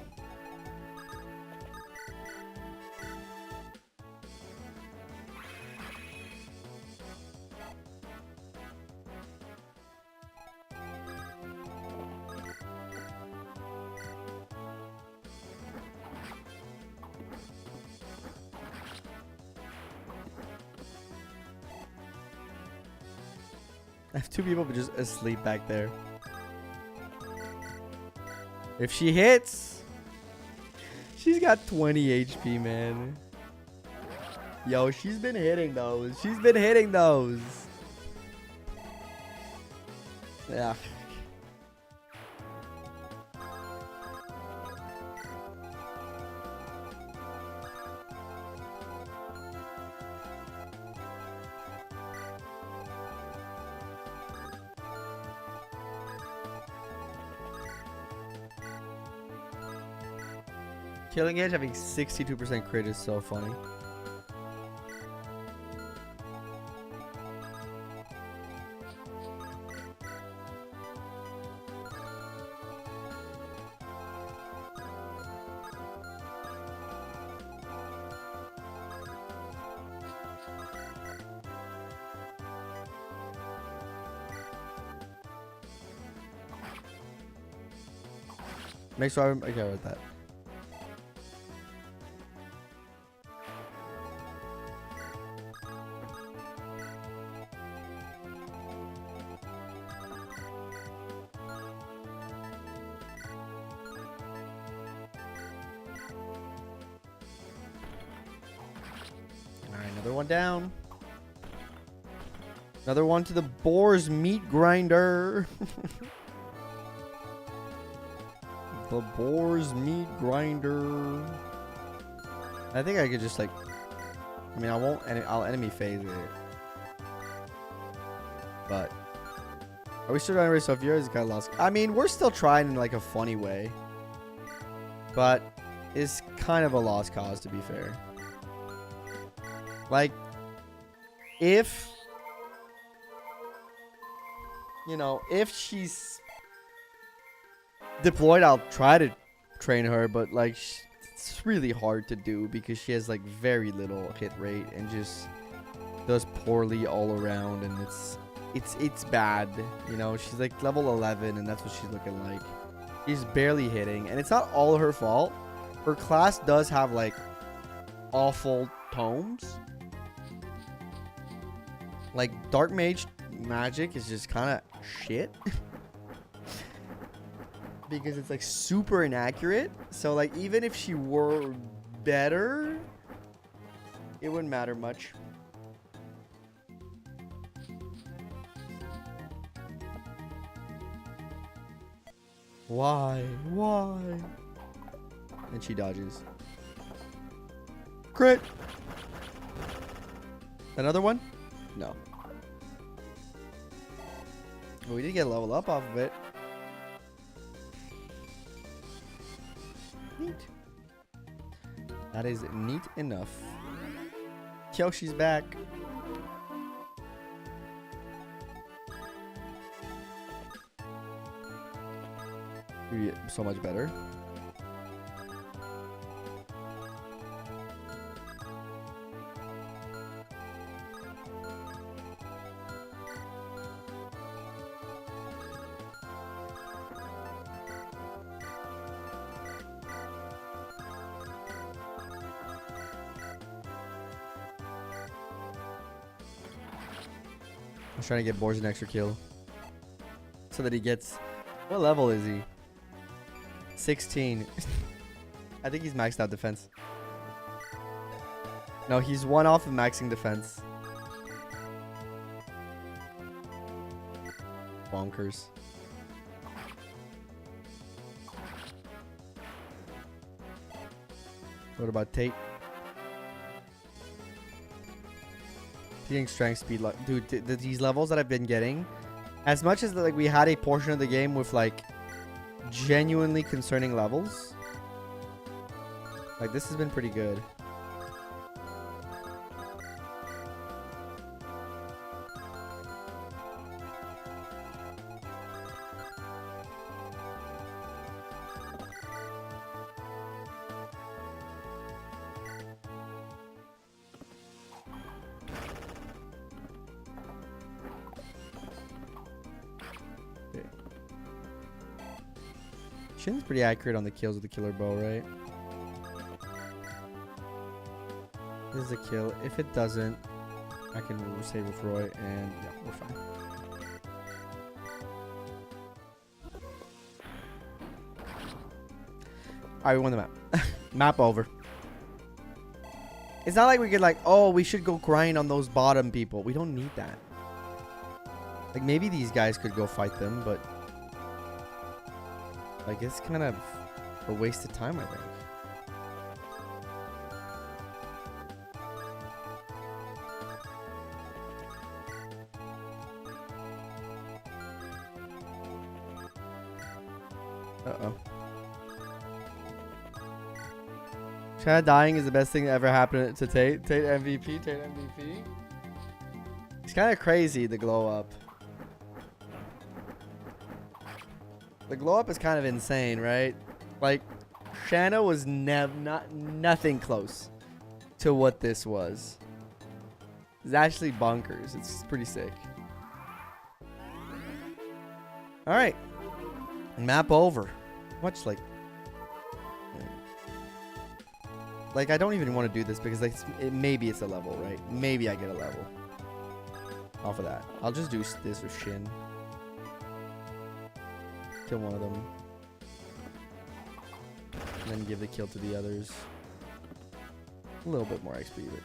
I have two people just asleep back there. If she hits, she's got 20 HP, man. Yo, she's been hitting those. She's been hitting those. Yeah. Killing Edge having 62% crit is so funny. Make sure I'm okay with that. Another one down. Another one to the boar's meat grinder. The boar's meat grinder. I think I could just like, I mean, I'll enemy phase it. But are we still trying to race off yours? Got lost. I mean, we're still trying in like a funny way, but it's kind of a lost cause, to be fair. Like, if, you know, if she's deployed, I'll try to train her, but like, it's really hard to do because she has like very little hit rate and just does poorly all around, and it's bad. You know, she's like level 11 and that's what she's looking like. She's barely hitting, and it's not all her fault. Her class does have like awful tomes. Like, Dark Mage magic is just kind of shit. Because it's, like, super inaccurate. So, like, even if she were better, it wouldn't matter much. Why? Why? And she dodges. Crit! Another one? No. Well, we did get a level up off of it. Neat. That is neat enough. Yo, she's back. So much better. I'm trying to get Boris an extra kill so that he gets. What level is he? 16. I think he's maxed out defense. No, he's one off of maxing defense. Bonkers. What about Tate? Getting strength, speed, dude. These levels that I've been getting, as much as like we had a portion of the game with like genuinely concerning levels, like this has been pretty good. Shin's pretty accurate on the kills with the killer bow, right? This is a kill. If it doesn't, I can save with Roy, and yeah, we're fine. Alright, we won the map. Map over. It's not like we could like, oh, we should go grind on those bottom people. We don't need that. Like, maybe these guys could go fight them, but like, it's kind of a waste of time, I think. Uh-oh. Chad dying is the best thing that ever happened to Tate. Tate MVP. Tate MVP. It's kind of crazy, the glow up. The glow up is kind of insane, right? Like, Shanna was nothing close to what this was. It's actually bonkers. It's pretty sick. All right, map over. Much like I don't even want to do this because like maybe it's a level, right? Maybe I get a level off of that. I'll just do this with Shin. Kill one of them. And then give the kill to the others. A little bit more XP, but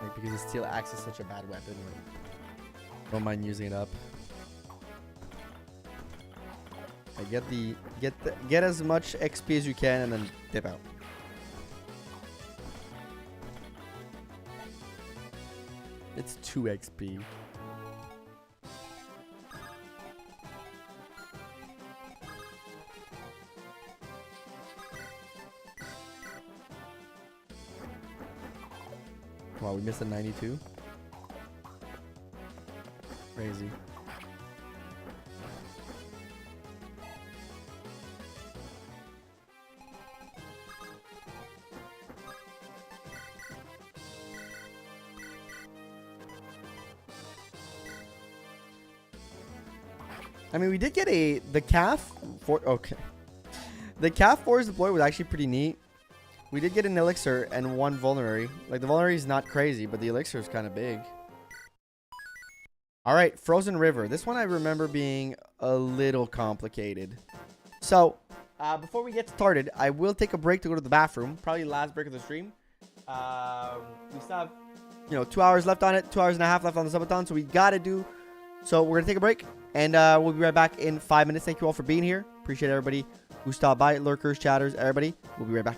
like, because the steel axe is such a bad weapon, like, don't mind using it up. Get as much XP as you can and then dip out. It's 2 XP. Wow, we missed a 92. Crazy. I mean, we did get the calf for, okay. The calf force deploy was actually pretty neat. We did get an elixir and 1 vulnerary. Like, the vulnerary is not crazy, but the elixir is kind of big. All right, Frozen River. This one I remember being a little complicated. So, before we get started, I will take a break to go to the bathroom. Probably the last break of the stream. We still have you know, 2 hours left on it, 2 hours and a half left on the subathon. So we got to do. So we're going to take a break. And we'll be right back in 5 minutes. Thank you all for being here. Appreciate everybody who stopped by. Lurkers, chatters, everybody. We'll be right back.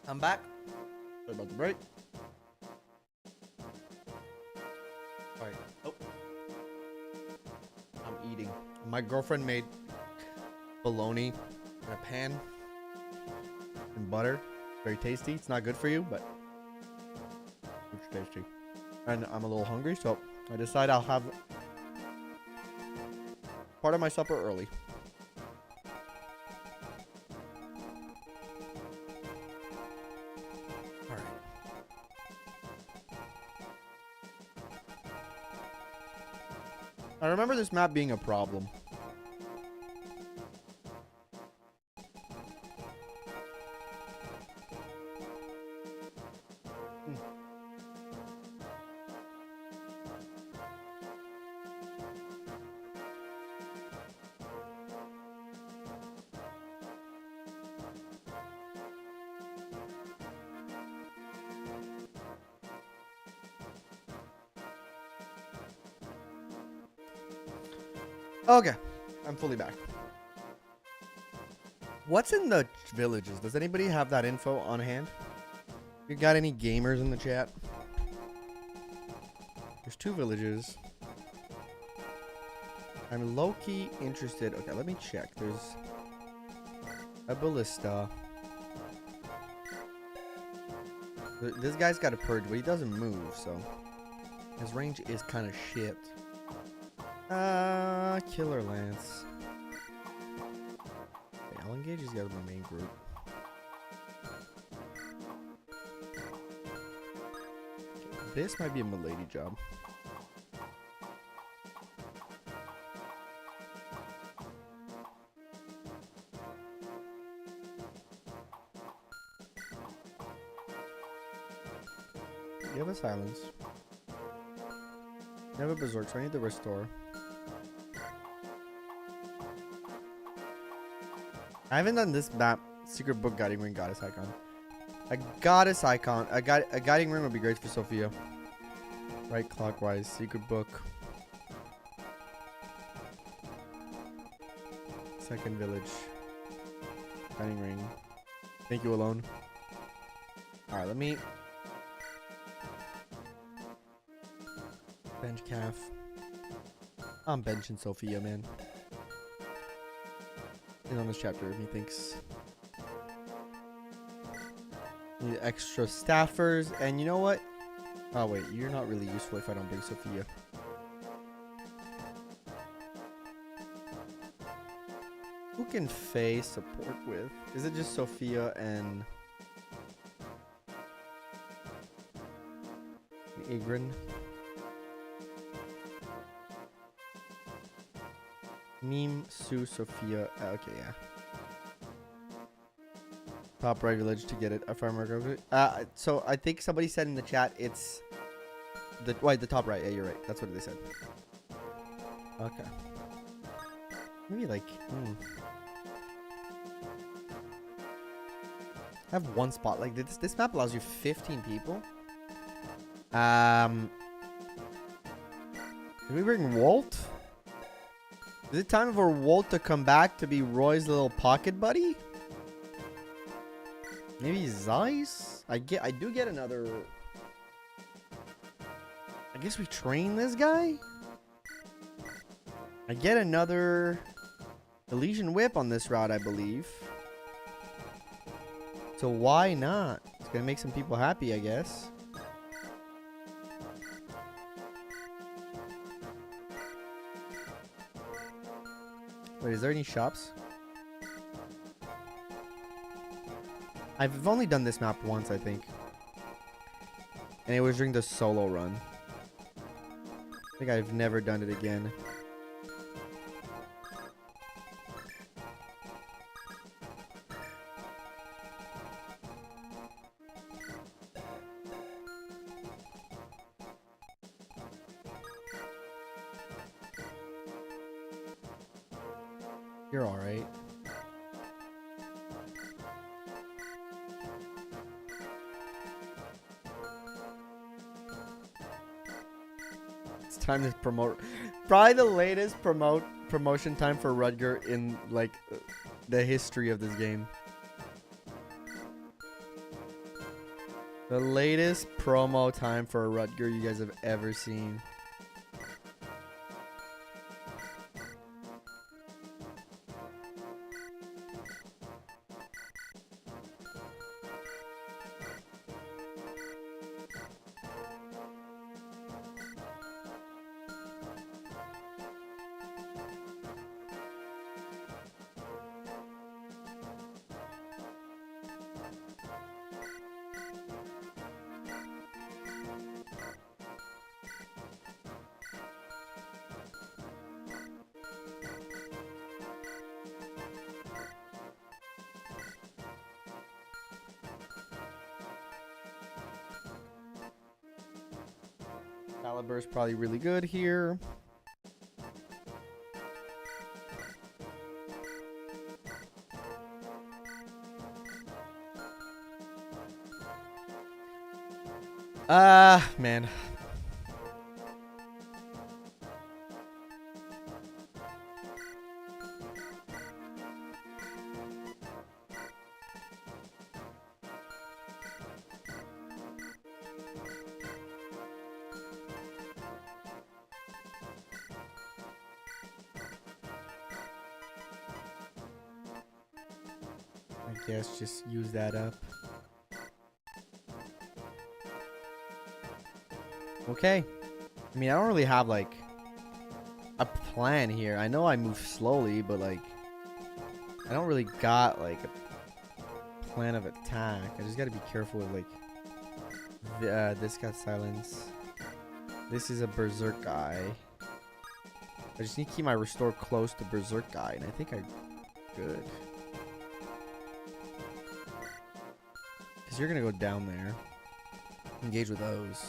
I'm back. Sorry about the break. Alright. Oh. I'm eating. My girlfriend made bologna in a pan and butter. Very tasty. It's not good for you, but it's tasty. And I'm a little hungry, so I decide I'll have part of my supper early. I remember this map being a problem. Okay, I'm fully back. What's in the villages? Does anybody have that info on hand? You got any gamers in the chat? There's 2 villages. I'm low-key interested. Okay, let me check. There's a ballista. This guy's got a purge, but he doesn't move, so his range is kind of shit. Killer Lance. Okay, I'll engage these guys in the main group. Okay, this might be a milady job. You have a silence. You have a berserk, so I need the restore. I haven't done this map. Secret book guiding ring goddess icon. A goddess icon. A guiding ring would be great for Sophia. Right clockwise. Secret book. Second village. Guiding ring. Thank you, alone. Alright, let me bench calf. I'm benching Sophia, man. In on this chapter, methinks. Need extra staffers, and you know what? Oh wait, you're not really useful if I don't bring Sophia. Who can Faye support with? Is it just Sophia and Igrin? Neem, Sue, Sophia. Okay, yeah. Top right village to get it. A farmer. So I think somebody said in the chat it's the top right. Yeah, you're right. That's what they said. Okay. Maybe like. I have one spot. Like this map allows you 15 people. Did we bring Walt? Is it time for Walt to come back to be Roy's little pocket buddy? Maybe Zeiss? I do get another. I guess we train this guy? I get another Elysian Whip on this route, I believe. So why not? It's gonna make some people happy, I guess. Wait, is there any shops? I've only done this map once, I think. And it was during the solo run. I think I've never done it again. You're alright. It's time to promote. Probably the latest promotion time for Rutger in like the history of this game. The latest promo time for Rutger you guys have ever seen. Calibur's probably really good here. Man. I guess just use that up. Okay. I mean, I don't really have like a plan here. I know I move slowly, but like I don't really got like a plan of attack. I just gotta be careful with like this got silence. This is a berserk guy. I just need to keep my restore close to berserk guy, and I think I'm good. Because you're gonna go down there. Engage with those.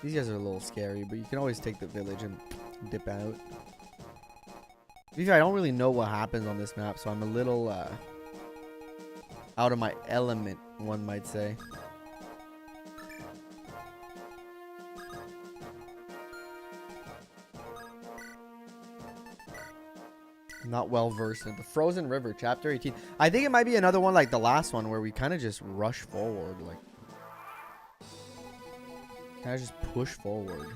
These guys are a little scary, but you can always take the village and dip out. I don't really know what happens on this map, so I'm a little out of my element, one might say. Not well versed in the Frozen River, chapter 18. I think it might be another one like the last one where we kind of just rush forward, like kind of just push forward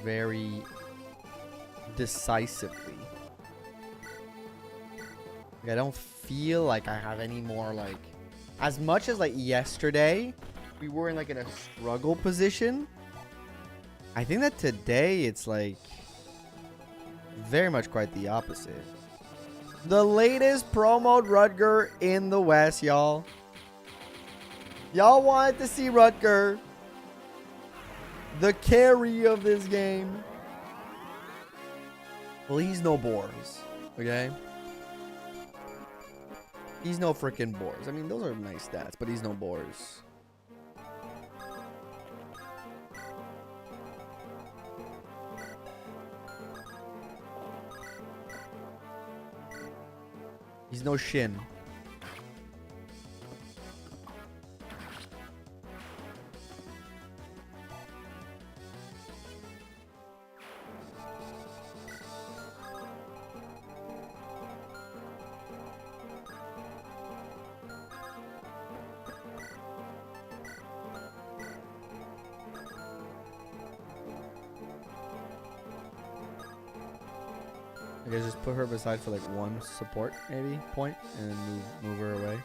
very decisively. Like, I don't feel like I have any more, like, as much as like yesterday we were in like in a struggle position. I think that today it's like very much quite the opposite. The latest promoed Rutger in the West, y'all. Y'all wanted to see Rutger, the carry of this game. Well, he's no Boars, okay? He's no freaking Boars. I mean, those are nice stats, but he's no Boars. He's no Shin. I guess just put her beside for like one support, maybe, point, and then move her away.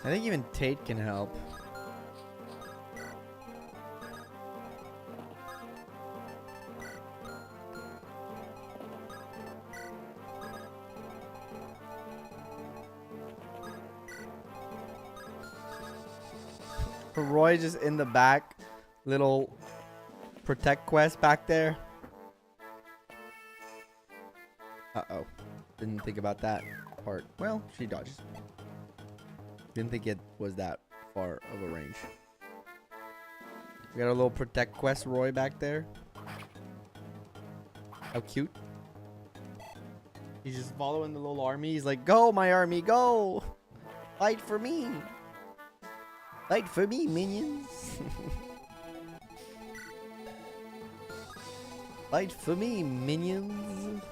I think even Tate can help. Roy just in the back, little protect quest back there. Uh-oh. Didn't think about that part. Well, she dodges. Didn't think it was that far of a range. We got a little protect quest Roy back there. How cute. He's just following the little army. He's like, go, my army, go. Fight for me. Fight for me, minions. Fight for me, minions.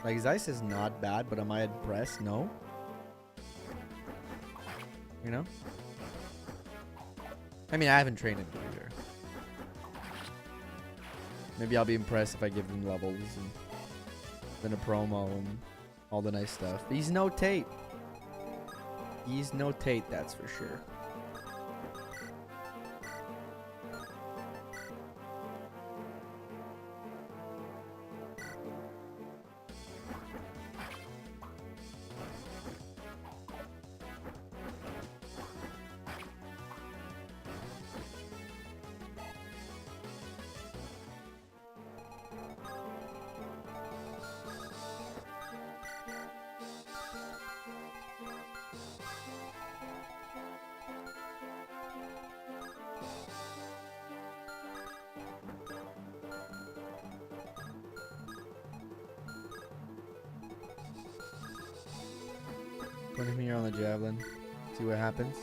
Like, Zeiss is not bad, but am I impressed? No. You know? I mean, I haven't trained him either. Maybe I'll be impressed if I give him levels and then a promo and all the nice stuff. But he's no Tate. He's no Tate, that's for sure. Put him here on the javelin. See what happens.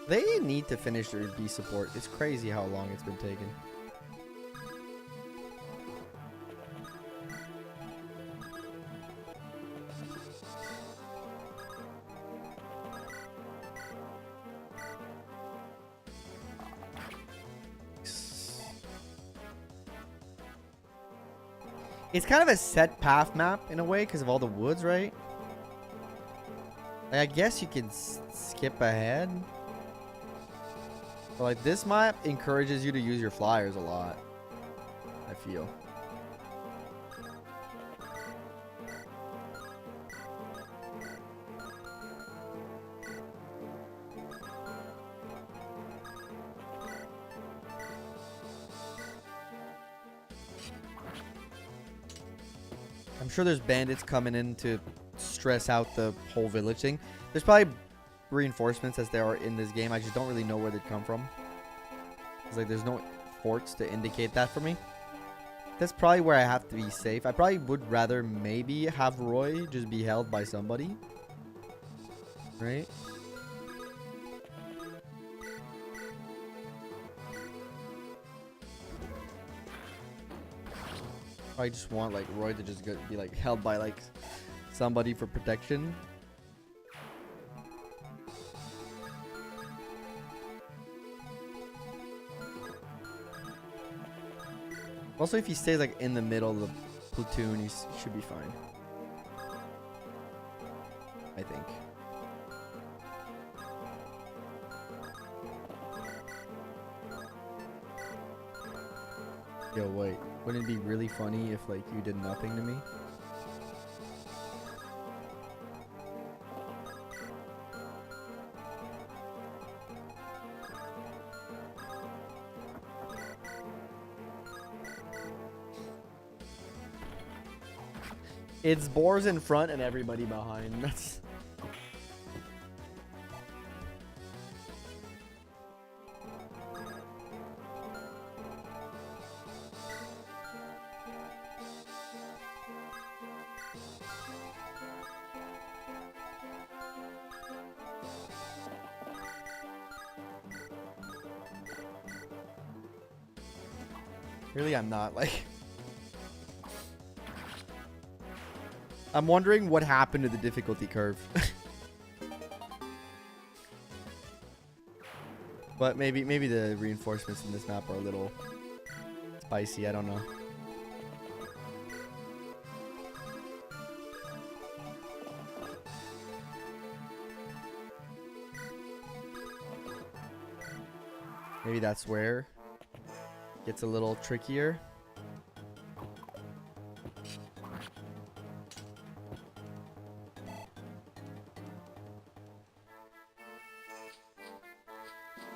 They need to finish their B support. It's crazy how long it's been taking. It's kind of a set path map in a way because of all the woods, right? Like, I guess you could skip ahead. But like this map encourages you to use your flyers a lot, I feel. I'm sure there's bandits coming in to stress out the whole village thing. There's probably reinforcements as there are in this game. I just don't really know where they'd come from. It's like there's no forts to indicate that for me. That's probably where I have to be safe. I probably would rather maybe have Roy just be held by somebody. Right? I just want like Roy to just be like held by like somebody for protection. Also, if he stays like in the middle of the platoon, he should be fine. I think. Yo, wait. Wouldn't it be really funny if like you did nothing to me? It's boars in front and everybody behind. That's... Really, I'm not like... I'm wondering what happened to the difficulty curve. But maybe the reinforcements in this map are a little spicy. I don't know. Maybe that's where it gets a little trickier.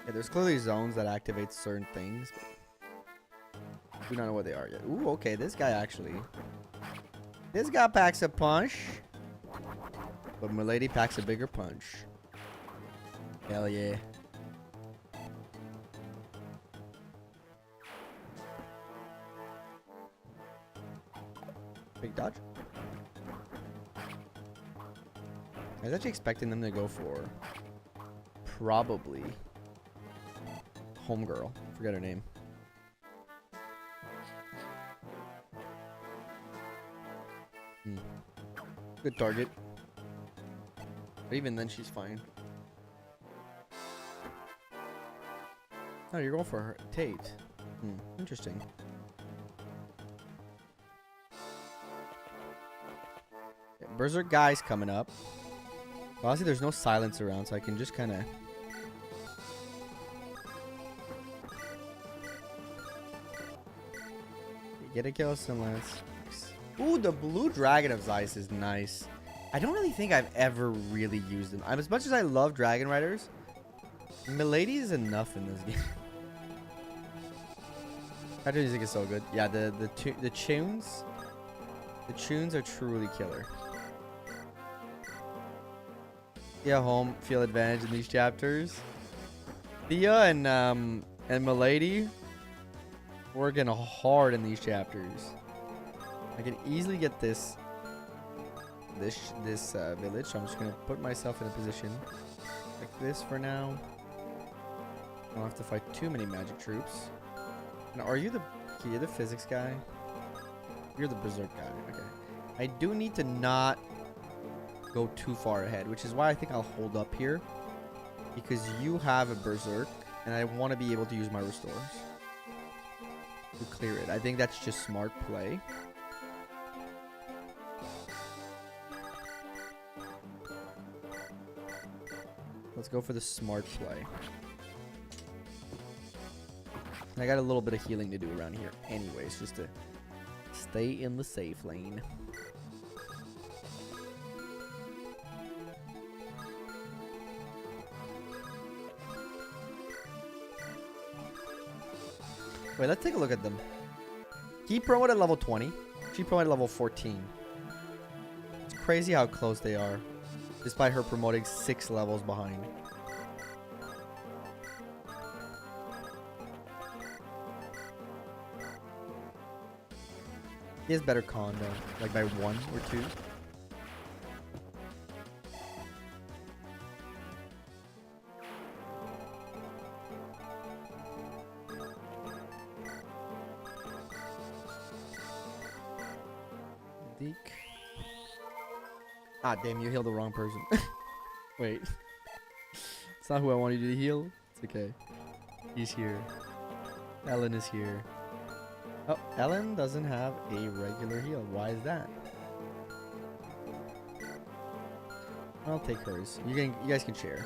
Yeah, there's clearly zones that activate certain things, but we don't know what they are yet. Ooh, okay, this guy actually. This guy packs a punch, but Milady packs a bigger punch. Hell yeah. Big dodge. I was actually expecting them to go for probably homegirl. Forget her name. Good target. But even then, she's fine. Oh, you're going for her Tate. Interesting. Yeah, Berserk guy's coming up. Honestly, there's no silence around, so I can just kind of... Get a kill, Sinless. Ooh, the blue dragon of Zeiss is nice. I don't really think I've ever really used them. As much as I love Dragon Riders, Milady is enough in this game. Battle music is so good. Yeah, the tunes. The tunes are truly killer. Yeah, home field advantage in these chapters. Thea and Milady working hard in these chapters. I can easily get this village, so I'm just gonna put myself in a position like this for now. I don't have to fight too many magic troops. And are you you're the physics guy? You're the berserk guy. Okay. I do need to not go too far ahead, which is why I think I'll hold up here, because you have a berserk and I want to be able to use my restores to clear it. I think that's just smart play. Let's go for the smart play. And I got a little bit of healing to do around here anyways, just to stay in the safe lane. Wait, let's take a look at them. He promoted level 20. She promoted level 14. It's crazy how close they are, despite her promoting 6 levels behind. He has better con though, like by 1 or 2. Deke. Ah, damn, you healed the wrong person. Wait. It's not who I wanted you to heal. It's okay. He's here. Ellen is here. Oh, Ellen doesn't have a regular heal. Why is that? I'll take hers. You guys can share.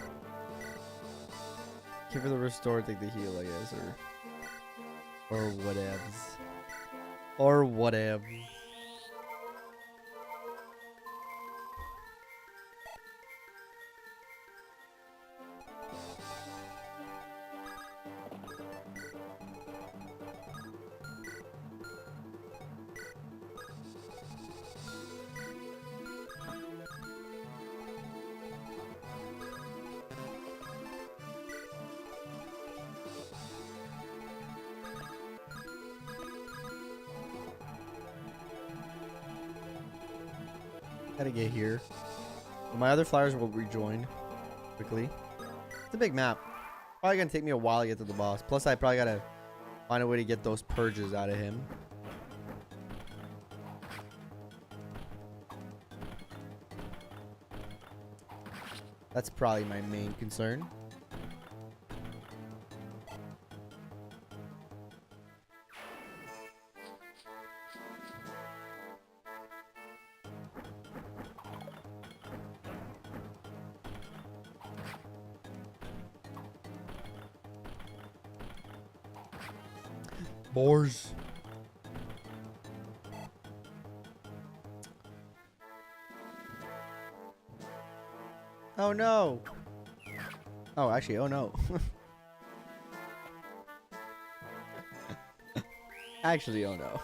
Give her the restore, take the heal, I guess, or whatevs. Or whatever. Gotta get here. But my other flyers will rejoin quickly. It's a big map. Probably gonna take me a while to get to the boss. Plus, I probably gotta find a way to get those purges out of him. That's probably my main concern. Boars. Oh no. Oh, actually, oh no. Actually, oh no.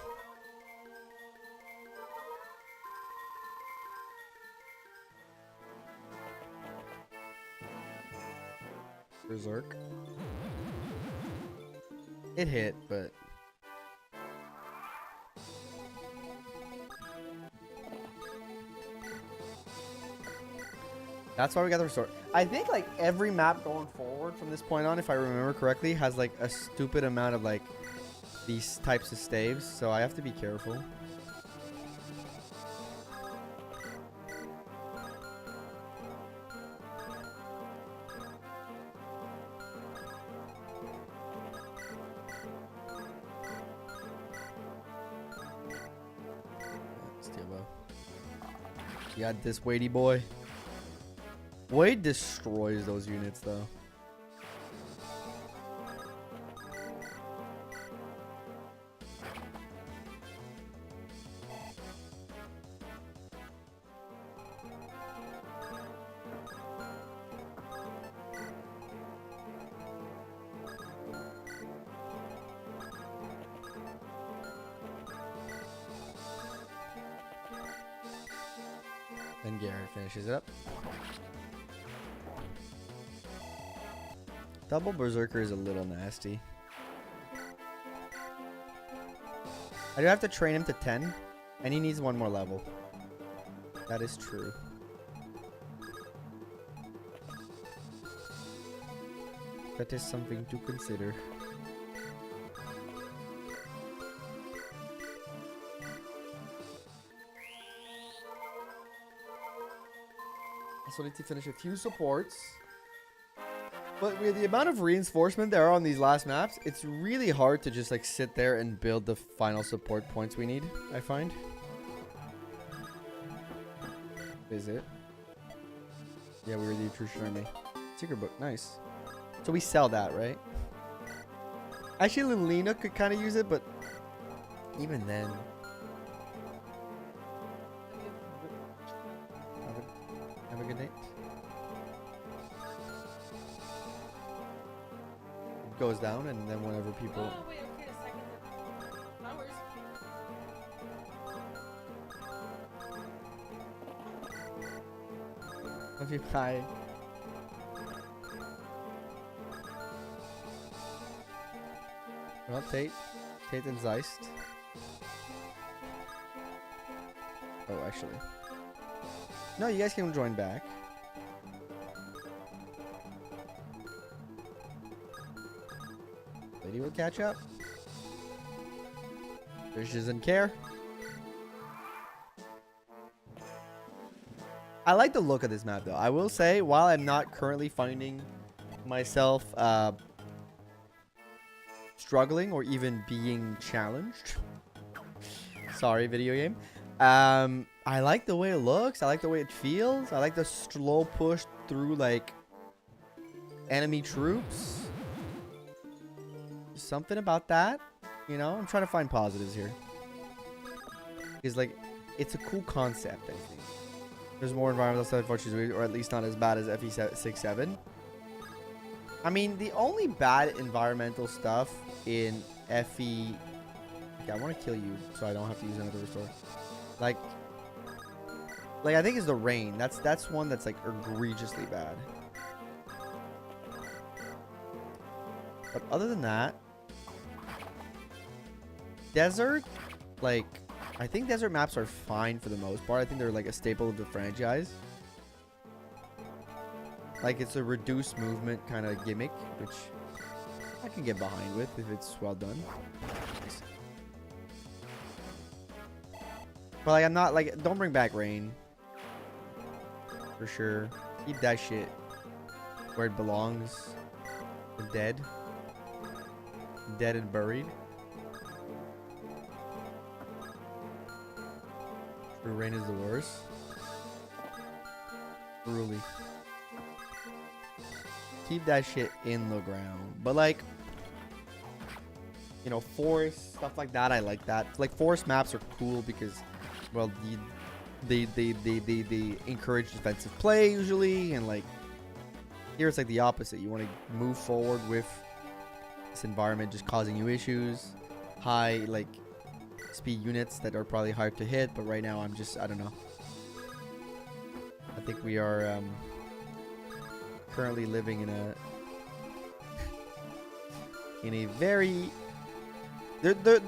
Berserk. It hit, but that's why we got the restore. I think like every map going forward from this point on, if I remember correctly, has like a stupid amount of like these types of staves, so I have to be careful. You got this weighty boy. Wade destroys those units though. Then Garrett finishes it up. Double Berserker is a little nasty. I do have to train him to 10, and he needs one more level. That is true. That is something to consider. Also need to finish a few supports. But with the amount of reinforcement there are on these last maps, it's really hard to just like sit there and build the final support points we need, I find. Is it? Yeah, we were the Intrusion Army. Secret book, nice. So we sell that, right? Actually, Lena could kind of use it, but even then. Have a good night. It goes down, and then whenever people.
Oh, wait, okay, a second. Flowers.
Love you, bye. Well, Tate and Zeist. Oh, actually. No, you guys can join back. Lady will catch up. Fish doesn't care. I like the look of this map, though. I will say, while I'm not currently finding myself struggling or even being challenged. Sorry, video game. I like the way it looks. I like the way it feels. I like the slow push through, like, enemy troops. Something about that. You know, I'm trying to find positives here. It's like, it's a cool concept, I think. There's more environmental stuff, unfortunately, or at least not as bad as FE67. I mean, the only bad environmental stuff in FE... Okay, I want to kill you so I don't have to use another restore. Like I think it's the rain. That's one that's, like, egregiously bad. But other than that... Desert, like... I think desert maps are fine for the most part. I think they're like a staple of the franchise. Like, it's a reduced movement kind of gimmick, which I can get behind with if it's well done. Nice. But like, I'm not like, don't bring back rain. For sure. Keep that shit where it belongs. Dead. Dead and buried. Rain is the worst. Truly. Keep that shit in the ground. But like, you know, forest, stuff like that, I like that. Like, forest maps are cool because, well, they encourage defensive play usually, and like, here it's like the opposite. You want to move forward with this environment just causing you issues. High, like, speed units that are probably hard to hit, but right now I don't know. I think we are currently living in a very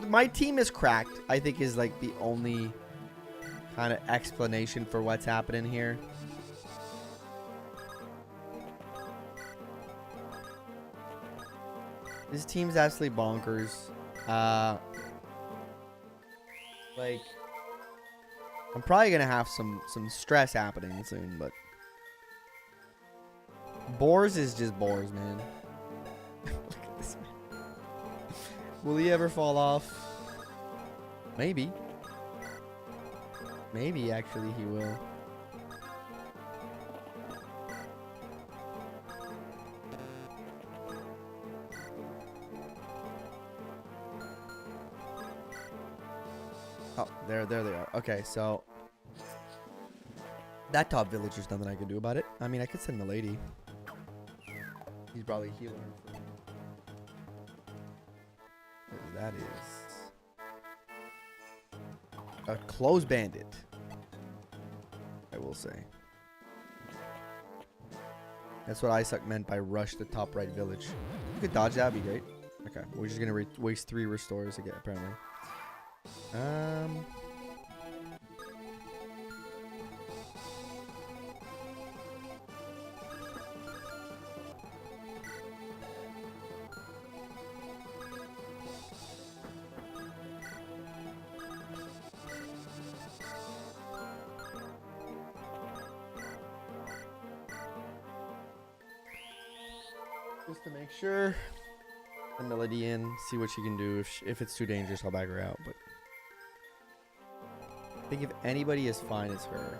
my team is cracked, I think, is like the only kind of explanation for what's happening here. This team's absolutely bonkers. Like, I'm probably gonna have some stress happening soon, but Boars is just Boars, man. Look at this man. Will he ever fall off? Maybe. Maybe actually he will. Oh, there they are. Okay, so that top village, there's nothing I can do about it. I mean, I could send Milady. He's probably healing for me. That is a close bandit, I will say. That's what Isaac meant by rush the top right village. You could dodge that, would be great. Okay, we're just gonna waste 3 restores again, apparently. Just to make sure. The Melody in, see what she can do. If it's too dangerous, I'll back her out. But I think if anybody is fine, it's her.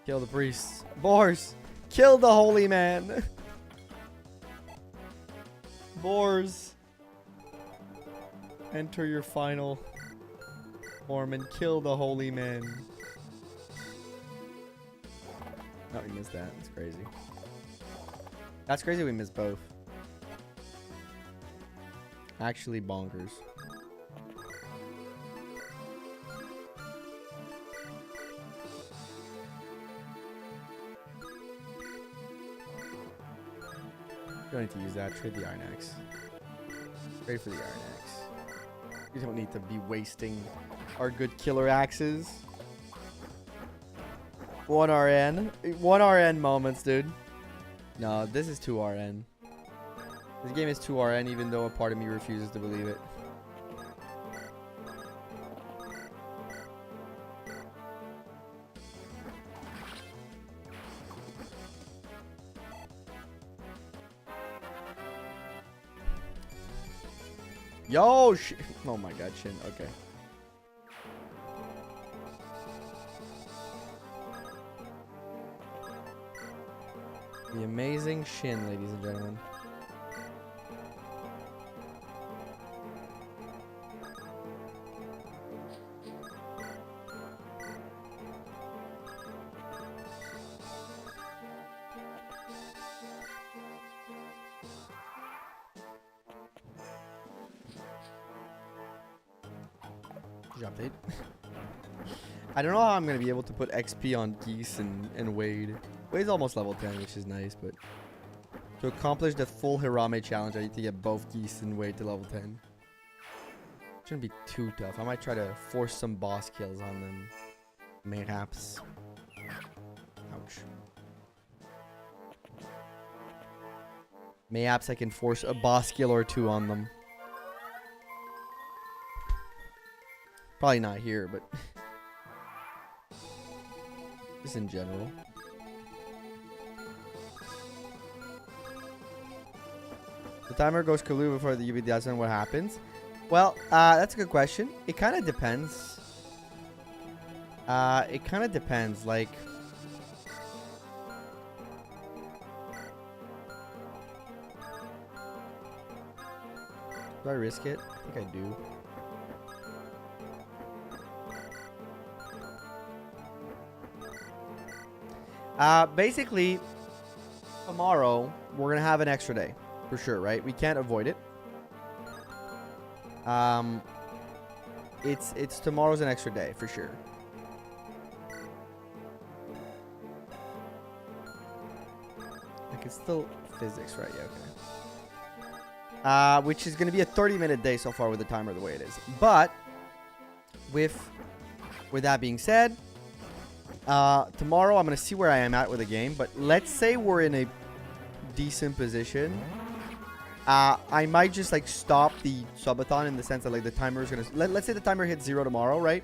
Kill the priests. Boars. Kill the holy man. Boars. Enter your final form and kill the holy man. Oh, we missed that. That's crazy. That's crazy we missed both. Actually bonkers. Don't need to use that. Trade the iron axe. Trade for the iron axe. We don't need to be wasting our good killer axes. 1 RN. 1 RN moments, dude. No, this is 2 RN. This game is 2 RN, even though a part of me refuses to believe it. Yo, oh my god, Shin. Okay. The amazing Shin, ladies and gentlemen. Update. I don't know how I'm gonna be able to put XP on Geese and Wade. Wade's almost level 10, which is nice, but to accomplish the full Hirame challenge, I need to get both Geese and Wade to level 10. Shouldn't be too tough. I might try to force some boss kills on them. Mayhaps. Ouch. Mayhaps I can force a boss kill or 2 on them. Probably not here, but just in general. The timer goes Kalu before the BABYTHON. What happens? Well, that's a good question. It kind of depends. It kind of depends. Like, do I risk it? I think I do. Basically, tomorrow we're gonna have an extra day for sure, right? We can't avoid it. It's tomorrow's an extra day for sure. Like, it's still physics, right? Yeah, okay. Which is gonna be a 30-minute day so far with the timer the way it is. But with that being said, tomorrow I'm gonna see where I am at with the game, but let's say we're in a decent position. I might just like stop the subathon in the sense that like the timer is gonna let's say the timer hits 0 tomorrow, right?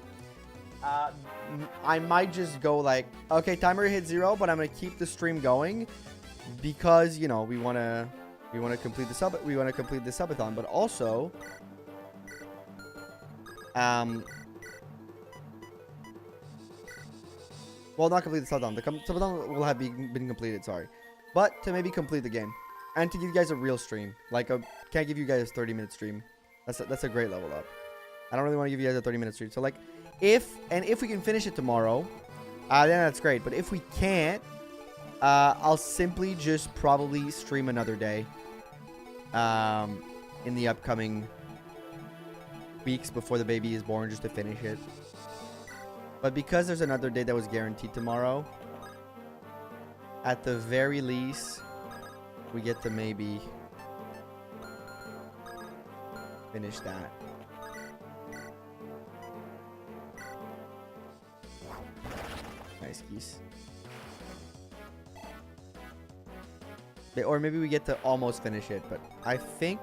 I might just go like, okay, timer hit 0, but I'm gonna keep the stream going because, you know, we wanna complete the subathon, but also well, not complete the subathon. The subathon will have been completed, sorry. But to maybe complete the game. And to give you guys a real stream. Like, can't give you guys a 30-minute stream. That's a great level up. I don't really want to give you guys a 30-minute stream. So, like, if we can finish it tomorrow, then that's great. But if we can't, I'll simply just probably stream another day. In the upcoming weeks before the baby is born, just to finish it. But because there's another day that was guaranteed tomorrow, at the very least, we get to maybe finish that. Nice Geese. Or maybe we get to almost finish it, but I think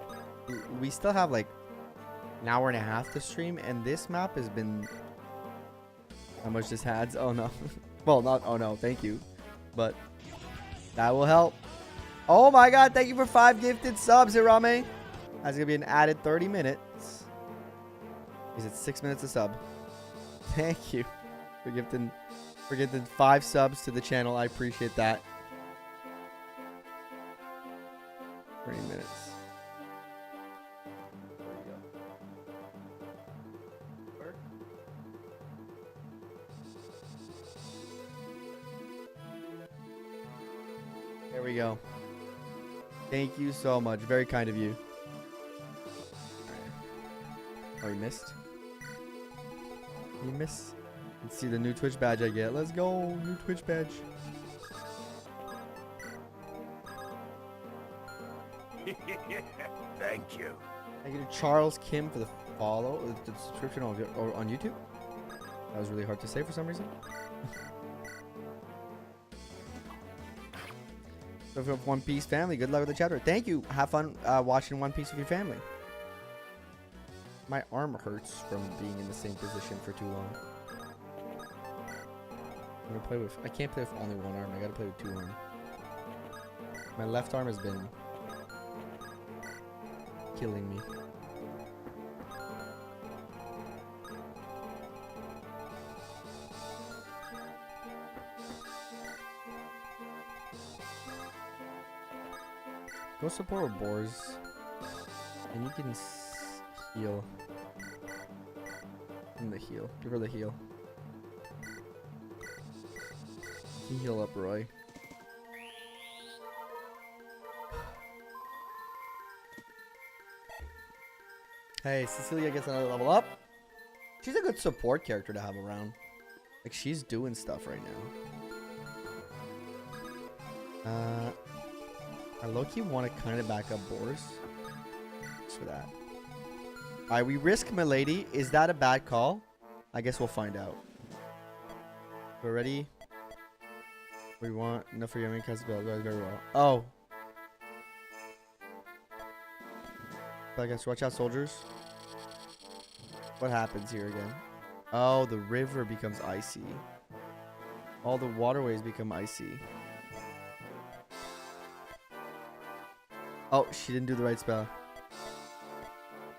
we still have like an hour and a half to stream, and this map has been... How much this adds? Oh no. Well, not oh no, thank you. But that will help. Oh my god, thank you for 5 gifted subs, Hirame. That's gonna be an added 30 minutes. Is it 6 minutes a sub? Thank you for gifting Forget the 5 subs to the channel. I appreciate that. 30 minutes. There we go. Thank you so much. Very kind of you. Oh, you missed? You missed? Let's see the new Twitch badge I get. Let's go. New Twitch badge.
Thank you.
Thank you to Charles Kim for the follow, the subscription on YouTube. That was really hard to say for some reason. So for One Piece family, good luck with the chapter. Thank you. Have fun watching One Piece with your family. My arm hurts from being in the same position for too long. I'm gonna play with. I can't play with only one arm. I gotta play with 2 arms. My left arm has been killing me. Go support with Boars, and you can heal. In the heal. Give her the heal. You heal up, Roy. Hey, Cecilia gets another level up. She's a good support character to have around. Like, she's doing stuff right now. I low-key want to kind of back up Boars. Thanks for that. Alright, we risk Milady. Is that a bad call? I guess we'll find out. We're ready. We want enough for your main cast build very well. Oh. I guess watch out, soldiers. What happens here again? Oh, the river becomes icy. All the waterways become icy. Oh, she didn't do the right spell.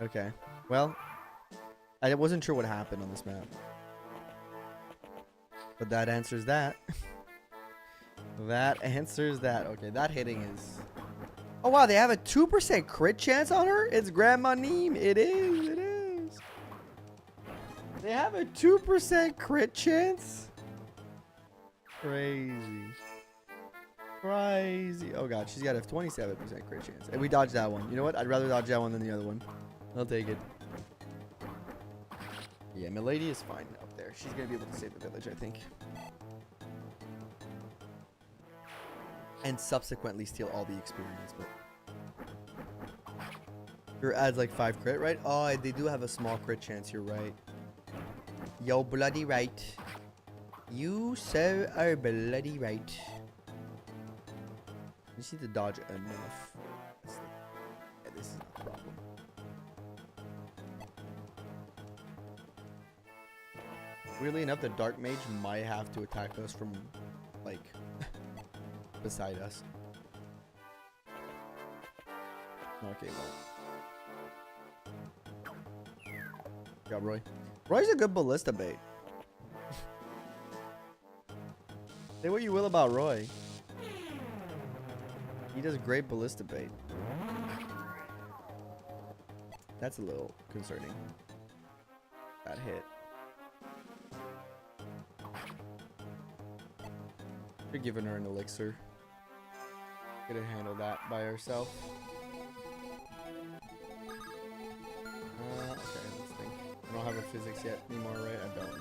Okay. Well, I wasn't sure what happened on this map. But that answers that. That answers that. Okay, that hitting is... Oh, wow, they have a 2% crit chance on her? It's Grandma Neem. It is. It is. They have a 2% crit chance? Crazy. Crazy. Oh, God. She's got a 27% crit chance. And we dodged that one. You know what? I'd rather dodge that one than the other one. I'll take it. Yeah, Milady is fine up there. She's going to be able to save the village, I think. And subsequently steal all the experience, but your adds like 5 crit, right? Oh, they do have a small crit chance. You're right. Yo, bloody right. You so are bloody right. You just need to dodge enough. Yeah, this is not a problem. Weirdly enough, the Dark Mage might have to attack us from, like, beside us. Okay, well. Good job, Roy. Roy's a good ballista bait. Say what you will about Roy. He does great ballista bait. That's a little concerning. That hit. We're giving her an elixir. Gonna handle that by herself. Okay, let's think. I don't have a physics yet anymore, right? I don't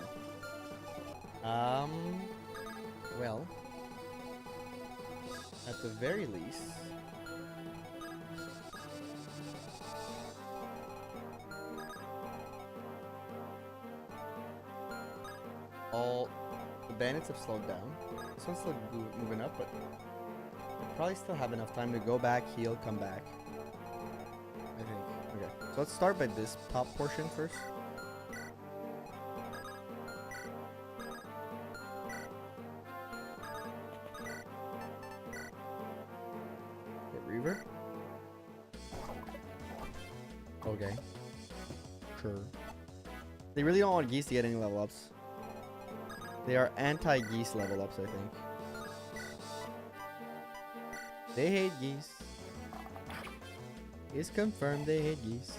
know. Well, at the very least, all the bandits have slowed down. This one's still moving up, but we'll probably still have enough time to go back, heal, come back. I think. Okay, so let's start by this top portion first. Get Reaver. Okay. Sure. They really don't want Geese to get any level ups. They are anti-geese level ups, I think. They hate geese. It's confirmed they hate geese.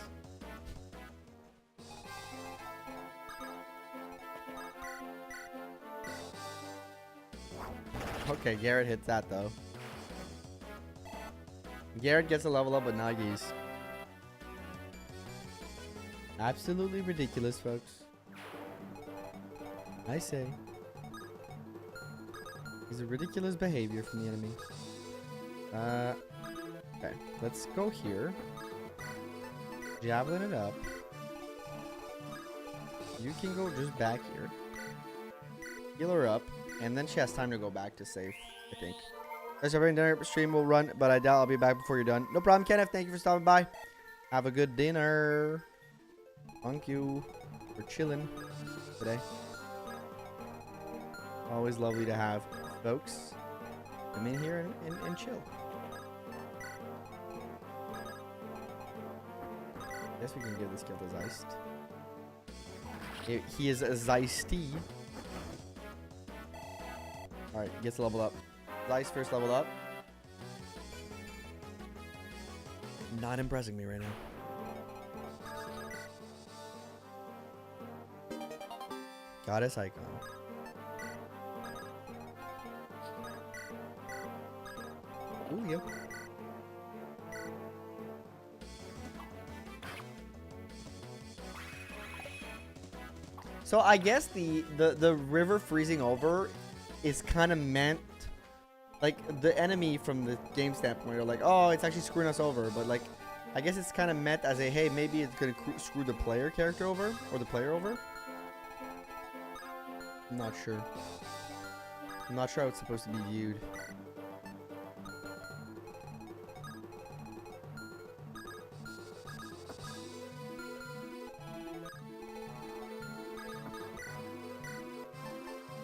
Okay, Garrett hits that though. Garrett gets a level up, but not geese. Absolutely ridiculous, folks. I say. It's a ridiculous behavior from the enemy. Okay, let's go here. Javelin it up. You can go just back here. Heal her up. And then she has time to go back to save, I think. Guys, every dinner stream will run, but I doubt I'll be back before you're done. No problem, Kenneth. Thank you for stopping by. Have a good dinner. Thank you for chilling today. Always lovely to have folks come in here and chill. Guess we can give this guy the Zeist. He is a Zeisty. Alright, gets a level up. Zeist first level up. Not impressing me right now. Goddess icon. Julio. So I guess the river freezing over is kind of meant, like, the enemy from the game standpoint are like, oh, it's actually screwing us over, but like, I guess it's kind of meant as a, hey, maybe it's gonna screw the player character over, or the player over. I'm not sure. I'm not sure how it's supposed to be viewed.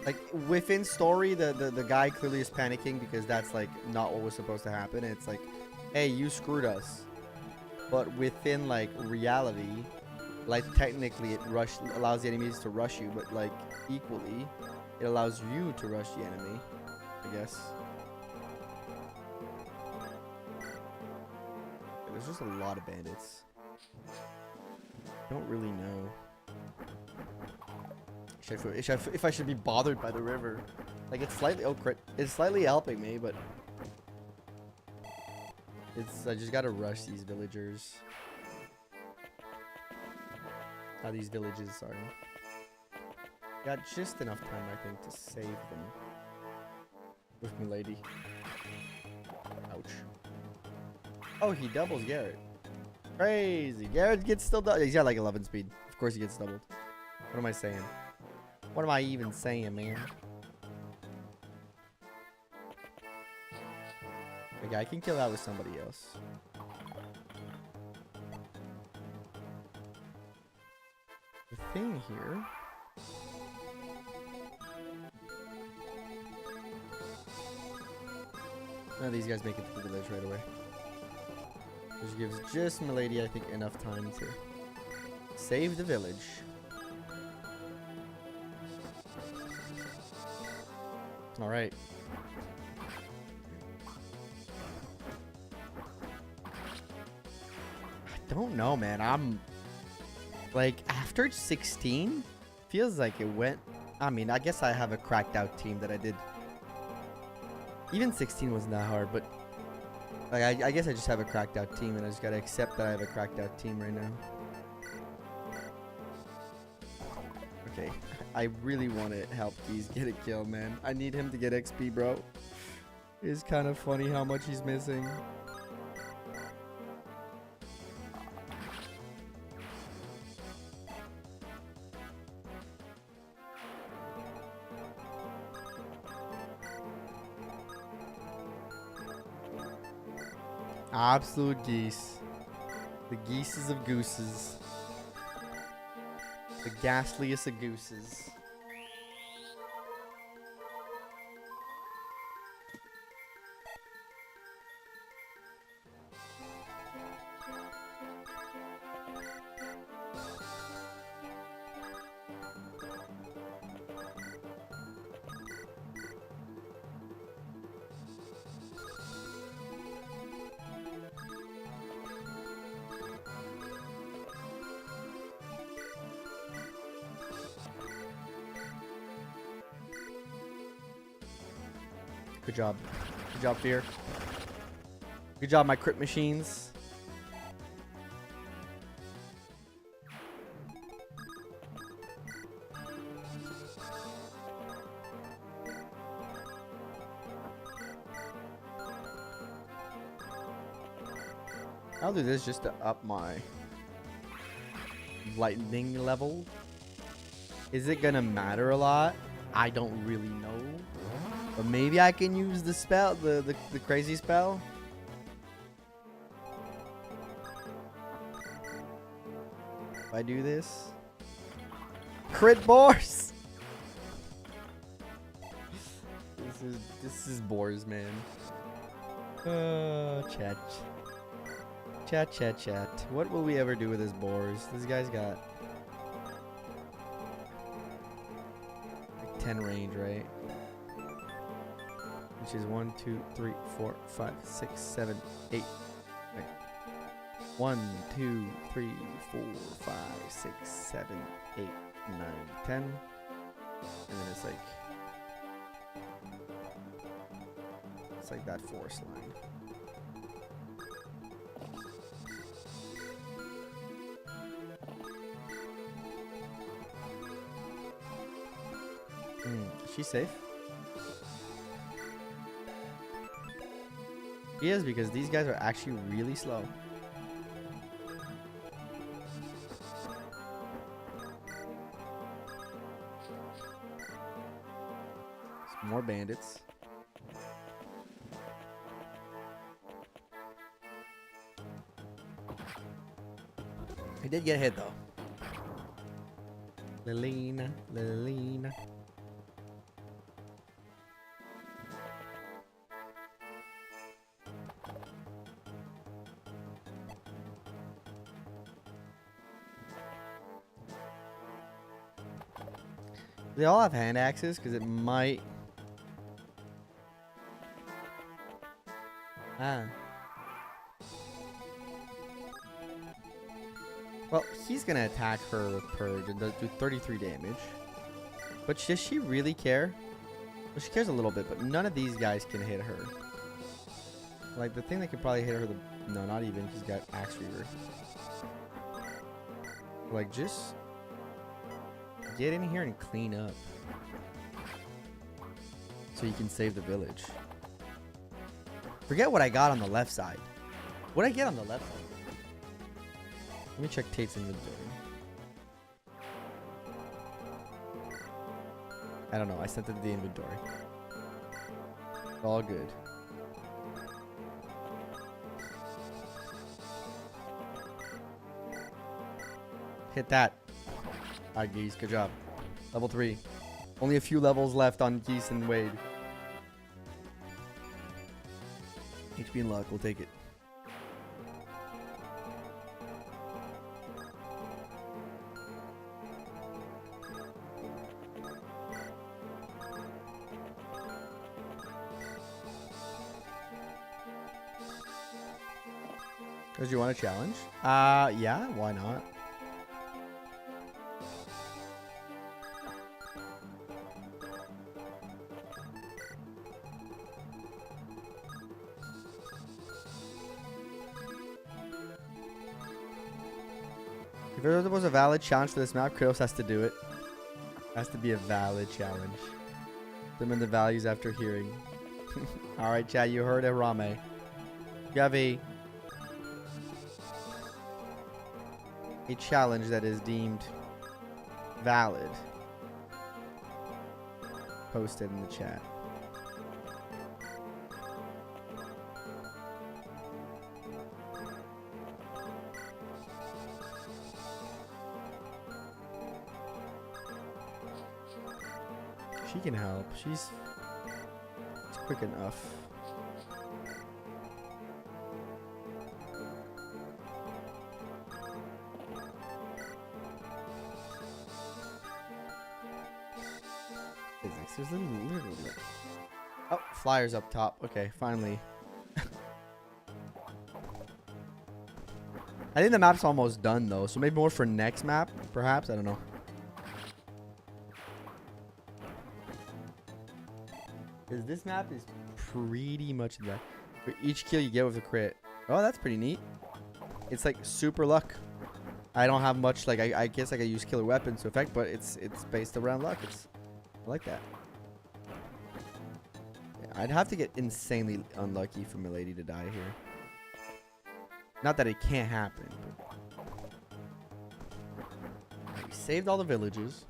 Like, within story, the guy clearly is panicking because that's, like, not what was supposed to happen. And it's like, hey, you screwed us. But within, like, reality, like, technically it allows the enemies to rush you. But, like, equally, it allows you to rush the enemy, I guess. There's just a lot of bandits. I don't really know. If I should be bothered by the river. Like, it's slightly, oh crit, it's slightly helping me, but I just gotta rush these villagers. These villages, sorry. Got just enough time, I think, to save them. With me lady. Ouch. Oh, he doubles Garrett. Crazy. Garrett gets still doubled. He's got like 11 speed. Of course he gets doubled. What am I saying? What am I even saying, man? Okay, I can kill that with somebody else. The thing here... None of these guys make it to the village right away. Which gives just Milady, I think, enough time to save the village. Alright. I don't know, man. I'm... Like, after 16, feels like it went... I mean, I guess I have a cracked out team that I did. Even 16 wasn't that hard, but... Like, I guess I just have a cracked out team, and I just gotta accept that I have a cracked out team right now. Okay. I really want to help Keys get a kill, man. I need him to get XP, bro. It's kind of funny how much he's missing. Absolute geese. The geeses of gooses. The ghastliest of gooses. Good job. Good job, Fear. Good job, my crit machines. I'll do this just to up my lightning level. Is it gonna matter a lot? I don't really know. But maybe I can use the spell, the crazy spell. If I do this. Crit boars! This is boars, man. Chat. Chat. What will we ever do with this boars? This guy's got like 10 range, right? Which is 1, 2, 3, 4, 5, 6, 7, 8. Wait. 1, 2, 3, 4, 5, 6, 7, 8, 9, 10. And then it's like that forest line. She's safe. She is, because these guys are actually really slow. Some more bandits. He did get hit though. Lilina. They all have hand axes, because it might... Well, he's going to attack her with Purge and does do 33 damage. But does she really care? Well, she cares a little bit, but none of these guys can hit her. Like, the thing that could probably hit her, no, not even, he's got Axe Reaver. Like, just... get in here and clean up. So you can save the village. Forget what I got on the left side. What did I get on the left side? Let me check Tate's inventory. I don't know. I sent it to the inventory. All good. Hit that. Alright, Geese, good job. Level 3. Only a few levels left on Geese and Wade. HP and luck, we'll take it. Does you want a challenge? Yeah, why not? If there was a valid challenge for this map, Kratos has to do it. Has to be a valid challenge. Determine the values after hearing. Alright, chat, you heard it, Rame. You have a challenge that is deemed valid. Posted in the chat. She can help. She's quick enough. There's literally... Oh, flyers up top. Okay, finally. I think the map's almost done though, so maybe more for next map, perhaps. I don't know. Because this map is pretty much that. For each kill you get with a crit. Oh, that's pretty neat. It's like super luck. I don't have much, like, I guess I could use killer weapons to effect, but it's based around luck. I like that. Yeah, I'd have to get insanely unlucky for Milady to die here. Not that it can't happen, but... We saved all the villages.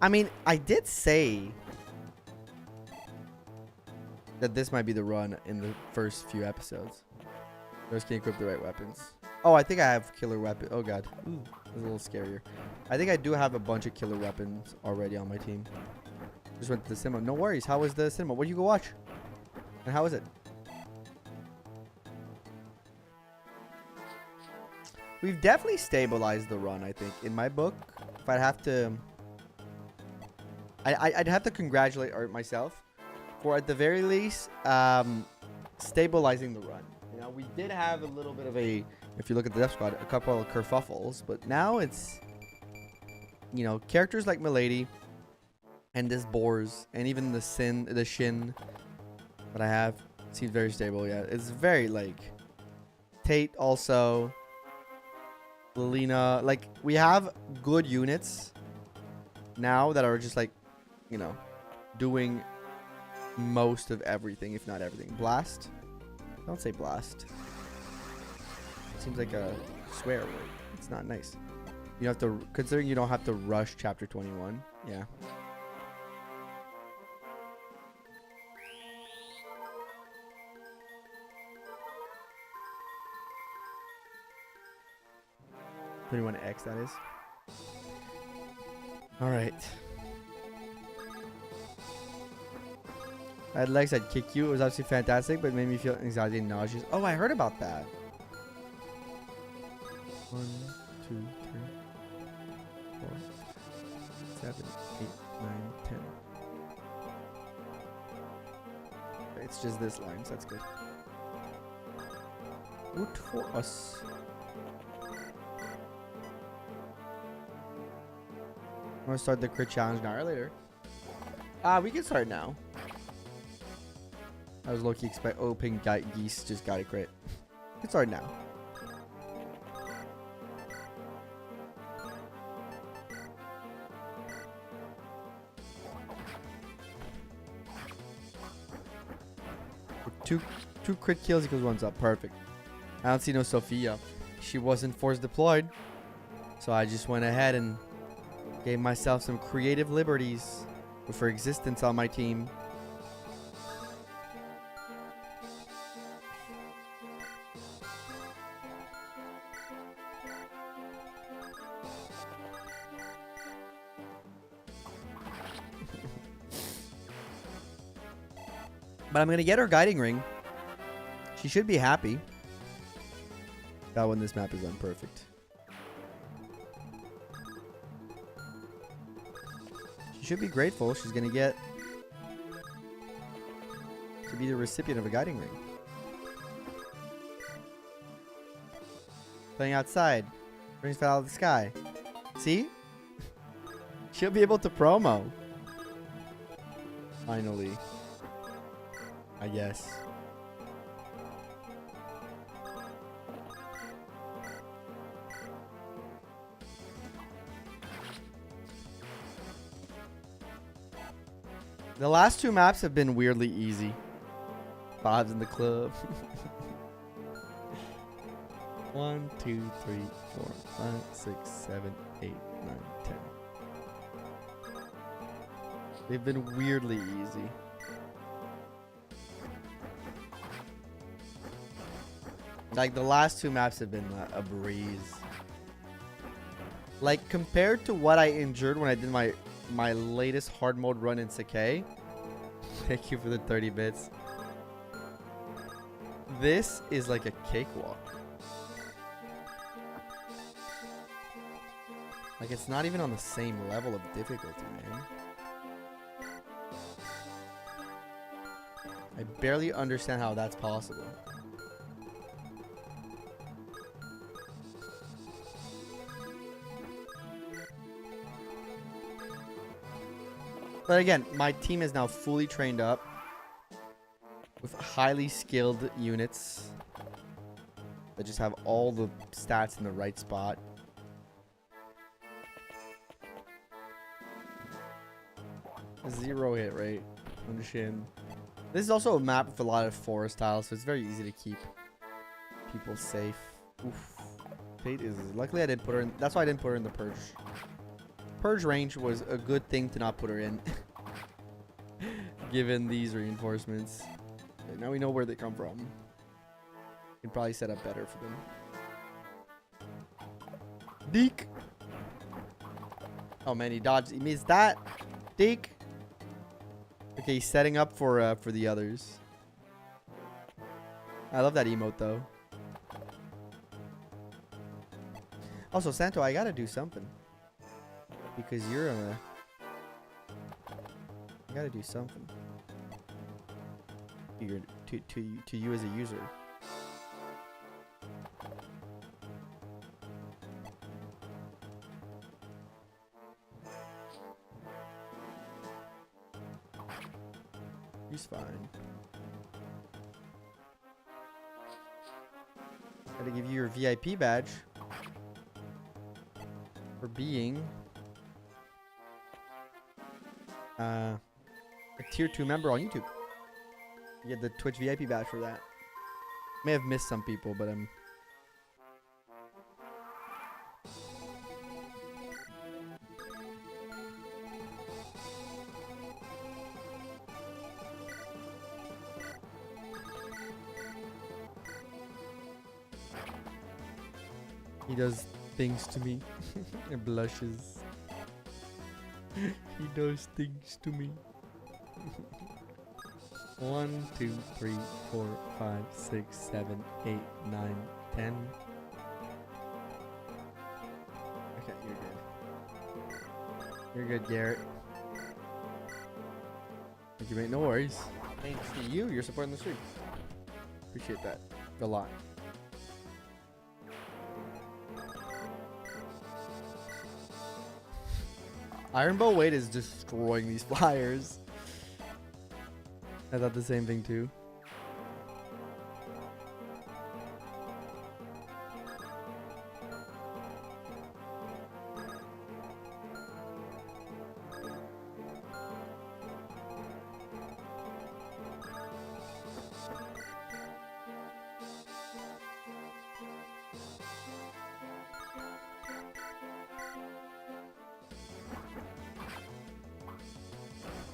I mean, I did say that this might be the run in the first few episodes. Those can equip the right weapons. Oh, I think I have killer weapon. Oh god, ooh, that's a little scarier. I think I do have a bunch of killer weapons already on my team. Just went to the cinema. No worries. How was the cinema? What did you go watch? And how was it? We've definitely stabilized the run, I think. In my book, if I'd have to... I'd have to congratulate myself for, at the very least, stabilizing the run. You know, we did have a little bit of a, if you look at the Death Squad, a couple of kerfuffles, but now it's, you know, characters like Milady and this Boars and even the Shin that I have seems very stable. Yeah, it's very, like, Tate also, Lelina, like, we have good units now that are just like, you know, doing most of everything, if not everything. Blast? Don't say blast. It seems like a swear word. It's not nice. You have to, considering you don't have to rush chapter 21. Yeah. X, that is. All right. I had legs, I'd kick you. It was absolutely fantastic, but it made me feel anxiety and nauseous. Oh, I heard about that. 1, 2, 3, 4, 7, 8, 9, 10. It's just this line, so that's good. Good for us. I'm gonna start the crit challenge now or later. We can start now. I was low-key expect. Oh, pink geese just got a crit. We can start now. Two crit kills equals 1's up. Perfect. I don't see no Sophia. She wasn't force deployed, so I just went ahead and gave myself some creative liberties with her existence on my team. But I'm going to get her guiding ring. She should be happy. That one, this map is unperfect. She should be grateful. She's going to get to be the recipient of a guiding ring. Playing outside. Rings fell out of the sky. See? She'll be able to promo. Finally. I guess. The last two maps have been weirdly easy. Bob's in the club. 1, 2, 3, 4, 5, 6, 7, 8, 9, 10. They've been weirdly easy. Like, the last two maps have been a breeze. Like, compared to what I endured when I did my latest hard mode run in Sakai. Thank you for the 30 bits. This is like a cakewalk. Like, it's not even on the same level of difficulty, man. I barely understand how that's possible. But again, my team is now fully trained up with highly skilled units that just have all the stats in the right spot. A 0 hit rate on the shin. This is also a map with a lot of forest tiles, so it's very easy to keep people safe. Oof. Fate is... Luckily I didn't put her in... That's why I didn't put her in the purge. Purge range was a good thing to not put her in. Given these reinforcements. Okay, now we know where they come from. We can probably set up better for them. Deke! Oh man, he dodged. He missed that. Deke! Okay, he's setting up for the others. I love that emote though. Also, Santo, I gotta do something. Because you're a... I gotta do something. To you as a user. He's fine. Gotta give you your VIP badge for being a tier 2 member on YouTube. You get the Twitch VIP badge for that. May have missed some people, but I'm... He does things to me. And blushes. He does things to me. 1, 2, 3, 4, 5, 6, 7, 8, 9, 10. Okay, you're good. You're good, Garrett. Thank you, mate. No worries. Thanks to you. You're supporting the stream. Appreciate that a lot. Iron Bow Wade is destroying these flyers. I thought the same thing too.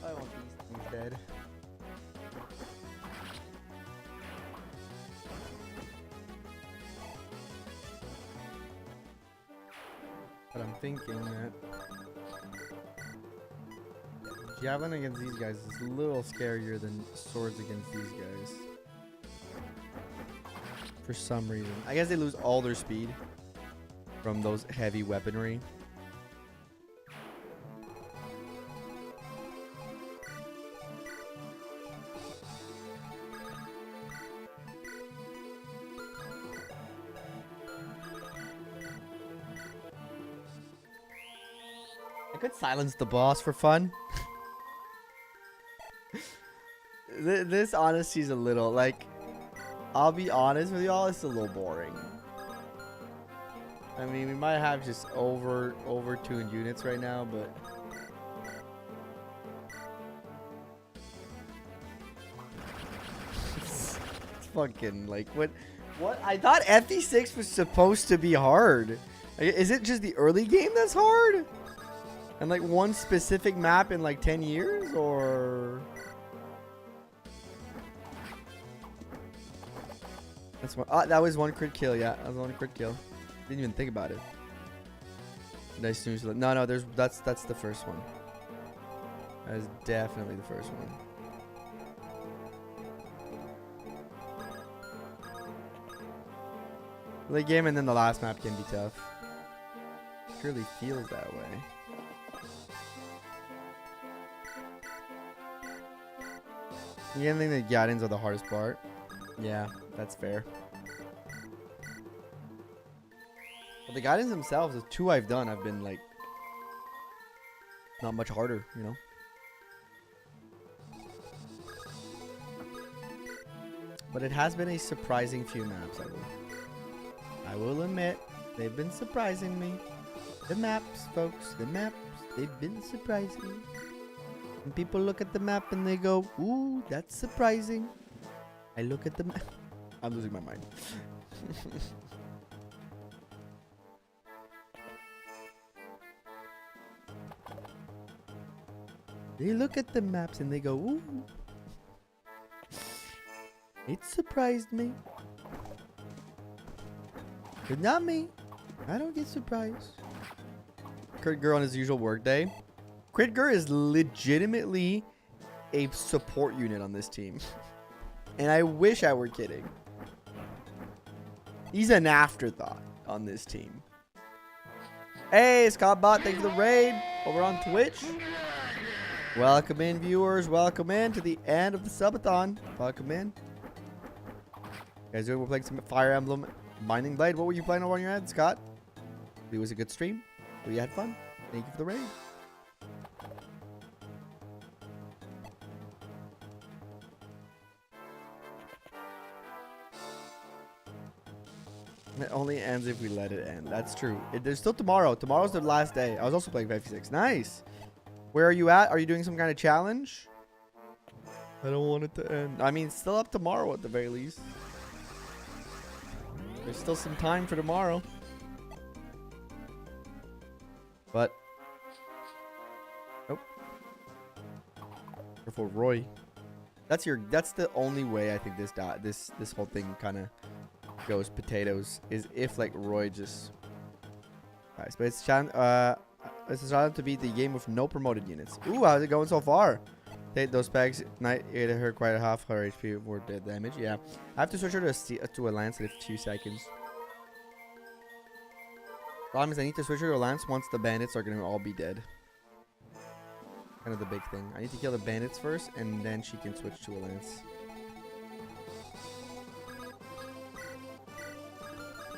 I want these things dead. But I'm thinking that javelin against these guys is a little scarier than swords against these guys. For some reason. I guess they lose all their speed from those heavy weaponry. I could silence the boss for fun. This honesty is a little, like, I'll be honest with y'all, it's a little boring. I mean, we might have just over-tuned units right now, but... it's fucking, like, what? I thought FE6 was supposed to be hard. Is it just the early game that's hard? And like one specific map in like 10 years, or that's one. That was one crit kill. Yeah, that was one crit kill. Didn't even think about it. Nice news. No, that's the first one. That is definitely the first one. Late game and then the last map can be tough. Surely feels that way. You think the guidance are the hardest part? Yeah, that's fair. But the guidance themselves, the 2 I've done, have been like not much harder, you know. but it has been a surprising few maps. I will admit, they've been surprising me. The maps, folks, the maps, they've been surprising. And people look at the map and they go, "Ooh, that's surprising." I look at the map. I'm losing my mind. They look at the maps and they go, "Ooh, it surprised me." But not me. I don't get surprised. Kritger on his usual work day. Kritger is legitimately a support unit on this team. And I wish I were kidding. He's an afterthought on this team. Hey, Scott Bot, thank you for the raid over on Twitch. Welcome in, viewers. Welcome in to the end of the Subathon. Welcome in. Guys, we're playing some Fire Emblem Binding Blade. What were you playing over on your end, Scott? It was a good stream. Well, you had fun. Thank you for the raid. It only ends if we let it end. That's true. There's still tomorrow. Tomorrow's the last day. I was also playing 56. Nice. Where are you at? Are you doing some kind of challenge? I don't want it to end. I mean, it's still up tomorrow at the very least. There's still some time for tomorrow. But nope. Careful, Roy. That's the only way I think this whole thing kind of goes potatoes, is if like Roy just dies. But it's challenge to beat the game with no promoted units. Ooh, how's it going so far? Take those specs. Knight hit her quite a half her HP for dead damage. Yeah, I have to switch her to a lance in a few seconds. Problem is I need to switch her to a lance once the bandits are gonna all be dead. Kind of the big thing. I need to kill the bandits first, and then she can switch to a lance.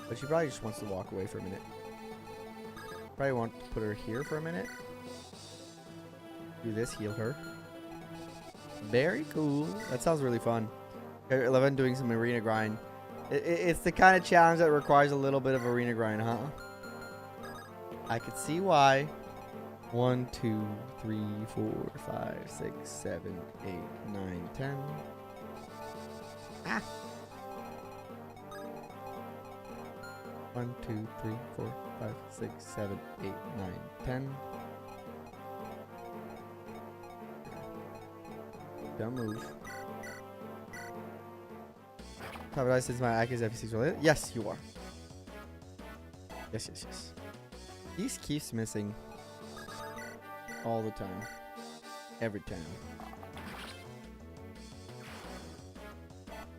But she probably just wants to walk away for a minute. Probably want to put her here for a minute. Do this, heal her. Very cool. That sounds really fun. 11 doing some arena grind. It's the kind of challenge that requires a little bit of arena grind, huh? I could see why. 1, 2, 3, 4, 5, 6, 7, 8, 9, 10. Ah! 1, 2, 3, 4, 5, 6, 7, 8, 9, 10. Don't move. Paradise is my Aki's FC's related. Yes, you are. Yes, yes, yes. He keeps missing. All the time. Every time.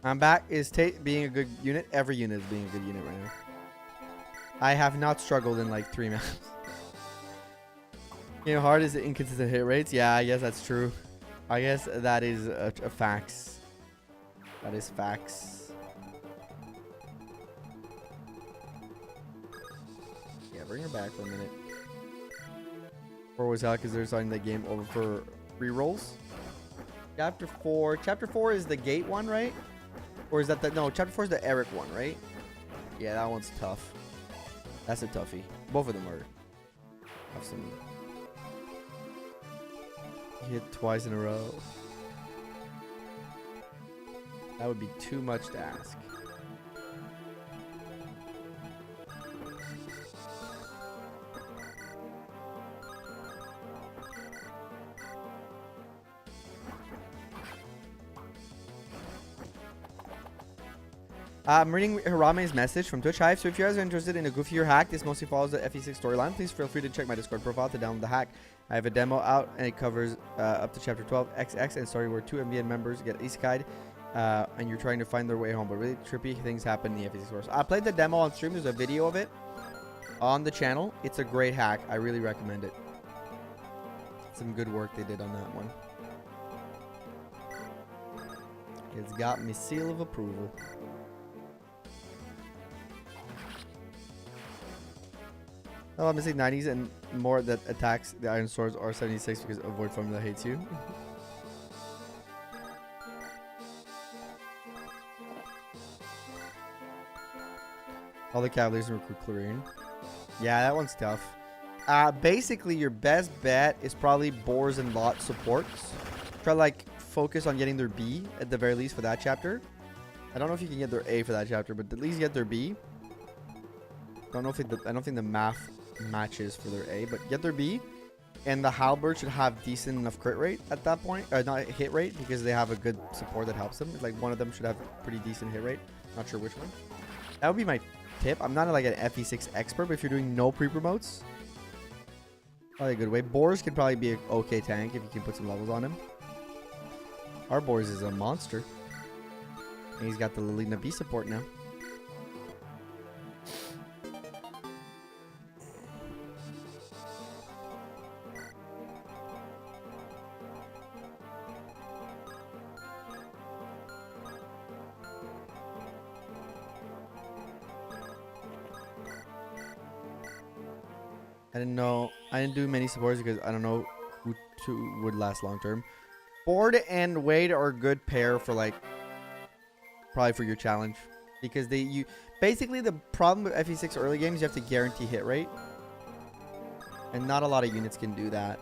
I'm back. Is Tate being a good unit? Every unit is being a good unit right now. I have not struggled in like 3 maps. You know, hard is the inconsistent hit rates. Yeah, I guess that's true. I guess that is a facts. That is facts. Yeah, bring her back for a minute. Or was that because they're starting the game over for rerolls? Chapter 4. Chapter 4 is the gate one, right? Or is that the... No, Chapter 4 is the Eric one, right? Yeah, that one's tough. That's a toughie. Both of them are... have some... Hit twice in a row. That would be too much to ask. I'm reading Harame's message from Twitch Hive. So if you guys are interested in a goofier hack, this mostly follows the FE6 storyline. Please feel free to check my Discord profile to download the hack. I have a demo out, and it covers up to Chapter 12 XX and story where 2 MBN members get isekai'd, and you're trying to find their way home. But really trippy things happen in the FE6 course. I played the demo on stream. There's a video of it on the channel. It's a great hack. I really recommend it. Some good work they did on that one. It's got me seal of approval. Oh, I'm missing 90s and more that attacks the Iron Swords are 76 because Avoid Formula hates you. All the Cavaliers and recruit clearing. Yeah, that one's tough. Basically, your best bet is probably Boars and Lot supports. Try to like focus on getting their B at the very least for that chapter. I don't know if you can get their A for that chapter, but at least get their B. I don't think the math matches for their A, but get their B. And the Halberd should have decent enough crit rate at that point, or not hit rate, because they have a good support that helps them. It's like one of them should have pretty decent hit rate. Not sure which one. That would be my tip. I'm not like an FE6 expert, but if you're doing no pre-promotes, probably a good way. Boars could probably be an okay tank if you can put some levels on him. Our Boars is a monster. And he's got the Lilina B support now. I didn't know. I didn't do many supports because I don't know who two would last long term. Ford and Wade are a good pair for like probably for your challenge because basically the problem with FE6 early games, you have to guarantee hit rate, and not a lot of units can do that.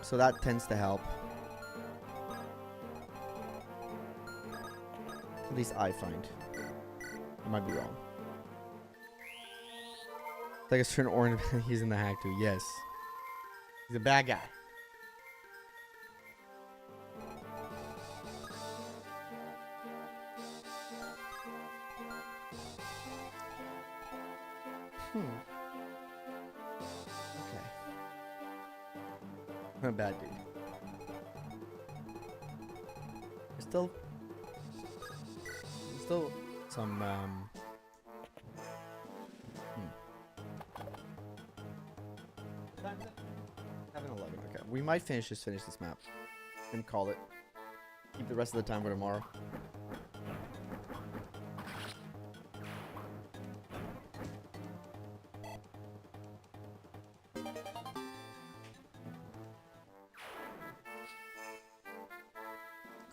So that tends to help. At least I find. I might be wrong. It's like a certain orange. He's in the hack too. Yes. He's a bad guy. Okay. I'm a bad dude. There's still some Having 11. Okay, we might finish this map and call it. Keep the rest of the time for tomorrow.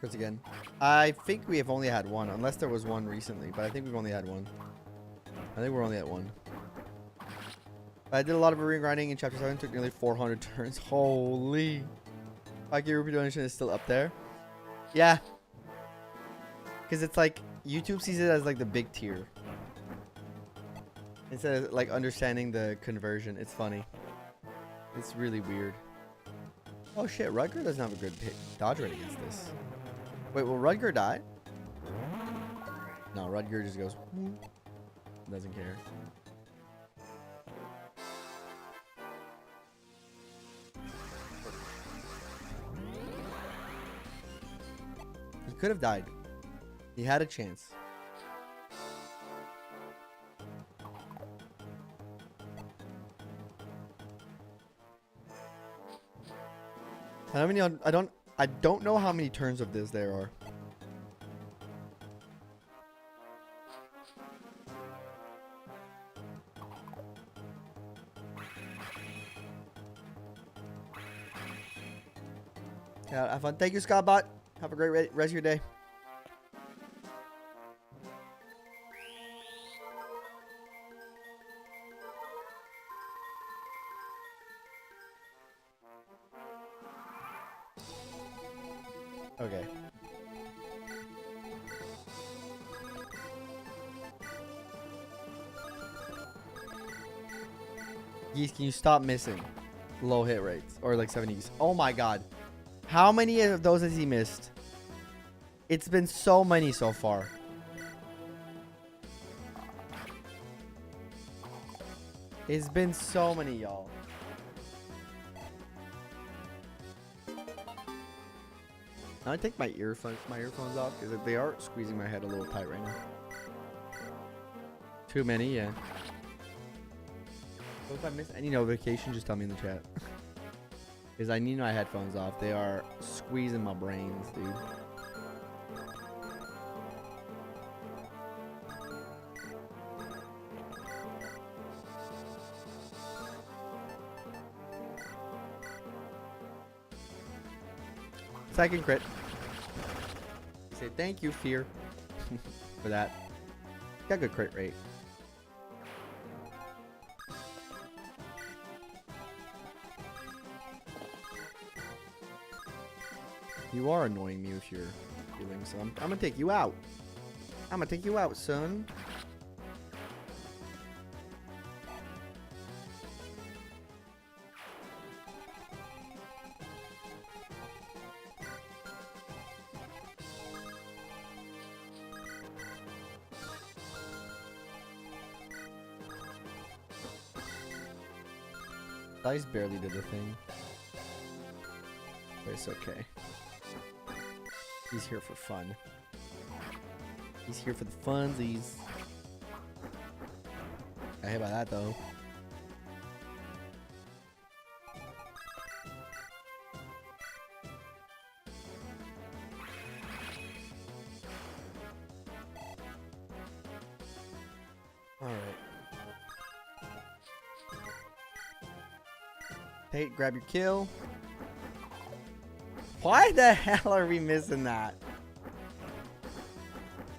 Chris again. I think we have only had one, unless there was one recently, but I think we've only had one. I think we're only at one. I did a lot of arena grinding in chapter 7, took nearly 400 turns. Holy. 5k rupee donation is still up there. Yeah. Because it's like, YouTube sees it as like the big tier. Instead of like understanding the conversion. It's funny. It's really weird. Oh shit, Rudger doesn't have a good dodge rate against this. Wait, will Rudger die? No, Rudger just goes, doesn't care. He could have died. He had a chance. I don't know how many turns of this there are. Yeah, have fun. Thank you, Scottbot. Have a great rest of your day. Okay. Geese, can you stop missing low hit rates or like 70s? Oh my god. How many of those has he missed? It's been so many so far. It's been so many, y'all. Now I take my earphones off because they are squeezing my head a little tight right now. Too many, yeah. So if I miss any notification, just tell me in the chat. Because I need my headphones off. They are squeezing my brains, dude. Second crit. Say thank you, Fear, for that. Got good crit rate. You are annoying me with your feelings, so I'm gonna take you out. I'm gonna take you out, son. Dice barely did the thing. But it's okay. He's here for fun. He's here for the funsies. I hate about that though. Alright. Tate, grab your kill. Why the hell are we missing that?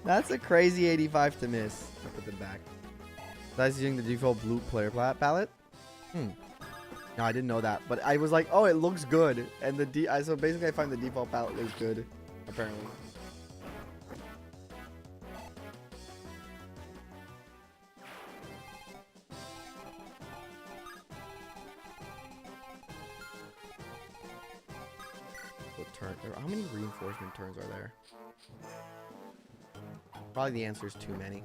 That's a crazy 85 to miss. I'll put them back. That's using the default blue player palette. No, I didn't know that. But I was like, oh, it looks good. And the so basically I find the default palette looks good, apparently. How many reinforcement turns are there? Probably the answer is too many.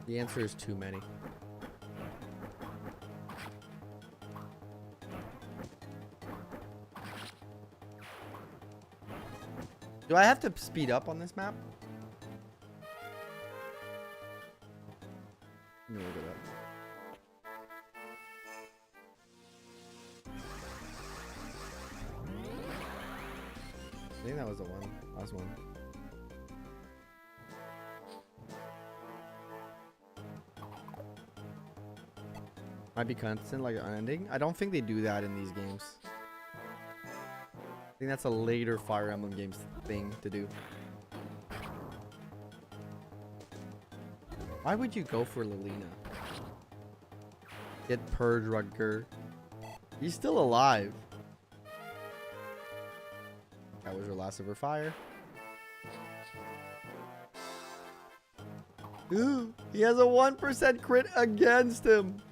The answer is too many. Do I have to speed up on this map? Let me look it up. I think that was the one. Last one. Might be constant, like unending. I don't think they do that in these games. I think that's a later Fire Emblem games thing to do. Why would you go for Lilina? Get Purge Rutger. He's still alive. That was your last ever fire. Ooh, he has a 1% crit against him.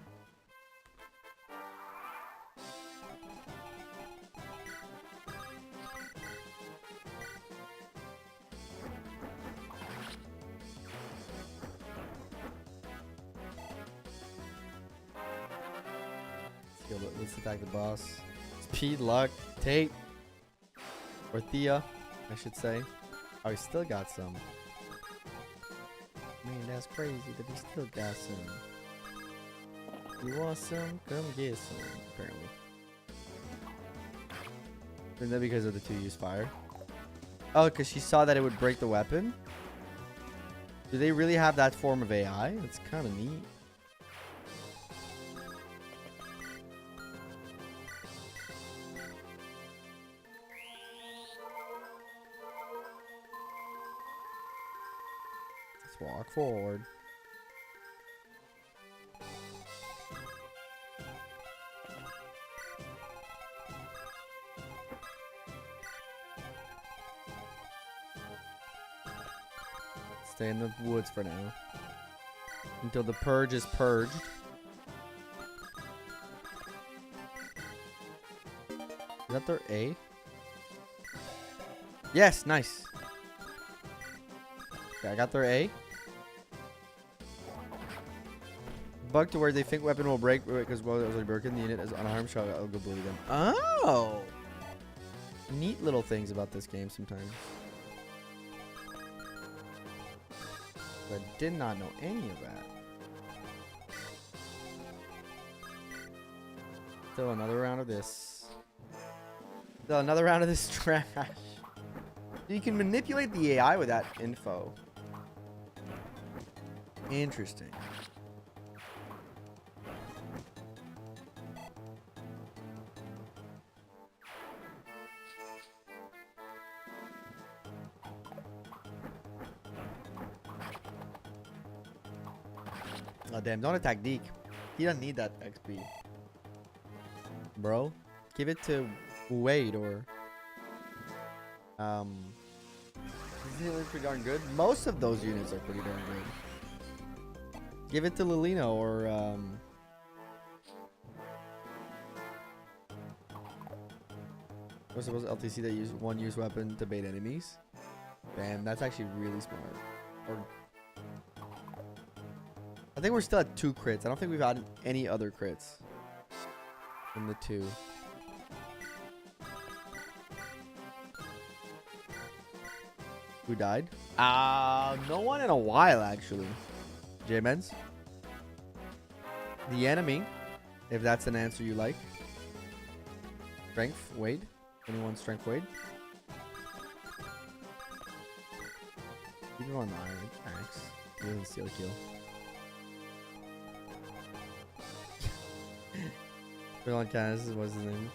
Let's attack the boss. Speed, luck, Tate. Or Thea, I should say. Oh, he still got some. Man, that's crazy that he still got some. You want some? Come get some, apparently. Isn't that because of the 2-use fire? Oh, because she saw that it would break the weapon? Do they really have that form of AI? It's kind of neat. Walk forward. Stay in the woods for now. Until the purge is purged. Is that their A? Yes, nice. Okay, I got their A. Bug to where they think weapon will break because well, it was like broken. The unit is unarmed. So I'll go bully them. Oh, neat little things about this game sometimes. I did not know any of that. Still another round of this. Still another round of this trash. You can manipulate the AI with that info. Interesting. Oh damn! Don't attack Deke. He doesn't need that XP, bro. Give it to Wade or These units are pretty darn good. Most of those units are pretty darn good. Give it to Lilino or what's supposed to LTC that use one use weapon to bait enemies? Damn, that's actually really smart. Or I think we're still at 2 crits. I don't think we've had any other crits in the 2. Who died? No one in a while, actually. J-Men's. The enemy, if that's an answer you like. Strength, Wade. Anyone strength, Wade? Keep him on the iron axe. He doesn't steal a kill. Put on Canis, what's his name?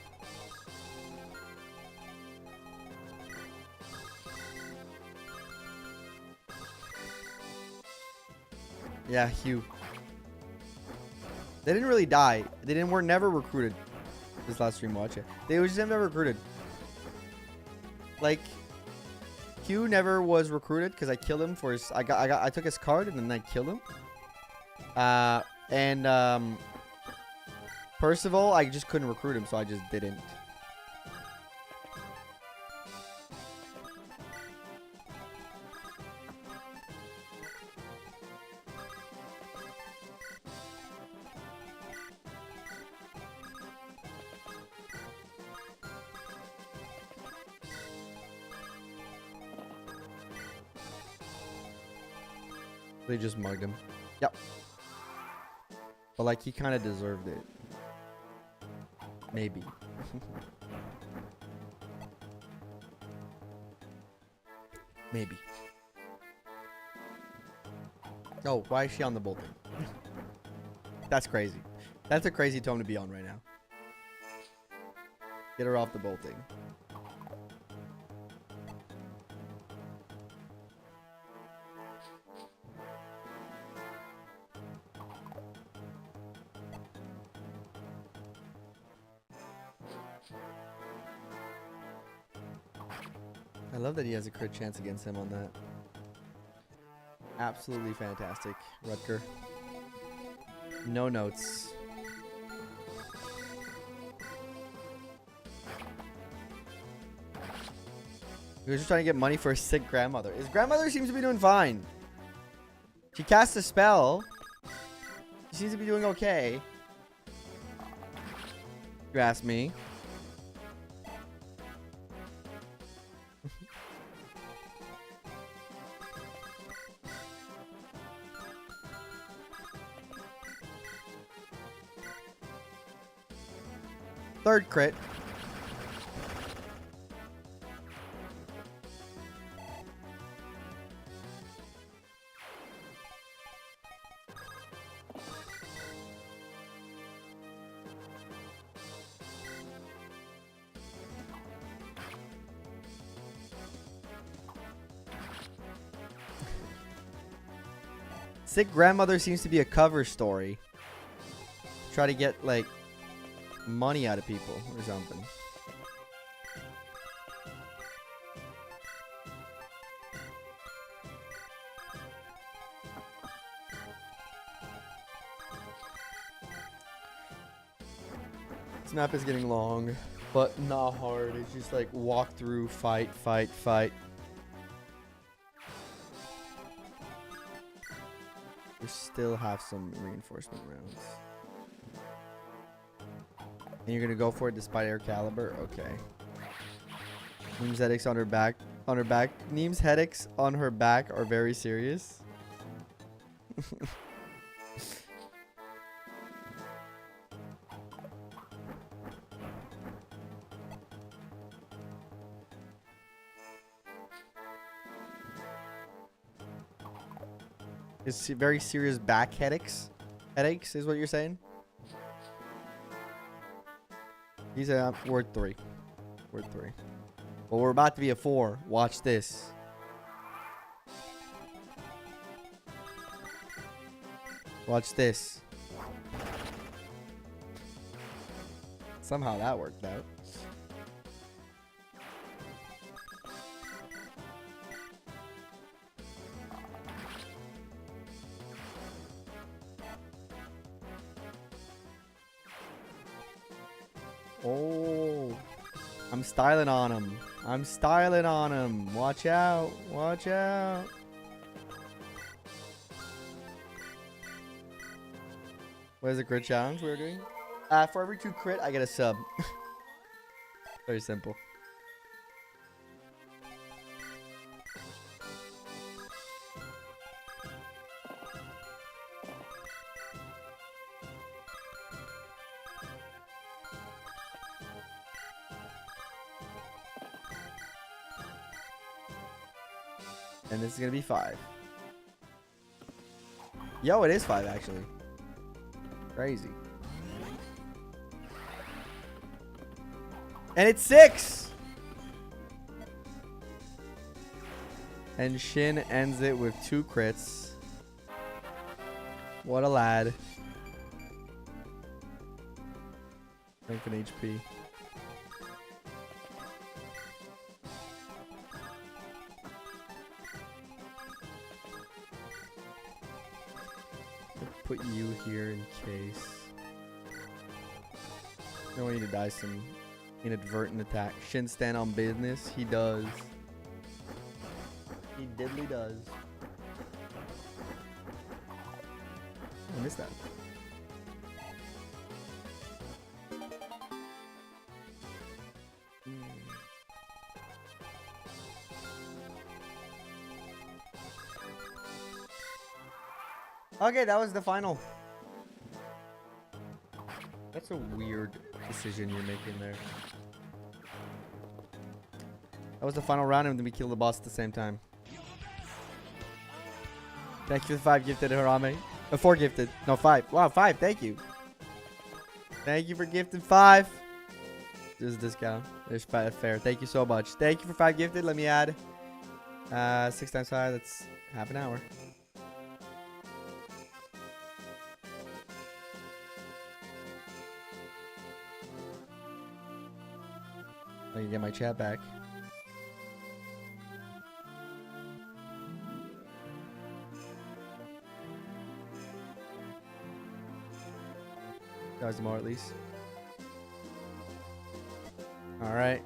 Yeah, Hugh. They didn't really die. Were never recruited. This last stream watch it. They was just never recruited. Like Hugh never was recruited because I killed him for his I took his card and then I killed him. Percival, I just couldn't recruit him, so I just didn't. They just mugged him. Yep. But like he kind of deserved it. Maybe. Maybe. Oh, why is she on the bolting? That's crazy. That's a crazy tone to be on right now. Get her off the bolting. I love that he has a crit chance against him on that. Absolutely fantastic, Rutger. No notes. He was just trying to get money for a sick grandmother. His grandmother seems to be doing fine. She cast a spell. She seems to be doing okay. If you ask me. Third crit. Sick grandmother seems to be a cover story. Try to get like money out of people or something. This map is getting long, but not hard. It's just like walk through, fight, fight, fight. We still have some reinforcement rounds. And you're gonna go for it despite air caliber? Okay. Neem's headaches on her back. On her back. Neem's headaches on her back are very serious. It's very serious back headaches. Headaches is what you're saying? He's at word 3. Word 3. Well, we're about to be a 4. Watch this. Watch this. Somehow that worked out. Oh, I'm styling on him. I'm styling on him. Watch out. Watch out. What is the crit challenge we were doing? For every 2 crit, I get a sub. Very simple. And this is gonna be 5. Yo, it is 5 actually. Crazy. And it's 6. And Shin ends it with 2 crits. What a lad. Strength and HP. Put you here in case. I don't want you to die some inadvertent attack. Shin stand on business. He does. He diddly does. I missed that. Okay, that was the final. That's a weird decision you're making there. That was the final round, and then we killed the boss at the same time. Thank you for the 5 gifted, Harame. 4 gifted. No, 5. Wow, 5. Thank you. Thank you for gifting 5. There's a discount. There's fair. Thank you so much. Thank you for 5 gifted. Let me add 6 times 5. That's half an hour. I can get my chat back. Guys, more at least. All right.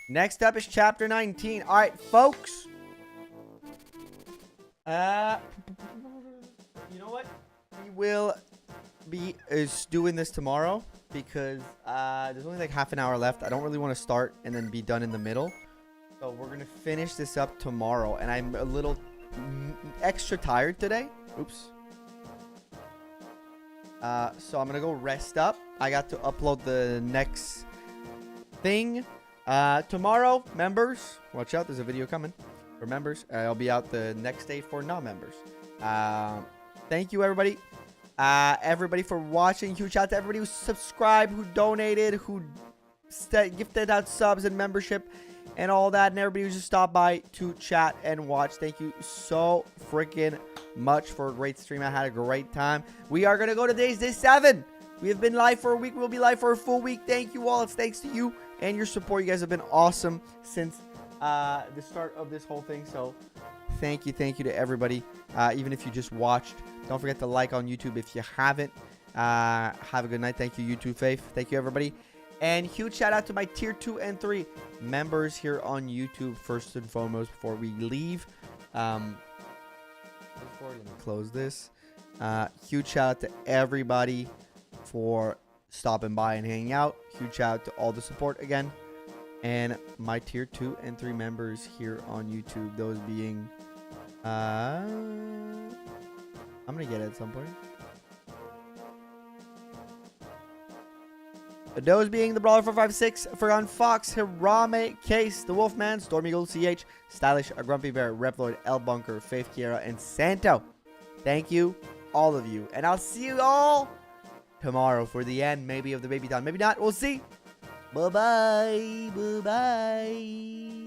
Next up is chapter 19. All right, folks. You know what? We will be doing this tomorrow because there's only like half an hour left. I don't really want to start and then be done in the middle. So we're going to finish this up tomorrow. And I'm a little extra tired today. Oops. So I'm going to go rest up. I got to upload the next thing. Tomorrow, members, watch out. There's a video coming for members. I'll be out the next day for non-members. Thank you, everybody. Everybody for watching. Huge shout out to everybody who subscribed, who donated, who gifted out subs and membership and all that, and everybody who just stopped by to chat and watch. Thank you so freaking much for a great stream. I had a great time. We are gonna go to day 7. We have been live for a week. We'll be live for a full week. Thank you all. It's thanks to you and your support. You guys have been awesome since the start of this whole thing. So thank you to everybody. Even if you just watched, don't forget to like on YouTube if you haven't. Have a good night. Thank you, YouTube Faith. Thank you, everybody. And huge shout out to my tier 2 and 3 members here on YouTube first and foremost before we leave. Let me close this. Huge shout out to everybody for stopping by and hanging out. Huge shout out to all the support again. And my tier 2 and 3 members here on YouTube. Those being I'm gonna get it at some point. Those being the Brawler 456, Fergon Fox, Hirame, Case, the Wolfman, Storm Eagle, CH, Stylish, A Grumpy Bear, Reploid, El Bunker, Faith Kiera, and Santo. Thank you, all of you. And I'll see you all tomorrow for the end, maybe, of the BABYTHON. Maybe not. We'll see. Bye-bye. Bye-bye.